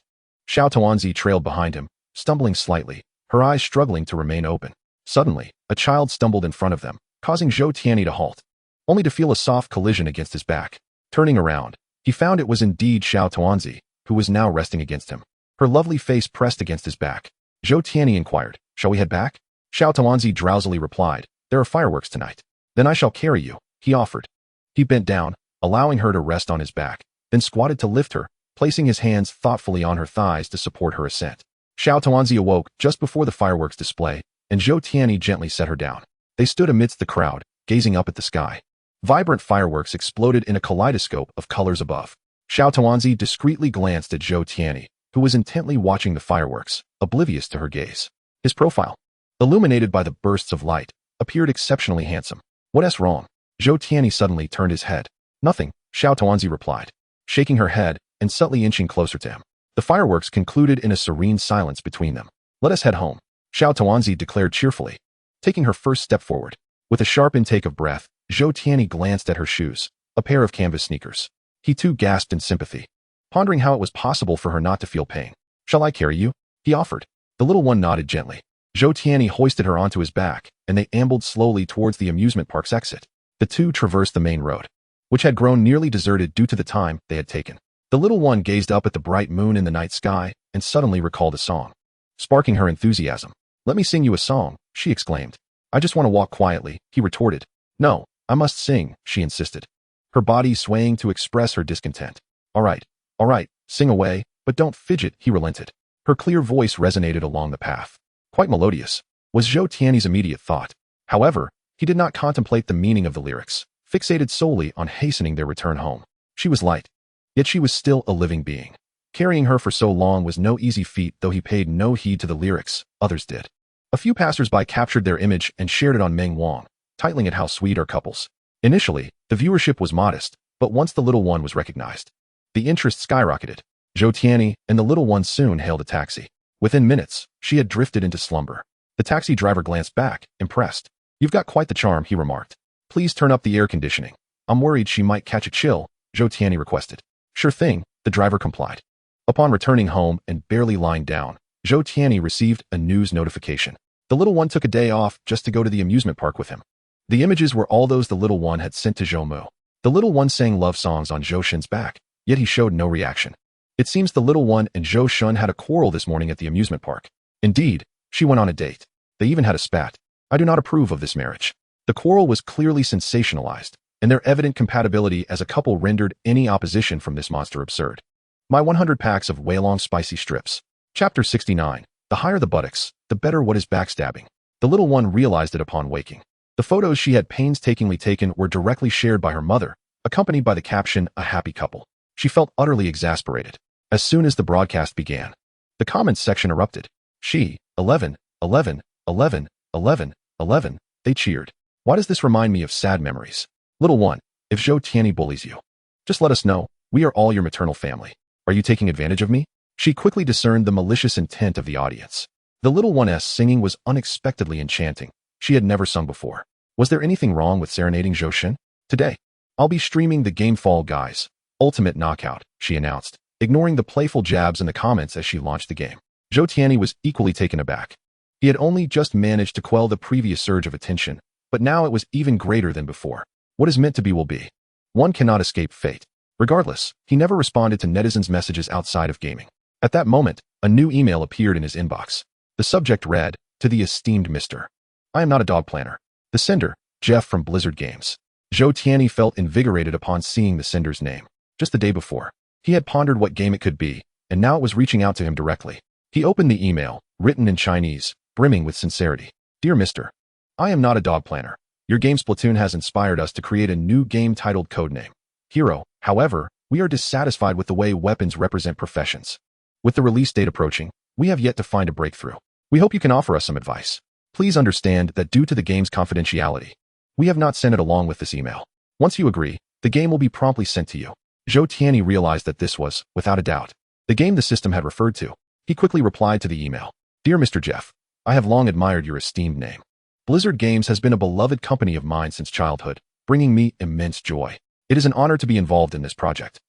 Xiao Tuanzi trailed behind him, stumbling slightly, her eyes struggling to remain open. Suddenly, a child stumbled in front of them, causing Zhou Tianyi to halt, only to feel a soft collision against his back. Turning around, he found it was indeed Xiao Tuanzi, who was now resting against him, her lovely face pressed against his back. Zhou Tianyi inquired, shall we head back? Xiao Tuanzi drowsily replied, there are fireworks tonight. Then I shall carry you, he offered. He bent down, allowing her to rest on his back, then squatted to lift her, placing his hands thoughtfully on her thighs to support her ascent. Xiao Tuanzi awoke just before the fireworks display, and Zhou Tianyi gently set her down. They stood amidst the crowd, gazing up at the sky. Vibrant fireworks exploded in a kaleidoscope of colors above. Xiao Tuanzi discreetly glanced at Zhou Tianyi, who was intently watching the fireworks, oblivious to her gaze. His profile, illuminated by the bursts of light, appeared exceptionally handsome. What's wrong? Zhou Tianyi suddenly turned his head. Nothing, Xiao Tuanzi replied, shaking her head and subtly inching closer to him. The fireworks concluded in a serene silence between them. Let us head home, Xiao Tuanzi declared cheerfully, taking her first step forward. With a sharp intake of breath, Zhou Tianyi glanced at her shoes, a pair of canvas sneakers. He too gasped in sympathy, pondering how it was possible for her not to feel pain. Shall I carry you? He offered. The little one nodded gently. Zhou Tianyi hoisted her onto his back, and they ambled slowly towards the amusement park's exit. The two traversed the main road, which had grown nearly deserted due to the time they had taken. The little one gazed up at the bright moon in the night sky and suddenly recalled a song, sparking her enthusiasm. Let me sing you a song, she exclaimed. I just want to walk quietly, he retorted. No, I must sing, she insisted, her body swaying to express her discontent. All right, sing away, but don't fidget, he relented. Her clear voice resonated along the path. Quite melodious, was Zhou Tianyi's immediate thought. However, he did not contemplate the meaning of the lyrics, fixated solely on hastening their return home. She was light, yet she was still a living being. Carrying her for so long was no easy feat, though he paid no heed to the lyrics, others did. A few passers-by captured their image and shared it on Meng Wang, titling it How Sweet Are Couples. Initially, the viewership was modest, but once the little one was recognized, the interest skyrocketed. Zhou Tianyi and the little one soon hailed a taxi. Within minutes, she had drifted into slumber. The taxi driver glanced back, impressed. You've got quite the charm, he remarked. Please turn up the air conditioning. I'm worried she might catch a chill, Zhou Tianyi requested. Sure thing, the driver complied. Upon returning home and barely lying down, Zhou Tianyi received a news notification. The little one took a day off just to go to the amusement park with him. The images were all those the little one had sent to Zhou Mu. The little one sang love songs on Zhou Shen's back, yet he showed no reaction. It seems the little one and Zhou Shen had a quarrel this morning at the amusement park. Indeed, she went on a date. They even had a spat. I do not approve of this marriage. The quarrel was clearly sensationalized, and their evident compatibility as a couple rendered any opposition from this monster absurd. My 100 packs of Weilong spicy strips. Chapter 69. The higher the buttocks, the better what is backstabbing. The little one realized it upon waking. The photos she had painstakingly taken were directly shared by her mother, accompanied by the caption, a happy couple. She felt utterly exasperated. As soon as the broadcast began, the comments section erupted. She, 11, 11, 11, 11, 11, they cheered. Why does this remind me of sad memories? Little one, if Zhou Tianyi bullies you, just let us know. We are all your maternal family. Are you taking advantage of me? She quickly discerned the malicious intent of the audience. The little one's singing was unexpectedly enchanting. She had never sung before. Was there anything wrong with serenading Zhou Shen? Today, I'll be streaming the game Fall Guys Ultimate Knockout, she announced, ignoring the playful jabs in the comments as she launched the game. Zhou Tianyi was equally taken aback. He had only just managed to quell the previous surge of attention, but now it was even greater than before. What is meant to be will be. One cannot escape fate. Regardless, he never responded to netizens' messages outside of gaming. At that moment, a new email appeared in his inbox. The subject read, To the esteemed Mr. I am not a dog planner. The sender, Jeff from Blizzard Games. Zhou Tianyi felt invigorated upon seeing the sender's name. Just the day before, he had pondered what game it could be, and now it was reaching out to him directly. He opened the email, written in Chinese, brimming with sincerity. Dear Mr. I am not a dog planner. Your game Splatoon has inspired us to create a new game titled Codename Hero. However, we are dissatisfied with the way weapons represent professions. With the release date approaching, we have yet to find a breakthrough. We hope you can offer us some advice. Please understand that due to the game's confidentiality, we have not sent it along with this email. Once you agree, the game will be promptly sent to you. Zhou Tianyi realized that this was, without a doubt, the game the system had referred to. He quickly replied to the email. Dear Mr. Jeff, I have long admired your esteemed name. Blizzard Games has been a beloved company of mine since childhood, bringing me immense joy. It is an honor to be involved in this project.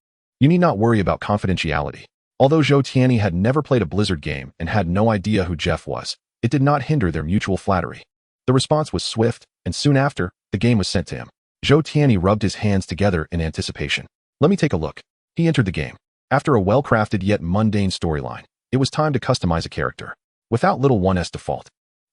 You need not worry about confidentiality. Although Zhou Tianyi had never played a Blizzard game and had no idea who Jeff was, it did not hinder their mutual flattery. The response was swift, and soon after, the game was sent to him. Zhou Tianyi rubbed his hands together in anticipation. Let me take a look. He entered the game. After a well-crafted yet mundane storyline, it was time to customize a character. Without little one's default,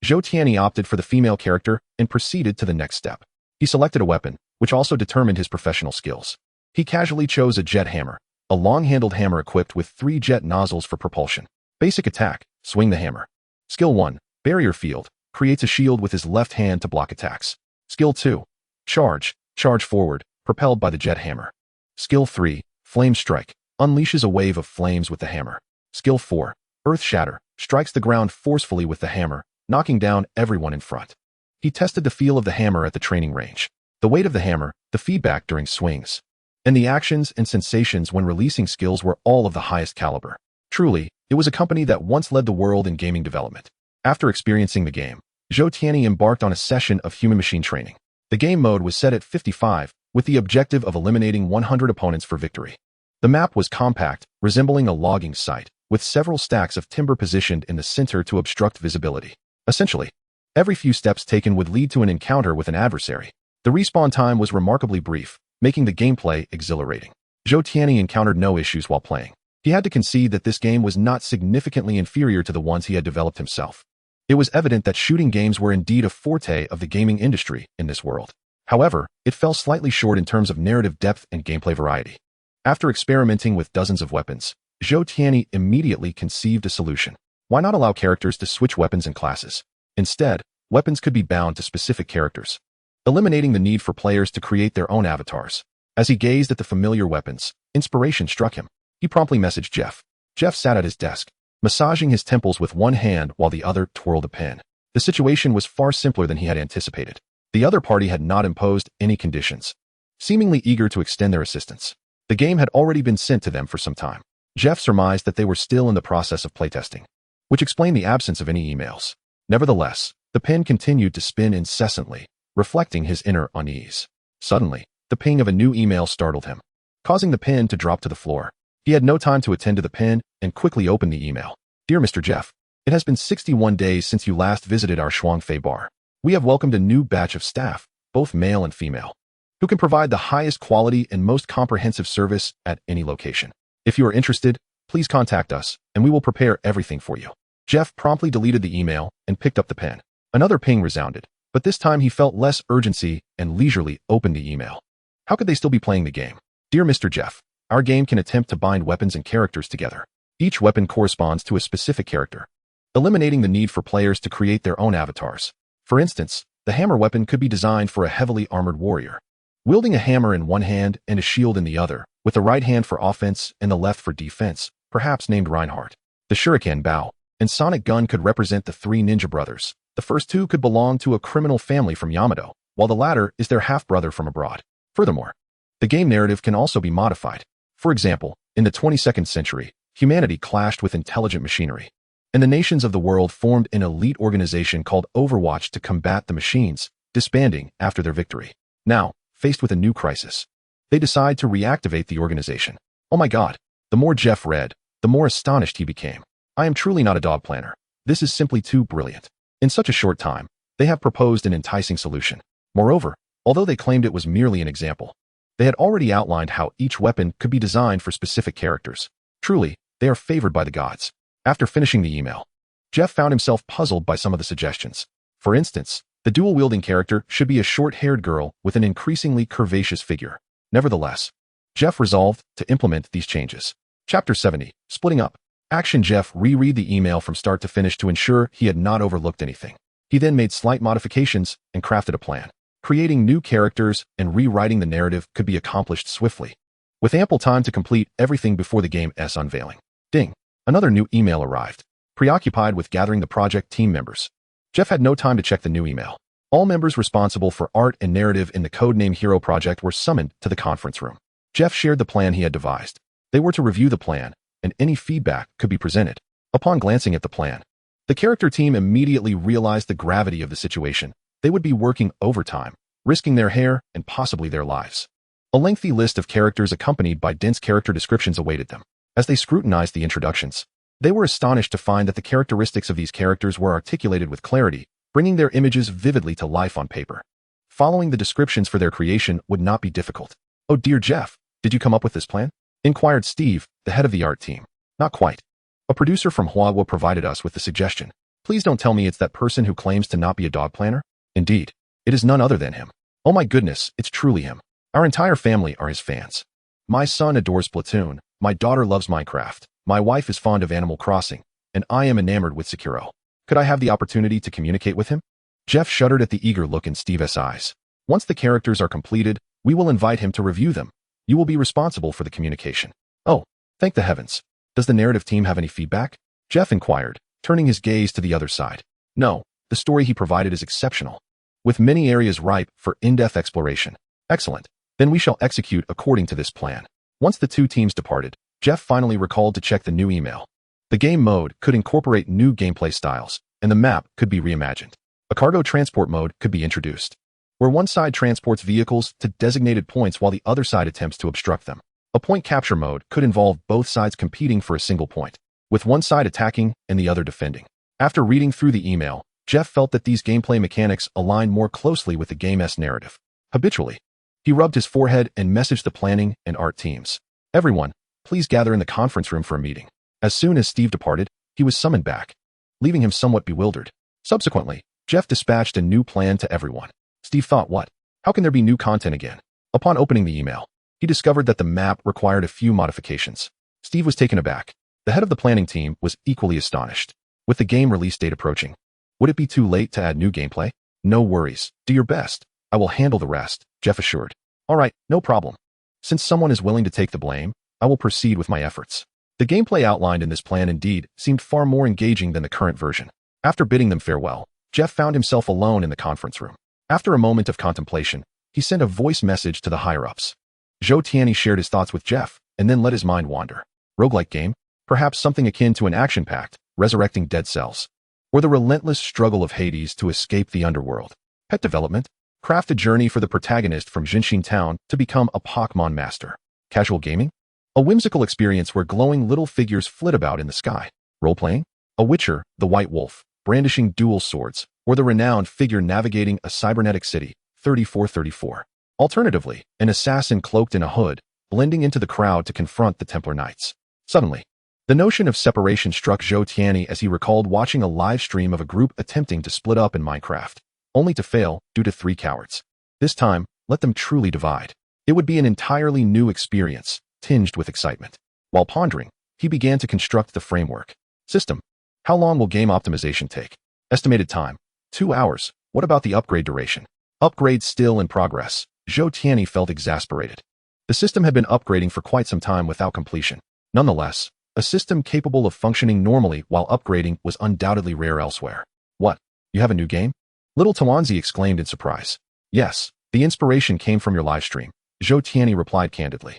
Zhou Tianyi opted for the female character and proceeded to the next step. He selected a weapon, which also determined his professional skills. He casually chose a jet hammer, a long-handled hammer equipped with 3 jet nozzles for propulsion. Basic attack, Swing the hammer. Skill 1. Barrier field. Creates a shield with his left hand to block attacks. Skill 2. Charge. Charge forward, propelled by the jet hammer. Skill 3. Flame strike. Unleashes a wave of flames with the hammer. Skill 4. Earth shatter. Strikes the ground forcefully with the hammer, knocking down everyone in front. He tested the feel of the hammer at the training range. The weight of the hammer, the feedback during swings, and the actions and sensations when releasing skills were all of the highest caliber. Truly, it was a company that once led the world in gaming development. After experiencing the game, Zhou Tianyi embarked on a session of human-machine training. The game mode was set at 55, with the objective of eliminating 100 opponents for victory. The map was compact, resembling a logging site, with several stacks of timber positioned in the center to obstruct visibility. Essentially, every few steps taken would lead to an encounter with an adversary. The respawn time was remarkably brief, making the gameplay exhilarating. Zhou Tianyi encountered no issues while playing. He had to concede that this game was not significantly inferior to the ones he had developed himself. It was evident that shooting games were indeed a forte of the gaming industry in this world. However, it fell slightly short in terms of narrative depth and gameplay variety. After experimenting with dozens of weapons, Zhou Tianyi immediately conceived a solution. Why not allow characters to switch weapons and classes? Instead, weapons could be bound to specific characters, eliminating the need for players to create their own avatars. As he gazed at the familiar weapons, inspiration struck him. He promptly messaged Jeff. Jeff sat at his desk, massaging his temples with one hand while the other twirled a pen. The situation was far simpler than he had anticipated. The other party had not imposed any conditions, seemingly eager to extend their assistance. The game had already been sent to them for some time. Jeff surmised that they were still in the process of playtesting, which explained the absence of any emails. Nevertheless, the pen continued to spin incessantly, reflecting his inner unease. Suddenly, the ping of a new email startled him, causing the pen to drop to the floor. He had no time to attend to the pen and quickly opened the email. Dear Mr. Jeff, it has been 61 days since you last visited our Shuangfei bar. We have welcomed a new batch of staff, both male and female, who can provide the highest quality and most comprehensive service at any location. If you are interested, please contact us, and we will prepare everything for you. Jeff promptly deleted the email and picked up the pen. Another ping resounded, but this time he felt less urgency and leisurely opened the email. How could they still be playing the game? Dear Mr. Jeff, our game can attempt to bind weapons and characters together. Each weapon corresponds to a specific character, eliminating the need for players to create their own avatars. For instance, the hammer weapon could be designed for a heavily armored warrior, wielding a hammer in one hand and a shield in the other, with the right hand for offense and the left for defense, perhaps named Reinhardt. The shuriken bow and sonic gun could represent the three ninja brothers. The first two could belong to a criminal family from Yamato, while the latter is their half-brother from abroad. Furthermore, the game narrative can also be modified. For example, in the 22nd century, humanity clashed with intelligent machinery, and the nations of the world formed an elite organization called Overwatch to combat the machines, disbanding after their victory. Now, faced with a new crisis, they decide to reactivate the organization. Oh my god, the more Jeff read, the more astonished he became. I am truly not a dog planner. This is simply too brilliant. In such a short time, they have proposed an enticing solution. Moreover, although they claimed it was merely an example, they had already outlined how each weapon could be designed for specific characters. Truly, they are favored by the gods. After finishing the email, Jeff found himself puzzled by some of the suggestions. For instance, the dual-wielding character should be a short-haired girl with an increasingly curvaceous figure. Nevertheless, Jeff resolved to implement these changes. Chapter 70, Splitting Up. Action. Jeff reread the email from start to finish to ensure he had not overlooked anything. He then made slight modifications and crafted a plan. Creating new characters and rewriting the narrative could be accomplished swiftly, with ample time to complete everything before the game's unveiling. Ding! Another new email arrived. Preoccupied with gathering the project team members, Jeff had no time to check the new email. All members responsible for art and narrative in the Codename Hero project were summoned to the conference room. Jeff shared the plan he had devised. They were to review the plan, and any feedback could be presented. Upon glancing at the plan, the character team immediately realized the gravity of the situation. They would be working overtime, risking their hair and possibly their lives. A lengthy list of characters accompanied by dense character descriptions awaited them. As they scrutinized the introductions, they were astonished to find that the characteristics of these characters were articulated with clarity, bringing their images vividly to life on paper. Following the descriptions for their creation would not be difficult. Oh dear Jeff, did you come up with this plan? Inquired Steve, the head of the art team. Not quite. A producer from Huawei provided us with the suggestion. Please don't tell me it's that person who claims to not be a dog planner. Indeed, it is none other than him. Oh my goodness, it's truly him. Our entire family are his fans. My son adores Splatoon, my daughter loves Minecraft, my wife is fond of Animal Crossing, and I am enamored with Sekiro. Could I have the opportunity to communicate with him? Jeff shuddered at the eager look in Steve's eyes. Once the characters are completed, we will invite him to review them. You will be responsible for the communication. Oh, thank the heavens. Does the narrative team have any feedback? Jeff inquired, turning his gaze to the other side. No, the story he provided is exceptional, with many areas ripe for in-depth exploration. Excellent. Then we shall execute according to this plan. Once the two teams departed, Jeff finally recalled to check the new email. The game mode could incorporate new gameplay styles, and the map could be reimagined. A cargo transport mode could be introduced, where one side transports vehicles to designated points while the other side attempts to obstruct them. A point capture mode could involve both sides competing for a single point, with one side attacking and the other defending. After reading through the email, Jeff felt that these gameplay mechanics aligned more closely with the game's narrative. Habitually, he rubbed his forehead and messaged the planning and art teams. Everyone, please gather in the conference room for a meeting. As soon as Steve departed, he was summoned back, leaving him somewhat bewildered. Subsequently, Jeff dispatched a new plan to everyone. Steve thought, what? How can there be new content again? Upon opening the email, he discovered that the map required a few modifications. Steve was taken aback. The head of the planning team was equally astonished. With the game release date approaching, would it be too late to add new gameplay? No worries. Do your best. I will handle the rest, Jeff assured. All right, no problem. Since someone is willing to take the blame, I will proceed with my efforts. The gameplay outlined in this plan indeed seemed far more engaging than the current version. After bidding them farewell, Jeff found himself alone in the conference room. After a moment of contemplation, he sent a voice message to the higher-ups. Zhou Tianyi shared his thoughts with Jeff, and then let his mind wander. Roguelike game? Perhaps something akin to an action-packed, resurrecting dead cells, or the relentless struggle of Hades to escape the underworld. Pet development? Craft a journey for the protagonist from Jinshin Town to become a Pokemon master. Casual gaming? A whimsical experience where glowing little figures flit about in the sky. Role-playing? A Witcher, the White Wolf, brandishing dual swords, or the renowned figure navigating a cybernetic city, 3434. Alternatively, an assassin cloaked in a hood, blending into the crowd to confront the Templar Knights. Suddenly, the notion of separation struck Zhou Tianyi as he recalled watching a live stream of a group attempting to split up in Minecraft, only to fail due to 3 cowards. This time, let them truly divide. It would be an entirely new experience, tinged with excitement. While pondering, he began to construct the framework. System. How long will game optimization take? Estimated time. 2 hours. What about the upgrade duration? Upgrade still in progress. Zhou Tianyi felt exasperated. The system had been upgrading for quite some time without completion. Nonetheless, a system capable of functioning normally while upgrading was undoubtedly rare elsewhere. What? You have a new game? Little Tuanzi exclaimed in surprise. Yes, the inspiration came from your livestream. Zhou Tianyi replied candidly.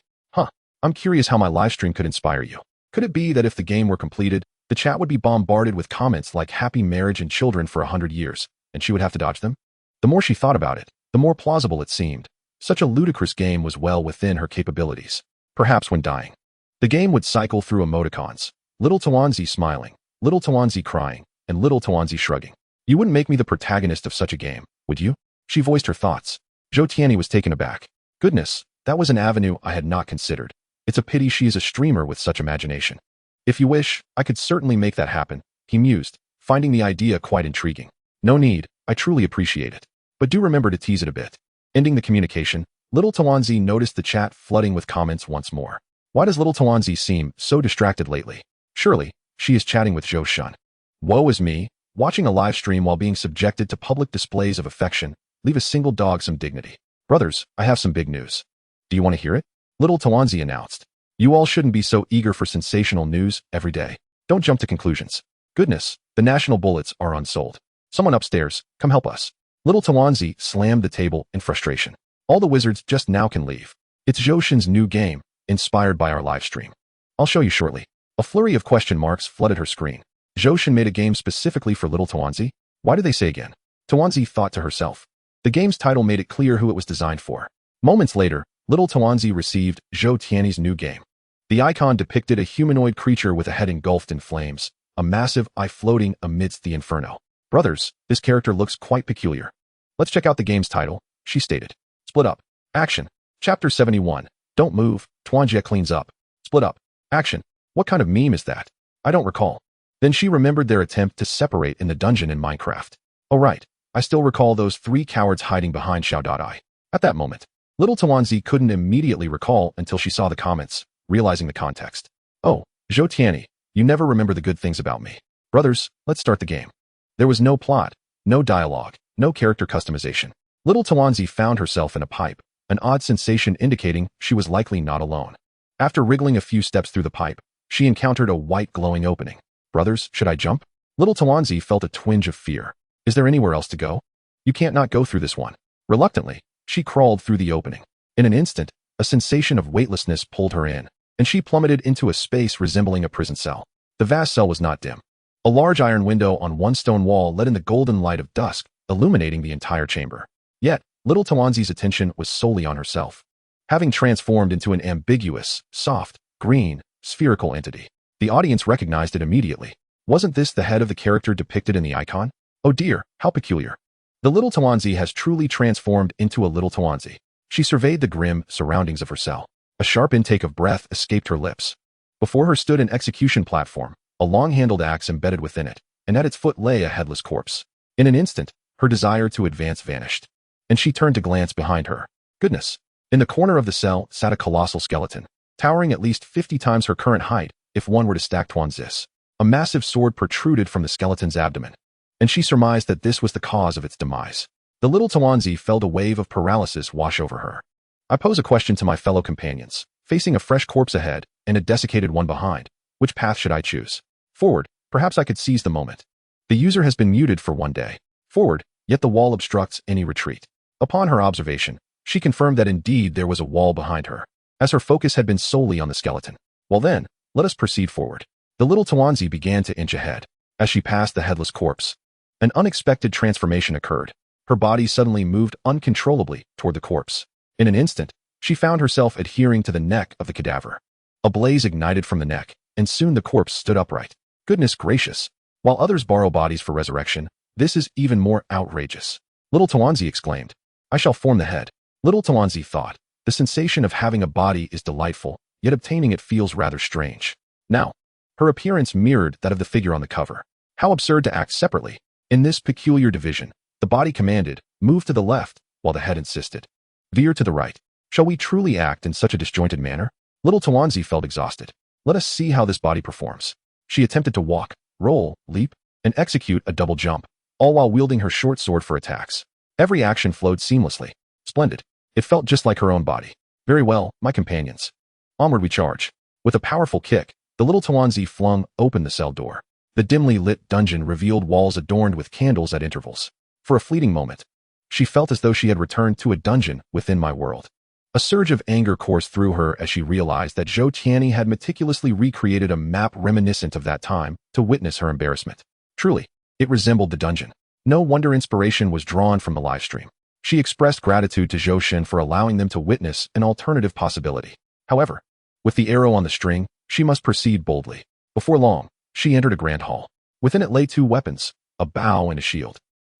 I'm curious how my livestream could inspire you. Could it be that if the game were completed, the chat would be bombarded with comments like happy marriage and children for 100 years, and she would have to dodge them? The more she thought about it, the more plausible it seemed. Such a ludicrous game was well within her capabilities. Perhaps when dying, the game would cycle through emoticons. Little Tuanzi smiling, Little Tuanzi crying, and Little Tuanzi shrugging. You wouldn't make me the protagonist of such a game, would you? She voiced her thoughts. Zhou Tianyi was taken aback. Goodness, that was an avenue I had not considered. It's a pity she is a streamer with such imagination. If you wish, I could certainly make that happen, he mused, finding the idea quite intriguing. No need, I truly appreciate it. But do remember to tease it a bit. Ending the communication, Little Tuanzi noticed the chat flooding with comments once more. Why does Little Tuanzi seem so distracted lately? Surely, she is chatting with Zhou Shun. Woe is me, watching a live stream while being subjected to public displays of affection. Leave a single dog some dignity. Brothers, I have some big news. Do you want to hear it? Little Tuanzi announced. You all shouldn't be so eager for sensational news every day. Don't jump to conclusions. Goodness, the national bullets are unsold. Someone upstairs, come help us. Little Tuanzi slammed the table in frustration. All the wizards just now can leave. It's Zhou Shun's new game, inspired by our live stream. I'll show you shortly. A flurry of question marks flooded her screen. Zhou Shun made a game specifically for Little Tuanzi? Why did they say again? Tuanzi thought to herself. The game's title made it clear who it was designed for. Moments later, Little Tuanzi received Zhou Tianyi's new game. The icon depicted a humanoid creature with a head engulfed in flames, a massive eye floating amidst the inferno. Brothers, this character looks quite peculiar. Let's check out the game's title, she stated. Split up. Action. Chapter 71. Don't move, Tuanjie cleans up. Split up. Action. What kind of meme is that? I don't recall. Then she remembered their attempt to separate in the dungeon in Minecraft. Oh right, I still recall those 3 cowards hiding behind Xiao. At that moment, Little Tuanzi couldn't immediately recall until she saw the comments, realizing the context. Oh, Zhou Tianyi, You never remember the good things about me. Brothers, let's start the game. There was no plot, no dialogue, no character customization. Little Tuanzi found herself in a pipe, an odd sensation indicating she was likely not alone. After wriggling a few steps through the pipe, she encountered a white glowing opening. Brothers, should I jump? Little Tuanzi felt a twinge of fear. Is there anywhere else to go? You can't not go through this one. Reluctantly, she crawled through the opening. In an instant, a sensation of weightlessness pulled her in, and she plummeted into a space resembling a prison cell. The vast cell was not dim. A large iron window on one stone wall let in the golden light of dusk, illuminating the entire chamber. Yet, little Tuanzi's attention was solely on herself. Having transformed into an ambiguous, soft, green, spherical entity, the audience recognized it immediately. Wasn't this the head of the character depicted in the icon? Oh dear, how peculiar. The little Tuanzi has truly transformed into a little Tuanzi. She surveyed the grim surroundings of her cell. A sharp intake of breath escaped her lips. Before her stood an execution platform, a long-handled axe embedded within it, and at its foot lay a headless corpse. In an instant, her desire to advance vanished, and she turned to glance behind her. Goodness! In the corner of the cell sat a colossal skeleton, towering at least 50 times her current height if one were to stack Tuanzis. A massive sword protruded from the skeleton's abdomen, and she surmised that this was the cause of its demise. The little Tuanzi felt a wave of paralysis wash over her. I pose a question to my fellow companions, facing a fresh corpse ahead and a desiccated one behind. Which path should I choose? Forward, perhaps I could seize the moment. The user has been muted for one day. Forward, yet the wall obstructs any retreat. Upon her observation, she confirmed that indeed there was a wall behind her, as her focus had been solely on the skeleton. Well then, let us proceed forward. The little Tuanzi began to inch ahead. As she passed the headless corpse, an unexpected transformation occurred. Her body suddenly moved uncontrollably toward the corpse. In an instant, she found herself adhering to the neck of the cadaver. A blaze ignited from the neck, and soon the corpse stood upright. Goodness gracious! While others borrow bodies for resurrection, this is even more outrageous. Little Tuanzi exclaimed, I shall form the head. Little Tuanzi thought, the sensation of having a body is delightful, yet obtaining it feels rather strange. Now, her appearance mirrored that of the figure on the cover. How absurd to act separately. In this peculiar division, the body commanded, move to the left, while the head insisted, veer to the right. Shall we truly act in such a disjointed manner? Little Tuanzi felt exhausted. Let us see how this body performs. She attempted to walk, roll, leap, and execute a double jump, all while wielding her short sword for attacks. Every action flowed seamlessly. Splendid. It felt just like her own body. Very well, my companions. Onward we charge. With a powerful kick, the little Tuanzi flung open the cell door. The dimly lit dungeon revealed walls adorned with candles at intervals. For a fleeting moment, she felt as though she had returned to a dungeon within my world. A surge of anger coursed through her as she realized that Zhou Tianyi had meticulously recreated a map reminiscent of that time to witness her embarrassment. Truly, it resembled the dungeon. No wonder inspiration was drawn from the livestream. She expressed gratitude to Zhou Shen for allowing them to witness an alternative possibility. However, with the arrow on the string, she must proceed boldly. Before long, she entered a grand hall. Within it lay two weapons, a bow and a shield.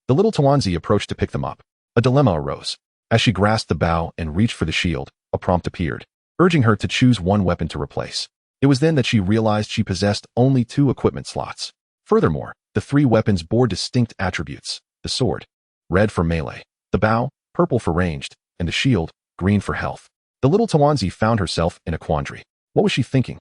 The little Tuanzi approached to pick them up. A dilemma arose. As she grasped the bow and reached for the shield, a prompt appeared, urging her to choose one weapon to replace. It was then that she realized she possessed only 2 equipment slots. Furthermore, the 3 weapons bore distinct attributes. The sword, red for melee, the bow, purple for ranged, and the shield, green for health. The little Tuanzi found herself in a quandary. What was she thinking?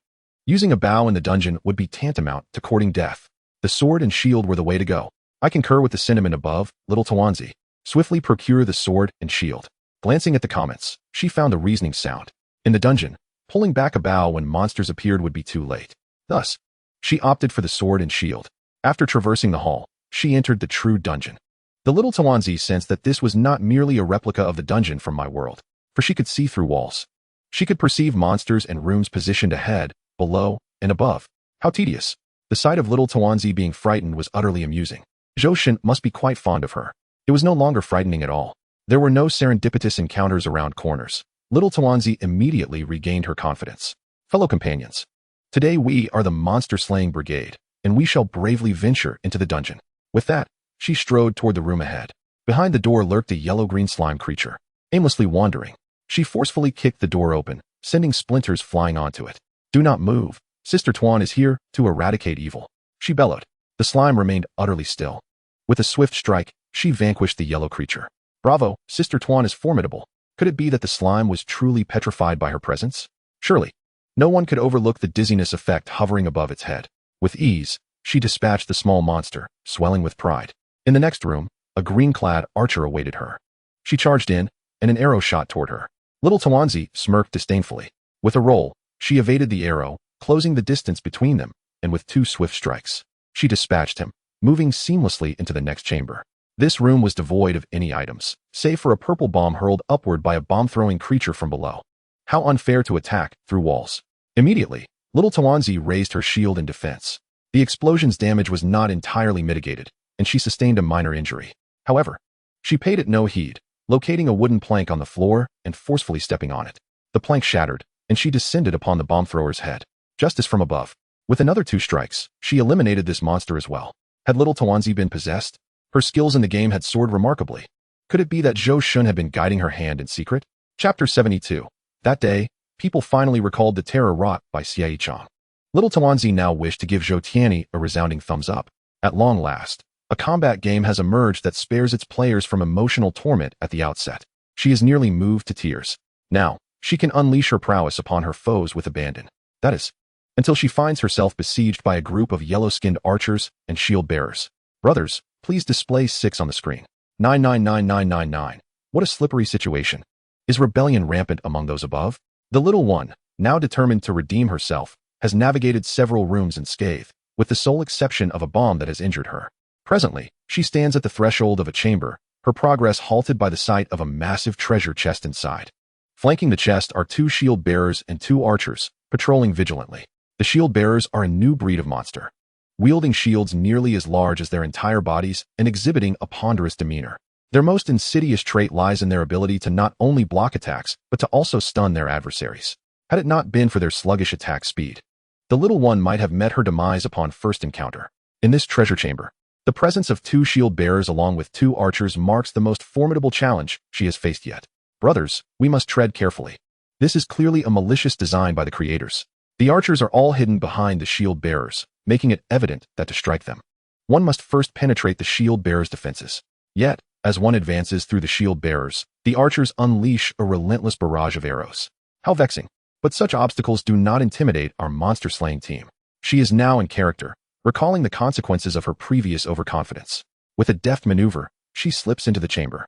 Using a bow in the dungeon would be tantamount to courting death. The sword and shield were the way to go. I concur with the sentiment above, little Tuanzi. Swiftly procure the sword and shield. Glancing at the comments, she found the reasoning sound. In the dungeon, pulling back a bow when monsters appeared would be too late. Thus, she opted for the sword and shield. After traversing the hall, she entered the true dungeon. The little Tuanzi sensed that this was not merely a replica of the dungeon from my world, for she could see through walls. She could perceive monsters and rooms positioned ahead, below, and above. How tedious. The sight of little Tuanzi being frightened was utterly amusing. Zhou Shen must be quite fond of her. It was no longer frightening at all. There were no serendipitous encounters around corners. Little Tuanzi immediately regained her confidence. Fellow companions, today we are the monster-slaying brigade, and we shall bravely venture into the dungeon. With that, she strode toward the room ahead. Behind the door lurked a yellow-green slime creature. Aimlessly wandering, she forcefully kicked the door open, sending splinters flying onto it. Do not move. Sister Tuan is here to eradicate evil. She bellowed. The slime remained utterly still. With a swift strike, she vanquished the yellow creature. Bravo, Sister Tuan is formidable. Could it be that the slime was truly petrified by her presence? Surely, no one could overlook the dizziness effect hovering above its head. With ease, she dispatched the small monster, swelling with pride. In the next room, a green-clad archer awaited her. She charged in, and an arrow shot toward her. Little Tuanzi smirked disdainfully. With a roll, she evaded the arrow, closing the distance between them, and with 2 swift strikes, she dispatched him, moving seamlessly into the next chamber. This room was devoid of any items, save for a purple bomb hurled upward by a bomb-throwing creature from below. How unfair to attack through walls. Immediately, Little Tuanzi raised her shield in defense. The explosion's damage was not entirely mitigated, and she sustained a minor injury. However, she paid it no heed, locating a wooden plank on the floor and forcefully stepping on it. The plank shattered, and she descended upon the bomb thrower's head, just as from above. With another 2 strikes, she eliminated this monster as well. Had Little Tuanzi been possessed? Her skills in the game had soared remarkably. Could it be that Zhou Shun had been guiding her hand in secret? Chapter 72. That day, people finally recalled the terror wrought by Xiao Tuanyi. Little Tuanzi now wished to give Zhou Tianyi a resounding thumbs up. At long last, a combat game has emerged that spares its players from emotional torment at the outset. She is nearly moved to tears. Now, she can unleash her prowess upon her foes with abandon. That is, until she finds herself besieged by a group of yellow-skinned archers and shield-bearers. Brothers, please display 6 on the screen. 999999. What a slippery situation. Is rebellion rampant among those above? The little one, now determined to redeem herself, has navigated several rooms unscathed, with the sole exception of a bomb that has injured her. Presently, she stands at the threshold of a chamber, her progress halted by the sight of a massive treasure chest inside. Flanking the chest are 2 shield-bearers and 2 archers, patrolling vigilantly. The shield-bearers are a new breed of monster, wielding shields nearly as large as their entire bodies and exhibiting a ponderous demeanor. Their most insidious trait lies in their ability to not only block attacks, but to also stun their adversaries. Had it not been for their sluggish attack speed, the little one might have met her demise upon first encounter. In this treasure chamber, the presence of 2 shield-bearers along with 2 archers marks the most formidable challenge she has faced yet. Brothers, we must tread carefully. This is clearly a malicious design by the creators. The archers are all hidden behind the shield-bearers, making it evident that to strike them, one must first penetrate the shield-bearers' defenses. Yet, as one advances through the shield-bearers, the archers unleash a relentless barrage of arrows. How vexing. But such obstacles do not intimidate our monster-slaying team. She is now in character, recalling the consequences of her previous overconfidence. With a deft maneuver, she slips into the chamber.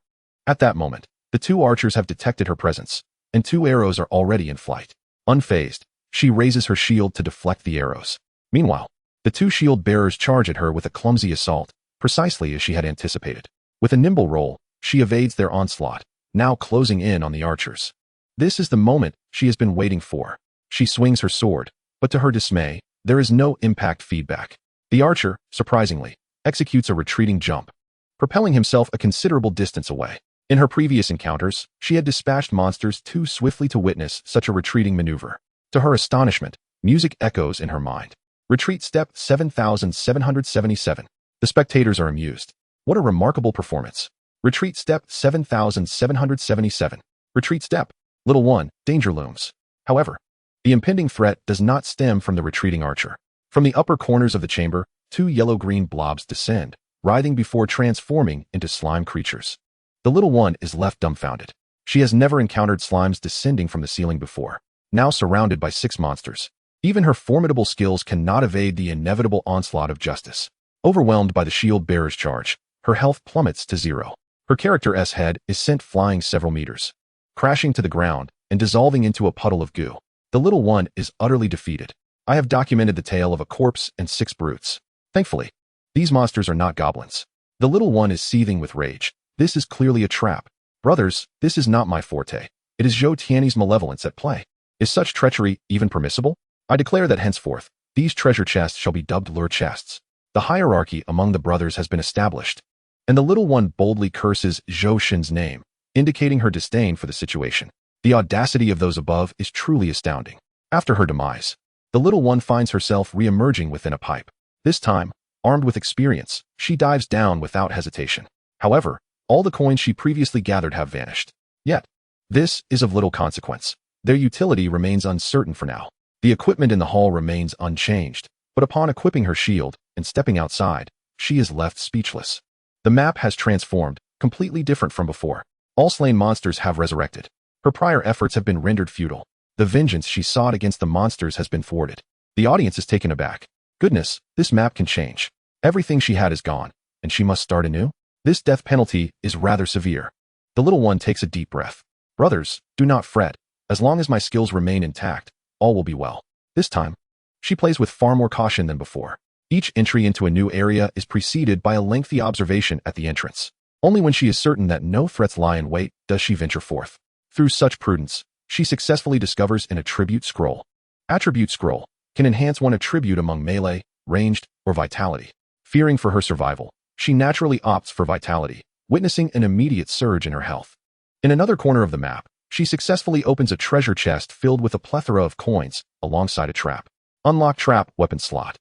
At that moment, the 2 archers have detected her presence, and 2 arrows are already in flight. Unfazed, she raises her shield to deflect the arrows. Meanwhile, the 2 shield-bearers charge at her with a clumsy assault, precisely as she had anticipated. With a nimble roll, she evades their onslaught, now closing in on the archers. This is the moment she has been waiting for. She swings her sword, but to her dismay, there is no impact feedback. The archer, surprisingly, executes a retreating jump, propelling himself a considerable distance away. In her previous encounters, she had dispatched monsters too swiftly to witness such a retreating maneuver. To her astonishment, music echoes in her mind. Retreat step 7777. The spectators are amused. What a remarkable performance. Retreat step 7777. Retreat step. Little one, danger looms. However, the impending threat does not stem from the retreating archer. From the upper corners of the chamber, 2 yellow-green blobs descend, writhing before transforming into slime creatures. The little one is left dumbfounded. She has never encountered slimes descending from the ceiling before. Now surrounded by 6 monsters, even her formidable skills cannot evade the inevitable onslaught of justice. Overwhelmed by the shield-bearer's charge, her health plummets to 0. Her character's head is sent flying several meters, crashing to the ground and dissolving into a puddle of goo. The little one is utterly defeated. I have documented the tale of a corpse and 6 brutes. Thankfully, these monsters are not goblins. The little one is seething with rage. This is clearly a trap. Brothers, this is not my forte. It is Zhou Tianyi's malevolence at play. Is such treachery even permissible? I declare that henceforth, these treasure chests shall be dubbed lure chests. The hierarchy among the brothers has been established, and the little one boldly curses Zhou Shun's name, indicating her disdain for the situation. The audacity of those above is truly astounding. After her demise, the little one finds herself re-emerging within a pipe. This time, armed with experience, she dives down without hesitation. However, all the coins she previously gathered have vanished. Yet, this is of little consequence. Their utility remains uncertain for now. The equipment in the hall remains unchanged, but upon equipping her shield and stepping outside, she is left speechless. The map has transformed, completely different from before. All slain monsters have resurrected. Her prior efforts have been rendered futile. The vengeance she sought against the monsters has been thwarted. The audience is taken aback. Goodness, this map can change. Everything she had is gone, and she must start anew? This death penalty is rather severe. The little one takes a deep breath. Brothers, do not fret. As long as my skills remain intact, all will be well. This time, she plays with far more caution than before. Each entry into a new area is preceded by a lengthy observation at the entrance. Only when she is certain that no threats lie in wait does she venture forth. Through such prudence, she successfully discovers an attribute scroll. Attribute scroll can enhance one attribute among melee, ranged, or vitality. Fearing for her survival, she naturally opts for vitality, witnessing an immediate surge in her health. In another corner of the map, she successfully opens a treasure chest filled with a plethora of coins, alongside a trap. Unlock trap weapon slot.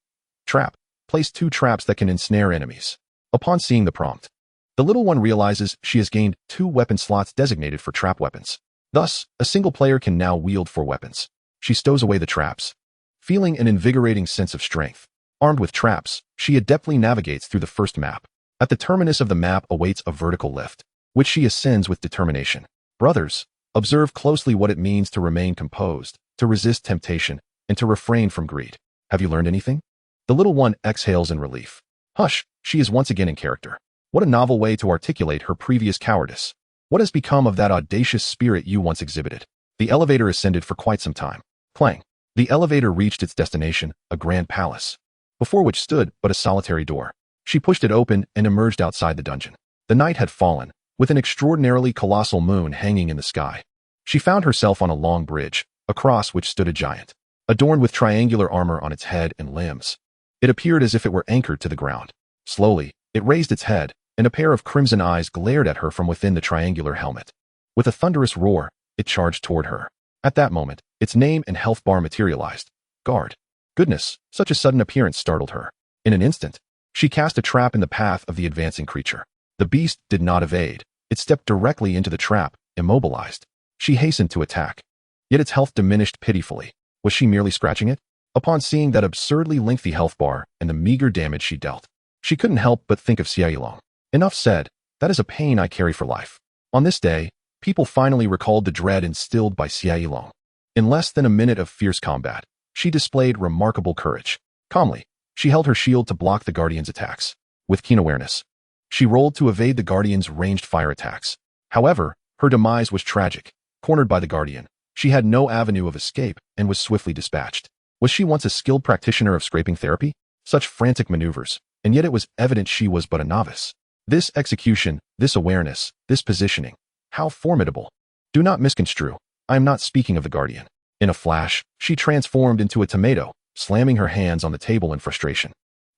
Trap. Place 2 traps that can ensnare enemies. Upon seeing the prompt, the little one realizes she has gained 2 weapon slots designated for trap weapons. Thus, a single player can now wield 4 weapons. She stows away the traps, feeling an invigorating sense of strength. Armed with traps, she adeptly navigates through the first map. At the terminus of the map awaits a vertical lift, which she ascends with determination. Brothers, observe closely what it means to remain composed, to resist temptation, and to refrain from greed. Have you learned anything? The little one exhales in relief. Hush, she is once again in character. What a novel way to articulate her previous cowardice. What has become of that audacious spirit you once exhibited? The elevator ascended for quite some time. Clang. The elevator reached its destination, a grand palace, before which stood but a solitary door. She pushed it open and emerged outside the dungeon. The night had fallen, with an extraordinarily colossal moon hanging in the sky. She found herself on a long bridge, across which stood a giant, adorned with triangular armor on its head and limbs. It appeared as if it were anchored to the ground. Slowly, it raised its head, and a pair of crimson eyes glared at her from within the triangular helmet. With a thunderous roar, it charged toward her. At that moment, its name and health bar materialized. Guard. Goodness, such a sudden appearance startled her. In an instant, she cast a trap in the path of the advancing creature. The beast did not evade. It stepped directly into the trap, immobilized. She hastened to attack. Yet its health diminished pitifully. Was she merely scratching it? Upon seeing that absurdly lengthy health bar and the meager damage she dealt, she couldn't help but think of Xiao. Enough said. That is a pain I carry for life. On this day, people finally recalled the dread instilled by Xiao. In less than a minute of fierce combat, she displayed remarkable courage. Calmly, she held her shield to block the Guardian's attacks. With keen awareness, she rolled to evade the Guardian's ranged fire attacks. However, her demise was tragic. Cornered by the Guardian, she had no avenue of escape and was swiftly dispatched. Was she once a skilled practitioner of scraping therapy? Such frantic maneuvers, and yet it was evident she was but a novice. This execution, this awareness, this positioning, how formidable. Do not misconstrue. I am not speaking of the Guardian. In a flash, she transformed into a tomato, slamming her hands on the table in frustration.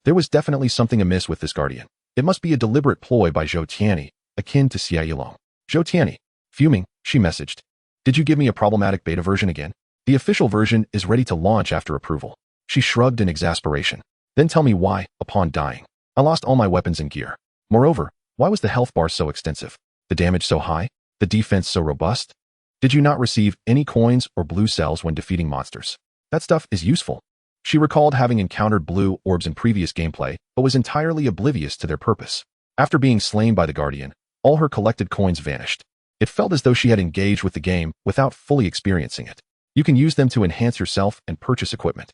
There was definitely something amiss with this Guardian. It must be a deliberate ploy by Zhou Tianyi, akin to Xiao. Zhou Tianyi. Fuming, she messaged. Did you give me a problematic beta version again? The official version is ready to launch after approval. She shrugged in exasperation. Then tell me why, upon dying, I lost all my weapons and gear. Moreover, why was the health bar so extensive? The damage so high? The defense so robust? Did you not receive any coins or blue cells when defeating monsters? That stuff is useful. She recalled having encountered blue orbs in previous gameplay, but was entirely oblivious to their purpose. After being slain by the Guardian, all her collected coins vanished. It felt as though she had engaged with the game without fully experiencing it. You can use them to enhance yourself and purchase equipment.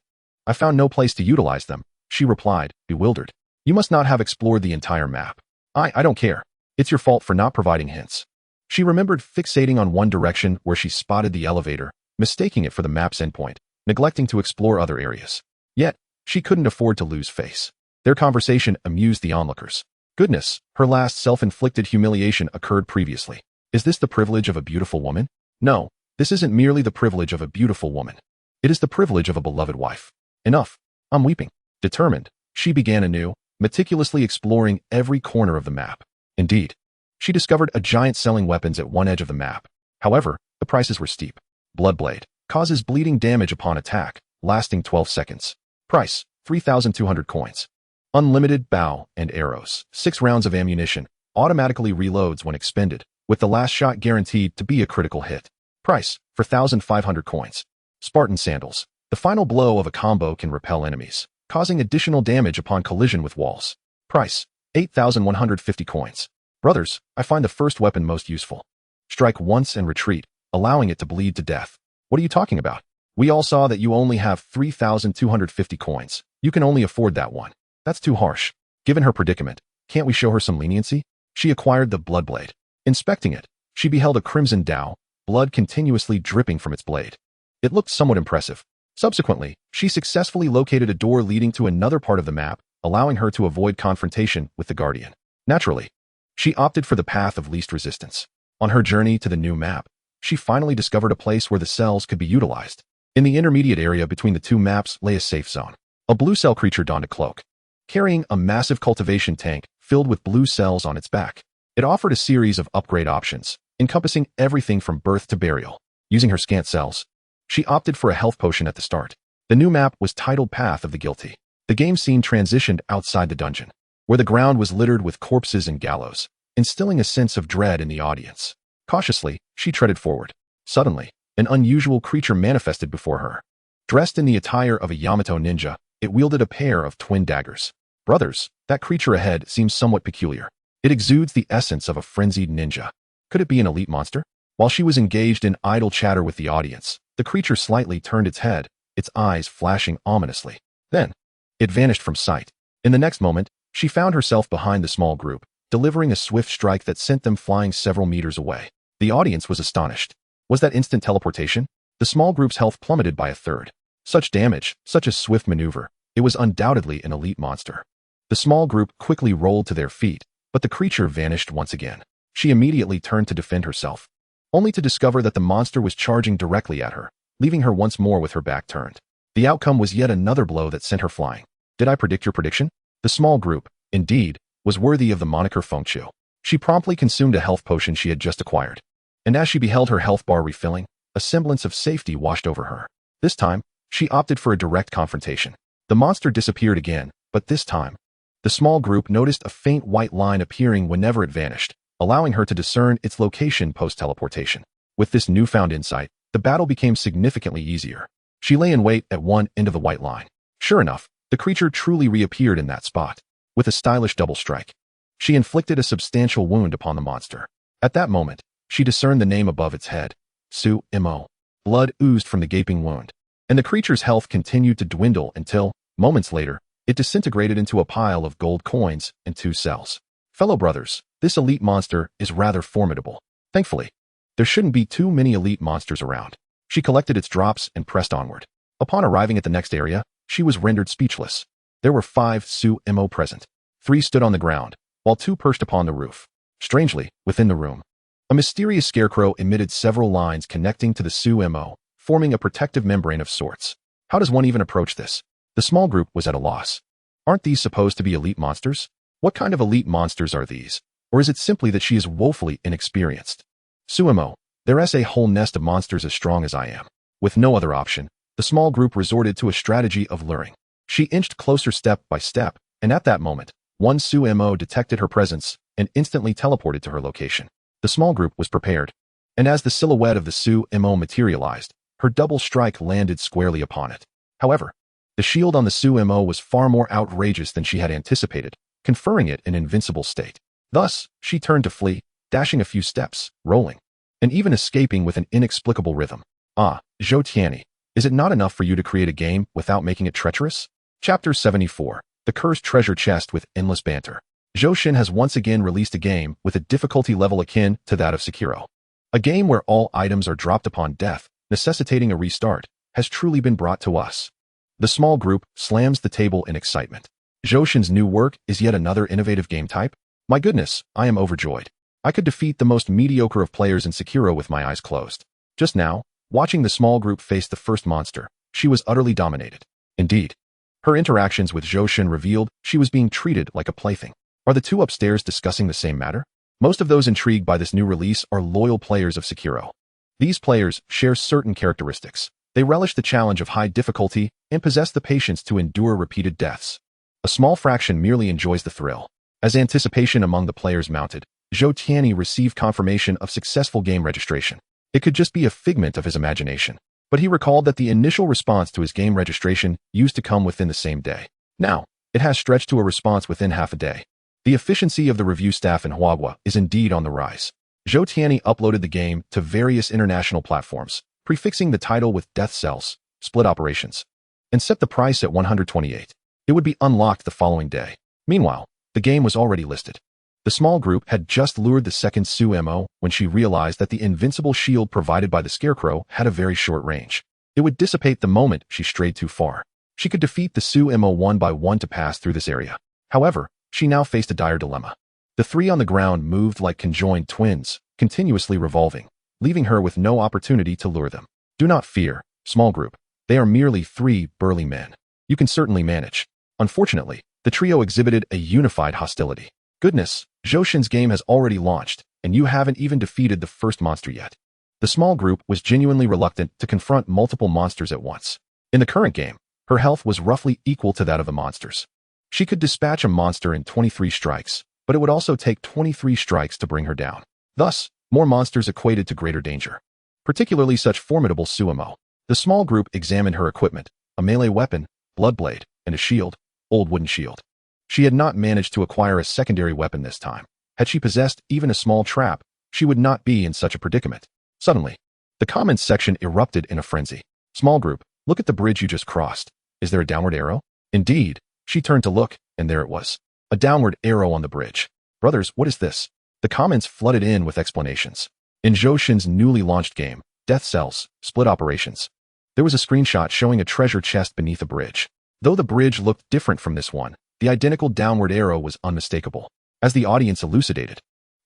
I found no place to utilize them, she replied, bewildered. You must not have explored the entire map. I don't care. It's your fault for not providing hints. She remembered fixating on one direction where she spotted the elevator, mistaking it for the map's endpoint, neglecting to explore other areas. Yet, she couldn't afford to lose face. Their conversation amused the onlookers. Goodness, her last self-inflicted humiliation occurred previously. Is this the privilege of a beautiful woman? No, this isn't merely the privilege of a beautiful woman. It is the privilege of a beloved wife. Enough. I'm weeping. Determined, she began anew, meticulously exploring every corner of the map. Indeed, she discovered a giant selling weapons at one edge of the map. However, the prices were steep. Bloodblade causes bleeding damage upon attack, lasting 12 seconds. Price, 3,200 coins. Unlimited bow and arrows. 6 rounds of ammunition. Automatically reloads when expended, with the last shot guaranteed to be a critical hit. Price, 4,500 coins. Spartan sandals. The final blow of a combo can repel enemies, causing additional damage upon collision with walls. Price, 8,150 coins. Brothers, I find the first weapon most useful. Strike once and retreat, allowing it to bleed to death. What are you talking about? We all saw that you only have 3,250 coins. You can only afford that one. That's too harsh. Given her predicament, can't we show her some leniency? She acquired the blood blade. Inspecting it, she beheld a crimson dao, blood continuously dripping from its blade. It looked somewhat impressive. Subsequently, she successfully located a door leading to another part of the map, allowing her to avoid confrontation with the Guardian. Naturally, she opted for the path of least resistance. On her journey to the new map, she finally discovered a place where the cells could be utilized. In the intermediate area between the two maps lay a safe zone. A blue cell creature donned a cloak, carrying a massive cultivation tank filled with blue cells on its back. It offered a series of upgrade options, encompassing everything from birth to burial. Using her scant cells, she opted for a health potion at the start. The new map was titled Path of the Guilty. The game scene transitioned outside the dungeon, where the ground was littered with corpses and gallows, instilling a sense of dread in the audience. Cautiously, she treaded forward. Suddenly, an unusual creature manifested before her. Dressed in the attire of a Yamato ninja, it wielded a pair of twin daggers. Brothers, that creature ahead seems somewhat peculiar. It exudes the essence of a frenzied ninja. Could it be an elite monster? While she was engaged in idle chatter with the audience, the creature slightly turned its head, its eyes flashing ominously. Then, it vanished from sight. In the next moment, she found herself behind the small group, delivering a swift strike that sent them flying several meters away. The audience was astonished. Was that instant teleportation? The small group's health plummeted by a third. Such damage, such a swift maneuver. It was undoubtedly an elite monster. The small group quickly rolled to their feet, but the creature vanished once again. She immediately turned to defend herself, only to discover that the monster was charging directly at her, leaving her once more with her back turned. The outcome was yet another blow that sent her flying. Did I predict your prediction? The small group, indeed, was worthy of the moniker Fengqiu. She promptly consumed a health potion she had just acquired. And as she beheld her health bar refilling, a semblance of safety washed over her. This time, she opted for a direct confrontation. The monster disappeared again, but this time, the small group noticed a faint white line appearing whenever it vanished, allowing her to discern its location post-teleportation. With this newfound insight, the battle became significantly easier. She lay in wait at one end of the white line. Sure enough, the creature truly reappeared in that spot. With a stylish double strike, she inflicted a substantial wound upon the monster. At that moment, she discerned the name above its head, Su Mo. Blood oozed from the gaping wound, and the creature's health continued to dwindle until, moments later, it disintegrated into a pile of gold coins and 2 cells. Fellow brothers, this elite monster is rather formidable. Thankfully, there shouldn't be too many elite monsters around. She collected its drops and pressed onward. Upon arriving at the next area, she was rendered speechless. There were 5 Su Mo present. 3 stood on the ground, while 2 perched upon the roof. Strangely, within the room, a mysterious scarecrow emitted several lines connecting to the Su Mo, forming a protective membrane of sorts. How does one even approach this? The small group was at a loss. Aren't these supposed to be elite monsters? What kind of elite monsters are these? Or is it simply that she is woefully inexperienced? Su Mo, there's a whole nest of monsters as strong as I am. With no other option, the small group resorted to a strategy of luring. She inched closer step by step, and at that moment, one Su Mo detected her presence and instantly teleported to her location. The small group was prepared, and as the silhouette of the Su Mo materialized, her double strike landed squarely upon it. However, the shield on the Su Mo was far more outrageous than she had anticipated, conferring it an invincible state. Thus, she turned to flee, dashing a few steps, rolling, and even escaping with an inexplicable rhythm. Ah, Zhou Tianyi, is it not enough for you to create a game without making it treacherous? Chapter 74, The Cursed Treasure Chest with Endless Banter. Zhou has once again released a game with a difficulty level akin to that of Sekiro. A game where all items are dropped upon death, necessitating a restart, has truly been brought to us. The small group slams the table in excitement. Zhou new work is yet another innovative game type? My goodness, I am overjoyed. I could defeat the most mediocre of players in Sekiro with my eyes closed. Just now, watching the small group face the first monster, she was utterly dominated. Indeed, her interactions with Zhou revealed she was being treated like a plaything. Are the two upstairs discussing the same matter? Most of those intrigued by this new release are loyal players of Sekiro. These players share certain characteristics. They relish the challenge of high difficulty and possess the patience to endure repeated deaths. A small fraction merely enjoys the thrill. As anticipation among the players mounted, Zhou Tianyi received confirmation of successful game registration. It could just be a figment of his imagination, but he recalled that the initial response to his game registration used to come within the same day. Now, it has stretched to a response within half a day. The efficiency of the review staff in Huagua is indeed on the rise. Zhou Tianyi uploaded the game to various international platforms, prefixing the title with death cells, split operations, and set the price at 128. It would be unlocked the following day. Meanwhile, the game was already listed. The small group had just lured the second Su MO when she realized that the invincible shield provided by the Scarecrow had a very short range. It would dissipate the moment she strayed too far. She could defeat the Su MO one by one to pass through this area. However, she now faced a dire dilemma. The three on the ground moved like conjoined twins, continuously revolving, leaving her with no opportunity to lure them. Do not fear, small group. They are merely three burly men. You can certainly manage. Unfortunately, the trio exhibited a unified hostility. Goodness, Zhou game has already launched, and you haven't even defeated the first monster yet. The small group was genuinely reluctant to confront multiple monsters at once. In the current game, her health was roughly equal to that of the monsters. She could dispatch a monster in 23 strikes, but it would also take 23 strikes to bring her down. Thus, more monsters equated to greater danger, particularly such formidable Sumo. The small group examined her equipment, a melee weapon, bloodblade, and a shield, old wooden shield. She had not managed to acquire a secondary weapon this time. Had she possessed even a small trap, she would not be in such a predicament. Suddenly, the comments section erupted in a frenzy. Small group, look at the bridge you just crossed. Is there a downward arrow? Indeed. She turned to look, and there it was. A downward arrow on the bridge. Brothers, what is this? The comments flooded in with explanations. In Zhou newly launched game, Death Cells, Split Operations, there was a screenshot showing a treasure chest beneath a bridge. Though the bridge looked different from this one, the identical downward arrow was unmistakable. As the audience elucidated,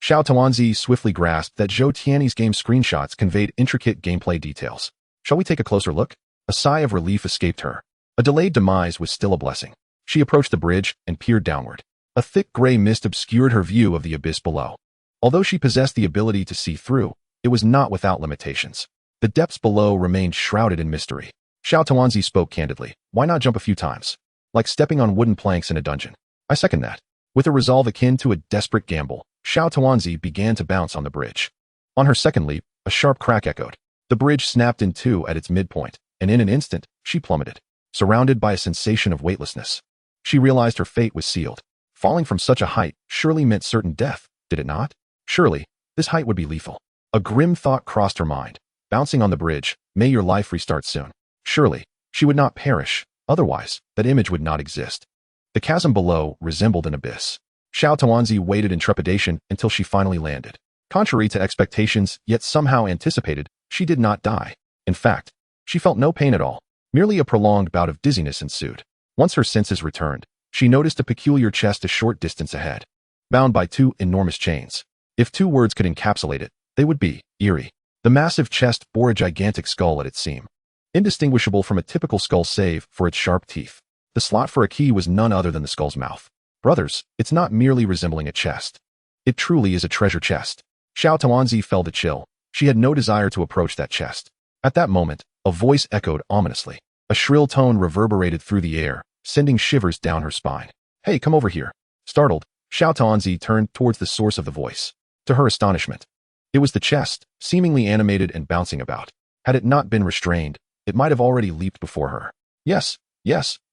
Xiao Tuanzi swiftly grasped that Zhou Tianyi's game screenshots conveyed intricate gameplay details. Shall we take a closer look? A sigh of relief escaped her. A delayed demise was still a blessing. She approached the bridge and peered downward. A thick gray mist obscured her view of the abyss below. Although she possessed the ability to see through, it was not without limitations. The depths below remained shrouded in mystery. Xiao Tuanzi spoke candidly. Why not jump a few times? Like stepping on wooden planks in a dungeon. I second that. With a resolve akin to a desperate gamble, Xiao Tuanzi began to bounce on the bridge. On her second leap, a sharp crack echoed. The bridge snapped in two at its midpoint, and in an instant, she plummeted, surrounded by a sensation of weightlessness. She realized her fate was sealed. Falling from such a height surely meant certain death, did it not? Surely, this height would be lethal. A grim thought crossed her mind. Bouncing on the bridge, may your life restart soon. Surely, she would not perish, otherwise, that image would not exist. The chasm below resembled an abyss. Xiao Tuanzi waited in trepidation until she finally landed. Contrary to expectations, yet somehow anticipated, she did not die. In fact, she felt no pain at all. Merely a prolonged bout of dizziness ensued. Once her senses returned, she noticed a peculiar chest a short distance ahead, bound by two enormous chains. If two words could encapsulate it, they would be eerie. The massive chest bore a gigantic skull at its seam, indistinguishable from a typical skull save for its sharp teeth. The slot for a key was none other than the skull's mouth. Brothers, it's not merely resembling a chest. It truly is a treasure chest. Xiao Tuanzi felt a chill. She had no desire to approach that chest. At that moment, a voice echoed ominously. A shrill tone reverberated through the air, sending shivers down her spine. Hey, come over here. Startled, Xiao Tuanzi turned towards the source of the voice. To her astonishment, it was the chest, seemingly animated and bouncing about. Had it not been restrained, it might have already leaped before her. Yes,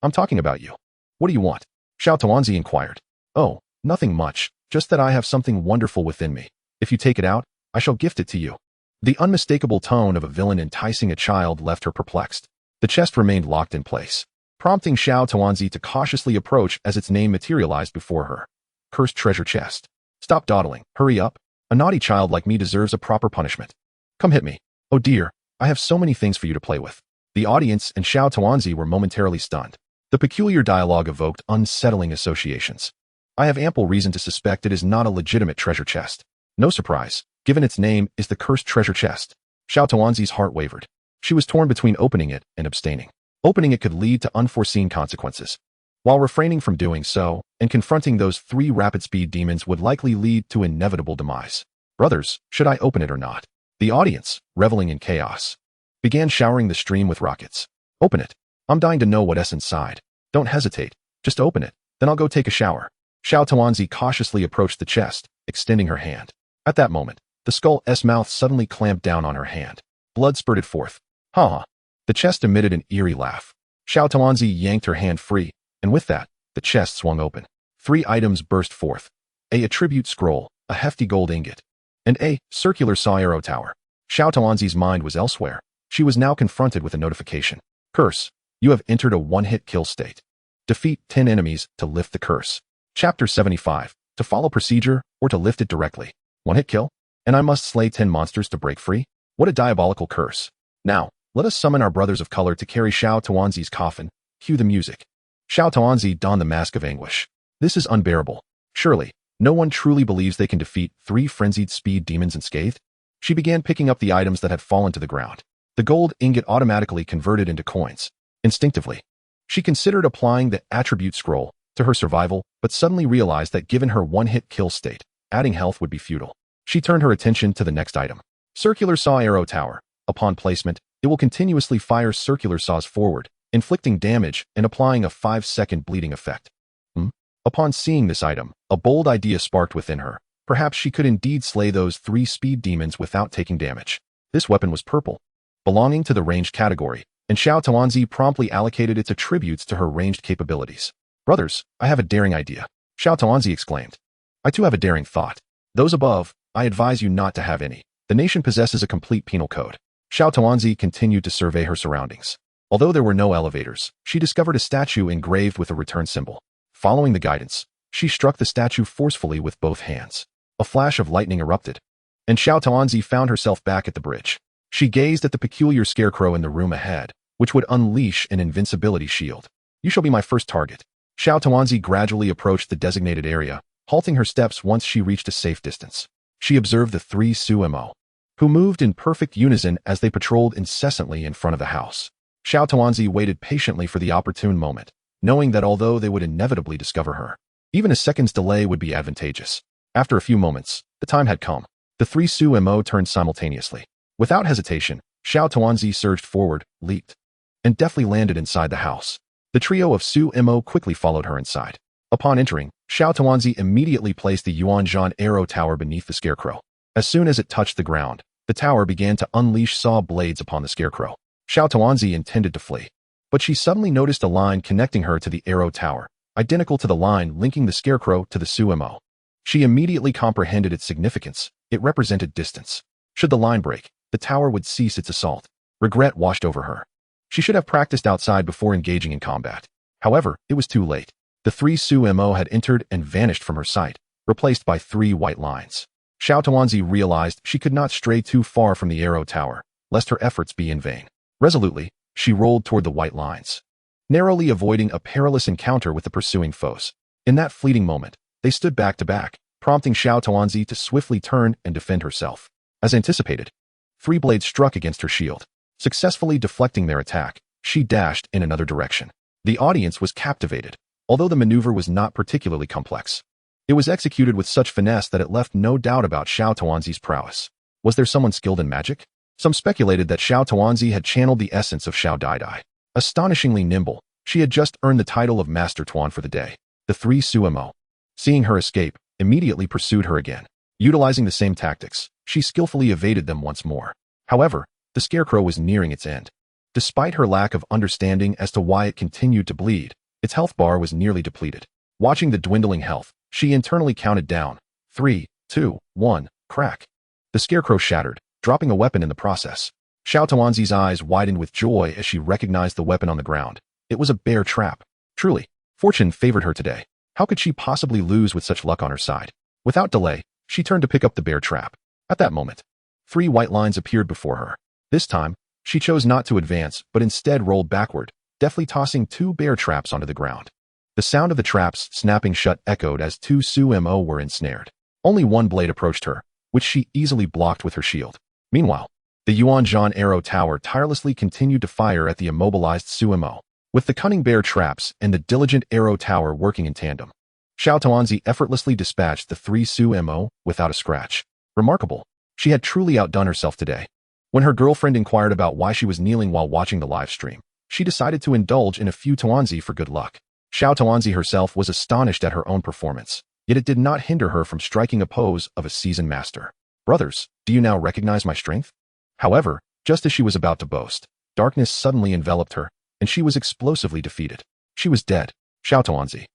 I'm talking about you. What do you want? Xiao Tuanzi inquired. Oh, nothing much, just that I have something wonderful within me. If you take it out, I shall gift it to you. The unmistakable tone of a villain enticing a child left her perplexed. The chest remained locked in place, prompting Xiao Tuanzi to cautiously approach as its name materialized before her. Cursed treasure chest. Stop dawdling, hurry up. A naughty child like me deserves a proper punishment. Come hit me. Oh dear, I have so many things for you to play with. The audience and Xiao Tuanzi were momentarily stunned. The peculiar dialogue evoked unsettling associations. I have ample reason to suspect it is not a legitimate treasure chest. No surprise, given its name is the cursed treasure chest. Xiao Tuanzi's heart wavered. She was torn between opening it and abstaining. Opening it could lead to unforeseen consequences, while refraining from doing so and confronting those three rapid-speed demons would likely lead to inevitable demise. Brothers, should I open it or not? The audience, reveling in chaos, began showering the stream with rockets. Open it. I'm dying to know what's inside. Don't hesitate. Just open it. Then I'll go take a shower. Xiao Tuanzi cautiously approached the chest, extending her hand. At that moment, the skull's mouth suddenly clamped down on her hand. Blood spurted forth. Ha! The chest emitted an eerie laugh. Xiao Tuanzi yanked her hand free, and with that, the chest swung open. 3 items burst forth. A attribute scroll, a hefty gold ingot, and a circular saw arrow tower. Xiao Tuanzi's mind was elsewhere. She was now confronted with a notification. Curse. You have entered a one-hit kill state. Defeat 10 enemies to lift the curse. Chapter 75. To follow procedure or to lift it directly. One-hit kill? And I must slay 10 monsters to break free? What a diabolical curse. Now, let us summon our brothers of color to carry Xiao Tuanzi's coffin. Cue the music. Xiao Tuanzi donned the mask of anguish. This is unbearable. Surely, no one truly believes they can defeat 3 frenzied speed demons unscathed? She began picking up the items that had fallen to the ground. The gold ingot automatically converted into coins. Instinctively, she considered applying the attribute scroll to her survival, but suddenly realized that given her one-hit kill state, adding health would be futile. She turned her attention to the next item. Circular Saw Arrow Tower. Upon placement, it will continuously fire circular saws forward, inflicting damage and applying a 5-second bleeding effect. Upon seeing this item, a bold idea sparked within her. Perhaps she could indeed slay those 3 speed demons without taking damage. This weapon was purple, belonging to the ranged category, and Xiao Tuanzi promptly allocated its attributes to her ranged capabilities. Brothers, I have a daring idea. Xiao Tuanzi exclaimed. I too have a daring thought. Those above, I advise you not to have any. The nation possesses a complete penal code. Xiao Tuanzi continued to survey her surroundings. Although there were no elevators, she discovered a statue engraved with a return symbol. Following the guidance, she struck the statue forcefully with both hands. A flash of lightning erupted, and Xiao Tuanzi found herself back at the bridge. She gazed at the peculiar scarecrow in the room ahead, which would unleash an invincibility shield. You shall be my first target. Xiao Tuanzi gradually approached the designated area, halting her steps once she reached a safe distance. She observed the 3 Sumo, who moved in perfect unison as they patrolled incessantly in front of the house. Xiao Tuanzi waited patiently for the opportune moment, knowing that although they would inevitably discover her, even a second's delay would be advantageous. After a few moments, the time had come. The 3 Sumo turned simultaneously. Without hesitation, Xiao Tuanzi surged forward, leaped, and deftly landed inside the house. The trio of Sumo quickly followed her inside. Upon entering, Xiao Tuanzi immediately placed the Yuanzhan arrow tower beneath the scarecrow. As soon as it touched the ground, the tower began to unleash saw blades upon the scarecrow. Xiao Tuanzi intended to flee, but she suddenly noticed a line connecting her to the arrow tower, identical to the line linking the scarecrow to the Sumo. She immediately comprehended its significance. It represented distance. Should the line break, the tower would cease its assault. Regret washed over her. She should have practiced outside before engaging in combat. However, it was too late. The 3 Sumo had entered and vanished from her sight, replaced by 3 white lines. Xiao Tuanzi realized she could not stray too far from the arrow tower, lest her efforts be in vain. Resolutely, she rolled toward the white lines, narrowly avoiding a perilous encounter with the pursuing foes. In that fleeting moment, they stood back to back, prompting Xiao Tuanzi to swiftly turn and defend herself. As anticipated, 3 blades struck against her shield. Successfully deflecting their attack, she dashed in another direction. The audience was captivated, although the maneuver was not particularly complex. It was executed with such finesse that it left no doubt about Xiao Tuanzi's prowess. Was there someone skilled in magic? Some speculated that Xiao Tuanzi had channeled the essence of Xiao Dai. Astonishingly nimble, she had just earned the title of Master Tuan for the day. The 3 Sumo, seeing her escape, immediately pursued her again. Utilizing the same tactics, she skillfully evaded them once more. However, the scarecrow was nearing its end. Despite her lack of understanding as to why it continued to bleed, its health bar was nearly depleted. Watching the dwindling health, she internally counted down. 3, 2, 1, crack. The scarecrow shattered, dropping a weapon in the process. Xiao Tuanzi's eyes widened with joy as she recognized the weapon on the ground. It was a bear trap. Truly, fortune favored her today. How could she possibly lose with such luck on her side? Without delay, she turned to pick up the bear trap. At that moment, 3 white lines appeared before her. This time, she chose not to advance, but instead rolled backward, deftly tossing 2 bear traps onto the ground. The sound of the traps snapping shut echoed as 2 Sumo were ensnared. Only 1 blade approached her, which she easily blocked with her shield. Meanwhile, the Yuanzhan arrow tower tirelessly continued to fire at the immobilized Sumo, with the cunning bear traps and the diligent arrow tower working in tandem. Xiao Tuanzi effortlessly dispatched the 3 Sumo without a scratch. Remarkable. She had truly outdone herself today. When her girlfriend inquired about why she was kneeling while watching the live stream, she decided to indulge in a few Tuanzi for good luck. Xiao Tuanzi herself was astonished at her own performance, yet it did not hinder her from striking a pose of a seasoned master. Brothers, do you now recognize my strength? However, just as she was about to boast, darkness suddenly enveloped her, and she was explosively defeated. She was dead. Xiao Tuanzi.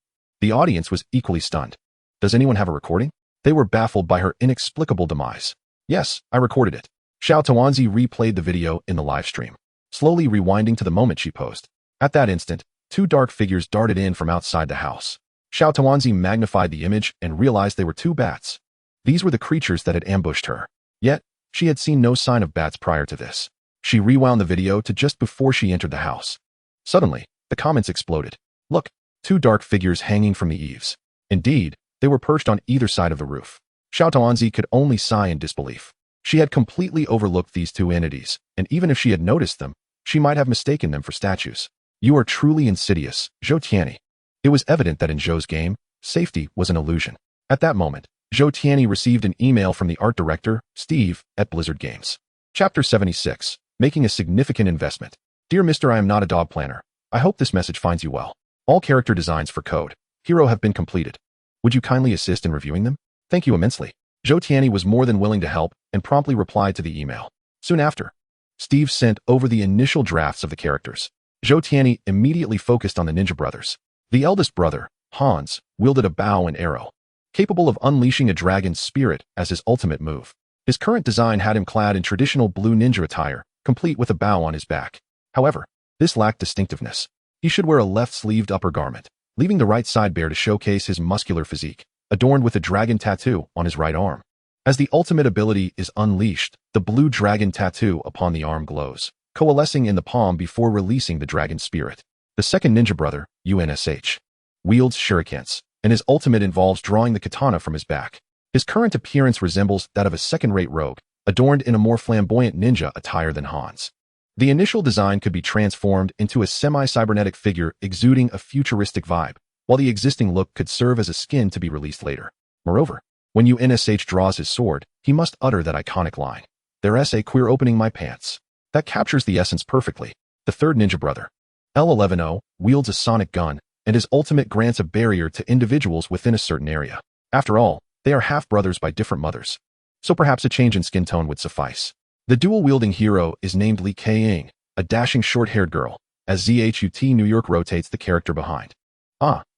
The audience was equally stunned. Does anyone have a recording? They were baffled by her inexplicable demise. Yes, I recorded it. Xiao Tuanzi replayed the video in the live stream. slowly rewinding to the moment she posed. At that instant, two dark figures darted in from outside the house. Xiao Tuanzi magnified the image and realized they were two bats. These were the creatures that had ambushed her. Yet, she had seen no sign of bats prior to this. She rewound the video to just before she entered the house. Suddenly, the comments exploded. Look, two dark figures hanging from the eaves. Indeed, they were perched on either side of the roof. Xiao Tuanzi could only sigh in disbelief. She had completely overlooked these two entities, and even if she had noticed them, she might have mistaken them for statues. You are truly insidious, Zhou Tianyi. It was evident that in Zhou's game, safety was an illusion. At that moment, Zhou Tianyi received an email from the art director, Steve, at Blizzard Games. Chapter 76, Making a Significant Investment. Dear Mr. I am not a dog planner. I hope this message finds you well. All character designs for Code Hero have been completed. Would you kindly assist in reviewing them? Thank you immensely. Zhou Tianyi was more than willing to help and promptly replied to the email. Soon after, Steve sent over the initial drafts of the characters. Zhou Tianyi immediately focused on the ninja brothers. The eldest brother, Hans, wielded a bow and arrow, capable of unleashing a dragon's spirit as his ultimate move. His current design had him clad in traditional blue ninja attire, complete with a bow on his back. However, this lacked distinctiveness. He should wear a left-sleeved upper garment, leaving the right side bare to showcase his muscular physique, adorned with a dragon tattoo on his right arm. As the ultimate ability is unleashed, the blue dragon tattoo upon the arm glows, coalescing in the palm before releasing the dragon spirit. The second ninja brother, UNSH, wields shurikens, and his ultimate involves drawing the katana from his back. His current appearance resembles that of a second-rate rogue, adorned in a more flamboyant ninja attire than Hans. The initial design could be transformed into a semi-cybernetic figure exuding a futuristic vibe, while the existing look could serve as a skin to be released later. Moreover, when UNSH draws his sword, he must utter that iconic line, "There's a queer opening my pants." That captures the essence perfectly. The third ninja brother, L11O, wields a sonic gun, and his ultimate grants a barrier to individuals within a certain area. After all, they are half-brothers by different mothers. So perhaps a change in skin tone would suffice. The dual-wielding hero is named Li Kaying, a dashing short-haired girl, as ZHUT New York rotates the character behind.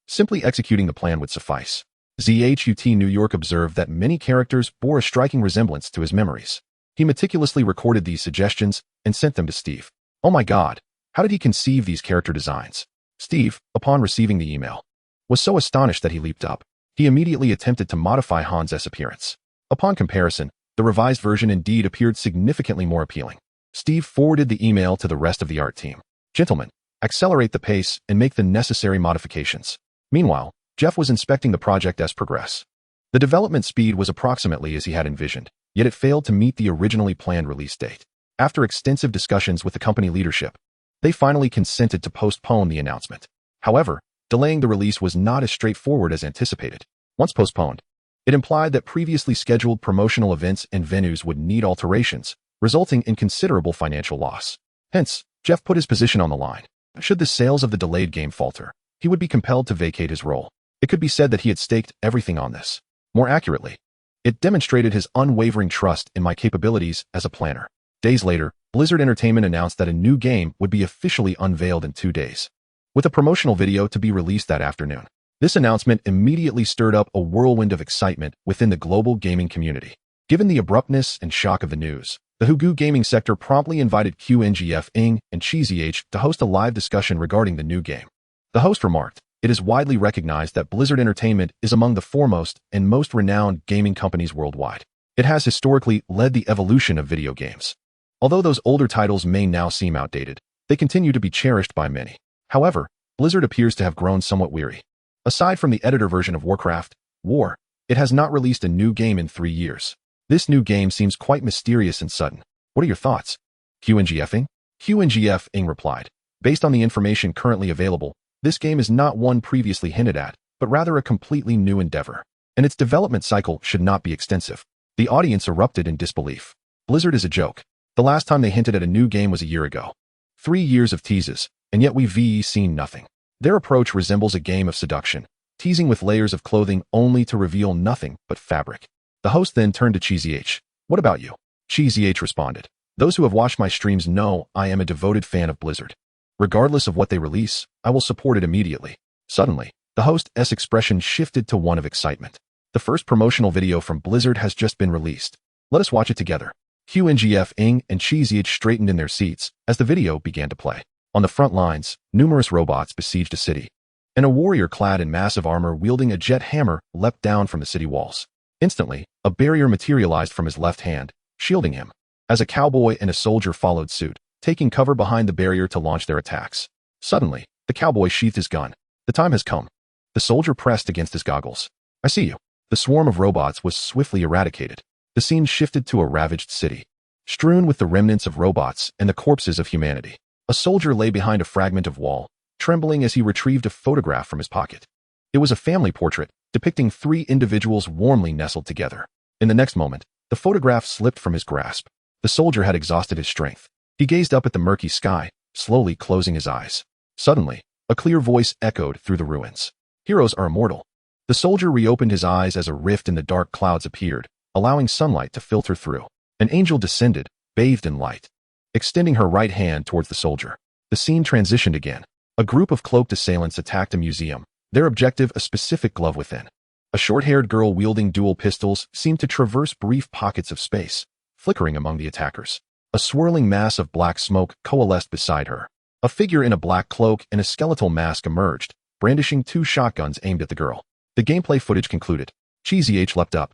Simply executing the plan would suffice. ZHUT New York observed that many characters bore a striking resemblance to his memories. He meticulously recorded these suggestions and sent them to Steve. Oh my God, how did he conceive these character designs? Steve, upon receiving the email, was so astonished that he leaped up. He immediately attempted to modify Hans' appearance. Upon comparison, the revised version indeed appeared significantly more appealing. Steve forwarded the email to the rest of the art team. Gentlemen, accelerate the pace and make the necessary modifications. Meanwhile, Jeff was inspecting the project as progress. The development speed was approximately as he had envisioned, yet it failed to meet the originally planned release date. After extensive discussions with the company leadership, they finally consented to postpone the announcement. However, delaying the release was not as straightforward as anticipated. Once postponed, it implied that previously scheduled promotional events and venues would need alterations, resulting in considerable financial loss. Hence, Jeff put his position on the line. Should the sales of the delayed game falter, he would be compelled to vacate his role. It could be said that he had staked everything on this. More accurately, it demonstrated his unwavering trust in my capabilities as a planner. Days later, Blizzard Entertainment announced that a new game would be officially unveiled in 2 days, with a promotional video to be released that afternoon. This announcement immediately stirred up a whirlwind of excitement within the global gaming community. Given the abruptness and shock of the news, the Hugu gaming sector promptly invited QNGF Ing and CZH to host a live discussion regarding the new game. The host remarked, "It is widely recognized that Blizzard Entertainment is among the foremost and most renowned gaming companies worldwide. It has historically led the evolution of video games. Although those older titles may now seem outdated, they continue to be cherished by many. However, Blizzard appears to have grown somewhat weary. Aside from the editor version of Warcraft, War, it has not released a new game in 3 years. This new game seems quite mysterious and sudden. What are your thoughts?" QNGF-ing? QNGF-ing replied, "Based on the information currently available, this game is not one previously hinted at, but rather a completely new endeavor, and its development cycle should not be extensive." The audience erupted in disbelief. Blizzard is a joke. The last time they hinted at a new game was a year ago. 3 years of teases, and yet we've seen nothing. Their approach resembles a game of seduction, teasing with layers of clothing only to reveal nothing but fabric. The host then turned to CZH. "What about you?" CZH responded, "Those who have watched my streams know I am a devoted fan of Blizzard. Regardless of what they release, I will support it immediately." Suddenly, the host's expression shifted to one of excitement. "The first promotional video from Blizzard has just been released. Let us watch it together." QNGF Ing and Chi Zh straightened in their seats as the video began to play. On the front lines, numerous robots besieged a city, and a warrior clad in massive armor wielding a jet hammer leapt down from the city walls. Instantly, a barrier materialized from his left hand, shielding him, as a cowboy and a soldier followed suit, taking cover behind the barrier to launch their attacks. Suddenly, the cowboy sheathed his gun. The time has come. The soldier pressed against his goggles. I see you. The swarm of robots was swiftly eradicated. The scene shifted to a ravaged city, strewn with the remnants of robots and the corpses of humanity. A soldier lay behind a fragment of wall, trembling as he retrieved a photograph from his pocket. It was a family portrait, depicting 3 individuals warmly nestled together. In the next moment, the photograph slipped from his grasp. The soldier had exhausted his strength. He gazed up at the murky sky, slowly closing his eyes. Suddenly, a clear voice echoed through the ruins. Heroes are immortal. The soldier reopened his eyes as a rift in the dark clouds appeared, allowing sunlight to filter through. An angel descended, bathed in light, extending her right hand towards the soldier. The scene transitioned again. A group of cloaked assailants attacked a museum, their objective a specific glove within. A short-haired girl wielding dual pistols seemed to traverse brief pockets of space, flickering among the attackers. A swirling mass of black smoke coalesced beside her. A figure in a black cloak and a skeletal mask emerged, brandishing 2 shotguns aimed at the girl. The gameplay footage concluded. Chi Zh leapt up,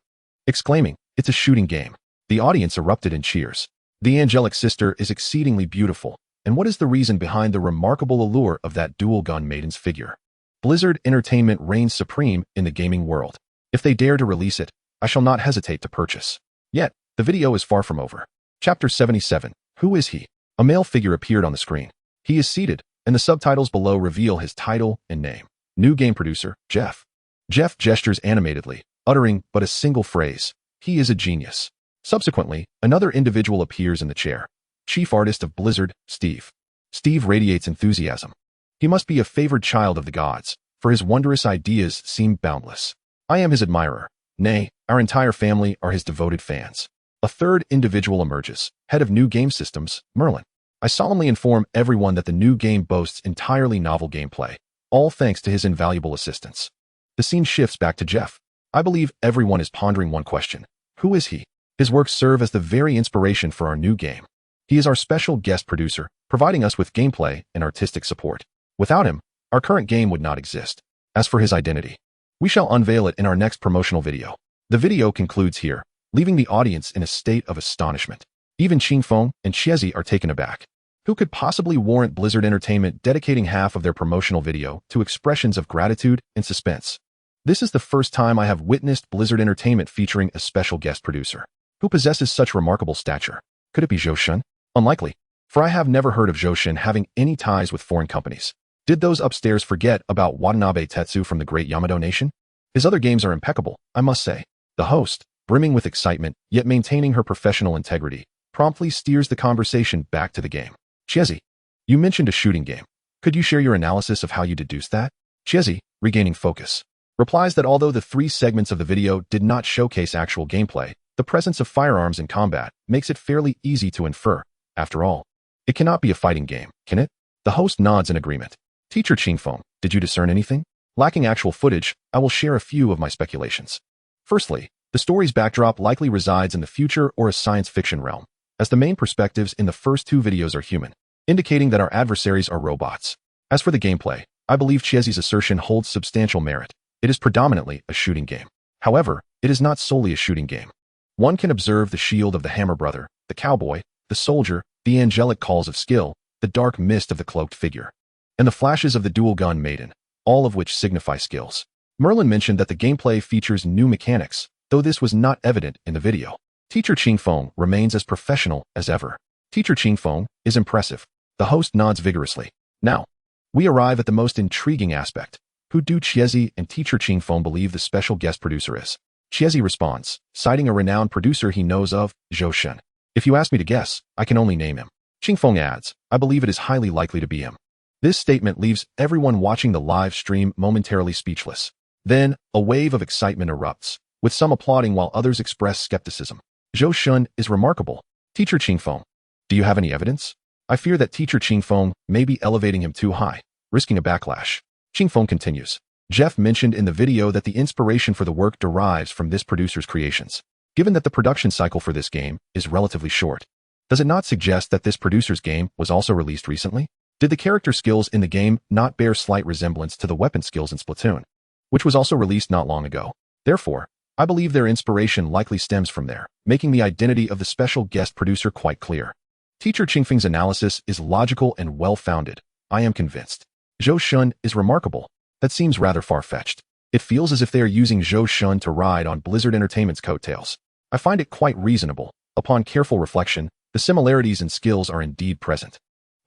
exclaiming, "It's a shooting game." The audience erupted in cheers. The angelic sister is exceedingly beautiful, and what is the reason behind the remarkable allure of that dual-gun maiden's figure? Blizzard Entertainment reigns supreme in the gaming world. If they dare to release it, I shall not hesitate to purchase. Yet, the video is far from over. Chapter 77. Who is he? A male figure appeared on the screen. He is seated, and the subtitles below reveal his title and name. New game producer, Jeff. Jeff gestures animatedly, uttering but a single phrase. He is a genius. Subsequently, another individual appears in the chair. Chief artist of Blizzard, Steve. Steve radiates enthusiasm. He must be a favored child of the gods, for his wondrous ideas seem boundless. I am his admirer. Nay, our entire family are his devoted fans. A third individual emerges, head of new game systems, Merlin. I solemnly inform everyone that the new game boasts entirely novel gameplay, all thanks to his invaluable assistance. The scene shifts back to Jeff. I believe everyone is pondering one question. Who is he? His works serve as the very inspiration for our new game. He is our special guest producer, providing us with gameplay and artistic support. Without him, our current game would not exist. As for his identity, we shall unveil it in our next promotional video. The video concludes here, leaving the audience in a state of astonishment. Even Qingfeng and Xiezi are taken aback. Who could possibly warrant Blizzard Entertainment dedicating half of their promotional video to expressions of gratitude and suspense? This is the first time I have witnessed Blizzard Entertainment featuring a special guest producer. Who possesses such remarkable stature? Could it be Zhou Tianyi? Unlikely, for I have never heard of Zhou Tianyi having any ties with foreign companies. Did those upstairs forget about Watanabe Tetsu from the great Yamato nation? His other games are impeccable, I must say. The host, brimming with excitement, yet maintaining her professional integrity, promptly steers the conversation back to the game. Xiezi, you mentioned a shooting game. Could you share your analysis of how you deduced that? Xiezi, regaining focus, replies that although the 3 segments of the video did not showcase actual gameplay, the presence of firearms in combat makes it fairly easy to infer. After all, it cannot be a fighting game, can it? The host nods in agreement. Teacher Qingfeng, did you discern anything? Lacking actual footage, I will share a few of my speculations. Firstly, the story's backdrop likely resides in the future or a science fiction realm, as the main perspectives in the first 2 videos are human, indicating that our adversaries are robots. As for the gameplay, I believe Chiezi's assertion holds substantial merit. It is predominantly a shooting game. However, it is not solely a shooting game. One can observe the shield of the Hammer Brother, the cowboy, the soldier, the angelic calls of skill, the dark mist of the cloaked figure, and the flashes of the dual-gun maiden, all of which signify skills. Merlin mentioned that the gameplay features new mechanics, though this was not evident in the video. Teacher Qingfeng remains as professional as ever. Teacher Qingfeng is impressive. The host nods vigorously. Now, we arrive at the most intriguing aspect. Who do Xiezi and Teacher Qingfeng believe the special guest producer is? Xiezi responds, citing a renowned producer he knows of, Zhou Tianyi. If you ask me to guess, I can only name him. Qingfeng adds, I believe it is highly likely to be him. This statement leaves everyone watching the live stream momentarily speechless. Then, a wave of excitement erupts, with some applauding while others express skepticism. Zhou Tianyi is remarkable. Teacher Qingfeng, do you have any evidence? I fear that Teacher Qingfeng may be elevating him too high, risking a backlash. Qingfeng continues. Jeff mentioned in the video that the inspiration for the work derives from this producer's creations. Given that the production cycle for this game is relatively short, does it not suggest that this producer's game was also released recently? Did the character skills in the game not bear slight resemblance to the weapon skills in Splatoon, which was also released not long ago? Therefore, I believe their inspiration likely stems from there, making the identity of the special guest producer quite clear. Teacher Qingfeng's analysis is logical and well-founded. I am convinced. Zhou Shun is remarkable. That seems rather far-fetched. It feels as if they are using Zhou Shun to ride on Blizzard Entertainment's coattails. I find it quite reasonable. Upon careful reflection, the similarities in skills are indeed present.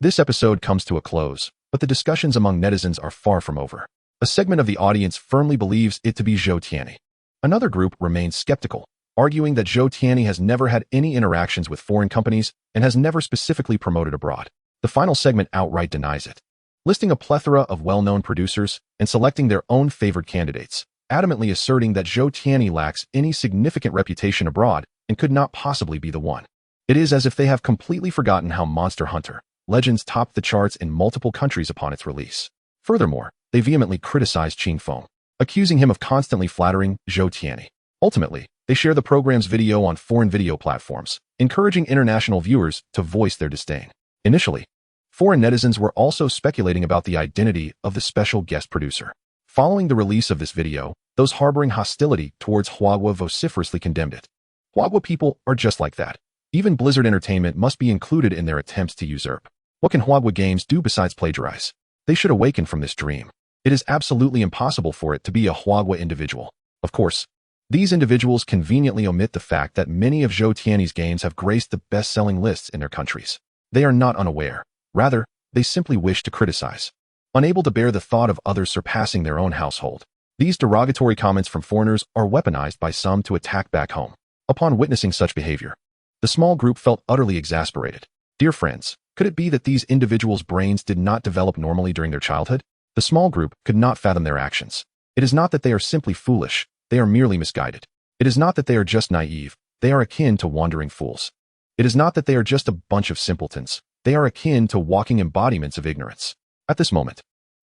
This episode comes to a close, but the discussions among netizens are far from over. A segment of the audience firmly believes it to be Zhou Tianyi. Another group remains skeptical, arguing that Zhou Tianyi has never had any interactions with foreign companies and has never specifically promoted abroad. The final segment outright denies it, listing a plethora of well-known producers and selecting their own favored candidates, adamantly asserting that Zhou Tianyi lacks any significant reputation abroad and could not possibly be the one. It is as if they have completely forgotten how Monster Hunter Legends topped the charts in multiple countries upon its release. Furthermore, they vehemently criticize Qingfeng, accusing him of constantly flattering Zhou Tianyi. Ultimately, they share the program's video on foreign video platforms, encouraging international viewers to voice their disdain. Initially, foreign netizens were also speculating about the identity of the special guest producer. Following the release of this video, those harboring hostility towards Huagua vociferously condemned it. Huagua people are just like that. Even Blizzard Entertainment must be included in their attempts to usurp. What can Huagua Games do besides plagiarize? They should awaken from this dream. It is absolutely impossible for it to be a Huagua individual. Of course, these individuals conveniently omit the fact that many of Zhou Tianyi's games have graced the best-selling lists in their countries. They are not unaware. Rather, they simply wish to criticize. Unable to bear the thought of others surpassing their own household, these derogatory comments from foreigners are weaponized by some to attack back home. Upon witnessing such behavior, the small group felt utterly exasperated. Dear friends, could it be that these individuals' brains did not develop normally during their childhood? The small group could not fathom their actions. It is not that they are simply foolish, they are merely misguided. It is not that they are just naive, they are akin to wandering fools. It is not that they are just a bunch of simpletons, they are akin to walking embodiments of ignorance. At this moment,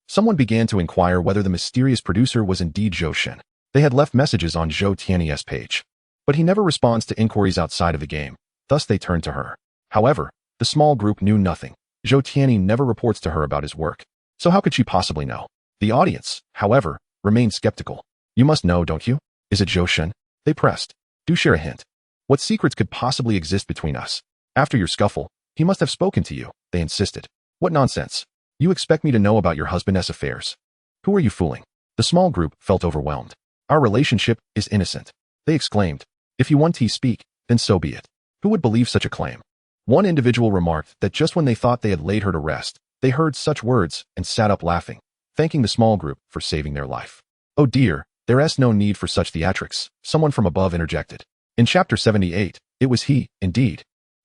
someone began to inquire whether the mysterious producer was indeed Zhou Shen. They had left messages on Zhou Tianyi's page, but he never responds to inquiries outside of the game, thus they turned to her. However, the small group knew nothing. Zhou Tianyi never reports to her about his work, so how could she possibly know? The audience, however, remained skeptical. You must know, don't you? Is it Zhou Shen? They pressed. Do share a hint. What secrets could possibly exist between us? After your scuffle, he must have spoken to you, they insisted. What nonsense. You expect me to know about your husband's affairs. Who are you fooling? The small group felt overwhelmed. Our relationship is innocent. They exclaimed. If you want to speak, then so be it. Who would believe such a claim? One individual remarked that just when they thought they had laid her to rest, they heard such words and sat up laughing, thanking the small group for saving their life. Oh dear, there is no need for such theatrics, someone from above interjected. In Chapter 78, it was he, indeed.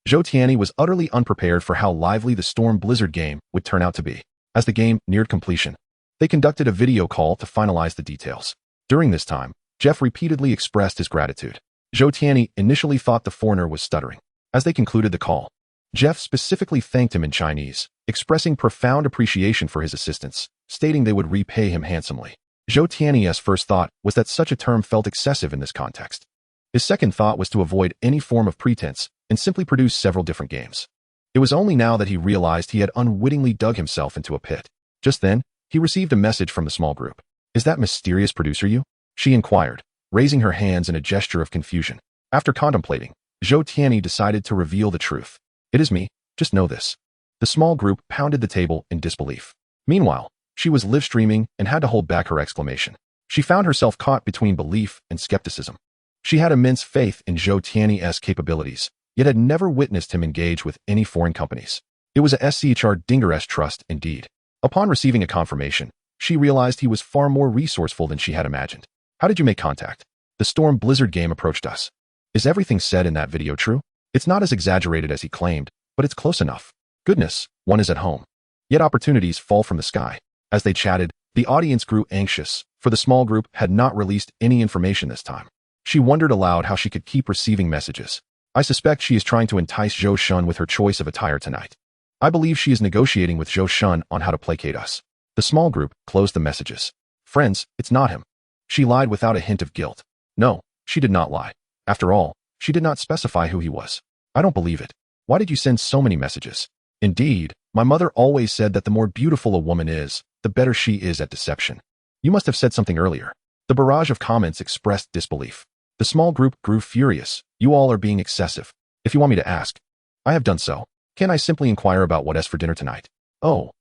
Zhou Tianyi was utterly unprepared for how lively the Storm Blizzard game would turn out to be. As the game neared completion, they conducted a video call to finalize the details. During this time, Jeff repeatedly expressed his gratitude. Zhou Tianyi initially thought the foreigner was stuttering. As they concluded the call, Jeff specifically thanked him in Chinese, expressing profound appreciation for his assistance, stating they would repay him handsomely. Zhou Tianyi's first thought was that such a term felt excessive in this context. His second thought was to avoid any form of pretense and simply produce several different games. It was only now that he realized he had unwittingly dug himself into a pit. Just then, he received a message from the small group. Is that mysterious producer you? She inquired, raising her hands in a gesture of confusion. After contemplating, Zhou Tianyi decided to reveal the truth. It is me, just know this. The small group pounded the table in disbelief. Meanwhile, she was live streaming and had to hold back her exclamation. She found herself caught between belief and skepticism. She had immense faith in Zhou Tianyi's capabilities, yet had never witnessed him engage with any foreign companies. It was a SCHR Dinger's trust indeed. Upon receiving a confirmation, she realized he was far more resourceful than she had imagined. How did you make contact? The Storm Blizzard game approached us. Is everything said in that video true? It's not as exaggerated as he claimed, but it's close enough. Goodness, one is at home. Yet opportunities fall from the sky. As they chatted, the audience grew anxious, for the small group had not released any information this time. She wondered aloud how she could keep receiving messages. I suspect she is trying to entice Zhou Shun with her choice of attire tonight. I believe she is negotiating with Zhou Shun on how to placate us. The small group closed the messages. Friends, it's not him. She lied without a hint of guilt. No, she did not lie. After all, She did not specify who he was. I don't believe it. Why did you send so many messages? Indeed, my mother always said that the more beautiful a woman is, the better she is at deception. You must have said something earlier. The barrage of comments expressed disbelief. The small group grew furious. You all are being excessive. If you want me to ask, I have done so. Can I simply inquire about what is for dinner tonight? Oh,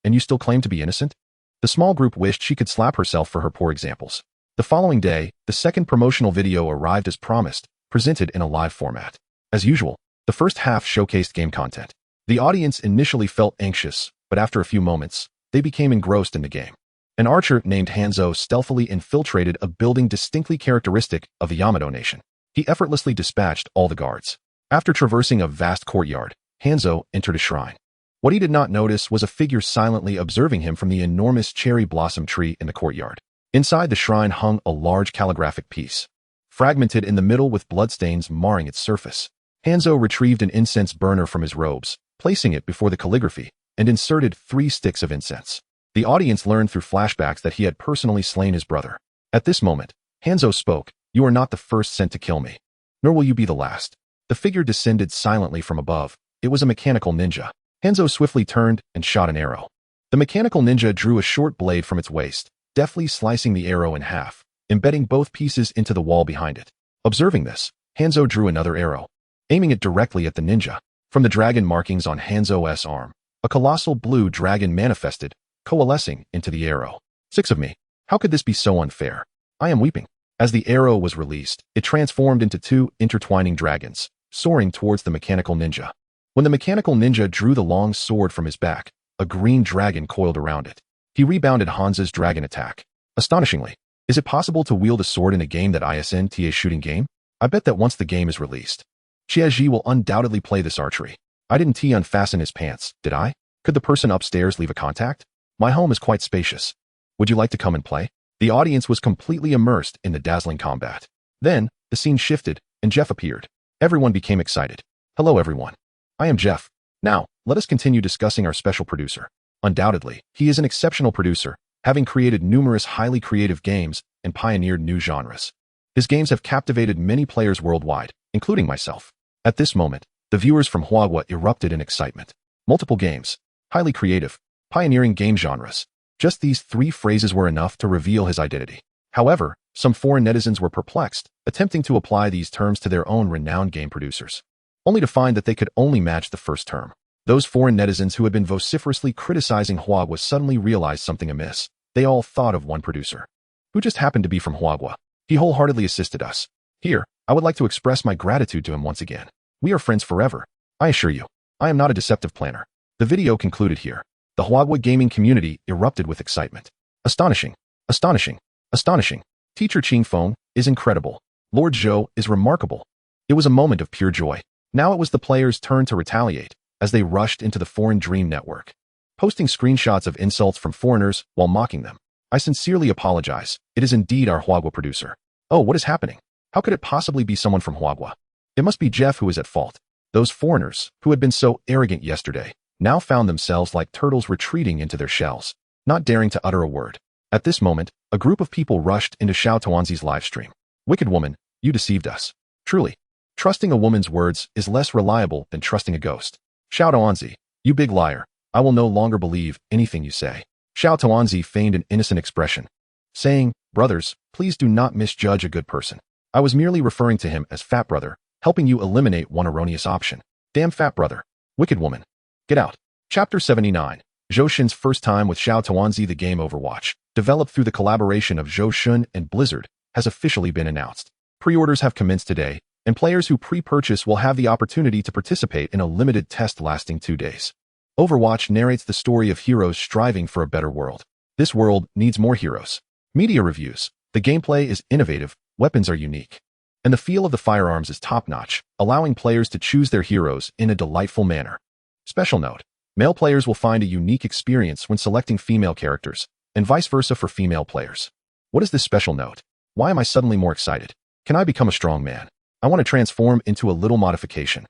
and you still claim to be innocent? The small group wished she could slap herself for her poor examples. The following day, the second promotional video arrived as promised, presented in a live format. As usual, the first half showcased game content. The audience initially felt anxious, but after a few moments, they became engrossed in the game. An archer named Hanzo stealthily infiltrated a building distinctly characteristic of the Yamato nation. He effortlessly dispatched all the guards. After traversing a vast courtyard, Hanzo entered a shrine. What he did not notice was a figure silently observing him from the enormous cherry blossom tree in the courtyard. Inside the shrine hung a large calligraphic piece, fragmented in the middle with bloodstains marring its surface. Hanzo retrieved an incense burner from his robes, placing it before the calligraphy, and inserted 3 sticks of incense. The audience learned through flashbacks that he had personally slain his brother. At this moment, Hanzo spoke, "You are not the first sent to kill me, nor will you be the last." The figure descended silently from above. It was a mechanical ninja. Hanzo swiftly turned and shot an arrow. The mechanical ninja drew a short blade from its waist, deftly slicing the arrow in half, embedding both pieces into the wall behind it. Observing this, Hanzo drew another arrow, aiming it directly at the ninja. From the dragon markings on Hanzo's arm, a colossal blue dragon manifested, coalescing into the arrow. 6 of me. How could this be so unfair? I am weeping. As the arrow was released, it transformed into 2 intertwining dragons, soaring towards the mechanical ninja. When the mechanical ninja drew the long sword from his back, a green dragon coiled around it. He rebounded Hanzo's dragon attack. Astonishingly, is it possible to wield a sword in a game that isn't a shooting game? I bet that once the game is released, Xiaoji will undoubtedly play this archery. I didn't unfasten his pants, did I? Could the person upstairs leave a contact? My home is quite spacious. Would you like to come and play? The audience was completely immersed in the dazzling combat. Then, the scene shifted, and Jeff appeared. Everyone became excited. Hello everyone. I am Jeff. Now, let us continue discussing our special producer. Undoubtedly, he is an exceptional producer, having created numerous highly creative games and pioneered new genres. His games have captivated many players worldwide, including myself. At this moment, the viewers from Huagua erupted in excitement. Multiple games, highly creative, pioneering game genres. Just these 3 phrases were enough to reveal his identity. However, some foreign netizens were perplexed, attempting to apply these terms to their own renowned game producers, only to find that they could only match the first term. Those foreign netizens who had been vociferously criticizing Huagua suddenly realized something amiss. They all thought of one producer, who just happened to be from Huagua. He wholeheartedly assisted us. Here, I would like to express my gratitude to him once again. We are friends forever. I assure you, I am not a deceptive planner. The video concluded here. The Huagua gaming community erupted with excitement. Astonishing, astonishing, astonishing. Teacher Qingfeng is incredible. Lord Zhou is remarkable. It was a moment of pure joy. Now it was the players' turn to retaliate, as they rushed into the foreign dream network, posting screenshots of insults from foreigners while mocking them. I sincerely apologize. It is indeed our Huagua producer. Oh, what is happening? How could it possibly be someone from Huagua? It must be Jeff who is at fault. Those foreigners, who had been so arrogant yesterday, now found themselves like turtles retreating into their shells, not daring to utter a word. At this moment, a group of people rushed into Xiao Tuanzi's livestream. Wicked woman, you deceived us. Truly, trusting a woman's words is less reliable than trusting a ghost. Xiao Tuanzi, you big liar. I will no longer believe anything you say. Xiao Tuanzi feigned an innocent expression, saying, brothers, please do not misjudge a good person. I was merely referring to him as fat brother, helping you eliminate one erroneous option. Damn fat brother. Wicked woman. Get out. Chapter 79. Zhou Xun's first time with Xiao Tuanzi. The game Overwatch, developed through the collaboration of Zhou Xun and Blizzard, has officially been announced. Pre-orders have commenced today, and players who pre-purchase will have the opportunity to participate in a limited test lasting 2 days. Overwatch narrates the story of heroes striving for a better world. This world needs more heroes. Media reviews. The gameplay is innovative, weapons are unique, and the feel of the firearms is top-notch, allowing players to choose their heroes in a delightful manner. Special note. Male players will find a unique experience when selecting female characters, and vice versa for female players. What is this special note? Why am I suddenly more excited? Can I become a strong man? I want to transform into a little modification.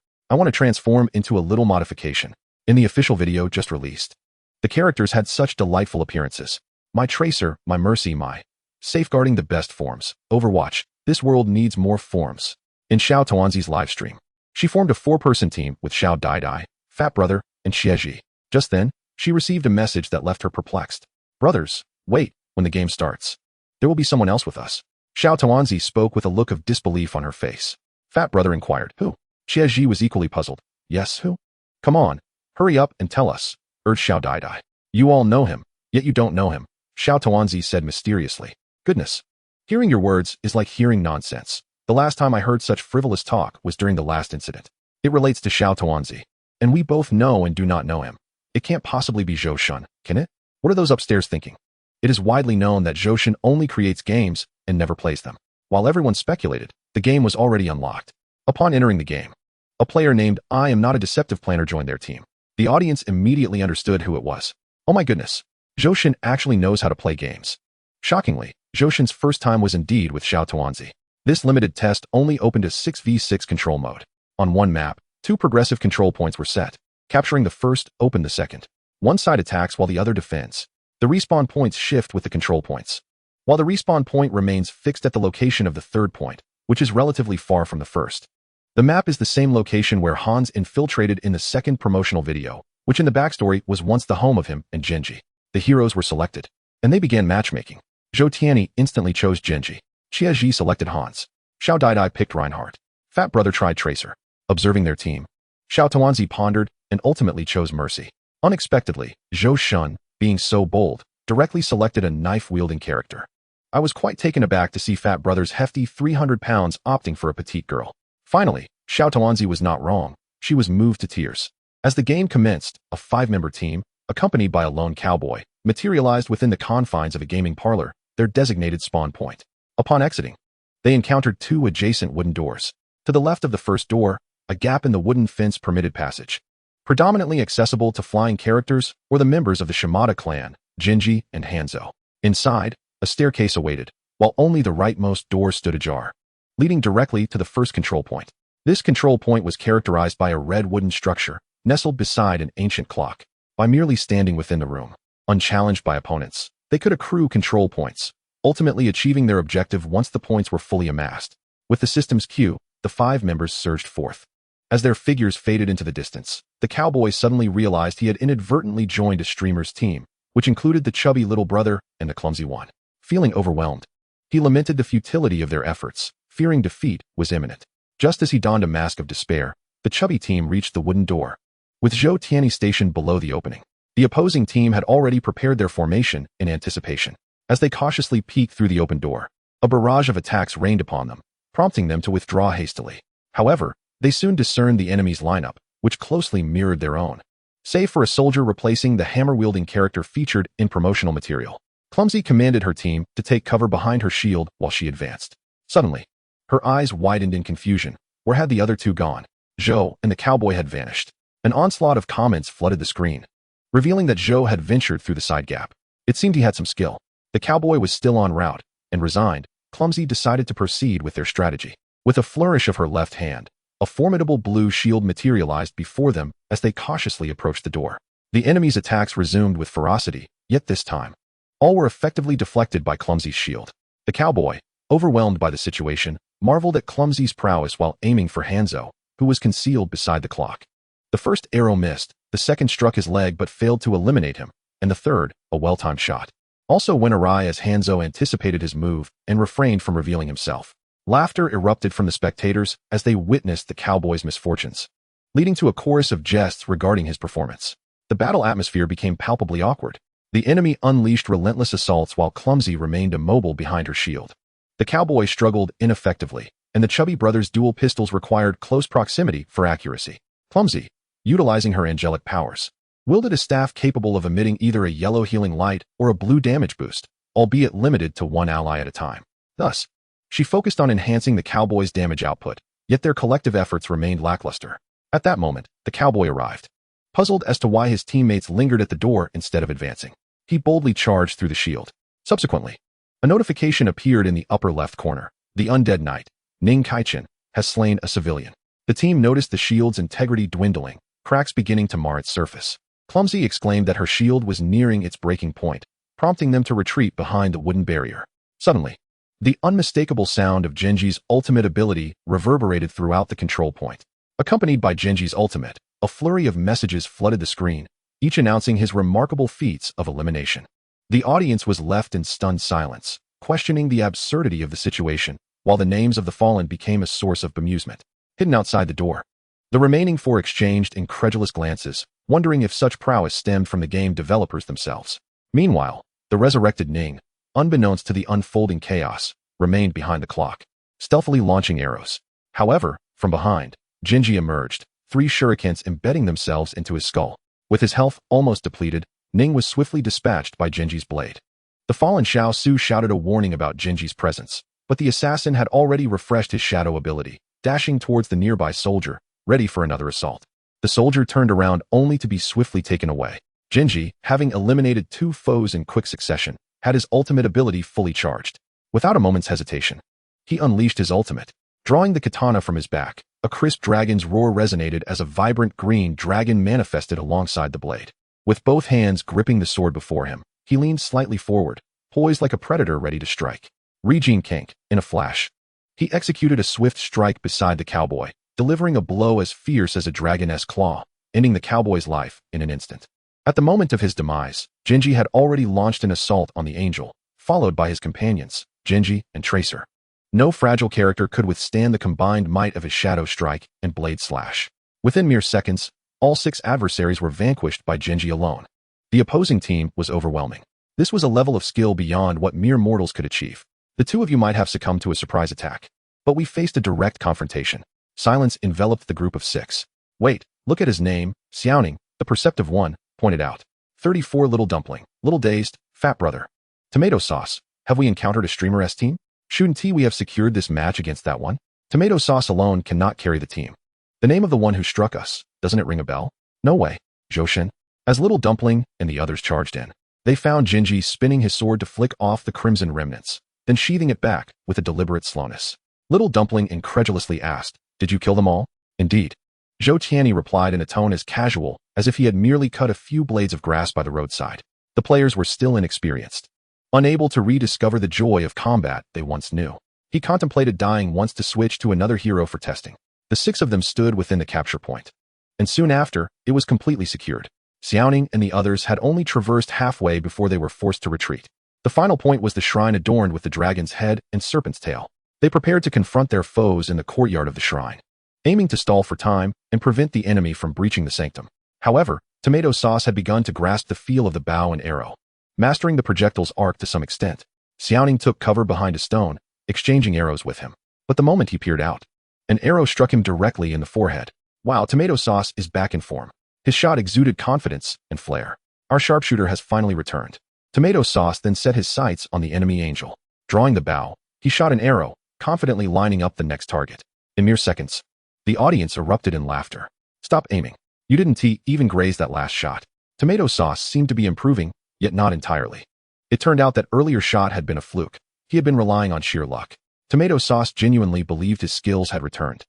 In the official video just released, the characters had such delightful appearances. My Tracer, my Mercy, my safeguarding the best forms. Overwatch, this world needs more forms. In Xiao Tuanzi's livestream, she formed a 4-person team with Xiao Daidai, Fat Brother, and Xie. Just then, she received a message that left her perplexed. Brothers, wait, when the game starts. There will be someone else with us. Xiao Tuanzi spoke with a look of disbelief on her face. Fat Brother inquired, who? Xie was equally puzzled. Yes, who? Come on, hurry up and tell us, urged Xiao Daidai. You all know him, yet you don't know him, Xiao Tuanzi said mysteriously. Goodness. Hearing your words is like hearing nonsense. The last time I heard such frivolous talk was during the last incident. It relates to Xiao Tuanzi, and we both know and do not know him. It can't possibly be Zhou Shun, can it? What are those upstairs thinking? It is widely known that Zhou Shun only creates games and never plays them. While everyone speculated, the game was already unlocked. Upon entering the game, a player named I Am Not a Deceptive Planner joined their team. The audience immediately understood who it was. Oh my goodness, Zhou Shun actually knows how to play games. Shockingly, Zhou Shun's first time was indeed with Xiao Tuanzi. This limited test only opened a 6v6 control mode. On one map, 2 progressive control points were set. Capturing the first opened the second. One side attacks while the other defends. The respawn points shift with the control points, while the respawn point remains fixed at the location of the third point, which is relatively far from the first. The map is the same location where Hans infiltrated in the second promotional video, which in the backstory was once the home of him and Genji. The heroes were selected, and they began matchmaking. Zhou Tianyi instantly chose Genji. Xie selected Hans. Xiao Daidai picked Reinhardt. Fat Brother tried Tracer. Observing their team, Xiao Tuanzi pondered and ultimately chose Mercy. Unexpectedly, Zhou Shun, being so bold, directly selected a knife-wielding character. I was quite taken aback to see Fat Brother's hefty 300 pounds opting for a petite girl. Finally, Xiao Tuanzi was not wrong. She was moved to tears. As the game commenced, a 5-member team, accompanied by a lone cowboy, materialized within the confines of a gaming parlor, their designated spawn point. Upon exiting, they encountered 2 adjacent wooden doors. To the left of the first door, a gap in the wooden fence permitted passage, predominantly accessible to flying characters or the members of the Shimada clan, Genji and Hanzo. Inside, a staircase awaited, while only the rightmost door stood ajar, leading directly to the first control point. This control point was characterized by a red wooden structure, nestled beside an ancient clock. By merely standing within the room, unchallenged by opponents, they could accrue control points, ultimately achieving their objective once the points were fully amassed. With the system's cue, the 5 members surged forth. As their figures faded into the distance, the cowboy suddenly realized he had inadvertently joined a streamer's team, which included the chubby little brother and the clumsy one. Feeling overwhelmed, he lamented the futility of their efforts, fearing defeat was imminent. Just as he donned a mask of despair, the chubby team reached the wooden door, with Zhou Tianyi stationed below the opening. The opposing team had already prepared their formation in anticipation. As they cautiously peeked through the open door, a barrage of attacks rained upon them, prompting them to withdraw hastily. However, they soon discerned the enemy's lineup, which closely mirrored their own, save for a soldier replacing the hammer-wielding character featured in promotional material. Clumsy commanded her team to take cover behind her shield while she advanced. Suddenly, her eyes widened in confusion. Where had the other 2 gone? Zhou and the cowboy had vanished. An onslaught of comments flooded the screen, revealing that Zhou had ventured through the side gap. It seemed he had some skill. The cowboy was still en route, and resigned, Clumsy decided to proceed with their strategy. With a flourish of her left hand, a formidable blue shield materialized before them as they cautiously approached the door. The enemy's attacks resumed with ferocity, yet this time, all were effectively deflected by Clumsy's shield. The cowboy, overwhelmed by the situation, marveled at Clumsy's prowess while aiming for Hanzo, who was concealed beside the clock. The first arrow missed, the second struck his leg but failed to eliminate him, and the third, a well-timed shot, also went awry as Hanzo anticipated his move and refrained from revealing himself. Laughter erupted from the spectators as they witnessed the cowboy's misfortunes, leading to a chorus of jests regarding his performance. The battle atmosphere became palpably awkward. The enemy unleashed relentless assaults while Clumsy remained immobile behind her shield. The cowboy struggled ineffectively, and the chubby brothers' dual pistols required close proximity for accuracy. Clumsy, utilizing her angelic powers, wielded a staff capable of emitting either a yellow healing light or a blue damage boost, albeit limited to 1 ally at a time. Thus, she focused on enhancing the cowboy's damage output, yet their collective efforts remained lackluster. At that moment, the cowboy arrived. Puzzled as to why his teammates lingered at the door instead of advancing, he boldly charged through the shield. Subsequently, a notification appeared in the upper left corner. The undead knight, Ning Kaichen, has slain a civilian. The team noticed the shield's integrity dwindling, cracks beginning to mar its surface. Clumsy exclaimed that her shield was nearing its breaking point, prompting them to retreat behind the wooden barrier. Suddenly, The unmistakable sound of Genji's ultimate ability reverberated throughout the control point. Accompanied by Genji's ultimate, a flurry of messages flooded the screen, each announcing his remarkable feats of elimination. The audience was left in stunned silence, questioning the absurdity of the situation, while the names of the fallen became a source of bemusement. Hidden outside the door, the remaining four exchanged incredulous glances, wondering if such prowess stemmed from the game developers themselves. Meanwhile, the resurrected Ning, unbeknownst to the unfolding chaos, remained behind the clock, stealthily launching arrows. However, from behind, Genji emerged, 3 shurikens embedding themselves into his skull. With his health almost depleted, Ning was swiftly dispatched by Genji's blade. The fallen Xiao Su shouted a warning about Genji's presence, but the assassin had already refreshed his shadow ability, dashing towards the nearby soldier, ready for another assault. The soldier turned around only to be swiftly taken away. Genji, having eliminated 2 foes in quick succession, had his ultimate ability fully charged. Without a moment's hesitation, he unleashed his ultimate. Drawing the katana from his back, a crisp dragon's roar resonated as a vibrant green dragon manifested alongside the blade. With both hands gripping the sword before him, he leaned slightly forward, poised like a predator ready to strike. Reshaping, in a flash, he executed a swift strike beside the cowboy, delivering a blow as fierce as a dragon's claw, ending the cowboy's life in an instant. At the moment of his demise, Genji had already launched an assault on the angel, followed by his companions, Genji and Tracer. No fragile character could withstand the combined might of his shadow strike and blade slash. Within mere seconds, all 6 adversaries were vanquished by Genji alone. The opposing team was overwhelming. This was a level of skill beyond what mere mortals could achieve. The 2 of you might have succumbed to a surprise attack, but we faced a direct confrontation. Silence enveloped the group of 6. Wait, look at his name, Xiaoning, the perceptive one, pointed out. 34 Little Dumpling, Little Dazed, Fat Brother. Tomato Sauce, have we encountered a streamer-s team? Shouldn't we have secured this match against that one? Tomato Sauce alone cannot carry the team. The name of the one who struck us, doesn't it ring a bell? No way, Zhou. As Little Dumpling and the others charged in, they found Genji spinning his sword to flick off the crimson remnants, then sheathing it back with a deliberate slowness. Little Dumpling incredulously asked, "Did you kill them all?" "Indeed." Zhou Tianyi replied in a tone as casual as if he had merely cut a few blades of grass by the roadside. The players were still inexperienced, unable to rediscover the joy of combat they once knew. He contemplated dying once to switch to another hero for testing. The 6 of them stood within the capture point, and soon after, it was completely secured. Xiaoning and the others had only traversed halfway before they were forced to retreat. The final point was the shrine adorned with the dragon's head and serpent's tail. They prepared to confront their foes in the courtyard of the shrine, aiming to stall for time and prevent the enemy from breaching the sanctum. However, Tomato Sauce had begun to grasp the feel of the bow and arrow, mastering the projectile's arc to some extent. Xiaoning took cover behind a stone, exchanging arrows with him. But the moment he peered out, an arrow struck him directly in the forehead. Wow, Tomato Sauce is back in form. His shot exuded confidence and flair. Our sharpshooter has finally returned. Tomato Sauce then set his sights on the enemy angel. Drawing the bow, he shot an arrow, confidently lining up the next target. In mere seconds, the audience erupted in laughter. Stop aiming. You didn't even graze that last shot. Tomato Sauce seemed to be improving, yet not entirely. It turned out that earlier shot had been a fluke. He had been relying on sheer luck. Tomato Sauce genuinely believed his skills had returned,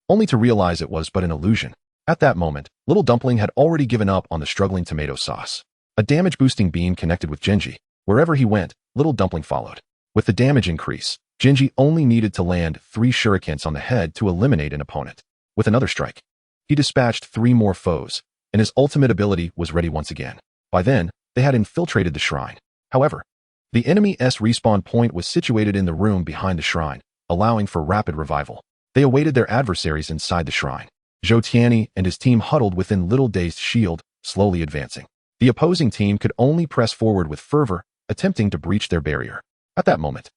only to realize it was but an illusion. At that moment, Little Dumpling had already given up on the struggling Tomato Sauce. A damage-boosting beam connected with Genji. Wherever he went, Little Dumpling followed. With the damage increase, Genji only needed to land 3 shurikens on the head to eliminate an opponent. With another strike, he dispatched 3 more foes, and his ultimate ability was ready once again. By then, they had infiltrated the shrine. However, the enemy's respawn point was situated in the room behind the shrine, allowing for rapid revival. They awaited their adversaries inside the shrine. Zhou Tianyi and his team huddled within Little Dazed Shield, slowly advancing. The opposing team could only press forward with fervor, attempting to breach their barrier. At that moment,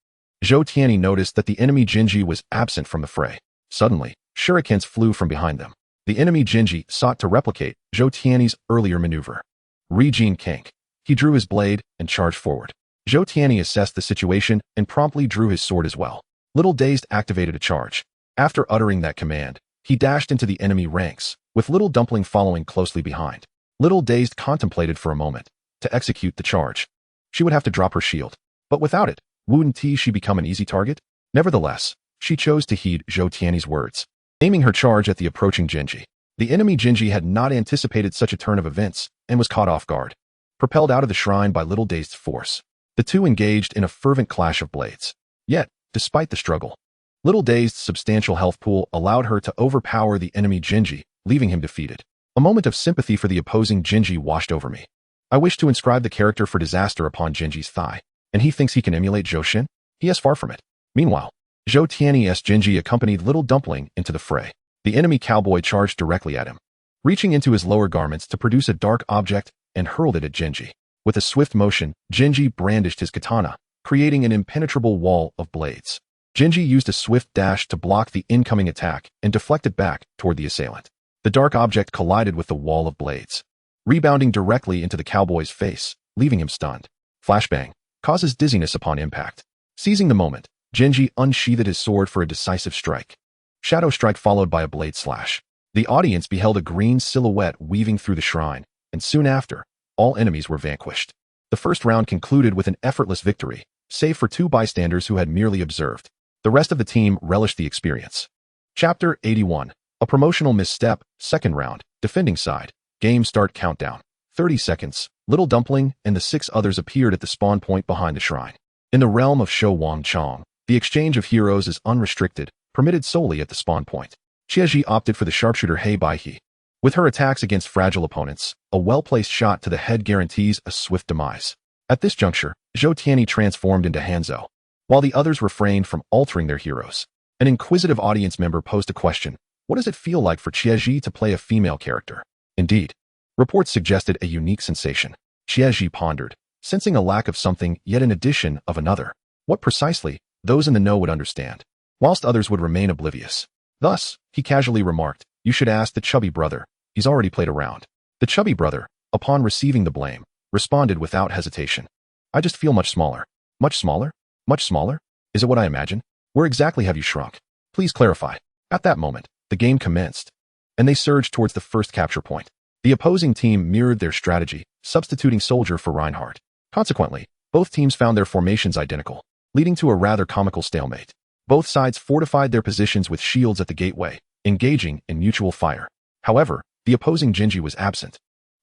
Zhou Tianyi noticed that the enemy Genji was absent from the fray. Suddenly, shurikens flew from behind them. The enemy Genji sought to replicate Zhou Tianyi's earlier maneuver. Reshaping. He drew his blade and charged forward. Zhou Tianyi assessed the situation and promptly drew his sword as well. Little Dazed activated a charge. After uttering that command, he dashed into the enemy ranks, with Little Dumpling following closely behind. Little Dazed contemplated for a moment to execute the charge. She would have to drop her shield, but without it, wouldn't she become an easy target? Nevertheless, she chose to heed Zhou Tianyi's words, aiming her charge at the approaching Genji. The enemy Genji had not anticipated such a turn of events and was caught off guard. Propelled out of the shrine by Little Dazed's force, the 2 engaged in a fervent clash of blades. Yet, despite the struggle. Little Dazed's substantial health pool allowed her to overpower the enemy Jinji, leaving him defeated. A moment of sympathy for the opposing Jinji washed over me. I wish to inscribe the character for disaster upon Jinji's thigh, and he thinks he can emulate Zhou Xin? He is far from it. Meanwhile, Zhou Tianyi's Jinji accompanied Little Dumpling into the fray. The enemy cowboy charged directly at him, reaching into his lower garments to produce a dark object and hurled it at Jinji. With a swift motion, Jinji brandished his katana, creating an impenetrable wall of blades. Jinji used a swift dash to block the incoming attack and deflected back toward the assailant. The dark object collided with the wall of blades, rebounding directly into the cowboy's face, leaving him stunned. Flashbang causes dizziness upon impact. Seizing the moment, Jinji unsheathed his sword for a decisive strike. Shadow strike followed by a blade slash. The audience beheld a green silhouette weaving through the shrine, and soon after, all enemies were vanquished. The first round concluded with an effortless victory, save for 2 bystanders who had merely observed. The rest of the team relished the experience. Chapter 81. A promotional misstep, second round, defending side. Game start countdown. 30 seconds. Little Dumpling and the 6 others appeared at the spawn point behind the shrine. In the realm of Shou Wang Chong, the exchange of heroes is unrestricted, permitted solely at the spawn point. Qiaji opted for the sharpshooter He Bai He. With her attacks against fragile opponents, a well-placed shot to the head guarantees a swift demise. At this juncture, Zhou Tianyi transformed into Hanzhou, while the others refrained from altering their heroes. An inquisitive audience member posed a question: what does it feel like for Qiaji to play a female character? Indeed, reports suggested a unique sensation. Qiaji pondered, sensing a lack of something yet in addition of another. What precisely, those in the know would understand, whilst others would remain oblivious. Thus, he casually remarked, "You should ask the chubby brother. He's already played a round." The chubby brother, upon receiving the blame, responded without hesitation. "I just feel much smaller." "Much smaller? Much smaller? Is it what I imagine? Where exactly have you shrunk? Please clarify." At that moment, the game commenced, and they surged towards the first capture point. The opposing team mirrored their strategy, substituting Soldier for Reinhardt. Consequently, both teams found their formations identical, leading to a rather comical stalemate. Both sides fortified their positions with shields at the gateway, engaging in mutual fire. However, the opposing Jinji was absent,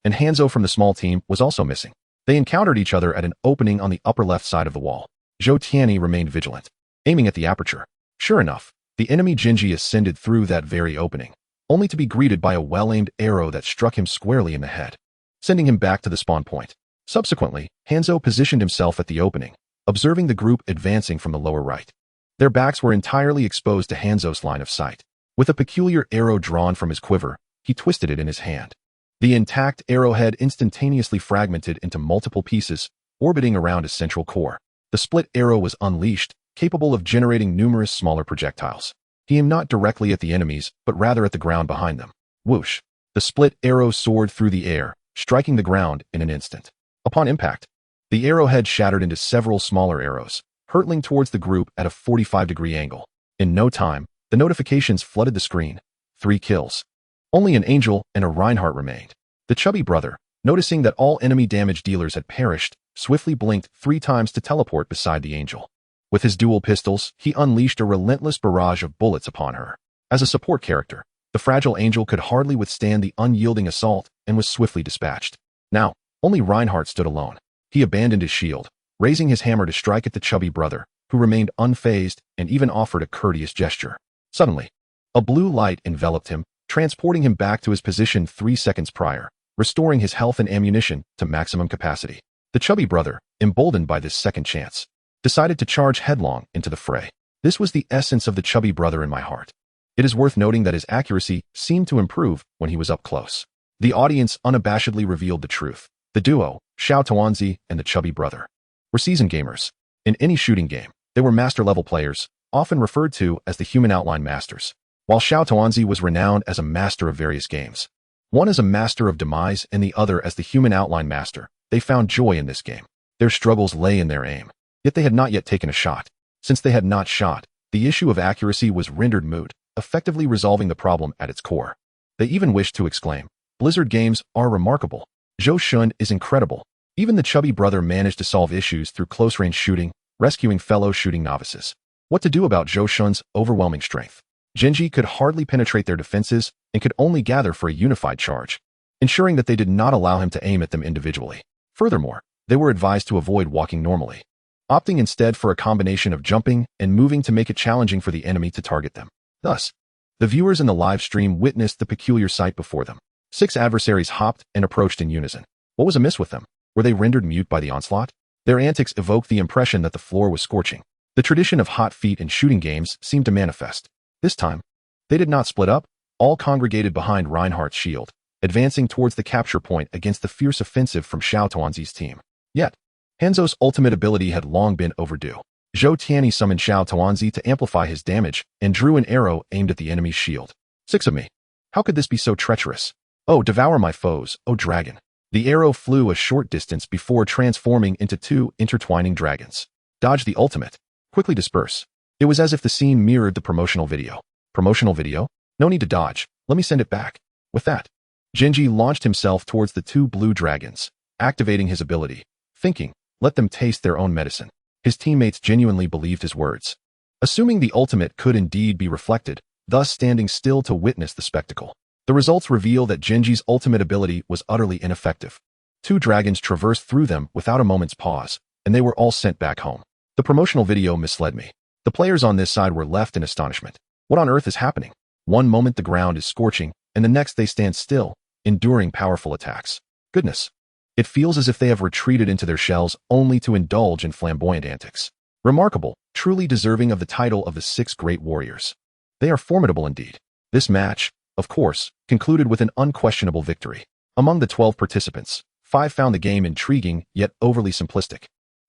and Hanzhou from the small team was also missing. They encountered each other at an opening on the upper left side of the wall. Zhou Tianyi remained vigilant, aiming at the aperture. Sure enough, the enemy Jinji ascended through that very opening, only to be greeted by a well-aimed arrow that struck him squarely in the head, sending him back to the spawn point. Subsequently, Hanzhou positioned himself at the opening, observing the group advancing from the lower right. Their backs were entirely exposed to Hanzhou's line of sight. With a peculiar arrow drawn from his quiver, he twisted it in his hand. The intact arrowhead instantaneously fragmented into multiple pieces, orbiting around his central core. The split arrow was unleashed, capable of generating numerous smaller projectiles. He aimed not directly at the enemies, but rather at the ground behind them. Whoosh! The split arrow soared through the air, striking the ground in an instant. Upon impact, the arrowhead shattered into several smaller arrows, hurtling towards the group at a 45-degree angle. In no time, the notifications flooded the screen. 3 kills. Only an Angel and a Reinhardt remained. The chubby brother, noticing that all enemy damage dealers had perished, swiftly blinked 3 times to teleport beside the Angel. With his dual pistols, he unleashed a relentless barrage of bullets upon her. As a support character, the fragile Angel could hardly withstand the unyielding assault and was swiftly dispatched. Now, only Reinhardt stood alone. He abandoned his shield, raising his hammer to strike at the chubby brother, who remained unfazed and even offered a courteous gesture. Suddenly, a blue light enveloped him, transporting him back to his position 3 seconds prior, restoring his health and ammunition to maximum capacity. The chubby brother, emboldened by this second chance, decided to charge headlong into the fray. This was the essence of the chubby brother in my heart. It is worth noting that his accuracy seemed to improve when he was up close. The audience unabashedly revealed the truth. The duo, Xiao Tuanzi and the chubby brother, were seasoned gamers. In any shooting game, they were master-level players, often referred to as the human outline masters. While Xiao Tuanzi was renowned as a master of various games, one as a master of demise and the other as the human outline master, they found joy in this game. Their struggles lay in their aim. Yet they had not yet taken a shot. Since they had not shot, the issue of accuracy was rendered moot, effectively resolving the problem at its core. They even wished to exclaim, "Blizzard games are remarkable. Zhou Xun is incredible." Even the chubby brother managed to solve issues through close-range shooting, rescuing fellow shooting novices. What to do about Zhou Xun's overwhelming strength? Jinji could hardly penetrate their defenses and could only gather for a unified charge, ensuring that they did not allow him to aim at them individually. Furthermore, they were advised to avoid walking normally. opting instead for a combination of jumping and moving to make it challenging for the enemy to target them. Thus, the viewers in the live stream witnessed the peculiar sight before them. 6 adversaries hopped and approached in unison. What was amiss with them? Were they rendered mute by the onslaught? Their antics evoked the impression that the floor was scorching. The tradition of hot feet in shooting games seemed to manifest. This time, they did not split up. All congregated behind Reinhardt's shield, advancing towards the capture point against the fierce offensive from Xiao Tuanzi's team. Yet, Hanzo's ultimate ability had long been overdue. Zhou Tianyi summoned Xiao Tuanzi to amplify his damage and drew an arrow aimed at the enemy's shield. 6 of me. How could this be so treacherous? Oh, devour my foes, oh dragon. The arrow flew a short distance before transforming into 2 intertwining dragons. Dodge the ultimate. Quickly disperse. It was as if the scene mirrored the promotional video. Promotional video? No need to dodge. Let me send it back. With that, Genji launched himself towards the 2 blue dragons, activating his ability, thinking, let them taste their own medicine. His teammates genuinely believed his words. Assuming the ultimate could indeed be reflected, thus standing still to witness the spectacle. The results reveal that Genji's ultimate ability was utterly ineffective. 2 dragons traversed through them without a moment's pause, and they were all sent back home. The promotional video misled me. The players on this side were left in astonishment. What on earth is happening? One moment the ground is scorching, and the next they stand still, enduring powerful attacks. Goodness. It feels as if they have retreated into their shells only to indulge in flamboyant antics. Remarkable, truly deserving of the title of the 6 great warriors. They are formidable indeed. This match, of course, concluded with an unquestionable victory. Among the 12 participants, 5 found the game intriguing yet overly simplistic,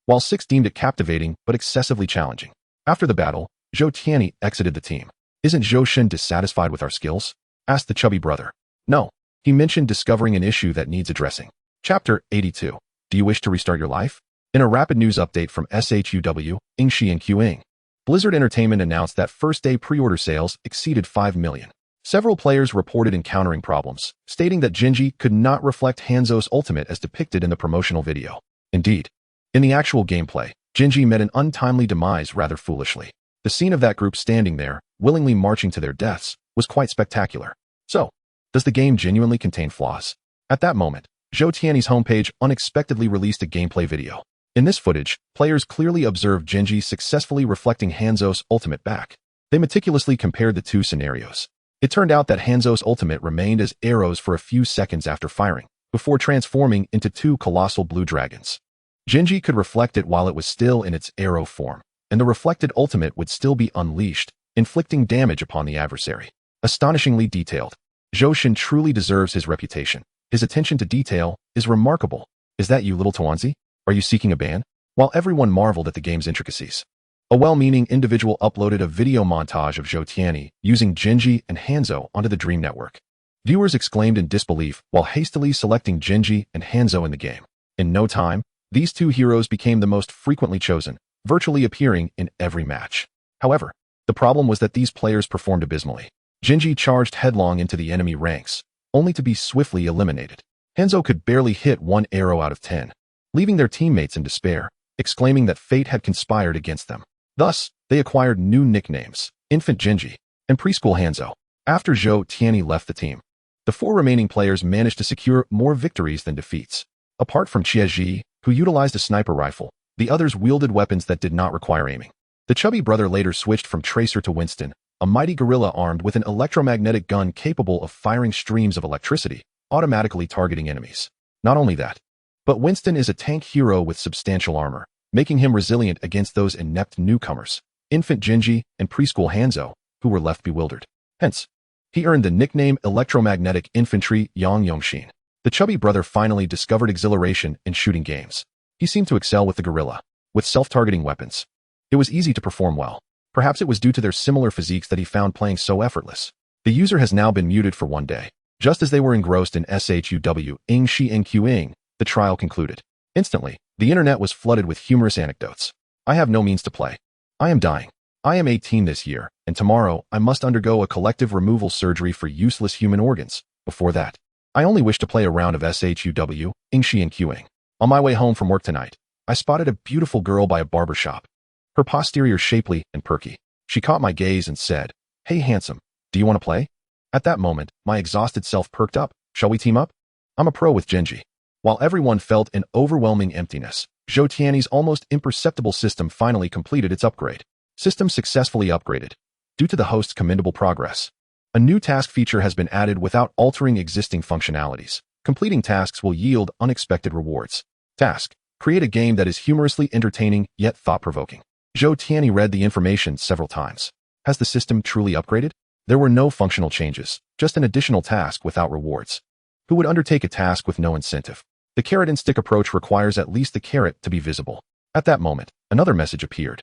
while 6 deemed it captivating but excessively challenging. After the battle, Zhou Tianyi exited the team. Isn't Zhou Shen dissatisfied with our skills? Asked the chubby brother. No. He mentioned discovering an issue that needs addressing. Chapter 82. Do you wish to restart your life? In a rapid news update from SHUW, Ingshi and Qing, Blizzard Entertainment announced that first-day pre-order sales exceeded 5 million. Several players reported encountering problems, stating that Genji could not reflect Hanzo's ultimate as depicted in the promotional video. Indeed, in the actual gameplay, Genji met an untimely demise rather foolishly. The scene of that group standing there, willingly marching to their deaths, was quite spectacular. So, does the game genuinely contain flaws? At that moment, Zhou Tianyi's homepage unexpectedly released a gameplay video. In this footage, players clearly observed Genji successfully reflecting Hanzo's ultimate back. They meticulously compared the 2 scenarios. It turned out that Hanzo's ultimate remained as arrows for a few seconds after firing, before transforming into 2 colossal blue dragons. Genji could reflect it while it was still in its arrow form, and the reflected ultimate would still be unleashed, inflicting damage upon the adversary. Astonishingly detailed. Zhou Shen truly deserves his reputation. His attention to detail is remarkable. Is that you, little Tuanzi? Are you seeking a ban? While everyone marveled at the game's intricacies, a well-meaning individual uploaded a video montage of Zhou Tianyi using Genji and Hanzo onto the Dream Network. Viewers exclaimed in disbelief while hastily selecting Genji and Hanzo in the game. In no time, these 2 heroes became the most frequently chosen, virtually appearing in every match. However, the problem was that these players performed abysmally. Genji charged headlong into the enemy ranks, only to be swiftly eliminated. Hanzo could barely hit 1 arrow out of 10, leaving their teammates in despair, exclaiming that fate had conspired against them. Thus, they acquired new nicknames, Infant Genji and Preschool Hanzo, after Zhou Tianyi left the team. The 4 remaining players managed to secure more victories than defeats. Apart from Xie, who utilized a sniper rifle, the others wielded weapons that did not require aiming. The chubby brother later switched from Tracer to Winston, a mighty gorilla armed with an electromagnetic gun capable of firing streams of electricity, automatically targeting enemies. Not only that, but Winston is a tank hero with substantial armor, making him resilient against those inept newcomers, Infant Genji and Preschool Hanzo, who were left bewildered. Hence, he earned the nickname Electromagnetic Infantry Yang Yongshin. The chubby brother finally discovered exhilaration in shooting games. He seemed to excel with the gorilla, with self-targeting weapons. It was easy to perform well. Perhaps it was due to their similar physiques that he found playing so effortless. The user has now been muted for 1 day. Just as they were engrossed in SHUW, Ingshi and Qing, the trial concluded. Instantly, the internet was flooded with humorous anecdotes. I have no means to play. I am dying. I am 18 this year, and tomorrow I must undergo a collective removal surgery for useless human organs. Before that, I only wish to play a round of SHUW, Ingshi and Qing. On my way home from work tonight, I spotted a beautiful girl by a barber shop. Her posterior shapely and perky. She caught my gaze and said, "Hey handsome, do you want to play?" At that moment, my exhausted self perked up. Shall we team up? I'm a pro with Genji. While everyone felt an overwhelming emptiness, Zhou Tianyi's almost imperceptible system finally completed its upgrade. System successfully upgraded. Due to the host's commendable progress, a new task feature has been added without altering existing functionalities. Completing tasks will yield unexpected rewards. Task: create a game that is humorously entertaining yet thought-provoking. Zhou Tianyi read the information several times. Has the system truly upgraded? There were no functional changes, just an additional task without rewards. Who would undertake a task with no incentive? The carrot and stick approach requires at least the carrot to be visible. At that moment, another message appeared.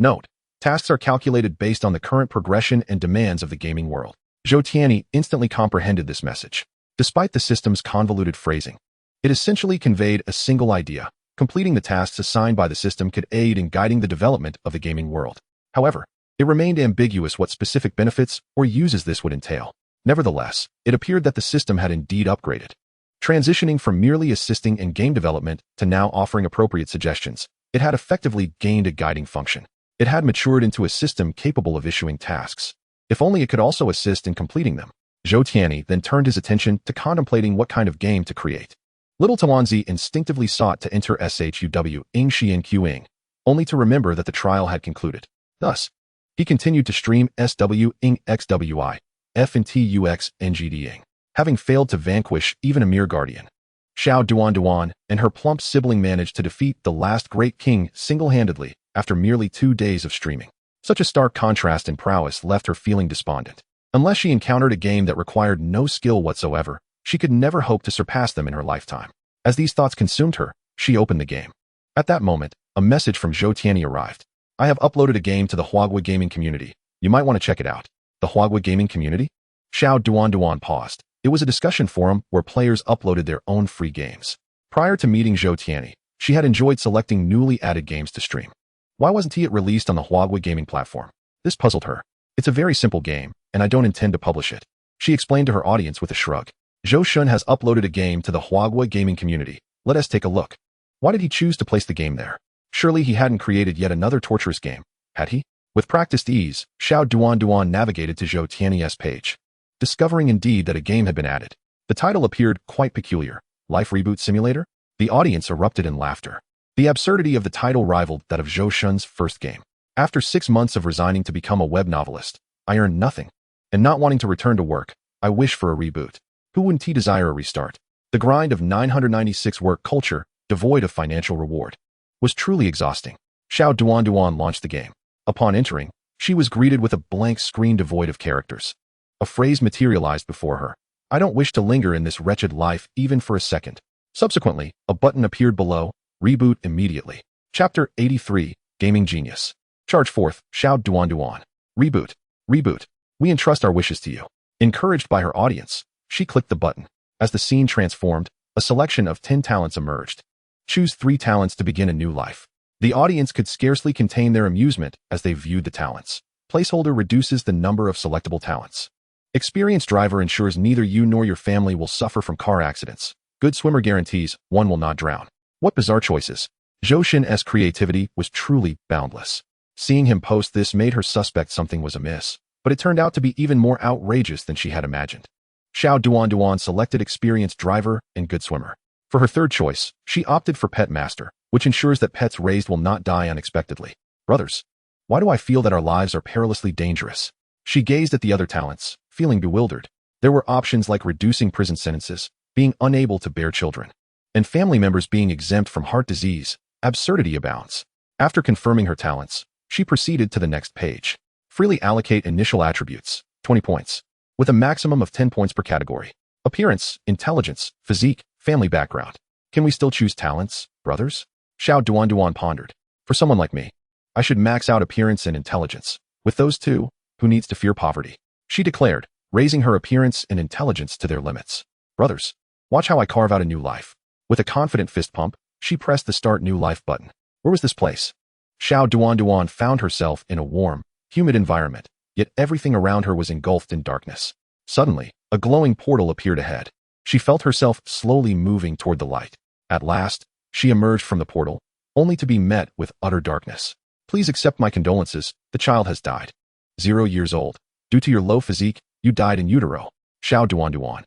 Note: tasks are calculated based on the current progression and demands of the gaming world. Zhou Tianyi instantly comprehended this message. Despite the system's convoluted phrasing, it essentially conveyed a single idea. Completing the tasks assigned by the system could aid in guiding the development of the gaming world. However, it remained ambiguous what specific benefits or uses this would entail. Nevertheless, it appeared that the system had indeed upgraded. Transitioning from merely assisting in game development to now offering appropriate suggestions, it had effectively gained a guiding function. It had matured into a system capable of issuing tasks. If only it could also assist in completing them. Zhou Tianyi then turned his attention to contemplating what kind of game to create. Little Tuanzi instinctively sought to enter SHUW Ing Xian Qing, only to remember that the trial had concluded. Thus, he continued to stream SW Ing XWI, F and TUX NGDing, having failed to vanquish even a mere guardian. Xiao Tuanzi and her plump sibling managed to defeat the last great king single-handedly after merely 2 days of streaming. Such a stark contrast in prowess left her feeling despondent. Unless she encountered a game that required no skill whatsoever, she could never hope to surpass them in her lifetime. As these thoughts consumed her, she opened the game. At that moment, a message from Zhou Tianyi arrived. I have uploaded a game to the Huagua gaming community. You might want to check it out. The Huagua gaming community? Xiao Tuanzi paused. It was a discussion forum where players uploaded their own free games. Prior to meeting Zhou Tianyi, she had enjoyed selecting newly added games to stream. Why wasn't it released on the Huagua gaming platform? This puzzled her. It's a very simple game, and I don't intend to publish it. She explained to her audience with a shrug. Zhou Shun has uploaded a game to the Huagua gaming community. Let us take a look. Why did he choose to place the game there? Surely he hadn't created yet another torturous game, had he? With practiced ease, Xiao Tuanzi navigated to Zhou Tianyi's page, discovering indeed that a game had been added. The title appeared quite peculiar. Life Reboot Simulator? The audience erupted in laughter. The absurdity of the title rivaled that of Zhou Shun's first game. After 6 months of resigning to become a web novelist, I earned nothing. And not wanting to return to work, I wish for a reboot. Who wouldn't desire a restart? The grind of 996 work culture, devoid of financial reward, was truly exhausting. Xiao Tuanzi launched the game. Upon entering, she was greeted with a blank screen devoid of characters. A phrase materialized before her. I don't wish to linger in this wretched life even for a second. Subsequently, a button appeared below. Reboot immediately. Chapter 83, Gaming Genius. Charge forth, Xiao Tuanzi. Reboot. Reboot. We entrust our wishes to you. Encouraged by her audience, she clicked the button. As the scene transformed, a selection of 10 talents emerged. Choose 3 talents to begin a new life. The audience could scarcely contain their amusement as they viewed the talents. Placeholder reduces the number of selectable talents. Experienced driver ensures neither you nor your family will suffer from car accidents. Good swimmer guarantees one will not drown. What bizarre choices. Zhou Xun's creativity was truly boundless. Seeing him post this made her suspect something was amiss, but it turned out to be even more outrageous than she had imagined. Xiao Tuanzi selected experienced driver and good swimmer. For her third choice, she opted for pet master, which ensures that pets raised will not die unexpectedly. Brothers, why do I feel that our lives are perilously dangerous? She gazed at the other talents, feeling bewildered. There were options like reducing prison sentences, being unable to bear children, and family members being exempt from heart disease. Absurdity abounds. After confirming her talents, she proceeded to the next page. Freely allocate initial attributes, 20 points, with a maximum of 10 points per category. Appearance, intelligence, physique, family background. Can we still choose talents, brothers? Xiao Tuanzi pondered. For someone like me, I should max out appearance and intelligence. With those two, who needs to fear poverty? She declared, raising her appearance and intelligence to their limits. Brothers, watch how I carve out a new life. With a confident fist pump, she pressed the Start New Life button. Where was this place? Xiao Tuanzi found herself in a warm, humid environment, yet everything around her was engulfed in darkness. Suddenly, a glowing portal appeared ahead. She felt herself slowly moving toward the light. At last, she emerged from the portal, only to be met with utter darkness. Please accept my condolences, the child has died. 0 years old. Due to your low physique, you died in utero. Xiao Tuanzi.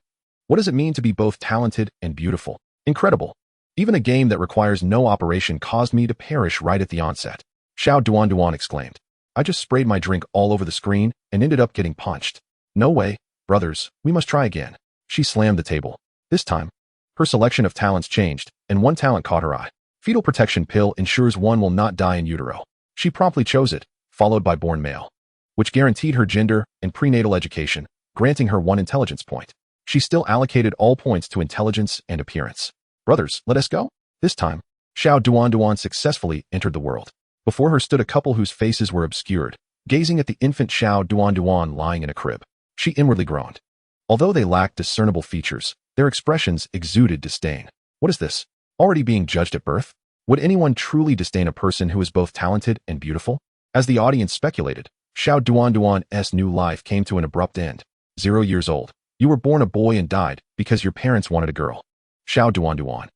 What does it mean to be both talented and beautiful? Incredible. Even a game that requires no operation caused me to perish right at the onset. Xiao Tuanzi exclaimed. I just sprayed my drink all over the screen and ended up getting punched. No way, brothers, we must try again. She slammed the table. This time, her selection of talents changed, and one talent caught her eye. Fetal protection pill ensures one will not die in utero. She promptly chose it, followed by born male, which guaranteed her gender and prenatal education, granting her 1 intelligence point. She still allocated all points to intelligence and appearance. Brothers, let us go? This time, Xiao Tuanzi successfully entered the world. Before her stood a couple whose faces were obscured, gazing at the infant Xiao Tuanzi lying in a crib. She inwardly groaned. Although they lacked discernible features, their expressions exuded disdain. What is this? Already being judged at birth? Would anyone truly disdain a person who is both talented and beautiful? As the audience speculated, Xiao Tuanzi's new life came to an abrupt end. 0 years old. You were born a boy and died because your parents wanted a girl. Xiao Tuanzi.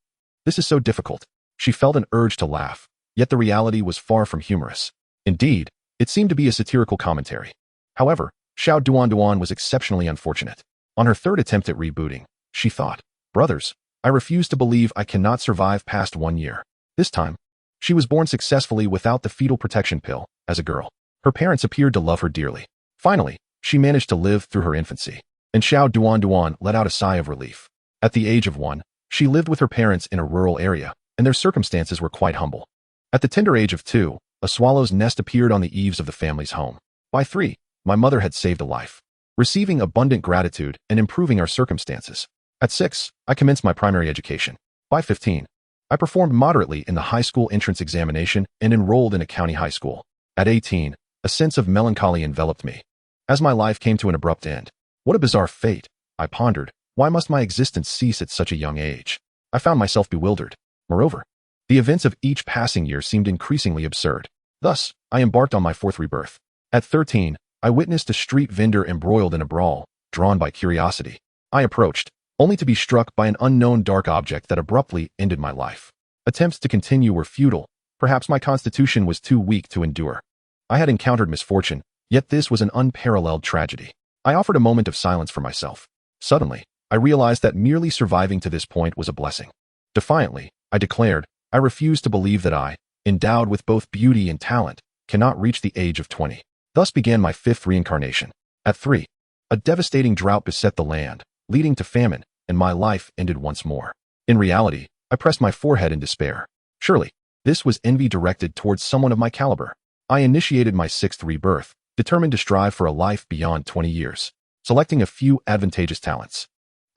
This is so difficult. She felt an urge to laugh, yet the reality was far from humorous. Indeed, it seemed to be a satirical commentary. However, Xiao Tuanzi was exceptionally unfortunate. On her third attempt at rebooting, she thought, brothers, I refuse to believe I cannot survive past 1 year. This time, she was born successfully without the fetal protection pill, as a girl. Her parents appeared to love her dearly. Finally, she managed to live through her infancy, and Xiao Tuanzi let out a sigh of relief. At the age of 1, she lived with her parents in a rural area, and their circumstances were quite humble. At the tender age of 2, a swallow's nest appeared on the eaves of the family's home. By 3, my mother had saved a life, receiving abundant gratitude and improving our circumstances. At 6, I commenced my primary education. By 15, I performed moderately in the high school entrance examination and enrolled in a county high school. At 18, a sense of melancholy enveloped me. As my life came to an abrupt end. What a bizarre fate, I pondered. Why must my existence cease at such a young age? I found myself bewildered. Moreover, the events of each passing year seemed increasingly absurd. Thus, I embarked on my 4th rebirth. At 13, I witnessed a street vendor embroiled in a brawl, drawn by curiosity. I approached, only to be struck by an unknown dark object that abruptly ended my life. Attempts to continue were futile. Perhaps my constitution was too weak to endure. I had encountered misfortune, yet this was an unparalleled tragedy. I offered a moment of silence for myself. Suddenly, I realized that merely surviving to this point was a blessing. Defiantly, I declared, I refuse to believe that I, endowed with both beauty and talent, cannot reach the age of 20. Thus began my 5th reincarnation. At 3, a devastating drought beset the land, leading to famine, and my life ended once more. In reality, I pressed my forehead in despair. Surely, this was envy directed towards someone of my caliber. I initiated my 6th rebirth, determined to strive for a life beyond 20 years, selecting a few advantageous talents.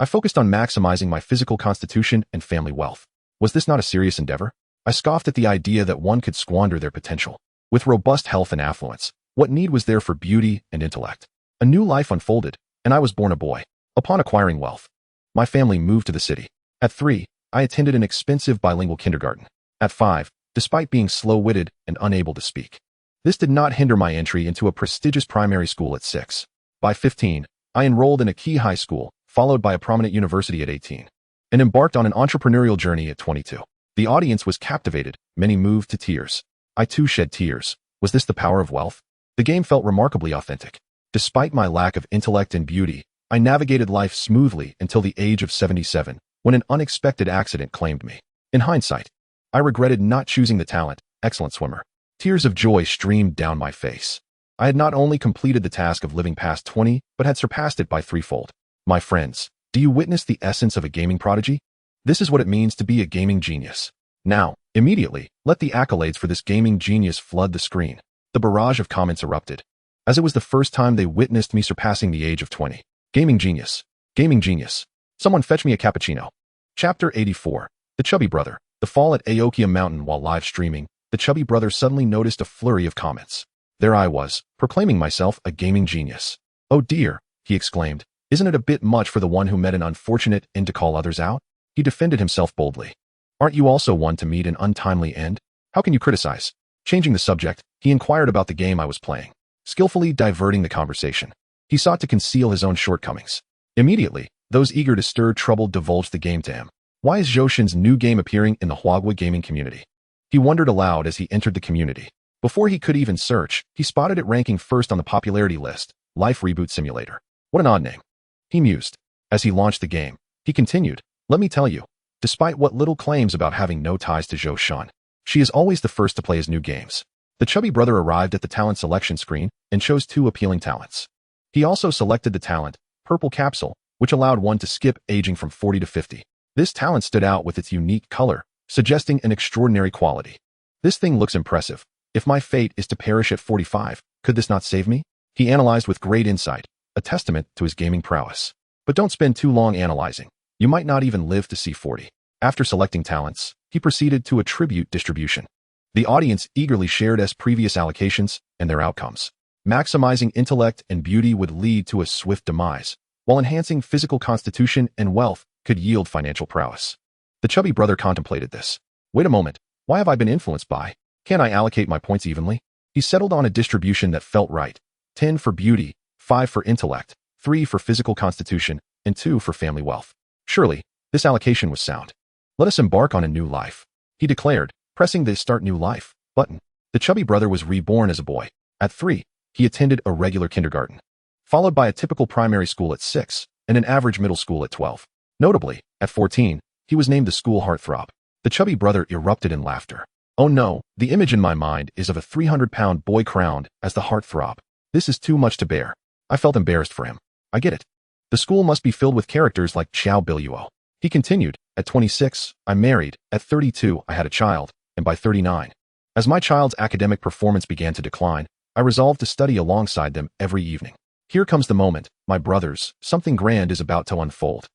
I focused on maximizing my physical constitution and family wealth. Was this not a serious endeavor? I scoffed at the idea that one could squander their potential. With robust health and affluence, what need was there for beauty and intellect? A new life unfolded, and I was born a boy. Upon acquiring wealth, my family moved to the city. At 3, I attended an expensive bilingual kindergarten. At 5, despite being slow-witted and unable to speak, this did not hinder my entry into a prestigious primary school at 6. By 15, I enrolled in a key high school, followed by a prominent university at 18, and embarked on an entrepreneurial journey at 22. The audience was captivated, many moved to tears. I too shed tears. Was this the power of wealth? The game felt remarkably authentic. Despite my lack of intellect and beauty, I navigated life smoothly until the age of 77, when an unexpected accident claimed me. In hindsight, I regretted not choosing the talent, excellent swimmer. Tears of joy streamed down my face. I had not only completed the task of living past 20, but had surpassed it by 3-fold. My friends, do you witness the essence of a gaming prodigy? This is what it means to be a gaming genius. Now, immediately, let the accolades for this gaming genius flood the screen. The barrage of comments erupted, as it was the first time they witnessed me surpassing the age of 20. Gaming genius. Gaming genius. Someone fetch me a cappuccino. Chapter 84. The Chubby Brother. The fall at Aokia Mountain. While live streaming, the Chubby Brother suddenly noticed a flurry of comments. There I was, proclaiming myself a gaming genius. Oh dear, he exclaimed. Isn't it a bit much for the one who met an unfortunate end to call others out? He defended himself boldly. Aren't you also one to meet an untimely end? How can you criticize? Changing the subject, he inquired about the game I was playing, skillfully diverting the conversation. He sought to conceal his own shortcomings. Immediately, those eager to stir trouble divulged the game to him. Why is Zhoushin's new game appearing in the Huagua gaming community? He wondered aloud as he entered the community. Before he could even search, he spotted it ranking first on the popularity list, Life Reboot Simulator. What an odd name. He mused. As he launched the game, he continued, let me tell you, Despite what little claims about having no ties to Zhou Tianyi, she is always the first to play his new games. The chubby brother arrived at the talent selection screen and chose 2 appealing talents. He also selected the talent, Purple Capsule, which allowed one to skip aging from 40 to 50. This talent stood out with its unique color, suggesting an extraordinary quality. This thing looks impressive. If my fate is to perish at 45, could this not save me? He analyzed with great insight, a testament to his gaming prowess. But don't spend too long analyzing. You might not even live to see 40. After selecting talents, he proceeded to attribute distribution. The audience eagerly shared his previous allocations and their outcomes. Maximizing intellect and beauty would lead to a swift demise, while enhancing physical constitution and wealth could yield financial prowess. The chubby brother contemplated this. Wait a moment, why have I been influenced by? Can I allocate my points evenly? He settled on a distribution that felt right. 10 for beauty, 5 for intellect, 3 for physical constitution, and 2 for family wealth. Surely, this allocation was sound. Let us embark on a new life, he declared, pressing the Start New Life button. The chubby brother was reborn as a boy. At 3, he attended a regular kindergarten, followed by a typical primary school at 6 and an average middle school at 12. Notably, at 14, he was named the school heartthrob. The chubby brother erupted in laughter. Oh no, the image in my mind is of a 300-pound boy crowned as the heartthrob. This is too much to bear. I felt embarrassed for him. I get it. The school must be filled with characters like Xiao Tuanzi. He continued, at 26, I married, at 32, I had a child, and by 39. As my child's academic performance began to decline, I resolved to study alongside them every evening. Here comes the moment, my brothers, something grand is about to unfold.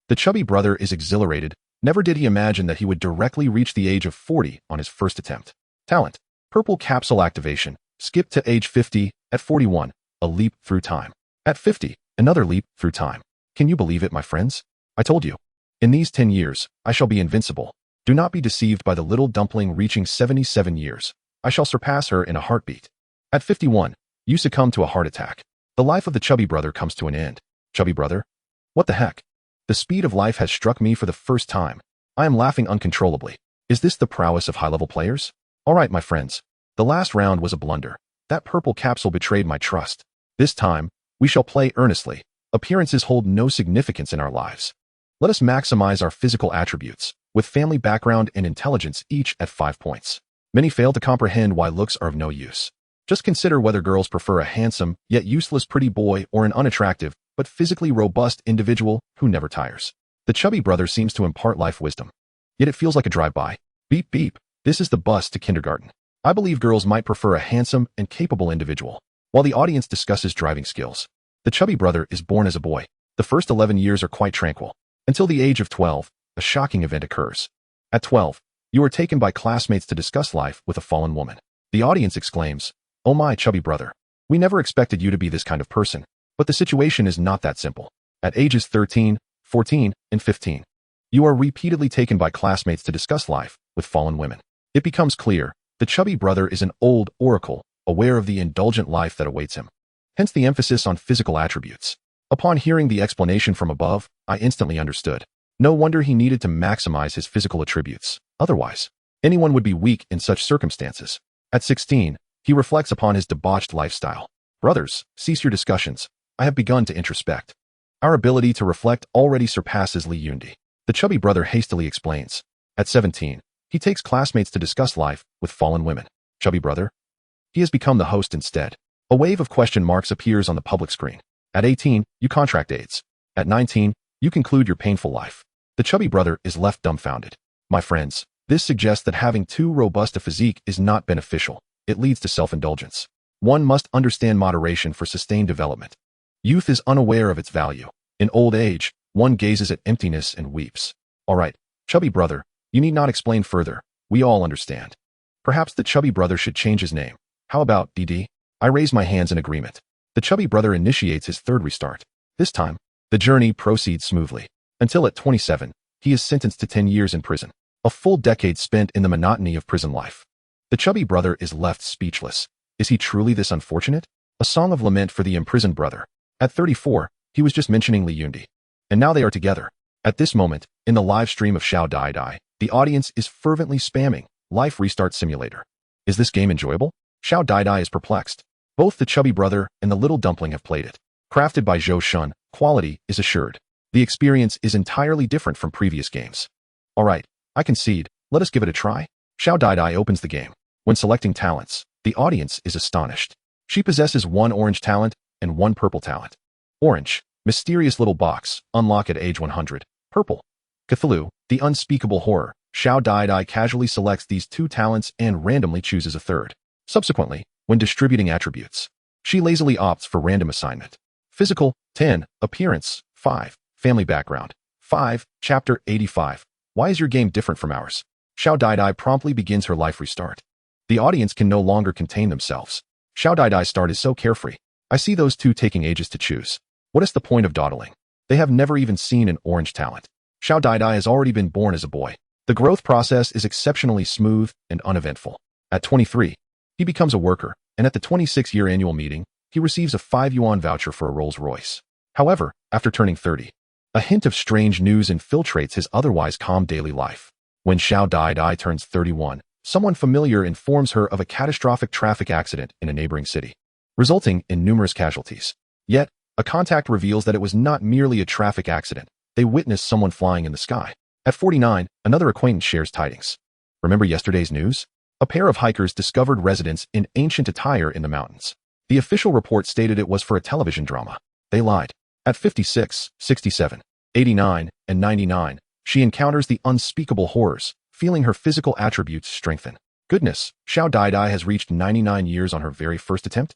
The chubby brother is exhilarated. Never did he imagine that he would directly reach the age of 40 on his first attempt. Talent, Purple Capsule activation, skip to age 50, at 41, a leap through time. At 50, another leap through time. Can you believe it, my friends? I told you. In these 10 years, I shall be invincible. Do not be deceived by the little dumpling reaching 77 years. I shall surpass her in a heartbeat. At 51, you succumb to a heart attack. The life of the chubby brother comes to an end. Chubby brother? What the heck? The speed of life has struck me for the first time. I am laughing uncontrollably. Is this the prowess of high-level players? All right, my friends. The last round was a blunder. That purple capsule betrayed my trust. This time, we shall play earnestly. Appearances hold no significance in our lives. Let us maximize our physical attributes, with family background and intelligence each at 5 points. Many fail to comprehend why looks are of no use. Just consider whether girls prefer a handsome, yet useless pretty boy or an unattractive, but physically robust individual who never tires. The chubby brother seems to impart life wisdom. Yet it feels like a drive-by. Beep beep. This is the bus to kindergarten. I believe girls might prefer a handsome and capable individual, while the audience discusses driving skills. The chubby brother is born as a boy. The first 11 years are quite tranquil. Until the age of 12, a shocking event occurs. At 12, you are taken by classmates to discuss life with a fallen woman. The audience exclaims, "Oh my chubby brother. We never expected you to be this kind of person." But the situation is not that simple. At ages 13, 14, and 15, you are repeatedly taken by classmates to discuss life with fallen women. It becomes clear, the chubby brother is an old oracle, aware of the indulgent life that awaits him. Hence the emphasis on physical attributes. Upon hearing the explanation from above, I instantly understood. No wonder he needed to maximize his physical attributes. Otherwise, anyone would be weak in such circumstances. At 16, he reflects upon his debauched lifestyle. Brothers, cease your discussions. I have begun to introspect. Our ability to reflect already surpasses Li Yundi. The chubby brother hastily explains. At 17, he takes classmates to discuss life with fallen women. Chubby brother? He has become the host instead. A wave of question marks appears on the public screen. At 18, you contract AIDS. At 19, you conclude your painful life. The chubby brother is left dumbfounded. My friends, this suggests that having too robust a physique is not beneficial. It leads to self-indulgence. One must understand moderation for sustained development. Youth is unaware of its value. In old age, one gazes at emptiness and weeps. All right, chubby brother, you need not explain further. We all understand. Perhaps the chubby brother should change his name. How about DD? I raise my hands in agreement. The chubby brother initiates his third restart. This time, the journey proceeds smoothly. Until at 27, he is sentenced to 10 years in prison. A full decade spent in the monotony of prison life. The chubby brother is left speechless. Is he truly this unfortunate? A song of lament for the imprisoned brother. At 34, he was just mentioning Li Yundi. And now they are together. At this moment, in the live stream of Xiao Tuanzi, the audience is fervently spamming Life Restart Simulator. Is this game enjoyable? Xiao Tuanzi is perplexed. Both the chubby brother and the little dumpling have played it. Crafted by Zhou Tianyi, quality is assured. The experience is entirely different from previous games. Alright, I concede, let us give it a try. Xiao Dai opens the game. When selecting talents, the audience is astonished. She possesses one orange talent and one purple talent. Orange, mysterious little box, unlock at age 100. Purple, Cthulhu, the unspeakable horror. Xiao Dai casually selects these two talents and randomly chooses a third. Subsequently, when distributing attributes, she lazily opts for random assignment. Physical, 10. Appearance, 5. Family background, 5. Chapter 85. Why is your game different from ours? Xiao Dai promptly begins her life restart. The audience can no longer contain themselves. Xiao Dai's start is so carefree. I see those two taking ages to choose. What is the point of dawdling? They have never even seen an orange talent. Xiao Dai has already been born as a boy. The growth process is exceptionally smooth and uneventful. At 23, he becomes a worker, and at the 26-year annual meeting, he receives a 5 yuan voucher for a Rolls-Royce. However, after turning 30, a hint of strange news infiltrates his otherwise calm daily life. When Xiao Dai turns 31, someone familiar informs her of a catastrophic traffic accident in a neighboring city, resulting in numerous casualties. Yet, a contact reveals that it was not merely a traffic accident. They witnessed someone flying in the sky. At 49, another acquaintance shares tidings. Remember yesterday's news? A pair of hikers discovered residents in ancient attire in the mountains. The official report stated it was for a television drama. They lied. At 56, 67, 89, and 99, she encounters the unspeakable horrors, feeling her physical attributes strengthen. Goodness, Xiao Dai has reached 99 years on her very first attempt?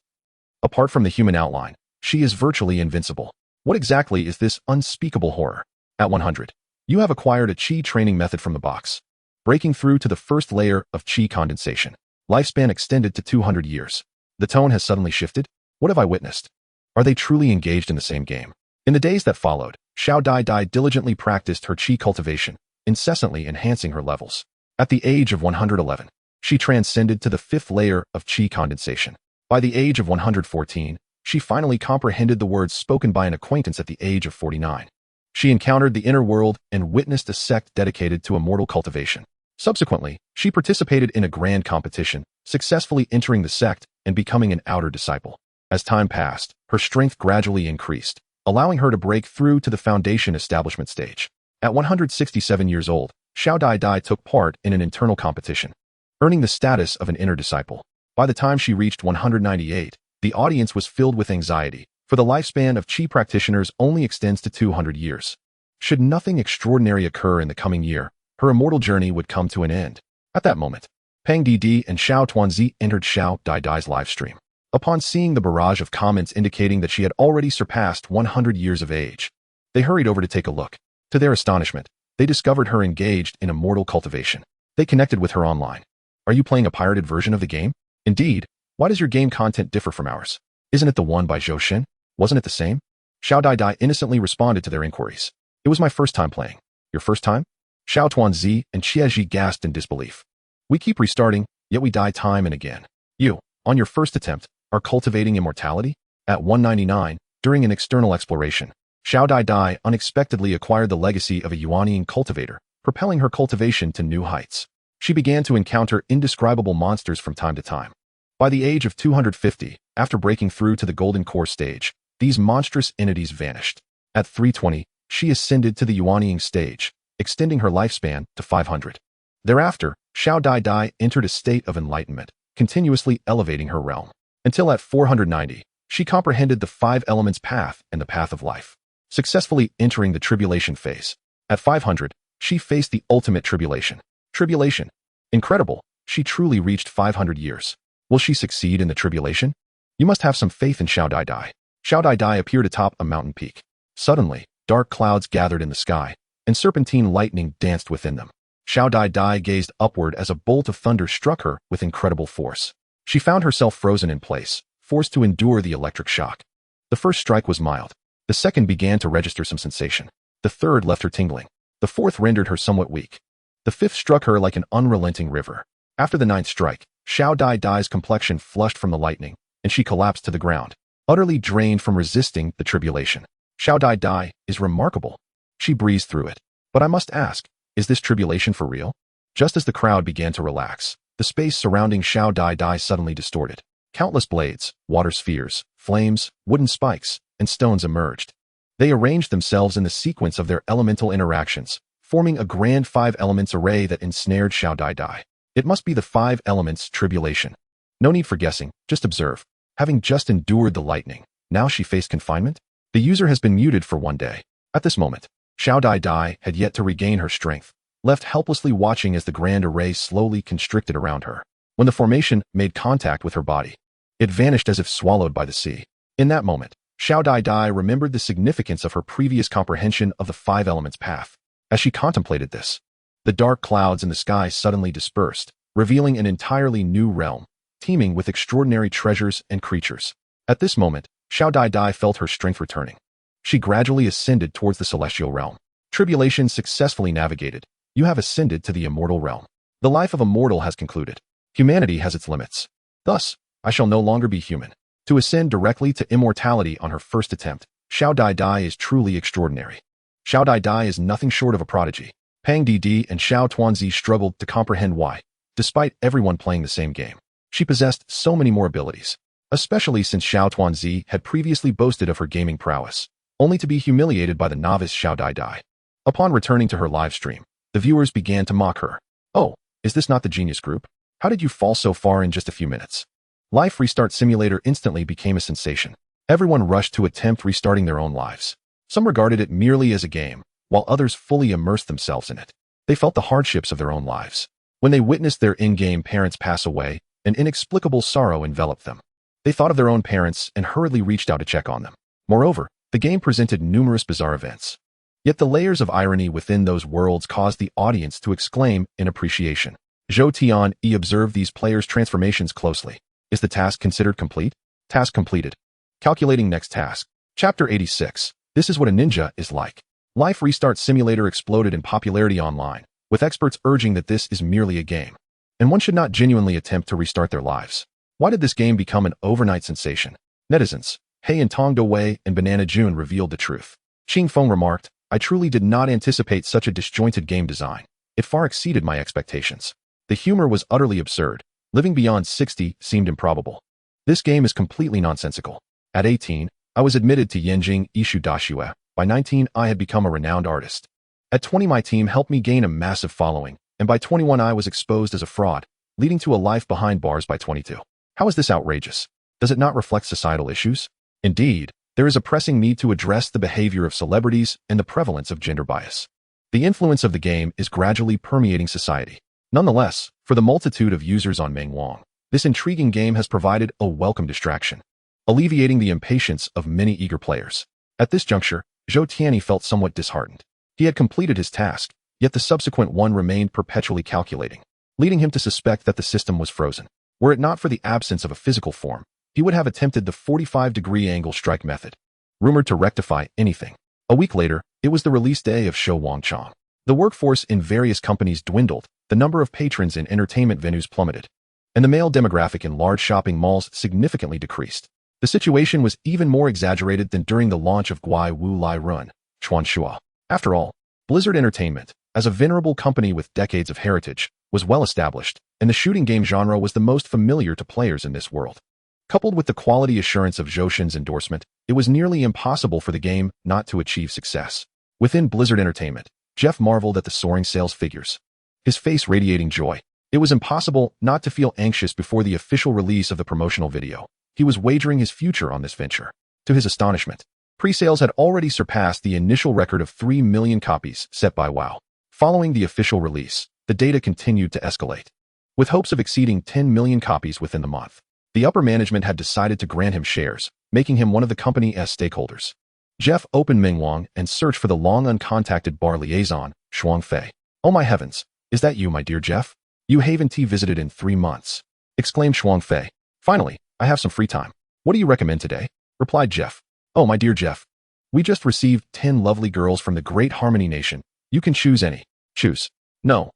Apart from the human outline, she is virtually invincible. What exactly is this unspeakable horror? At 100, you have acquired a Qi training method from the box, breaking through to the first layer of Qi condensation. Lifespan extended to 200 years. The tone has suddenly shifted. What have I witnessed? Are they truly engaged in the same game? In the days that followed, Xiao Dai diligently practiced her Qi cultivation, incessantly enhancing her levels. At the age of 111, she transcended to the fifth layer of Qi condensation. By the age of 114, she finally comprehended the words spoken by an acquaintance at the age of 49. She encountered the inner world and witnessed a sect dedicated to immortal cultivation. Subsequently, she participated in a grand competition, successfully entering the sect and becoming an outer disciple. As time passed, her strength gradually increased, allowing her to break through to the foundation establishment stage. At 167 years old, Xiao Dai took part in an internal competition, earning the status of an inner disciple. By the time she reached 198, the audience was filled with anxiety, for the lifespan of Qi practitioners only extends to 200 years. Should nothing extraordinary occur in the coming year, her immortal journey would come to an end. At that moment, Peng Didi and Xiao Tuanzi entered Xiao Dai's livestream. Upon seeing the barrage of comments indicating that she had already surpassed 100 years of age, they hurried over to take a look. To their astonishment, they discovered her engaged in immortal cultivation. They connected with her online. Are you playing a pirated version of the game? Indeed. Why does your game content differ from ours? Isn't it the one by Zhou Shen? Wasn't it the same? Xiao Dai innocently responded to their inquiries. It was my first time playing. Your first time? Xiao Tuanzi and Qiaji gasped in disbelief. We keep restarting, yet we die time and again. You, on your first attempt, are cultivating immortality? At 199, during an external exploration, Xiao Dai unexpectedly acquired the legacy of a Yuanian cultivator, propelling her cultivation to new heights. She began to encounter indescribable monsters from time to time. By the age of 250, after breaking through to the golden core stage, these monstrous entities vanished. At 320, she ascended to the Yuanian stage, extending her lifespan to 500. Thereafter, Xiao Dai entered a state of enlightenment, continuously elevating her realm. Until at 490, she comprehended the 5 elements path and the path of life, successfully entering the tribulation phase. At 500, she faced the ultimate tribulation. Tribulation. Incredible, she truly reached 500 years. Will she succeed in the tribulation? You must have some faith in Xiao Dai. Xiao Dai appeared atop a mountain peak. Suddenly, dark clouds gathered in the sky, and serpentine lightning danced within them. Xiao Dai gazed upward as a bolt of thunder struck her with incredible force. She found herself frozen in place, forced to endure the electric shock. The first strike was mild. The second began to register some sensation. The third left her tingling. The fourth rendered her somewhat weak. The fifth struck her like an unrelenting river. After the ninth strike, Xiao Dai's complexion flushed from the lightning, and she collapsed to the ground, utterly drained from resisting the tribulation. Xiao Dai is remarkable. She breezed through it. But I must ask, is this tribulation for real? Just as the crowd began to relax, the space surrounding Xiao Dai suddenly distorted. Countless blades, water spheres, flames, wooden spikes, and stones emerged. They arranged themselves in the sequence of their elemental interactions, forming a grand 5 elements array that ensnared Xiao Dai. It must be the 5 elements tribulation. No need for guessing, just observe. Having just endured the lightning, now she faced confinement? The user has been muted for 1 day. At this moment, Xiao Dai had yet to regain her strength, left helplessly watching as the grand array slowly constricted around her. When the formation made contact with her body, it vanished as if swallowed by the sea. In that moment, Xiao Dai remembered the significance of her previous comprehension of the 5 elements path. As she contemplated this, the dark clouds in the sky suddenly dispersed, revealing an entirely new realm, teeming with extraordinary treasures and creatures. At this moment, Xiao Dai felt her strength returning. She gradually ascended towards the celestial realm. Tribulation successfully navigated. You have ascended to the immortal realm. The life of a mortal has concluded. Humanity has its limits. Thus, I shall no longer be human. To ascend directly to immortality on her first attempt, Xiao Dai is truly extraordinary. Xiao Dai is nothing short of a prodigy. Pang Didi and Xiao Tuanzi struggled to comprehend why, despite everyone playing the same game, she possessed so many more abilities, especially since Xiao Tuanzi had previously boasted of her gaming prowess, only to be humiliated by the novice Xiao Dai. Upon returning to her live stream, the viewers began to mock her. Oh, is this not the genius group? How did you fall so far in just a few minutes? Life Restart Simulator instantly became a sensation. Everyone rushed to attempt restarting their own lives. Some regarded it merely as a game, while others fully immersed themselves in it. They felt the hardships of their own lives. When they witnessed their in-game parents pass away, an inexplicable sorrow enveloped them. They thought of their own parents and hurriedly reached out to check on them. Moreover, the game presented numerous bizarre events. Yet the layers of irony within those worlds caused the audience to exclaim in appreciation. Zhou Tianyi observed these players' transformations closely. Is the task considered complete? Task completed. Calculating next task. Chapter 86. This is what a ninja is like. Life Restart Simulator exploded in popularity online, with experts urging that this is merely a game, and one should not genuinely attempt to restart their lives. Why did this game become an overnight sensation? Netizens, Hey and Tong Dowei and Banana June revealed the truth. Qing Feng remarked, I truly did not anticipate such a disjointed game design. It far exceeded my expectations. The humor was utterly absurd. Living beyond 60 seemed improbable. This game is completely nonsensical. At 18, I was admitted to Yanjing Ishu Dashue. By 19, I had become a renowned artist. At 20, my team helped me gain a massive following, and by 21, I was exposed as a fraud, leading to a life behind bars by 22. How is this outrageous? Does it not reflect societal issues? Indeed, there is a pressing need to address the behavior of celebrities and the prevalence of gender bias. The influence of the game is gradually permeating society. Nonetheless, for the multitude of users on Mengwang, this intriguing game has provided a welcome distraction, alleviating the impatience of many eager players. At this juncture, Zhou Tianyi felt somewhat disheartened. He had completed his task, yet the subsequent one remained perpetually calculating, leading him to suspect that the system was frozen. Were it not for the absence of a physical form, he would have attempted the 45-degree angle strike method, rumored to rectify anything. A week later, it was the release day of Shou Wangchang. The workforce in various companies dwindled, the number of patrons in entertainment venues plummeted, and the male demographic in large shopping malls significantly decreased. The situation was even more exaggerated than during the launch of Guai Wu Lai Run, Chuanxua. After all, Blizzard Entertainment, as a venerable company with decades of heritage, was well established, and the shooting game genre was the most familiar to players in this world. Coupled with the quality assurance of Zhoushan's endorsement, it was nearly impossible for the game not to achieve success. Within Blizzard Entertainment, Jeff marveled at the soaring sales figures, his face radiating joy. It was impossible not to feel anxious before the official release of the promotional video. He was wagering his future on this venture. To his astonishment, pre-sales had already surpassed the initial record of 3 million copies set by WoW. Following the official release, the data continued to escalate, with hopes of exceeding 10 million copies within the month. The upper management had decided to grant him shares, making him one of the company's stakeholders. Jeff opened Mengwang and searched for the long uncontacted bar liaison, Shuang Fei. Oh my heavens, is that you, my dear Jeff? You haven't visited in 3 months, exclaimed Shuang Fei. Finally, I have some free time. What do you recommend today? Replied Jeff. Oh my dear Jeff, we just received 10 lovely girls from the Great Harmony Nation. You can choose any. Choose. No,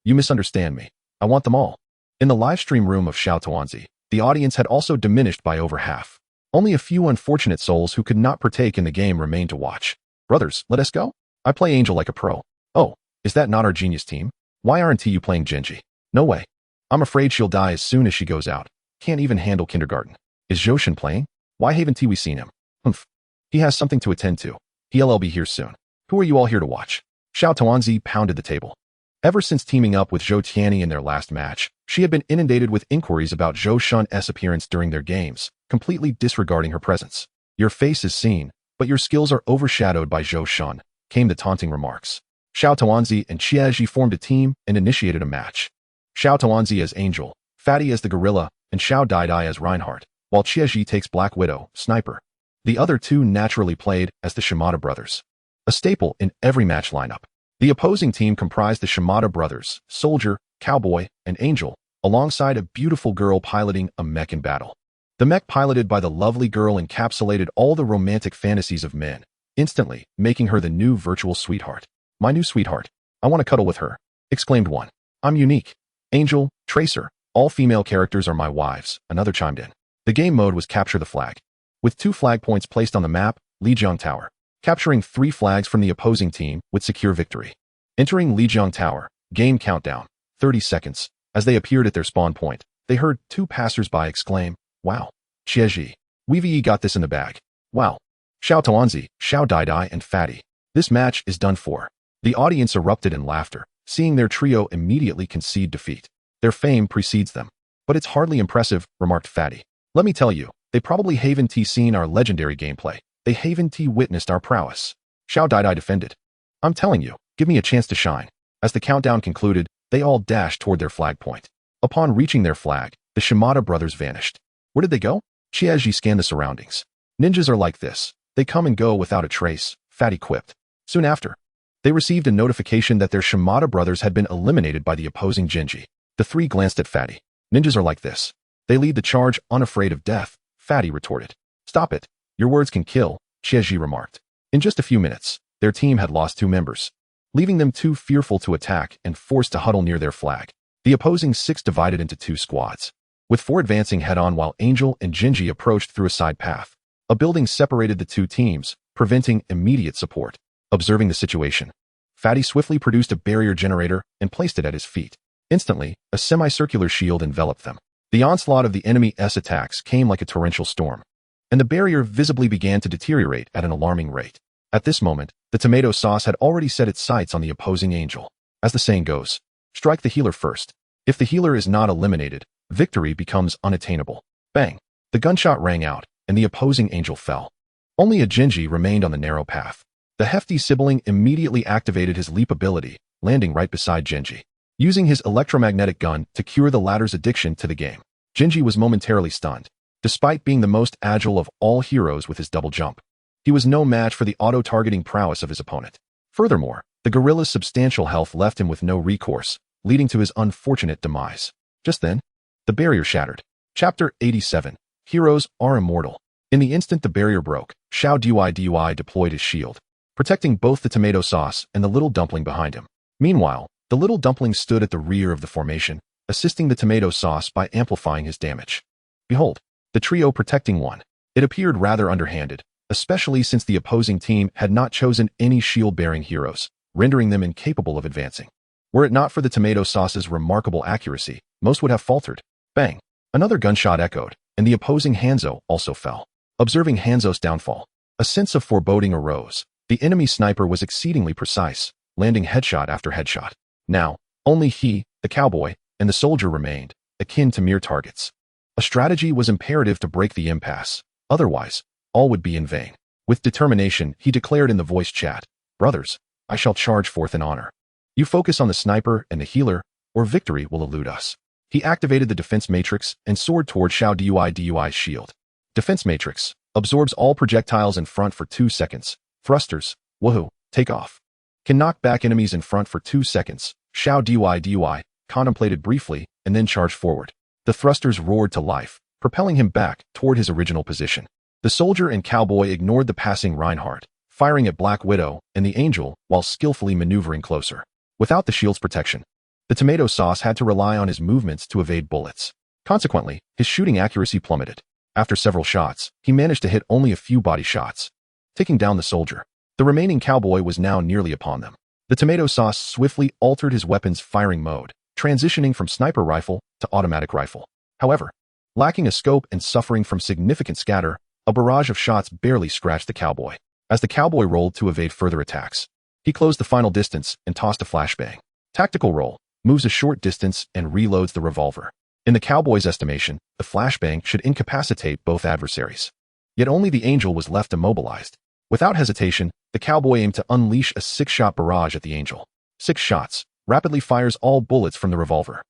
you misunderstand me. I want them all. In the live stream room of Xiao Tuanzi, the audience had also diminished by over half. Only a few unfortunate souls who could not partake in the game remained to watch. Brothers, let us go. I play Angel like a pro. Oh, is that not our genius team? Why aren't you playing Genji? No way. I'm afraid she'll die as soon as she goes out. Can't even handle kindergarten. Is Zhoushan playing? Why haven't we seen him? Humph. He has something to attend to. He'll be here soon. Who are you all here to watch? Xiao Tuanzi pounded the table. Ever since teaming up with Zhou Tianyi in their last match, she had been inundated with inquiries about Zhou Shun's appearance during their games, completely disregarding her presence. Your face is seen, but your skills are overshadowed by Zhou Shun, came the taunting remarks. Xiao Tuanzi and Qiaji formed a team and initiated a match. Xiao Tuanzi as Angel, Fatty as the Gorilla, and Xiao Daidai as Reinhardt, while Qiaji takes Black Widow, Sniper. The other two naturally played as the Shimada brothers, a staple in every match lineup. The opposing team comprised the Shimada brothers, Soldier, Cowboy, and Angel, alongside a beautiful girl piloting a mech in battle. The mech piloted by the lovely girl encapsulated all the romantic fantasies of men, instantly making her the new virtual sweetheart. My new sweetheart. I want to cuddle with her, exclaimed one. I'm unique. Angel, Tracer, all female characters are my wives, another chimed in. The game mode was Capture the Flag. With 2 flag points placed on the map, Lijiang Tower. Capturing 3 flags from the opposing team would secure victory. Entering Lijiang Tower, game countdown, 30 seconds. As they appeared at their spawn point, they heard 2 passers-by exclaim, Wow, Qiaji, we've got this in the bag. Wow. Xiao Tuanzi, Xiao Daidai, and Fatty. This match is done for. The audience erupted in laughter, seeing their trio immediately concede defeat. Their fame precedes them. But it's hardly impressive, remarked Fatty. Let me tell you, they probably haven't seen our legendary gameplay. They haven't witnessed our prowess. Xiao Daidai defended. I'm telling you, give me a chance to shine. As the countdown concluded, they all dashed toward their flag point. Upon reaching their flag, the Shimada brothers vanished. Where did they go? Qiaji scanned the surroundings. Ninjas are like this. They come and go without a trace, Fatty quipped. Soon after, they received a notification that their Shimada brothers had been eliminated by the opposing Genji. The 3 glanced at Fatty. Ninjas are like this. They lead the charge unafraid of death, Fatty retorted. Stop it. Your words can kill, Qiaji remarked. In just a few minutes, their team had lost 2 members, leaving them too fearful to attack and forced to huddle near their flag. The opposing 6 divided into 2 squads, with 4 advancing head-on while Angel and Genji approached through a side path. A building separated the 2 teams, preventing immediate support. Observing the situation, Fatty swiftly produced a barrier generator and placed it at his feet. Instantly, a semicircular shield enveloped them. The onslaught of the enemy's attacks came like a torrential storm, and the barrier visibly began to deteriorate at an alarming rate. At this moment, the tomato sauce had already set its sights on the opposing Angel. As the saying goes, strike the healer first. If the healer is not eliminated, victory becomes unattainable. Bang! The gunshot rang out, and the opposing Angel fell. Only a Genji remained on the narrow path. The hefty sibling immediately activated his leap ability, landing right beside Genji, using his electromagnetic gun to cure the latter's addiction to the game. Genji was momentarily stunned. Despite being the most agile of all heroes with his double jump, he was no match for the auto-targeting prowess of his opponent. Furthermore, the gorilla's substantial health left him with no recourse, leading to his unfortunate demise. Just then, the barrier shattered. Chapter 87. Heroes are immortal. In the instant the barrier broke, Xiao Dui deployed his shield, protecting both the tomato sauce and the little dumpling behind him. Meanwhile, the little dumpling stood at the rear of the formation, assisting the tomato sauce by amplifying his damage. Behold, the trio protecting one. It appeared rather underhanded, especially since the opposing team had not chosen any shield-bearing heroes, rendering them incapable of advancing. Were it not for the tomato sauce's remarkable accuracy, most would have faltered. Bang! Another gunshot echoed, and the opposing Hanzo also fell. Observing Hanzo's downfall, a sense of foreboding arose. The enemy sniper was exceedingly precise, landing headshot after headshot. Now, only he, the cowboy, and the soldier remained, akin to mere targets. A strategy was imperative to break the impasse. Otherwise, all would be in vain. With determination, he declared in the voice chat, Brothers, I shall charge forth in honor. You focus on the sniper and the healer, or victory will elude us. He activated the defense matrix and soared toward Xiao Dui's shield. Defense matrix absorbs all projectiles in front for 2 seconds. Thrusters, woohoo, take off. Can knock back enemies in front for 2 seconds. Xiao Dui contemplated briefly and then charged forward. The thrusters roared to life, propelling him back toward his original position. The soldier and cowboy ignored the passing Reinhardt, firing at Black Widow and the Angel while skillfully maneuvering closer. Without the shield's protection, the tomato sauce had to rely on his movements to evade bullets. Consequently, his shooting accuracy plummeted. After several shots, he managed to hit only a few body shots, taking down the soldier. The remaining cowboy was now nearly upon them. The tomato sauce swiftly altered his weapon's firing mode, transitioning from sniper rifle to automatic rifle. However, lacking a scope and suffering from significant scatter, a barrage of shots barely scratched the cowboy. As the cowboy rolled to evade further attacks, He closed the final distance and tossed a flashbang. Tactical roll, moves a short distance and reloads the revolver. In the cowboy's estimation, the flashbang should incapacitate both adversaries. Yet only the angel was left immobilized. Without hesitation, the cowboy aimed to unleash a 6-shot barrage at the angel. 6 shots, rapidly fires all bullets from the revolver.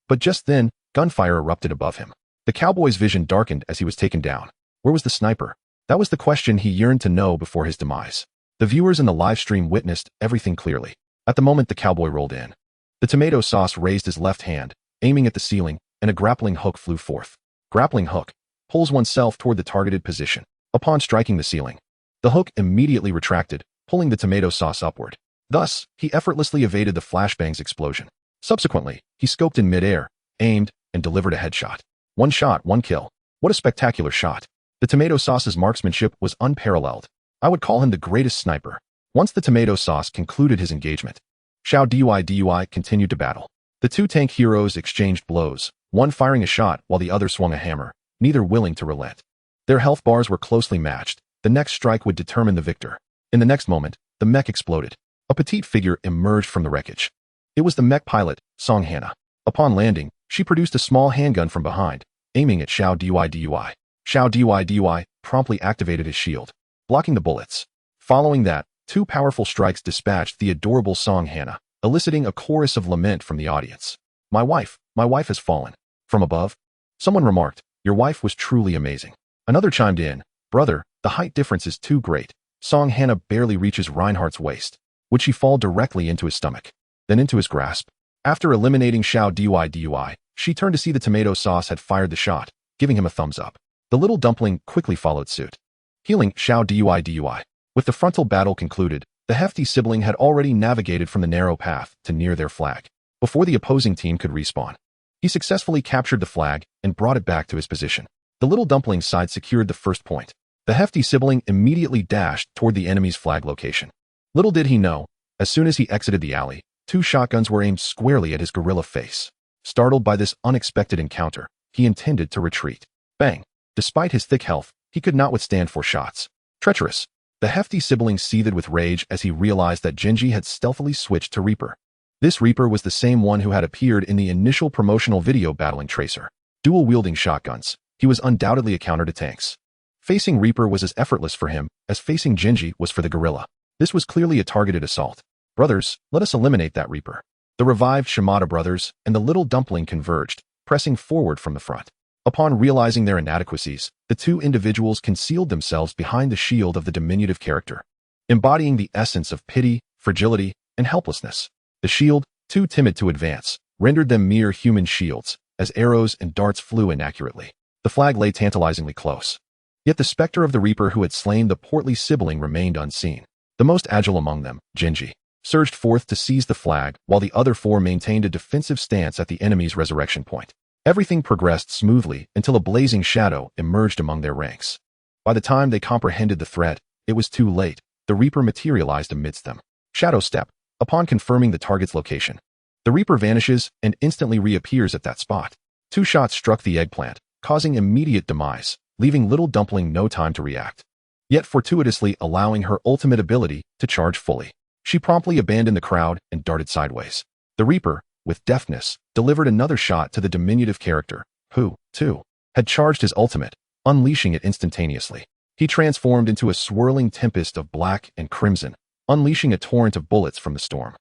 But just then, gunfire erupted above him. The cowboy's vision darkened as he was taken down. Where was the sniper? That was the question he yearned to know before his demise. The viewers in the live stream witnessed everything clearly. At the moment the cowboy rolled in, the tomato sauce raised his left hand, aiming at the ceiling, and a grappling hook flew forth. Grappling hook pulls oneself toward the targeted position. Upon striking the ceiling, the hook immediately retracted, pulling the tomato sauce upward. Thus, he effortlessly evaded the flashbang's explosion. Subsequently, he scoped in midair, aimed, and delivered a headshot. 1 shot, 1 kill. What a spectacular shot. The tomato sauce's marksmanship was unparalleled. I would call him the greatest sniper. Once the tomato sauce concluded his engagement, Xiao Tuanzi continued to battle. The 2 tank heroes exchanged blows, one firing a shot while the other swung a hammer, neither willing to relent. Their health bars were closely matched. The next strike would determine the victor. In the next moment, the mech exploded. A petite figure emerged from the wreckage. It was the mech pilot, Song Hannah. Upon landing, she produced a small handgun from behind, aiming at Xiao Tuanzi. Xiao Tuanzi promptly activated his shield, blocking the bullets. Following that, 2 powerful strikes dispatched the adorable Song Hannah, eliciting a chorus of lament from the audience. My wife has fallen. From above, someone remarked, your wife was truly amazing. Another chimed in, brother, the height difference is too great. Song Hannah barely reaches Reinhardt's waist. Would she fall directly into his stomach, then into his grasp? After eliminating Xiao Tuanzi, she turned to see the tomato sauce had fired the shot, giving him a thumbs up. The little dumpling quickly followed suit, healing Xiao Tuanzi. With the frontal battle concluded, the hefty sibling had already navigated from the narrow path to near their flag. Before the opposing team could respawn, he successfully captured the flag and brought it back to his position. The little dumpling's side secured the first point. The hefty sibling immediately dashed toward the enemy's flag location. Little did he know, as soon as he exited the alley, 2 shotguns were aimed squarely at his gorilla face. Startled by this unexpected encounter, he intended to retreat. Bang! Despite his thick health, he could not withstand 4 shots. Treacherous! The hefty sibling seethed with rage as he realized that Genji had stealthily switched to Reaper. This Reaper was the same one who had appeared in the initial promotional video battling Tracer. Dual-wielding shotguns, he was undoubtedly a counter to tanks. Facing Reaper was as effortless for him as facing Genji was for the gorilla. This was clearly a targeted assault. Brothers, let us eliminate that Reaper. The revived Shimada brothers and the little dumpling converged, pressing forward from the front. Upon realizing their inadequacies, the 2 individuals concealed themselves behind the shield of the diminutive character, embodying the essence of pity, fragility, and helplessness. The shield, too timid to advance, rendered them mere human shields, as arrows and darts flew inaccurately. The flag lay tantalizingly close. Yet the specter of the Reaper who had slain the portly sibling remained unseen. The most agile among them, Genji, surged forth to seize the flag, while the other 4 maintained a defensive stance at the enemy's resurrection point. Everything progressed smoothly until a blazing shadow emerged among their ranks. By the time they comprehended the threat, it was too late. The Reaper materialized amidst them. Shadow step. Upon confirming the target's location, the Reaper vanishes and instantly reappears at that spot. 2 shots struck the eggplant, causing immediate demise, leaving little dumpling no time to react, yet fortuitously allowing her ultimate ability to charge fully. She promptly abandoned the crowd and darted sideways. The Reaper, with deftness, delivered another shot to the diminutive character, who, too, had charged his ultimate, unleashing it instantaneously. He transformed into a swirling tempest of black and crimson, unleashing a torrent of bullets from the storm.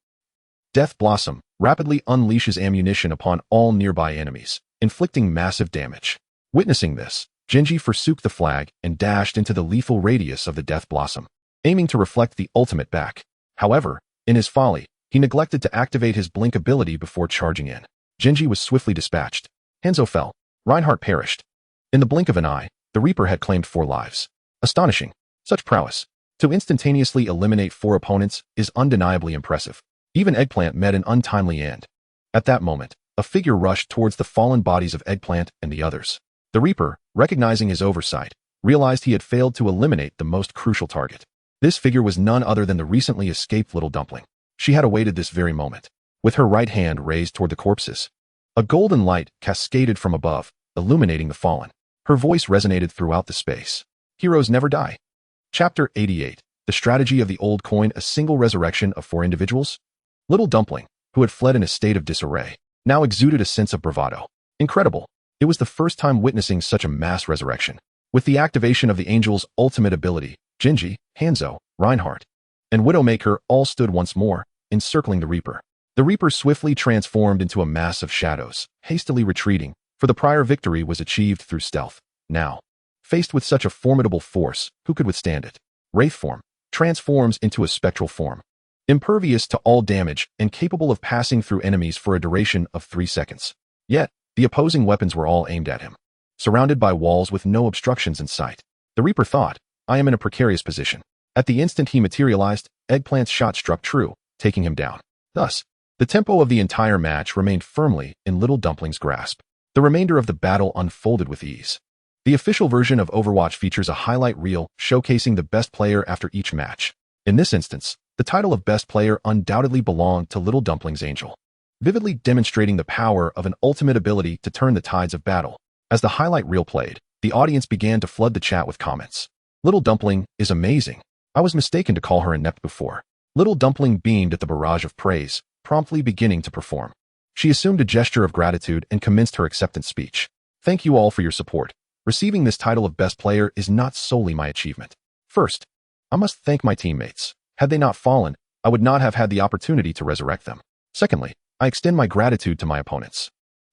Death Blossom rapidly unleashes ammunition upon all nearby enemies, inflicting massive damage. Witnessing this, Genji forsook the flag and dashed into the lethal radius of the Death Blossom, aiming to reflect the ultimate back. However, in his folly, he neglected to activate his blink ability before charging in. Genji was swiftly dispatched. Hanzo fell. Reinhardt perished. In the blink of an eye, the Reaper had claimed 4 lives. Astonishing. Such prowess. To instantaneously eliminate 4 opponents is undeniably impressive. Even Eggplant met an untimely end. At that moment, a figure rushed towards the fallen bodies of Eggplant and the others. The Reaper, recognizing his oversight, realized he had failed to eliminate the most crucial target. This figure was none other than the recently escaped little dumpling. She had awaited this very moment, with her right hand raised toward the corpses. A golden light cascaded from above, illuminating the fallen. Her voice resonated throughout the space. Heroes never die. Chapter 88. The strategy of the old coin, a single resurrection of 4 individuals? Little Dumpling, who had fled in a state of disarray, now exuded a sense of bravado. Incredible. It was the first time witnessing such a mass resurrection. With the activation of the angel's ultimate ability, Jinji, Hanzo, Reinhardt, and Widowmaker all stood once more, encircling the Reaper. The Reaper swiftly transformed into a mass of shadows, hastily retreating, for the prior victory was achieved through stealth. Now, faced with such a formidable force, who could withstand it? Wraith form transforms into a spectral form, impervious to all damage and capable of passing through enemies for a duration of 3 seconds. Yet, the opposing weapons were all aimed at him. Surrounded by walls with no obstructions in sight, the Reaper thought, I am in a precarious position. At the instant he materialized, Eggplant's shot struck true, taking him down. Thus, the tempo of the entire match remained firmly in Little Dumpling's grasp. The remainder of the battle unfolded with ease. The official version of Overwatch features a highlight reel showcasing the best player after each match. In this instance, the title of best player undoubtedly belonged to Little Dumpling's Angel, vividly demonstrating the power of an ultimate ability to turn the tides of battle. As the highlight reel played, the audience began to flood the chat with comments. Little Dumpling is amazing. I was mistaken to call her inept before. Little Dumpling beamed at the barrage of praise, promptly beginning to perform. She assumed a gesture of gratitude and commenced her acceptance speech. Thank you all for your support. Receiving this title of best player is not solely my achievement. First, I must thank my teammates. Had they not fallen, I would not have had the opportunity to resurrect them. Secondly, I extend my gratitude to my opponents.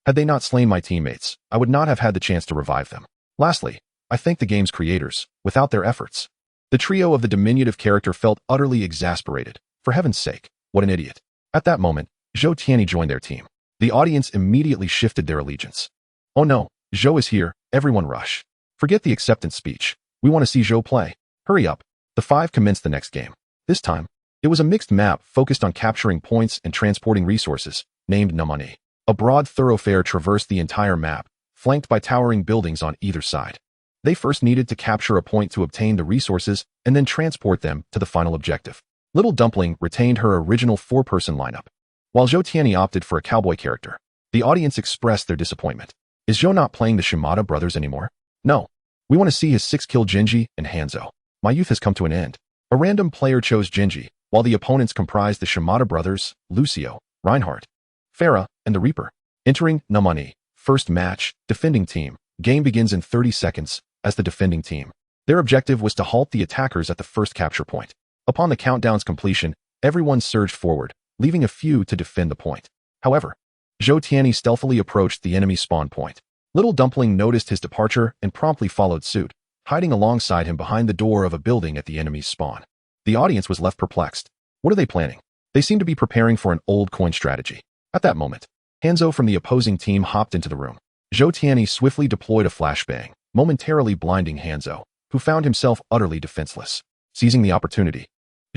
Had they not slain my teammates, I would not have had the chance to revive them. Lastly, I thank the game's creators. Without their efforts, the trio of the diminutive character felt utterly exasperated. For heaven's sake, what an idiot. At that moment, Zhou Tianyi joined their team. The audience immediately shifted their allegiance. Oh no, Zhou is here, everyone rush. Forget the acceptance speech. We want to see Zhou play. Hurry up. The 5 commenced the next game. This time, it was a mixed map focused on capturing points and transporting resources, named Namani. A broad thoroughfare traversed the entire map, flanked by towering buildings on either side. They first needed to capture a point to obtain the resources and then transport them to the final objective. Little Dumpling retained her original 4-person lineup, while Zhou Tianyi opted for a cowboy character. The audience expressed their disappointment. Is Zhou not playing the Shimada brothers anymore? No. We want to see his 6-kill Jinji and Hanzo. My youth has come to an end. A random player chose Jinji, while the opponents comprised the Shimada brothers, Lucio, Reinhardt, Farah, and the Reaper. Entering Namani. First match, defending team. Game begins in 30 seconds, as the defending team. Their objective was to halt the attackers at the first capture point. Upon the countdown's completion, everyone surged forward, leaving a few to defend the point. However, Zhou Tianyi stealthily approached the enemy spawn point. Little Dumpling noticed his departure and promptly followed suit, hiding alongside him behind the door of a building at the enemy's spawn. The audience was left perplexed. What are they planning? They seemed to be preparing for an old coin strategy. At that moment, Hanzo from the opposing team hopped into the room. Zhou Tianyi swiftly deployed a flashbang, momentarily blinding Hanzo, who found himself utterly defenseless. Seizing the opportunity,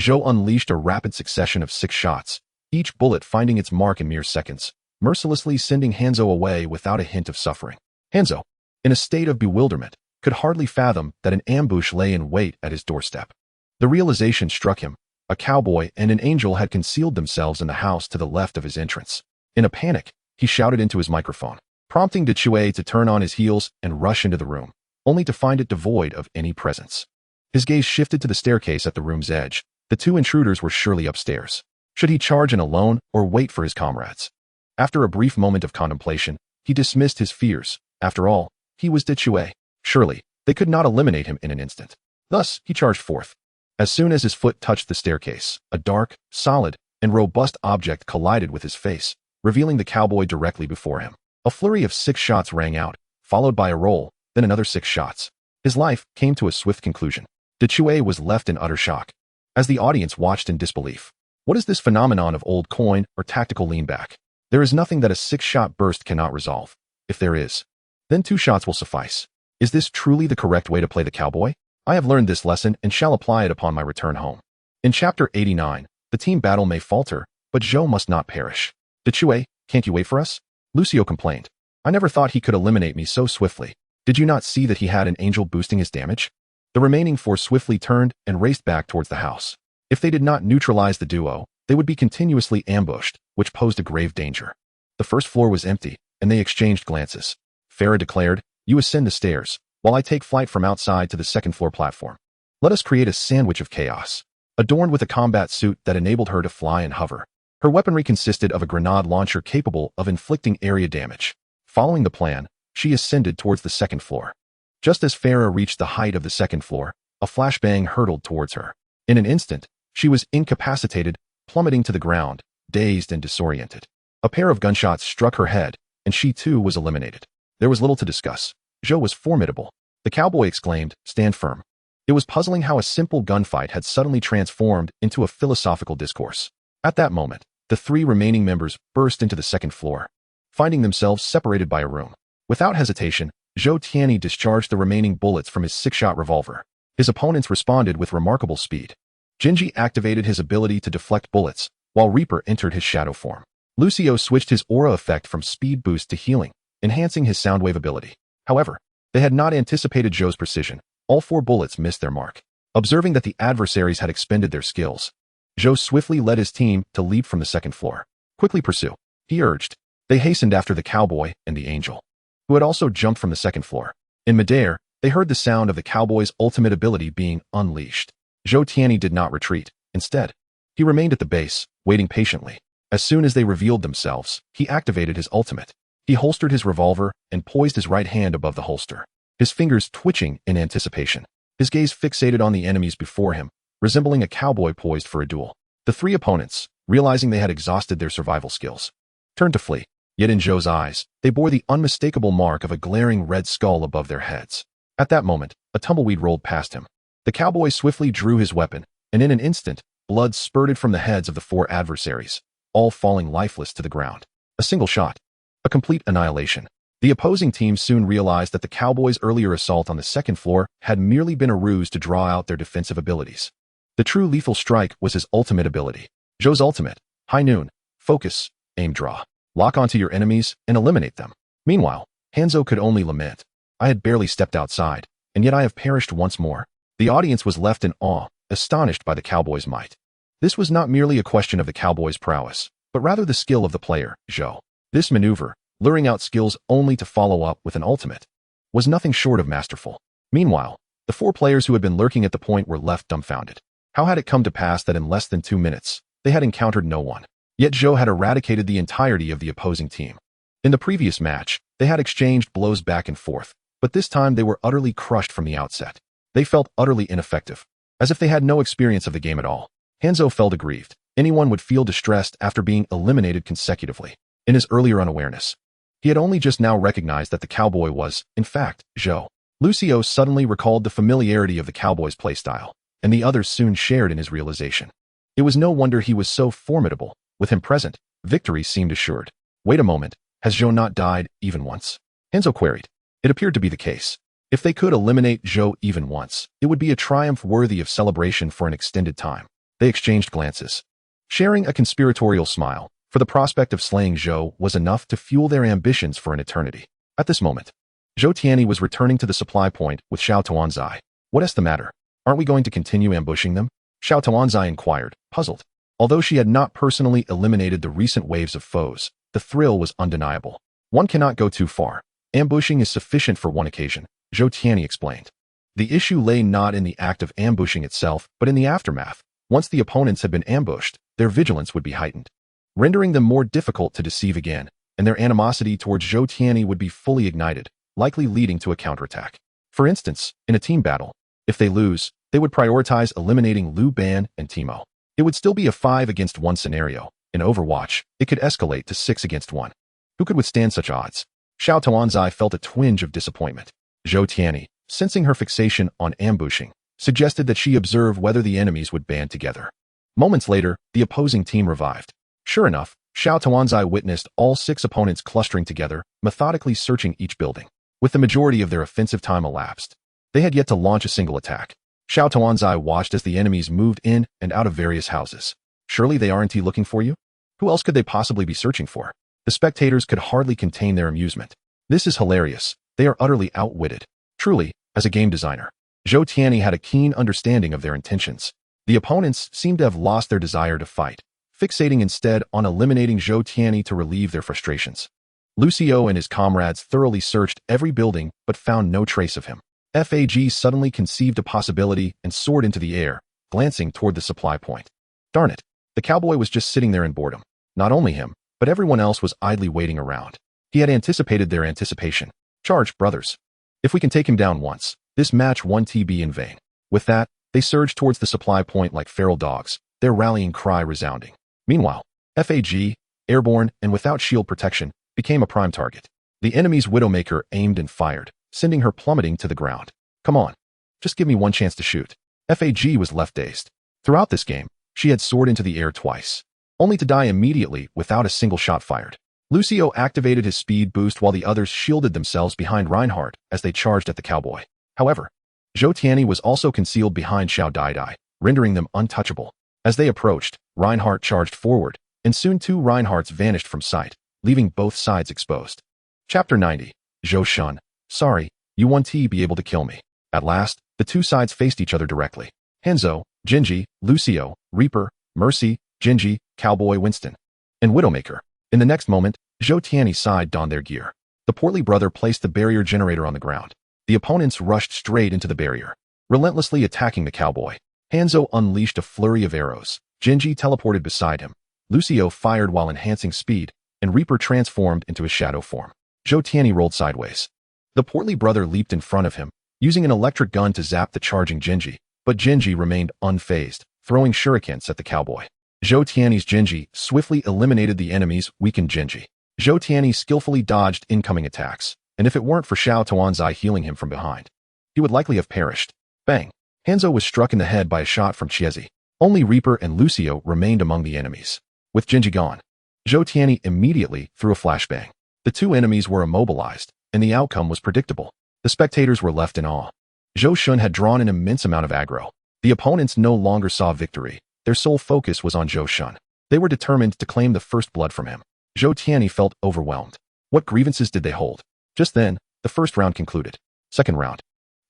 Zhou unleashed a rapid succession of 6 shots, each bullet finding its mark in mere seconds, mercilessly sending Hanzo away without a hint of suffering. Hanzo, in a state of bewilderment, could hardly fathom that an ambush lay in wait at his doorstep. The realization struck him. A cowboy and an angel had concealed themselves in the house to the left of his entrance. In a panic, he shouted into his microphone, prompting Dechue to turn on his heels and rush into the room, only to find it devoid of any presence. His gaze shifted to the staircase at the room's edge. The 2 intruders were surely upstairs. Should he charge in alone or wait for his comrades? After a brief moment of contemplation, he dismissed his fears. After all, he was Dechue. Surely, they could not eliminate him in an instant. Thus, he charged forth. As soon as his foot touched the staircase, a dark, solid, and robust object collided with his face, revealing the cowboy directly before him. A flurry of 6 shots rang out, followed by a roll, then another 6 shots. His life came to a swift conclusion. Dechue was left in utter shock, as the audience watched in disbelief. What is this phenomenon of old coin or tactical leanback? There is nothing that a 6-shot burst cannot resolve. If there is, then 2 shots will suffice. Is this truly the correct way to play the cowboy? I have learned this lesson and shall apply it upon my return home. In Chapter 89, the team battle may falter, but Zhou must not perish. Dechue, can't you wait for us? Lucio complained. I never thought he could eliminate me so swiftly. Did you not see that he had an angel boosting his damage? The remaining 4 swiftly turned and raced back towards the house. If they did not neutralize the duo, they would be continuously ambushed, which posed a grave danger. The first floor was empty, and they exchanged glances. Farah declared, you ascend the stairs, while I take flight from outside to the 2nd floor platform. Let us create a sandwich of chaos. Adorned with a combat suit that enabled her to fly and hover. Her weaponry consisted of a grenade launcher capable of inflicting area damage. Following the plan, she ascended towards the second floor. Just as Farah reached the height of the second floor, a flashbang hurtled towards her. In an instant, she was incapacitated, plummeting to the ground, dazed and disoriented. A pair of gunshots struck her head, and she too was eliminated. There was little to discuss. Zhou was formidable. The cowboy exclaimed, "Stand firm." It was puzzling how a simple gunfight had suddenly transformed into a philosophical discourse. At that moment, the three remaining members burst into the second floor, finding themselves separated by a room. Without hesitation, Zhou Tianyi discharged the remaining bullets from his six-shot revolver. His opponents responded with remarkable speed. Jinji activated his ability to deflect bullets, while Reaper entered his shadow form. Lucio switched his aura effect from speed boost to healing, enhancing his soundwave ability. However, they had not anticipated Zhou's precision. All four bullets missed their mark. Observing that the adversaries had expended their skills, Zhou swiftly led his team to leap from the second floor. "Quickly pursue," he urged. They hastened after the cowboy and the angel, who had also jumped from the second floor. In midair, they heard the sound of the cowboy's ultimate ability being unleashed. Zhou Tianyi did not retreat. Instead, he remained at the base, waiting patiently. As soon as they revealed themselves, he activated his ultimate. He holstered his revolver and poised his right hand above the holster, his fingers twitching in anticipation. His gaze fixated on the enemies before him, resembling a cowboy poised for a duel. The three opponents, realizing they had exhausted their survival skills, turned to flee. Yet in Zhou's eyes, they bore the unmistakable mark of a glaring red skull above their heads. At that moment, a tumbleweed rolled past him. The cowboy swiftly drew his weapon, and in an instant, blood spurted from the heads of the four adversaries, all falling lifeless to the ground. A single shot. A complete annihilation. The opposing team soon realized that the cowboys' earlier assault on the second floor had merely been a ruse to draw out their defensive abilities. The true lethal strike was his ultimate ability. Zhou's ultimate: High Noon, Focus, Aim Draw. Lock onto your enemies and eliminate them. Meanwhile, Hanzo could only lament, "I had barely stepped outside, and yet I have perished once more." The audience was left in awe, astonished by the cowboy's might. This was not merely a question of the cowboy's prowess, but rather the skill of the player, Zhou. This maneuver, luring out skills only to follow up with an ultimate, was nothing short of masterful. Meanwhile, the four players who had been lurking at the point were left dumbfounded. How had it come to pass that in less than 2 minutes, they had encountered no one? Yet Zhou had eradicated the entirety of the opposing team. In the previous match, they had exchanged blows back and forth, but this time they were utterly crushed from the outset. They felt utterly ineffective, as if they had no experience of the game at all. Hanzo felt aggrieved. Anyone would feel distressed after being eliminated consecutively. In his earlier unawareness, he had only just now recognized that the cowboy was, in fact, Zhou. Lucio suddenly recalled the familiarity of the cowboy's playstyle, and the others soon shared in his realization. It was no wonder he was so formidable. With him present, victory seemed assured. "Wait a moment, has Zhou not died even once?" Hanzo queried. It appeared to be the case. If they could eliminate Zhou even once, it would be a triumph worthy of celebration for an extended time. They exchanged glances, sharing a conspiratorial smile, for the prospect of slaying Zhou was enough to fuel their ambitions for an eternity. At this moment, Zhou Tianyi was returning to the supply point with Xiao Tuanzi. "What is the matter? Aren't we going to continue ambushing them?" Xiao Tuanzi inquired, puzzled. Although she had not personally eliminated the recent waves of foes, the thrill was undeniable. "One cannot go too far. Ambushing is sufficient for one occasion," Zhou Tianyi explained. The issue lay not in the act of ambushing itself, but in the aftermath. Once the opponents had been ambushed, their vigilance would be heightened, rendering them more difficult to deceive again, and their animosity towards Zhou Tianyi would be fully ignited, likely leading to a counterattack. For instance, in a team battle, if they lose, they would prioritize eliminating Liu Ban and Timo. It would still be a 5-against-1 scenario. In Overwatch, it could escalate to 6-against-1. Who could withstand such odds? Xiao Tuanzi felt a twinge of disappointment. Zhou Tianyi, sensing her fixation on ambushing, suggested that she observe whether the enemies would band together. Moments later, the opposing team revived. Sure enough, Xiao Tuanzi witnessed all 6 opponents clustering together, methodically searching each building. With the majority of their offensive time elapsed, they had yet to launch a single attack. Xiao Tuanzi watched as the enemies moved in and out of various houses. "Surely they aren't looking for you? Who else could they possibly be searching for?" The spectators could hardly contain their amusement. "This is hilarious. They are utterly outwitted." Truly, as a game designer, Zhou Tianyi had a keen understanding of their intentions. The opponents seemed to have lost their desire to fight, fixating instead on eliminating Zhou Tianyi to relieve their frustrations. Lucio and his comrades thoroughly searched every building but found no trace of him. FAG suddenly conceived a possibility and soared into the air, glancing toward the supply point. Darn it! The cowboy was just sitting there in boredom. Not only him, but everyone else was idly waiting around. He had anticipated their anticipation. Charge, brothers. If we can take him down once, this match won't be in vain. With that, they surged towards the supply point like feral dogs, their rallying cry resounding. Meanwhile, FAG, airborne and without shield protection, became a prime target. The enemy's Widowmaker aimed and fired, sending her plummeting to the ground. Come on. Just give me one chance to shoot. FAG was left dazed. Throughout this game, she had soared into the air twice, only to die immediately without a single shot fired. Lucio activated his speed boost while the others shielded themselves behind Reinhardt as they charged at the cowboy. However, Zhou Tianyi was also concealed behind Xiao Tuanzi, rendering them untouchable. As they approached, Reinhardt charged forward, and soon two Reinhardts vanished from sight, leaving both sides exposed. Chapter 90. Zhou Shun. Sorry, you won't be able to kill me. At last, the two sides faced each other directly. Hanzo, Jinji, Lucio, Reaper, Mercy, Jinji, Cowboy Winston, and Widowmaker. In the next moment, Zhou Tianyi's side donned their gear. The portly brother placed the barrier generator on the ground. The opponents rushed straight into the barrier, relentlessly attacking the cowboy. Hanzo unleashed a flurry of arrows. Jinji teleported beside him. Lucio fired while enhancing speed, and Reaper transformed into a shadow form. Zhou Tianyi rolled sideways. The portly brother leaped in front of him, using an electric gun to zap the charging Jinji, but Jinji remained unfazed, throwing shurikens at the cowboy. Zhou Tianyi's Jinji swiftly eliminated the enemy's weakened Jinji. Zhou Tianyi skillfully dodged incoming attacks, and if it weren't for Xiao Tuanzi healing him from behind, he would likely have perished. Bang! Hanzo was struck in the head by a shot from Chiezi. Only Reaper and Lucio remained among the enemies. With Jinji gone, Zhou Tianyi immediately threw a flashbang. The two enemies were immobilized, and the outcome was predictable. The spectators were left in awe. Zhou Shun had drawn an immense amount of aggro. The opponents no longer saw victory. Their sole focus was on Zhou Shun. They were determined to claim the first blood from him. Zhou Tianyi felt overwhelmed. What grievances did they hold? Just then, the first round concluded. Second round.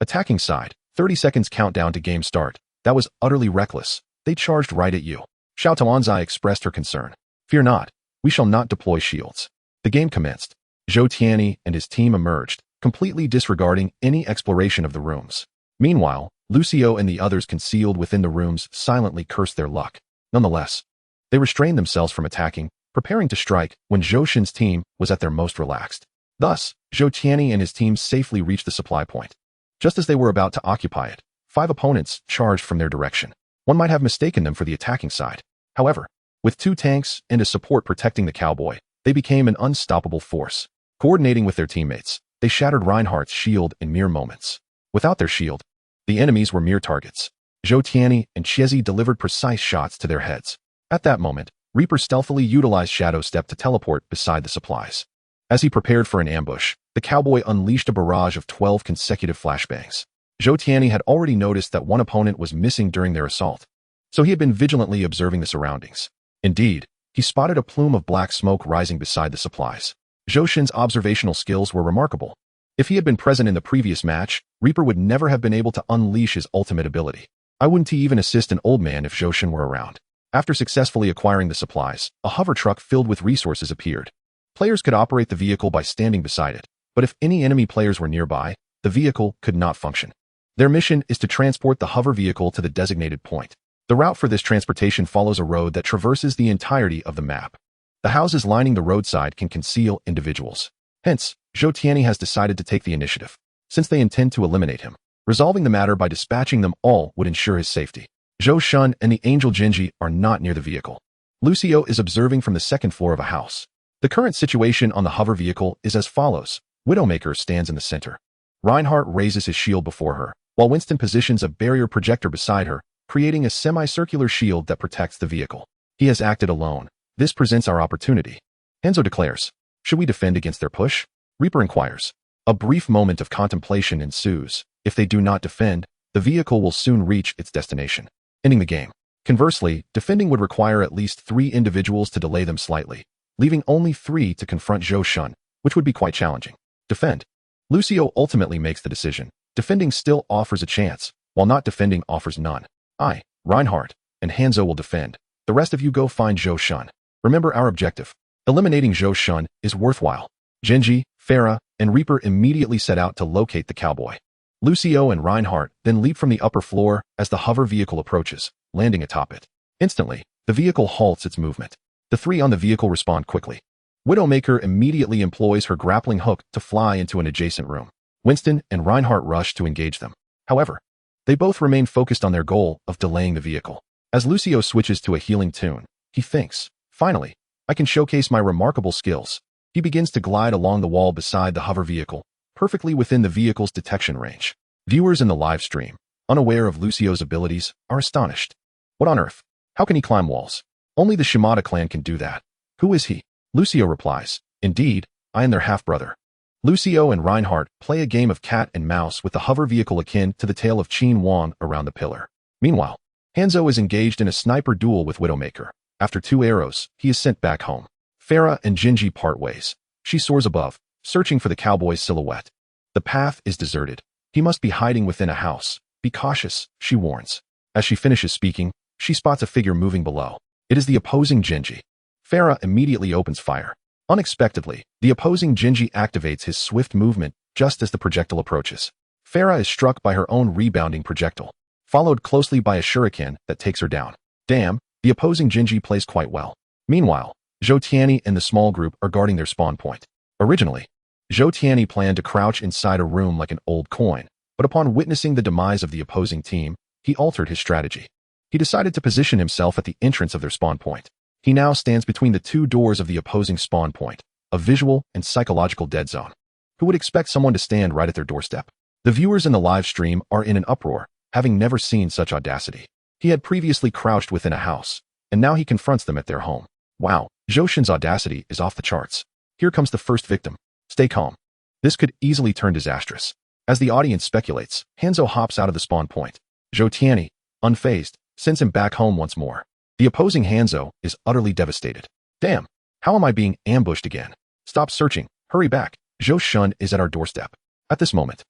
Attacking side. 30 seconds countdown to game start. That was utterly reckless. They charged right at you. Xiao Tuanzi expressed her concern. Fear not. We shall not deploy shields. The game commenced. Zhou Tianyi and his team emerged, completely disregarding any exploration of the rooms. Meanwhile, Lucio and the others concealed within the rooms silently cursed their luck. Nonetheless, they restrained themselves from attacking, preparing to strike when Zhou Shun's team was at their most relaxed. Thus, Zhou Tianyi and his team safely reached the supply point. Just as they were about to occupy it, 5 opponents charged from their direction. One might have mistaken them for the attacking side. However, with 2 tanks and a support protecting the cowboy, they became an unstoppable force. Coordinating with their teammates, they shattered Reinhardt's shield in mere moments. Without their shield, the enemies were mere targets. Zhou Tianyi and Chiezi delivered precise shots to their heads. At that moment, Reaper stealthily utilized Shadow Step to teleport beside the supplies. As he prepared for an ambush, the cowboy unleashed a barrage of 12 consecutive flashbangs. Zhou Tianyi had already noticed that one opponent was missing during their assault, so he had been vigilantly observing the surroundings. Indeed, he spotted a plume of black smoke rising beside the supplies. Zhou Shun's observational skills were remarkable. If he had been present in the previous match, Reaper would never have been able to unleash his ultimate ability. I wouldn't even assist an old man if Zhou Shun were around. After successfully acquiring the supplies, a hover truck filled with resources appeared. Players could operate the vehicle by standing beside it, but if any enemy players were nearby, the vehicle could not function. Their mission is to transport the hover vehicle to the designated point. The route for this transportation follows a road that traverses the entirety of the map. The houses lining the roadside can conceal individuals. Hence, Zhou Tianyi has decided to take the initiative, since they intend to eliminate him. Resolving the matter by dispatching them all would ensure his safety. Zhou Shun and the Angel Jinji are not near the vehicle. Lucio is observing from the second floor of a house. The current situation on the hover vehicle is as follows. Widowmaker stands in the center. Reinhardt raises his shield before her, while Winston positions a barrier projector beside her, creating a semicircular shield that protects the vehicle. He has acted alone. This presents our opportunity. Hanzo declares, should we defend against their push? Reaper inquires. A brief moment of contemplation ensues. If they do not defend, the vehicle will soon reach its destination, ending the game. Conversely, defending would require at least 3 individuals to delay them slightly, leaving only 3 to confront Zhou Shun, which would be quite challenging. Defend. Lucio ultimately makes the decision. Defending still offers a chance, while not defending offers none. I, Reinhardt, and Hanzo will defend. The rest of you go find Zhou Shun. Remember our objective. Eliminating Zhou Shun is worthwhile. Jinji, Farah, and Reaper immediately set out to locate the cowboy. Lucio and Reinhardt then leap from the upper floor as the hover vehicle approaches, landing atop it. Instantly, the vehicle halts its movement. The three on the vehicle respond quickly. Widowmaker immediately employs her grappling hook to fly into an adjacent room. Winston and Reinhardt rush to engage them. However, they both remain focused on their goal of delaying the vehicle. As Lucio switches to a healing tune, he thinks, "Finally, I can showcase my remarkable skills." He begins to glide along the wall beside the hover vehicle, perfectly within the vehicle's detection range. Viewers in the live stream, unaware of Lucio's abilities, are astonished. What on earth? How can he climb walls? Only the Shimada clan can do that. Who is he? Lucio replies, "Indeed, I am their half-brother." Lucio and Reinhardt play a game of cat and mouse with the hover vehicle akin to the tail of Qin Wang around the pillar. Meanwhile, Hanzo is engaged in a sniper duel with Widowmaker. After 2 arrows, he is sent back home. Farah and Jinji part ways. She soars above, searching for the cowboy's silhouette. The path is deserted. He must be hiding within a house. Be cautious, she warns. As she finishes speaking, she spots a figure moving below. It is the opposing Jinji. Farah immediately opens fire. Unexpectedly, the opposing Jinji activates his swift movement just as the projectile approaches. Farah is struck by her own rebounding projectile, followed closely by a shuriken that takes her down. Damn, the opposing Jinji plays quite well. Meanwhile, Zhou Tianyi and the small group are guarding their spawn point. Originally, Zhou Tianyi planned to crouch inside a room like an old coin, but upon witnessing the demise of the opposing team, he altered his strategy. He decided to position himself at the entrance of their spawn point. He now stands between the 2 doors of the opposing spawn point, a visual and psychological dead zone. Who would expect someone to stand right at their doorstep? The viewers in the live stream are in an uproar, having never seen such audacity. He had previously crouched within a house, and now he confronts them at their home. Wow, Zhou Shen's audacity is off the charts. Here comes the first victim. Stay calm. This could easily turn disastrous. As the audience speculates, Hanzo hops out of the spawn point. Zhou Tianyi, unfazed, sends him back home once more. The opposing Hanzo is utterly devastated. Damn, how am I being ambushed again? Stop searching, hurry back. Zhou Shen is at our doorstep. At this moment,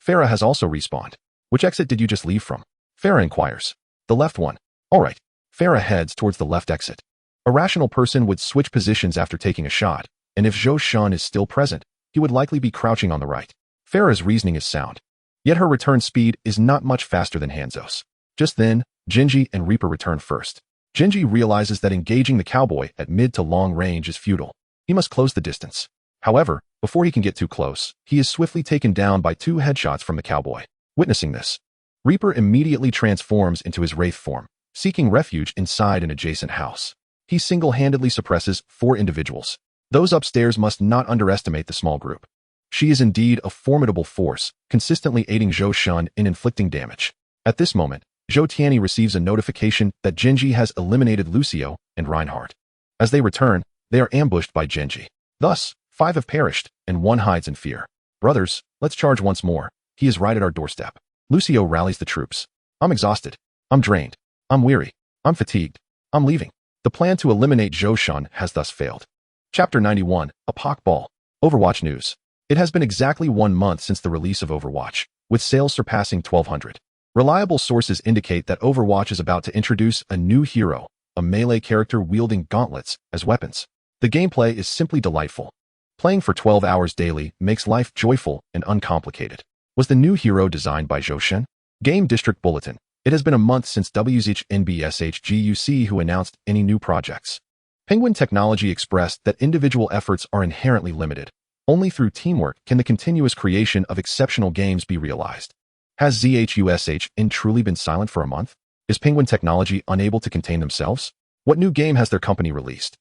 Farah has also respawned. Which exit did you just leave from? Farah inquires. The left one. Alright. Farah heads towards the left exit. A rational person would switch positions after taking a shot, and if Zhou Shen is still present, he would likely be crouching on the right. Farah's reasoning is sound. Yet her return speed is not much faster than Hanzo's. Just then, Jinji and Reaper return first. Jinji realizes that engaging the cowboy at mid to long range is futile. He must close the distance. However, before he can get too close, he is swiftly taken down by 2 headshots from the cowboy. Witnessing this, Reaper immediately transforms into his wraith form, seeking refuge inside an adjacent house. He single-handedly suppresses 4 individuals. Those upstairs must not underestimate the small group. She is indeed a formidable force, consistently aiding Zhou Shen in inflicting damage. At this moment, Zhou Tianyi receives a notification that Jinji has eliminated Lucio and Reinhardt. As they return, they are ambushed by Jinji. Thus, 5 have perished, and 1 hides in fear. Brothers, let's charge once more. He is right at our doorstep. Lucio rallies the troops. I'm exhausted. I'm drained. I'm weary. I'm fatigued. I'm leaving. The plan to eliminate Zhou Shen has thus failed. Chapter 91, A Pock Ball. Overwatch News. It has been exactly 1 month since the release of Overwatch, with sales surpassing 1,200. Reliable sources indicate that Overwatch is about to introduce a new hero, a melee character wielding gauntlets as weapons. The gameplay is simply delightful. Playing for 12 hours daily makes life joyful and uncomplicated. Was the new hero designed by Zhou Shen? Game District Bulletin. It has been a month since WZHNBSHGUC who announced any new projects. Penguin Technology expressed that individual efforts are inherently limited. Only through teamwork can the continuous creation of exceptional games be realized. Has ZHUSHN truly been silent for a month? Is Penguin Technology unable to contain themselves? What new game has their company released?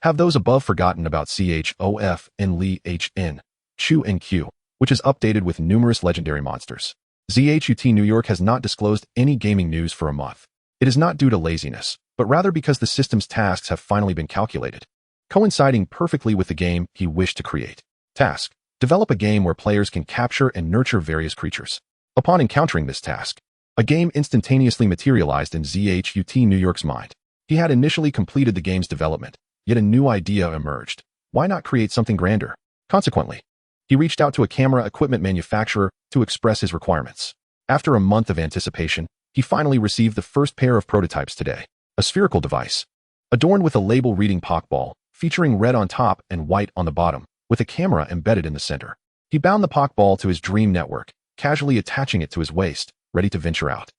Have those above forgotten about CHOF and Li HN, Chu and Q, which is updated with numerous legendary monsters? ZHUT New York has not disclosed any gaming news for a month. It is not due to laziness, but rather because the system's tasks have finally been calculated, coinciding perfectly with the game he wished to create. Task: develop a game where players can capture and nurture various creatures. Upon encountering this task, a game instantaneously materialized in ZHUT New York's mind. He had initially completed the game's development, yet a new idea emerged. Why not create something grander? Consequently, he reached out to a camera equipment manufacturer to express his requirements. After a month of anticipation, he finally received the first pair of prototypes today. A spherical device, adorned with a label reading Pockball, featuring red on top and white on the bottom, with a camera embedded in the center. He bound the Pockball to his dream network, casually attaching it to his waist, ready to venture out.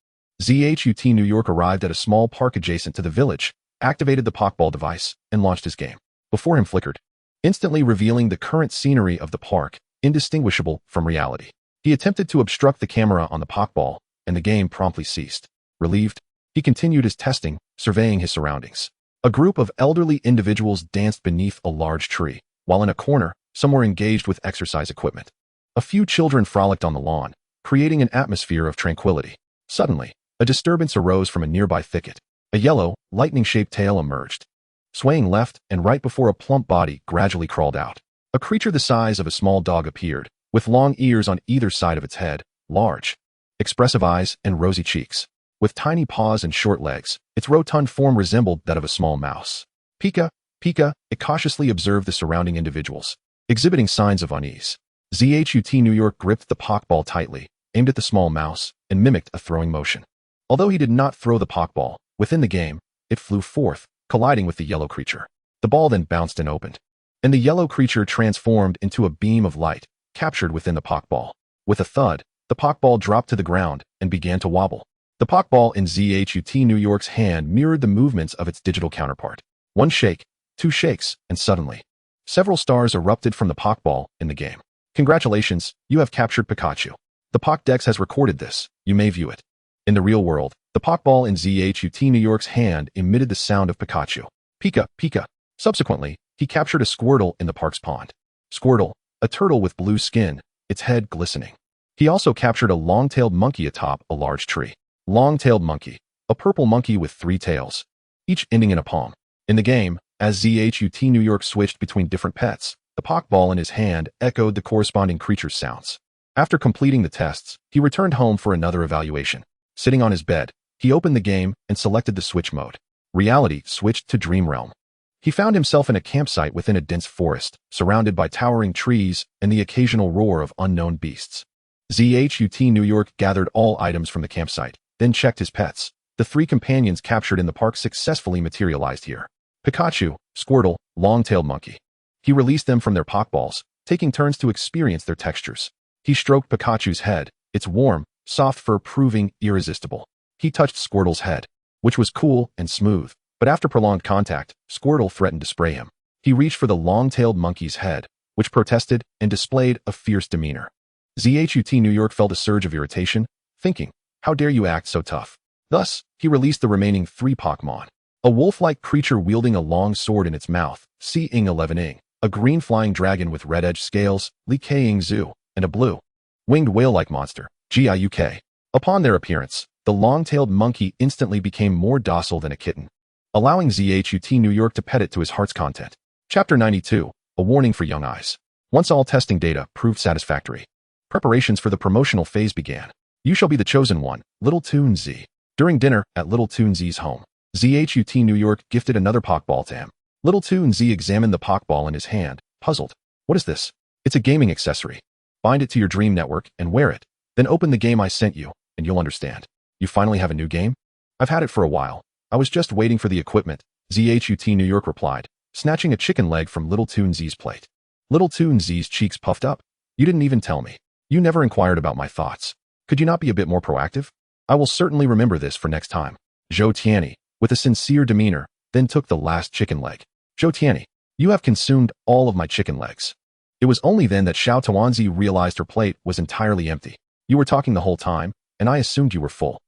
Zhou New York arrived at a small park adjacent to the village, activated the Pokeball device, and launched his game. Before him flickered, instantly revealing the current scenery of the park, indistinguishable from reality. He attempted to obstruct the camera on the Pokeball, and the game promptly ceased. Relieved, he continued his testing, surveying his surroundings. A group of elderly individuals danced beneath a large tree, while in a corner, some were engaged with exercise equipment. A few children frolicked on the lawn, creating an atmosphere of tranquility. Suddenly, a disturbance arose from a nearby thicket. A yellow, lightning-shaped tail emerged, swaying left and right before a plump body gradually crawled out. A creature the size of a small dog appeared, with long ears on either side of its head, large, expressive eyes, and rosy cheeks. With tiny paws and short legs, its rotund form resembled that of a small mouse. Pika, Pika, it cautiously observed the surrounding individuals, exhibiting signs of unease. Zhou New York gripped the Pokeball tightly, aimed at the small mouse, and mimicked a throwing motion. Although he did not throw the Pokeball, within the game, it flew forth, colliding with the yellow creature. The ball then bounced and opened, and the yellow creature transformed into a beam of light, captured within the Pokeball. With a thud, the Pokeball dropped to the ground and began to wobble. The Pokeball in Zhou New York's hand mirrored the movements of its digital counterpart. One shake, two shakes, and suddenly, several stars erupted from the Pokeball in the game. Congratulations, you have captured Pikachu. The Pokédex has recorded this. You may view it. In the real world, the Pokeball in Zhou New York's hand emitted the sound of Pikachu. Pika, Pika. Subsequently, he captured a Squirtle in the park's pond. Squirtle, a turtle with blue skin, its head glistening. He also captured a long-tailed monkey atop a large tree. Long-tailed monkey, a purple monkey with 3 tails, each ending in a palm. In the game, as Zhou New York switched between different pets, the Pokeball in his hand echoed the corresponding creature's sounds. After completing the tests, he returned home for another evaluation. Sitting on his bed, he opened the game and selected the switch mode. Reality switched to Dream Realm. He found himself in a campsite within a dense forest, surrounded by towering trees and the occasional roar of unknown beasts. Zhou New York gathered all items from the campsite, then checked his pets. The 3 companions captured in the park successfully materialized here. Pikachu, Squirtle, long-tailed monkey. He released them from their Pokeballs, taking turns to experience their textures. He stroked Pikachu's head, its warm, soft fur proving irresistible. He touched Squirtle's head, which was cool and smooth, but after prolonged contact, Squirtle threatened to spray him. He reached for the long-tailed monkey's head, which protested and displayed a fierce demeanor. Zhou New York felt a surge of irritation, thinking, how dare you act so tough? Thus, he released the remaining 3 Pokemon. A wolf-like creature wielding a long sword in its mouth, C-11ing, a green flying dragon with red-edged scales, Li-King Zhu, and a blue, winged whale-like monster, Giuk. Upon their appearance, the long-tailed monkey instantly became more docile than a kitten, allowing Zhou New York to pet it to his heart's content. Chapter 92, a warning for young eyes. Once all testing data proved satisfactory, preparations for the promotional phase began. You shall be the chosen one, Little Tuanzi. During dinner at Little Tuanzi's home, Zhou New York gifted another Pokeball to him. Little Tuanzi examined the Pokeball in his hand, puzzled. What is this? It's a gaming accessory. Bind it to your Dream Network and wear it. Then open the game I sent you, and you'll understand. You finally have a new game? I've had it for a while. I was just waiting for the equipment, Zhou New York replied, snatching a chicken leg from Little Tuanzi's plate. Little Tuanzi's cheeks puffed up. You didn't even tell me. You never inquired about my thoughts. Could you not be a bit more proactive? I will certainly remember this for next time. Zhou Tianyi, with a sincere demeanor, then took the last chicken leg. Zhou Tianyi, you have consumed all of my chicken legs. It was only then that Xiao Tuanzi realized her plate was entirely empty. You were talking the whole time, and I assumed you were full.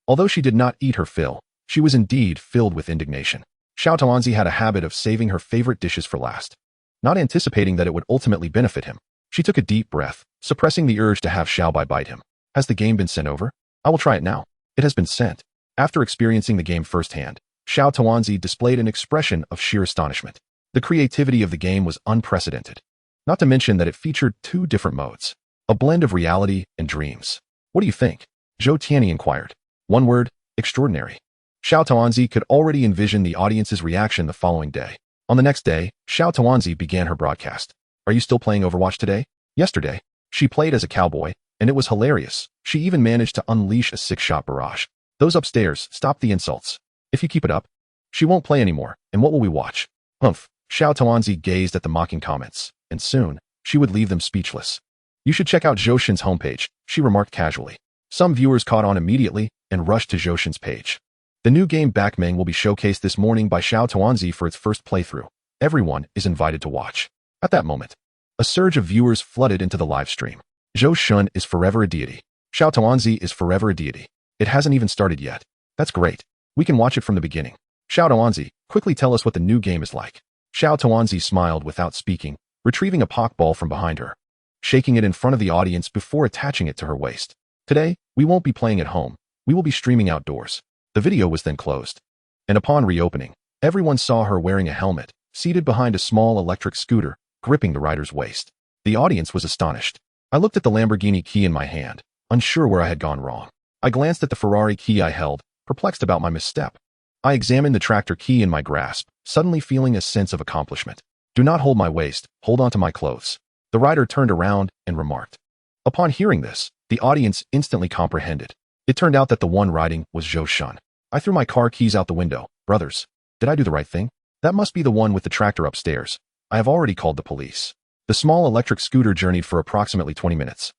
Although she did not eat her fill, she was indeed filled with indignation. Xiao Tuanzi had a habit of saving her favorite dishes for last. Not anticipating that it would ultimately benefit him, she took a deep breath, suppressing the urge to have Xiao Bai bite him. Has the game been sent over? I will try it now. It has been sent. After experiencing the game firsthand, Xiao Tuanzi displayed an expression of sheer astonishment. The creativity of the game was unprecedented. Not to mention that it featured 2 different modes, a blend of reality and dreams. What do you think? Zhou Tianyi inquired. One word, extraordinary. Xiao Tuanzi could already envision the audience's reaction the following day. On the next day, Xiao Tuanzi began her broadcast. Are you still playing Overwatch today? Yesterday, she played as a cowboy, and it was hilarious. She even managed to unleash a 6-shot barrage. Those upstairs, stop the insults. If you keep it up, she won't play anymore, and what will we watch? Humph. Xiao Tuanzi gazed at the mocking comments, and soon, she would leave them speechless. You should check out Zhou Tianyi's homepage, she remarked casually. Some viewers caught on immediately and rushed to Zhou Tianyi's page. The new game Backmeng will be showcased this morning by Xiao Tuanzi for its first playthrough. Everyone is invited to watch. At that moment, a surge of viewers flooded into the live stream. Zhou Tianyi is forever a deity. Xiao Tuanzi is forever a deity. It hasn't even started yet. That's great. We can watch it from the beginning. Xiao Tuanzi, quickly tell us what the new game is like. Xiao Tuanzi smiled without speaking, retrieving a pokeball from behind her, shaking it in front of the audience before attaching it to her waist. Today, we won't be playing at home. We will be streaming outdoors. The video was then closed. And upon reopening, everyone saw her wearing a helmet, seated behind a small electric scooter, gripping the rider's waist. The audience was astonished. I looked at the Lamborghini key in my hand, unsure where I had gone wrong. I glanced at the Ferrari key I held, perplexed about my misstep. I examined the tractor key in my grasp, suddenly feeling a sense of accomplishment. Do not hold my waist, hold onto my clothes. The rider turned around and remarked. Upon hearing this, the audience instantly comprehended. It turned out that the one riding was Zhou Tianyi. I threw my car keys out the window. Brothers, did I do the right thing? That must be the one with the tractor upstairs. I have already called the police. The small electric scooter journeyed for approximately 20 minutes,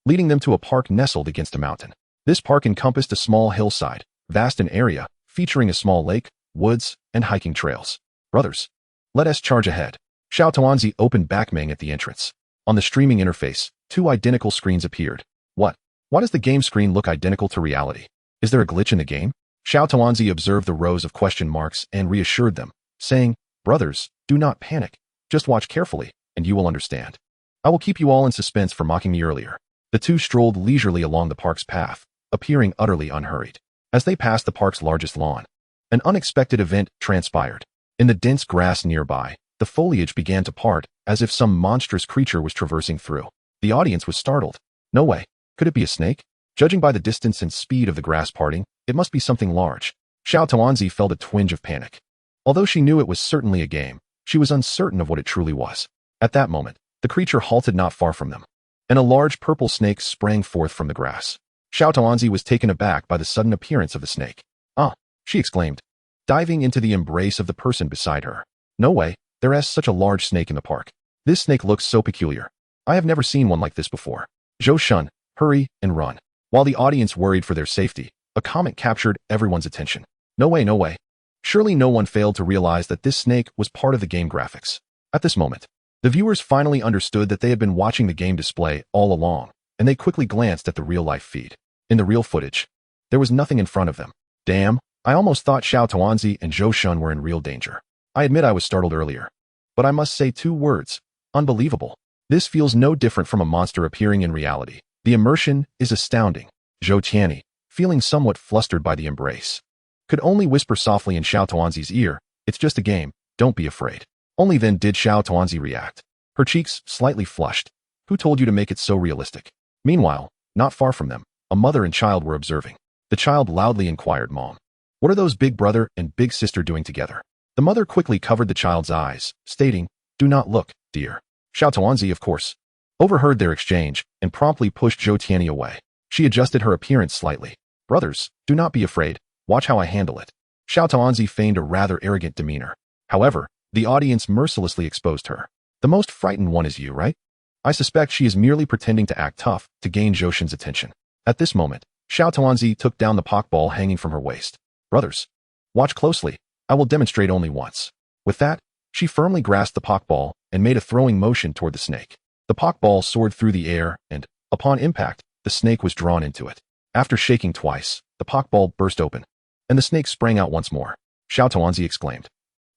leading them to a park nestled against a mountain. This park encompassed a small hillside, vast in area, featuring a small lake, woods, and hiking trails. Brothers, let us charge ahead. Xiao Tuanzi opened Backmeng at the entrance. On the streaming interface, two identical screens appeared. What? Why does the game screen look identical to reality? Is there a glitch in the game? Xiao Tuanzi observed the rows of question marks and reassured them, saying, Brothers, do not panic. Just watch carefully, and you will understand. I will keep you all in suspense for mocking me earlier. The two strolled leisurely along the park's path, appearing utterly unhurried. As they passed the park's largest lawn, an unexpected event transpired. In the dense grass nearby, the foliage began to part, as if some monstrous creature was traversing through. The audience was startled. No way. Could it be a snake? Judging by the distance and speed of the grass parting, it must be something large. Xiao Tuanzi felt a twinge of panic. Although she knew it was certainly a game, she was uncertain of what it truly was. At that moment, the creature halted not far from them, and a large purple snake sprang forth from the grass. Xiao Tuanzi was taken aback by the sudden appearance of the snake. Ah, she exclaimed, diving into the embrace of the person beside her. No way, there is such a large snake in the park. This snake looks so peculiar. I have never seen one like this before. Zhou Tianyi, hurry and run. While the audience worried for their safety, a comment captured everyone's attention. No way, no way. Surely no one failed to realize that this snake was part of the game graphics. At this moment, the viewers finally understood that they had been watching the game display all along, and they quickly glanced at the real-life feed. In the real footage, there was nothing in front of them. Damn, I almost thought Xiao Tuanzi and Zhou Tianyi were in real danger. I admit I was startled earlier, but I must say two words. Unbelievable. This feels no different from a monster appearing in reality. The immersion is astounding. Zhou Tianyi, feeling somewhat flustered by the embrace, could only whisper softly in Xiao Tuanzi's ear, It's just a game, don't be afraid. Only then did Xiao Tuanzi react. Her cheeks slightly flushed. Who told you to make it so realistic? Meanwhile, not far from them, a mother and child were observing. The child loudly inquired, Mom, what are those big brother and big sister doing together? The mother quickly covered the child's eyes, stating, Do not look, dear. Xiao Tuanzi, of course, overheard their exchange and promptly pushed Zhou Tianyi away. She adjusted her appearance slightly. Brothers, do not be afraid. Watch how I handle it. Xiao Tuanzi feigned a rather arrogant demeanor. However, the audience mercilessly exposed her. The most frightened one is you, right? I suspect she is merely pretending to act tough to gain Zhou Tianyi's attention. At this moment, Xiao Tuanzi took down the pokeball hanging from her waist. Brothers, watch closely. I will demonstrate only once. With that, she firmly grasped the pokeball and made a throwing motion toward the snake. The pokeball soared through the air and, upon impact, the snake was drawn into it. After shaking twice, the pokeball burst open, and the snake sprang out once more. Xiao Tuanzi exclaimed.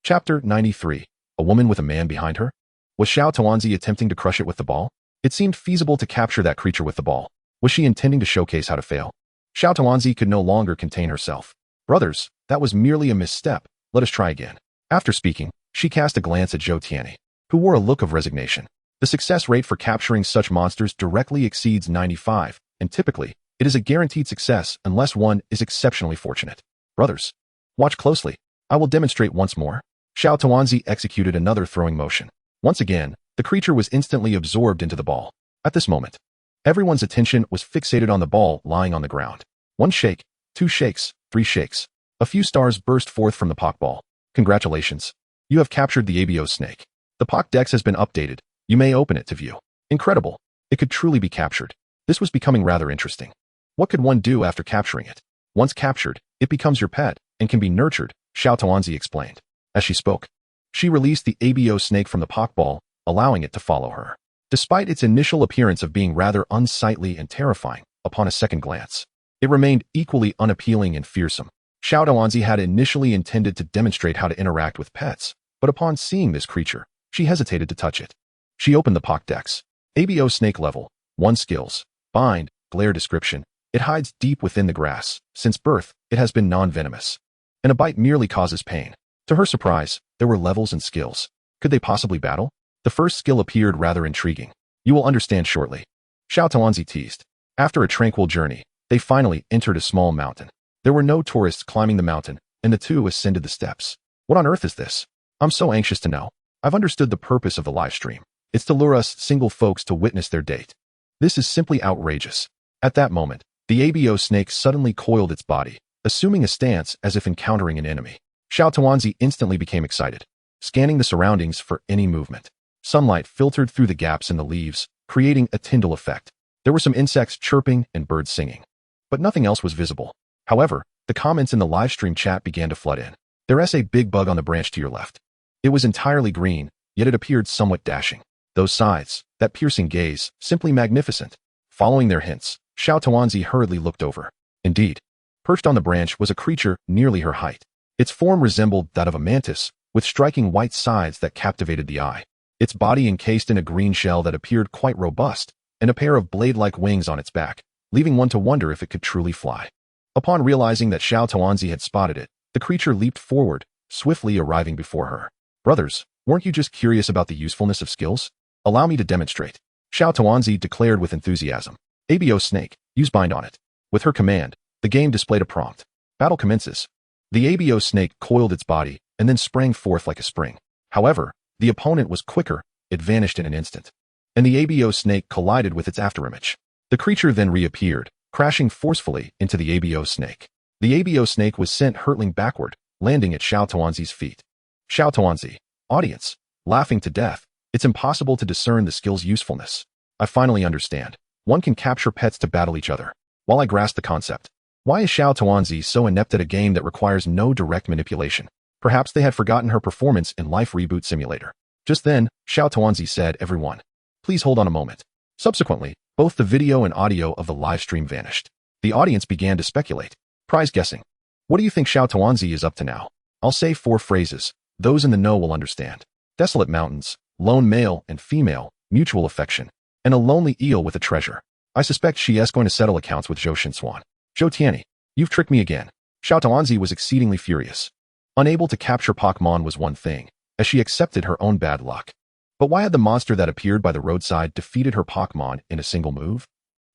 Chapter 93. A woman with a man behind her? Was Xiao Tuanzi attempting to crush it with the ball? It seemed feasible to capture that creature with the ball. Was she intending to showcase how to fail? Xiao Tuanzi could no longer contain herself. Brothers, that was merely a misstep. Let us try again. After speaking, she cast a glance at Zhou Tianyi, who wore a look of resignation. The success rate for capturing such monsters directly exceeds 95, and typically, it is a guaranteed success unless one is exceptionally fortunate. Brothers, watch closely. I will demonstrate once more. Xiao Tuanzi executed another throwing motion. Once again, the creature was instantly absorbed into the ball. At this moment, everyone's attention was fixated on the ball lying on the ground. One shake, two shakes, three shakes. A few stars burst forth from the pokeball. Congratulations. You have captured the ABO snake. The Pokédex has been updated. You may open it to view. Incredible. It could truly be captured. This was becoming rather interesting. What could one do after capturing it? Once captured, it becomes your pet and can be nurtured, Xiao Tuanzi explained. As she spoke, she released the abo snake from the pokeball, allowing it to follow her. Despite its initial appearance of being rather unsightly and terrifying, upon a second glance, it remained equally unappealing and fearsome. Xiao Tuanzi had initially intended to demonstrate how to interact with pets, but upon seeing this creature, she hesitated to touch it. She opened the Pokédex. Abo snake level, 1 skills, bind, glare description. It hides deep within the grass. Since birth, it has been non-venomous, and a bite merely causes pain. To her surprise, there were levels and skills. Could they possibly battle? The first skill appeared rather intriguing. You will understand shortly. Xiao Tuanzi teased. After a tranquil journey, they finally entered a small mountain. There were no tourists climbing the mountain, and the two ascended the steps. What on earth is this? I'm so anxious to know. I've understood the purpose of the live stream. It's to lure us single folks to witness their date. This is simply outrageous. At that moment, the abo snake suddenly coiled its body, assuming a stance as if encountering an enemy. Xiao Tuanzi instantly became excited, scanning the surroundings for any movement. Sunlight filtered through the gaps in the leaves, creating a Tyndall effect. There were some insects chirping and birds singing, but nothing else was visible. However, the comments in the livestream chat began to flood in. There's a big bug on the branch to your left. It was entirely green, yet it appeared somewhat dashing. Those sides, that piercing gaze, simply magnificent. Following their hints, Xiao Tuanzi hurriedly looked over. Indeed, perched on the branch was a creature nearly her height. Its form resembled that of a mantis, with striking white sides that captivated the eye. Its body encased in a green shell that appeared quite robust, and a pair of blade-like wings on its back, leaving one to wonder if it could truly fly. Upon realizing that Xiao Tuanzi had spotted it, the creature leaped forward, swiftly arriving before her. Brothers, weren't you just curious about the usefulness of skills? Allow me to demonstrate. Xiao Tuanzi declared with enthusiasm. Abo snake, use bind on it. With her command, the game displayed a prompt. Battle commences. The abo snake coiled its body and then sprang forth like a spring. However, the opponent was quicker, it vanished in an instant, and the abo snake collided with its afterimage. The creature then reappeared, crashing forcefully into the abo snake. The abo snake was sent hurtling backward, landing at Xiao Tuanzi's feet. Xiao Tuanzi, audience, laughing to death. It's impossible to discern the skill's usefulness. I finally understand. One can capture pets to battle each other. While I grasp the concept, why is Xiao Tuanzi so inept at a game that requires no direct manipulation? Perhaps they had forgotten her performance in Life Reboot Simulator. Just then, Xiao Tuanzi said, "Everyone, please hold on a moment." Subsequently, both the video and audio of the live stream vanished. The audience began to speculate. Prize guessing. What do you think Xiao Tuanzi is up to now? I'll say 4 phrases. Those in the know will understand. Desolate mountains, lone male and female, mutual affection, and a lonely eel with a treasure. I suspect she is going to settle accounts with Zhou Tianyi. Zhou Tianyi, you've tricked me again. Xiao Tuanzi was exceedingly furious. Unable to capture Pokemon was one thing, as she accepted her own bad luck. But why had the monster that appeared by the roadside defeated her Pokemon in a single move?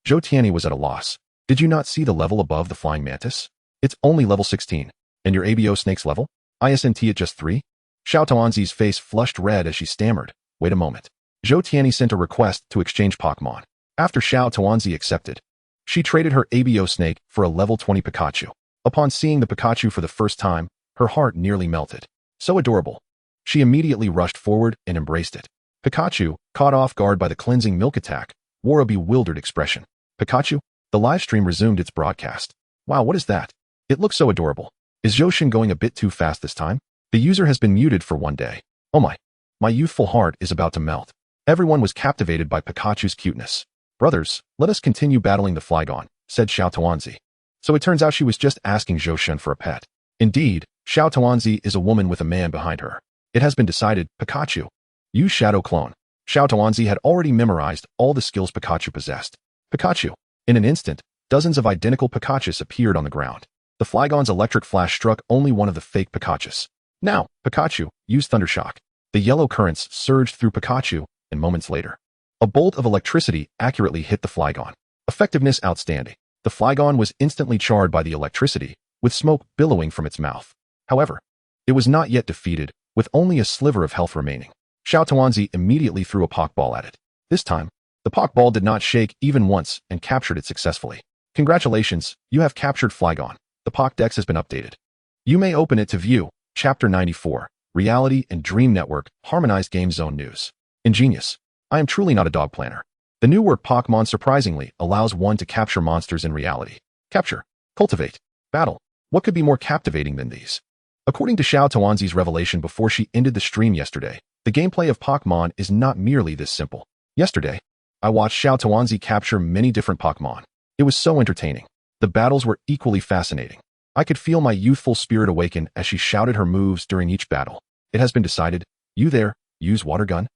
Zhou Tianyi was at a loss. Did you not see the level above the flying mantis? It's only level 16. And your abo snake's level? ISNT at just 3? Xiao Tuanzi's face flushed red as she stammered. Wait a moment. Zhou Tianyi sent a request to exchange Pokemon. After Xiao Tuanzi accepted, she traded her abo snake for a level 20 Pikachu. Upon seeing the Pikachu for the first time, her heart nearly melted. So adorable. She immediately rushed forward and embraced it. Pikachu, caught off guard by the cleansing milk attack, wore a bewildered expression. Pikachu? The live stream resumed its broadcast. Wow, what is that? It looks so adorable. Is Zhou going a bit too fast this time? The user has been muted for one day. Oh my. My youthful heart is about to melt. Everyone was captivated by Pikachu's cuteness. Brothers, let us continue battling the Flygon, said Xiao Tuanzi. So it turns out she was just asking Zhou for a pet. Indeed, Xiao Tuanzi is a woman with a man behind her. It has been decided, Pikachu. Use Shadow Clone. Xiao Tuanzi had already memorized all the skills Pikachu possessed. Pikachu. In an instant, dozens of identical Pikachus appeared on the ground. The Flygon's electric flash struck only one of the fake Pikachus. Now, Pikachu, use Thundershock. The yellow currents surged through Pikachu, and moments later, a bolt of electricity accurately hit the Flygon. Effectiveness outstanding. The Flygon was instantly charred by the electricity, with smoke billowing from its mouth. However, it was not yet defeated, with only a sliver of health remaining. Xiao Tuanzi immediately threw a Pokeball at it. This time, the Pokeball did not shake even once and captured it successfully. Congratulations, you have captured Flygon. The Pokédex has been updated. You may open it to view. Chapter 94, Reality and Dream Network, Harmonized Game Zone News. Ingenious. I am truly not a dog planner. The new word Pokemon surprisingly allows one to capture monsters in reality. Capture, cultivate, battle. What could be more captivating than these? According to Xiao Tuanzi's revelation before she ended the stream yesterday, the gameplay of Pokemon is not merely this simple. Yesterday, I watched Xiao Tuanzi capture many different Pokemon. It was so entertaining. The battles were equally fascinating. I could feel my youthful spirit awaken as she shouted her moves during each battle. It has been decided. You there, use water gun?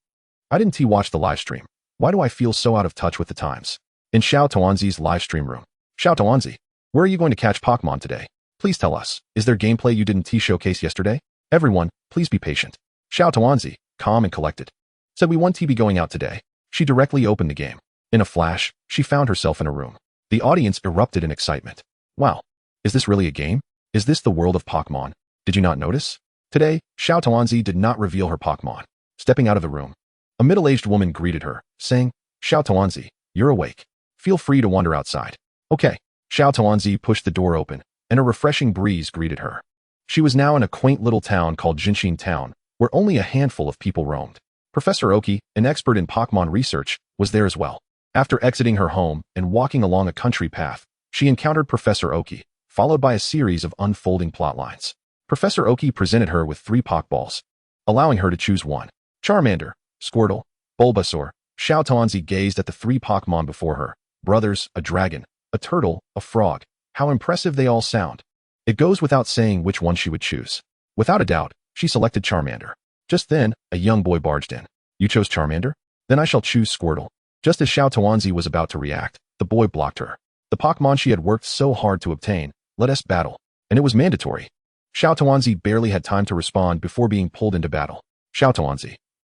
I didn't watch the live stream. Why do I feel so out of touch with the times? In Xiao Tuanzi's live stream room. Xiao Tuanzi, where are you going to catch Pokemon today? Please tell us. Is there gameplay you didn't showcase yesterday? Everyone, please be patient. Xiao Tuanzi, calm and collected, said we won't be going out today. She directly opened the game. In a flash, she found herself in a room. The audience erupted in excitement. Wow. Is this really a game? Is this the world of Pokemon? Did you not notice? Today, Xiao Tuanzi did not reveal her Pokemon. Stepping out of the room, a middle-aged woman greeted her, saying, Xiao Tuanzi, you're awake. Feel free to wander outside. Okay. Xiao Tuanzi pushed the door open, and a refreshing breeze greeted her. She was now in a quaint little town called Jinxin Town, where only a handful of people roamed. Professor Oki, an expert in Pokemon research, was there as well. After exiting her home and walking along a country path, she encountered Professor Oki, followed by a series of unfolding plotlines. Professor Oki presented her with 3 Pokeballs, allowing her to choose one. Charmander, Squirtle, Bulbasaur. Xiao Tuanzi gazed at the 3 Pokemon before her. Brothers, a dragon, a turtle, a frog. How impressive they all sound. It goes without saying which one she would choose. Without a doubt, she selected Charmander. Just then, a young boy barged in. You chose Charmander? Then I shall choose Squirtle. Just as Xiao Tuanzi was about to react, the boy blocked her. The Pokemon she had worked so hard to obtain, let us battle. And it was mandatory. Xiao Tuanzi barely had time to respond before being pulled into battle. Xiao Tuanzi.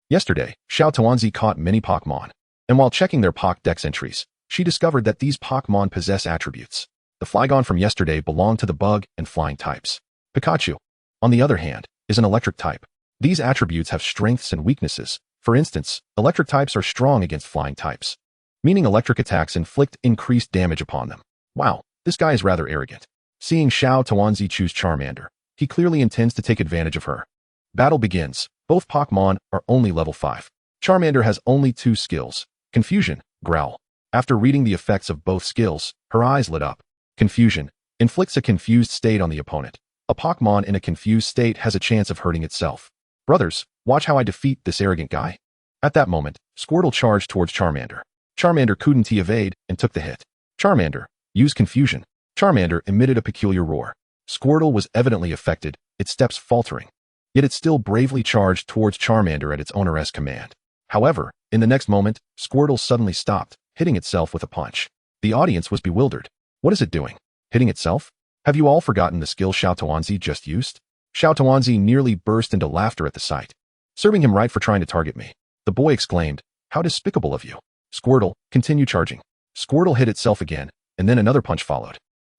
Yesterday, Xiao Tuanzi caught many Pokemon. And while checking their Pokédex entries, she discovered that these Pokemon possess attributes. The Flygon from yesterday belonged to the bug and flying types. Pikachu, on the other hand, is an electric type. These attributes have strengths and weaknesses. For instance, electric types are strong against flying types, meaning electric attacks inflict increased damage upon them. Wow, this guy is rather arrogant. Seeing Xiao Tuanzi choose Charmander, he clearly intends to take advantage of her. Battle begins. Both Pokemon are only level 5. Charmander has only 2 skills, Confusion, Growl. After reading the effects of both skills, her eyes lit up. Confusion inflicts a confused state on the opponent. A Pokemon in a confused state has a chance of hurting itself. Brothers, watch how I defeat this arrogant guy. At that moment, Squirtle charged towards Charmander. Charmander couldn't evade and took the hit. Charmander, use Confusion. Charmander emitted a peculiar roar. Squirtle was evidently affected, its steps faltering. Yet it still bravely charged towards Charmander at its owner's command. However, in the next moment, Squirtle suddenly stopped, hitting itself with a punch. The audience was bewildered. What is it doing? Hitting itself? Have you all forgotten the skill Xiao Tuanzi just used? Xiao Tuanzi nearly burst into laughter at the sight. Serving him right for trying to target me. The boy exclaimed, how despicable of you. Squirtle, continue charging. Squirtle hit itself again, and then another punch followed.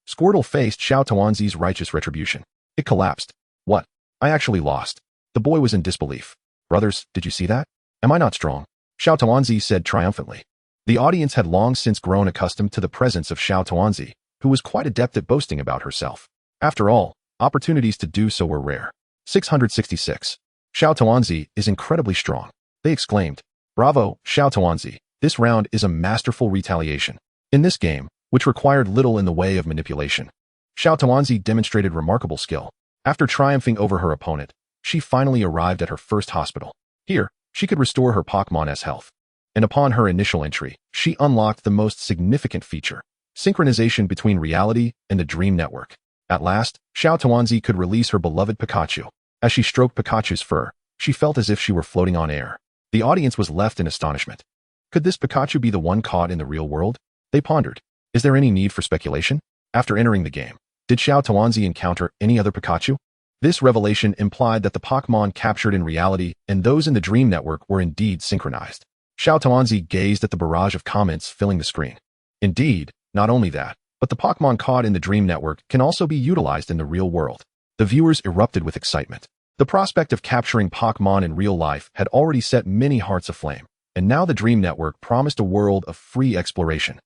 Squirtle faced Xiao Tuanzi's righteous retribution. It collapsed. What? I actually lost. The boy was in disbelief. Brothers, did you see that? Am I not strong? Xiao Tuanzi said triumphantly. The audience had long since grown accustomed to the presence of Xiao Tuanzi, who was quite adept at boasting about herself. After all, opportunities to do so were rare. 666. Xiao Tuanzi is incredibly strong. They exclaimed. Bravo, Xiao Tuanzi. This round is a masterful retaliation. In this game, which required little in the way of manipulation, Xiao Tuanzi demonstrated remarkable skill. After triumphing over her opponent, she finally arrived at her first hospital. Here, she could restore her Pokemon's health. And upon her initial entry, she unlocked the most significant feature, synchronization between reality and the dream network. At last, Xiao Tuanzi could release her beloved Pikachu. As she stroked Pikachu's fur, she felt as if she were floating on air. The audience was left in astonishment. Could this Pikachu be the one caught in the real world? They pondered. Is there any need for speculation? After entering the game, did Xiao Tuanzi encounter any other Pikachu? This revelation implied that the Pokemon captured in reality and those in the dream network were indeed synchronized. Xiao Tuanzi gazed at the barrage of comments filling the screen. Indeed, not only that, but the Pokemon caught in the dream network can also be utilized in the real world. The viewers erupted with excitement. The prospect of capturing Pokemon in real life had already set many hearts aflame, and now the dream network promised a world of free exploration.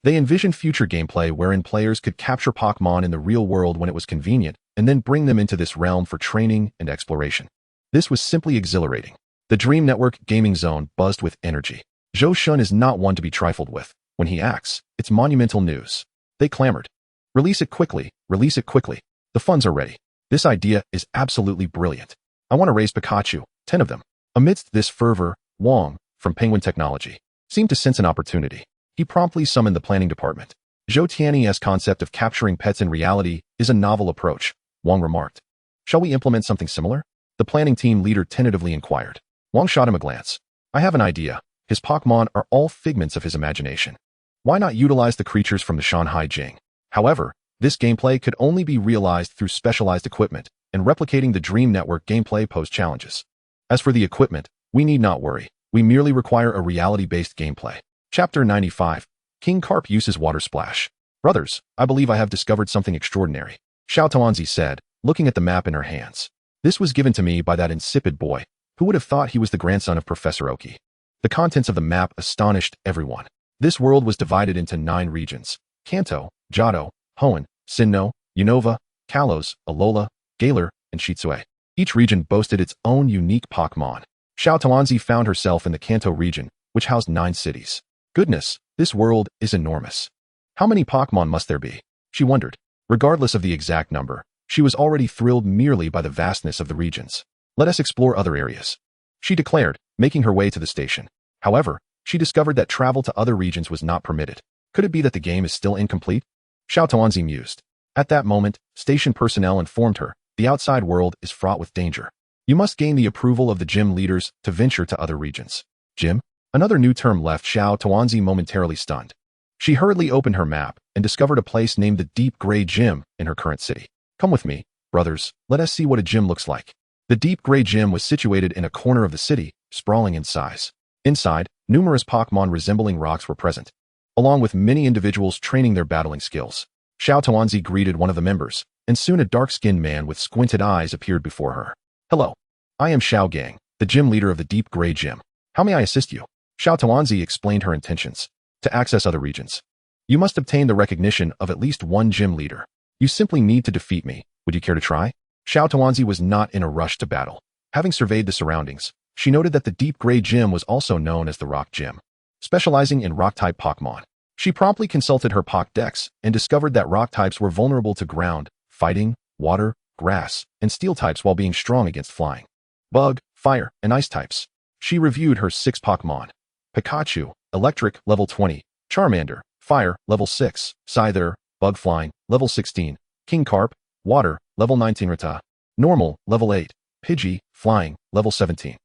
They envisioned future gameplay wherein players could capture Pokemon in the real world when it was convenient, and then bring them into this realm for training and exploration. This was simply exhilarating. The Dream Network gaming zone buzzed with energy. Zhou Shun is not one to be trifled with. When he acts, it's monumental news. They clamored. Release it quickly, release it quickly. The funds are ready. This idea is absolutely brilliant. I want to raise Pikachu, 10 of them. Amidst this fervor, Wang, from Penguin Technology, seemed to sense an opportunity. He promptly summoned the planning department. Zhou Tianyi's concept of capturing pets in reality is a novel approach, Wang remarked. Shall we implement something similar? The planning team leader tentatively inquired. Wang shot him a glance. I have an idea. His Pokemon are all figments of his imagination. Why not utilize the creatures from the Shanghai Jing? However, this gameplay could only be realized through specialized equipment and replicating the Dream Network gameplay pose challenges. As for the equipment, we need not worry. We merely require a reality-based gameplay. Chapter 95. King Carp uses water splash. Brothers, I believe I have discovered something extraordinary, Xiao Tuanzi said, looking at the map in her hands. This was given to me by that insipid boy. Who would have thought he was the grandson of Professor Oki? The contents of the map astonished everyone. This world was divided into 9 regions: Kanto, Johto, Hoenn, Sinnoh, Unova, Kalos, Alola, Galar, and Shitsue. Each region boasted its own unique Pokemon. Xiao Tuanzi found herself in the Kanto region, which housed 9 cities. Goodness, this world is enormous. How many Pokemon must there be? She wondered. Regardless of the exact number, she was already thrilled merely by the vastness of the regions. Let us explore other areas, she declared, making her way to the station. However, she discovered that travel to other regions was not permitted. Could it be that the game is still incomplete? Xiao Tuanzi mused. At that moment, station personnel informed her, the outside world is fraught with danger. You must gain the approval of the gym leaders to venture to other regions. Gym? Another new term left Xiao Tuanzi momentarily stunned. She hurriedly opened her map and discovered a place named the Deep Gray Gym in her current city. Come with me, brothers, let us see what a gym looks like. The Deep Gray Gym was situated in a corner of the city, sprawling in size. Inside, numerous Pokemon resembling rocks were present, along with many individuals training their battling skills. Xiao Tuanzi greeted one of the members, and soon a dark-skinned man with squinted eyes appeared before her. Hello. I am Xiao Gang, the gym leader of the Deep Gray Gym. How may I assist you? Xiao Tuanzi explained her intentions. To access other regions, you must obtain the recognition of at least one gym leader. You simply need to defeat me. Would you care to try? Xiao Tuanzi was not in a rush to battle. Having surveyed the surroundings, she noted that the Deep Gray Gym was also known as the Rock Gym, specializing in rock-type Pokemon. She promptly consulted her Pokédex and discovered that rock types were vulnerable to ground, fighting, water, grass, and steel types while being strong against flying, bug, fire, and ice types. She reviewed her 6 Pokemon. Pikachu, Electric, level 20, Charmander, Fire, level 6, Scyther, Bug Flying, level 16, King Carp, Water, level 19, Rata, Normal, level 8, Pidgey, Flying, level 17.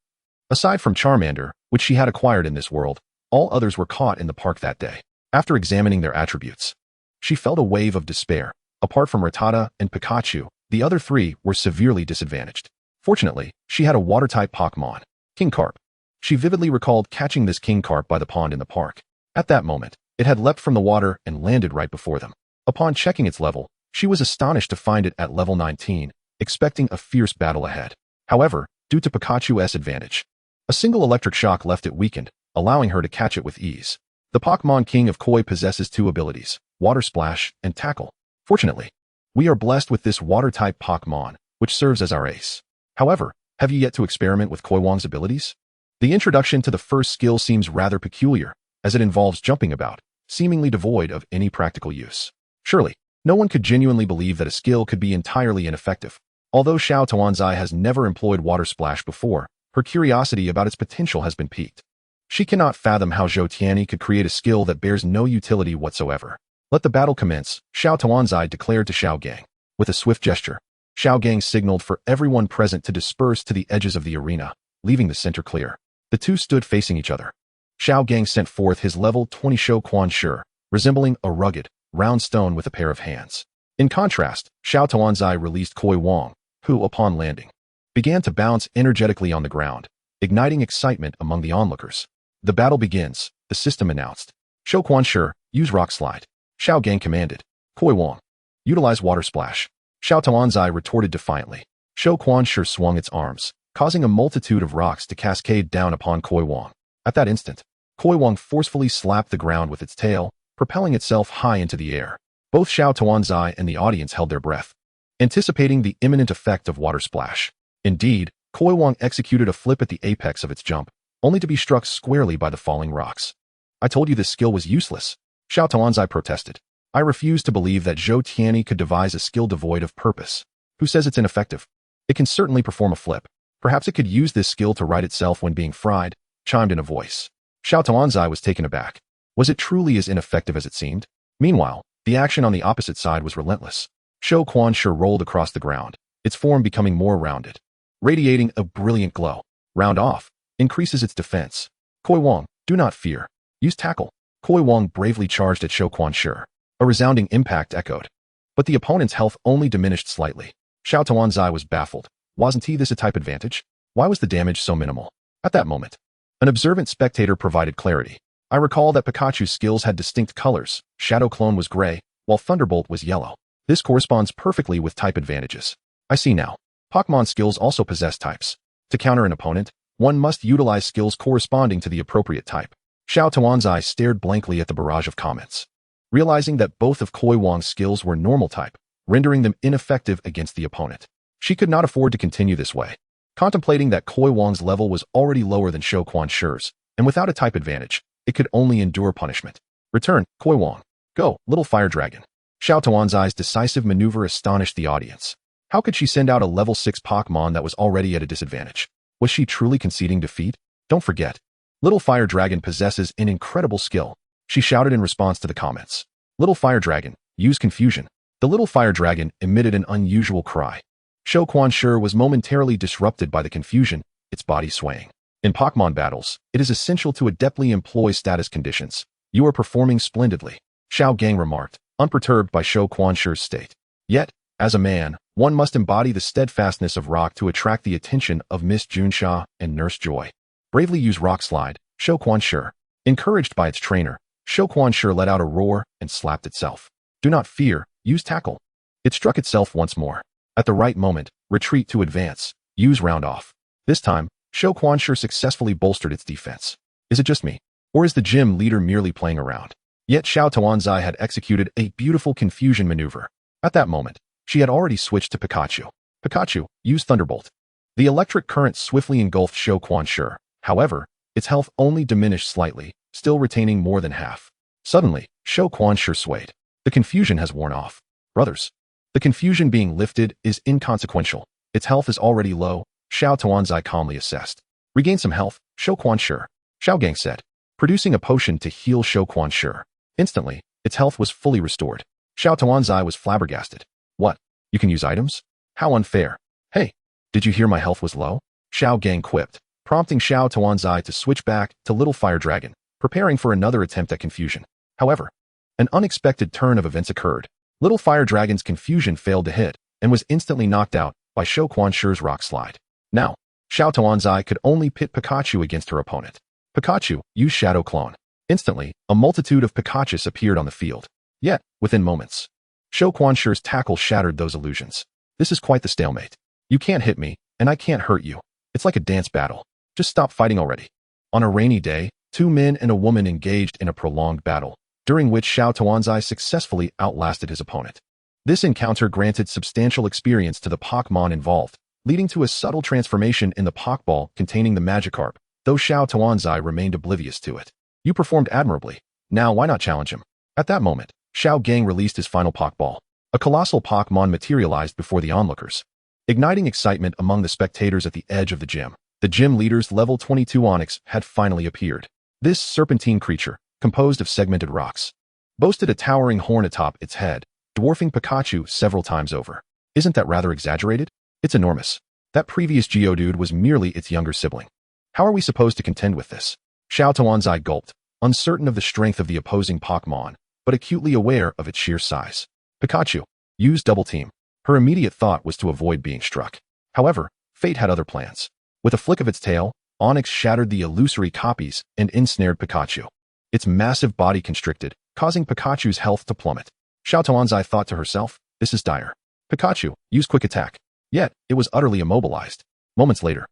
Aside from Charmander, which she had acquired in this world, all others were caught in the park that day. After examining their attributes, she felt a wave of despair. Apart from Rattata and Pikachu, the other 3 were severely disadvantaged. Fortunately, she had a water-type Pokemon, King Carp. She vividly recalled catching this King Carp by the pond in the park. At that moment, it had leapt from the water and landed right before them. Upon checking its level, she was astonished to find it at level 19, expecting a fierce battle ahead. However, due to Pikachu's advantage, a single electric shock left it weakened, allowing her to catch it with ease. The Pokemon King of Koi possesses 2 abilities, Water Splash and Tackle. Fortunately, we are blessed with this water-type Pokemon, which serves as our ace. However, have you yet to experiment with Koi Wang's abilities? The introduction to the first skill seems rather peculiar, as it involves jumping about, seemingly devoid of any practical use. Surely, no one could genuinely believe that a skill could be entirely ineffective. Although Xiao Tuanzi has never employed Water Splash before, her curiosity about its potential has been piqued. She cannot fathom how Zhou Tianyi could create a skill that bears no utility whatsoever. Let the battle commence, Xiao Tuanzi declared to Xiao Gang. With a swift gesture, Xiao Gang signaled for everyone present to disperse to the edges of the arena, leaving the center clear. The 2 stood facing each other. Xiao Gang sent forth his level 20 Shou Quan Shi, resembling a rugged, round stone with a pair of hands. In contrast, Xiao Tuanzi released Koi Wang, who, upon landing, began to bounce energetically on the ground, igniting excitement among the onlookers. The battle begins, the system announced. Shou Quan Shi, use Rock Slide. Xiao Gang commanded. Koi Wang, utilize Water Splash. Xiao Tuanzi retorted defiantly. Shou Quan Shi swung its arms, causing a multitude of rocks to cascade down upon Koi Wang. At that instant, Koi Wang forcefully slapped the ground with its tail, propelling itself high into the air. Both Xiao Tuanzi and the audience held their breath, anticipating the imminent effect of Water Splash. Indeed, Koi Wang executed a flip at the apex of its jump, only to be struck squarely by the falling rocks. I told you this skill was useless, Xiao Tuanzi protested. I refuse to believe that Zhou Tianyi could devise a skill devoid of purpose. Who says it's ineffective? It can certainly perform a flip. Perhaps it could use this skill to right itself when being fried, chimed in a voice. Xiao Tuanzi was taken aback. Was it truly as ineffective as it seemed? Meanwhile, the action on the opposite side was relentless. Zhou Tianyi rolled across the ground, its form becoming more rounded, radiating a brilliant glow. Round off, increases its defense. Koi Wang, do not fear. Use tackle. Koi Wang bravely charged at Zhou Tianyi. A resounding impact echoed. But the opponent's health only diminished slightly. Xiao Tuanzi was baffled. Wasn't this a type advantage? Why was the damage so minimal? At that moment, an observant spectator provided clarity. I recall that Pikachu's skills had distinct colors. Shadow Clone was gray, while Thunderbolt was yellow. This corresponds perfectly with type advantages. I see now. Pokemon skills also possess types. To counter an opponent, one must utilize skills corresponding to the appropriate type. Xiao Tuanzi stared blankly at the barrage of comments, realizing that both of Koi Wang's skills were normal type, rendering them ineffective against the opponent. She could not afford to continue this way. Contemplating that Koi Wang's level was already lower than Zhou Tianyi's, and without a type advantage, it could only endure punishment. Return, Koi Wang. Go, little fire dragon. Xiao Tuanzi's decisive maneuver astonished the audience. How could she send out a level 6 Pokemon that was already at a disadvantage? Was she truly conceding defeat? Don't forget, Little Fire Dragon possesses an incredible skill, she shouted in response to the comments. Little Fire Dragon, use confusion. The Little Fire Dragon emitted an unusual cry. Zhou Tianyi was momentarily disrupted by the confusion, its body swaying. In Pokemon battles, it is essential to adeptly employ status conditions. You are performing splendidly, Xiao Gang remarked, unperturbed by Zhou Tianyi's state. Yet, as a man, one must embody the steadfastness of rock to attract the attention of Miss Junsha and Nurse Joy. Bravely use Rock Slide, Zhou Tianyi. Encouraged by its trainer, Zhou Tianyi let out a roar and slapped itself. Do not fear, use Tackle. It struck itself once more. At the right moment, retreat to advance, use Round Off. This time, Zhou Tianyi successfully bolstered its defense. Is it just me? Or is the gym leader merely playing around? Yet Xiao Tuanzi had executed a beautiful confusion maneuver. At that moment, she had already switched to Pikachu. Pikachu, use Thunderbolt. The electric current swiftly engulfed Zhou Tianyi. However, its health only diminished slightly, still retaining more than half. Suddenly, Zhou Tianyi swayed. The confusion has worn off. Brothers. The confusion being lifted is inconsequential. Its health is already low, Xiao Tuanzi calmly assessed. Regain some health, Zhou Tianyi. Xiao Gang said, producing a potion to heal Zhou Tianyi. Instantly, its health was fully restored. Xiao Tuanzi was flabbergasted. What? You can use items? How unfair. Hey, did you hear my health was low? Xiao Gang quipped, prompting Xiao Tuanzi to switch back to Little Fire Dragon, preparing for another attempt at confusion. However, an unexpected turn of events occurred. Little Fire Dragon's confusion failed to hit, and was instantly knocked out by Zhou Tianyi's Rock Slide. Now, Xiao Tuanzi could only pit Pikachu against her opponent. Pikachu, use Shadow Clone. Instantly, a multitude of Pikachus appeared on the field. Yet, within moments, Zhou Tianyi's tackle shattered those illusions. This is quite the stalemate. You can't hit me, and I can't hurt you. It's like a dance battle. Just stop fighting already. On a rainy day, two men and a woman engaged in a prolonged battle, during which Xiao Tuanzi successfully outlasted his opponent. This encounter granted substantial experience to the Pokemon involved, leading to a subtle transformation in the Pokeball containing the Magikarp, though Xiao Tuanzi remained oblivious to it. You performed admirably. Now why not challenge him? At that moment, Xiao Gang released his final Pokeball. A colossal Pokemon materialized before the onlookers, igniting excitement among the spectators at the edge of the gym. The gym leader's level 22 Onix had finally appeared. This serpentine creature, composed of segmented rocks, boasted a towering horn atop its head, dwarfing Pikachu several times over. Isn't that rather exaggerated? It's enormous. That previous Geodude was merely its younger sibling. How are we supposed to contend with this? Xiao Tuanzi gulped, uncertain of the strength of the opposing Pokemon, but acutely aware of its sheer size. Pikachu, use Double Team. Her immediate thought was to avoid being struck. However, fate had other plans. With a flick of its tail, Onix shattered the illusory copies and ensnared Pikachu. Its massive body constricted, causing Pikachu's health to plummet. Xiao Tuanzi thought to herself, this is dire. Pikachu, use Quick Attack. Yet, it was utterly immobilized. Moments later,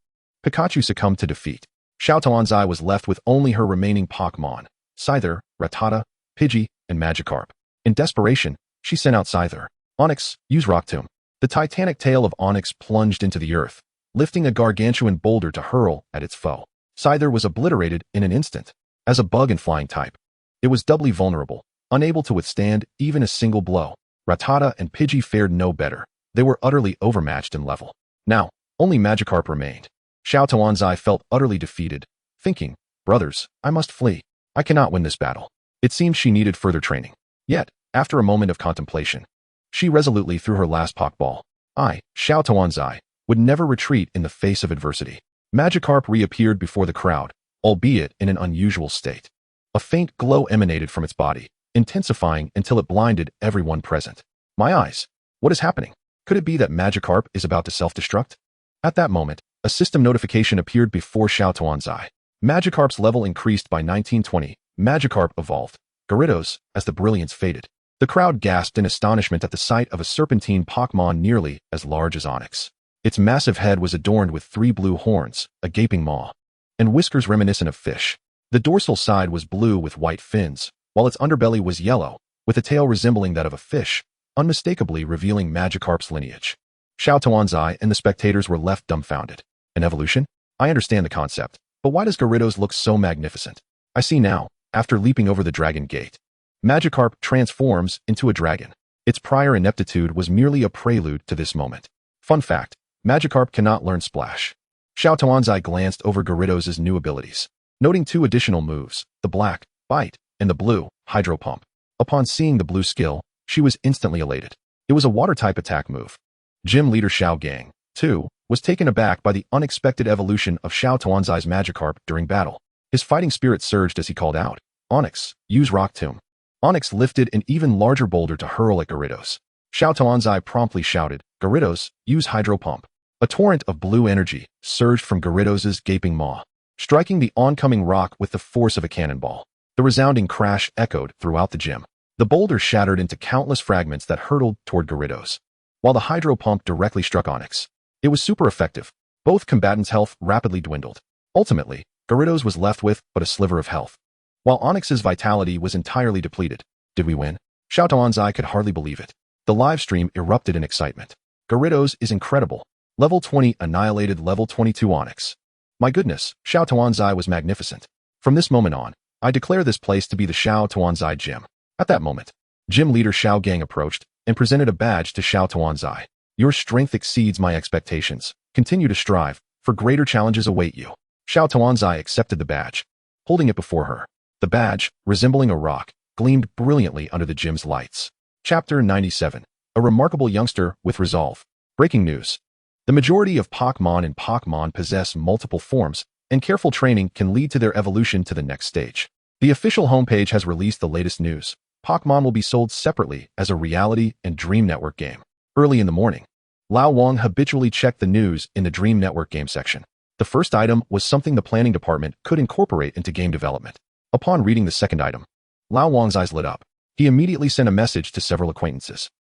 Pikachu succumbed to defeat. Xiao Tuanzi was left with only her remaining Pokemon, Scyther, Rattata, Pidgey, and Magikarp. In desperation, she sent out Scyther. Onix, use Rock Tomb. The titanic tail of Onix plunged into the earth, lifting a gargantuan boulder to hurl at its foe. Scyther was obliterated in an instant. As a bug and flying type, it was doubly vulnerable, unable to withstand even a single blow. Rattata and Pidgey fared no better. They were utterly overmatched in level. Now, only Magikarp remained. Xiao Tuanzi felt utterly defeated, thinking, brothers, I must flee. I cannot win this battle. It seemed she needed further training. Yet, after a moment of contemplation, she resolutely threw her last Pokeball. I, Xiao Tuanzi, would never retreat in the face of adversity. Magikarp reappeared before the crowd, albeit in an unusual state. A faint glow emanated from its body, intensifying until it blinded everyone present. My eyes! What is happening? Could it be that Magikarp is about to self-destruct? At that moment, a system notification appeared before Xiao Tuanzi. Magikarp's level increased by 1920. Magikarp evolved. Gyarados, as the brilliance faded. The crowd gasped in astonishment at the sight of a serpentine Pokemon nearly as large as Onix. Its massive head was adorned with 3 blue horns, a gaping maw, and whiskers reminiscent of fish. The dorsal side was blue with white fins, while its underbelly was yellow, with a tail resembling that of a fish, unmistakably revealing Magikarp's lineage. Xiao Tuanzi and the spectators were left dumbfounded. An evolution? I understand the concept, but why does Gyarados look so magnificent? I see now, after leaping over the dragon gate. Magikarp transforms into a dragon. Its prior ineptitude was merely a prelude to this moment. Fun fact, Magikarp cannot learn Splash. Xiao Tuanzi glanced over Gyarados' new abilities, noting 2 additional moves, the black, Bite, and the blue, Hydro Pump. Upon seeing the blue skill, she was instantly elated. It was a water-type attack move. Gym leader Xiao Gang, too, was taken aback by the unexpected evolution of Xiao Tuanzi's Magikarp during battle. His fighting spirit surged as he called out, Onix, use Rock Tomb. Onix lifted an even larger boulder to hurl at Gyarados. Xiao Tuanzi promptly shouted, Gyarados, use Hydro Pump. A torrent of blue energy surged from Gyarados' gaping maw, striking the oncoming rock with the force of a cannonball. The resounding crash echoed throughout the gym. The boulder shattered into countless fragments that hurtled toward Gyarados, while the Hydro Pump directly struck Onix. It was super effective. Both combatants' health rapidly dwindled. Ultimately, Gyarados was left with but a sliver of health, while Onix's vitality was entirely depleted. Did we win? Xiao Tuanzi could hardly believe it. The live stream erupted in excitement. Gyarados is incredible. Level 20 annihilated level 22 Onix. My goodness, Xiao Tuanzi was magnificent. From this moment on, I declare this place to be the Xiao Tuanzi Gym. At that moment, gym leader Xiao Gang approached and presented a badge to Xiao Tuanzi. Your strength exceeds my expectations. Continue to strive, for greater challenges await you. Xiao Tuanzi accepted the badge, holding it before her. The badge, resembling a rock, gleamed brilliantly under the gym's lights. Chapter 97. A remarkable youngster with resolve. Breaking news. The majority of Pokemon in Pokemon possess multiple forms, and careful training can lead to their evolution to the next stage. The official homepage has released the latest news. Pokemon will be sold separately as a reality and Dream Network game. Early in the morning, Lao Wang habitually checked the news in the Dream Network game section. The first item was something the planning department could incorporate into game development. Upon reading the second item, Lao Wang's eyes lit up. He immediately sent a message to several acquaintances.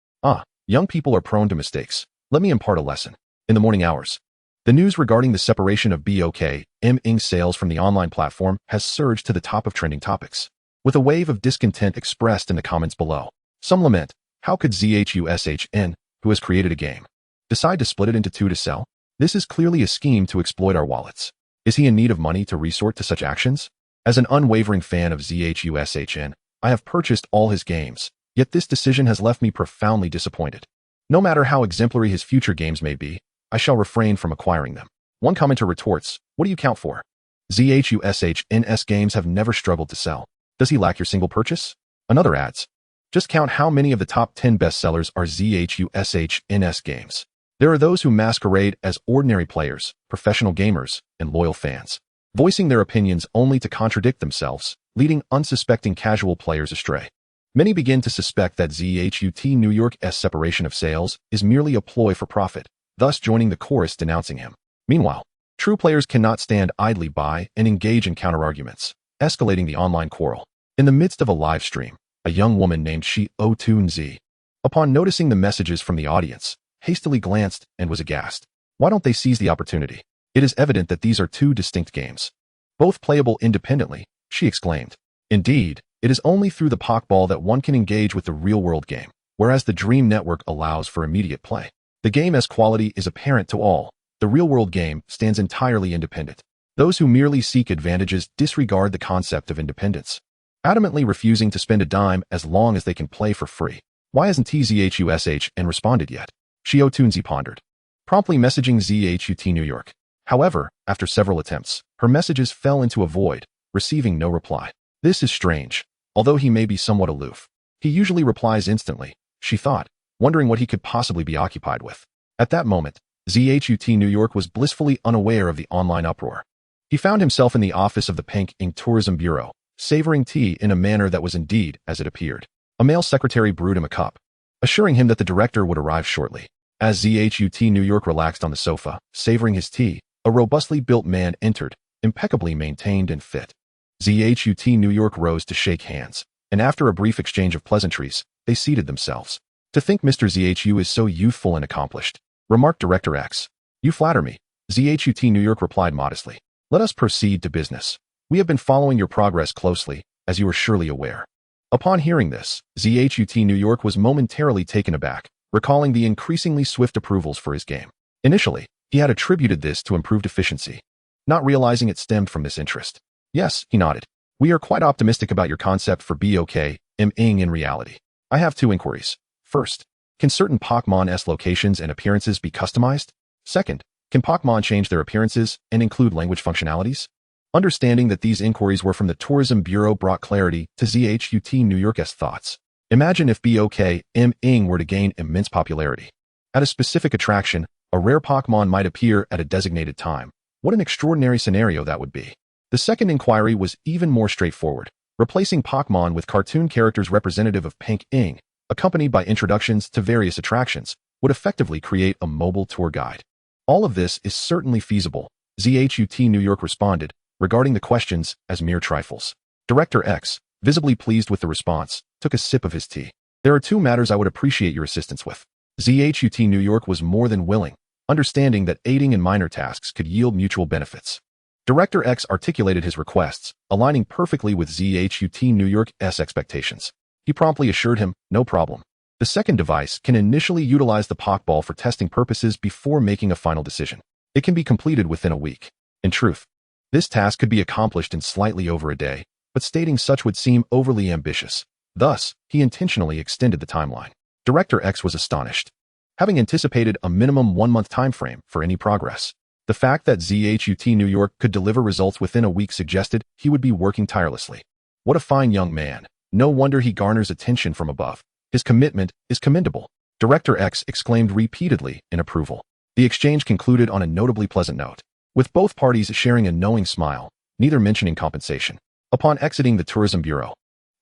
Young people are prone to mistakes. Let me impart a lesson. In the morning hours, the news regarding the separation of BOK-M sales from the online platform has surged to the top of trending topics, with a wave of discontent expressed in the comments below. Some lament, how could ZHUSHN, who has created a game, decide to split it into 2 to sell? This is clearly a scheme to exploit our wallets. Is he in need of money to resort to such actions? As an unwavering fan of ZHUSHN, I have purchased all his games, yet this decision has left me profoundly disappointed. No matter how exemplary his future games may be, I shall refrain from acquiring them. One commenter retorts, what do you count for? ZHUSHN's games have never struggled to sell. Does he lack your single purchase? Another adds, just count how many of the top 10 bestsellers are ZHUSHN's games. There are those who masquerade as ordinary players, professional gamers, and loyal fans, voicing their opinions only to contradict themselves, leading unsuspecting casual players astray. Many begin to suspect that ZHUT New York's separation of sales is merely a ploy for profit, thus joining the chorus denouncing him. Meanwhile, true players cannot stand idly by and engage in counterarguments, escalating the online quarrel. In the midst of a live stream, a young woman named Xiao Tuanzi, upon noticing the messages from the audience, hastily glanced and was aghast. Why don't they seize the opportunity? It is evident that these are 2 distinct games, both playable independently, she exclaimed. Indeed, it is only through the Pokeball that one can engage with the real-world game, whereas the Dream Network allows for immediate play. The game's quality is apparent to all. The real-world game stands entirely independent. Those who merely seek advantages disregard the concept of independence, adamantly refusing to spend a dime as long as they can play for free. Why hasn't TZHUSHN responded yet? Xiao Tuanzi pondered, promptly messaging ZHUT New York. However, after several attempts, her messages fell into a void, receiving no reply. This is strange. Although he may be somewhat aloof, he usually replies instantly, she thought, wondering what he could possibly be occupied with. At that moment, ZHUT New York was blissfully unaware of the online uproar. He found himself in the office of the Pink Ink Tourism Bureau, savoring tea in a manner that was indeed as it appeared. A male secretary brewed him a cup, assuring him that the director would arrive shortly. As ZHUT New York relaxed on the sofa, savoring his tea, a robustly built man entered, impeccably maintained and fit. ZHUT New York rose to shake hands, and after a brief exchange of pleasantries, they seated themselves. To think Mr. ZHU is so youthful and accomplished, remarked Director X. You flatter me, ZHUT New York replied modestly. Let us proceed to business. We have been following your progress closely, as you are surely aware. Upon hearing this, ZHUT New York was momentarily taken aback, recalling the increasingly swift approvals for his game. Initially, he had attributed this to improved efficiency, not realizing it stemmed from this interest. Yes, he nodded. We are quite optimistic about your concept for BOK MING in reality. I have two inquiries. First, can certain Pokemon-S locations and appearances be customized? Second, can Pokemon change their appearances and include language functionalities? Understanding that these inquiries were from the Tourism Bureau brought clarity to ZHUT New York's thoughts. Imagine if BOK MING were to gain immense popularity. At a specific attraction, a rare Pokemon might appear at a designated time. What an extraordinary scenario that would be. The second inquiry was even more straightforward, replacing Pokemon with cartoon characters representative of Pink Ing, accompanied by introductions to various attractions, would effectively create a mobile tour guide. All of this is certainly feasible, ZHUT New York responded, regarding the questions as mere trifles. Director X, visibly pleased with the response, took a sip of his tea. There are two matters I would appreciate your assistance with. ZHUT New York was more than willing, understanding that aiding in minor tasks could yield mutual benefits. Director X articulated his requests, aligning perfectly with ZHUT New York's expectations. He promptly assured him, no problem. The second device can initially utilize the Pokeball for testing purposes before making a final decision. It can be completed within a week. In truth, this task could be accomplished in slightly over a day, but stating such would seem overly ambitious. Thus, he intentionally extended the timeline. Director X was astonished, having anticipated a minimum 1-month time frame for any progress. The fact that ZHUT New York could deliver results within a week suggested he would be working tirelessly. What a fine young man. No wonder he garners attention from above. His commitment is commendable. Director X exclaimed repeatedly in approval. The exchange concluded on a notably pleasant note, with both parties sharing a knowing smile, neither mentioning compensation. Upon exiting the Tourism Bureau,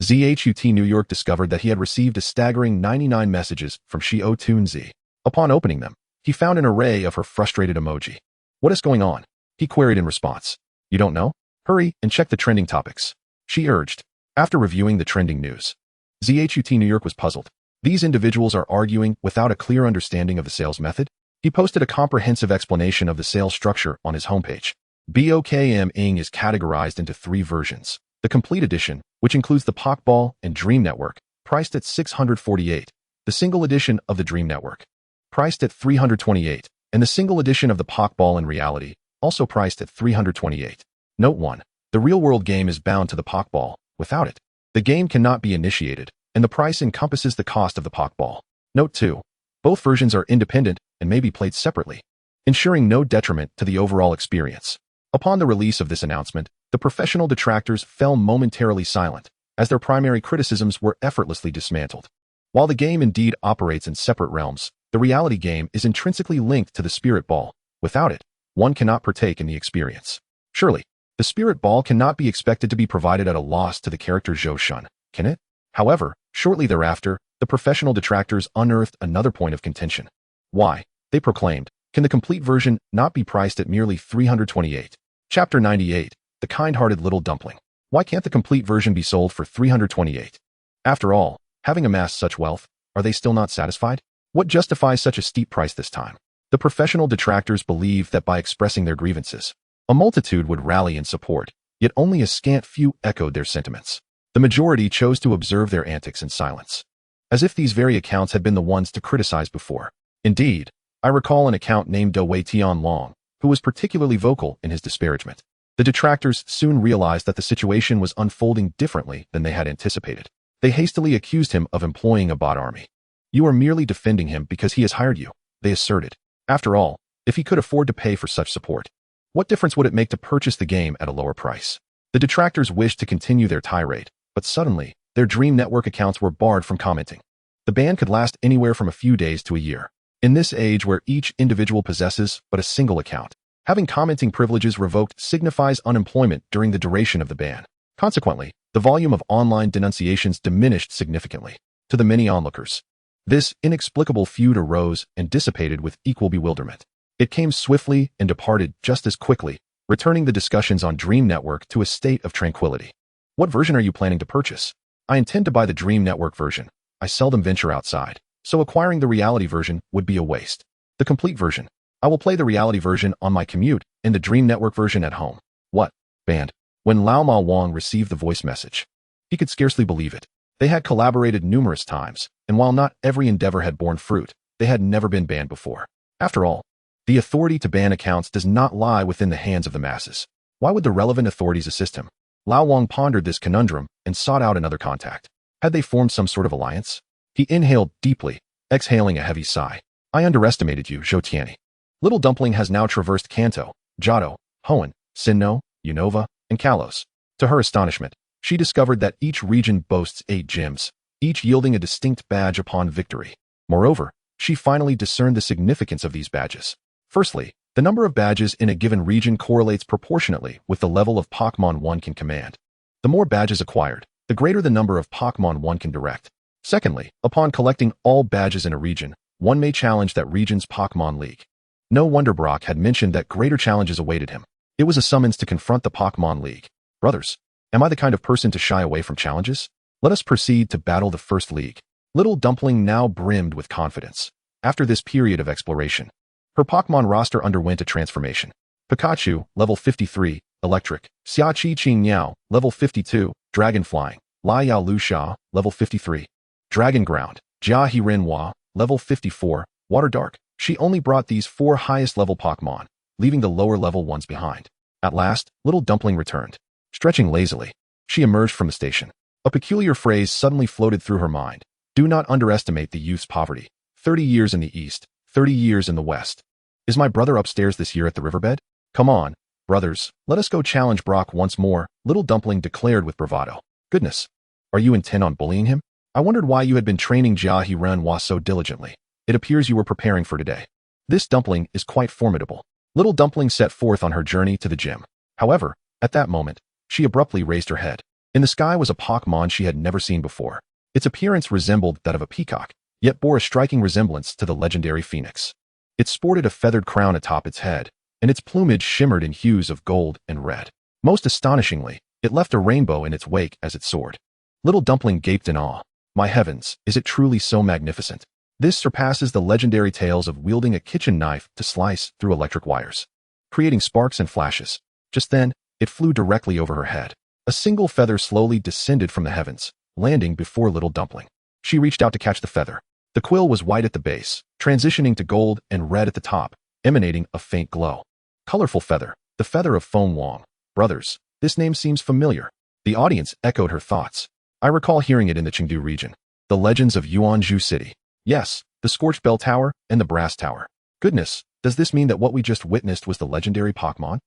ZHUT New York discovered that he had received a staggering 99 messages from Xiao Tuanzi. Upon opening them, he found an array of her frustrated emoji. What is going on? He queried in response. You don't know? Hurry and check the trending topics, she urged. After reviewing the trending news, ZHUT New York was puzzled. These individuals are arguing without a clear understanding of the sales method. He posted a comprehensive explanation of the sales structure on his homepage. BOK MING is categorized into 3 versions. The Complete Edition, which includes the Pokeball and Dream Network, priced at $648. The Single Edition of the Dream Network, priced at $328. And the Single Edition of the Pokeball in Reality, also priced at $328. Note 1. The real-world game is bound to the Pokeball. Without it, the game cannot be initiated, and the price encompasses the cost of the Pokeball. Note 2. Both versions are independent and may be played separately, ensuring no detriment to the overall experience. Upon the release of this announcement, the professional detractors fell momentarily silent, as their primary criticisms were effortlessly dismantled. While the game indeed operates in separate realms, the reality game is intrinsically linked to the Spirit Ball. Without it, one cannot partake in the experience. Surely, the Spirit Ball cannot be expected to be provided at a loss to the character Zhou Shun, can it? However, shortly thereafter, the professional detractors unearthed another point of contention. Why, they proclaimed, can the complete version not be priced at merely $328? Chapter 98, The Kind-Hearted Little Dumpling. Why can't the complete version be sold for $328? After all, having amassed such wealth, are they still not satisfied? What justifies such a steep price this time? The professional detractors believe that by expressing their grievances, a multitude would rally in support, yet only a scant few echoed their sentiments. The majority chose to observe their antics in silence, as if these very accounts had been the ones to criticize before. Indeed, I recall an account named Do Wei Tian Long, who was particularly vocal in his disparagement. The detractors soon realized that the situation was unfolding differently than they had anticipated. They hastily accused him of employing a bot army. You are merely defending him because he has hired you, they asserted. After all, if he could afford to pay for such support, what difference would it make to purchase the game at a lower price? The detractors wished to continue their tirade, but suddenly, their Dream Network accounts were barred from commenting. The ban could last anywhere from a few days to a year. In this age where each individual possesses but a single account, having commenting privileges revoked signifies unemployment during the duration of the ban. Consequently, the volume of online denunciations diminished significantly. To the many onlookers, this inexplicable feud arose and dissipated with equal bewilderment. It came swiftly and departed just as quickly, returning the discussions on Dream Network to a state of tranquility. What version are you planning to purchase? I intend to buy the Dream Network version. I seldom venture outside, so acquiring the reality version would be a waste. The complete version. I will play the reality version on my commute and the Dream Network version at home. What? Banned. When Lao Ma Wang received the voice message, he could scarcely believe it. They had collaborated numerous times, and while not every endeavor had borne fruit, they had never been banned before. After all, the authority to ban accounts does not lie within the hands of the masses. Why would the relevant authorities assist him? Lao Wang pondered this conundrum and sought out another contact. Had they formed some sort of alliance? He inhaled deeply, exhaling a heavy sigh. I underestimated you, Zhou Tianyi. Little Dumpling has now traversed Kanto, Jiado, Hoenn, Sinnoh, Unova, and Kalos. To her astonishment, she discovered that each region boasts 8 gyms, each yielding a distinct badge upon victory. Moreover, she finally discerned the significance of these badges. Firstly, the number of badges in a given region correlates proportionately with the level of Pokemon one can command. The more badges acquired, the greater the number of Pokemon one can direct. Secondly, upon collecting all badges in a region, one may challenge that region's Pokemon League. No wonder Brock had mentioned that greater challenges awaited him. It was a summons to confront the Pokemon League. Brothers, am I the kind of person to shy away from challenges? Let us proceed to battle the first league. Little Dumpling now brimmed with confidence. After this period of exploration, her Pokemon roster underwent a transformation. Pikachu, level 53, Electric. Xiaochi Qingniao, level 52, Dragon Flying. Lai Yao Lu Sha, level 53. Dragon Ground. Jia Hirenhua, level 54, Water Dark. She only brought these 4 highest level Pokemon, leaving the lower level ones behind. At last, Little Dumpling returned. Stretching lazily, she emerged from the station. A peculiar phrase suddenly floated through her mind. Do not underestimate the youth's poverty. 30 years in the east, 30 years in the west. Is my brother upstairs this year at the riverbed? Come on, brothers, let us go challenge Brock once more, Little Dumpling declared with bravado. Goodness, are you intent on bullying him? I wondered why you had been training Jia Hirenhua so diligently. It appears you were preparing for today. This dumpling is quite formidable. Little Dumpling set forth on her journey to the gym. However, at that moment, she abruptly raised her head. In the sky was a Pokemon she had never seen before. Its appearance resembled that of a peacock, yet bore a striking resemblance to the legendary phoenix. It sported a feathered crown atop its head, and its plumage shimmered in hues of gold and red. Most astonishingly, it left a rainbow in its wake as it soared. Little Dumpling gaped in awe. My heavens, is it truly so magnificent? This surpasses the legendary tales of wielding a kitchen knife to slice through electric wires, creating sparks and flashes. Just then, it flew directly over her head. A single feather slowly descended from the heavens, landing before Little Dumpling. She reached out to catch the feather. The quill was white at the base, transitioning to gold and red at the top, emanating a faint glow. Colorful feather, the feather of Feng Wang. Brothers, this name seems familiar. The audience echoed her thoughts. I recall hearing it in the Chengdu region. The legends of Yuanzhou City. Yes, the Scorched Bell Tower and the Brass Tower. Goodness, does this mean that what we just witnessed was the legendary Pokemon?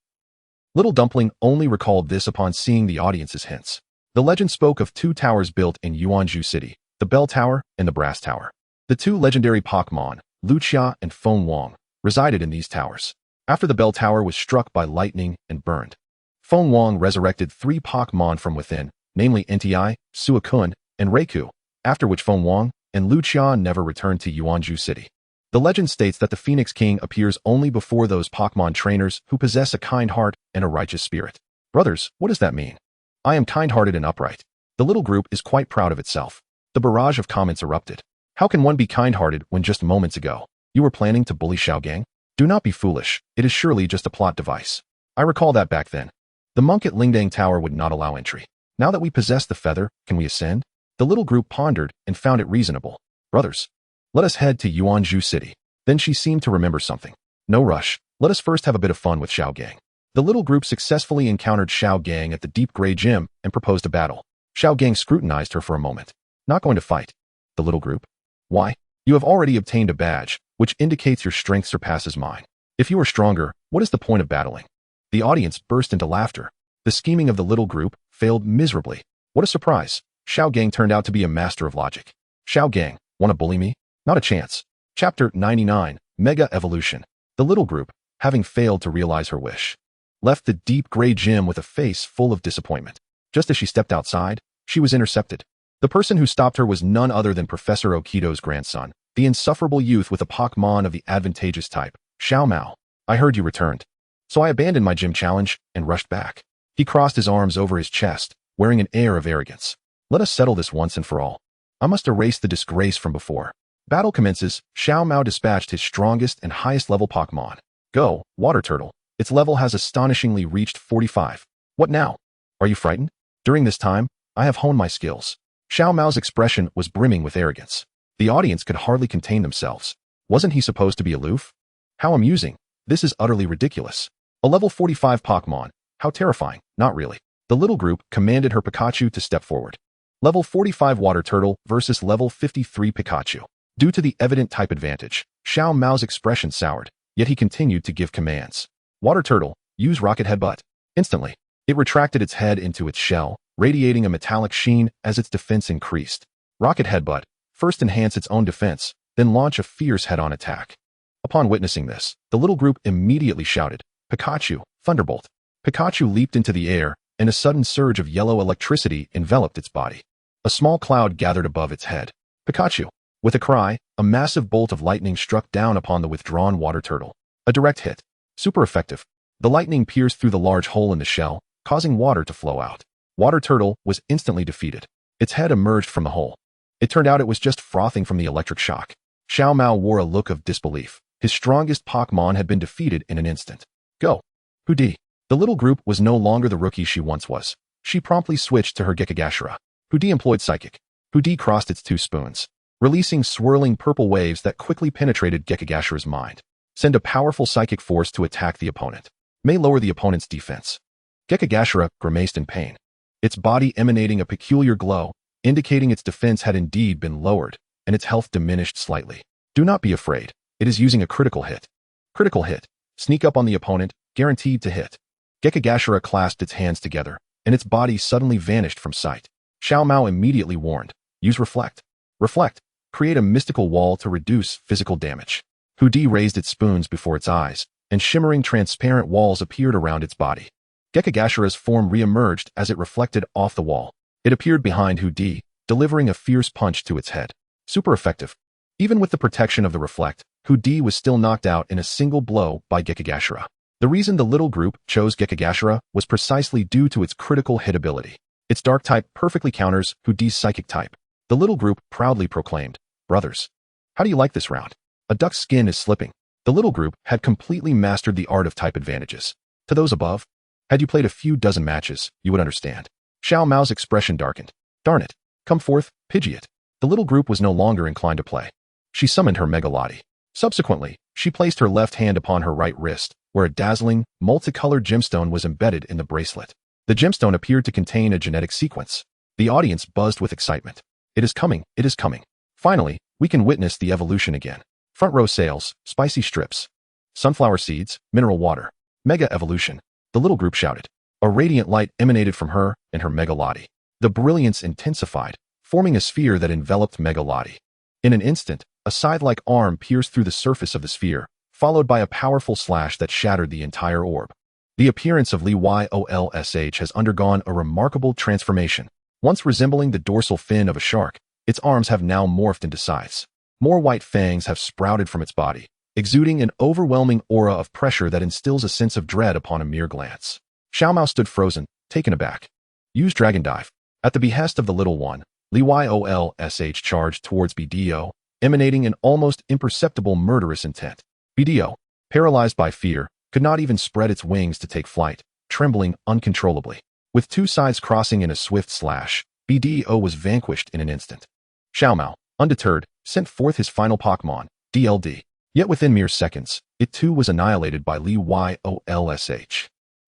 Little Dumpling only recalled this upon seeing the audience's hints. The legend spoke of 2 towers built in Yuanzhou City, the Bell Tower and the Brass Tower. The 2 legendary Pokemon, Lucia and Feng Wang, resided in these towers. After the Bell Tower was struck by lightning and burned, Feng Wang resurrected 3 Pokemon from within, namely Nti, Suicune, and Raikou, after which Feng Wang and Lucia never returned to Yuanzhou City. The legend states that the Phoenix King appears only before those Pokemon trainers who possess a kind heart and a righteous spirit. Brothers, what does that mean? I am kind-hearted and upright. The little group is quite proud of itself. The barrage of comments erupted. How can one be kind-hearted when just moments ago you were planning to bully Xiao Gang? Do not be foolish. It is surely just a plot device. I recall that back then. The monk at Lingdang Tower would not allow entry. Now that we possess the feather, can we ascend? The little group pondered and found it reasonable. Brothers, let us head to Yuanzhou City. Then she seemed to remember something. No rush. Let us first have a bit of fun with Xiao Gang. The little group successfully encountered Xiao Gang at the deep gray gym and proposed a battle. Xiao Gang scrutinized her for a moment. Not going to fight. The little group. Why? You have already obtained a badge, which indicates your strength surpasses mine. If you are stronger, what is the point of battling? The audience burst into laughter. The scheming of the little group failed miserably. What a surprise. Xiao Gang turned out to be a master of logic. Xiao Gang, want to bully me? Not a chance. Chapter 99, Mega Evolution. The little group, having failed to realize her wish, left the deep gray gym with a face full of disappointment. Just as she stepped outside, she was intercepted. The person who stopped her was none other than Professor Okito's grandson, the insufferable youth with a Pokemon of the advantageous type, Xiao Mao. I heard you returned. So I abandoned my gym challenge and rushed back. He crossed his arms over his chest, wearing an air of arrogance. Let us settle this once and for all. I must erase the disgrace from before. Battle commences. Xiao Mao dispatched his strongest and highest level Pokemon. Go, Water Turtle. Its level has astonishingly reached 45. What now? Are you frightened? During this time, I have honed my skills. Xiao Mao's expression was brimming with arrogance. The audience could hardly contain themselves. Wasn't he supposed to be aloof? How amusing. This is utterly ridiculous. A level 45 Pokemon. How terrifying. Not really. The little group commanded her Pikachu to step forward. Level 45 Water Turtle versus level 53 Pikachu. Due to the evident type advantage, Xiao Mao's expression soured, yet he continued to give commands. Water Turtle, use Rocket Headbutt. Instantly, it retracted its head into its shell, radiating a metallic sheen as its defense increased. Rocket Headbutt, first enhance its own defense, then launch a fierce head-on attack. Upon witnessing this, the little group immediately shouted, Pikachu, Thunderbolt. Pikachu leaped into the air, and a sudden surge of yellow electricity enveloped its body. A small cloud gathered above its head. Pikachu. With a cry, a massive bolt of lightning struck down upon the withdrawn Water Turtle. A direct hit. Super effective. The lightning pierced through the large hole in the shell, causing water to flow out. Water Turtle was instantly defeated. Its head emerged from the hole. It turned out it was just frothing from the electric shock. Xiao Mao wore a look of disbelief. His strongest Pokemon had been defeated in an instant. Go. Hudi. The little group was no longer the rookie she once was. She promptly switched to her Gekigashara. Hudi employed Psychic. Hudi crossed its two spoons, releasing swirling purple waves that quickly penetrated Gekigashara's mind. Send a powerful psychic force to attack the opponent. May lower the opponent's defense. Gekigashara grimaced in pain, its body emanating a peculiar glow, indicating its defense had indeed been lowered, and its health diminished slightly. Do not be afraid. It is using a critical hit. Critical hit. Sneak up on the opponent, guaranteed to hit. Gekigashara clasped its hands together, and its body suddenly vanished from sight. Xiao Mao immediately warned, use Reflect. Reflect. Create a mystical wall to reduce physical damage. Hudi raised its spoons before its eyes, and shimmering transparent walls appeared around its body. Gekigashara's form re-emerged as it reflected off the wall. It appeared behind Hudi, delivering a fierce punch to its head. Super effective. Even with the protection of the Reflect, Hudi was still knocked out in a single blow by Gekigashara. The reason the little group chose Gekigashara was precisely due to its critical hit ability. Its dark type perfectly counters Hudi's psychic type. The little group proudly proclaimed, brothers. How do you like this round? A duck's skin is slipping. The little group had completely mastered the art of type advantages. To those above, had you played a few dozen matches, you would understand. Xiao Mao's expression darkened. Darn it. Come forth, Pidgeot. The little group was no longer inclined to play. She summoned her Mega Lottie. Subsequently, she placed her left hand upon her right wrist, where a dazzling, multicolored gemstone was embedded in the bracelet. The gemstone appeared to contain a genetic sequence. The audience buzzed with excitement. It is coming, it is coming. Finally, we can witness the evolution again. Front row sales, spicy strips, sunflower seeds, mineral water. Mega evolution. The little group shouted. A radiant light emanated from her and her Mega Lottie. The brilliance intensified, forming a sphere that enveloped Mega Lottie. In an instant, a scythe-like arm pierced through the surface of the sphere, followed by a powerful slash that shattered the entire orb. The appearance of Li Yolsh has undergone a remarkable transformation. Once resembling the dorsal fin of a shark, its arms have now morphed into scythes. More white fangs have sprouted from its body, exuding an overwhelming aura of pressure that instills a sense of dread upon a mere glance. Xiao Mao stood frozen, taken aback. Use Dragon Dive. At the behest of the little one, Li Yolsh charged towards BDO, emanating an almost imperceptible murderous intent. BDO, paralyzed by fear, could not even spread its wings to take flight, trembling uncontrollably. With two sides crossing in a swift slash, BDO was vanquished in an instant. Xiao Mao, undeterred, sent forth his final Pokemon, DLD. Yet within mere seconds, it too was annihilated by Li Yolsh.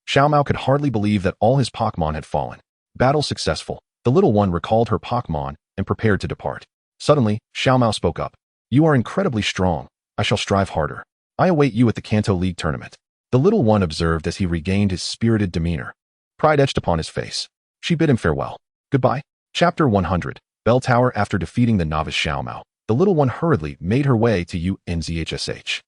Xiao Mao could hardly believe that all his Pokemon had fallen. Battle successful. The little one recalled her Pokemon and prepared to depart. Suddenly, Xiao Mao spoke up. You are incredibly strong. I shall strive harder. I await you at the Kanto League tournament. The little one observed as he regained his spirited demeanor. Pride etched upon his face. She bid him farewell. Goodbye. Chapter 100. Bell Tower. After defeating the novice Xiao Mao, the little one hurriedly made her way to Unadulterated.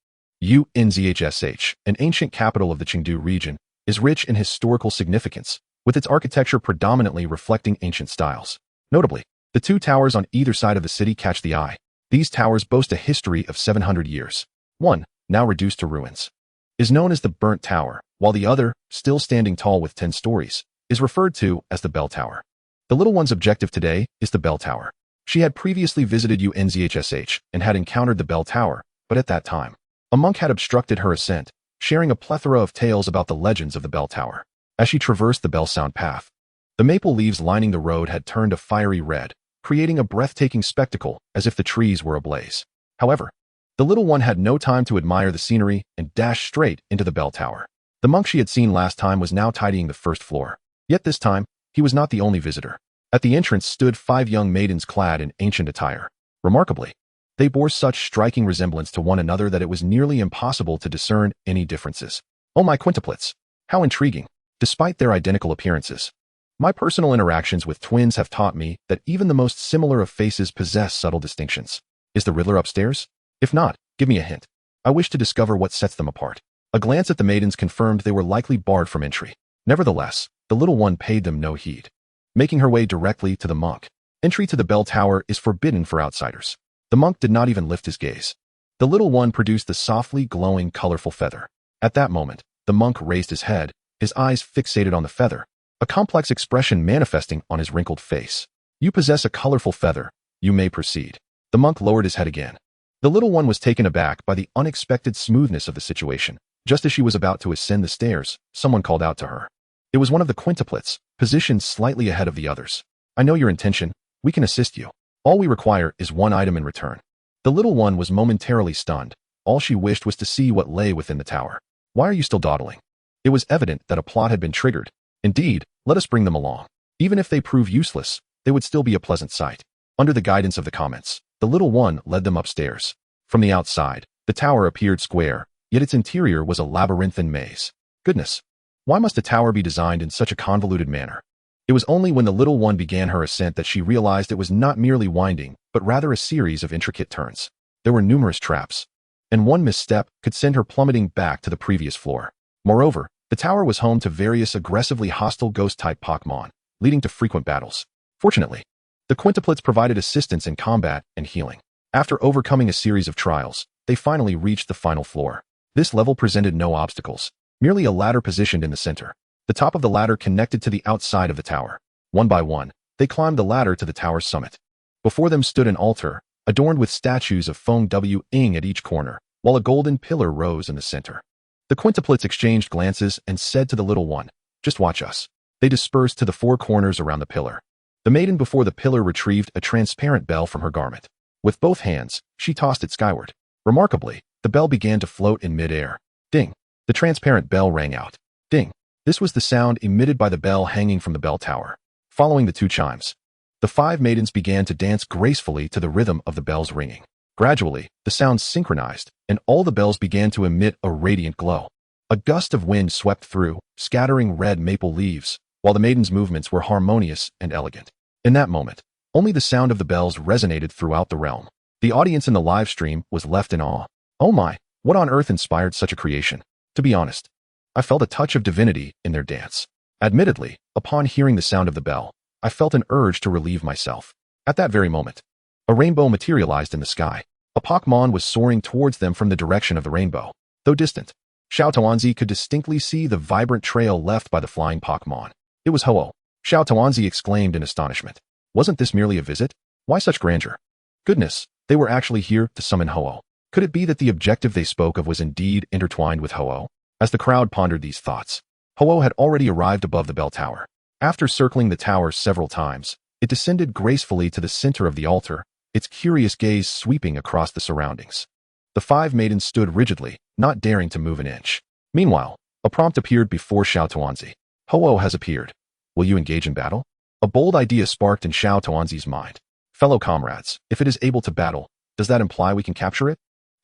Unadulterated, an ancient capital of the Chengdu region, is rich in historical significance, with its architecture predominantly reflecting ancient styles. Notably, the two towers on either side of the city catch the eye. These towers boast a history of 700 years. One, now reduced to ruins, is known as the Burnt Tower, while the other, still standing tall with 10 stories, is referred to as the Bell Tower. The little one's objective today is the Bell Tower. She had previously visited Unadulterated and had encountered the Bell Tower, but at that time, a monk had obstructed her ascent, sharing a plethora of tales about the legends of the Bell Tower. As she traversed the Bell Sound path, the maple leaves lining the road had turned a fiery red, creating a breathtaking spectacle as if the trees were ablaze. However, the little one had no time to admire the scenery and dashed straight into the Bell Tower. The monk she had seen last time was now tidying the first floor. Yet this time, he was not the only visitor. At the entrance stood 5 young maidens clad in ancient attire. Remarkably, they bore such striking resemblance to one another that it was nearly impossible to discern any differences. Oh my quintuplets! How intriguing! Despite their identical appearances, my personal interactions with twins have taught me that even the most similar of faces possess subtle distinctions. Is the Riddler upstairs? If not, give me a hint. I wish to discover what sets them apart. A glance at the maidens confirmed they were likely barred from entry. Nevertheless, the little one paid them no heed, making her way directly to the monk. Entry to the Bell Tower is forbidden for outsiders. The monk did not even lift his gaze. The little one produced the softly glowing, colorful feather. At that moment, the monk raised his head, his eyes fixated on the feather, a complex expression manifesting on his wrinkled face. You possess a colorful feather. You may proceed. The monk lowered his head again. The little one was taken aback by the unexpected smoothness of the situation. Just as she was about to ascend the stairs, someone called out to her. It was one of the quintuplets, positioned slightly ahead of the others. I know your intention. We can assist you. All we require is one item in return. The little one was momentarily stunned. All she wished was to see what lay within the tower. Why are you still dawdling? It was evident that a plot had been triggered. Indeed, let us bring them along. Even if they prove useless, they would still be a pleasant sight. Under the guidance of the comments, the little one led them upstairs. From the outside, the tower appeared square, yet its interior was a labyrinthine maze. Goodness! Why must a tower be designed in such a convoluted manner? It was only when the little one began her ascent that she realized it was not merely winding, but rather a series of intricate turns. There were numerous traps, and one misstep could send her plummeting back to the previous floor. Moreover, the tower was home to various aggressively hostile ghost-type Pokemon, leading to frequent battles. Fortunately, the quintuplets provided assistance in combat and healing. After overcoming a series of trials, they finally reached the final floor. This level presented no obstacles, merely a ladder positioned in the center. The top of the ladder connected to the outside of the tower. One by one, they climbed the ladder to the tower's summit. Before them stood an altar, adorned with statues of Feng Wu-ing at each corner, while a golden pillar rose in the center. The quintuplets exchanged glances and said to the little one, "Just watch us." They dispersed to the 4 corners around the pillar. The maiden before the pillar retrieved a transparent bell from her garment. With both hands, she tossed it skyward. Remarkably, the bell began to float in mid-air. Ding! The transparent bell rang out. Ding! This was the sound emitted by the bell hanging from the bell tower. Following the 2 chimes, the 5 maidens began to dance gracefully to the rhythm of the bell's ringing. Gradually, the sounds synchronized, and all the bells began to emit a radiant glow. A gust of wind swept through, scattering red maple leaves, while the maidens' movements were harmonious and elegant. In that moment, only the sound of the bells resonated throughout the realm. The audience in the live stream was left in awe. Oh my, what on earth inspired such a creation? To be honest, I felt a touch of divinity in their dance. Admittedly, upon hearing the sound of the bell, I felt an urge to relieve myself. At that very moment, a rainbow materialized in the sky. A Pokemon was soaring towards them from the direction of the rainbow. Though distant, Xiao Tuanzi could distinctly see the vibrant trail left by the flying Pokemon. It was Ho-Oh. Xiao Tuanzi exclaimed in astonishment. Wasn't this merely a visit? Why such grandeur? Goodness, they were actually here to summon Ho-Oh. Could it be that the objective they spoke of was indeed intertwined with Ho-Oh? As the crowd pondered these thoughts, Ho-Oh had already arrived above the bell tower. After circling the tower several times, it descended gracefully to the center of the altar, its curious gaze sweeping across the surroundings. The 5 maidens stood rigidly, not daring to move an inch. Meanwhile, A prompt appeared before Xiao Tuanzi. Ho-Oh has appeared. Will you engage in battle? A bold idea sparked in Xiao Tuanzi's mind. Fellow comrades, if it is able to battle, does that imply we can capture it?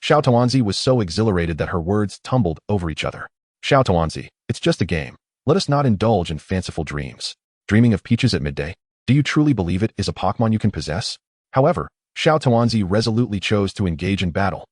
Xiao Tuanzi was so exhilarated that her words tumbled over each other. Xiao Tuanzi, it's just a game. Let us not indulge in fanciful dreams. Dreaming of peaches at midday? Do you truly believe it is a Pokemon you can possess? However, Xiao Tuanzi resolutely chose to engage in battle,